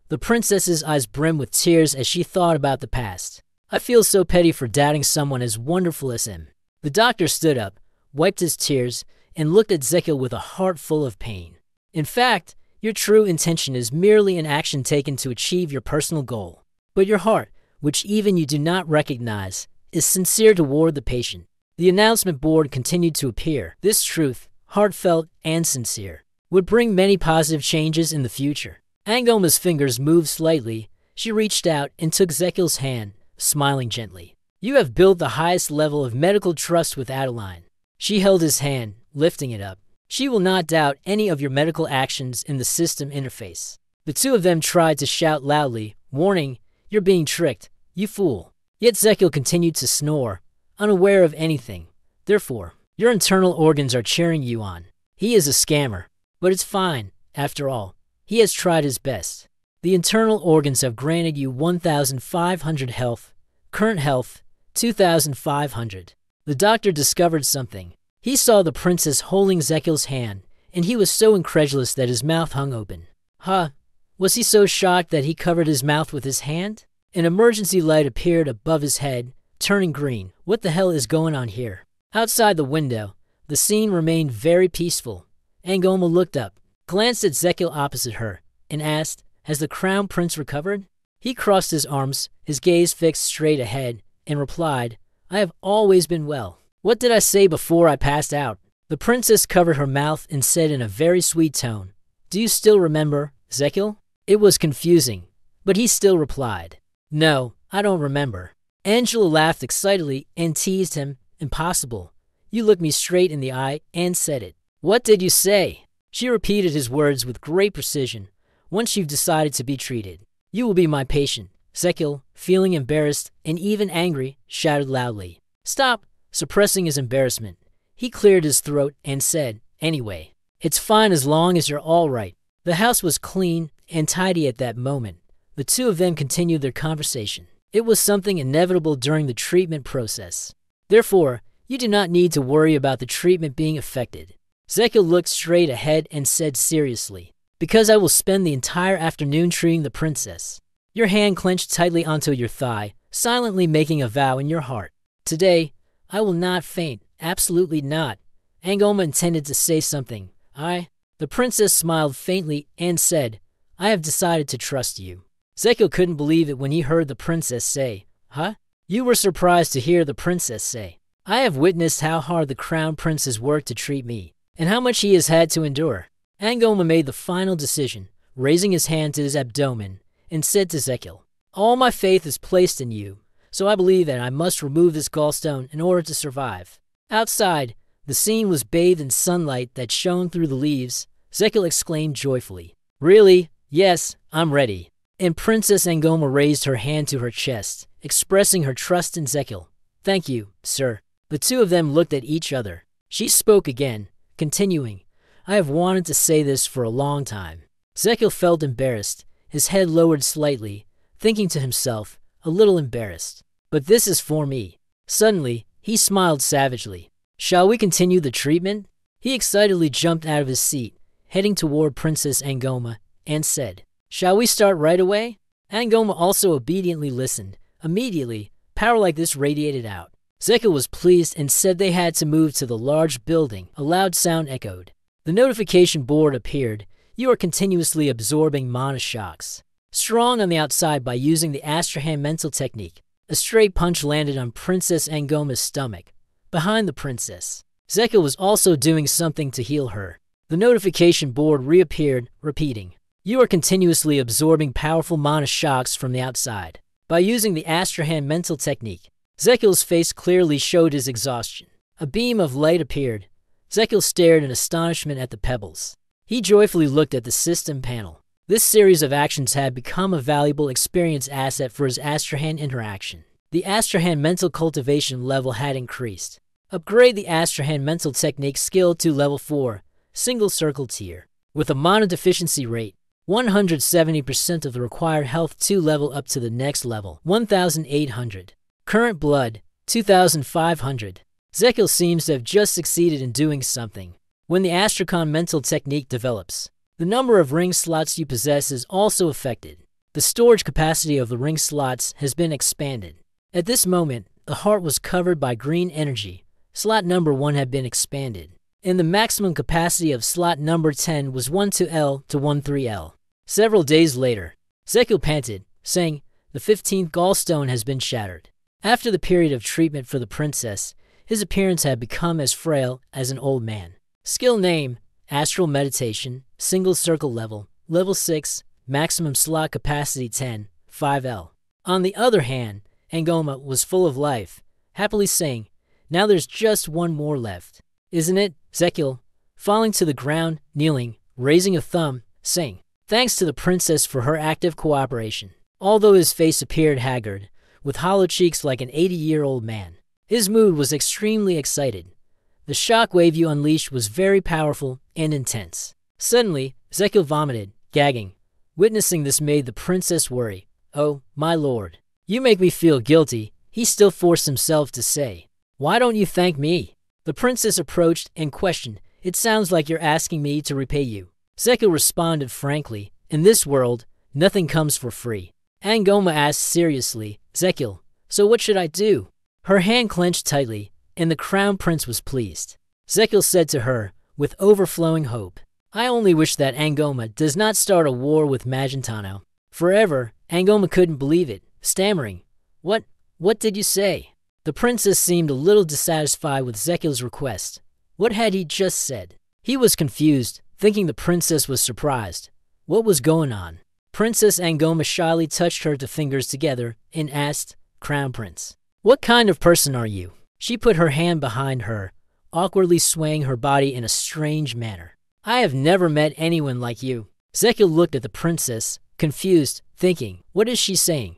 The princess's eyes brimmed with tears as she thought about the past. I feel so petty for doubting someone as wonderful as him. The doctor stood up, wiped his tears, and looked at Zekiel with a heart full of pain. In fact, your true intention is merely an action taken to achieve your personal goal. But your heart, which even you do not recognize, is sincere toward the patient. The announcement board continued to appear. This truth, heartfelt and sincere. would bring many positive changes in the future. Angoma's fingers moved slightly. She reached out and took Zekil's hand, smiling gently. You have built the highest level of medical trust with Adeline. She held his hand, lifting it up. She will not doubt any of your medical actions in the system interface. The two of them tried to shout loudly, warning, you're being tricked, you fool. Yet Zekil continued to snore, unaware of anything. Therefore, your internal organs are cheering you on. He is a scammer, but it's fine. After all, he has tried his best. The internal organs have granted you 1,500 health, current health, 2,500. The doctor discovered something. He saw the princess holding Zekil's hand, and he was so incredulous that his mouth hung open. Huh? Was he so shocked that he covered his mouth with his hand? An emergency light appeared above his head, turning green. What the hell is going on here? Outside the window, the scene remained very peaceful. Angoma looked up, glanced at Zekil opposite her, and asked, has the crown prince recovered? He crossed his arms, his gaze fixed straight ahead, and replied, I have always been well. What did I say before I passed out? The princess covered her mouth and said in a very sweet tone, do you still remember, Zekil? It was confusing, but he still replied, no, I don't remember. Angela laughed excitedly and teased him, impossible. You looked me straight in the eye and said it. What did you say? She repeated his words with great precision. Once you've decided to be treated, you will be my patient. Zekil, feeling embarrassed and even angry, shouted loudly. Stop! Suppressing his embarrassment, he cleared his throat and said, anyway, it's fine as long as you're all right. The house was clean and tidy at that moment. The two of them continued their conversation. It was something inevitable during the treatment process. Therefore, you do not need to worry about the treatment being affected. Zekil looked straight ahead and said seriously, because I will spend the entire afternoon treating the princess. Your hand clenched tightly onto your thigh, silently making a vow in your heart. Today, I will not faint, absolutely not. Angoma intended to say something. The princess smiled faintly and said, I have decided to trust you. Zekil couldn't believe it when he heard the princess say, huh? You were surprised to hear the princess say, I have witnessed how hard the crown prince has worked to treat me, and how much he has had to endure. Angoma made the final decision, raising his hand to his abdomen, and said to Zekil, all my faith is placed in you, so I believe that I must remove this gallstone in order to survive. Outside, the scene was bathed in sunlight that shone through the leaves. Zekil exclaimed joyfully, really? Yes, I'm ready. And Princess Angoma raised her hand to her chest, expressing her trust in Zekil. Thank you, sir. The two of them looked at each other. She spoke again, continuing, I have wanted to say this for a long time. Zekil felt embarrassed, his head lowered slightly, thinking to himself, a little embarrassed. But this is for me. Suddenly, he smiled savagely. Shall we continue the treatment? He excitedly jumped out of his seat, heading toward Princess Angoma, and said, shall we start right away? Angoma also obediently listened. Immediately, power like this radiated out. Zekil was pleased and said they had to move to the large building. A loud sound echoed. The notification board appeared. You are continuously absorbing mana shocks. Strong on the outside by using the Astrahan mental technique. A straight punch landed on Princess Angoma's stomach, behind the princess. Zekil was also doing something to heal her. The notification board reappeared, repeating, you are continuously absorbing powerful mana shocks from the outside. By using the Astrahan mental technique, Zekil's face clearly showed his exhaustion. A beam of light appeared. Zekil stared in astonishment at the pebbles. He joyfully looked at the system panel. This series of actions had become a valuable experience asset for his Astrahan interaction. The Astrahan mental cultivation level had increased. Upgrade the Astrahan mental technique skill to level 4, single circle tier. With a mana deficiency rate, 170% of the required health to level up to the next level, 1,800. Current blood, 2,500. Zekil seems to have just succeeded in doing something. When the Astrakhan mental technique develops, the number of ring slots you possess is also affected. The storage capacity of the ring slots has been expanded. At this moment, the heart was covered by green energy. Slot number 1 had been expanded, and the maximum capacity of slot number 10 was 12L to 13L. Several days later, Zekil panted, saying, the 15th gallstone has been shattered. After the period of treatment for the princess, his appearance had become as frail as an old man. Skill name, astral meditation, single circle level, level 6, maximum slot capacity 10, 5L. On the other hand, Angoma was full of life, happily saying, "Now there's just one more left. Isn't it, Zekiel?" Falling to the ground, kneeling, raising a thumb, saying, "Thanks to the princess for her active cooperation." Although his face appeared haggard, with hollow cheeks like an 80-year-old man, his mood was extremely excited. The shockwave you unleashed was very powerful and intense. Suddenly, Zekiel vomited, gagging. Witnessing this made the princess worry. "Oh, my lord, you make me feel guilty," he still forced himself to say. "Why don't you thank me?" The princess approached and questioned, "It sounds like you're asking me to repay you." Zekiel responded frankly, "In this world, nothing comes for free." Angoma asked seriously, "Zekiel, so what should I do?" Her hand clenched tightly, and the crown prince was pleased. Zekiel said to her, with overflowing hope, "I only wish that Angoma does not start a war with Magentano." Forever, Angoma couldn't believe it, stammering, What did you say?" The princess seemed a little dissatisfied with Zekiel's request. What had he just said? He was confused, thinking the princess was surprised. What was going on? Princess Angoma shyly touched her two fingers together and asked, "Crown Prince, what kind of person are you?" She put her hand behind her, awkwardly swaying her body in a strange manner. "I have never met anyone like you." Zekiel looked at the princess, confused, thinking, what is she saying?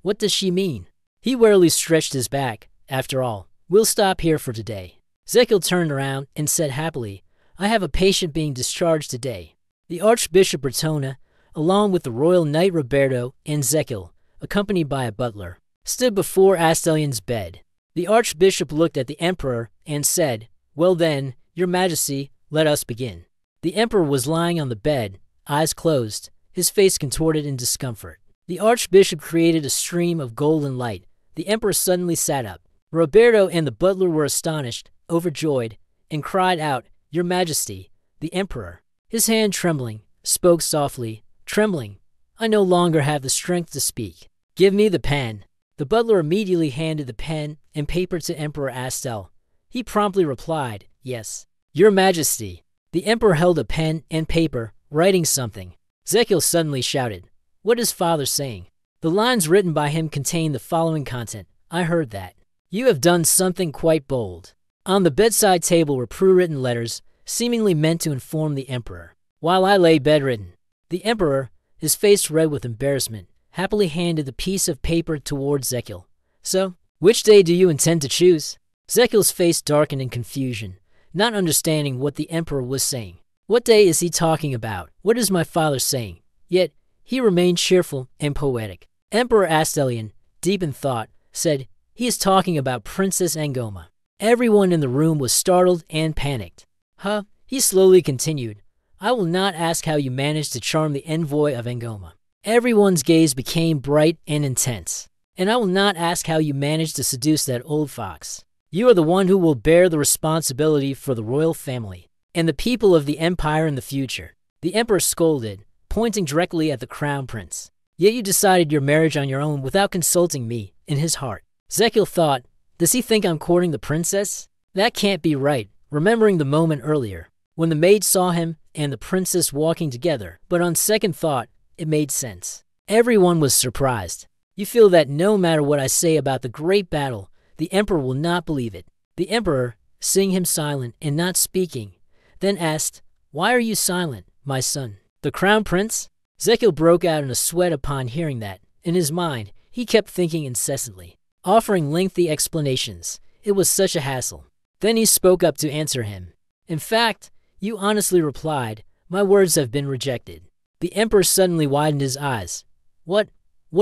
What does she mean? He warily stretched his back. After all, we'll stop here for today. Zekiel turned around and said happily, "I have a patient being discharged today." The Archbishop Bertona, along with the royal knight Roberto and Zekiel, accompanied by a butler, stood before Astelion's bed. The archbishop looked at the emperor and said, "Well then, your majesty, let us begin." The emperor was lying on the bed, eyes closed, his face contorted in discomfort. The archbishop created a stream of golden light. The emperor suddenly sat up. Roberto and the butler were astonished, overjoyed, and cried out, "Your majesty!" The emperor, his hand trembling, spoke softly, trembling, "I no longer have the strength to speak. Give me the pen." The butler immediately handed the pen and paper to Emperor Astel. He promptly replied, "Yes, your majesty." The emperor held a pen and paper, writing something. Zekiel suddenly shouted, "What is father saying?" The lines written by him contained the following content. "I heard that. You have done something quite bold." On the bedside table were pre-written letters, seemingly meant to inform the emperor. While I lay bedridden, the emperor, his face red with embarrassment, happily handed the piece of paper toward Zekiel. "So, which day do you intend to choose?" Zekiel's face darkened in confusion, not understanding what the emperor was saying. What day is he talking about? What is my father saying? Yet, he remained cheerful and poetic. Emperor Astelion, deep in thought, said, "He is talking about Princess Angoma." Everyone in the room was startled and panicked. "Huh?" He slowly continued, "I will not ask how you managed to charm the envoy of Angoma." Everyone's gaze became bright and intense. "And I will not ask how you managed to seduce that old fox. You are the one who will bear the responsibility for the royal family and the people of the empire in the future." The emperor scolded, pointing directly at the crown prince. "Yet you decided your marriage on your own without consulting me." In his heart, Zekiel thought, "Does he think I'm courting the princess? That can't be right," remembering the moment earlier, when the maid saw him and the princess walking together. But on second thought, it made sense. Everyone was surprised. "You feel that no matter what I say about the great battle, the emperor will not believe it." The emperor, seeing him silent and not speaking, then asked, "Why are you silent, my son?" "The crown prince?" Zekiel broke out in a sweat upon hearing that. In his mind, he kept thinking incessantly, offering lengthy explanations. It was such a hassle. Then he spoke up to answer him. "In fact, you honestly replied, my words have been rejected." The emperor suddenly widened his eyes. What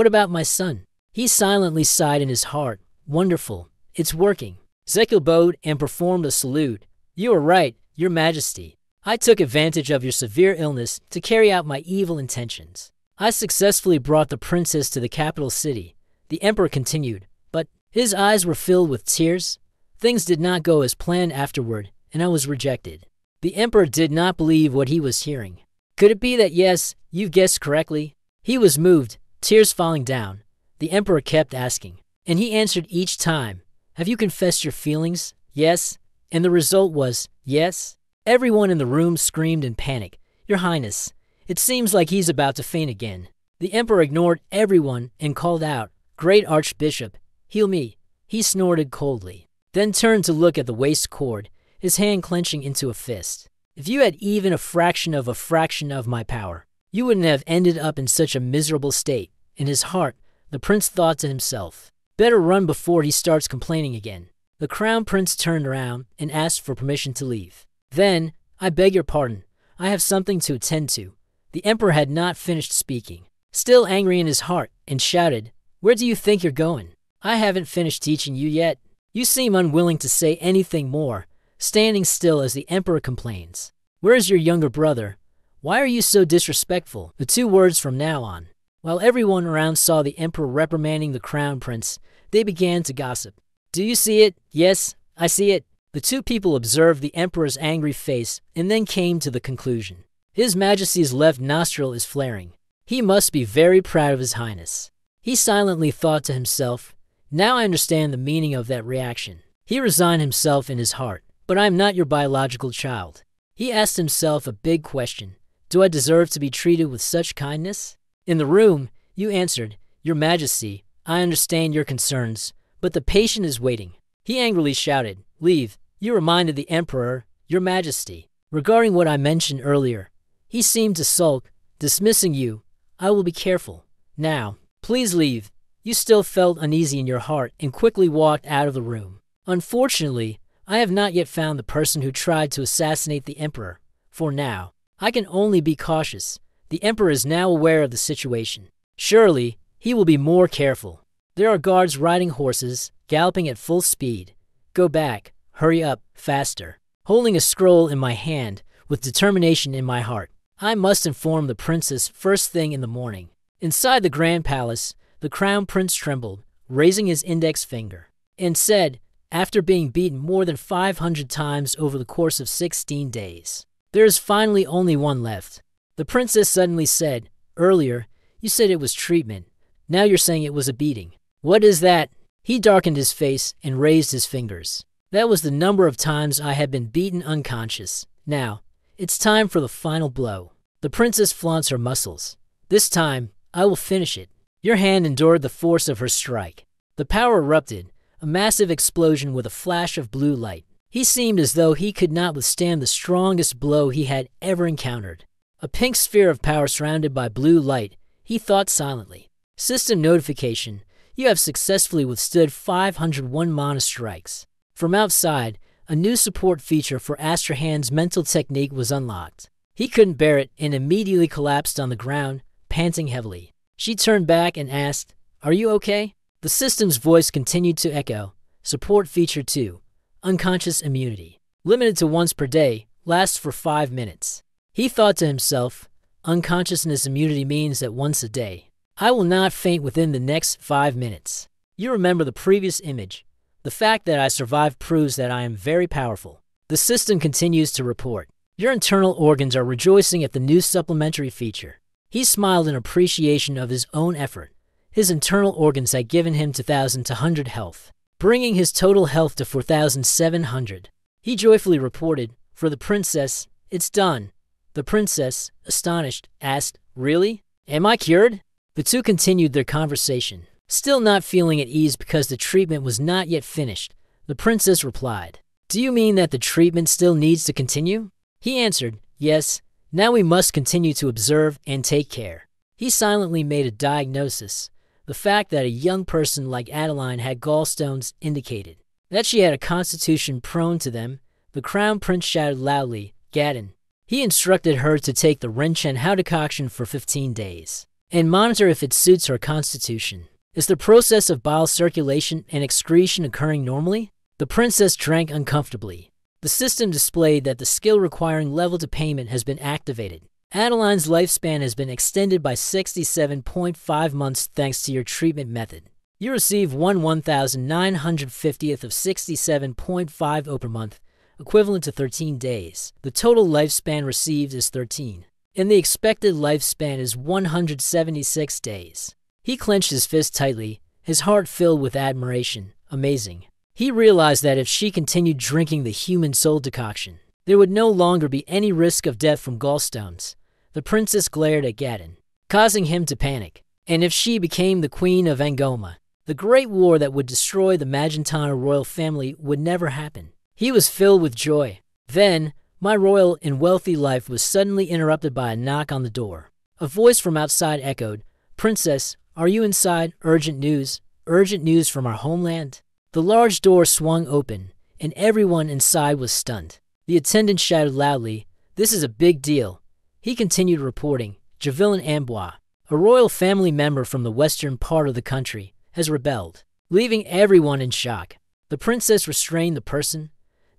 about my son?" He silently sighed in his heart. "Wonderful. It's working." Zekiel bowed and performed a salute. "You are right, your majesty. I took advantage of your severe illness to carry out my evil intentions. I successfully brought the princess to the capital city." The emperor continued, but his eyes were filled with tears. "Things did not go as planned afterward, and I was rejected." The emperor did not believe what he was hearing. "Could it be that yes, you've guessed correctly?" He was moved, tears falling down. The emperor kept asking, and he answered each time, "Have you confessed your feelings? Yes." And the result was, "Yes." Everyone in the room screamed in panic. "Your Highness, it seems like he's about to faint again." The emperor ignored everyone and called out, "Great Archbishop, heal me." He snorted coldly, then turned to look at the waist cord, his hand clenching into a fist. "If you had even a fraction of my power, you wouldn't have ended up in such a miserable state." In his heart, the prince thought to himself, "Better run before he starts complaining again." The crown prince turned around and asked for permission to leave. Then, "I beg your pardon, I have something to attend to." The emperor had not finished speaking, still angry in his heart, and shouted, "Where do you think you're going? I haven't finished teaching you yet." You seem unwilling to say anything more, standing still as the emperor complains. "Where is your younger brother? Why are you so disrespectful?" The 2 words from now on. While everyone around saw the emperor reprimanding the crown prince, they began to gossip. "Do you see it?" "Yes, I see it." The 2 people observed the emperor's angry face and then came to the conclusion. His Majesty's left nostril is flaring. He must be very proud of His Highness. He silently thought to himself, "Now I understand the meaning of that reaction." He resigned himself in his heart. "But I am not your biological child." He asked himself a big question. "Do I deserve to be treated with such kindness?" In the room, you answered, "Your Majesty, I understand your concerns, but the patient is waiting." He angrily shouted, "Leave." You reminded the emperor, "Your Majesty, regarding what I mentioned earlier." He seemed to sulk, dismissing you. "I will be careful. Now, please leave." You still felt uneasy in your heart and quickly walked out of the room. "Unfortunately, I have not yet found the person who tried to assassinate the emperor. For now, I can only be cautious. The emperor is now aware of the situation. Surely, he will be more careful. There are guards riding horses, galloping at full speed. Go back. Hurry up, faster." Holding a scroll in my hand, with determination in my heart, I must inform the princess first thing in the morning. Inside the grand palace, the crown prince trembled, raising his index finger, and said, after being beaten more than 500 times over the course of 16 days, "There is finally only one left." The princess suddenly said, "Earlier, you said it was treatment. Now you're saying it was a beating. What is that?" He darkened his face and raised his fingers. "That was the number of times I had been beaten unconscious. Now, it's time for the final blow." The princess flaunts her muscles. "This time, I will finish it." Your hand endured the force of her strike. The power erupted, a massive explosion with a flash of blue light. He seemed as though he could not withstand the strongest blow he had ever encountered. A pink sphere of power surrounded by blue light, he thought silently. System notification. You have successfully withstood 501 mana strikes. From outside, a new support feature for Astrahan's mental technique was unlocked. He couldn't bear it and immediately collapsed on the ground, panting heavily. She turned back and asked, "Are you okay?" The system's voice continued to echo. Support feature 2. Unconscious immunity. Limited to once per day, lasts for 5 minutes. He thought to himself, unconsciousness immunity means that once a day. I will not faint within the next 5 minutes. You remember the previous image. The fact that I survived proves that I am very powerful. The system continues to report. Your internal organs are rejoicing at the new supplementary feature. He smiled in appreciation of his own effort. His internal organs had given him 2,200 health, bringing his total health to 4,700. He joyfully reported, "For the princess, it's done." The princess, astonished, asked, "Really? Am I cured?" The 2 continued their conversation. Still not feeling at ease because the treatment was not yet finished, the princess replied, "Do you mean that the treatment still needs to continue?" He answered, "Yes, now we must continue to observe and take care." He silently made a diagnosis. The fact that a young person like Adeline had gallstones indicated that she had a constitution prone to them. The crown prince shouted loudly, "Gaddon." He instructed her to take the Renchen Hao decoction for 15 days and monitor if it suits her constitution. Is the process of bile circulation and excretion occurring normally? The princess drank uncomfortably. The system displayed that the skill requiring level to payment has been activated. Adeline's lifespan has been extended by 67.5 months thanks to your treatment method. You receive 1,950th of 67.5 per month, equivalent to 13 days. The total lifespan received is 13, and the expected lifespan is 176 days. He clenched his fist tightly, his heart filled with admiration. Amazing. He realized that if she continued drinking the human soul decoction, There would no longer be any risk of death from gallstones. The princess glared at Gadon, causing him to panic. And if she became the queen of Angoma, the great war that would destroy the Magentano royal family would never happen. He was filled with joy. Then, my royal and wealthy life was suddenly interrupted by a knock on the door. A voice from outside echoed, "Princess, are you inside? Urgent news. Urgent news from our homeland." The large door swung open, and everyone inside was stunned. The attendant shouted loudly, "This is a big deal." He continued reporting, "Javelin Ambois, a royal family member from the western part of the country, has rebelled," leaving everyone in shock. The princess restrained the person.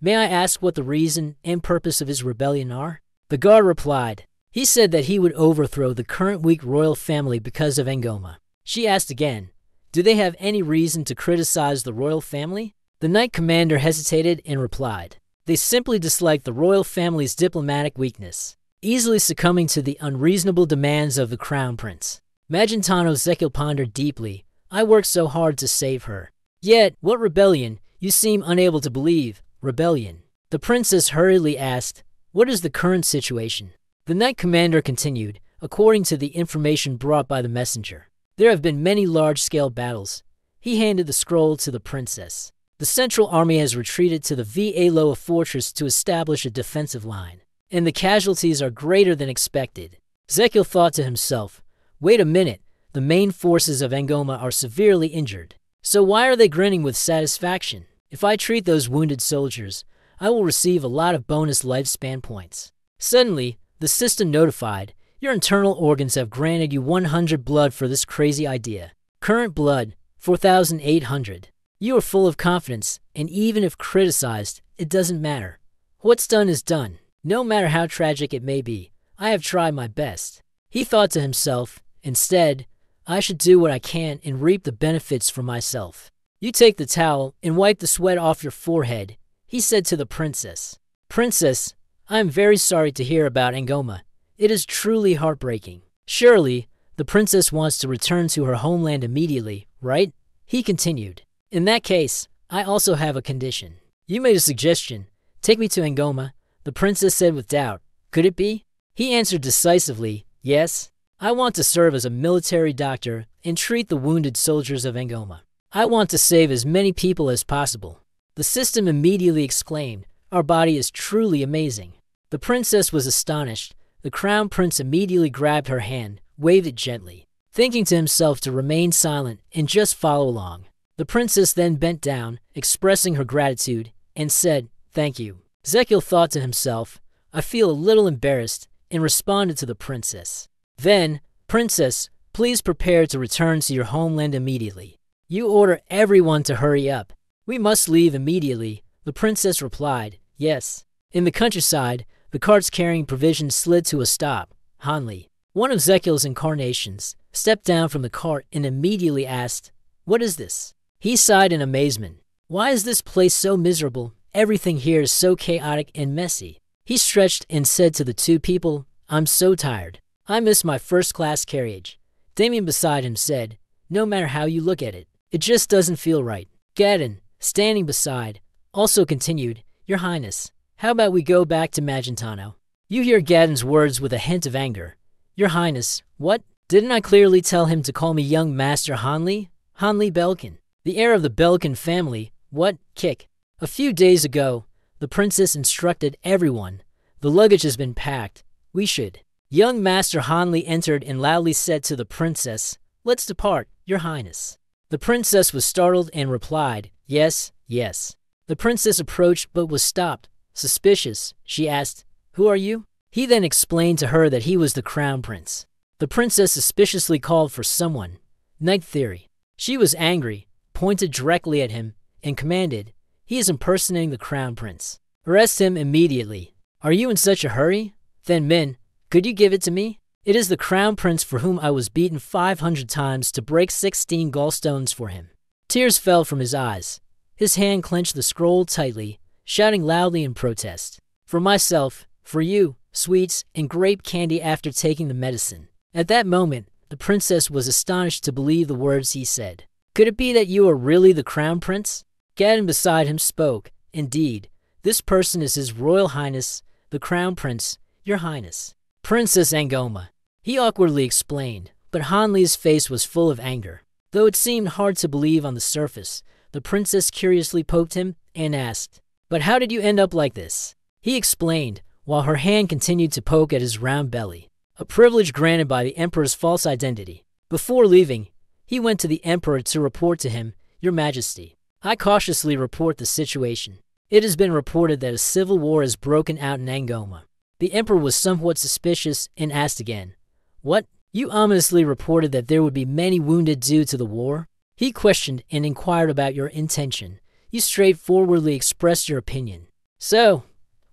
"May I ask what the reason and purpose of his rebellion are?" The guard replied, "He said that he would overthrow the current weak royal family because of Angoma." She asked again, "Do they have any reason to criticize the royal family?" The knight commander hesitated and replied, "They simply dislike the royal family's diplomatic weakness, easily succumbing to the unreasonable demands of the crown prince." Magentano Zekil pondered deeply. "I worked so hard to save her. Yet, what rebellion? You seem unable to believe. Rebellion." The princess hurriedly asked, "What is the current situation?" The knight commander continued, "According to the information brought by the messenger, there have been many large-scale battles." He handed the scroll to the princess. "The central army has retreated to the Valoa fortress to establish a defensive line, and the casualties are greater than expected." Zekil thought to himself, "Wait a minute, the main forces of Angoma are severely injured. So why are they grinning with satisfaction? If I treat those wounded soldiers, I will receive a lot of bonus lifespan points." Suddenly, the system notified, "Your internal organs have granted you 100 blood for this crazy idea. Current blood, 4,800. You are full of confidence, and even if criticized, it doesn't matter. What's done is done. No matter how tragic it may be, I have tried my best." He thought to himself, "Instead, I should do what I can and reap the benefits for myself." "You take the towel and wipe the sweat off your forehead," he said to the princess. "Princess, I am very sorry to hear about Angoma. It is truly heartbreaking. Surely, the princess wants to return to her homeland immediately, right?" He continued, "In that case, I also have a condition." "You made a suggestion. Take me to Angoma," the princess said with doubt. "Could it be?" He answered decisively, "Yes. I want to serve as a military doctor and treat the wounded soldiers of Angoma. I want to save as many people as possible." The system immediately exclaimed, "Our body is truly amazing." The princess was astonished. The crown prince immediately grabbed her hand, waved it gently, thinking to himself to remain silent and just follow along. The princess then bent down, expressing her gratitude, and said, "Thank you." Zekil thought to himself, "I feel a little embarrassed," and responded to the princess. Then, "Princess, please prepare to return to your homeland immediately. You order everyone to hurry up." "We must leave immediately," the princess replied. "Yes." In the countryside, the carts carrying provisions slid to a stop. Hanli, one of Zekil's incarnations, stepped down from the cart and immediately asked, "What is this?" He sighed in amazement. "Why is this place so miserable? Everything here is so chaotic and messy." He stretched and said to the two people, "I'm so tired. I miss my first-class carriage." Damien beside him said, "No matter how you look at it, it just doesn't feel right." Gadon, standing beside, also continued, "Your Highness, how about we go back to Magentano?" You hear Gadon's words with a hint of anger. "Your Highness, what? Didn't I clearly tell him to call me young Master Hanli? Hanli Belkin, the heir of the Belkin family. What? Kick." A few days ago, the princess instructed everyone, "The luggage has been packed. We should." Young Master Hanli entered and loudly said to the princess, "Let's depart, Your Highness." The princess was startled and replied, "Yes, yes." The princess approached but was stopped. Suspicious, she asked, "Who are you?" He then explained to her that he was the crown prince. The princess suspiciously called for someone. Night Theory. She was angry, pointed directly at him, and commanded, "He is impersonating the crown prince. Arrest him immediately." "Are you in such a hurry? Then Min, could you give it to me? It is the crown prince for whom I was beaten 500 times to break 16 gallstones for him." Tears fell from his eyes. His hand clenched the scroll tightly, shouting loudly in protest, "For myself, for you, sweets and grape candy after taking the medicine." At that moment, the princess was astonished to believe the words he said. "Could it be that you are really the crown prince?" Gadon beside him spoke. "Indeed, This person is His Royal Highness, the Crown Prince, Your Highness. Princess Angoma. He awkwardly explained, but Hanli's face was full of anger. Though it seemed hard to believe on the surface, the princess curiously poked him and asked, "But how did you end up like this?" He explained, while her hand continued to poke at his round belly. A privilege granted by the emperor's false identity. Before leaving, he went to the emperor to report to him, "Your Majesty, I cautiously report the situation. It has been reported that a civil war has broken out in Angoma." The emperor was somewhat suspicious and asked again, "What? You ominously reported that there would be many wounded due to the war?" He questioned and inquired about your intention. You straightforwardly expressed your opinion. "So,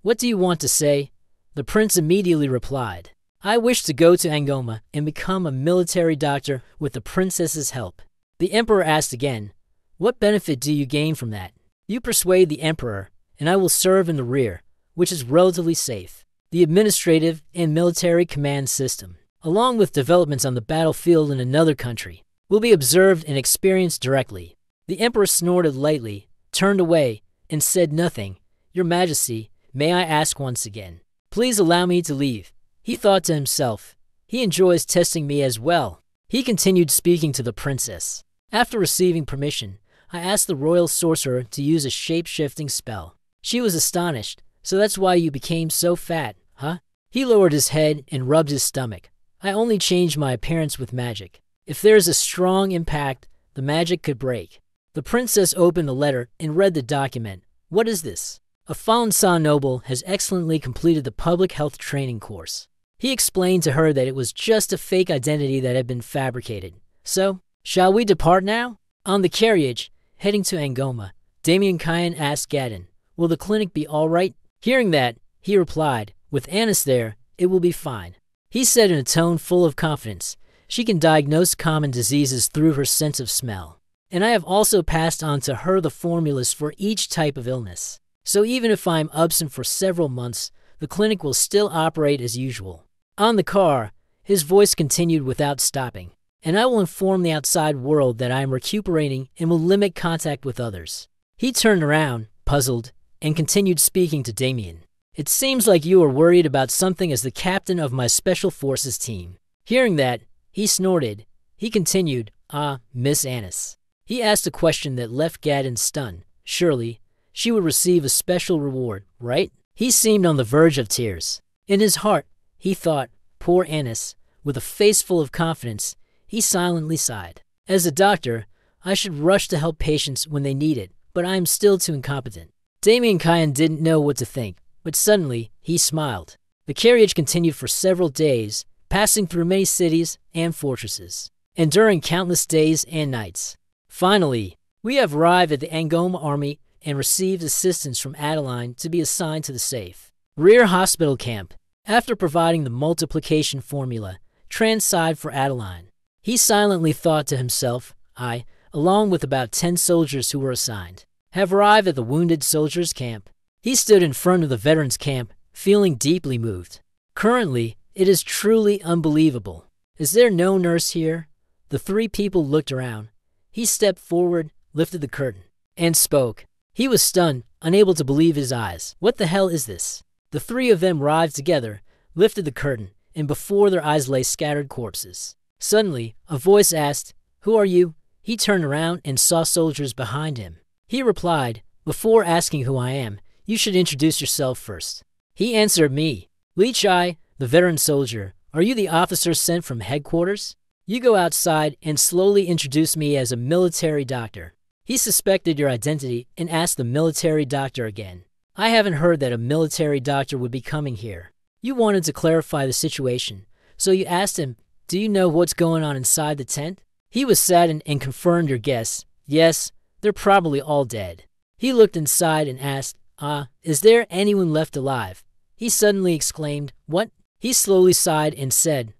what do you want to say?" The prince immediately replied, "I wish to go to Angoma and become a military doctor with the princess's help." The emperor asked again, "What benefit do you gain from that?" "You persuade the emperor, and I will serve in the rear, which is relatively safe. The administrative and military command system, along with developments on the battlefield in another country, will be observed and experienced directly." The emperor snorted lightly, turned away, and said nothing. "Your Majesty, may I ask once again? Please allow me to leave." He thought to himself, "He enjoys testing me as well." He continued speaking to the princess. After receiving permission, I asked the royal sorcerer to use a shape-shifting spell. She was astonished. "So that's why you became so fat, huh?" He lowered his head and rubbed his stomach. "I only changed my appearance with magic. If there is a strong impact, the magic could break." The princess opened the letter and read the document. "What is this?" "A Falun Sa noble has excellently completed the public health training course." He explained to her that it was just a fake identity that had been fabricated. "So, shall we depart now?" On the carriage, heading to Angoma, Damien Kyan asked Gadon, "Will the clinic be all right?" Hearing that, he replied, "With Annis there, it will be fine." He said in a tone full of confidence, "She can diagnose common diseases through her sense of smell. And I have also passed on to her the formulas for each type of illness. So even if I am absent for several months, the clinic will still operate as usual." On the car, his voice continued without stopping, "And I will inform the outside world that I am recuperating and will limit contact with others." He turned around, puzzled, and continued speaking to Damien. "It seems like you are worried about something as the captain of my Special Forces team." Hearing that, he snorted. He continued, Miss Annis." He asked a question that left Gadon stunned. Surely, she would receive a special reward, right? He seemed on the verge of tears. In his heart, he thought, "Poor Annis." With a face full of confidence, he silently sighed. "As a doctor, I should rush to help patients when they need it, but I am still too incompetent." Damien Kyan didn't know what to think, but suddenly he smiled. The carriage continued for several days, passing through many cities and fortresses, enduring countless days and nights. Finally, we have arrived at the Angoma army and received assistance from Adeline to be assigned to the safe rear hospital camp. After providing the multiplication formula, transide for Adeline, he silently thought to himself, "I, along with about 10 soldiers who were assigned, have arrived at the wounded soldiers' camp." He stood in front of the veterans' camp, feeling deeply moved. Currently, it is truly unbelievable. Is there no nurse here? The 3 people looked around. He stepped forward, lifted the curtain, and spoke. He was stunned, unable to believe his eyes. "What the hell is this?" The 3 of them writhed together, lifted the curtain, and before their eyes lay scattered corpses. Suddenly, a voice asked, "Who are you?" He turned around and saw soldiers behind him. He replied, "Before asking who I am, you should introduce yourself first." He answered, "Me, Li Chai, the veteran soldier. Are you the officer sent from headquarters? You go outside and slowly introduce me as a military doctor." He suspected your identity and asked the military doctor again. "I haven't heard that a military doctor would be coming here." You wanted to clarify the situation, so you asked him, "Do you know what's going on inside the tent?" He was saddened and confirmed your guess. "Yes, they're probably all dead." He looked inside and asked, "Is there anyone left alive?" He suddenly exclaimed, "What?" He slowly sighed and said,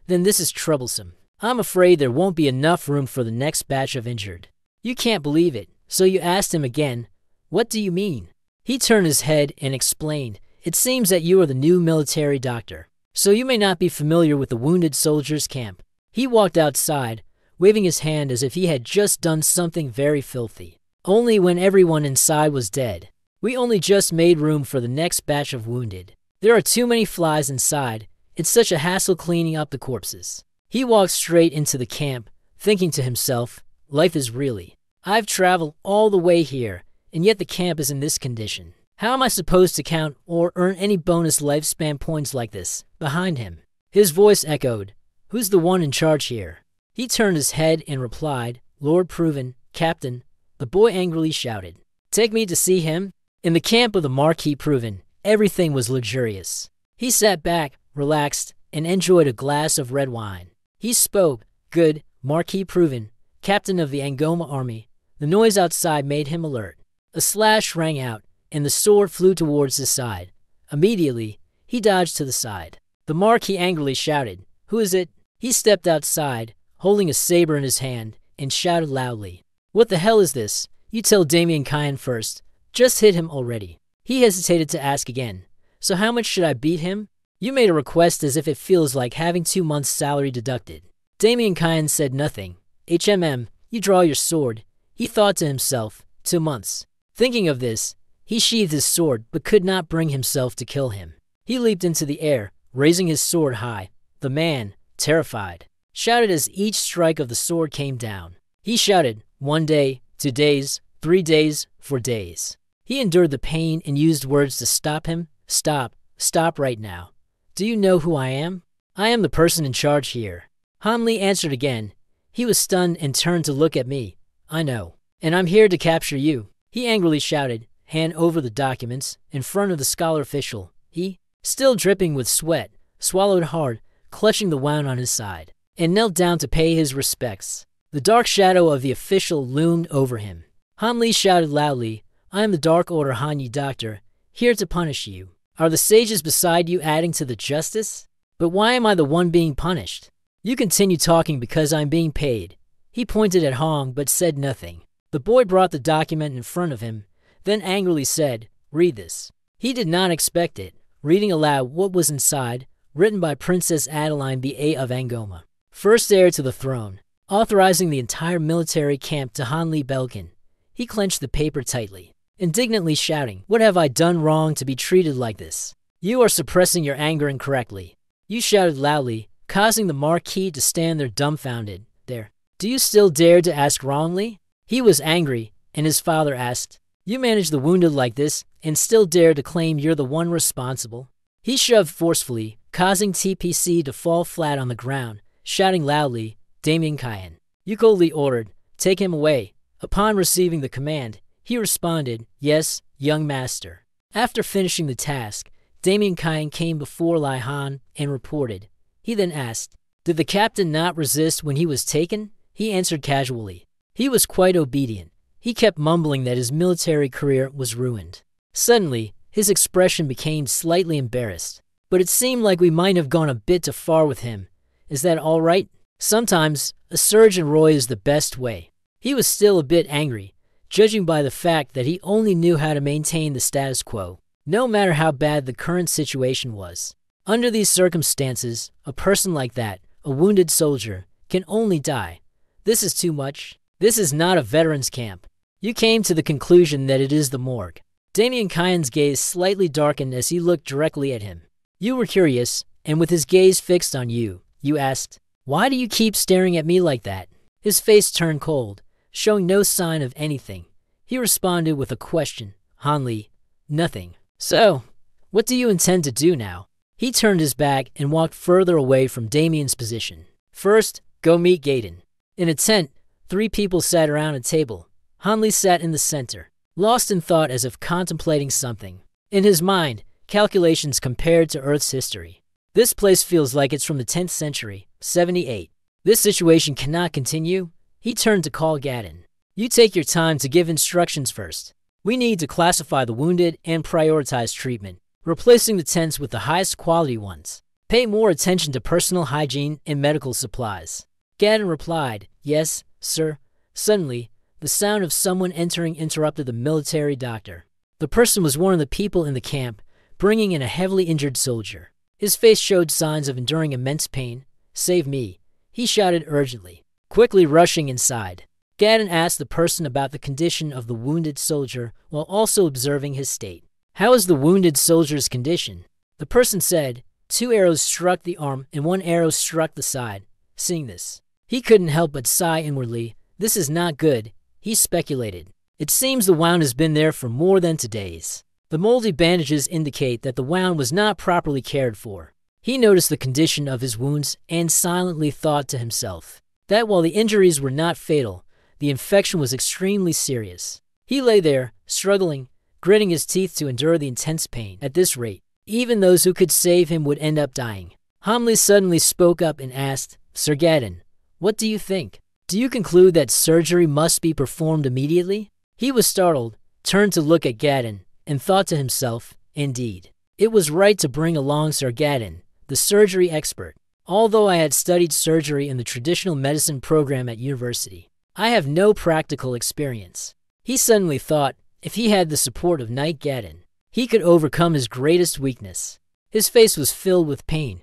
Then this is troublesome. I'm afraid there won't be enough room for the next batch of injured." You can't believe it, so you asked him again, "What do you mean?" He turned his head and explained, "It seems that you are the new military doctor, so you may not be familiar with the wounded soldiers' camp." He walked outside, waving his hand as if he had just done something very filthy. Only when everyone inside was dead, We only just made room for the next batch of wounded. There are too many flies inside. It's such a hassle cleaning up the corpses. He walked straight into the camp, thinking to himself, life is really. I've traveled all the way here, and yet the camp is in this condition. How am I supposed to count or earn any bonus lifespan points like this? Behind him, his voice echoed, who's the one in charge here? He turned his head and replied, Lord Proven, Captain. The boy angrily shouted, take me to see him? In the camp of the Marquis Proven, everything was luxurious. He sat back, relaxed, and enjoyed a glass of red wine. He spoke, good, Marquis Proven, captain of the Angoma army. The noise outside made him alert. A slash rang out, and the sword flew towards his side. Immediately, he dodged to the side. The Marquis angrily shouted, who is it? He stepped outside, holding a saber in his hand, and shouted loudly, what the hell is this? You tell Damien Kyan first. Just hit him already. He hesitated to ask again. So how much should I beat him? You made a request as if it feels like having 2 months' salary deducted. Damien Kyan said nothing. You draw your sword. He thought to himself, 2 months. Thinking of this, he sheathed his sword but could not bring himself to kill him. He leaped into the air, raising his sword high. The man, terrified, shouted as each strike of the sword came down. He shouted, 1 day, 2 days, 3 days, 4 days. He endured the pain and used words to stop him. Stop right now. Do you know who I am? I am the person in charge here. Hanli answered again. He was stunned and turned to look at me. I know. And I'm here to capture you. He angrily shouted, hand over the documents, in front of the scholar official. He, still dripping with sweat, swallowed hard, clutching the wound on his side, and knelt down to pay his respects. The dark shadow of the official loomed over him. Hanli shouted loudly, I am the Dark Order Hanyi Doctor, here to punish you. Are the sages beside you adding to the justice? But why am I the one being punished? You continue talking because I'm being paid. He pointed at Hong but said nothing. The boy brought the document in front of him, then angrily said, read this. He did not expect it, reading aloud what was inside, written by Princess Adeline B.A. of Angoma, first heir to the throne, authorizing the entire military camp to Hanli Belkin. He clenched the paper tightly, indignantly shouting, what have I done wrong to be treated like this? You are suppressing your anger incorrectly. You shouted loudly, causing the Marquis to stand there dumbfounded. There. Do you still dare to ask wrongly? He was angry, and his father asked, you manage the wounded like this, and still dare to claim you're the one responsible? He shoved forcefully, causing TPC to fall flat on the ground, shouting loudly, Damien Kyan. You coldly ordered, take him away. Upon receiving the command, he responded, yes, young master. After finishing the task, Damien Kyan came before Lai Han and reported. He then asked, did the captain not resist when he was taken? He answered casually. He was quite obedient. He kept mumbling that his military career was ruined. Suddenly, his expression became slightly embarrassed. But it seemed like we might have gone a bit too far with him. Is that all right? Sometimes, a surge in Roy is the best way. He was still a bit angry, judging by the fact that he only knew how to maintain the status quo, no matter how bad the current situation was. Under these circumstances, a person like that, a wounded soldier, can only die. This is too much. This is not a veterans camp. You came to the conclusion that it is the morgue. Damien Kyan's gaze slightly darkened as he looked directly at him. You were curious, and with his gaze fixed on you, you asked, why do you keep staring at me like that? His face turned cold, showing no sign of anything. He responded with a question. Hanli, nothing. So, what do you intend to do now? He turned his back and walked further away from Damien's position. First, go meet Gaiden. In a tent, 3 people sat around a table. Hanli sat in the center, lost in thought as if contemplating something. In his mind, calculations compared to Earth's history. This place feels like it's from the 10th century, 78. This situation cannot continue. He turned to call Gaiden. You take your time to give instructions first. We need to classify the wounded and prioritize treatment, replacing the tents with the highest quality ones. Pay more attention to personal hygiene and medical supplies. Gaiden replied, yes, sir. Suddenly, the sound of someone entering interrupted the military doctor. The person was one of the people in the camp, bringing in a heavily injured soldier. His face showed signs of enduring immense pain. Save me, he shouted urgently, quickly rushing inside. Gadden asked the person about the condition of the wounded soldier while also observing his state. How is the wounded soldier's condition? The person said, 2 arrows struck the arm and 1 arrow struck the side. Seeing this, he couldn't help but sigh inwardly. This is not good, he speculated. It seems the wound has been there for more than 2 days. The moldy bandages indicate that the wound was not properly cared for. He noticed the condition of his wounds and silently thought to himself that while the injuries were not fatal, the infection was extremely serious. He lay there, struggling, gritting his teeth to endure the intense pain. At this rate, even those who could save him would end up dying. Hamli suddenly spoke up and asked, Sir Gadden, what do you think? Do you conclude that surgery must be performed immediately? He was startled, turned to look at Gadden, and thought to himself, indeed, it was right to bring along Sir Gadden, the surgery expert. Although I had studied surgery in the traditional medicine program at university, I have no practical experience. He suddenly thought, if he had the support of Knight Gadden, he could overcome his greatest weakness. His face was filled with pain.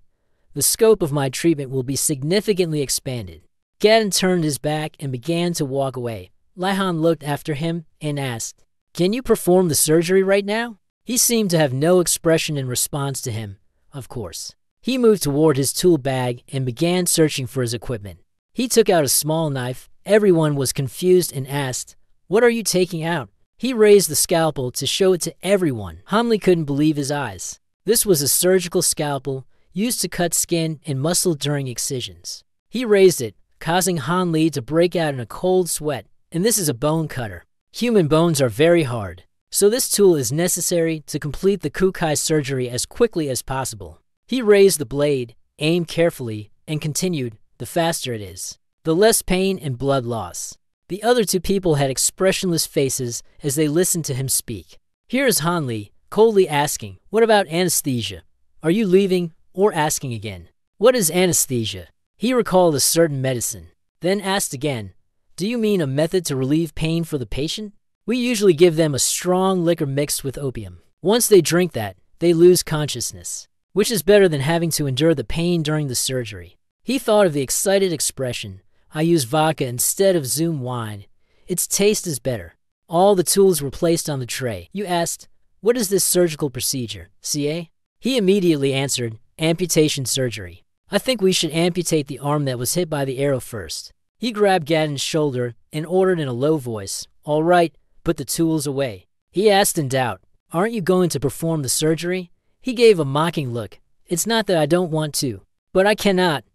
The scope of my treatment will be significantly expanded. Gadden turned his back and began to walk away. Laihan looked after him and asked, Can you perform the surgery right now? He seemed to have no expression in response to him, of course. He moved toward his tool bag and began searching for his equipment. He took out a small knife. Everyone was confused and asked, What are you taking out? He raised the scalpel to show it to everyone. Hamli couldn't believe his eyes. This was a surgical scalpel used to cut skin and muscle during excisions. He raised it, causing Han Li to break out in a cold sweat. And this is a bone cutter. Human bones are very hard, so this tool is necessary to complete the Kukai surgery as quickly as possible. He raised the blade, aimed carefully, and continued, the faster it is, the less pain and blood loss. The other 2 people had expressionless faces as they listened to him speak. Here is Han Li, coldly asking, What about anesthesia? Are you leaving? Or asking again, What is anesthesia? He recalled a certain medicine, then asked again, Do you mean a method to relieve pain for the patient? We usually give them a strong liquor mixed with opium. Once they drink that, they lose consciousness, which is better than having to endure the pain during the surgery. He thought of the excited expression, I use vodka instead of Zoom wine. Its taste is better. All the tools were placed on the tray. You asked, What is this surgical procedure, CA? He immediately answered, Amputation surgery. I think we should amputate the arm that was hit by the arrow first. He grabbed Gadden's shoulder and ordered in a low voice, All right, put the tools away. He asked in doubt, Aren't you going to perform the surgery? He gave a mocking look. It's not that I don't want to, but I cannot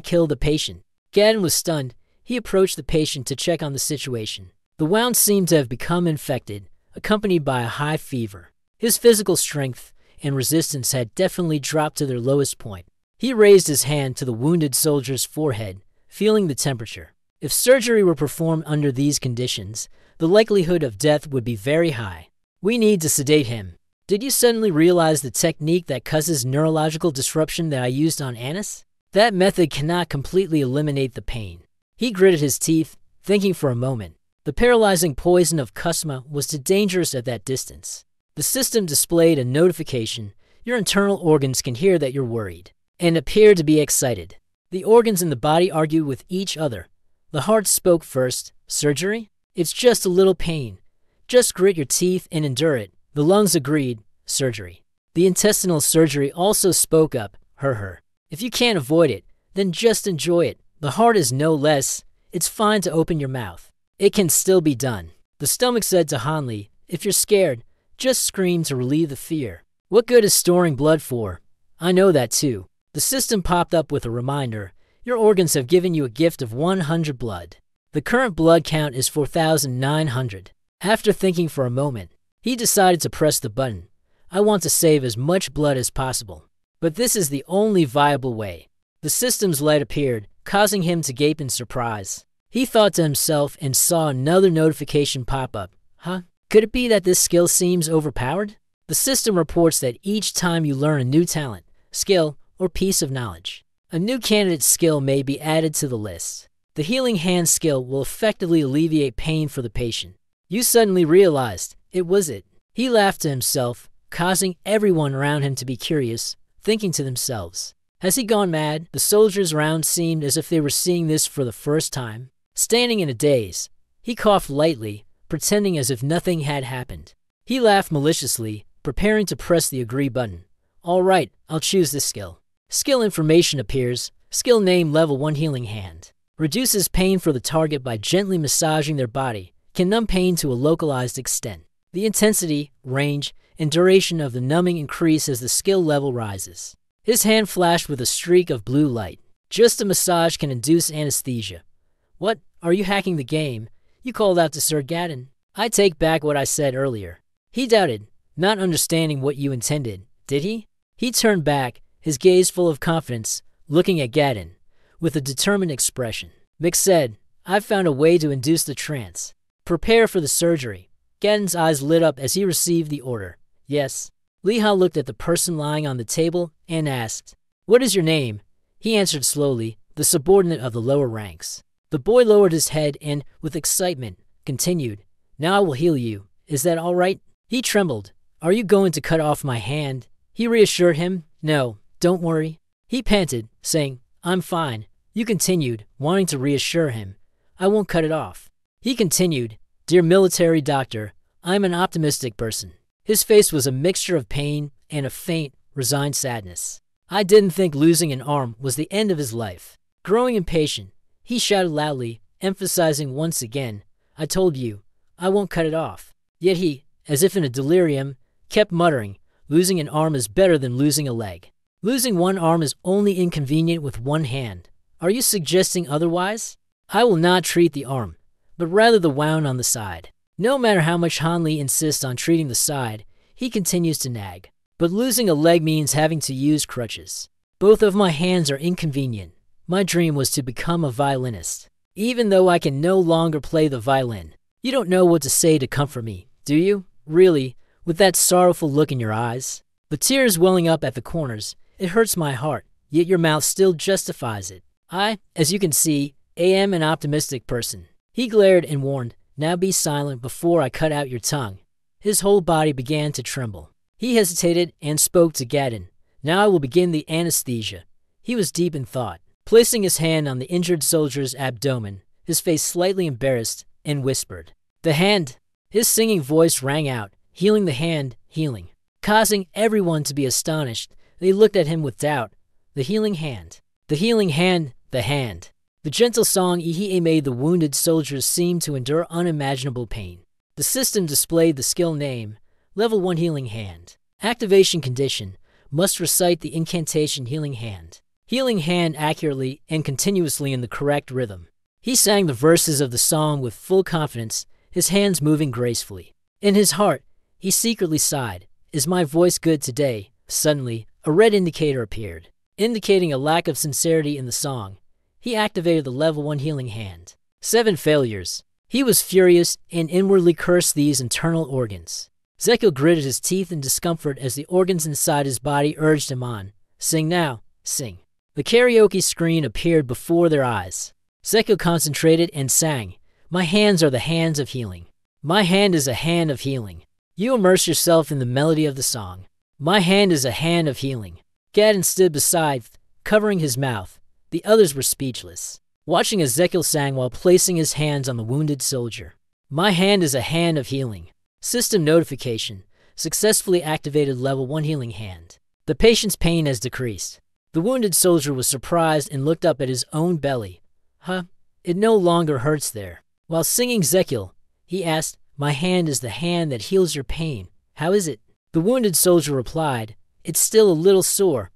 kill the patient. Gadden was stunned. He approached the patient to check on the situation. The wound seemed to have become infected, accompanied by a high fever. His physical strength and resistance had definitely dropped to their lowest point. He raised his hand to the wounded soldier's forehead, feeling the temperature. If surgery were performed under these conditions, the likelihood of death would be very high. We need to sedate him. Did you suddenly realize the technique that causes neurological disruption that I used on Anis? That method cannot completely eliminate the pain. He gritted his teeth, thinking for a moment. The paralyzing poison of Kusma was too dangerous at that distance. The system displayed a notification. Your internal organs can hear that you're worried and appear to be excited. The organs in the body argued with each other. The heart spoke first. Surgery? It's just a little pain. Just grit your teeth and endure it. The lungs agreed. Surgery. The intestinal surgery also spoke up. Her. If you can't avoid it, then just enjoy it. The heart is no less. It's fine to open your mouth. It can still be done. The stomach said to Han Li, If you're scared, just scream to relieve the fear. What good is storing blood for? I know that too. The system popped up with a reminder. Your organs have given you a gift of 100 blood. The current blood count is 4,900. After thinking for a moment, he decided to press the button. I want to save as much blood as possible. But this is the only viable way. The system's light appeared, causing him to gape in surprise. He thought to himself and saw another notification pop up. Huh? Could it be that this skill seems overpowered? The system reports that each time you learn a new talent, skill, or piece of knowledge, a new candidate skill may be added to the list. The healing hand skill will effectively alleviate pain for the patient. You suddenly realized it was it. He laughed to himself, causing everyone around him to be curious, thinking to themselves, Has he gone mad? The soldiers around seemed as if they were seeing this for the first time. Standing in a daze, He coughed lightly, pretending as if nothing had happened. He laughed maliciously, preparing to press the agree button. All right, I'll choose this skill. Skill information appears. Skill name level 1 healing hand. Reduces pain for the target by gently massaging their body. Can numb pain to a localized extent. The intensity, range, and duration of the numbing increase as the skill level rises. His hand flashed with a streak of blue light. Just a massage can induce anesthesia. What? Are you hacking the game? You called out to Sir Gaddon. I take back what I said earlier. He doubted, not understanding what you intended, did he? He turned back, his gaze full of confidence, looking at Gaddon, with a determined expression. Mick said, I've found a way to induce the trance. Prepare for the surgery. Gaddon's eyes lit up as he received the order. Yes. Leha looked at the person lying on the table and asked, What is your name? He answered slowly, the subordinate of the lower ranks. The boy lowered his head and, with excitement, continued, Now I will heal you. Is that all right? He trembled. Are you going to cut off my hand? He reassured him, No, don't worry. He panted, saying, I'm fine. You continued, wanting to reassure him. I won't cut it off. He continued, Dear military doctor, I'm an optimistic person. His face was a mixture of pain and a faint, resigned sadness. I didn't think losing an arm was the end of his life. Growing impatient, he shouted loudly, emphasizing once again, I told you, I won't cut it off. Yet he, as if in a delirium, kept muttering, losing an arm is better than losing a leg. Losing one arm is only inconvenient with one hand. Are you suggesting otherwise? I will not treat the arm, but rather the wound on the side. No matter how much Hanli insists on treating the side, he continues to nag. But losing a leg means having to use crutches. Both of my hands are inconvenient. My dream was to become a violinist. Even though I can no longer play the violin. You don't know what to say to comfort me, do you? Really, with that sorrowful look in your eyes? The tears welling up at the corners. It hurts my heart, yet your mouth still justifies it. I, as you can see, am an optimistic person. He glared and warned, Now be silent before I cut out your tongue. His whole body began to tremble. He hesitated and spoke to Gaddon. Now I will begin the anesthesia. He was deep in thought, placing his hand on the injured soldier's abdomen, his face slightly embarrassed, and whispered, The hand! His singing voice rang out, healing the hand, healing. Causing everyone to be astonished, they looked at him with doubt. The healing hand. The healing hand, the hand. The gentle song Ihie made the wounded soldiers seem to endure unimaginable pain. The system displayed the skill name, Level 1 Healing Hand. Activation condition, must recite the incantation Healing Hand. Healing Hand accurately and continuously in the correct rhythm. He sang the verses of the song with full confidence, his hands moving gracefully. In his heart, he secretly sighed, Is my voice good today? Suddenly, a red indicator appeared, indicating a lack of sincerity in the song. He activated the Level 1 Healing Hand. 7 failures. He was furious and inwardly cursed these internal organs. Zekil gritted his teeth in discomfort as the organs inside his body urged him on. Sing now, sing. The karaoke screen appeared before their eyes. Zekil concentrated and sang, My hands are the hands of healing. My hand is a hand of healing. You immerse yourself in the melody of the song. My hand is a hand of healing. Gaddon stood beside, covering his mouth. The others were speechless, watching as Zekil sang while placing his hands on the wounded soldier. My hand is a hand of healing. System notification. Successfully activated Level 1 Healing Hand. The patient's pain has decreased. The wounded soldier was surprised and looked up at his own belly. Huh? It no longer hurts there. While singing Zekil, he asked, My hand is the hand that heals your pain. How is it? The wounded soldier replied, It's still a little sore,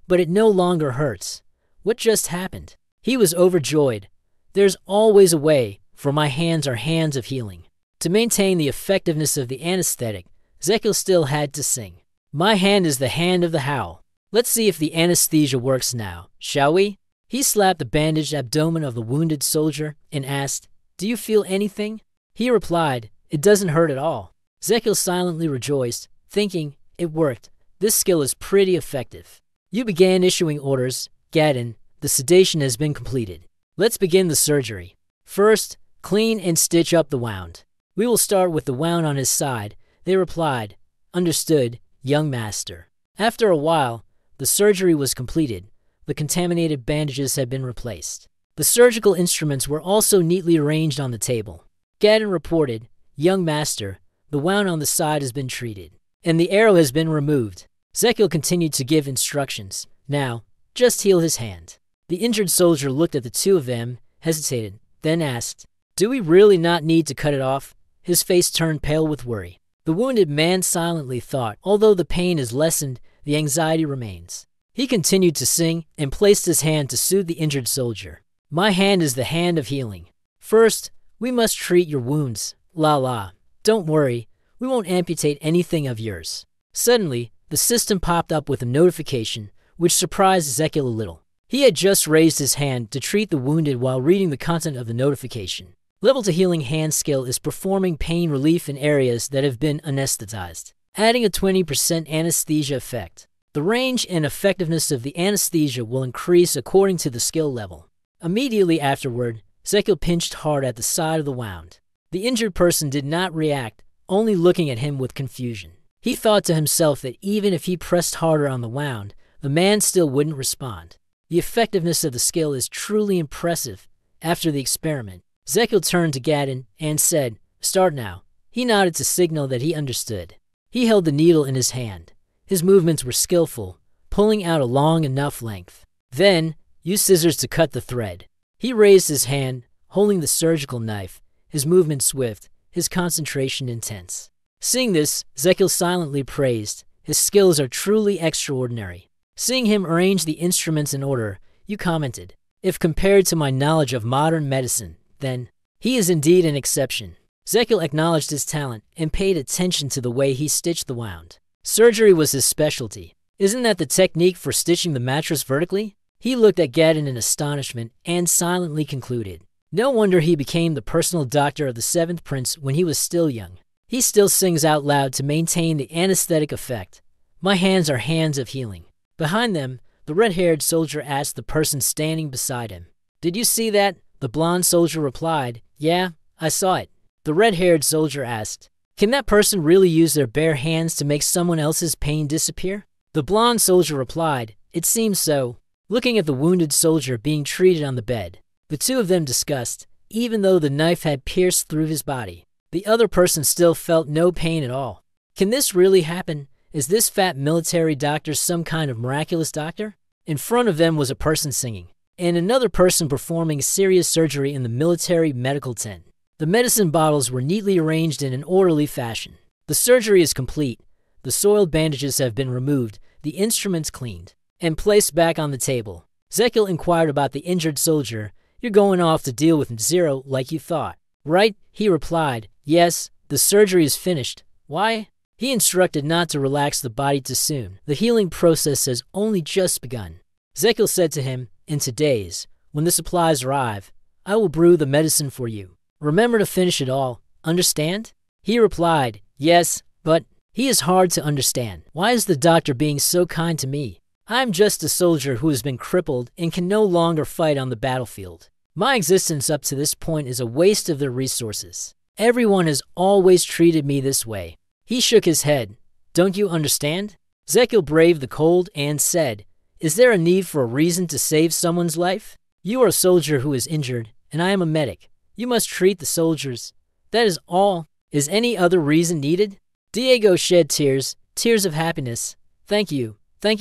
but it no longer hurts. What just happened? He was overjoyed. There's always a way, for my hands are hands of healing. To maintain the effectiveness of the anesthetic, Zekil still had to sing. My hand is the hand of the howl. Let's see if the anesthesia works now, shall we? He slapped the bandaged abdomen of the wounded soldier and asked, Do you feel anything? He replied, It doesn't hurt at all. Zekil silently rejoiced, thinking, It worked. This skill is pretty effective. You began issuing orders. Gaddon, the sedation has been completed. Let's begin the surgery. First, clean and stitch up the wound. We will start with the wound on his side. They replied, Understood, young master. After a while, the surgery was completed. The contaminated bandages had been replaced. The surgical instruments were also neatly arranged on the table. Gadden reported, "Young master, the wound on the side has been treated, and the arrow has been removed." Zekiel continued to give instructions. "Now, just heal his hand." The injured soldier looked at the two of them, hesitated, then asked, "Do we really not need to cut it off?" His face turned pale with worry. The wounded man silently thought, although the pain is lessened, the anxiety remains. He continued to sing and placed his hand to soothe the injured soldier. "My hand is the hand of healing. First, we must treat your wounds. La la. Don't worry, we won't amputate anything of yours." Suddenly, the system popped up with a notification, which surprised Zekiel a little. He had just raised his hand to treat the wounded while reading the content of the notification. Level to healing hand skill is performing pain relief in areas that have been anesthetized, adding a 20% anesthesia effect. The range and effectiveness of the anesthesia will increase according to the skill level. Immediately afterward, Zekiel pinched hard at the side of the wound. The injured person did not react, only looking at him with confusion. He thought to himself that even if he pressed harder on the wound, the man still wouldn't respond. The effectiveness of the skill is truly impressive. After the experiment, Zekiel turned to Gadden and said, "Start now." He nodded to signal that he understood. He held the needle in his hand. His movements were skillful, pulling out a long enough length. Then, use scissors to cut the thread. He raised his hand, holding the surgical knife, his movement swift, his concentration intense. Seeing this, Zekiel silently praised, "His skills are truly extraordinary." Seeing him arrange the instruments in order, you commented, "If compared to my knowledge of modern medicine, then he is indeed an exception." Zekiel acknowledged his talent and paid attention to the way he stitched the wound. Surgery was his specialty. "Isn't that the technique for stitching the mattress vertically?" He looked at Gadden in astonishment and silently concluded, "No wonder he became the personal doctor of the seventh prince when he was still young. He still sings out loud to maintain the anesthetic effect. My hands are hands of healing." Behind them, the red-haired soldier asked the person standing beside him, "Did you see that?" The blonde soldier replied, "Yeah, I saw it." The red-haired soldier asked, "Can that person really use their bare hands to make someone else's pain disappear?" The blonde soldier replied, "It seems so." Looking at the wounded soldier being treated on the bed, the two of them discussed, even though the knife had pierced through his body, the other person still felt no pain at all. Can this really happen? Is this fat military doctor some kind of miraculous doctor? In front of them was a person singing, and another person performing serious surgery in the military medical tent. The medicine bottles were neatly arranged in an orderly fashion. The surgery is complete. The soiled bandages have been removed, the instruments cleaned, and placed back on the table. Zekiel inquired about the injured soldier. "You're going off to deal with Zero like you thought, right?" He replied, "Yes, the surgery is finished." "Why?" He instructed not to relax the body too soon. The healing process has only just begun. Zekiel said to him, "In 2 days, when the supplies arrive, I will brew the medicine for you. Remember to finish it all. Understand?" He replied, "Yes, but..." He is hard to understand. Why is the doctor being so kind to me? I'm just a soldier who has been crippled and can no longer fight on the battlefield. My existence up to this point is a waste of their resources. Everyone has always treated me this way. He shook his head. "Don't you understand?" Zekiel braved the cold and said, "Is there a need for a reason to save someone's life? You are a soldier who is injured, and I am a medic. You must treat the soldiers. That is all. Is any other reason needed?" Diego shed tears, tears of happiness. Thank you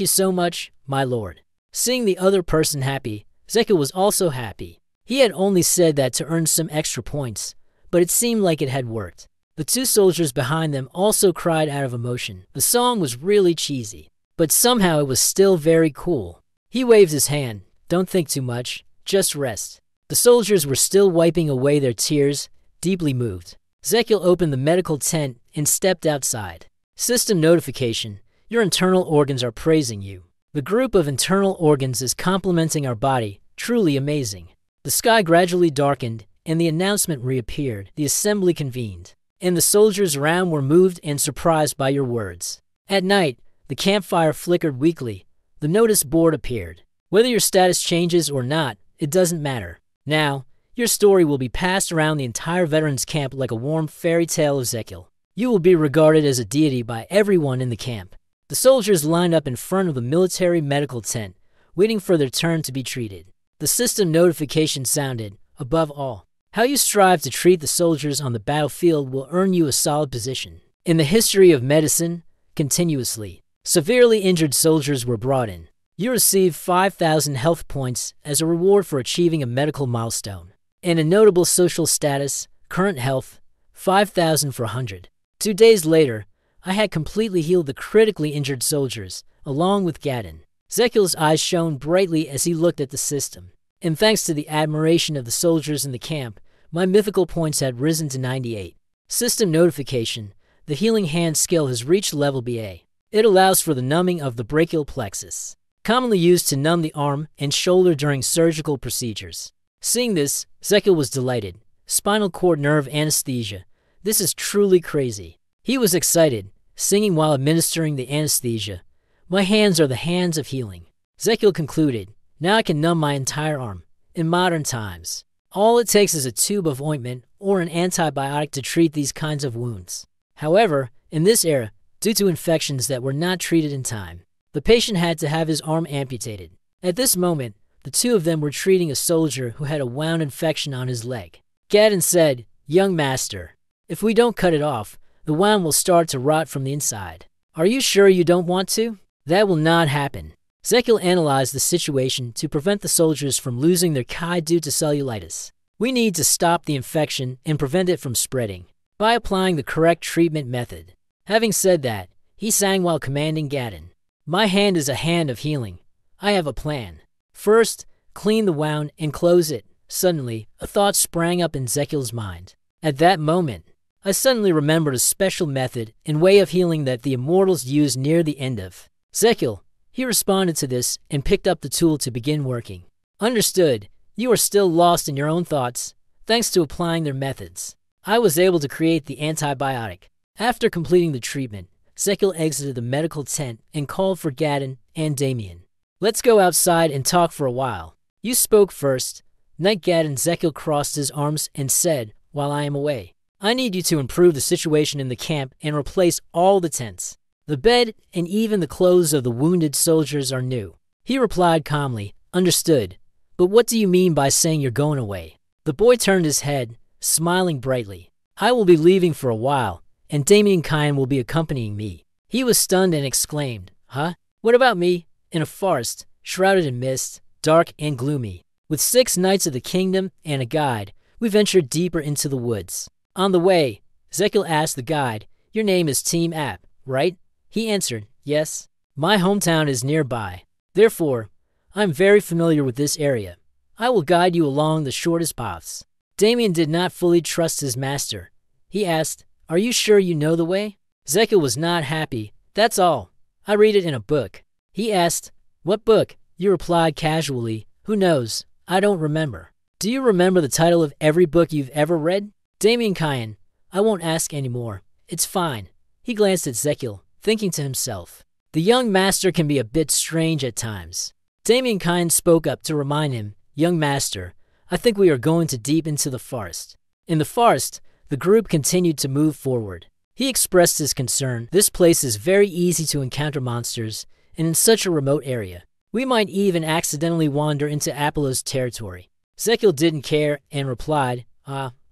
so much, my lord." Seeing the other person happy, Zekiel was also happy. He had only said that to earn some extra points, but it seemed like it had worked. The two soldiers behind them also cried out of emotion. The song was really cheesy, but somehow it was still very cool. He waved his hand. "Don't think too much, just rest." The soldiers were still wiping away their tears, deeply moved. Zekiel opened the medical tent and stepped outside. System notification. Your internal organs are praising you. The group of internal organs is complementing our body. Truly amazing. The sky gradually darkened, and the announcement reappeared. The assembly convened, and the soldiers around were moved and surprised by your words. At night, the campfire flickered weakly. The notice board appeared. Whether your status changes or not, it doesn't matter. Now, your story will be passed around the entire veterans camp like a warm fairy tale of Zekiel. You will be regarded as a deity by everyone in the camp. The soldiers lined up in front of the military medical tent, waiting for their turn to be treated. The system notification sounded. Above all, How you strive to treat the soldiers on the battlefield will earn you a solid position. In the history of medicine, continuously, severely injured soldiers were brought in. You receive 5,000 health points as a reward for achieving a medical milestone. And a notable social status, current health, 5,000 for 100. 2 days later, I had completely healed the critically injured soldiers, along with Gadon. Zekil's eyes shone brightly as he looked at the system. And thanks to the admiration of the soldiers in the camp, my mythical points had risen to 98. System notification: the healing hand skill has reached level BA. It allows for the numbing of the brachial plexus, commonly used to numb the arm and shoulder during surgical procedures. Seeing this, Zekil was delighted. Spinal cord nerve anesthesia. This is truly crazy. He was excited, singing while administering the anesthesia. My hands are the hands of healing. Zekil concluded, now I can numb my entire arm. In modern times, all it takes is a tube of ointment or an antibiotic to treat these kinds of wounds. However, in this era, due to infections that were not treated in time, the patient had to have his arm amputated. At this moment, the two of them were treating a soldier who had a wound infection on his leg. Gadon said, "Young master, if we don't cut it off, the wound will start to rot from the inside. Are you sure you don't want to? That will not happen." Zekil analyzed the situation to prevent the soldiers from losing their Kai due to cellulitis. We need to stop the infection and prevent it from spreading by applying the correct treatment method. Having said that, he sang while commanding Gadon. My hand is a hand of healing. I have a plan. First, clean the wound and close it. Suddenly, a thought sprang up in Zekil's mind. At that moment, I suddenly remembered a special method and way of healing that the immortals used near the end of. Zekil, he responded to this and picked up the tool to begin working. Understood. You are still lost in your own thoughts. Thanks to applying their methods, I was able to create the antibiotic. After completing the treatment, Zekil exited the medical tent and called for Gadon and Damien. Let's go outside and talk for a while. You spoke first. Knight Gadon. Zekil crossed his arms and said, while I am away, I need you to improve the situation in the camp and replace all the tents. The bed and even the clothes of the wounded soldiers are new. He replied calmly, understood. But what do you mean by saying you're going away? The boy turned his head, smiling brightly. I will be leaving for a while, and Damien Kyan will be accompanying me. He was stunned and exclaimed, huh? What about me? In a forest, shrouded in mist, dark and gloomy. With 6 knights of the kingdom and a guide, we ventured deeper into the woods. On the way, Zekil asked the guide, your name is Team App, right? He answered, yes. My hometown is nearby. Therefore, I'm very familiar with this area. I will guide you along the shortest paths. Damien did not fully trust his master. He asked, are you sure you know the way? Zekil was not happy. That's all. I read it in a book. He asked, what book? You replied casually, who knows? I don't remember. Do you remember the title of every book you've ever read? Damien Kyan, I won't ask anymore. It's fine. He glanced at Zekil, thinking to himself, the young master can be a bit strange at times. Damien Kyan spoke up to remind him, young master, I think we are going too deep into the forest. In the forest, the group continued to move forward. He expressed his concern. This place is very easy to encounter monsters, and in such a remote area. We might even accidentally wander into Apollo's territory. Zekil didn't care and replied,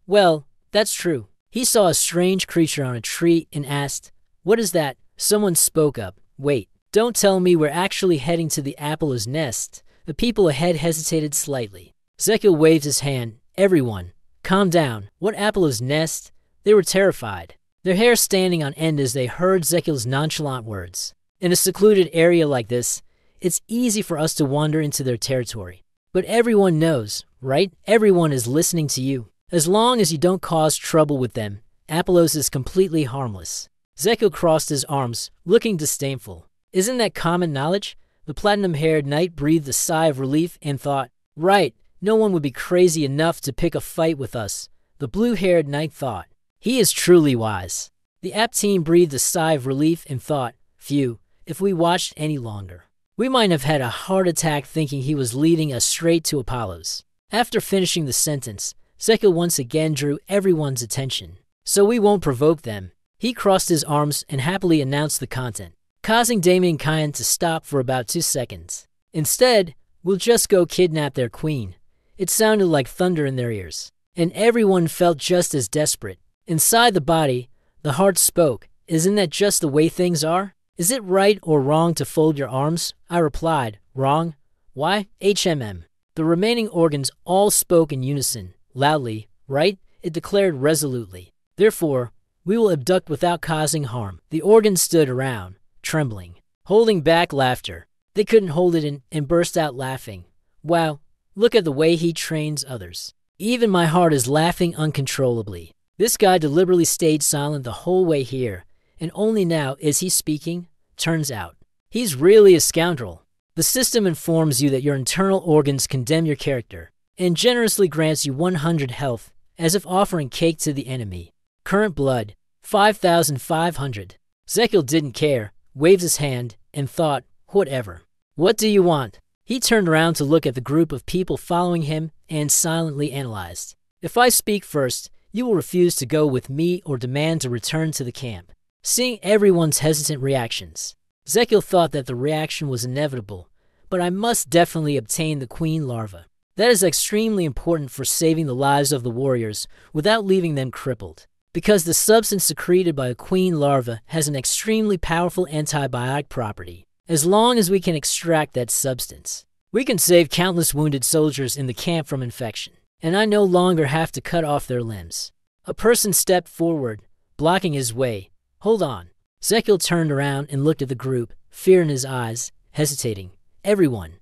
well, that's true. He saw a strange creature on a tree and asked, what is that? Someone spoke up, wait, don't tell me we're actually heading to the Apollo's nest. The people ahead hesitated slightly. Zekil waved his hand, everyone, calm down. What Apollo's nest? They were terrified, their hair standing on end as they heard Zekil's nonchalant words. In a secluded area like this, it's easy for us to wander into their territory. But everyone knows, right? Everyone is listening to you. As long as you don't cause trouble with them, Apollos is completely harmless. Zekil crossed his arms, looking disdainful. Isn't that common knowledge? The platinum-haired knight breathed a sigh of relief and thought, right, no one would be crazy enough to pick a fight with us. The blue-haired knight thought, he is truly wise. The App team breathed a sigh of relief and thought, phew, if we watched any longer, we might have had a heart attack thinking he was leading us straight to Apollos. After finishing the sentence, Zekil once again drew everyone's attention. So we won't provoke them. He crossed his arms and happily announced the content, causing Damien Kyan to stop for about 2 seconds. Instead, we'll just go kidnap their queen. It sounded like thunder in their ears. and everyone felt just as desperate. Inside the body, the heart spoke, "Isn't that just the way things are? Is it right or wrong to fold your arms?" I replied, "Wrong. Why? HMM. The remaining organs all spoke in unison, loudly. "Right," it declared resolutely. "Therefore, we will abduct without causing harm." The organs stood around, trembling, holding back laughter. They couldn't hold it in and burst out laughing. "Wow, look at the way he trains others. Even my heart is laughing uncontrollably. This guy deliberately stayed silent the whole way here, and only now is he speaking. Turns out, he's really a scoundrel." The system informs you that your internal organs condemn your character, and generously grants you 100 health, as if offering cake to the enemy. Current blood, 5,500. Zekiel didn't care, waved his hand, and thought, "Whatever. What do you want?" He turned around to look at the group of people following him and silently analyzed. "If I speak first, you will refuse to go with me or demand to return to the camp." Seeing everyone's hesitant reactions, Zekiel thought that the reaction was inevitable, "But I must definitely obtain the queen larva. That is extremely important for saving the lives of the warriors without leaving them crippled, because the substance secreted by a queen larva has an extremely powerful antibiotic property. As long as we can extract that substance, we can save countless wounded soldiers in the camp from infection, and I no longer have to cut off their limbs." A person stepped forward, blocking his way. "Hold on." Zekiel turned around and looked at the group, fear in his eyes, hesitating. "Everyone,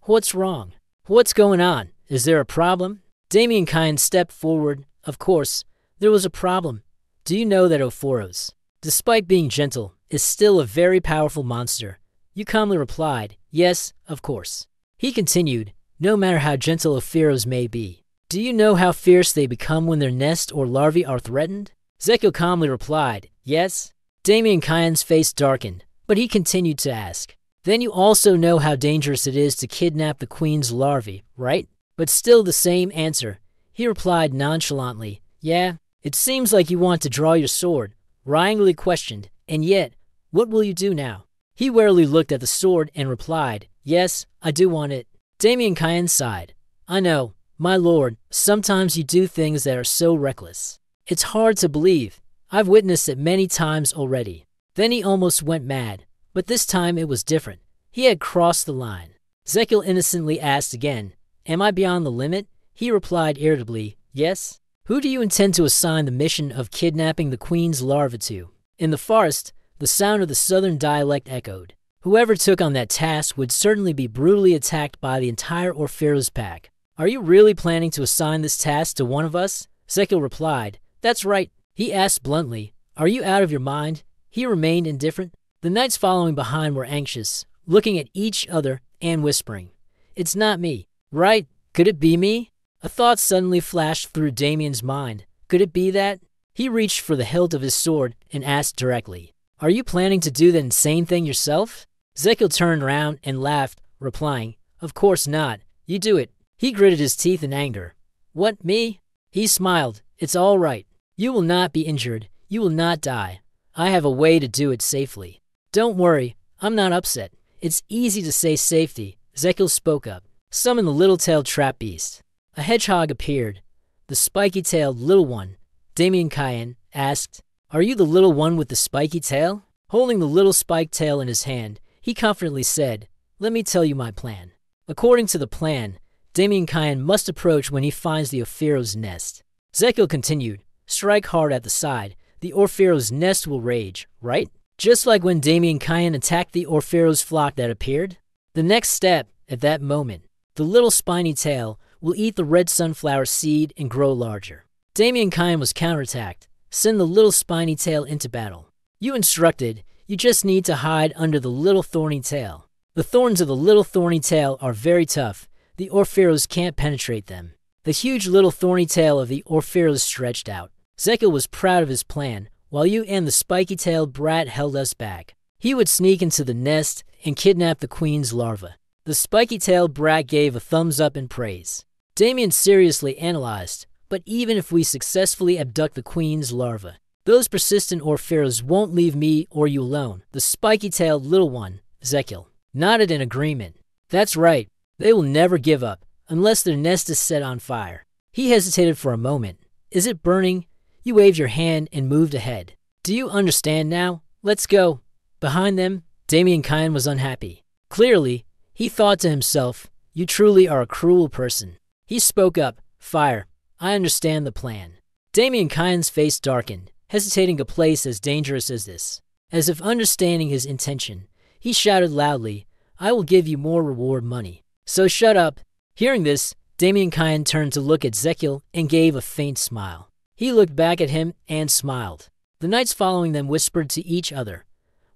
what's wrong? What's going on? Is there a problem?" Damien Kyan stepped forward. "Of course, there was a problem. Do you know that Ophoros, despite being gentle, is still a very powerful monster?" You calmly replied, "Yes, of course." He continued, "No matter how gentle Ophoros may be, do you know how fierce they become when their nest or larvae are threatened?" Zekiel calmly replied, "Yes." Damien Kyan's face darkened, but he continued to ask, "Then you also know how dangerous it is to kidnap the queen's larvae, right?" But still the same answer. He replied nonchalantly, "Yeah, it seems like you want to draw your sword." Wryingly questioned, "And yet, what will you do now?" He warily looked at the sword and replied, "Yes, I do want it." Damien Kyan sighed. "I know, my lord, sometimes you do things that are so reckless. It's hard to believe. I've witnessed it many times already." Then he almost went mad, but this time it was different. He had crossed the line. Zekiel innocently asked again, "Am I beyond the limit?" He replied irritably, "Yes." "Who do you intend to assign the mission of kidnapping the queen's larva to?" In the forest, the sound of the southern dialect echoed. Whoever took on that task would certainly be brutally attacked by the entire Orpheros pack. "Are you really planning to assign this task to one of us?" Zekiel replied, "That's right." He asked bluntly, "Are you out of your mind?" He remained indifferent. The knights following behind were anxious, looking at each other and whispering, "It's not me, right? Could it be me?" A thought suddenly flashed through Damien's mind. Could it be that? He reached for the hilt of his sword and asked directly, "Are you planning to do that insane thing yourself?" Zekiel turned around and laughed, replying, "Of course not. You do it." He gritted his teeth in anger. "What, me?" He smiled. "It's all right. You will not be injured. You will not die. I have a way to do it safely. Don't worry, I'm not upset. It's easy to say safety." Zekiel spoke up. "Summon the little-tailed trap beast." A hedgehog appeared. The spiky-tailed little one. Damien Kyan asked, "Are you the little one with the spiky tail?" Holding the little spiked tail in his hand, he confidently said, "Let me tell you my plan." According to the plan, Damien Kyan must approach when he finds the Opheros nest. Zekiel continued, "Strike hard at the side. The Orpheros nest will rage, right? Just like when Damien Kyan attacked the Orpheros flock that appeared." The next step, at that moment, the little spiny tail will eat the red sunflower seed and grow larger. Damien Kyan was counterattacked. Send the little spiny tail into battle. You instructed, you just need to hide under the little thorny tail. The thorns of the little thorny tail are very tough. The Orpheros can't penetrate them. The huge little thorny tail of the Orpheros stretched out. Zekiel was proud of his plan, while you and the spiky-tailed brat held us back. He would sneak into the nest and kidnap the queen's larva. The spiky-tailed brat gave a thumbs up in praise. Damien seriously analyzed, but even if we successfully abduct the queen's larva, those persistent Orpheros won't leave me or you alone. The spiky-tailed little one, Zekiel, nodded in agreement. That's right, they will never give up, unless their nest is set on fire. He hesitated for a moment. Is it burning? You waved your hand and moved ahead. Do you understand now? Let's go. Behind them, Damien Kyan was unhappy. Clearly, he thought to himself, you truly are a cruel person. He spoke up, fire. I understand the plan. Damien Kyan's face darkened, hesitating a place as dangerous as this. As if understanding his intention, he shouted loudly, I will give you more reward money. So shut up. Hearing this, Damien Kyan turned to look at Zekiel and gave a faint smile. He looked back at him and smiled. The knights following them whispered to each other.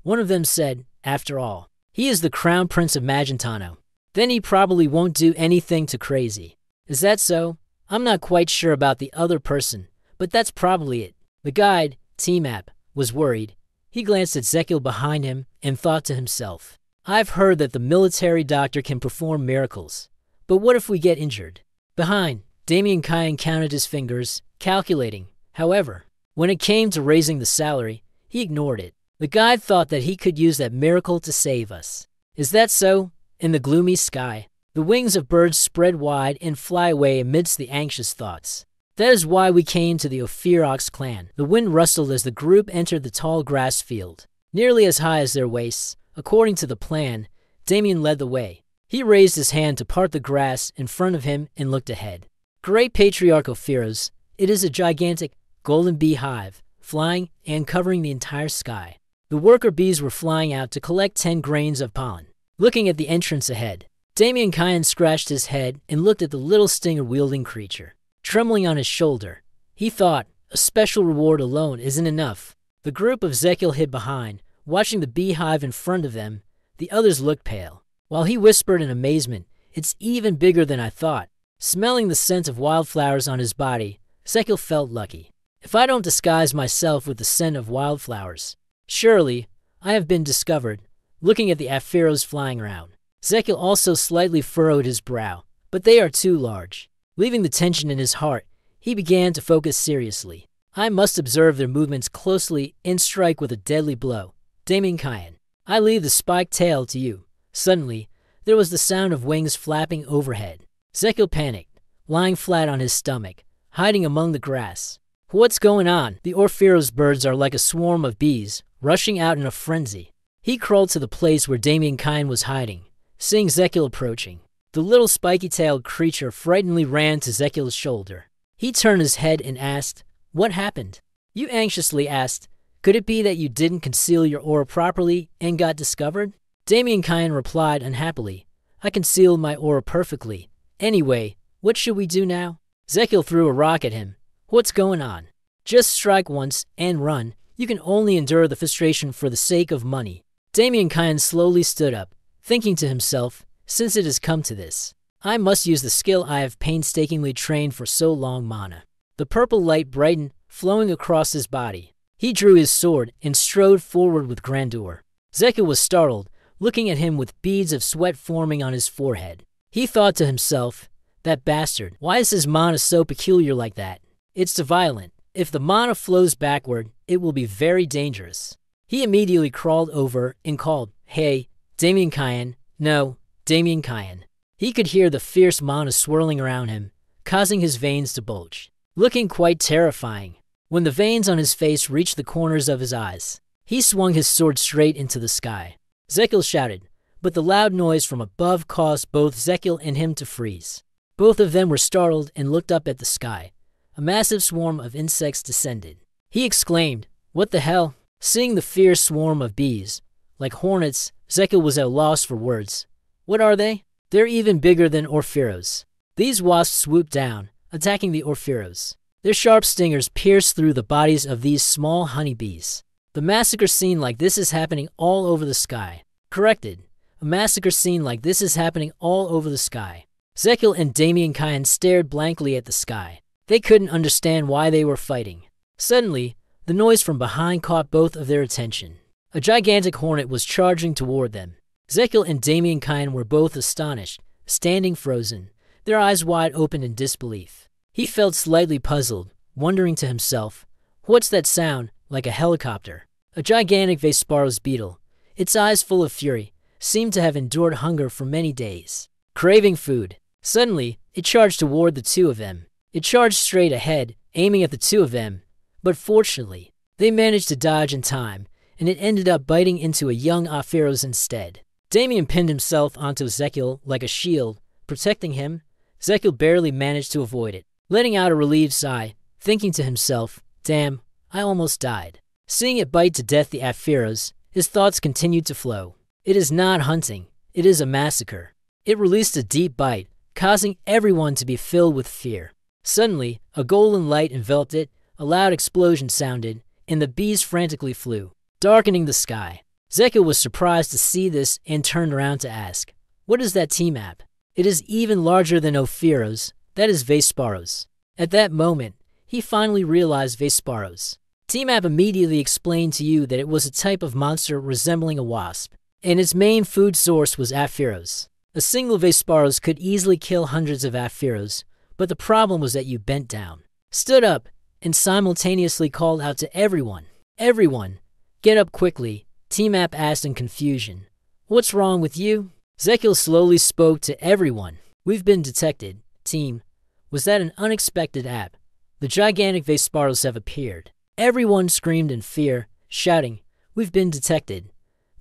One of them said, after all, he is the crown prince of Magentano. Then he probably won't do anything too crazy. Is that so? I'm not quite sure about the other person, but that's probably it. The guide, T-Map, was worried. He glanced at Zekiel behind him and thought to himself, I've heard that the military doctor can perform miracles, but what if we get injured? Behind, Damien Kyan counted his fingers, calculating. However, when it came to raising the salary, he ignored it. The guide thought that he could use that miracle to save us. Is that so? In the gloomy sky, the wings of birds spread wide and fly away amidst the anxious thoughts. That is why we came to the Ophirox clan. The wind rustled as the group entered the tall grass field, nearly as high as their waists. According to the plan, Damien led the way. He raised his hand to part the grass in front of him and looked ahead. Great Patriarch Ophiros, it is a gigantic golden beehive, flying and covering the entire sky. The worker bees were flying out to collect 10 grains of pollen. Looking at the entrance ahead, Damien Kyan scratched his head and looked at the little stinger-wielding creature. Trembling on his shoulder, he thought, a special reward alone isn't enough. The group of Zekiel hid behind, watching the beehive in front of them. The others looked pale, while he whispered in amazement, it's even bigger than I thought. Smelling the scent of wildflowers on his body, Zekiel felt lucky. If I don't disguise myself with the scent of wildflowers, surely I have been discovered. Looking at the Ophiros flying around, Zekiel also slightly furrowed his brow, but they are too large. Leaving the tension in his heart, he began to focus seriously. I must observe their movements closely and strike with a deadly blow. Damien Kyan, I leave the spiked tail to you. Suddenly, there was the sound of wings flapping overhead. Zekiel panicked, lying flat on his stomach, hiding among the grass. What's going on? The Ophiros birds are like a swarm of bees, rushing out in a frenzy. He crawled to the place where Damien Kyan was hiding, seeing Zekiel approaching. The little spiky-tailed creature frighteningly ran to Zekiel's shoulder. He turned his head and asked, what happened? You anxiously asked, could it be that you didn't conceal your aura properly and got discovered? Damien Kyan replied unhappily, I concealed my aura perfectly. Anyway, what should we do now? Zekiel threw a rock at him. What's going on? Just strike once and run. You can only endure the frustration for the sake of money. Damien Kyan slowly stood up, thinking to himself, since it has come to this, I must use the skill I have painstakingly trained for so long. Mana. The purple light brightened, flowing across his body. He drew his sword and strode forward with grandeur. Zekiel was startled, looking at him with beads of sweat forming on his forehead. He thought to himself, that bastard, why is his mana so peculiar like that? It's too violent. If the mana flows backward, it will be very dangerous. He immediately crawled over and called, hey, Damien Kyan. No, Damien Kyan. He could hear the fierce mana swirling around him, causing his veins to bulge, looking quite terrifying. When the veins on his face reached the corners of his eyes, he swung his sword straight into the sky. Zekiel shouted, but the loud noise from above caused both Zekiel and him to freeze. Both of them were startled and looked up at the sky. A massive swarm of insects descended. He exclaimed, what the hell? Seeing the fierce swarm of bees, like hornets, Zekiel was at a loss for words. What are they? They're even bigger than Ophiros. These wasps swooped down, attacking the Ophiros. Their sharp stingers pierced through the bodies of these small honeybees. The massacre scene like this is happening all over the sky. Corrected. A massacre scene like this is happening all over the sky. Zekiel and Damien Kyan stared blankly at the sky. They couldn't understand why they were fighting. Suddenly, the noise from behind caught both of their attention. A gigantic hornet was charging toward them. Zekiel and Damien Kyan were both astonished, standing frozen, their eyes wide open in disbelief. He felt slightly puzzled, wondering to himself, what's that sound, like a helicopter? A gigantic Vesparos beetle, its eyes full of fury, seemed to have endured hunger for many days, craving food. Suddenly, it charged toward the two of them. It charged straight ahead, aiming at the two of them, but fortunately, they managed to dodge in time, and it ended up biting into a young Alfiros instead. Damien pinned himself onto Ezekiel like a shield, protecting him. Ezekiel barely managed to avoid it, letting out a relieved sigh, thinking to himself, "Damn, I almost died." Seeing it bite to death the Alfiros, his thoughts continued to flow. It is not hunting, it is a massacre. It released a deep bite, causing everyone to be filled with fear. Suddenly, a golden light enveloped it, a loud explosion sounded, and the bees frantically flew, darkening the sky. Ezekiel was surprised to see this and turned around to ask, "What is that T-map?" "It is even larger than Ophiros. That is Vesparos." At that moment, he finally realized Vesparos. T-map immediately explained to you that it was a type of monster resembling a wasp, and its main food source was Aphiros. A single Vesparos could easily kill hundreds of Aphiros, but the problem was that you bent down, stood up, and simultaneously called out to everyone. "Everyone, get up quickly," T-map asked in confusion. "What's wrong with you?" Ezekiel slowly spoke to everyone. "We've been detected. Team, was that an unexpected app? The gigantic Vesparos have appeared." Everyone screamed in fear, shouting, "We've been detected."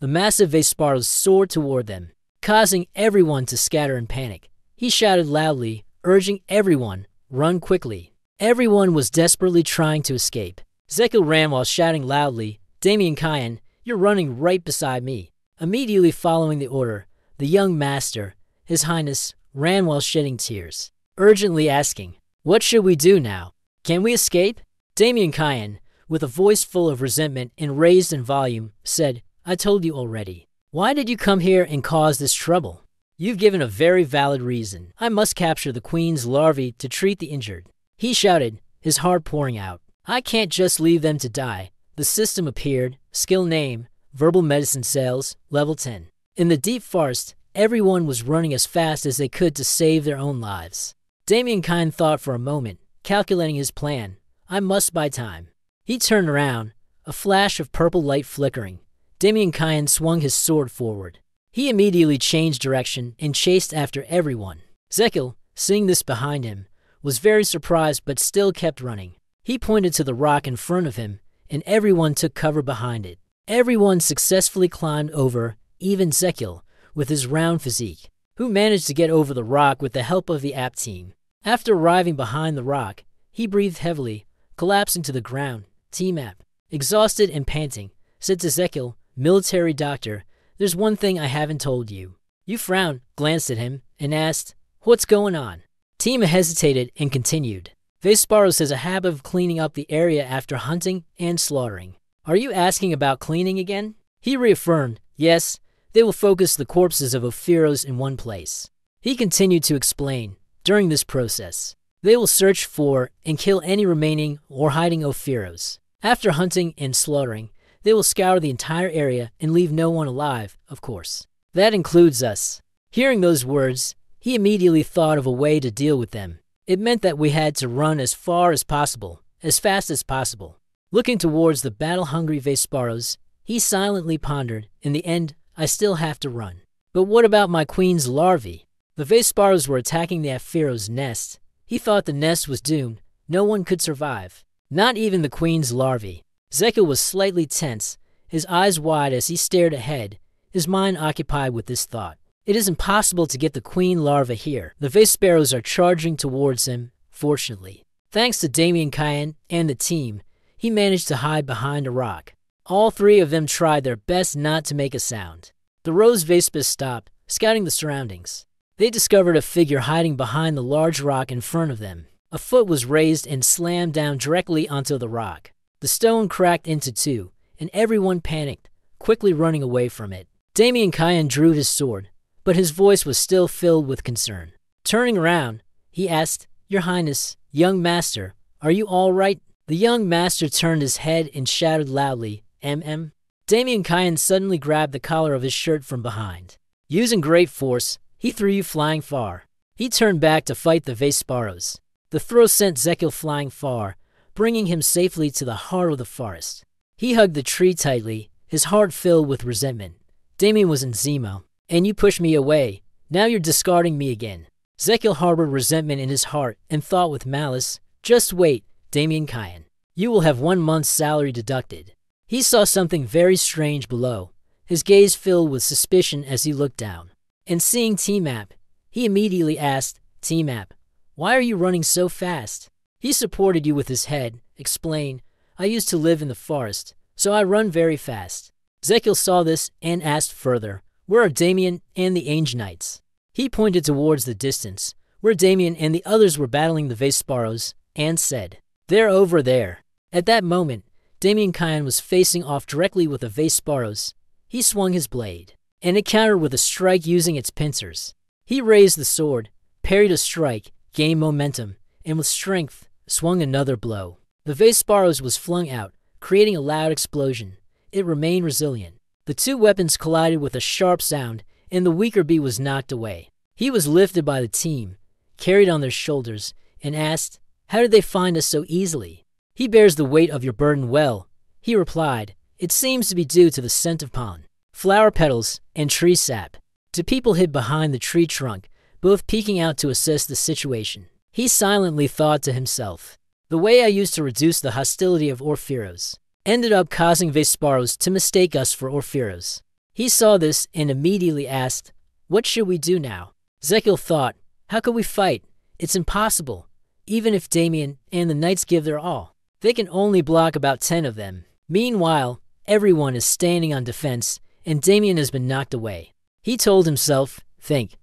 The massive Vesparos soared toward them, causing everyone to scatter in panic. He shouted loudly, urging everyone, "Run quickly." Everyone was desperately trying to escape. Ezekiel ran while shouting loudly, "Damien Kyan, you're running right beside me." Immediately following the order, the young master, His Highness, ran while shedding tears, urgently asking, "What should we do now? Can we escape?" Damien Kyan, with a voice full of resentment and raised in volume, said, "I told you already. Why did you come here and cause this trouble? You've given a very valid reason. I must capture the queen's larvae to treat the injured." He shouted, his heart pouring out. "I can't just leave them to die." The system appeared, skill name, verbal medicine sales, level 10. In the deep forest, everyone was running as fast as they could to save their own lives. Damien Kyan thought for a moment, calculating his plan. "I must buy time." He turned around, a flash of purple light flickering. Damien Kyan swung his sword forward. He immediately changed direction and chased after everyone. Ezekiel, seeing this behind him, was very surprised but still kept running. He pointed to the rock in front of him, and everyone took cover behind it. Everyone successfully climbed over, even Ezekiel, with his round physique, who managed to get over the rock with the help of the app team. After arriving behind the rock, he breathed heavily, collapsing to the ground. T-map, exhausted and panting, said to Ezekiel, "Military doctor, there's one thing I haven't told you." You frowned, glanced at him, and asked, "What's going on?" Tima hesitated and continued. "Vesparos has a habit of cleaning up the area after hunting and slaughtering." "Are you asking about cleaning again?" He reaffirmed, "Yes, they will focus the corpses of Ophiros in one place." He continued to explain, "During this process, they will search for and kill any remaining or hiding Ophiros. After hunting and slaughtering, they will scour the entire area and leave no one alive, of course. That includes us." Hearing those words, he immediately thought of a way to deal with them. It meant that we had to run as far as possible, as fast as possible. Looking towards the battle-hungry Vesparos, he silently pondered, "In the end, I still have to run. But what about my queen's larvae?" The Vesparos were attacking the Aphiros' nest. He thought the nest was doomed. No one could survive. Not even the queen's larvae. Ezekiel was slightly tense, his eyes wide as he stared ahead, his mind occupied with this thought. It is impossible to get the queen larva here. The Vesparos are charging towards him, fortunately. Thanks to Damien Kyan and the team, he managed to hide behind a rock. All three of them tried their best not to make a sound. The Rose Vespas stopped, scouting the surroundings. They discovered a figure hiding behind the large rock in front of them. A foot was raised and slammed down directly onto the rock. The stone cracked into two, and everyone panicked, quickly running away from it. Damien Kyan drew his sword, but his voice was still filled with concern. Turning around, he asked, "Your Highness, young master, are you all right?" The young master turned his head and shouted loudly, "MM." Damien Kyan suddenly grabbed the collar of his shirt from behind. Using great force, he threw you flying far. He turned back to fight the Vesparos. The throw sent Ezekiel flying far, bringing him safely to the heart of the forest. He hugged the tree tightly, his heart filled with resentment. Damien was in Zemo. "And you pushed me away. Now you're discarding me again." Zekiel harbored resentment in his heart and thought with malice, "Just wait, Damien Kyan. You will have 1 month's salary deducted." He saw something very strange below, his gaze filled with suspicion as he looked down. And seeing T-Map, he immediately asked, "T-Map, why are you running so fast?" He supported you with his head, explained, "I used to live in the forest, so I run very fast." Zekiel saw this and asked further, "Where are Damien and the Reincarnates?" He pointed towards the distance, where Damien and the others were battling the Vesparos, and said, "They're over there." At that moment, Damien Kyan was facing off directly with the Vesparos. He swung his blade, and it countered with a strike using its pincers. He raised the sword, parried a strike, gained momentum, and with strength, swung another blow. The Vesparos was flung out, creating a loud explosion. It remained resilient. The two weapons collided with a sharp sound, and the weaker bee was knocked away. He was lifted by the team, carried on their shoulders, and asked, "How did they find us so easily?" "He bears the weight of your burden well," he replied. "It seems to be due to the scent of pollen, flower petals, and tree sap." To people hid behind the tree trunk, both peeking out to assess the situation, he silently thought to himself, "The way I used to reduce the hostility of Orpheros ended up causing Vesparos to mistake us for Orpheros." He saw this and immediately asked, "What should we do now?" Zekiel thought, "How could we fight? It's impossible. Even if Damien and the knights give their all, they can only block about 10 of them. Meanwhile, everyone is standing on defense, and Damien has been knocked away." He told himself, think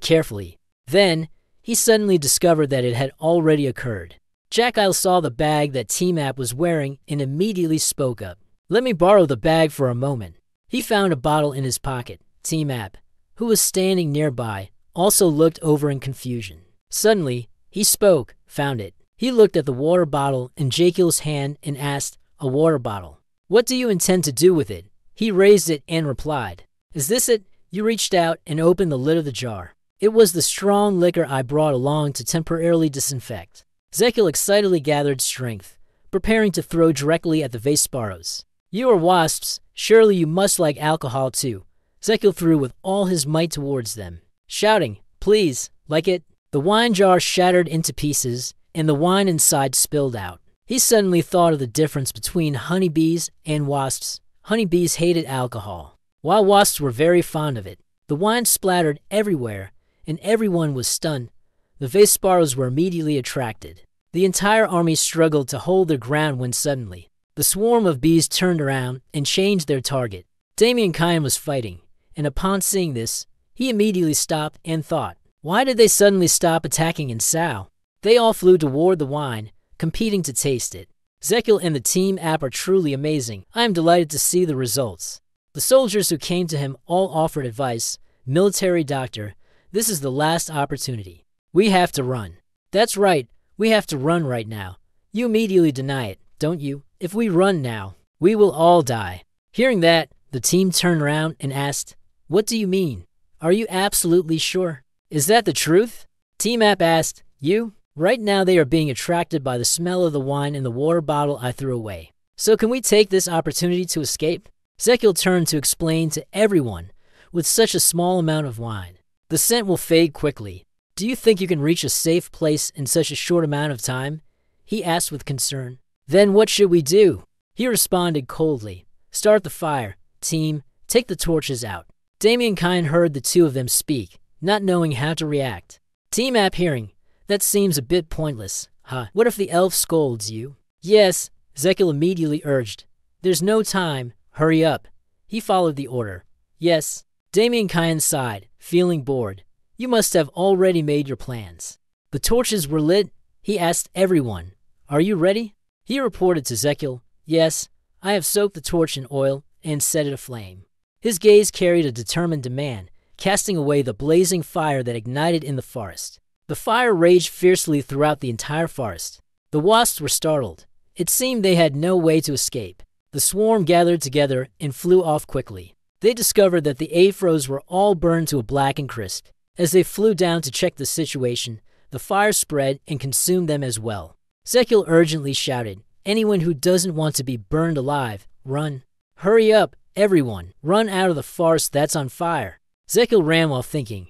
carefully. Then, he suddenly discovered that it had already occurred. Jackile saw the bag that T-Map was wearing and immediately spoke up. "Let me borrow the bag for a moment." He found a bottle in his pocket. T-Map, who was standing nearby, also looked over in confusion. Suddenly, he spoke, found it. He looked at the water bottle in Jakiel's hand and asked, "A water bottle. What do you intend to do with it?" He raised it and replied, "Is this it?" You reached out and opened the lid of the jar. "It was the strong liquor I brought along to temporarily disinfect." Zekiel excitedly gathered strength, preparing to throw directly at the Vesparos. "You are wasps. Surely you must like alcohol too." Zekiel threw with all his might towards them, shouting, "Please, like it." The wine jar shattered into pieces, and the wine inside spilled out. He suddenly thought of the difference between honeybees and wasps. Honeybees hated alcohol, while wasps were very fond of it. The wine splattered everywhere, and everyone was stunned. The Vesparos were immediately attracted. The entire army struggled to hold their ground when suddenly, the swarm of bees turned around and changed their target. Damien Kyan was fighting, and upon seeing this, he immediately stopped and thought, why did they suddenly stop attacking in Sao? They all flew toward the wine, competing to taste it. Zekiel and the team app are truly amazing. I am delighted to see the results. The soldiers who came to him all offered advice. Military doctor, this is the last opportunity. We have to run. That's right, we have to run right now. You immediately deny it, don't you? If we run now, we will all die. Hearing that, the team turned around and asked, what do you mean? Are you absolutely sure? Is that the truth? Team App asked, you? Right now they are being attracted by the smell of the wine in the water bottle I threw away. So can we take this opportunity to escape? Zekiel turned to explain to everyone, with such a small amount of wine, the scent will fade quickly. Do you think you can reach a safe place in such a short amount of time? He asked with concern. Then what should we do? He responded coldly. Start the fire. Team, take the torches out. Damien Kyan heard the two of them speak, not knowing how to react. Team App hearing, that seems a bit pointless. What if the elf scolds you? Yes, Zekiel immediately urged. There's no time. Hurry up. He followed the order. Yes. Damien Kyan sighed, feeling bored. You must have already made your plans. The torches were lit. He asked everyone, are you ready? He reported to Zekiel, yes, I have soaked the torch in oil and set it aflame. His gaze carried a determined demand, casting away the blazing fire that ignited in the forest. The fire raged fiercely throughout the entire forest. The wasps were startled. It seemed they had no way to escape. The swarm gathered together and flew off quickly. They discovered that the Afros were all burned to a blackened crisp. As they flew down to check the situation, the fire spread and consumed them as well. Zekiel urgently shouted, anyone who doesn't want to be burned alive, run. Hurry up, everyone, run out of the forest that's on fire. Zekiel ran while thinking,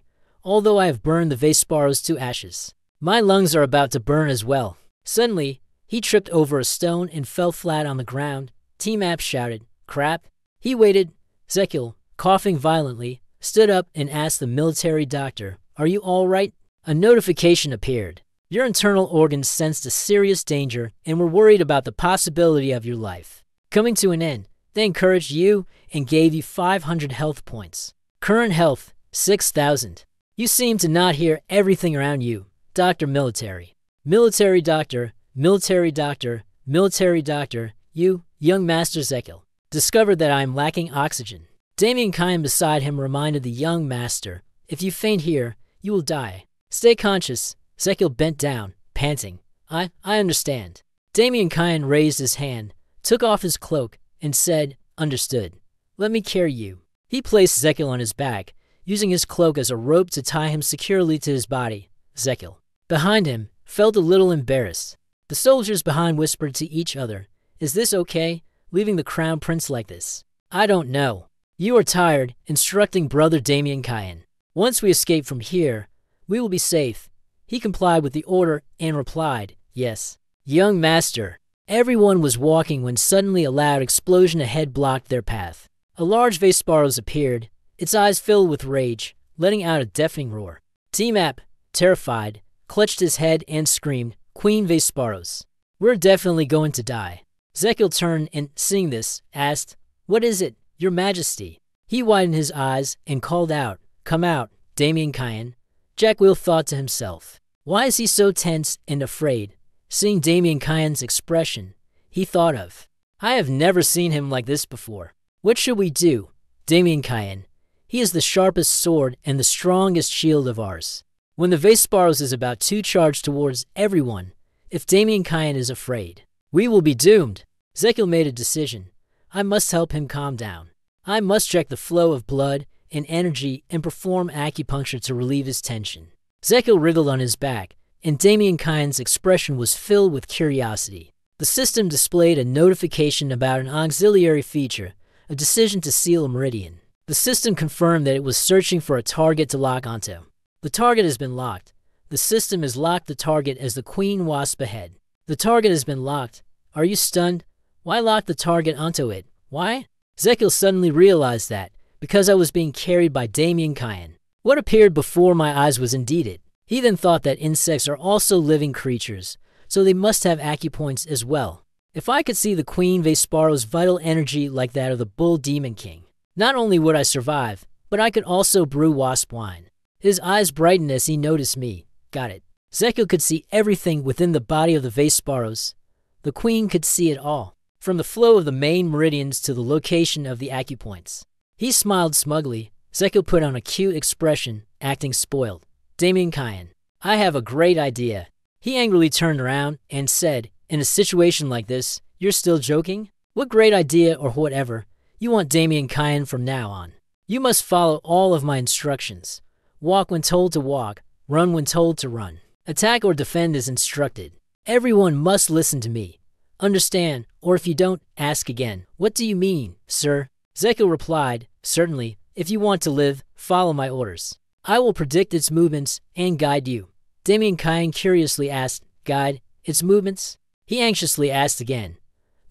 although I have burned the Vesparos to ashes. My lungs are about to burn as well. Suddenly, he tripped over a stone and fell flat on the ground. T-Map shouted, "Crap." He waited. Zekil, coughing violently, stood up and asked the military doctor, "Are you all right?" A notification appeared. Your internal organs sensed a serious danger and were worried about the possibility of your life coming to an end. They encouraged you and gave you 500 health points. Current health, 6,000. You seem to not hear everything around you. Doctor Military. Military Doctor, Military Doctor, Military Doctor, you, young Master Zekil, discovered that I am lacking oxygen. Damien Kyan beside him reminded the young master, "If you faint here, you will die. Stay conscious." Zekil bent down, panting. I understand." Damien Kyan raised his hand, took off his cloak, and said, "Understood. Let me carry you." He placed Zekil on his back, using his cloak as a rope to tie him securely to his body. Zekil, behind him, felt a little embarrassed. The soldiers behind whispered to each other, "Is this okay, leaving the crown prince like this?" "I don't know. You are tired," instructing brother Damien Kyan. "Once we escape from here, we will be safe." He complied with the order and replied, "Yes." Young master. Everyone was walking when suddenly a loud explosion ahead blocked their path. A large Vesparos appeared, its eyes filled with rage, letting out a deafening roar. T-Map, terrified, clutched his head and screamed, "Queen Vesparos, we're definitely going to die." Zekil turned and, seeing this, asked, "What is it, Your Majesty?" He widened his eyes and called out, "Come out, Damien Kyan." Jack Will thought to himself, why is he so tense and afraid? Seeing Damien Kyan's expression, he thought of, I have never seen him like this before. What should we do? Damien Kyan, he is the sharpest sword and the strongest shield of ours. When the Vesparos is about to charge towards everyone, if Damien Kyan is afraid, we will be doomed. Zekil made a decision. I must help him calm down. I must check the flow of blood and energy and perform acupuncture to relieve his tension. Zekil wriggled on his back, and Damien Kyan's expression was filled with curiosity. The system displayed a notification about an auxiliary feature, a decision to seal a meridian. The system confirmed that it was searching for a target to lock onto. The target has been locked. The system has locked the target as the Queen Wasp ahead. The target has been locked. Are you stunned? Why lock the target onto it? Why? Zekil suddenly realized that, because I was being carried by Damien Kyan. What appeared before my eyes was indeed it. He then thought that insects are also living creatures, so they must have acupoints as well. If I could see the Queen Vesparo's vital energy like that of the Bull Demon King, not only would I survive, but I could also brew wasp wine. His eyes brightened as he noticed me. Got it. Zekil could see everything within the body of the Vesparos. The Queen could see it all, from the flow of the main meridians to the location of the acupoints. He smiled smugly. Zekil put on a cute expression, acting spoiled. Damien Kyan, I have a great idea. He angrily turned around and said, in a situation like this, you're still joking? What great idea or whatever. You want Damien Kyan from now on. You must follow all of my instructions. Walk when told to walk, run when told to run. Attack or defend as instructed. Everyone must listen to me. Understand, or if you don't, ask again. What do you mean, sir? Zekil replied, certainly, if you want to live, follow my orders. I will predict its movements and guide you. Damien Kyan curiously asked, guide its movements? He anxiously asked again,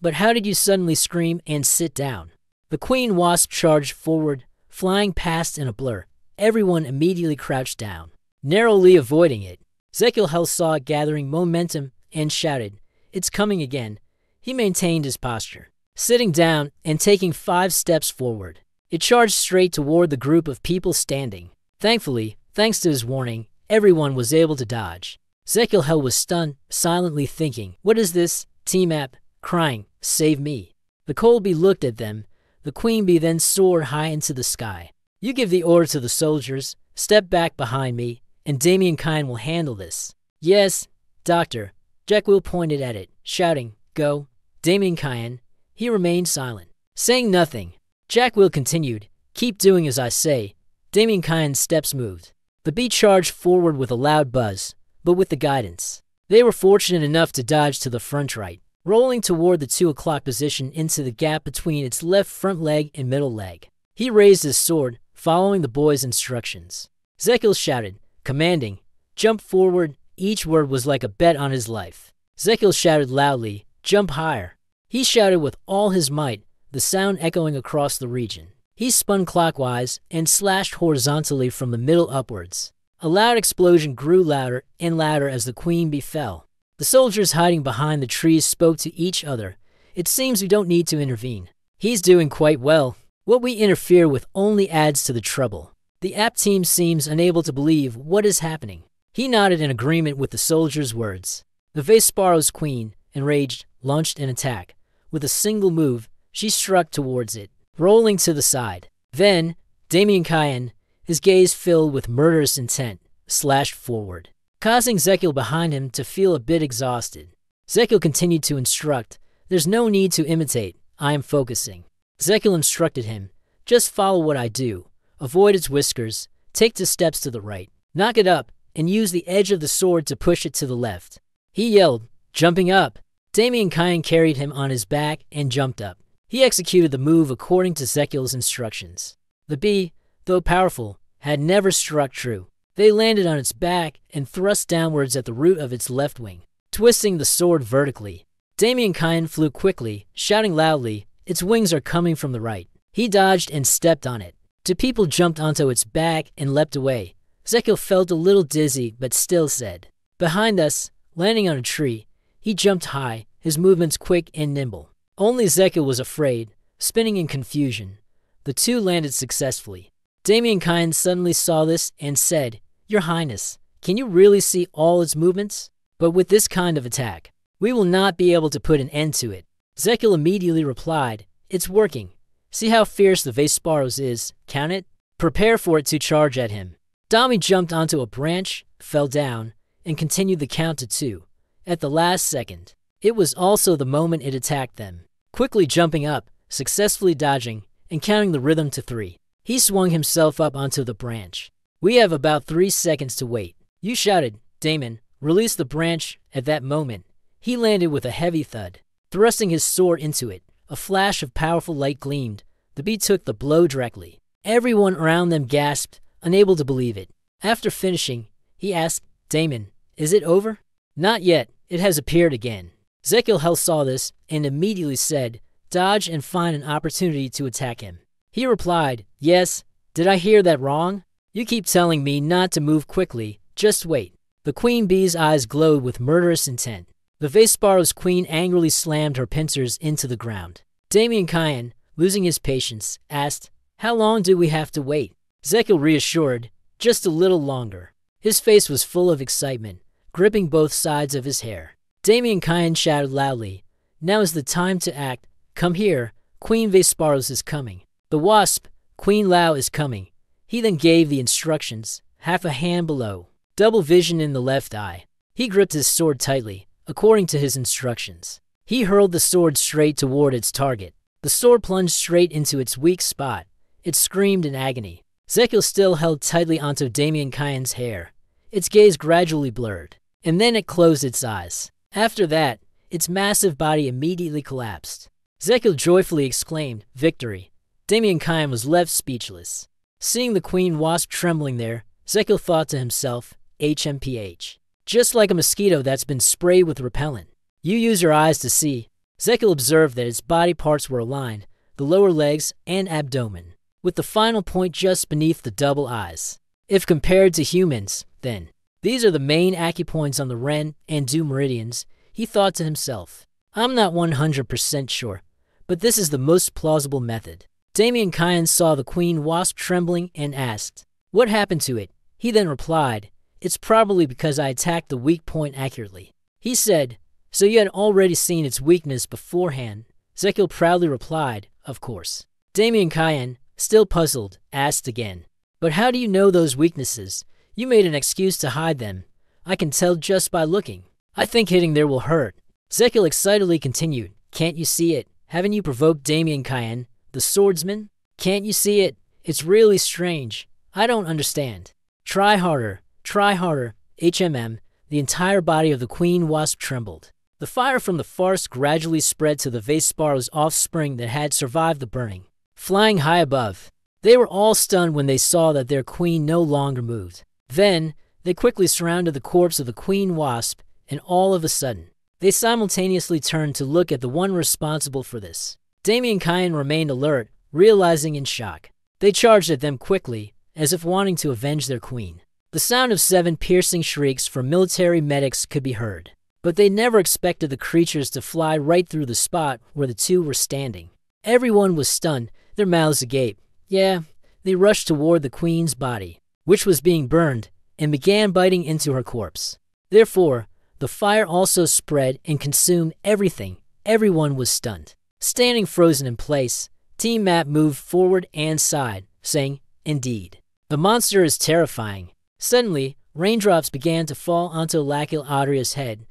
but how did you suddenly scream and sit down? The Queen Wasp charged forward, flying past in a blur. Everyone immediately crouched down, narrowly avoiding it. Zekil saw it gathering momentum and shouted, it's coming again. He maintained his posture, sitting down and taking 5 steps forward. It charged straight toward the group of people standing. Thankfully, thanks to his warning, everyone was able to dodge. Zekil was stunned, silently thinking, what is this? T-Map, crying, save me. The Colby looked at them. The Queen Bee then soared high into the sky. You give the order to the soldiers, step back behind me, and Damien Kyan will handle this. Yes, Doctor. Jack Will pointed at it, shouting, go. Damien Kyan, he remained silent, saying nothing. Jack Will continued, keep doing as I say. Damien Kyan's steps moved. The bee charged forward with a loud buzz, but with the guidance. They were fortunate enough to dodge to the front right, rolling toward the 2 o'clock position into the gap between its left front leg and middle leg. He raised his sword, following the boy's instructions. Zekil shouted, commanding, jump forward. Each word was like a bet on his life. Zekil shouted loudly, jump higher. He shouted with all his might, the sound echoing across the region. He spun clockwise and slashed horizontally from the middle upwards. A loud explosion grew louder and louder as the queen bee fell. The soldiers hiding behind the trees spoke to each other. It seems we don't need to intervene. He's doing quite well. What we interfere with only adds to the trouble. The app team seems unable to believe what is happening. He nodded in agreement with the soldiers' words. The Vesparo's queen, enraged, launched an attack. With a single move, she struck towards it, rolling to the side. Then, Damien Cayenne, his gaze filled with murderous intent, slashed forward, causing Zekil behind him to feel a bit exhausted. Zekil continued to instruct, there's no need to imitate, I am focusing. Zekil instructed him, just follow what I do, avoid its whiskers, take 2 steps to the right, knock it up, and use the edge of the sword to push it to the left. He yelled, jumping up. Damien Cayenne carried him on his back and jumped up. He executed the move according to Zekil's instructions. The bee, though powerful, had never struck true. They landed on its back and thrust downwards at the root of its left wing, twisting the sword vertically. Damien Cayenne flew quickly, shouting loudly, its wings are coming from the right. He dodged and stepped on it. 2 people jumped onto its back and leapt away. Zekil felt a little dizzy but still said, behind us, landing on a tree. He jumped high, his movements quick and nimble. Only Zekil was afraid, spinning in confusion. The 2 landed successfully. Damien Cayenne suddenly saw this and said, Your Highness, can you really see all its movements? But with this kind of attack, we will not be able to put an end to it. Zekil immediately replied, It's working. See how fierce the Vesparos is, count it? Prepare for it to charge at him. Dami jumped onto a branch, fell down, and continued the count to 2. At the last second, it was also the moment it attacked them. Quickly jumping up, successfully dodging, and counting the rhythm to 3. He swung himself up onto the branch. We have about 3 seconds to wait. You shouted, Damon, release the branch. At that moment, he landed with a heavy thud. Thrusting his sword into it, a flash of powerful light gleamed. The bee took the blow directly. Everyone around them gasped, unable to believe it. After finishing, he asked, Damon, is it over? Not yet, it has appeared again. Zekil saw this and immediately said, dodge and find an opportunity to attack him. He replied, yes, did I hear that wrong? You keep telling me not to move quickly, just wait. The queen bee's eyes glowed with murderous intent. The Vesparo's queen angrily slammed her pincers into the ground. Damien Cayenne, losing his patience, asked, how long do we have to wait? Zekil reassured, just a little longer. His face was full of excitement, gripping both sides of his hair. Damien Cayenne shouted loudly, now is the time to act. Come here, Queen Vesparos is coming. The wasp, Queen Lao, is coming. He then gave the instructions, half a hand below, double vision in the left eye. He gripped his sword tightly, according to his instructions. He hurled the sword straight toward its target. The sword plunged straight into its weak spot. It screamed in agony. Zekil still held tightly onto Damien Cayenne's hair. Its gaze gradually blurred, and then it closed its eyes. After that, its massive body immediately collapsed. Zekil joyfully exclaimed, victory. Damien Cayenne was left speechless. Seeing the queen wasp trembling there, Zekil thought to himself, HMPH. Just like a mosquito that's been sprayed with repellent. You use your eyes to see. Zekil observed that its body parts were aligned, the lower legs and abdomen, with the final point just beneath the double eyes. If compared to humans, then, these are the main acupoints on the Ren and Du meridians, he thought to himself. I'm not 100% sure, but this is the most plausible method. Damien Cayenne saw the queen wasp trembling and asked, what happened to it? He then replied, it's probably because I attacked the weak point accurately. He said, so you had already seen its weakness beforehand? Zekil proudly replied, of course. Damien Cayenne, still puzzled, asked again, but how do you know those weaknesses? You made an excuse to hide them. I can tell just by looking. I think hitting there will hurt. Zekil excitedly continued, can't you see it? Haven't you provoked Damien Cayenne, the swordsman? Can't you see it? It's really strange. I don't understand. Try harder, HMM. The entire body of the queen wasp trembled. The fire from the farce gradually spread to the Vesparo's offspring that had survived the burning. Flying high above, They were all stunned when they saw that their queen no longer moved. Then, they quickly surrounded the corpse of the queen wasp, and all of a sudden, they simultaneously turned to look at the one responsible for this. Damien and Kyan remained alert, realizing in shock. They charged at them quickly, as if wanting to avenge their queen. The sound of 7 piercing shrieks from military medics could be heard, but they never expected the creatures to fly right through the spot where the two were standing. Everyone was stunned, their mouths agape. Yeah, they rushed toward the queen's body, which was being burned, and began biting into her corpse. Therefore, the fire also spread and consumed everything. Everyone was stunned. Standing frozen in place, Team Matt moved forward and sighed, saying, "Indeed. The monster is terrifying." Suddenly, raindrops began to fall onto Lakil Adria's head.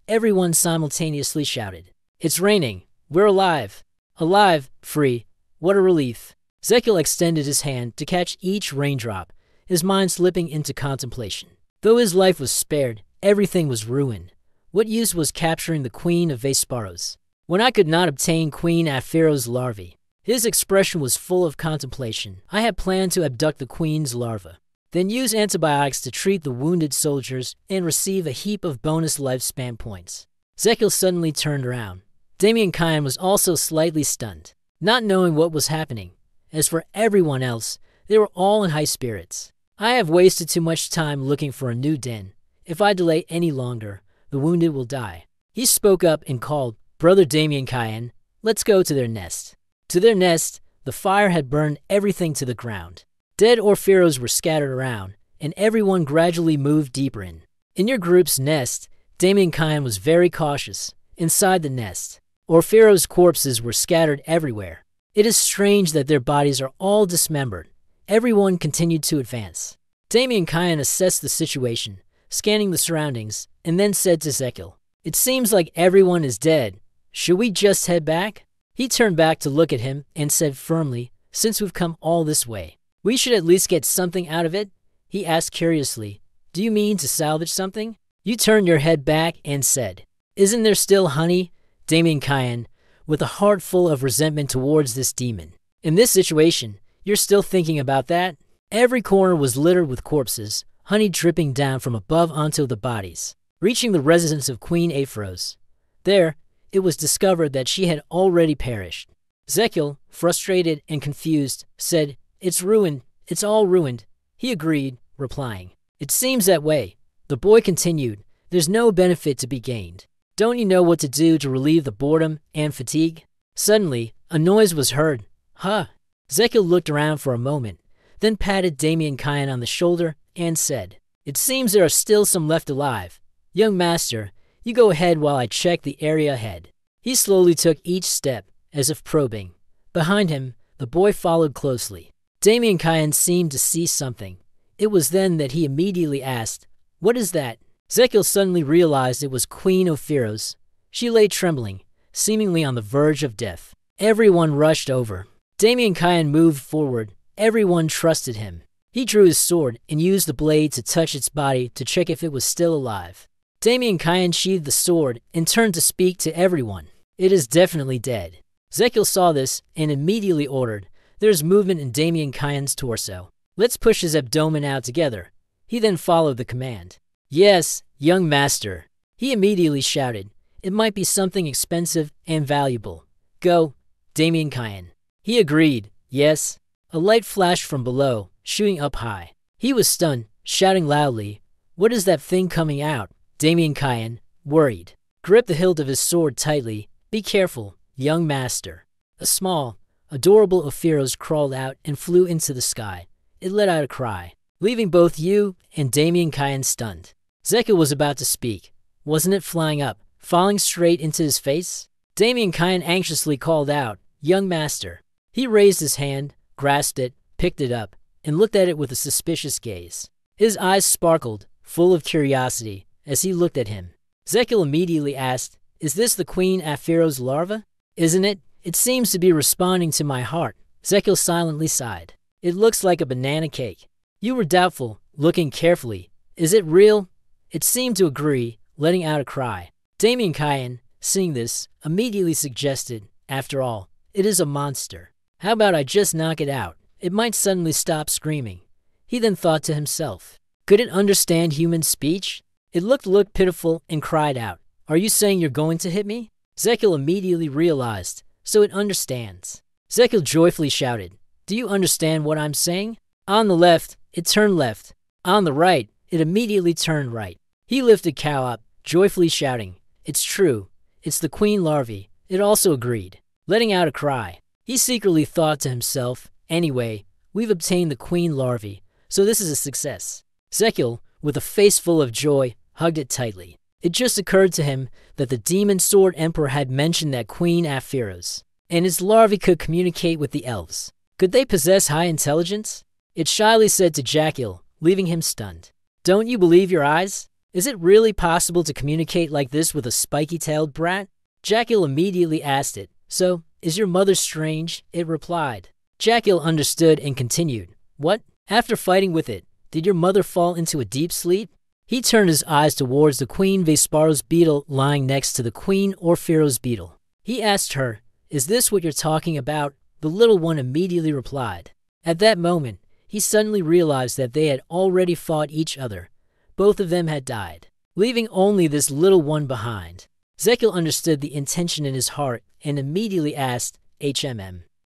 Everyone simultaneously shouted, "It's raining! We're alive! Alive! Free! What a relief!" Zekil extended his hand to catch each raindrop, his mind slipping into contemplation. Though his life was spared, everything was ruined. What use was capturing the Queen of Vesparos when I could not obtain Queen Aphiro's larvae? His expression was full of contemplation. I had planned to abduct the Queen's larva, then use antibiotics to treat the wounded soldiers and receive a heap of bonus lifespan points. Zekil suddenly turned around. Damien Kyan was also slightly stunned, not knowing what was happening. As for everyone else, they were all in high spirits. I have wasted too much time looking for a new den. If I delay any longer, the wounded will die. He spoke up and called, "Brother Damien Kyan, let's go to their nest." To their nest, the fire had burned everything to the ground. Dead Orpheros were scattered around, and everyone gradually moved deeper in. In your group's nest, Damien Kyan was very cautious. Inside the nest, Orpheros' corpses were scattered everywhere. It is strange that their bodies are all dismembered. Everyone continued to advance. Damien Kyan assessed the situation, scanning the surroundings, and then said to Zekil, "It seems like everyone is dead. Should we just head back?" He turned back to look at him and said firmly, "Since we've come all this way, we should at least get something out of it." He asked curiously, "Do you mean to salvage something?" You turned your head back and said, "Isn't there still honey?" Damien Kyan, with a heart full of resentment towards this demon. "In this situation, you're still thinking about that?" Every corner was littered with corpses, honey dripping down from above onto the bodies. Reaching the residence of Queen Aphiros, there, it was discovered that she had already perished. Zekil, frustrated and confused, said, "It's ruined. It's all ruined." He agreed, replying, "It seems that way." The boy continued, "There's no benefit to be gained. Don't you know what to do to relieve the boredom and fatigue?" Suddenly, a noise was heard. "Huh." Zekil looked around for a moment, then patted Damien Kyan on the shoulder and said, "It seems there are still some left alive. Young master, you go ahead while I check the area ahead." He slowly took each step, as if probing. Behind him, the boy followed closely. Damien Kyan seemed to see something. It was then that he immediately asked, "What is that?" Zekil suddenly realized it was Queen Ophiros. She lay trembling, seemingly on the verge of death. Everyone rushed over. Damien Kyan moved forward. Everyone trusted him. He drew his sword and used the blade to touch its body to check if it was still alive. Damien Kyan sheathed the sword and turned to speak to everyone. "It is definitely dead." Zekil saw this and immediately ordered, "There's movement in Damien Kyan's torso. Let's push his abdomen out together." He then followed the command. "Yes, young master." He immediately shouted, "It might be something expensive and valuable. Go, Damien Kyan." He agreed, "Yes." A light flashed from below, shooting up high. He was stunned, shouting loudly, "What is that thing coming out?" Damien Kyan, worried, gripped the hilt of his sword tightly. "Be careful, young master." A small, adorable Ophiros crawled out and flew into the sky. It let out a cry, leaving both you and Damien Kyan stunned. Zekil was about to speak. Wasn't it flying up, falling straight into his face? Damien Kyan anxiously called out, "Young master." He raised his hand, grasped it, picked it up, and looked at it with a suspicious gaze. His eyes sparkled, full of curiosity, as he looked at him. Zekil immediately asked, "Is this the Queen Aphiro's larva?" "Isn't it? It seems to be responding to my heart." Zekil silently sighed. "It looks like a banana cake." You were doubtful, looking carefully. "Is it real?" It seemed to agree, letting out a cry. Damien Kyan, seeing this, immediately suggested, "After all, it is a monster. How about I just knock it out?" it might suddenly stop screaming. He then thought to himself, could it understand human speech? It looked pitiful and cried out, are you saying you're going to hit me? Zekil immediately realized, so it understands. Zekil joyfully shouted, do you understand what I'm saying? On the left, it turned left. On the right, it immediately turned right. He lifted Cow up, joyfully shouting, it's true, it's the queen larvae. It also agreed, letting out a cry. He secretly thought to himself, anyway, we've obtained the queen larvae, so this is a success. Zekil, with a face full of joy, hugged it tightly. It just occurred to him that the Demon Sword Emperor had mentioned that Queen Aphiros and its larvae could communicate with the elves. Could they possess high intelligence? It shyly said to Jackil, leaving him stunned. Don't you believe your eyes? Is it really possible to communicate like this with a spiky-tailed brat? Jackil immediately asked it, so, is your mother strange? It replied. Jackil understood and continued, what? After fighting with it, did your mother fall into a deep sleep? He turned his eyes towards the Queen Vesparos beetle lying next to the Queen Orpheros beetle. He asked her, is this what you're talking about? The little one immediately replied. At that moment, he suddenly realized that they had already fought each other. Both of them had died, leaving only this little one behind. Zekil understood the intention in his heart and immediately asked,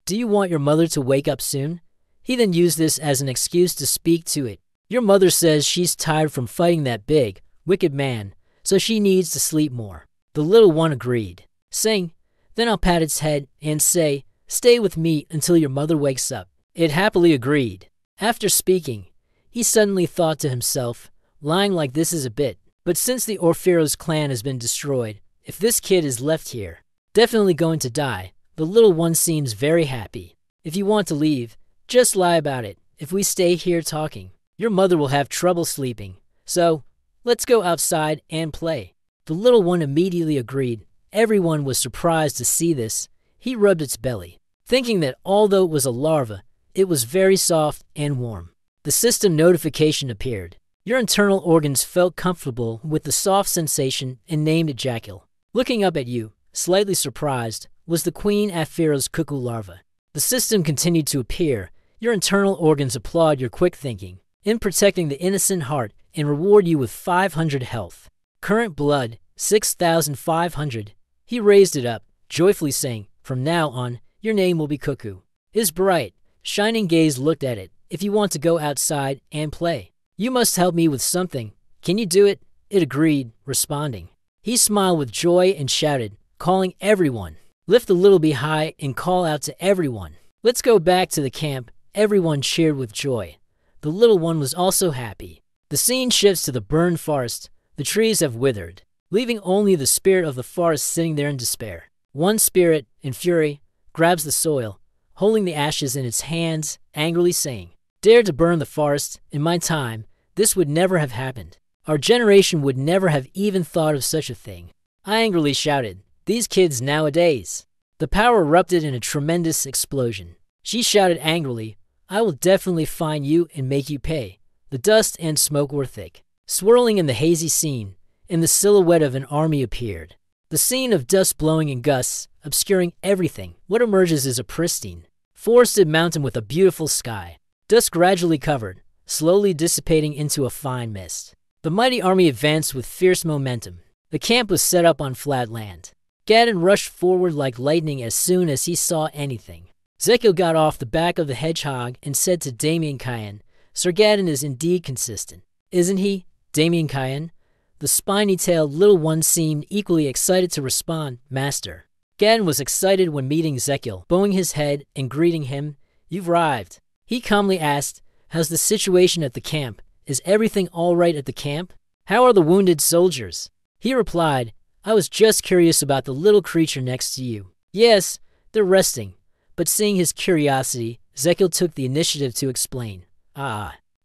do you want your mother to wake up soon? He then used this as an excuse to speak to it. Your mother says she's tired from fighting that big, wicked man, so she needs to sleep more. The little one agreed, saying, then I'll pat its head and say, stay with me until your mother wakes up. It happily agreed. After speaking, he suddenly thought to himself, lying like this is a bit, but since the Orpheros clan has been destroyed, if this kid is left here, definitely going to die. The little one seems very happy. If you want to leave, just lie about it. If we stay here talking, your mother will have trouble sleeping. So, let's go outside and play. The little one immediately agreed. Everyone was surprised to see this. He rubbed its belly, thinking that although it was a larva, it was very soft and warm. The system notification appeared. Your internal organs felt comfortable with the soft sensation and named it Jackil. Looking up at you, slightly surprised, was the Queen Aphiros cuckoo larva. The system continued to appear. Your internal organs applaud your quick thinking in protecting the innocent heart and reward you with 500 health. Current blood, 6,500. He raised it up, joyfully saying, from now on, your name will be Cuckoo. His bright, shining gaze looked at it. If you want to go outside and play, you must help me with something. Can you do it? It agreed, responding. He smiled with joy and shouted, calling everyone. Lift the little bee high and call out to everyone. Let's go back to the camp. Everyone cheered with joy. The little one was also happy. The scene shifts to the burned forest. The trees have withered, leaving only the spirit of the forest sitting there in despair. One spirit, in fury, grabs the soil, holding the ashes in its hands, angrily saying, dare to burn the forest. In my time, this would never have happened. Our generation would never have even thought of such a thing. I angrily shouted, these kids nowadays. The power erupted in a tremendous explosion. She shouted angrily, I will definitely find you and make you pay. The dust and smoke were thick, swirling in the hazy scene, and the silhouette of an army appeared. The scene of dust blowing in gusts, obscuring everything. What emerges is a pristine, forested mountain with a beautiful sky. Dust gradually covered, slowly dissipating into a fine mist. The mighty army advanced with fierce momentum. The camp was set up on flat land. Gadon rushed forward like lightning as soon as he saw anything. Zekil got off the back of the hedgehog and said to Damien Kyan, Sir Gadon is indeed consistent, isn't he, Damien Kyan? The spiny-tailed little one seemed equally excited to respond, Master. Gadon was excited when meeting Zekil, bowing his head and greeting him. You've arrived. He calmly asked, how's the situation at the camp? Is everything all right at the camp? How are the wounded soldiers? He replied, I was just curious about the little creature next to you. Yes, they're resting. But seeing his curiosity, Zekil took the initiative to explain.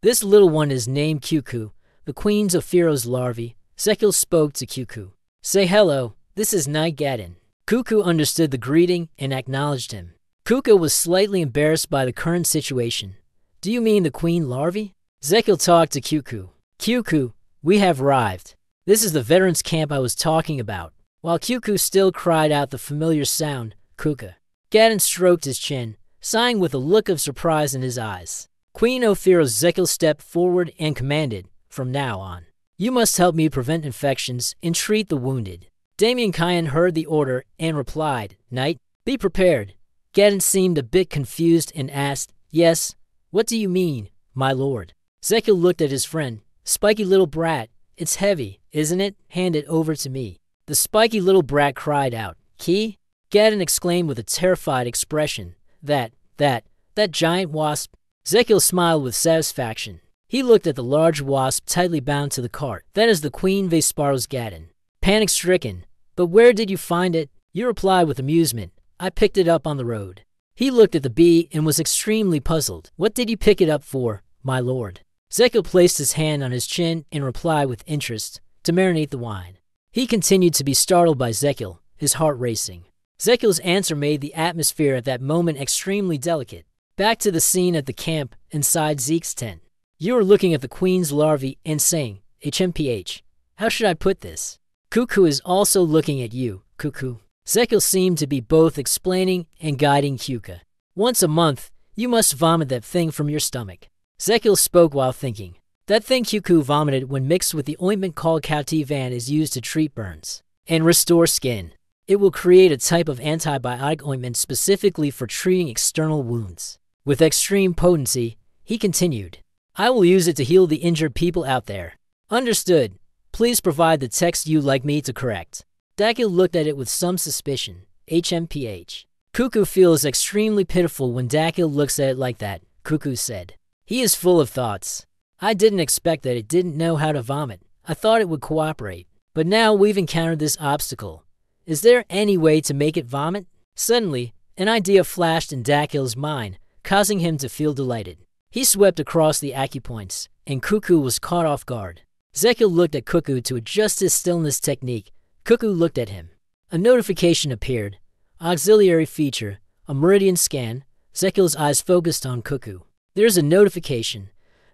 This little one is named Cuckoo, the Queen's Ophiros larvae. Zekil spoke to Cuckoo. Say hello, this is Knight Gadon. Cuckoo understood the greeting and acknowledged him. Cuckoo was slightly embarrassed by the current situation. Do you mean the queen larvae? Zekil talked to Cuckoo. Cuckoo, we have arrived. This is the veterans camp I was talking about. While Cuckoo still cried out the familiar sound, Kuka. Gadon stroked his chin, sighing with a look of surprise in his eyes. Queen Ophiro's Zekil stepped forward and commanded, "From now on, you must help me prevent infections and treat the wounded." Damien Kyan heard the order and replied, "Knight, be prepared." Gadon seemed a bit confused and asked, "Yes, what do you mean, my lord?" Zekil looked at his friend. "Spiky little brat, it's heavy, isn't it? Hand it over to me." The spiky little brat cried out, "Key?" Gadon exclaimed with a terrified expression, That giant wasp." Zekil smiled with satisfaction. He looked at the large wasp tightly bound to the cart. "That is the Queen Vesparo's Gadon." Panic-stricken, "But where did you find it?" You replied with amusement, "I picked it up on the road." He looked at the bee and was extremely puzzled. "What did you pick it up for, my lord?" Zekil placed his hand on his chin and replied with interest, "To marinate the wine." He continued to be startled by Zekil, his heart racing. Zekil's answer made the atmosphere at that moment extremely delicate. Back to the scene at the camp inside Zeke's tent. You are looking at the queen's larvae and saying, "HMPH, how should I put this?" Cuckoo is also looking at you, Cuckoo. Zekil seemed to be both explaining and guiding Kyuka. "Once a month, you must vomit that thing from your stomach." Zekil spoke while thinking. "That thing Kyuku vomited when mixed with the ointment called Kautivan is used to treat burns and restore skin. It will create a type of antibiotic ointment specifically for treating external wounds. With extreme potency," he continued. "I will use it to heal the injured people out there." "Understood. Please provide the text you'd like me to correct." Dakil looked at it with some suspicion. HMPH. Cuckoo feels extremely pitiful when Dakil looks at it like that, Cuckoo said. He is full of thoughts. "I didn't expect that it didn't know how to vomit. I thought it would cooperate. But now we've encountered this obstacle. Is there any way to make it vomit?" Suddenly, an idea flashed in Dakil's mind, causing him to feel delighted. He swept across the acupoints, and Cuckoo was caught off guard. Zekil looked at Cuckoo to adjust his stillness technique. Cuckoo looked at him. A notification appeared. Auxiliary feature, a meridian scan. Zekil's eyes focused on Cuckoo. There's a notification.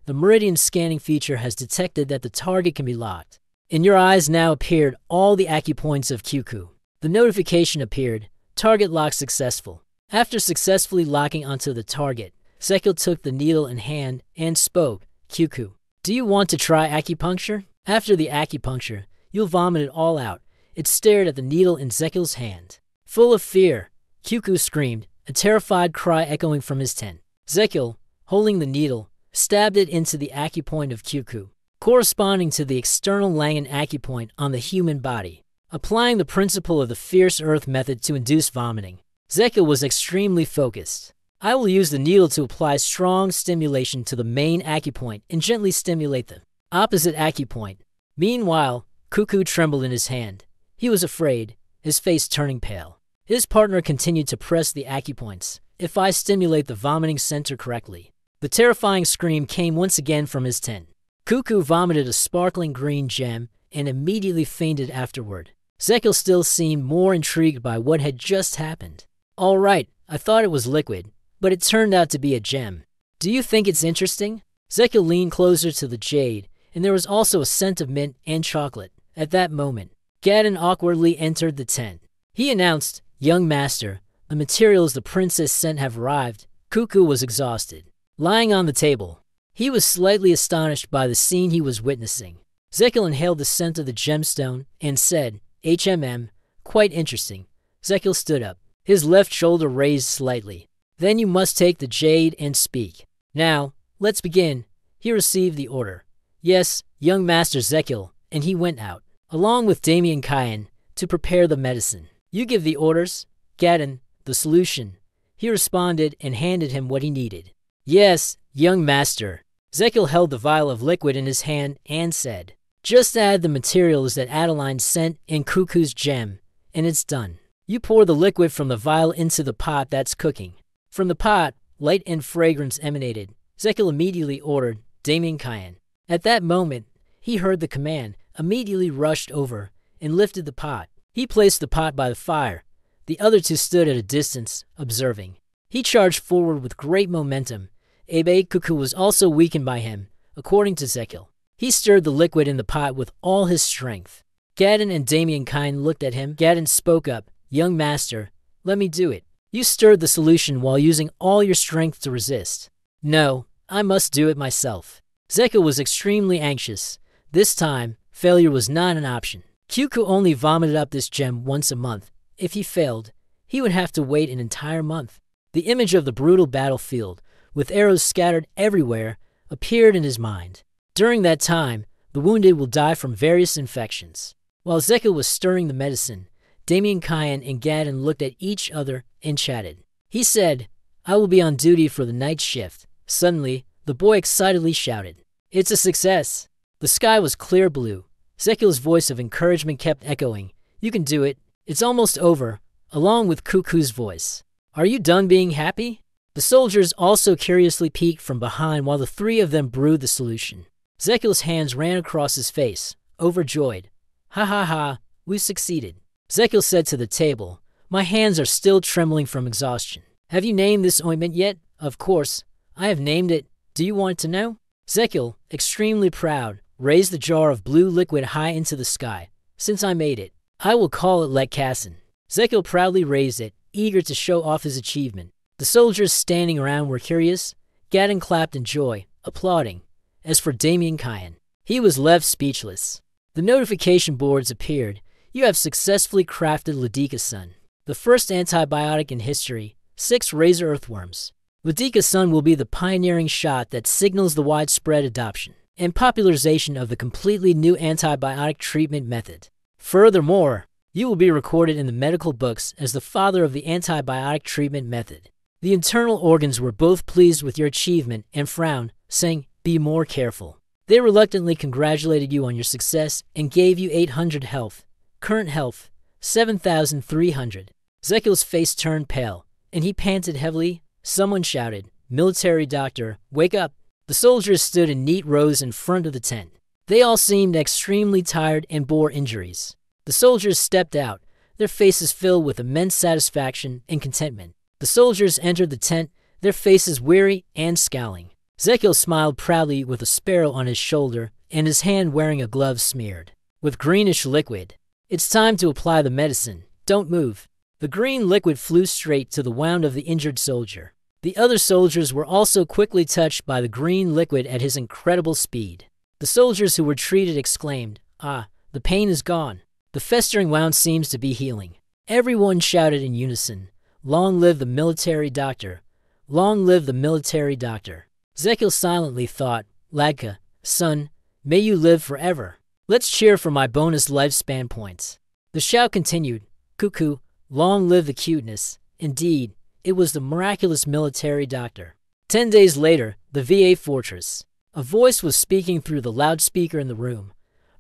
The meridian scanning feature has detected that the target can be locked. In your eyes now appeared all the acupoints of Cuckoo. The notification appeared. Target lock successful. After successfully locking onto the target, Zekil took the needle in hand and spoke, "Cuckoo, do you want to try acupuncture?" After the acupuncture, you'll vomit it all out. It stared at the needle in Zekil's hand. Full of fear, Cuckoo screamed, a terrified cry echoing from his tent. Zekil, holding the needle, stabbed it into the acupoint of Cuckoo, corresponding to the external Langan acupoint on the human body, applying the principle of the fierce earth method to induce vomiting. Zekil was extremely focused. "I will use the needle to apply strong stimulation to the main acupoint and gently stimulate the opposite acupoint." Meanwhile, Cuckoo trembled in his hand. He was afraid, his face turning pale. His partner continued to press the acupoints. "If I stimulate the vomiting center correctly." The terrifying scream came once again from his tent. Cuckoo vomited a sparkling green gem and immediately fainted afterward. Zekil still seemed more intrigued by what had just happened. "All right, I thought it was liquid, but it turned out to be a gem. Do you think it's interesting?" Zekil leaned closer to the jade, and there was also a scent of mint and chocolate. At that moment, Gadon awkwardly entered the tent. He announced, "Young master, the materials the princess sent have arrived." Cuckoo was exhausted. Lying on the table, he was slightly astonished by the scene he was witnessing. Zekil inhaled the scent of the gemstone and said, "HMM, quite interesting." Zekil stood up, his left shoulder raised slightly. "Then you must take the jade and speak. Now, let's begin." He received the order. "Yes, young master Zekil," and he went out, along with Damien Kyan, to prepare the medicine. "You give the orders, Gadon, the solution." He responded and handed him what he needed. "Yes, young master." Zekil held the vial of liquid in his hand and said, "Just add the materials that Adeline sent and Cuckoo's gem, and it's done. You pour the liquid from the vial into the pot that's cooking." From the pot, light and fragrance emanated. Zekil immediately ordered Damien Kyan. At that moment, he heard the command, immediately rushed over, and lifted the pot. He placed the pot by the fire. The other two stood at a distance, observing. He charged forward with great momentum. Abe Cuckoo was also weakened by him, according to Zekil. He stirred the liquid in the pot with all his strength. Gadon and Damien Kyan looked at him. Gadon spoke up, "Young master, let me do it." You stirred the solution while using all your strength to resist. No, I must do it myself. Zeko was extremely anxious. This time, failure was not an option. Kyuku only vomited up this gem once a month. If he failed, he would have to wait an entire month. The image of the brutal battlefield, with arrows scattered everywhere, appeared in his mind. During that time, the wounded will die from various infections. While Zeko was stirring the medicine, Damien Kyan and Gadon looked at each other and chatted. He said, "I will be on duty for the night shift." Suddenly, the boy excitedly shouted, "It's a success!" The sky was clear blue. Zeko's voice of encouragement kept echoing, "You can do it. It's almost over," along with Cuckoo's voice. "Are you done being happy?" The soldiers also curiously peeked from behind while the three of them brewed the solution. Zeko's hands ran across his face, overjoyed. "Ha ha ha, we've succeeded." Zeko said to the table, "My hands are still trembling from exhaustion. Have you named this ointment yet?" "Of course, I have named it. Do you want to know?" Zeko, extremely proud, raised the jar of blue liquid high into the sky. "Since I made it, I will call it Lekkasin." Zeko proudly raised it, eager to show off his achievement. The soldiers standing around were curious. Gadon clapped in joy, applauding. As for Damien Kyan, he was left speechless. The notification boards appeared. "You have successfully crafted Ladika-sun, the first antibiotic in history, 6 razor earthworms. Ladika-sun will be the pioneering shot that signals the widespread adoption and popularization of the completely new antibiotic treatment method. Furthermore, you will be recorded in the medical books as the father of the antibiotic treatment method." The internal organs were both pleased with your achievement and frowned, saying, "Be more careful." They reluctantly congratulated you on your success and gave you 800 health. Current health, 7,300. Zeko's face turned pale, and he panted heavily. Someone shouted, "Military doctor, wake up." The soldiers stood in neat rows in front of the tent. They all seemed extremely tired and bore injuries. The soldiers stepped out, their faces filled with immense satisfaction and contentment. The soldiers entered the tent, their faces weary and scowling. Zeko smiled proudly with a sparrow on his shoulder and his hand wearing a glove smeared with greenish liquid. "It's time to apply the medicine. Don't move." The green liquid flew straight to the wound of the injured soldier. The other soldiers were also quickly touched by the green liquid at his incredible speed. The soldiers who were treated exclaimed, "Ah, the pain is gone. The festering wound seems to be healing." Everyone shouted in unison, "Long live the military doctor! Long live the military doctor!" Zeko silently thought, "Ladka, son, may you live forever. Let's cheer for my bonus lifespan points." The shout continued, "Cuckoo, long live the cuteness." Indeed, it was the miraculous military doctor. 10 days later, the VA fortress. A voice was speaking through the loudspeaker in the room.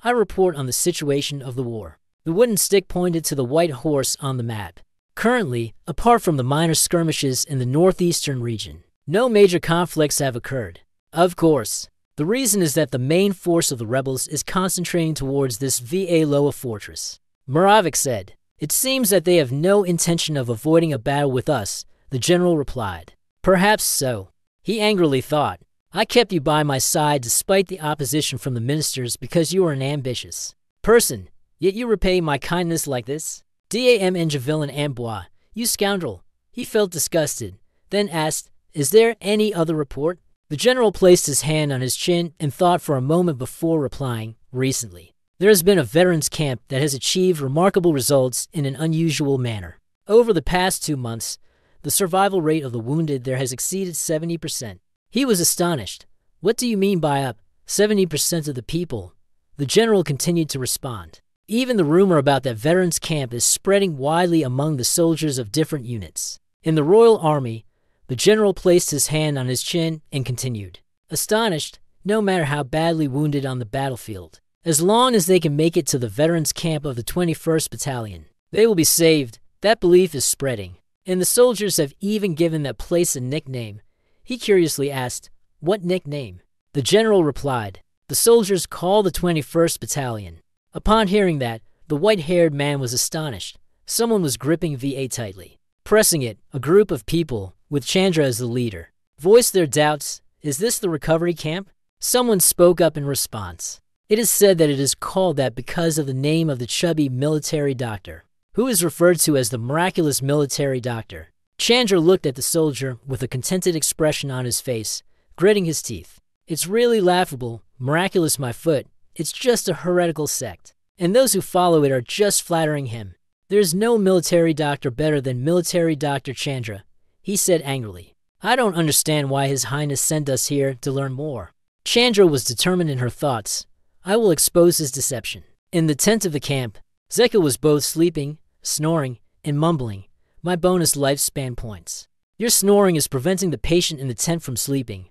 "I report on the situation of the war." The wooden stick pointed to the white horse on the map. "Currently, apart from the minor skirmishes in the northeastern region, no major conflicts have occurred. Of course, the reason is that the main force of the rebels is concentrating towards this VA Loa fortress." Moravik said, "It seems that they have no intention of avoiding a battle with us," the general replied. "Perhaps so." He angrily thought, "I kept you by my side despite the opposition from the ministers because you are an ambitious person, yet you repay my kindness like this? Dam Enjavillain Ambois, you scoundrel." He felt disgusted, then asked, "Is there any other report?" The general placed his hand on his chin and thought for a moment before replying, "Recently, there has been a veterans camp that has achieved remarkable results in an unusual manner. Over the past 2 months, the survival rate of the wounded there has exceeded 70%. He was astonished. "What do you mean by up 70% of the people?" The general continued to respond. "Even the rumor about that veterans camp is spreading widely among the soldiers of different units. In the Royal Army," the general placed his hand on his chin and continued, "Astonished, no matter how badly wounded on the battlefield. As long as they can make it to the veterans camp of the 21st Battalion, they will be saved. That belief is spreading, and the soldiers have even given that place a nickname." He curiously asked, "What nickname?" The general replied, "The soldiers call the 21st Battalion." Upon hearing that, the white-haired man was astonished. Someone was gripping VA tightly. Pressing it, a group of people, with Chandra as the leader, voiced their doubts. "Is this the recovery camp?" Someone spoke up in response. "It is said that it is called that because of the name of the chubby military doctor, who is referred to as the miraculous military doctor." Chandra looked at the soldier with a contented expression on his face, gritting his teeth. It's really laughable, miraculous my foot. It's just a heretical sect. And those who follow it are just flattering him. There's no military doctor better than military Dr. Chandra, he said angrily. I don't understand why His Highness sent us here to learn more. Chandra was determined in her thoughts. I will expose his deception. In the tent of the camp, Zekil was both sleeping, snoring, and mumbling. My bonus lifespan points. Your snoring is preventing the patient in the tent from sleeping.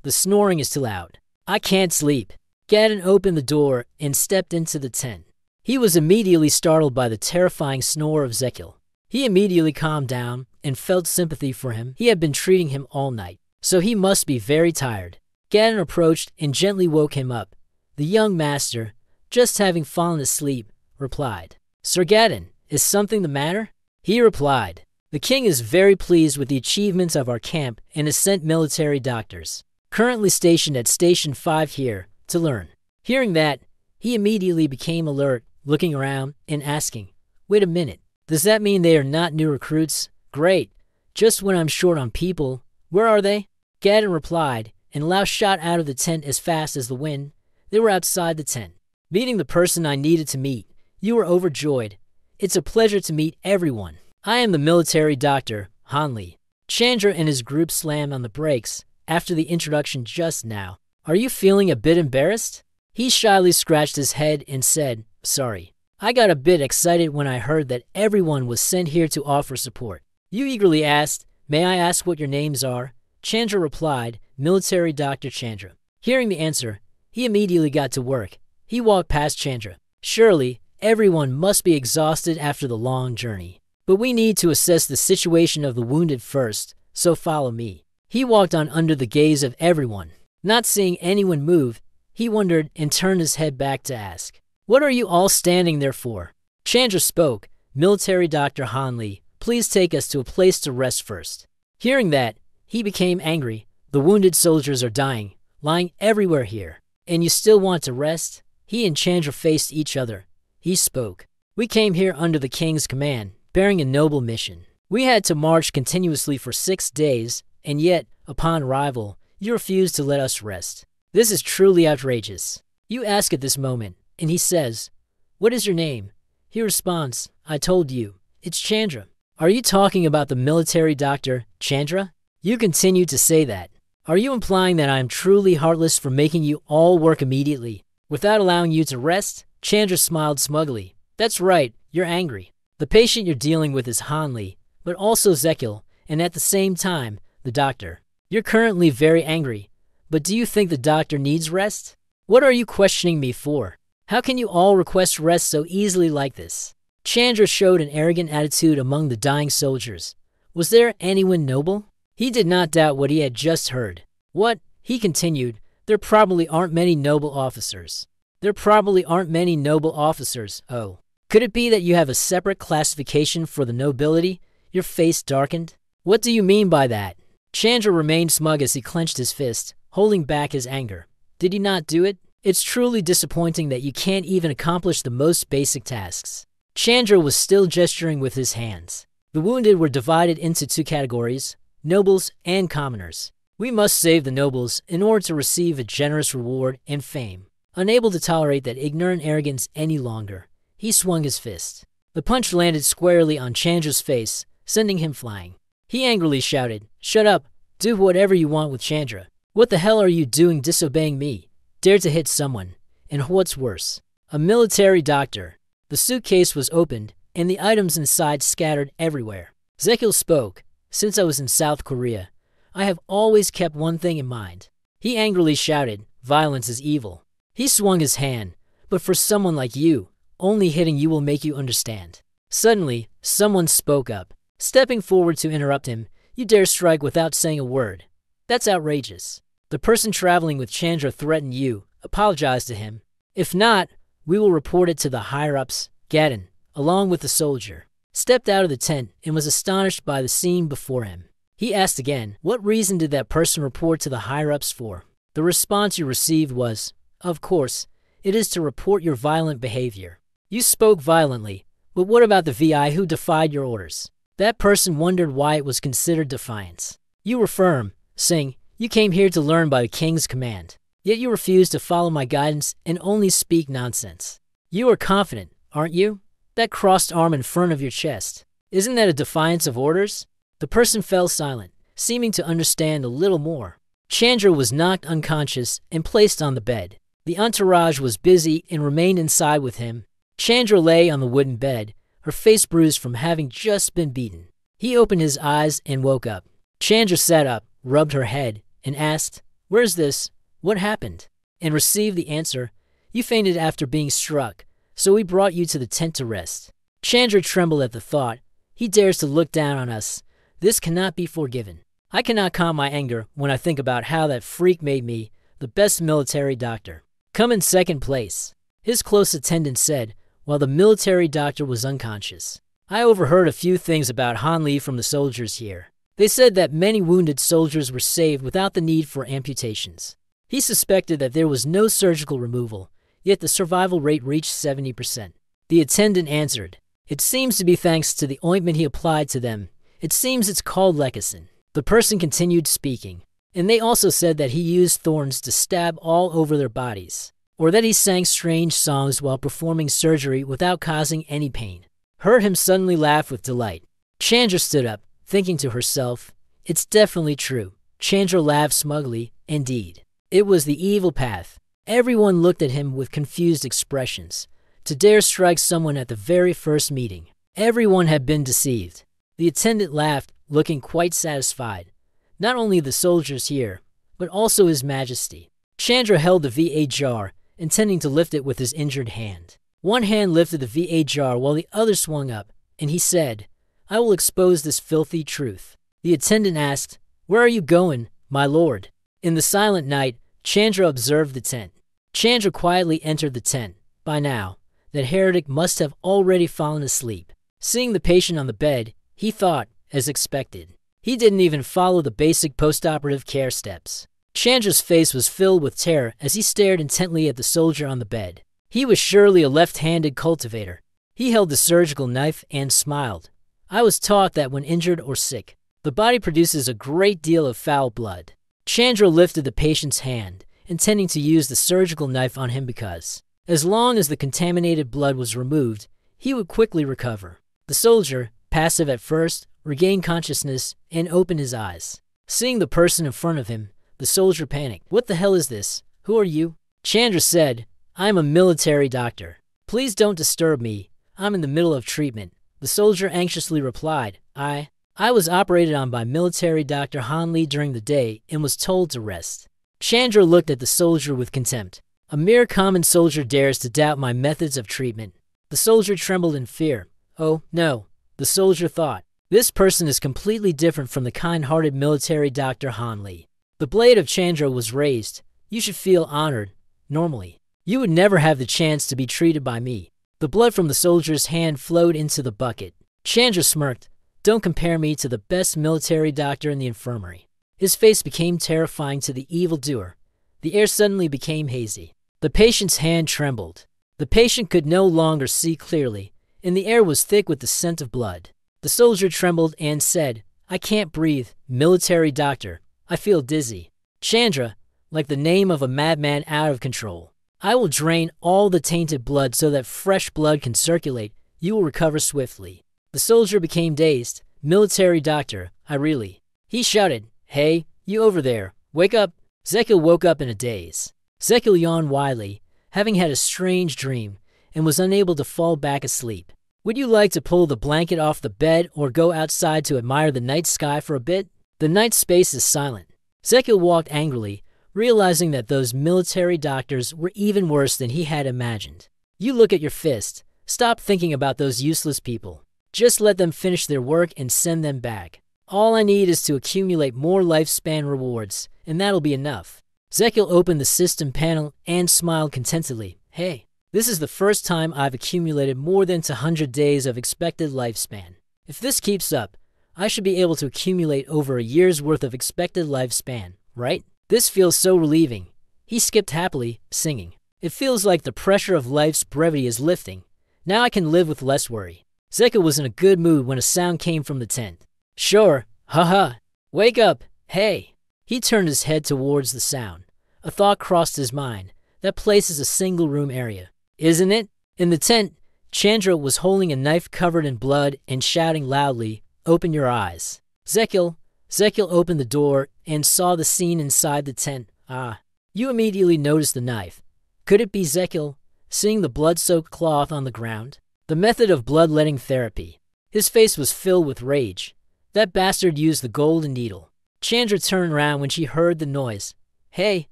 The snoring is too loud. I can't sleep. Gadden opened the door and stepped into the tent. He was immediately startled by the terrifying snore of Zekil. He immediately calmed down and felt sympathy for him. He had been treating him all night, so he must be very tired. Gadden approached and gently woke him up. The young master, just having fallen asleep, replied, Sir Gadden, is something the matter? He replied, The king is very pleased with the achievements of our camp and has sent military doctors, currently stationed at Station 5 here, to learn. Hearing that, he immediately became alert, looking around and asking, Wait a minute, does that mean they are not new recruits? Great, just when I'm short on people. Where are they? Gadden replied, and Lao shot out of the tent as fast as the wind. They were outside the tent. Meeting the person I needed to meet, you were overjoyed. It's a pleasure to meet everyone. I am the military doctor, Hanli. Chandra and his group slammed on the brakes after the introduction just now. Are you feeling a bit embarrassed? He shyly scratched his head and said, Sorry. I got a bit excited when I heard that everyone was sent here to offer support. You eagerly asked, May I ask what your names are? Chandra replied, Military Dr. Chandra. Hearing the answer, he immediately got to work. He walked past Chandra. Surely, everyone must be exhausted after the long journey. But we need to assess the situation of the wounded first, so follow me. He walked on under the gaze of everyone. Not seeing anyone move, he wondered and turned his head back to ask, What are you all standing there for? Chandra spoke, Military Dr. Hanli, please take us to a place to rest first. Hearing that, he became angry. The wounded soldiers are dying, lying everywhere here. And you still want to rest? He and Chandra faced each other. He spoke. We came here under the king's command, bearing a noble mission. We had to march continuously for 6 days, and yet, upon arrival, you refused to let us rest. This is truly outrageous. You ask at this moment, and he says, What is your name? He responds, I told you. It's Chandra. Are you talking about the military doctor, Chandra? You continue to say that. Are you implying that I am truly heartless for making you all work immediately, without allowing you to rest? Chandra smiled smugly. That's right, you're angry. The patient you're dealing with is Hanli, but also Zekil, and at the same time, the doctor. You're currently very angry, but do you think the doctor needs rest? What are you questioning me for? How can you all request rest so easily like this? Chandra showed an arrogant attitude among the dying soldiers. Was there anyone noble? He did not doubt what he had just heard. What? He continued, there probably aren't many noble officers. There probably aren't many noble officers, oh. Could it be that you have a separate classification for the nobility? Your face darkened. What do you mean by that? Chandra remained smug as he clenched his fist, holding back his anger. Did he not do it? It's truly disappointing that you can't even accomplish the most basic tasks. Chandra was still gesturing with his hands. The wounded were divided into 2 categories, nobles and commoners. We must save the nobles in order to receive a generous reward and fame. Unable to tolerate that ignorant arrogance any longer, he swung his fist. The punch landed squarely on Chandra's face, sending him flying. He angrily shouted, Shut up, do whatever you want with Chandra. What the hell are you doing disobeying me? Dare to hit someone. And what's worse, a military doctor. The suitcase was opened, and the items inside scattered everywhere. Zekil spoke, Since I was in South Korea, I have always kept one thing in mind. He angrily shouted, Violence is evil. He swung his hand, but for someone like you, only hitting you will make you understand. Suddenly, someone spoke up. Stepping forward to interrupt him, you dare strike without saying a word. That's outrageous. The person traveling with Chandra threatened you. Apologize to him. If not, we will report it to the higher-ups. Gadden, along with the soldier, stepped out of the tent and was astonished by the scene before him. He asked again, what reason did that person report to the higher-ups for? The response you received was, Of course, it is to report your violent behavior. You spoke violently, but what about the VI who defied your orders? That person wondered why it was considered defiance. You were firm, saying, "You came here to learn by the king's command. Yet you refuse to follow my guidance and only speak nonsense. You are confident, aren't you? That crossed arm in front of your chest. Isn't that a defiance of orders?" The person fell silent, seeming to understand a little more. Chandra was knocked unconscious and placed on the bed. The entourage was busy and remained inside with him. Chandra lay on the wooden bed, her face bruised from having just been beaten. He opened his eyes and woke up. Chandra sat up, rubbed her head, and asked, "Where's this? What happened?" And received the answer, "You fainted after being struck, so we brought you to the tent to rest." Chandra trembled at the thought. He dares to look down on us. This cannot be forgiven. I cannot calm my anger when I think about how that freak made me the best military doctor. "Come in second place," his close attendant said, while the military doctor was unconscious. "I overheard a few things about Han Li from the soldiers here. They said that many wounded soldiers were saved without the need for amputations. He suspected that there was no surgical removal, yet the survival rate reached 70%. The attendant answered, "It seems to be thanks to the ointment he applied to them. It seems it's called lecithin." The person continued speaking, and they also said that he used thorns to stab all over their bodies, or that he sang strange songs while performing surgery without causing any pain. Heard him suddenly laugh with delight. Chandra stood up, thinking to herself, "It's definitely true." Chandra laughed smugly. Indeed, it was the evil path. Everyone looked at him with confused expressions. To dare strike someone at the very first meeting. Everyone had been deceived. The attendant laughed, looking quite satisfied. Not only the soldiers here, but also His Majesty. Chandra held the V8 jar, intending to lift it with his injured hand. One hand lifted the V8 jar while the other swung up, and he said, "I will expose this filthy truth." The attendant asked, "Where are you going, my lord?" In the silent night, Chandra observed the tent. Chandra quietly entered the tent. By now, that heretic must have already fallen asleep. Seeing the patient on the bed, he thought, as expected. He didn't even follow the basic postoperative care steps. Chandra's face was filled with terror as he stared intently at the soldier on the bed. He was surely a left-handed cultivator. He held the surgical knife and smiled. "I was taught that when injured or sick, the body produces a great deal of foul blood." Chandra lifted the patient's hand, intending to use the surgical knife on him because, as long as the contaminated blood was removed, he would quickly recover. The soldier, passive at first, regained consciousness and opened his eyes. Seeing the person in front of him, the soldier panicked. "What the hell is this? Who are you?" Chandra said, "I am a military doctor. Please don't disturb me. I'm in the middle of treatment." The soldier anxiously replied, I was operated on by military Dr. Han Li during the day and was told to rest." Chandra looked at the soldier with contempt. "A mere common soldier dares to doubt my methods of treatment." The soldier trembled in fear. "Oh, no," the soldier thought. "This person is completely different from the kind-hearted military Dr. Han Li." The blade of Chandra was raised. "You should feel honored. Normally, you would never have the chance to be treated by me." The blood from the soldier's hand flowed into the bucket. Chandra smirked. "Don't compare me to the best military doctor in the infirmary." His face became terrifying to the evildoer. The air suddenly became hazy. The patient's hand trembled. The patient could no longer see clearly, and the air was thick with the scent of blood. The soldier trembled and said, "I can't breathe, military doctor. I feel dizzy." Chandra, like the name of a madman out of control. "I will drain all the tainted blood so that fresh blood can circulate. You will recover swiftly." The soldier became dazed. "Military doctor, I really..." He shouted, "Hey, you over there, wake up." Zekil woke up in a daze. Zekil yawned widely, having had a strange dream, and was unable to fall back asleep. "Would you like to pull the blanket off the bed or go outside to admire the night sky for a bit? The night space is silent." Zekil walked angrily, realizing that those military doctors were even worse than he had imagined. "You look at your fist. Stop thinking about those useless people. Just let them finish their work and send them back. All I need is to accumulate more lifespan rewards, and that'll be enough." Zekil opened the system panel and smiled contentedly. "Hey, this is the first time I've accumulated more than 100 days of expected lifespan. If this keeps up, I should be able to accumulate over a year's worth of expected lifespan, right? This feels so relieving." He skipped happily, singing. "It feels like the pressure of life's brevity is lifting. Now I can live with less worry." Zekiel was in a good mood when a sound came from the tent. Sure, haha. Wake up, hey. He turned his head towards the sound. A thought crossed his mind. That place is a single-room area, isn't it? In the tent, Chandra was holding a knife covered in blood and shouting loudly, "Open your eyes." Zekiel opened the door and saw the scene inside the tent. Ah. You immediately noticed the knife. Could it be Zekiel, seeing the blood-soaked cloth on the ground? The method of bloodletting therapy. His face was filled with rage. That bastard used the golden needle. Chandra turned around when she heard the noise. Hey,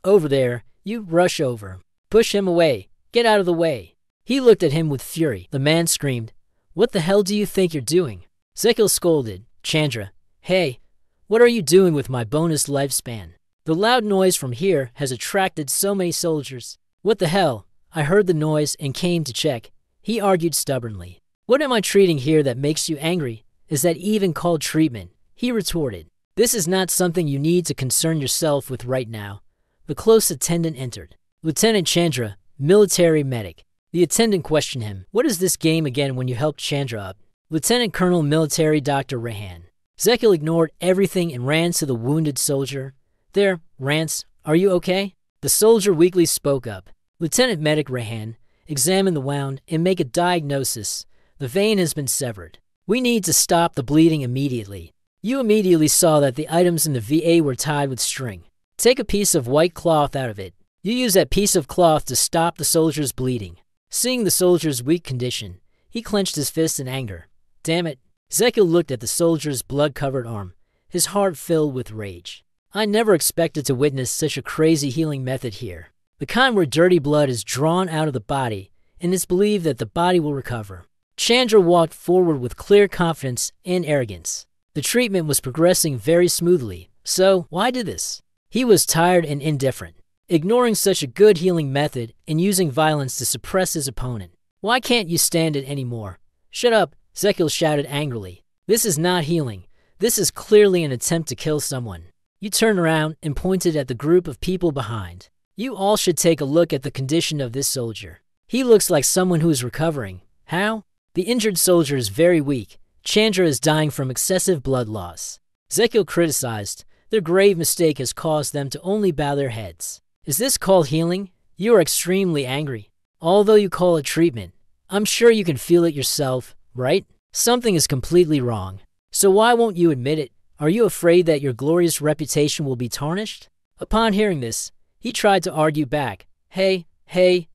over there, you rush over. Push him away. Get out of the way. He looked at him with fury. The man screamed, "What the hell do you think you're doing?" Zekiel scolded, Chandra, "Hey, what are you doing with my bonus lifespan? The loud noise from here has attracted so many soldiers." "What the hell? I heard the noise and came to check," he argued stubbornly. "What am I treating here that makes you angry? Is that even called treatment?" he retorted. "This is not something you need to concern yourself with right now." The close attendant entered. Lieutenant Chandra, military medic. The attendant questioned him. "What is this game again when you helped Chandra up?" "Lieutenant Colonel Military Dr. Rehan." Zekiel ignored everything and ran to the wounded soldier. "There, Rance, are you okay?" The soldier weakly spoke up. Lieutenant Medic Rehan, examine the wound and make a diagnosis. The vein has been severed. We need to stop the bleeding immediately. You immediately saw that the items in the VA were tied with string. Take a piece of white cloth out of it. You use that piece of cloth to stop the soldier's bleeding. Seeing the soldier's weak condition, he clenched his fist in anger. Damn it. Zekiel looked at the soldier's blood-covered arm, his heart filled with rage. I never expected to witness such a crazy healing method here. The kind where dirty blood is drawn out of the body, and it's believed that the body will recover. Chandra walked forward with clear confidence and arrogance. The treatment was progressing very smoothly, so why do this? He was tired and indifferent, ignoring such a good healing method and using violence to suppress his opponent. Why can't you stand it anymore? Shut up, Zekiel shouted angrily. This is not healing. This is clearly an attempt to kill someone. You turned around and pointed at the group of people behind. You all should take a look at the condition of this soldier. He looks like someone who is recovering. How? The injured soldier is very weak. Chandra is dying from excessive blood loss. Zekiel criticized. Their grave mistake has caused them to only bow their heads. Is this called healing? You are extremely angry. Although you call it treatment, I'm sure you can feel it yourself, right? Something is completely wrong. So why won't you admit it? Are you afraid that your glorious reputation will be tarnished? Upon hearing this, he tried to argue back. Hey,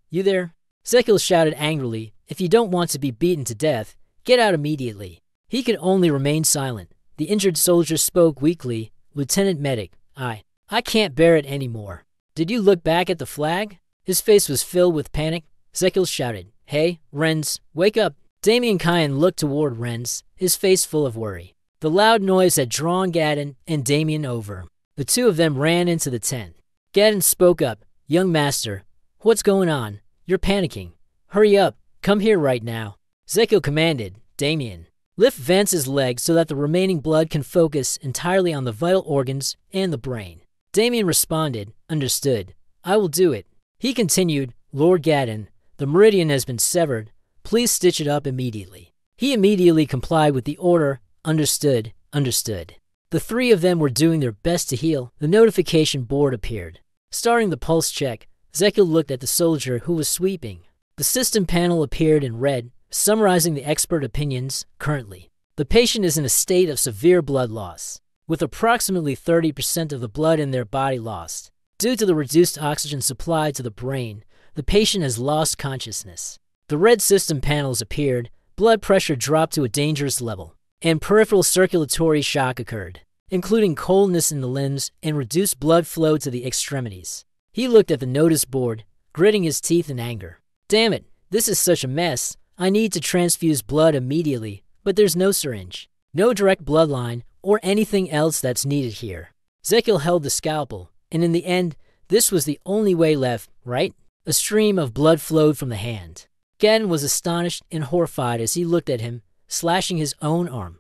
you there? Zekiel shouted angrily, if you don't want to be beaten to death, get out immediately. He could only remain silent. The injured soldier spoke weakly. Lieutenant Medic, I can't bear it anymore. Did you look back at the flag? His face was filled with panic. Zekiel shouted, Hey, Renz, wake up. Damien Kyan looked toward Renz, his face full of worry. The loud noise had drawn Gadden and Damien over. The two of them ran into the tent. Gadden spoke up, Young master, what's going on? You're panicking. Hurry up, come here right now. Zekiel commanded, Damien, lift Vance's leg so that the remaining blood can focus entirely on the vital organs and the brain. Damien responded, Understood. I will do it. He continued, Lord Gadden, the meridian has been severed. Please stitch it up immediately. He immediately complied with the order. Understood. The three of them were doing their best to heal. The notification board appeared. Starting the pulse check, Zekiel looked at the soldier who was sweeping. The system panel appeared in red, summarizing the expert opinions currently. The patient is in a state of severe blood loss, with approximately 30% of the blood in their body lost. Due to the reduced oxygen supply to the brain, the patient has lost consciousness. The red system panels appeared, blood pressure dropped to a dangerous level, and peripheral circulatory shock occurred, including coldness in the limbs and reduced blood flow to the extremities. He looked at the notice board, gritting his teeth in anger. Damn it, this is such a mess. I need to transfuse blood immediately, but there's no syringe, no direct bloodline, or anything else that's needed here. Zekiel held the scalpel, and in the end, this was the only way left, right? A stream of blood flowed from the hand. Gadden was astonished and horrified as he looked at him, slashing his own arm.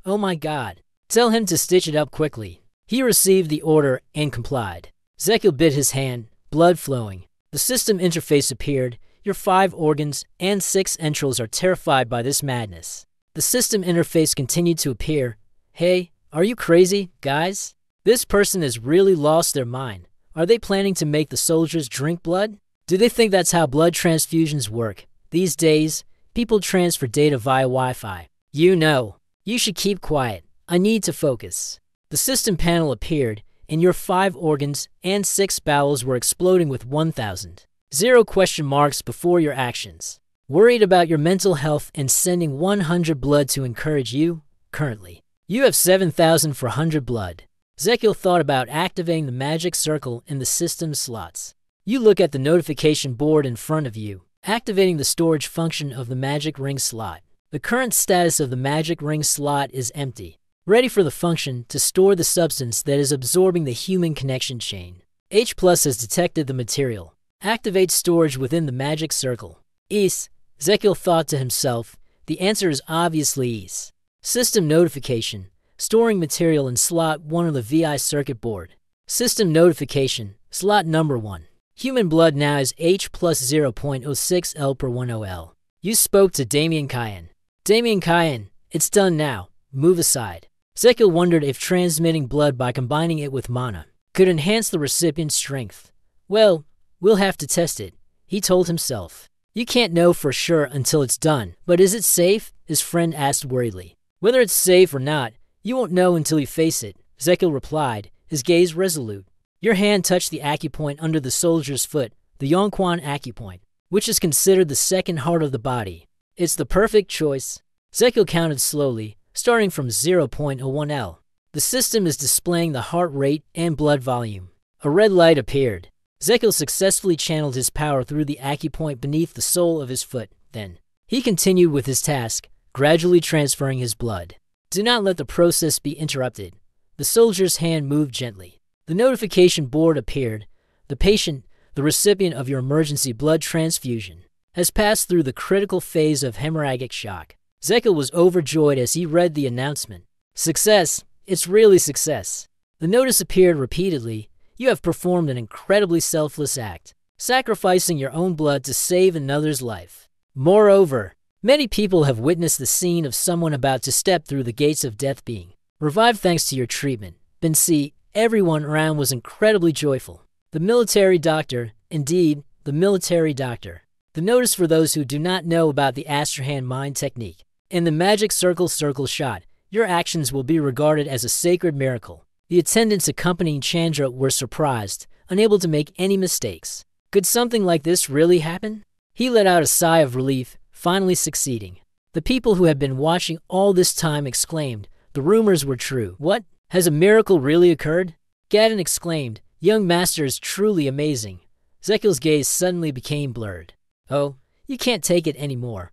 Oh my God. Tell him to stitch it up quickly. He received the order and complied. Zekiel bit his hand, blood flowing. The system interface appeared. Your 5 organs and 6 entrails are terrified by this madness. The system interface continued to appear. Hey, are you crazy, guys? This person has really lost their mind. Are they planning to make the soldiers drink blood? Do they think that's how blood transfusions work? These days, people transfer data via Wi-Fi. You should keep quiet. I need to focus. The system panel appeared, and your 5 organs and 6 bowels were exploding with 1,000. 0 question marks before your actions. Worried about your mental health and sending 100 blood to encourage you? Currently, you have 7,000 for 100 blood. Zekiel thought about activating the magic circle in the system's slots. You look at the notification board in front of you, activating the storage function of the magic ring slot. The current status of the magic ring slot is empty, ready for the function to store the substance that is absorbing the human connection chain. H+ has detected the material. Activate storage within the magic circle. Zekiel thought to himself, the answer is obviously Ease. System notification. Storing material in slot 1 of the VI circuit board. System notification. Slot number 1. Human blood now is H plus 0.06 L per 1 OL. You spoke to Damien Cayenne. Damien Cayenne, it's done now. Move aside. Zekiel wondered if transmitting blood by combining it with mana could enhance the recipient's strength. Well, we'll have to test it, he told himself. You can't know for sure until it's done, but is it safe? His friend asked worriedly. Whether it's safe or not, you won't know until you face it, Zekiel replied, his gaze resolute. Your hand touched the acupoint under the soldier's foot, the Yongquan acupoint, which is considered the second heart of the body. It's the perfect choice. Zekiel counted slowly, starting from 0.01 L. The system is displaying the heart rate and blood volume. A red light appeared. Zekiel successfully channeled his power through the acupoint beneath the sole of his foot. Then, he continued with his task, gradually transferring his blood. Do not let the process be interrupted. The soldier's hand moved gently. The notification board appeared. The patient, the recipient of your emergency blood transfusion, has passed through the critical phase of hemorrhagic shock. Zekiel was overjoyed as he read the announcement. Success! It's really success. The notice appeared repeatedly. You have performed an incredibly selfless act, sacrificing your own blood to save another's life. Moreover, many people have witnessed the scene of someone about to step through the gates of death being revived thanks to your treatment. Everyone around was incredibly joyful. The military doctor, indeed, the military doctor. The notice for those who do not know about the Astrahan mind technique. In the magic circle shot, your actions will be regarded as a sacred miracle. The attendants accompanying Chandra were surprised, unable to make any mistakes. Could something like this really happen? He let out a sigh of relief, finally succeeding. The people who had been watching all this time exclaimed, the rumors were true. What? Has a miracle really occurred? Gadden exclaimed, young master is truly amazing. Zekiel's gaze suddenly became blurred. Oh, you can't take it anymore.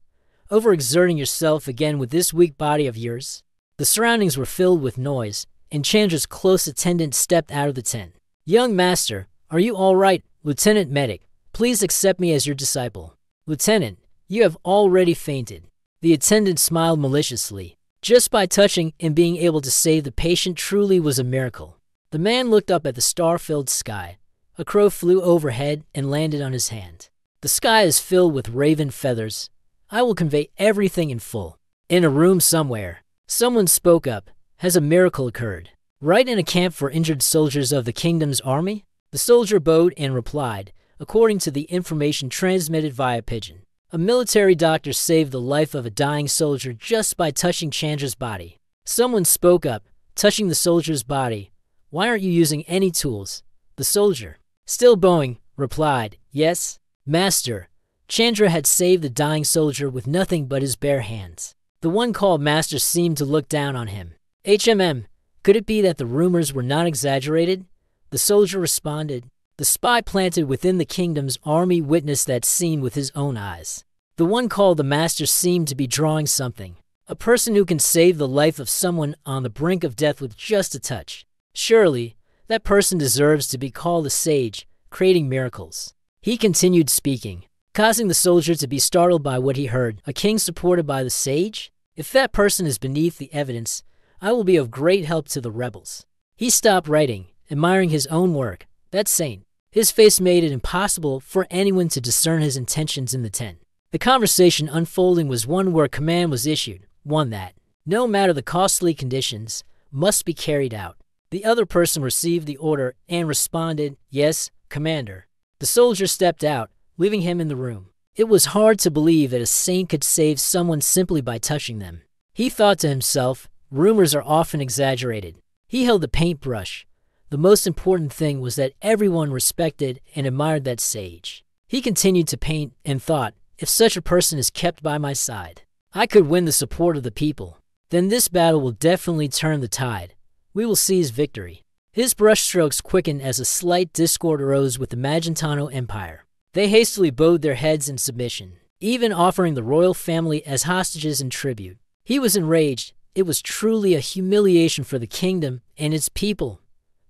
Overexerting yourself again with this weak body of yours? The surroundings were filled with noise, and Chandra's close attendant stepped out of the tent. Young master, are you all right? Lieutenant Medic, please accept me as your disciple. Lieutenant, you have already fainted. The attendant smiled maliciously. Just by touching and being able to save the patient truly was a miracle. The man looked up at the star-filled sky. A crow flew overhead and landed on his hand. The sky is filled with raven feathers. I will convey everything in full. In a room somewhere, someone spoke up. Has a miracle occurred? Right in a camp for injured soldiers of the kingdom's army? The soldier bowed and replied, according to the information transmitted via pigeon. A military doctor saved the life of a dying soldier just by touching Chandra's body. Someone spoke up, touching the soldier's body. Why aren't you using any tools? The soldier, still bowing, replied, yes, master. Chandra had saved the dying soldier with nothing but his bare hands. The one called master seemed to look down on him. Could it be that the rumors were not exaggerated? The soldier responded. The spy planted within the kingdom's army witnessed that scene with his own eyes. The one called the master seemed to be drawing something. A person who can save the life of someone on the brink of death with just a touch. Surely, that person deserves to be called a sage, creating miracles. He continued speaking, causing the soldier to be startled by what he heard. A king supported by the sage? If that person is beneath the evidence, I will be of great help to the rebels. He stopped writing, admiring his own work. That saint. His face made it impossible for anyone to discern his intentions in the tent. The conversation unfolding was one where a command was issued, one that, no matter the costly conditions, must be carried out. The other person received the order and responded, "Yes, Commander." The soldier stepped out, leaving him in the room. It was hard to believe that a saint could save someone simply by touching them. He thought to himself, rumors are often exaggerated. He held the paintbrush. The most important thing was that everyone respected and admired that sage. He continued to paint and thought, if such a person is kept by my side, I could win the support of the people. Then this battle will definitely turn the tide. We will seize victory. His brushstrokes quickened as a slight discord arose with the Magentano Empire. They hastily bowed their heads in submission, even offering the royal family as hostages and tribute. He was enraged. It was truly a humiliation for the kingdom and its people.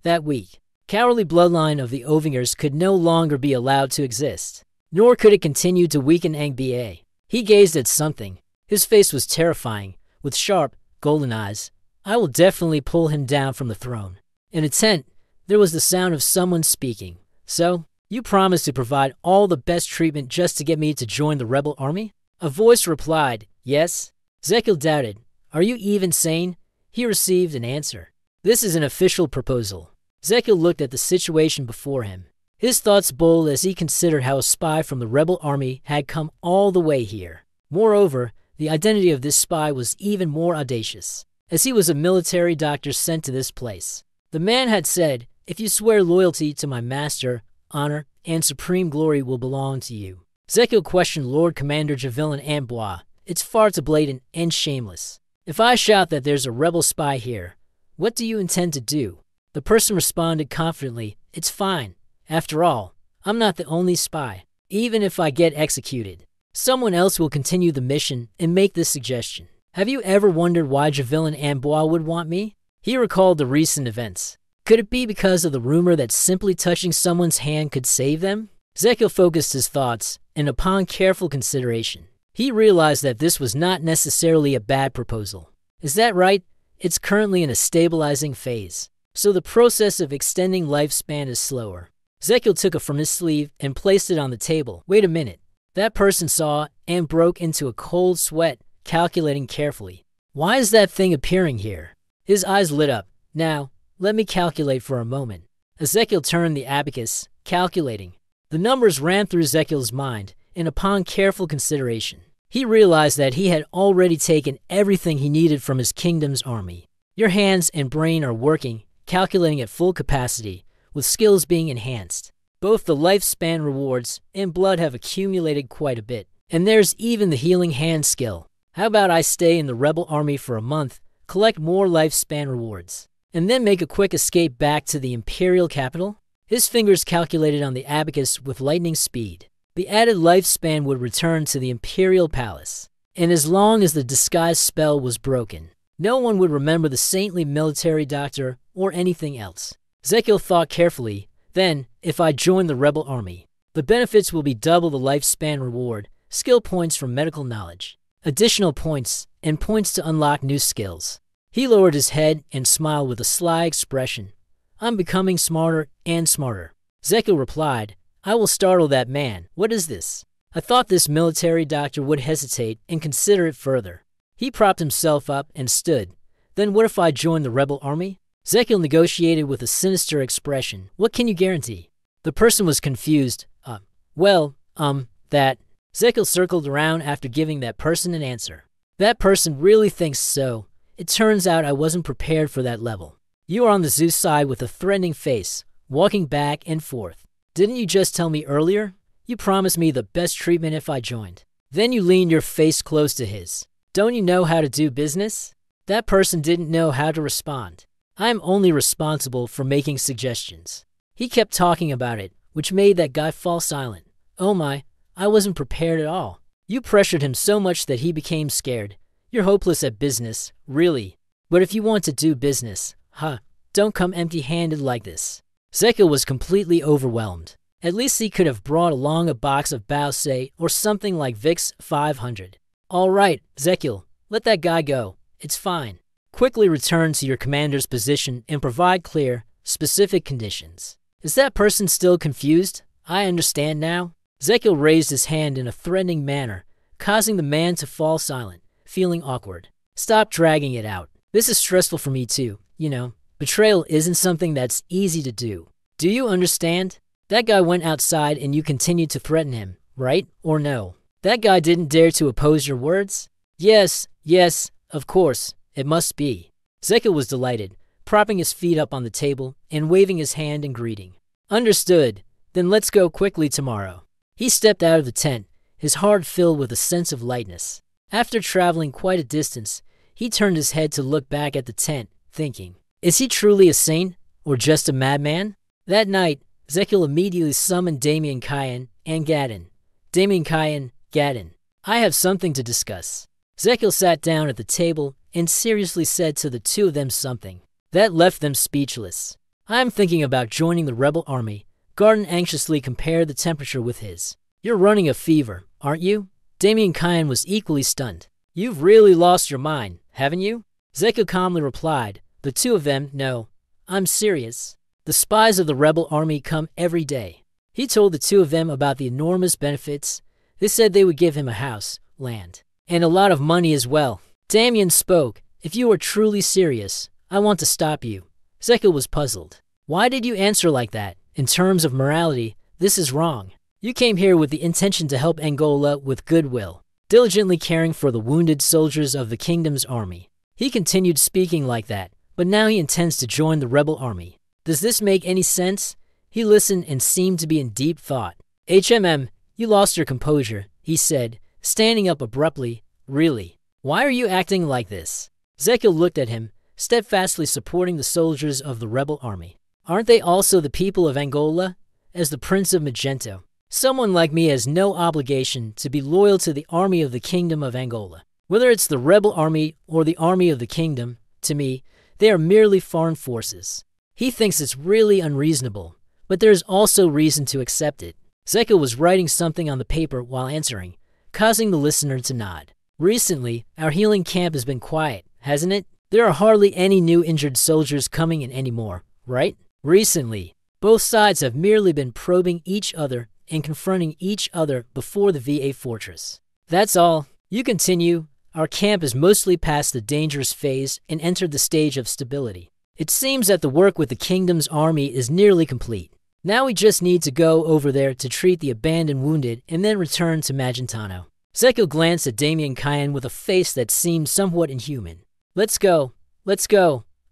That weak, cowardly bloodline of the Ovingers could no longer be allowed to exist, nor could it continue to weaken Angba. He gazed at something. His face was terrifying, with sharp, golden eyes. I will definitely pull him down from the throne. In a tent, there was the sound of someone speaking. So, you promised to provide all the best treatment just to get me to join the rebel army? A voice replied, yes. Zekiel doubted. Are you even sane? He received an answer. This is an official proposal. Zekiel looked at the situation before him. His thoughts boiled as he considered how a spy from the rebel army had come all the way here. Moreover, the identity of this spy was even more audacious, as he was a military doctor sent to this place. The man had said, if you swear loyalty to my master, honor and supreme glory will belong to you. Zekiel questioned Lord Commander Javelin Ambois. It's far too blatant and shameless. If I shout that there's a rebel spy here, what do you intend to do? The person responded confidently, it's fine. After all, I'm not the only spy. Even if I get executed, someone else will continue the mission and make this suggestion. Have you ever wondered why Javelin Ambois would want me? He recalled the recent events. Could it be because of the rumor that simply touching someone's hand could save them? Zekiel focused his thoughts, and upon careful consideration, he realized that this was not necessarily a bad proposal. Is that right? It's currently in a stabilizing phase, so the process of extending lifespan is slower. Zekiel took it from his sleeve and placed it on the table. Wait a minute. That person saw and broke into a cold sweat, calculating carefully. Why is that thing appearing here? His eyes lit up. Now, let me calculate for a moment. Zekiel turned the abacus, calculating. The numbers ran through Zekiel's mind, and upon careful consideration, he realized that he had already taken everything he needed from his kingdom's army. Your hands and brain are working, calculating at full capacity, with skills being enhanced. Both the lifespan rewards and blood have accumulated quite a bit, and there's even the healing hand skill. How about I stay in the rebel army for a month, collect more lifespan rewards, and then make a quick escape back to the imperial capital? His fingers calculated on the abacus with lightning speed. The added lifespan would return to the imperial palace, and as long as the disguise spell was broken, no one would remember the saintly military doctor or anything else. Zekiel thought carefully. Then, if I join the rebel army, the benefits will be double the lifespan reward, skill points from medical knowledge, additional points, and points to unlock new skills. He lowered his head and smiled with a sly expression. I'm becoming smarter and smarter. Zekiel replied, I will startle that man. What is this? I thought this military doctor would hesitate and consider it further. He propped himself up and stood. Then what if I join the rebel army? Zekiel negotiated with a sinister expression. What can you guarantee? The person was confused. That. Zekiel circled around after giving that person an answer. That person really thinks so. It turns out I wasn't prepared for that level. You are on the Zeus side with a threatening face, walking back and forth. Didn't you just tell me earlier? You promised me the best treatment if I joined. Then you leaned your face close to his. Don't you know how to do business? That person didn't know how to respond. I am only responsible for making suggestions. He kept talking about it, which made that guy fall silent. Oh my, I wasn't prepared at all. You pressured him so much that he became scared. You're hopeless at business, really. But if you want to do business, don't come empty-handed like this. Zekiel was completely overwhelmed. At least he could have brought along a box of Baosei or something like Vicks 500. All right, Zekiel, let that guy go. It's fine. Quickly return to your commander's position and provide clear, specific conditions. Is that person still confused? I understand now. Zekiel raised his hand in a threatening manner, causing the man to fall silent, feeling awkward. Stop dragging it out. This is stressful for me too, you know. Betrayal isn't something that's easy to do. Do you understand? That guy went outside and you continued to threaten him, right? Or no? That guy didn't dare to oppose your words? Yes, of course, it must be. Zekiel was delighted, propping his feet up on the table and waving his hand in greeting. Understood. Then let's go quickly tomorrow. He stepped out of the tent, his heart filled with a sense of lightness. After traveling quite a distance, he turned his head to look back at the tent, thinking, is he truly a saint or just a madman? That night, Zekiel immediately summoned Damien Kyan and Gadin. Damien Kyan, Gadin, I have something to discuss. Zekiel sat down at the table and seriously said to the two of them something that left them speechless. I am thinking about joining the rebel army. Garden anxiously compared the temperature with his. You're running a fever, aren't you? Damien Kyan was equally stunned. You've really lost your mind, haven't you? Zekiel calmly replied, the two of them, no, I'm serious. The spies of the rebel army come every day. He told the two of them about the enormous benefits. They said they would give him a house, land, and a lot of money as well. Damien spoke, if you are truly serious, I want to stop you. Zekiel was puzzled. Why did you answer like that? In terms of morality, this is wrong. You came here with the intention to help Angola with goodwill, diligently caring for the wounded soldiers of the kingdom's army. He continued speaking like that, but now he intends to join the rebel army. Does this make any sense? He listened and seemed to be in deep thought. You lost your composure, he said, standing up abruptly. Really? Why are you acting like this? Zekiel looked at him, steadfastly supporting the soldiers of the rebel army. Aren't they also the people of Angola? As the Prince of Magento, someone like me has no obligation to be loyal to the army of the Kingdom of Angola. Whether it's the rebel army or the army of the kingdom, to me, they are merely foreign forces. He thinks it's really unreasonable, but there is also reason to accept it. Zekiel was writing something on the paper while answering, causing the listener to nod. Recently, our healing camp has been quiet, hasn't it? There are hardly any new injured soldiers coming in anymore, right? Recently, both sides have merely been probing each other and confronting each other before the VA fortress. That's all. You continue. Our camp is mostly past the dangerous phase and entered the stage of stability. It seems that the work with the kingdom's army is nearly complete. Now we just need to go over there to treat the abandoned wounded and then return to Magentano. Zekiel glanced at Damien Kyan with a face that seemed somewhat inhuman. Let's go.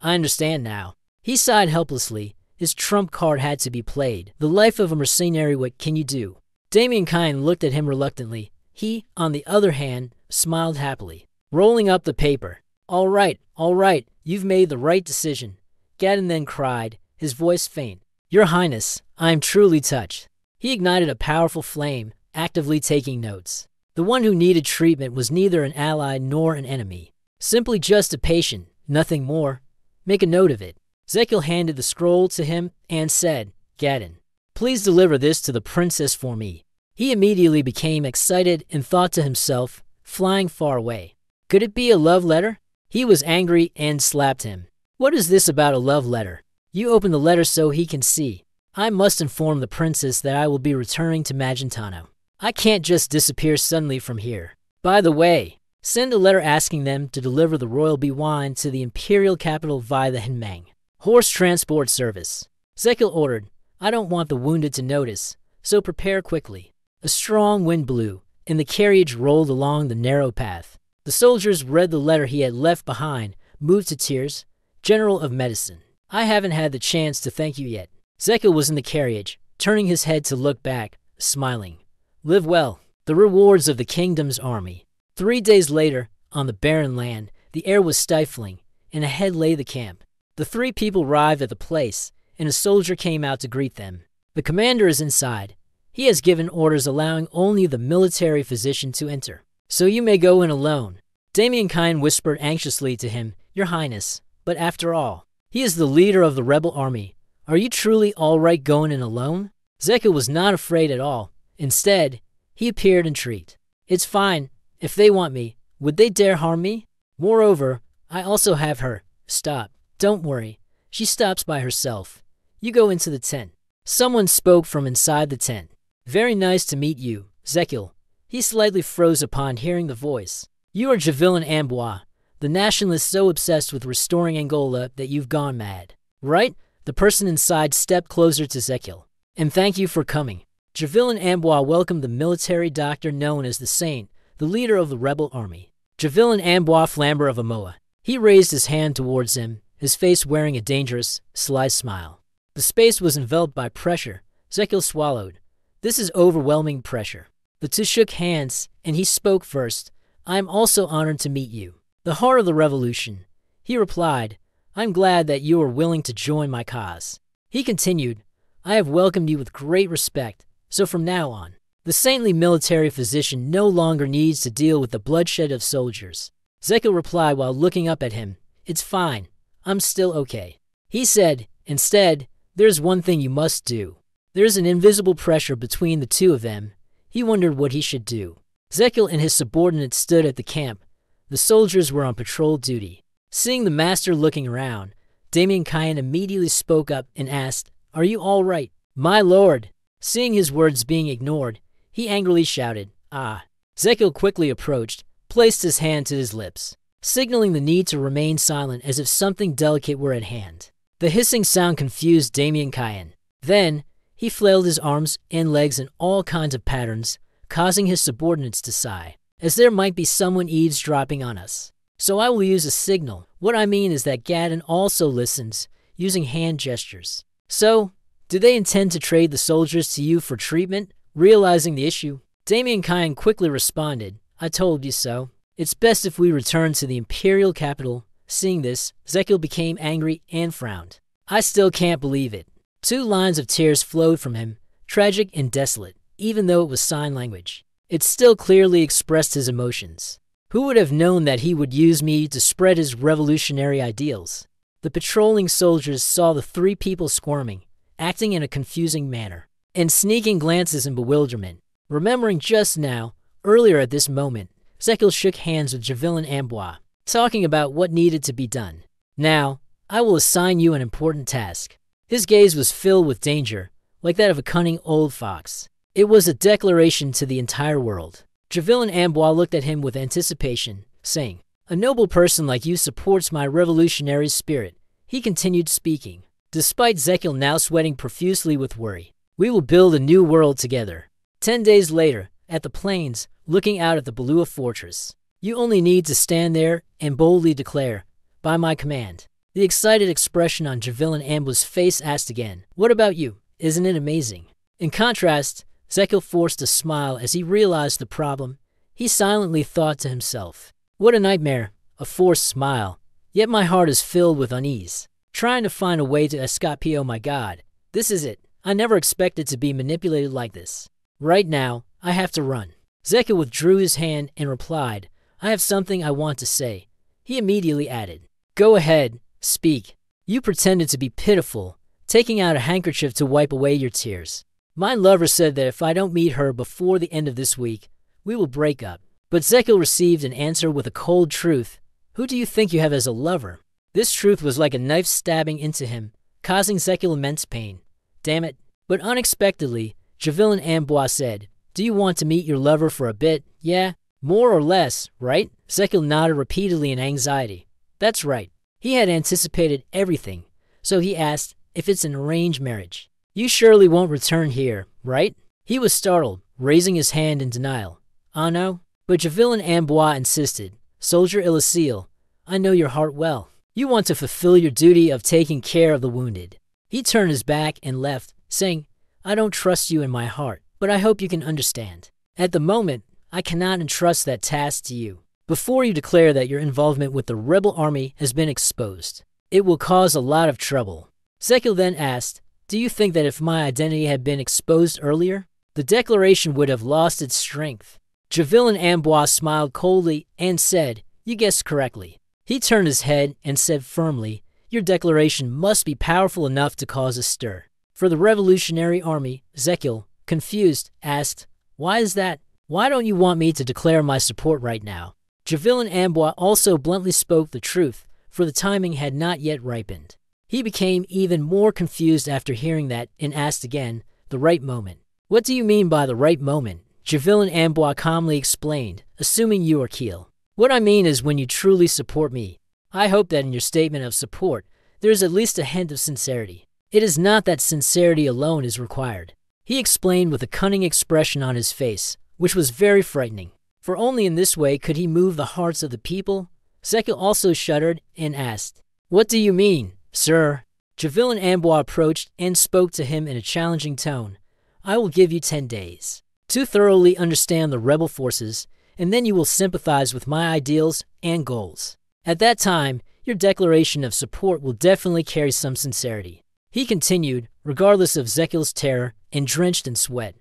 I understand now. He sighed helplessly. His trump card had to be played. The life of a mercenary, what can you do? Damien Kyan looked at him reluctantly. He, on the other hand, smiled happily, rolling up the paper. All right, you've made the right decision. Gadin then cried, his voice faint. Your Highness, I am truly touched. He ignited a powerful flame, actively taking notes. The one who needed treatment was neither an ally nor an enemy. Simply just a patient, nothing more. Make a note of it. Zekiel handed the scroll to him and said, Gadin, please deliver this to the princess for me. He immediately became excited and thought to himself, flying far away. Could it be a love letter? He was angry and slapped him. What is this about a love letter? You open the letter so he can see. I must inform the princess that I will be returning to Magentano. I can't just disappear suddenly from here. By the way, send a letter asking them to deliver the royal bee wine to the imperial capital via the Henmang horse transport service. Zekiel ordered, I don't want the wounded to notice, so prepare quickly. A strong wind blew, and the carriage rolled along the narrow path. The soldiers read the letter he had left behind, moved to tears. General of Medicine, I haven't had the chance to thank you yet. Zekiel was in the carriage, turning his head to look back, smiling. Live well. The rewards of the kingdom's army. 3 days later, on the barren land, the air was stifling, and ahead lay the camp. The 3 people arrived at the place, and a soldier came out to greet them. The commander is inside. He has given orders allowing only the military physician to enter. So you may go in alone. Damien Kyan whispered anxiously to him, Your Highness, but after all, he is the leader of the rebel army. Are you truly all right going in alone? Zekiel was not afraid at all. Instead, he appeared intrigued. It's fine. If they want me, would they dare harm me? Moreover, I also have her. Stop. Don't worry. She stops by herself. You go into the tent. Someone spoke from inside the tent. Very nice to meet you, Zekil. He slightly froze upon hearing the voice. You are Javelin Amboise, the nationalist so obsessed with restoring Angola that you've gone mad. Right? The person inside stepped closer to Zekil. And thank you for coming. Javelin Amboise welcomed the military doctor known as the Saint, the leader of the rebel army. Javelin Amboise Flamber of Amoa. He raised his hand towards him, his face wearing a dangerous, sly smile. The space was enveloped by pressure. Zekil swallowed. This is overwhelming pressure. The two shook hands, and he spoke first. I am also honored to meet you. The heart of the revolution. He replied, I'm glad that you are willing to join my cause. He continued, I have welcomed you with great respect, so from now on, the saintly military physician no longer needs to deal with the bloodshed of soldiers. Zekil replied while looking up at him, It's fine. I'm still okay. He said, Instead, there's one thing you must do. There's an invisible pressure between the two of them. He wondered what he should do. Zekil and his subordinates stood at the camp. The soldiers were on patrol duty. Seeing the master looking around, Damien Kyan immediately spoke up and asked, Are you all right? My lord! Seeing his words being ignored, he angrily shouted, Ah! Zekil quickly approached, placed his hand to his lips, signaling the need to remain silent as if something delicate were at hand. The hissing sound confused Damien Kyan. Then, he flailed his arms and legs in all kinds of patterns, causing his subordinates to sigh, as there might be someone eavesdropping on us. So I will use a signal. What I mean is that Gadon also listens, using hand gestures. So, do they intend to trade the soldiers to you for treatment? Realizing the issue, Damien Kyan quickly responded, I told you so. It's best if we return to the imperial capital. Seeing this, Zekil became angry and frowned. I still can't believe it. 2 lines of tears flowed from him, tragic and desolate, even though it was sign language. It still clearly expressed his emotions. Who would have known that he would use me to spread his revolutionary ideals? The patrolling soldiers saw the 3 people squirming, acting in a confusing manner, and sneaking glances in bewilderment. Remembering just now, earlier at this moment, Zekil shook hands with Javelin Amboise, talking about what needed to be done. Now, I will assign you an important task. His gaze was filled with danger, like that of a cunning old fox. It was a declaration to the entire world. Javelin Amboise looked at him with anticipation, saying, A noble person like you supports my revolutionary spirit. He continued speaking, despite Zekil now sweating profusely with worry. We will build a new world together. 10 days later, at the plains, looking out at the Balua fortress, you only need to stand there and boldly declare, by my command. The excited expression on Javelin Ambos's face asked again, What about you? Isn't it amazing? In contrast, Zekil forced a smile as he realized the problem. He silently thought to himself, What a nightmare, a forced smile. Yet my heart is filled with unease, trying to find a way to escape. Oh my God, this is it. I never expected to be manipulated like this. Right now, I have to run. Zekil withdrew his hand and replied, I have something I want to say. He immediately added, Go ahead, speak. You pretended to be pitiful, taking out a handkerchief to wipe away your tears. My lover said that if I don't meet her before the end of this week, we will break up. But Zekil received an answer with a cold truth. Who do you think you have as a lover? This truth was like a knife stabbing into him, causing Zekil immense pain. Damn it. But unexpectedly, Javelin Amboise said, Do you want to meet your lover for a bit? Yeah? More or less, right? Zekil nodded repeatedly in anxiety. That's right. He had anticipated everything, so he asked if it's an arranged marriage. You surely won't return here, right? He was startled, raising his hand in denial. Ah no? But Javelin Amboise insisted. Soldier Illicile, I know your heart well. You want to fulfill your duty of taking care of the wounded. He turned his back and left, saying, I don't trust you in my heart, but I hope you can understand. At the moment, I cannot entrust that task to you. Before you declare that your involvement with the rebel army has been exposed, it will cause a lot of trouble. Zekil then asked, Do you think that if my identity had been exposed earlier, the declaration would have lost its strength? Javelin Amboise smiled coldly and said, You guessed correctly. He turned his head and said firmly, Your declaration must be powerful enough to cause a stir. For the revolutionary army, Zekil, confused, asked, Why is that? Why don't you want me to declare my support right now? Javelin Amboise also bluntly spoke the truth, for the timing had not yet ripened. He became even more confused after hearing that and asked again, the right moment. What do you mean by the right moment? Javelin Amboise calmly explained, assuming you are Keel. What I mean is when you truly support me. I hope that in your statement of support, there is at least a hint of sincerity. It is not that sincerity alone is required. He explained with a cunning expression on his face, which was very frightening. For only in this way could he move the hearts of the people. Zekil also shuddered and asked, What do you mean, sir? Javelin Amboise approached and spoke to him in a challenging tone. I will give you 10 days to thoroughly understand the rebel forces, and then you will sympathize with my ideals and goals. At that time, your declaration of support will definitely carry some sincerity. He continued, regardless of Zekil's terror and drenched in sweat.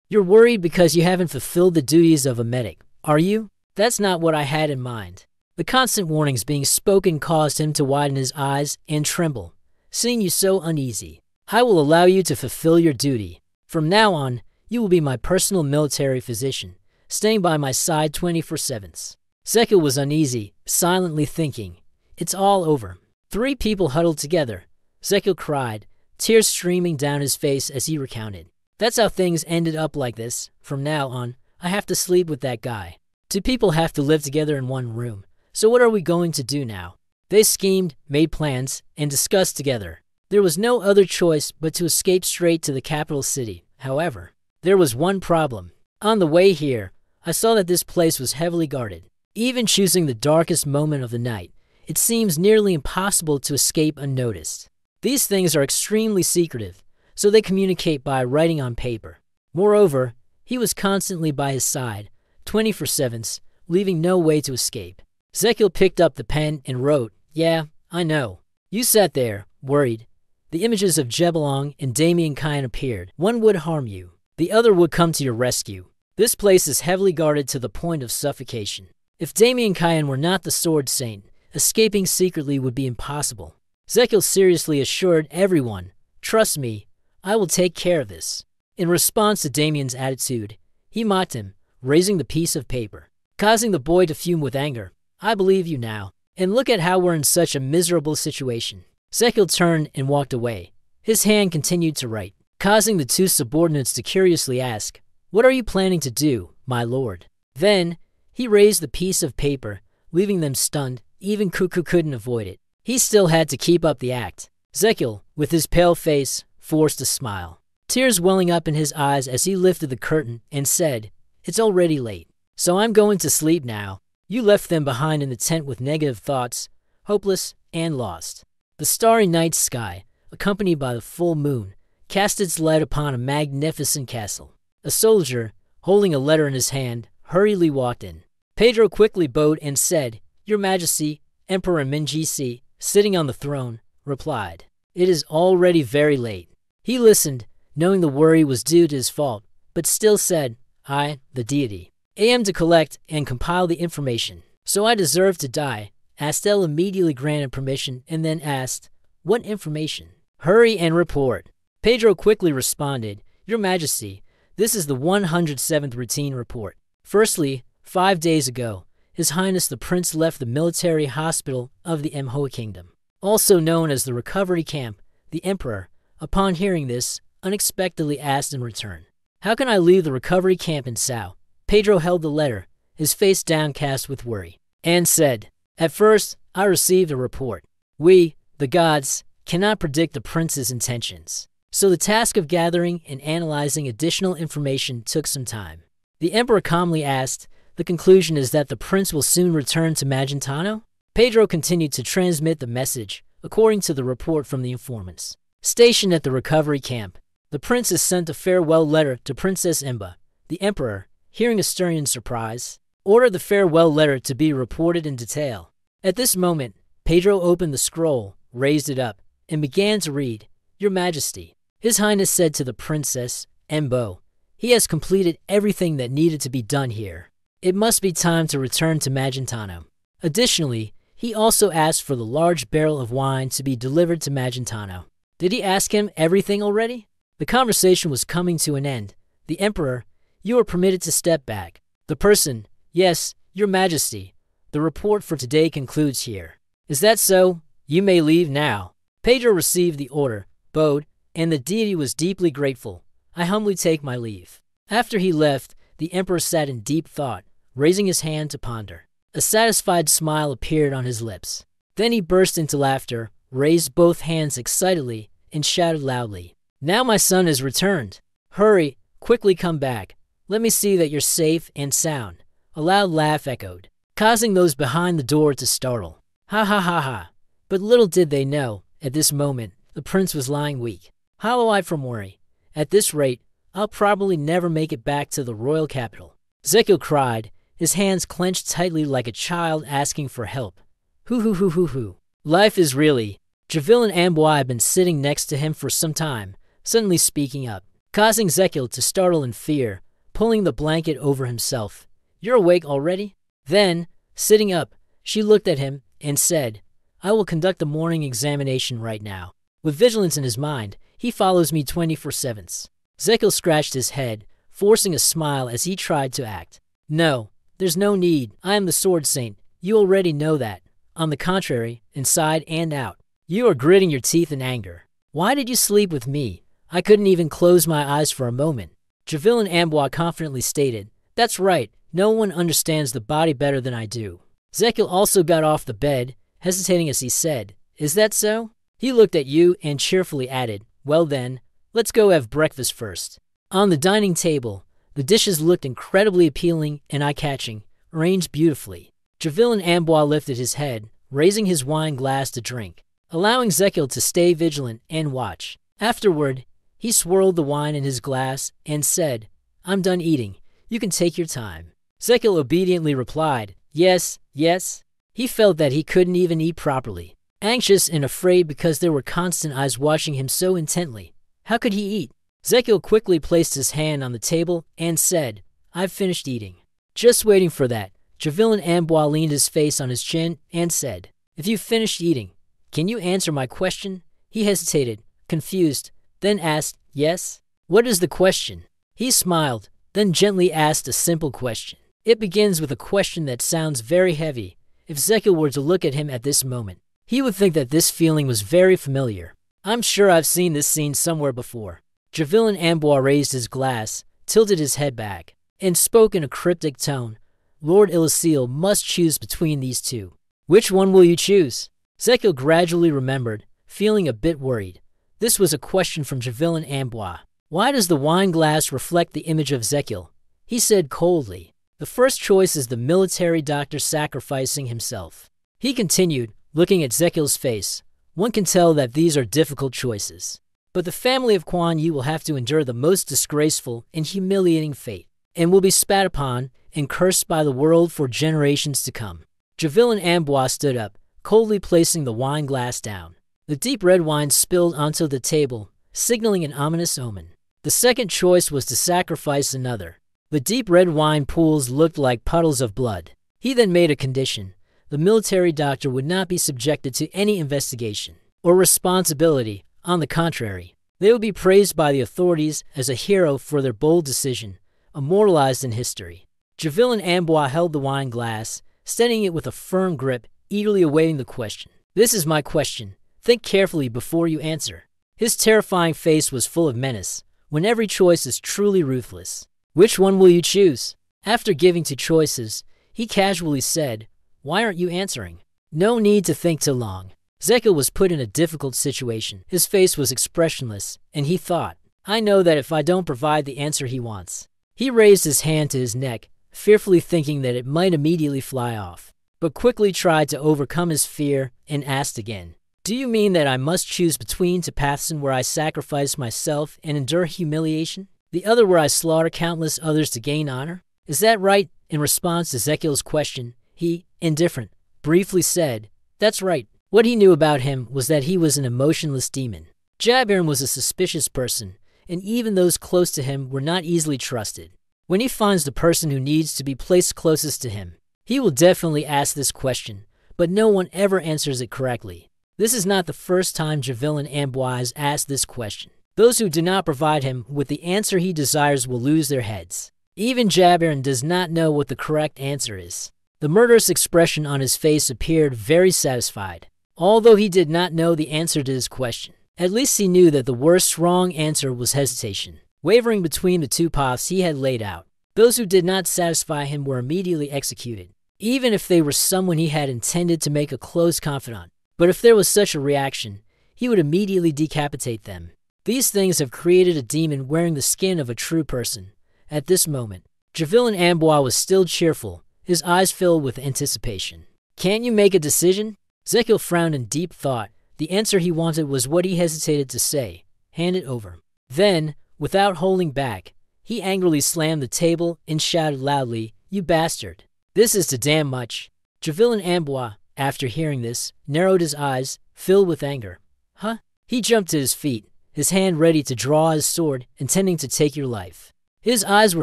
You're worried because you haven't fulfilled the duties of a medic, are you? That's not what I had in mind. The constant warnings being spoken caused him to widen his eyes and tremble, seeing you so uneasy. I will allow you to fulfill your duty. From now on, you will be my personal military physician, staying by my side 24/7. Zekil was uneasy, silently thinking, It's all over. 3 people huddled together. Zekil cried, tears streaming down his face as he recounted. That's how things ended up like this. From now on, I have to sleep with that guy. 2 people have to live together in one room. So what are we going to do now? They schemed, made plans, and discussed together. There was no other choice but to escape straight to the capital city. However, there was one problem. On the way here, I saw that this place was heavily guarded. Even choosing the darkest moment of the night, it seems nearly impossible to escape unnoticed. These things are extremely secretive, so they communicate by writing on paper. Moreover, he was constantly by his side, 24/7, leaving no way to escape. Zekil picked up the pen and wrote, Yeah, I know. You sat there, worried. The images of Jebelong and Damien Kyan appeared. One would harm you. The other would come to your rescue. This place is heavily guarded to the point of suffocation. If Damien Kyan were not the Sword Saint, escaping secretly would be impossible. Zekil seriously assured everyone, Trust me, I will take care of this. In response to Damien's attitude, he mocked him, raising the piece of paper, causing the boy to fume with anger. I believe you now. And look at how we're in such a miserable situation. Zekil turned and walked away. His hand continued to write, causing the 2 subordinates to curiously ask, What are you planning to do, my lord? Then, he raised the piece of paper, leaving them stunned. Even Cuckoo couldn't avoid it. He still had to keep up the act. Zekil, with his pale face, forced a smile, tears welling up in his eyes as he lifted the curtain and said, It's already late, so I'm going to sleep now. You left them behind in the tent with negative thoughts, hopeless and lost. The starry night sky, accompanied by the full moon, cast its light upon a magnificent castle. A soldier, holding a letter in his hand, hurriedly walked in. Pedro quickly bowed and said, Your Majesty, Emperor Minji, sitting on the throne, replied, It is already very late. He listened, knowing the worry was due to his fault, but still said, I, the deity, am to collect and compile the information. So I deserve to die. Astel immediately granted permission and then asked, What information? Hurry and report. Pedro quickly responded, Your Majesty, this is the 107th routine report. Firstly, 5 days ago, His Highness the Prince left the military hospital of the Manhwa Kingdom, also known as the recovery camp. The Emperor, upon hearing this, unexpectedly asked in return, How can I leave the recovery camp in Sao? Pedro held the letter, his face downcast with worry, and said, At first, I received a report. We, the gods, cannot predict the prince's intentions. So the task of gathering and analyzing additional information took some time. The emperor calmly asked, The conclusion is that the prince will soon return to Magentano? Pedro continued to transmit the message, according to the report from the informants. Stationed at the recovery camp, the princess sent a farewell letter to Princess Imba. The emperor, hearing Asterian's surprise, ordered the farewell letter to be reported in detail. At this moment, Pedro opened the scroll, raised it up, and began to read, Your Majesty, His Highness said to the Princess, Embo, he has completed everything that needed to be done here. It must be time to return to Magentano. Additionally, he also asked for the large barrel of wine to be delivered to Magentano. Did he ask him everything already? The conversation was coming to an end. The Emperor, you are permitted to step back. The person, Yes, Your Majesty. The report for today concludes here. Is that so? You may leave now. Pedro received the order, bowed, and the deity was deeply grateful. I humbly take my leave. After he left, the emperor sat in deep thought, raising his hand to ponder. A satisfied smile appeared on his lips. Then he burst into laughter, raised both hands excitedly, and shouted loudly, "Now my son has returned! Hurry, quickly come back. Let me see that you're safe and sound." A loud laugh echoed, causing those behind the door to startle. Ha ha ha ha. But little did they know, at this moment, the prince was lying weak, hollow-eyed from worry. At this rate, I'll probably never make it back to the royal capital. Zekiel cried, his hands clenched tightly like a child asking for help. Hoo. Life is really. Javille and Amboise had been sitting next to him for some time, suddenly speaking up, causing Zekiel to startle in fear, pulling the blanket over himself. "You're awake already?" Then, sitting up, she looked at him and said, "I will conduct the morning examination right now." With vigilance in his mind, he follows me 24/7. Zekiel scratched his head, forcing a smile as he tried to act. "No, there's no need. I am the Sword Saint. You already know that. On the contrary, inside and out. You are gritting your teeth in anger. Why did you sleep with me? I couldn't even close my eyes for a moment." Javille and Amboise confidently stated, "That's right. No one understands the body better than I do." Zekiel also got off the bed, hesitating as he said, "Is that so?" He looked at you and cheerfully added, "Well then, let's go have breakfast first." On the dining table, the dishes looked incredibly appealing and eye-catching, arranged beautifully. Javille and Amboise lifted his head, raising his wine glass to drink, allowing Zekiel to stay vigilant and watch. Afterward, he swirled the wine in his glass and said, "I'm done eating. You can take your time." Zekiel obediently replied, "Yes, yes." He felt that he couldn't even eat properly, anxious and afraid because there were constant eyes watching him so intently. How could he eat? Zekiel quickly placed his hand on the table and said, "I've finished eating." Just waiting for that, Javille and Amboise leaned his face on his chin and said, "If you've finished eating, can you answer my question?" He hesitated, confused, then asked, "Yes? What is the question?" He smiled, then gently asked a simple question. It begins with a question that sounds very heavy. If Zekiel were to look at him at this moment, he would think that this feeling was very familiar. "I'm sure I've seen this scene somewhere before." Javille and Amboise raised his glass, tilted his head back, and spoke in a cryptic tone. "Lord Illicil must choose between these two. Which one will you choose?" Zekiel gradually remembered, feeling a bit worried. This was a question from Javille and Amboise. "Why does the wine glass reflect the image of Zekiel?" He said coldly. "The first choice is the military doctor sacrificing himself." He continued, looking at Zekiel's face. "One can tell that these are difficult choices. But the family of Kuan Yin will have to endure the most disgraceful and humiliating fate, and will be spat upon and cursed by the world for generations to come." Javille and Amboise stood up, coldly placing the wine glass down. The deep red wine spilled onto the table, signaling an ominous omen. The second choice was to sacrifice another. The deep red wine pools looked like puddles of blood. He then made a condition. The military doctor would not be subjected to any investigation or responsibility. On the contrary, they would be praised by the authorities as a hero for their bold decision, immortalized in history. Javille and Amboise held the wine glass, steadying it with a firm grip, eagerly awaiting the question. "This is my question. Think carefully before you answer." His terrifying face was full of menace, when every choice is truly ruthless. "Which one will you choose?" After giving two choices, he casually said, "Why aren't you answering?" No need to think too long. Zekiel was put in a difficult situation. His face was expressionless, and he thought, "I know that if I don't provide the answer he wants." He raised his hand to his neck, fearfully thinking that it might immediately fly off, but quickly tried to overcome his fear and asked again, "Do you mean that I must choose between two paths where I sacrifice myself and endure humiliation, the other where I slaughter countless others to gain honor? Is that right?" In response to Zekiel's question, he, indifferent, briefly said, "That's right." What he knew about him was that he was an emotionless demon. Jabirin was a suspicious person, and even those close to him were not easily trusted. When he finds the person who needs to be placed closest to him, he will definitely ask this question, but no one ever answers it correctly. This is not the first time Javille and Amboise asked this question. Those who do not provide him with the answer he desires will lose their heads. Even Jabirin does not know what the correct answer is. The murderous expression on his face appeared very satisfied. Although he did not know the answer to his question, at least he knew that the worst wrong answer was hesitation, wavering between the two paths he had laid out. Those who did not satisfy him were immediately executed, even if they were someone he had intended to make a close confidant. But if there was such a reaction, he would immediately decapitate them. These things have created a demon wearing the skin of a true person. At this moment, Javelin Amboise was still cheerful, his eyes filled with anticipation. "Can't you make a decision?" Zekil frowned in deep thought. The answer he wanted was what he hesitated to say. "Hand it over." Then, without holding back, he angrily slammed the table and shouted loudly, "You bastard! This is too damn much." Javelin Amboise, after hearing this, narrowed his eyes, filled with anger. "Huh?" He jumped to his feet, his hand ready to draw his sword, intending to take your life. His eyes were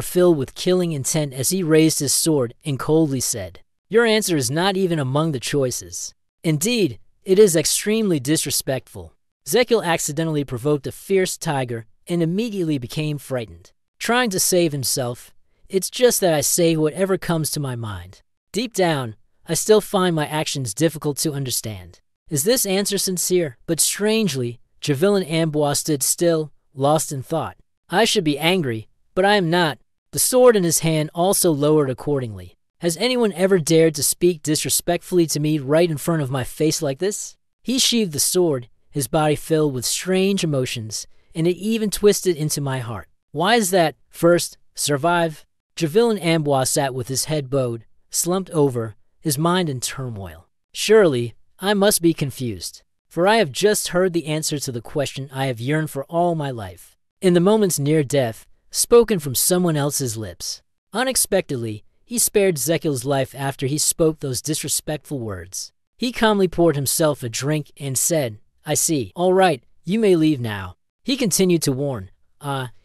filled with killing intent as he raised his sword and coldly said, "Your answer is not even among the choices. Indeed, it is extremely disrespectful." Zekil accidentally provoked a fierce tiger and immediately became frightened. Trying to save himself, "It's just that I say whatever comes to my mind. Deep down, I still find my actions difficult to understand." Is this answer sincere? But strangely, Javelin Amboise stood still, lost in thought. I should be angry, but I am not. The sword in his hand also lowered accordingly. Has anyone ever dared to speak disrespectfully to me right in front of my face like this? He sheathed the sword, his body filled with strange emotions, and it even twisted into my heart. Why is that? First, survive. Javelin Amboise sat with his head bowed, slumped over, his mind in turmoil. Surely, I must be confused, for I have just heard the answer to the question I have yearned for all my life. In the moments near death, spoken from someone else's lips. Unexpectedly, he spared Zekil's life after he spoke those disrespectful words. He calmly poured himself a drink and said, "I see. All right, you may leave now." He continued to warn,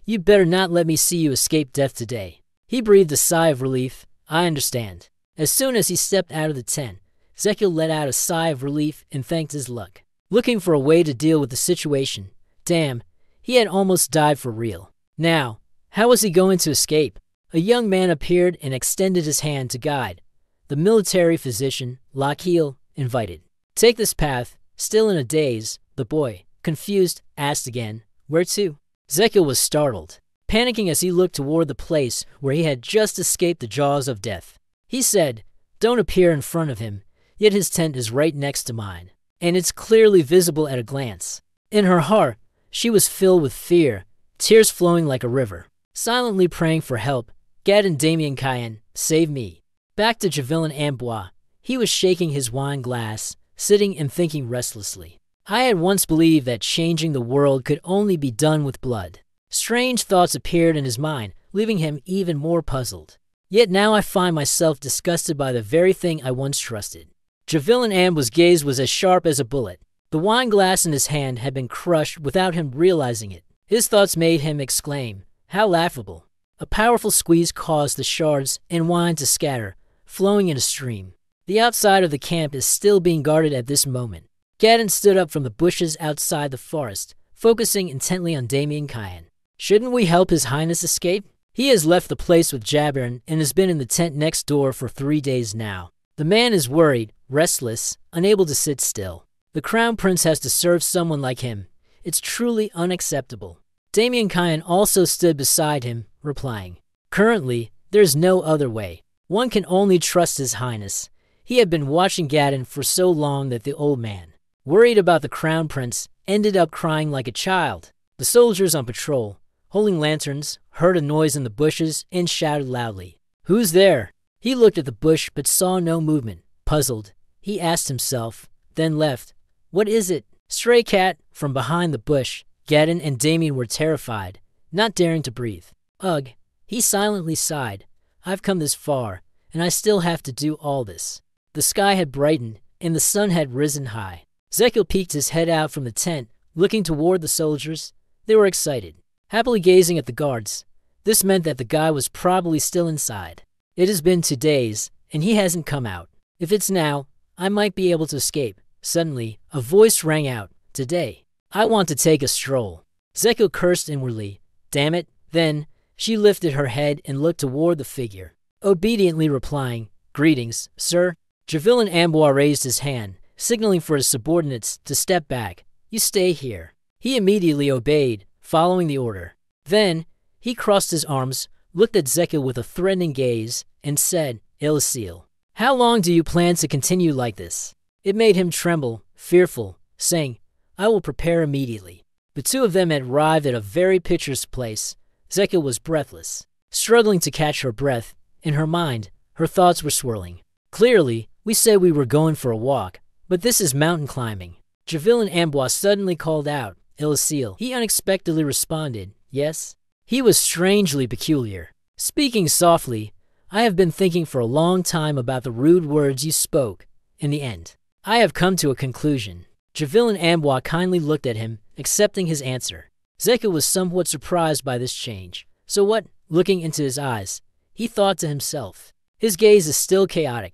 "You'd better not let me see you escape death today." He breathed a sigh of relief. "I understand." As soon as he stepped out of the tent, Zekil let out a sigh of relief and thanked his luck, looking for a way to deal with the situation. Damn, he had almost died for real. Now, how was he going to escape? A young man appeared and extended his hand to guide. The military physician, Lakil, invited. "Take this path." Still in a daze, the boy, confused, asked again, "Where to?" Zekil was startled, panicking as he looked toward the place where he had just escaped the jaws of death. He said, "Don't appear in front of him, yet his tent is right next to mine, and it's clearly visible at a glance." In her heart, she was filled with fear, tears flowing like a river. Silently praying for help, Gad and Damien Cayenne, "Save me." Back to Javelin Amboise, he was shaking his wine glass, sitting and thinking restlessly. I had once believed that changing the world could only be done with blood. Strange thoughts appeared in his mind, leaving him even more puzzled. Yet now I find myself disgusted by the very thing I once trusted. Javelin Ambos's gaze was as sharp as a bullet. The wine glass in his hand had been crushed without him realizing it. His thoughts made him exclaim, "How laughable." A powerful squeeze caused the shards and wine to scatter, flowing in a stream. The outside of the camp is still being guarded at this moment. Gadden stood up from the bushes outside the forest, focusing intently on Damien Cayenne. "Shouldn't we help His Highness escape? He has left the place with Jabern and has been in the tent next door for 3 days now. The man is worried, restless, unable to sit still. The Crown Prince has to serve someone like him. It's truly unacceptable." Damien Cayenne also stood beside him, replying, "Currently, there's no other way. One can only trust His Highness." He had been watching Gadden for so long that the old man, worried about the Crown Prince, ended up crying like a child. The soldiers on patrol, holding lanterns, heard a noise in the bushes and shouted loudly, "Who's there?" He looked at the bush but saw no movement. Puzzled, he asked himself, then left, "What is it?" "Stray cat." From behind the bush, Gadden and Damien were terrified, not daring to breathe. "Ugh," he silently sighed. "I've come this far, and I still have to do all this." The sky had brightened, and the sun had risen high. Zekil peeked his head out from the tent, looking toward the soldiers. They were excited, happily gazing at the guards. This meant that the guy was probably still inside. It has been 2 days, and he hasn't come out. If it's now, I might be able to escape. Suddenly, a voice rang out, "Today, I want to take a stroll." Zekil cursed inwardly. Damn it. Then, she lifted her head and looked toward the figure, obediently replying, "Greetings, sir." Javelin Amboise raised his hand, signaling for his subordinates to step back. "You stay here." He immediately obeyed, following the order. Then, he crossed his arms, looked at Zekil with a threatening gaze, and said, "Illicil, how long do you plan to continue like this?" It made him tremble, fearful, saying, "I will prepare immediately." The two of them had arrived at a very picturesque place. Zekil was breathless, struggling to catch her breath. In her mind, her thoughts were swirling. "Clearly, we said we were going for a walk, but this is mountain climbing." Javelin Amboise suddenly called out, "Illicil." He unexpectedly responded, "Yes." He was strangely peculiar. Speaking softly, "I have been thinking for a long time about the rude words you spoke. In the end, I have come to a conclusion." Javelin Amboise kindly looked at him, accepting his answer. Zekil was somewhat surprised by this change. So what? Looking into his eyes, he thought to himself. His gaze is still chaotic.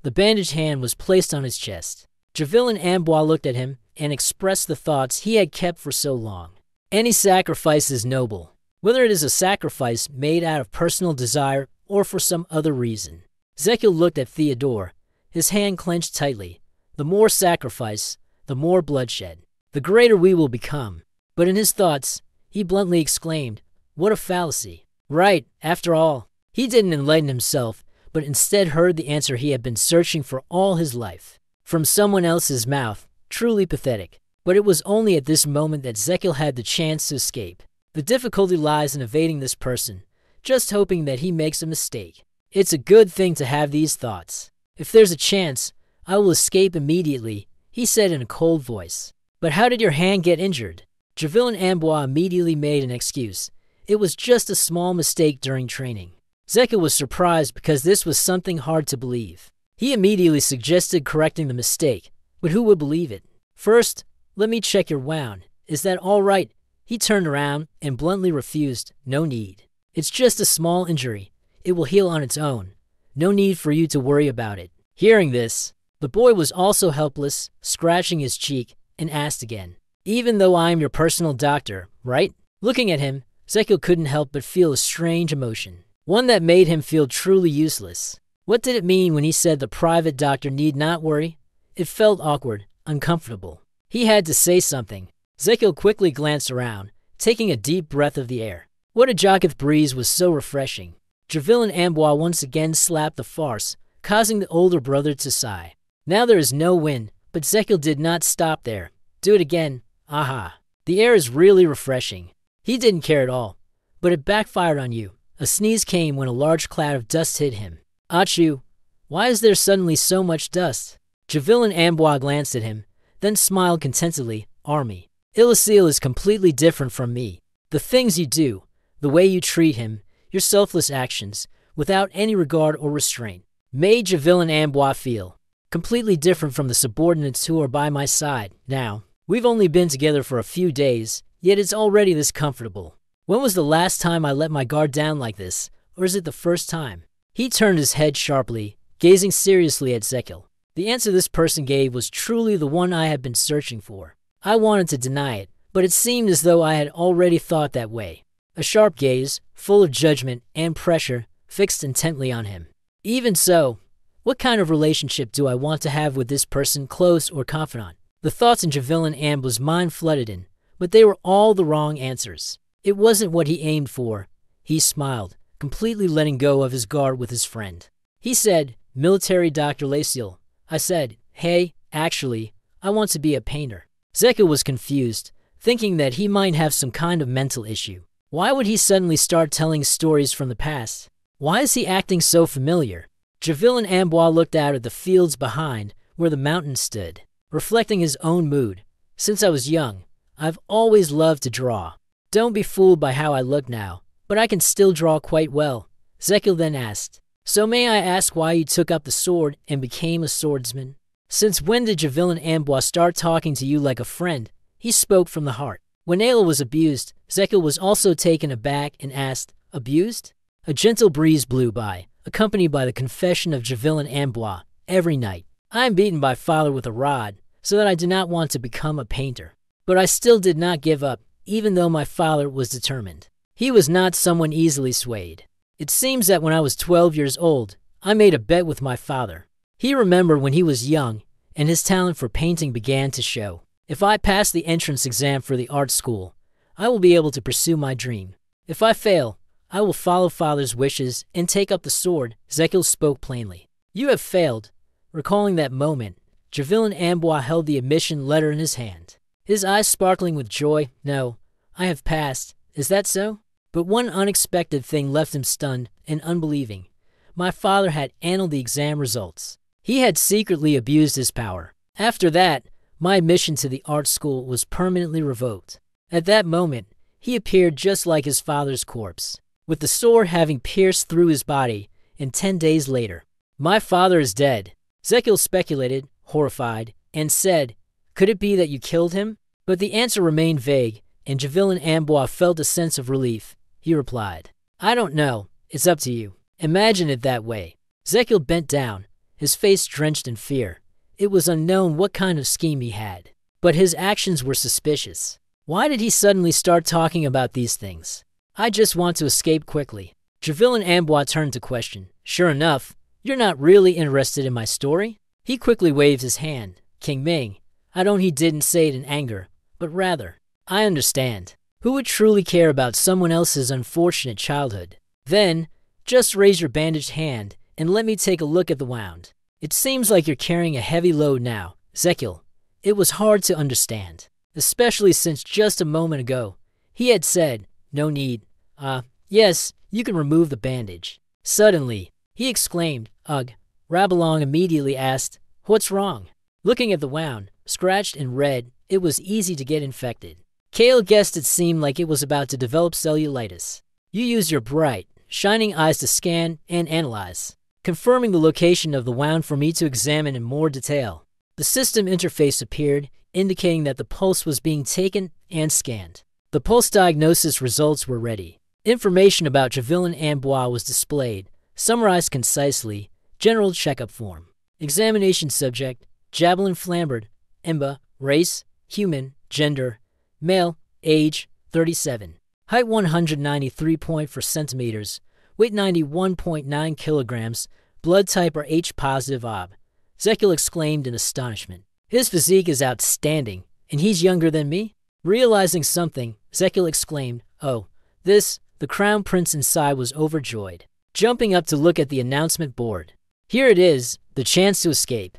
The bandaged hand was placed on his chest. Javelin Amboise looked at him and expressed the thoughts he had kept for so long. Any sacrifice is noble, whether it is a sacrifice made out of personal desire or for some other reason. Zekil looked at Theodore, his hand clenched tightly. The more sacrifice, the more bloodshed, the greater we will become. But in his thoughts, he bluntly exclaimed, "What a fallacy." Right, after all, he didn't enlighten himself, but instead heard the answer he had been searching for all his life. From someone else's mouth, truly pathetic. But it was only at this moment that Zekil had the chance to escape. The difficulty lies in evading this person, just hoping that he makes a mistake. It's a good thing to have these thoughts. "If there's a chance, I will escape immediately," he said in a cold voice. "But how did your hand get injured?" Javelin Amboise immediately made an excuse. It was just a small mistake during training. Zekil was surprised because this was something hard to believe. He immediately suggested correcting the mistake, but who would believe it? "First, let me check your wound. Is that all right?" He turned around and bluntly refused. "No need. It's just a small injury. It will heal on its own. No need for you to worry about it." Hearing this, the boy was also helpless, scratching his cheek, and asked again, "Even though I am your personal doctor, right?" Looking at him, Zekil couldn't help but feel a strange emotion, one that made him feel truly useless. What did it mean when he said the private doctor need not worry? It felt awkward, uncomfortable. He had to say something. Zekil quickly glanced around, taking a deep breath of the air. What a Jaketh breeze was so refreshing. Javelin Amboise once again slapped the farce, causing the older brother to sigh. Now there is no wind, but Zekil did not stop there. "Do it again." "Aha. The air is really refreshing." He didn't care at all, but it backfired on you. A sneeze came when a large cloud of dust hit him. "Achoo, why is there suddenly so much dust?" Javelin Amboise glanced at him, then smiled contentedly. "Army. Illicil is completely different from me. The things you do, the way you treat him, your selfless actions, without any regard or restraint, made Javelin Amboise feel completely different from the subordinates who are by my side now. We've only been together for a few days, yet it's already this comfortable. When was the last time I let my guard down like this, or is it the first time?" He turned his head sharply, gazing seriously at Zekil. The answer this person gave was truly the one I had been searching for. I wanted to deny it, but it seemed as though I had already thought that way. A sharp gaze, full of judgment and pressure, fixed intently on him. Even so, what kind of relationship do I want to have with this person, close or confidant? The thoughts in Javelin Ambos's mind flooded in, but they were all the wrong answers. It wasn't what he aimed for. He smiled, completely letting go of his guard with his friend. He said, "Military Dr. Laciel." I said, "Hey, actually, I want to be a painter." Zekil was confused, thinking that he might have some kind of mental issue. Why would he suddenly start telling stories from the past? Why is he acting so familiar? Javelin Amboise looked out at the fields behind, where the mountains stood, reflecting his own mood. "Since I was young, I've always loved to draw. Don't be fooled by how I look now, but I can still draw quite well." Zekil then asked, "So may I ask why you took up the sword and became a swordsman?" Since when did Javelin Amboise start talking to you like a friend? He spoke from the heart. When Ayla was abused, Zekil was also taken aback and asked, "Abused?" A gentle breeze blew by, accompanied by the confession of Javelin Amboise. "Every night, I am beaten by father with a rod, so that I did not want to become a painter. But I still did not give up, even though my father was determined. He was not someone easily swayed. It seems that when I was 12 years old, I made a bet with my father. He remembered when he was young, and his talent for painting began to show. If I pass the entrance exam for the art school, I will be able to pursue my dream. If I fail, I will follow father's wishes and take up the sword. Zekil spoke plainly. You have failed. Recalling that moment, Javelin Amboise held the admission letter in his hand, his eyes sparkling with joy. No, I have passed. Is that so? But one unexpected thing left him stunned and unbelieving. My father had annulled the exam results. He had secretly abused his power. After that, my admission to the art school was permanently revoked. At that moment, he appeared just like his father's corpse, with the sword having pierced through his body, and 10 days later, my father is dead. Zekil speculated, horrified, and said, could it be that you killed him? But the answer remained vague, and Javelin Amboise felt a sense of relief. He replied, I don't know. It's up to you. Imagine it that way. Zekil bent down, his face drenched in fear. It was unknown what kind of scheme he had, but his actions were suspicious. Why did he suddenly start talking about these things? I just want to escape quickly. Javelin Amboise turned to question. Sure enough, you're not really interested in my story? He quickly waved his hand. King Ming, he didn't say it in anger, but rather, I understand. Who would truly care about someone else's unfortunate childhood? Then, just raise your bandaged hand and let me take a look at the wound. It seems like you're carrying a heavy load now. Zekil, it was hard to understand, especially since just a moment ago, he had said, no need. Yes, you can remove the bandage. Suddenly, he exclaimed, ugh. Rabalong immediately asked, what's wrong? Looking at the wound, scratched and red, it was easy to get infected. Kale guessed it seemed like it was about to develop cellulitis. You used your bright, shining eyes to scan and analyze, confirming the location of the wound for me to examine in more detail. The system interface appeared, indicating that the pulse was being taken and scanned. The pulse diagnosis results were ready. Information about Javelin Amboise was displayed, summarized concisely, general checkup form. Examination subject, Javelin Flambard, Emba, race, human, gender, male, age, 37. Height 193.4 centimeters, weight 91.9 kilograms, blood type are H positive AB. Zekil exclaimed in astonishment. His physique is outstanding, and he's younger than me? Realizing something, Zekil exclaimed, oh, the crown prince inside was overjoyed, jumping up to look at the announcement board. Here it is, the chance to escape.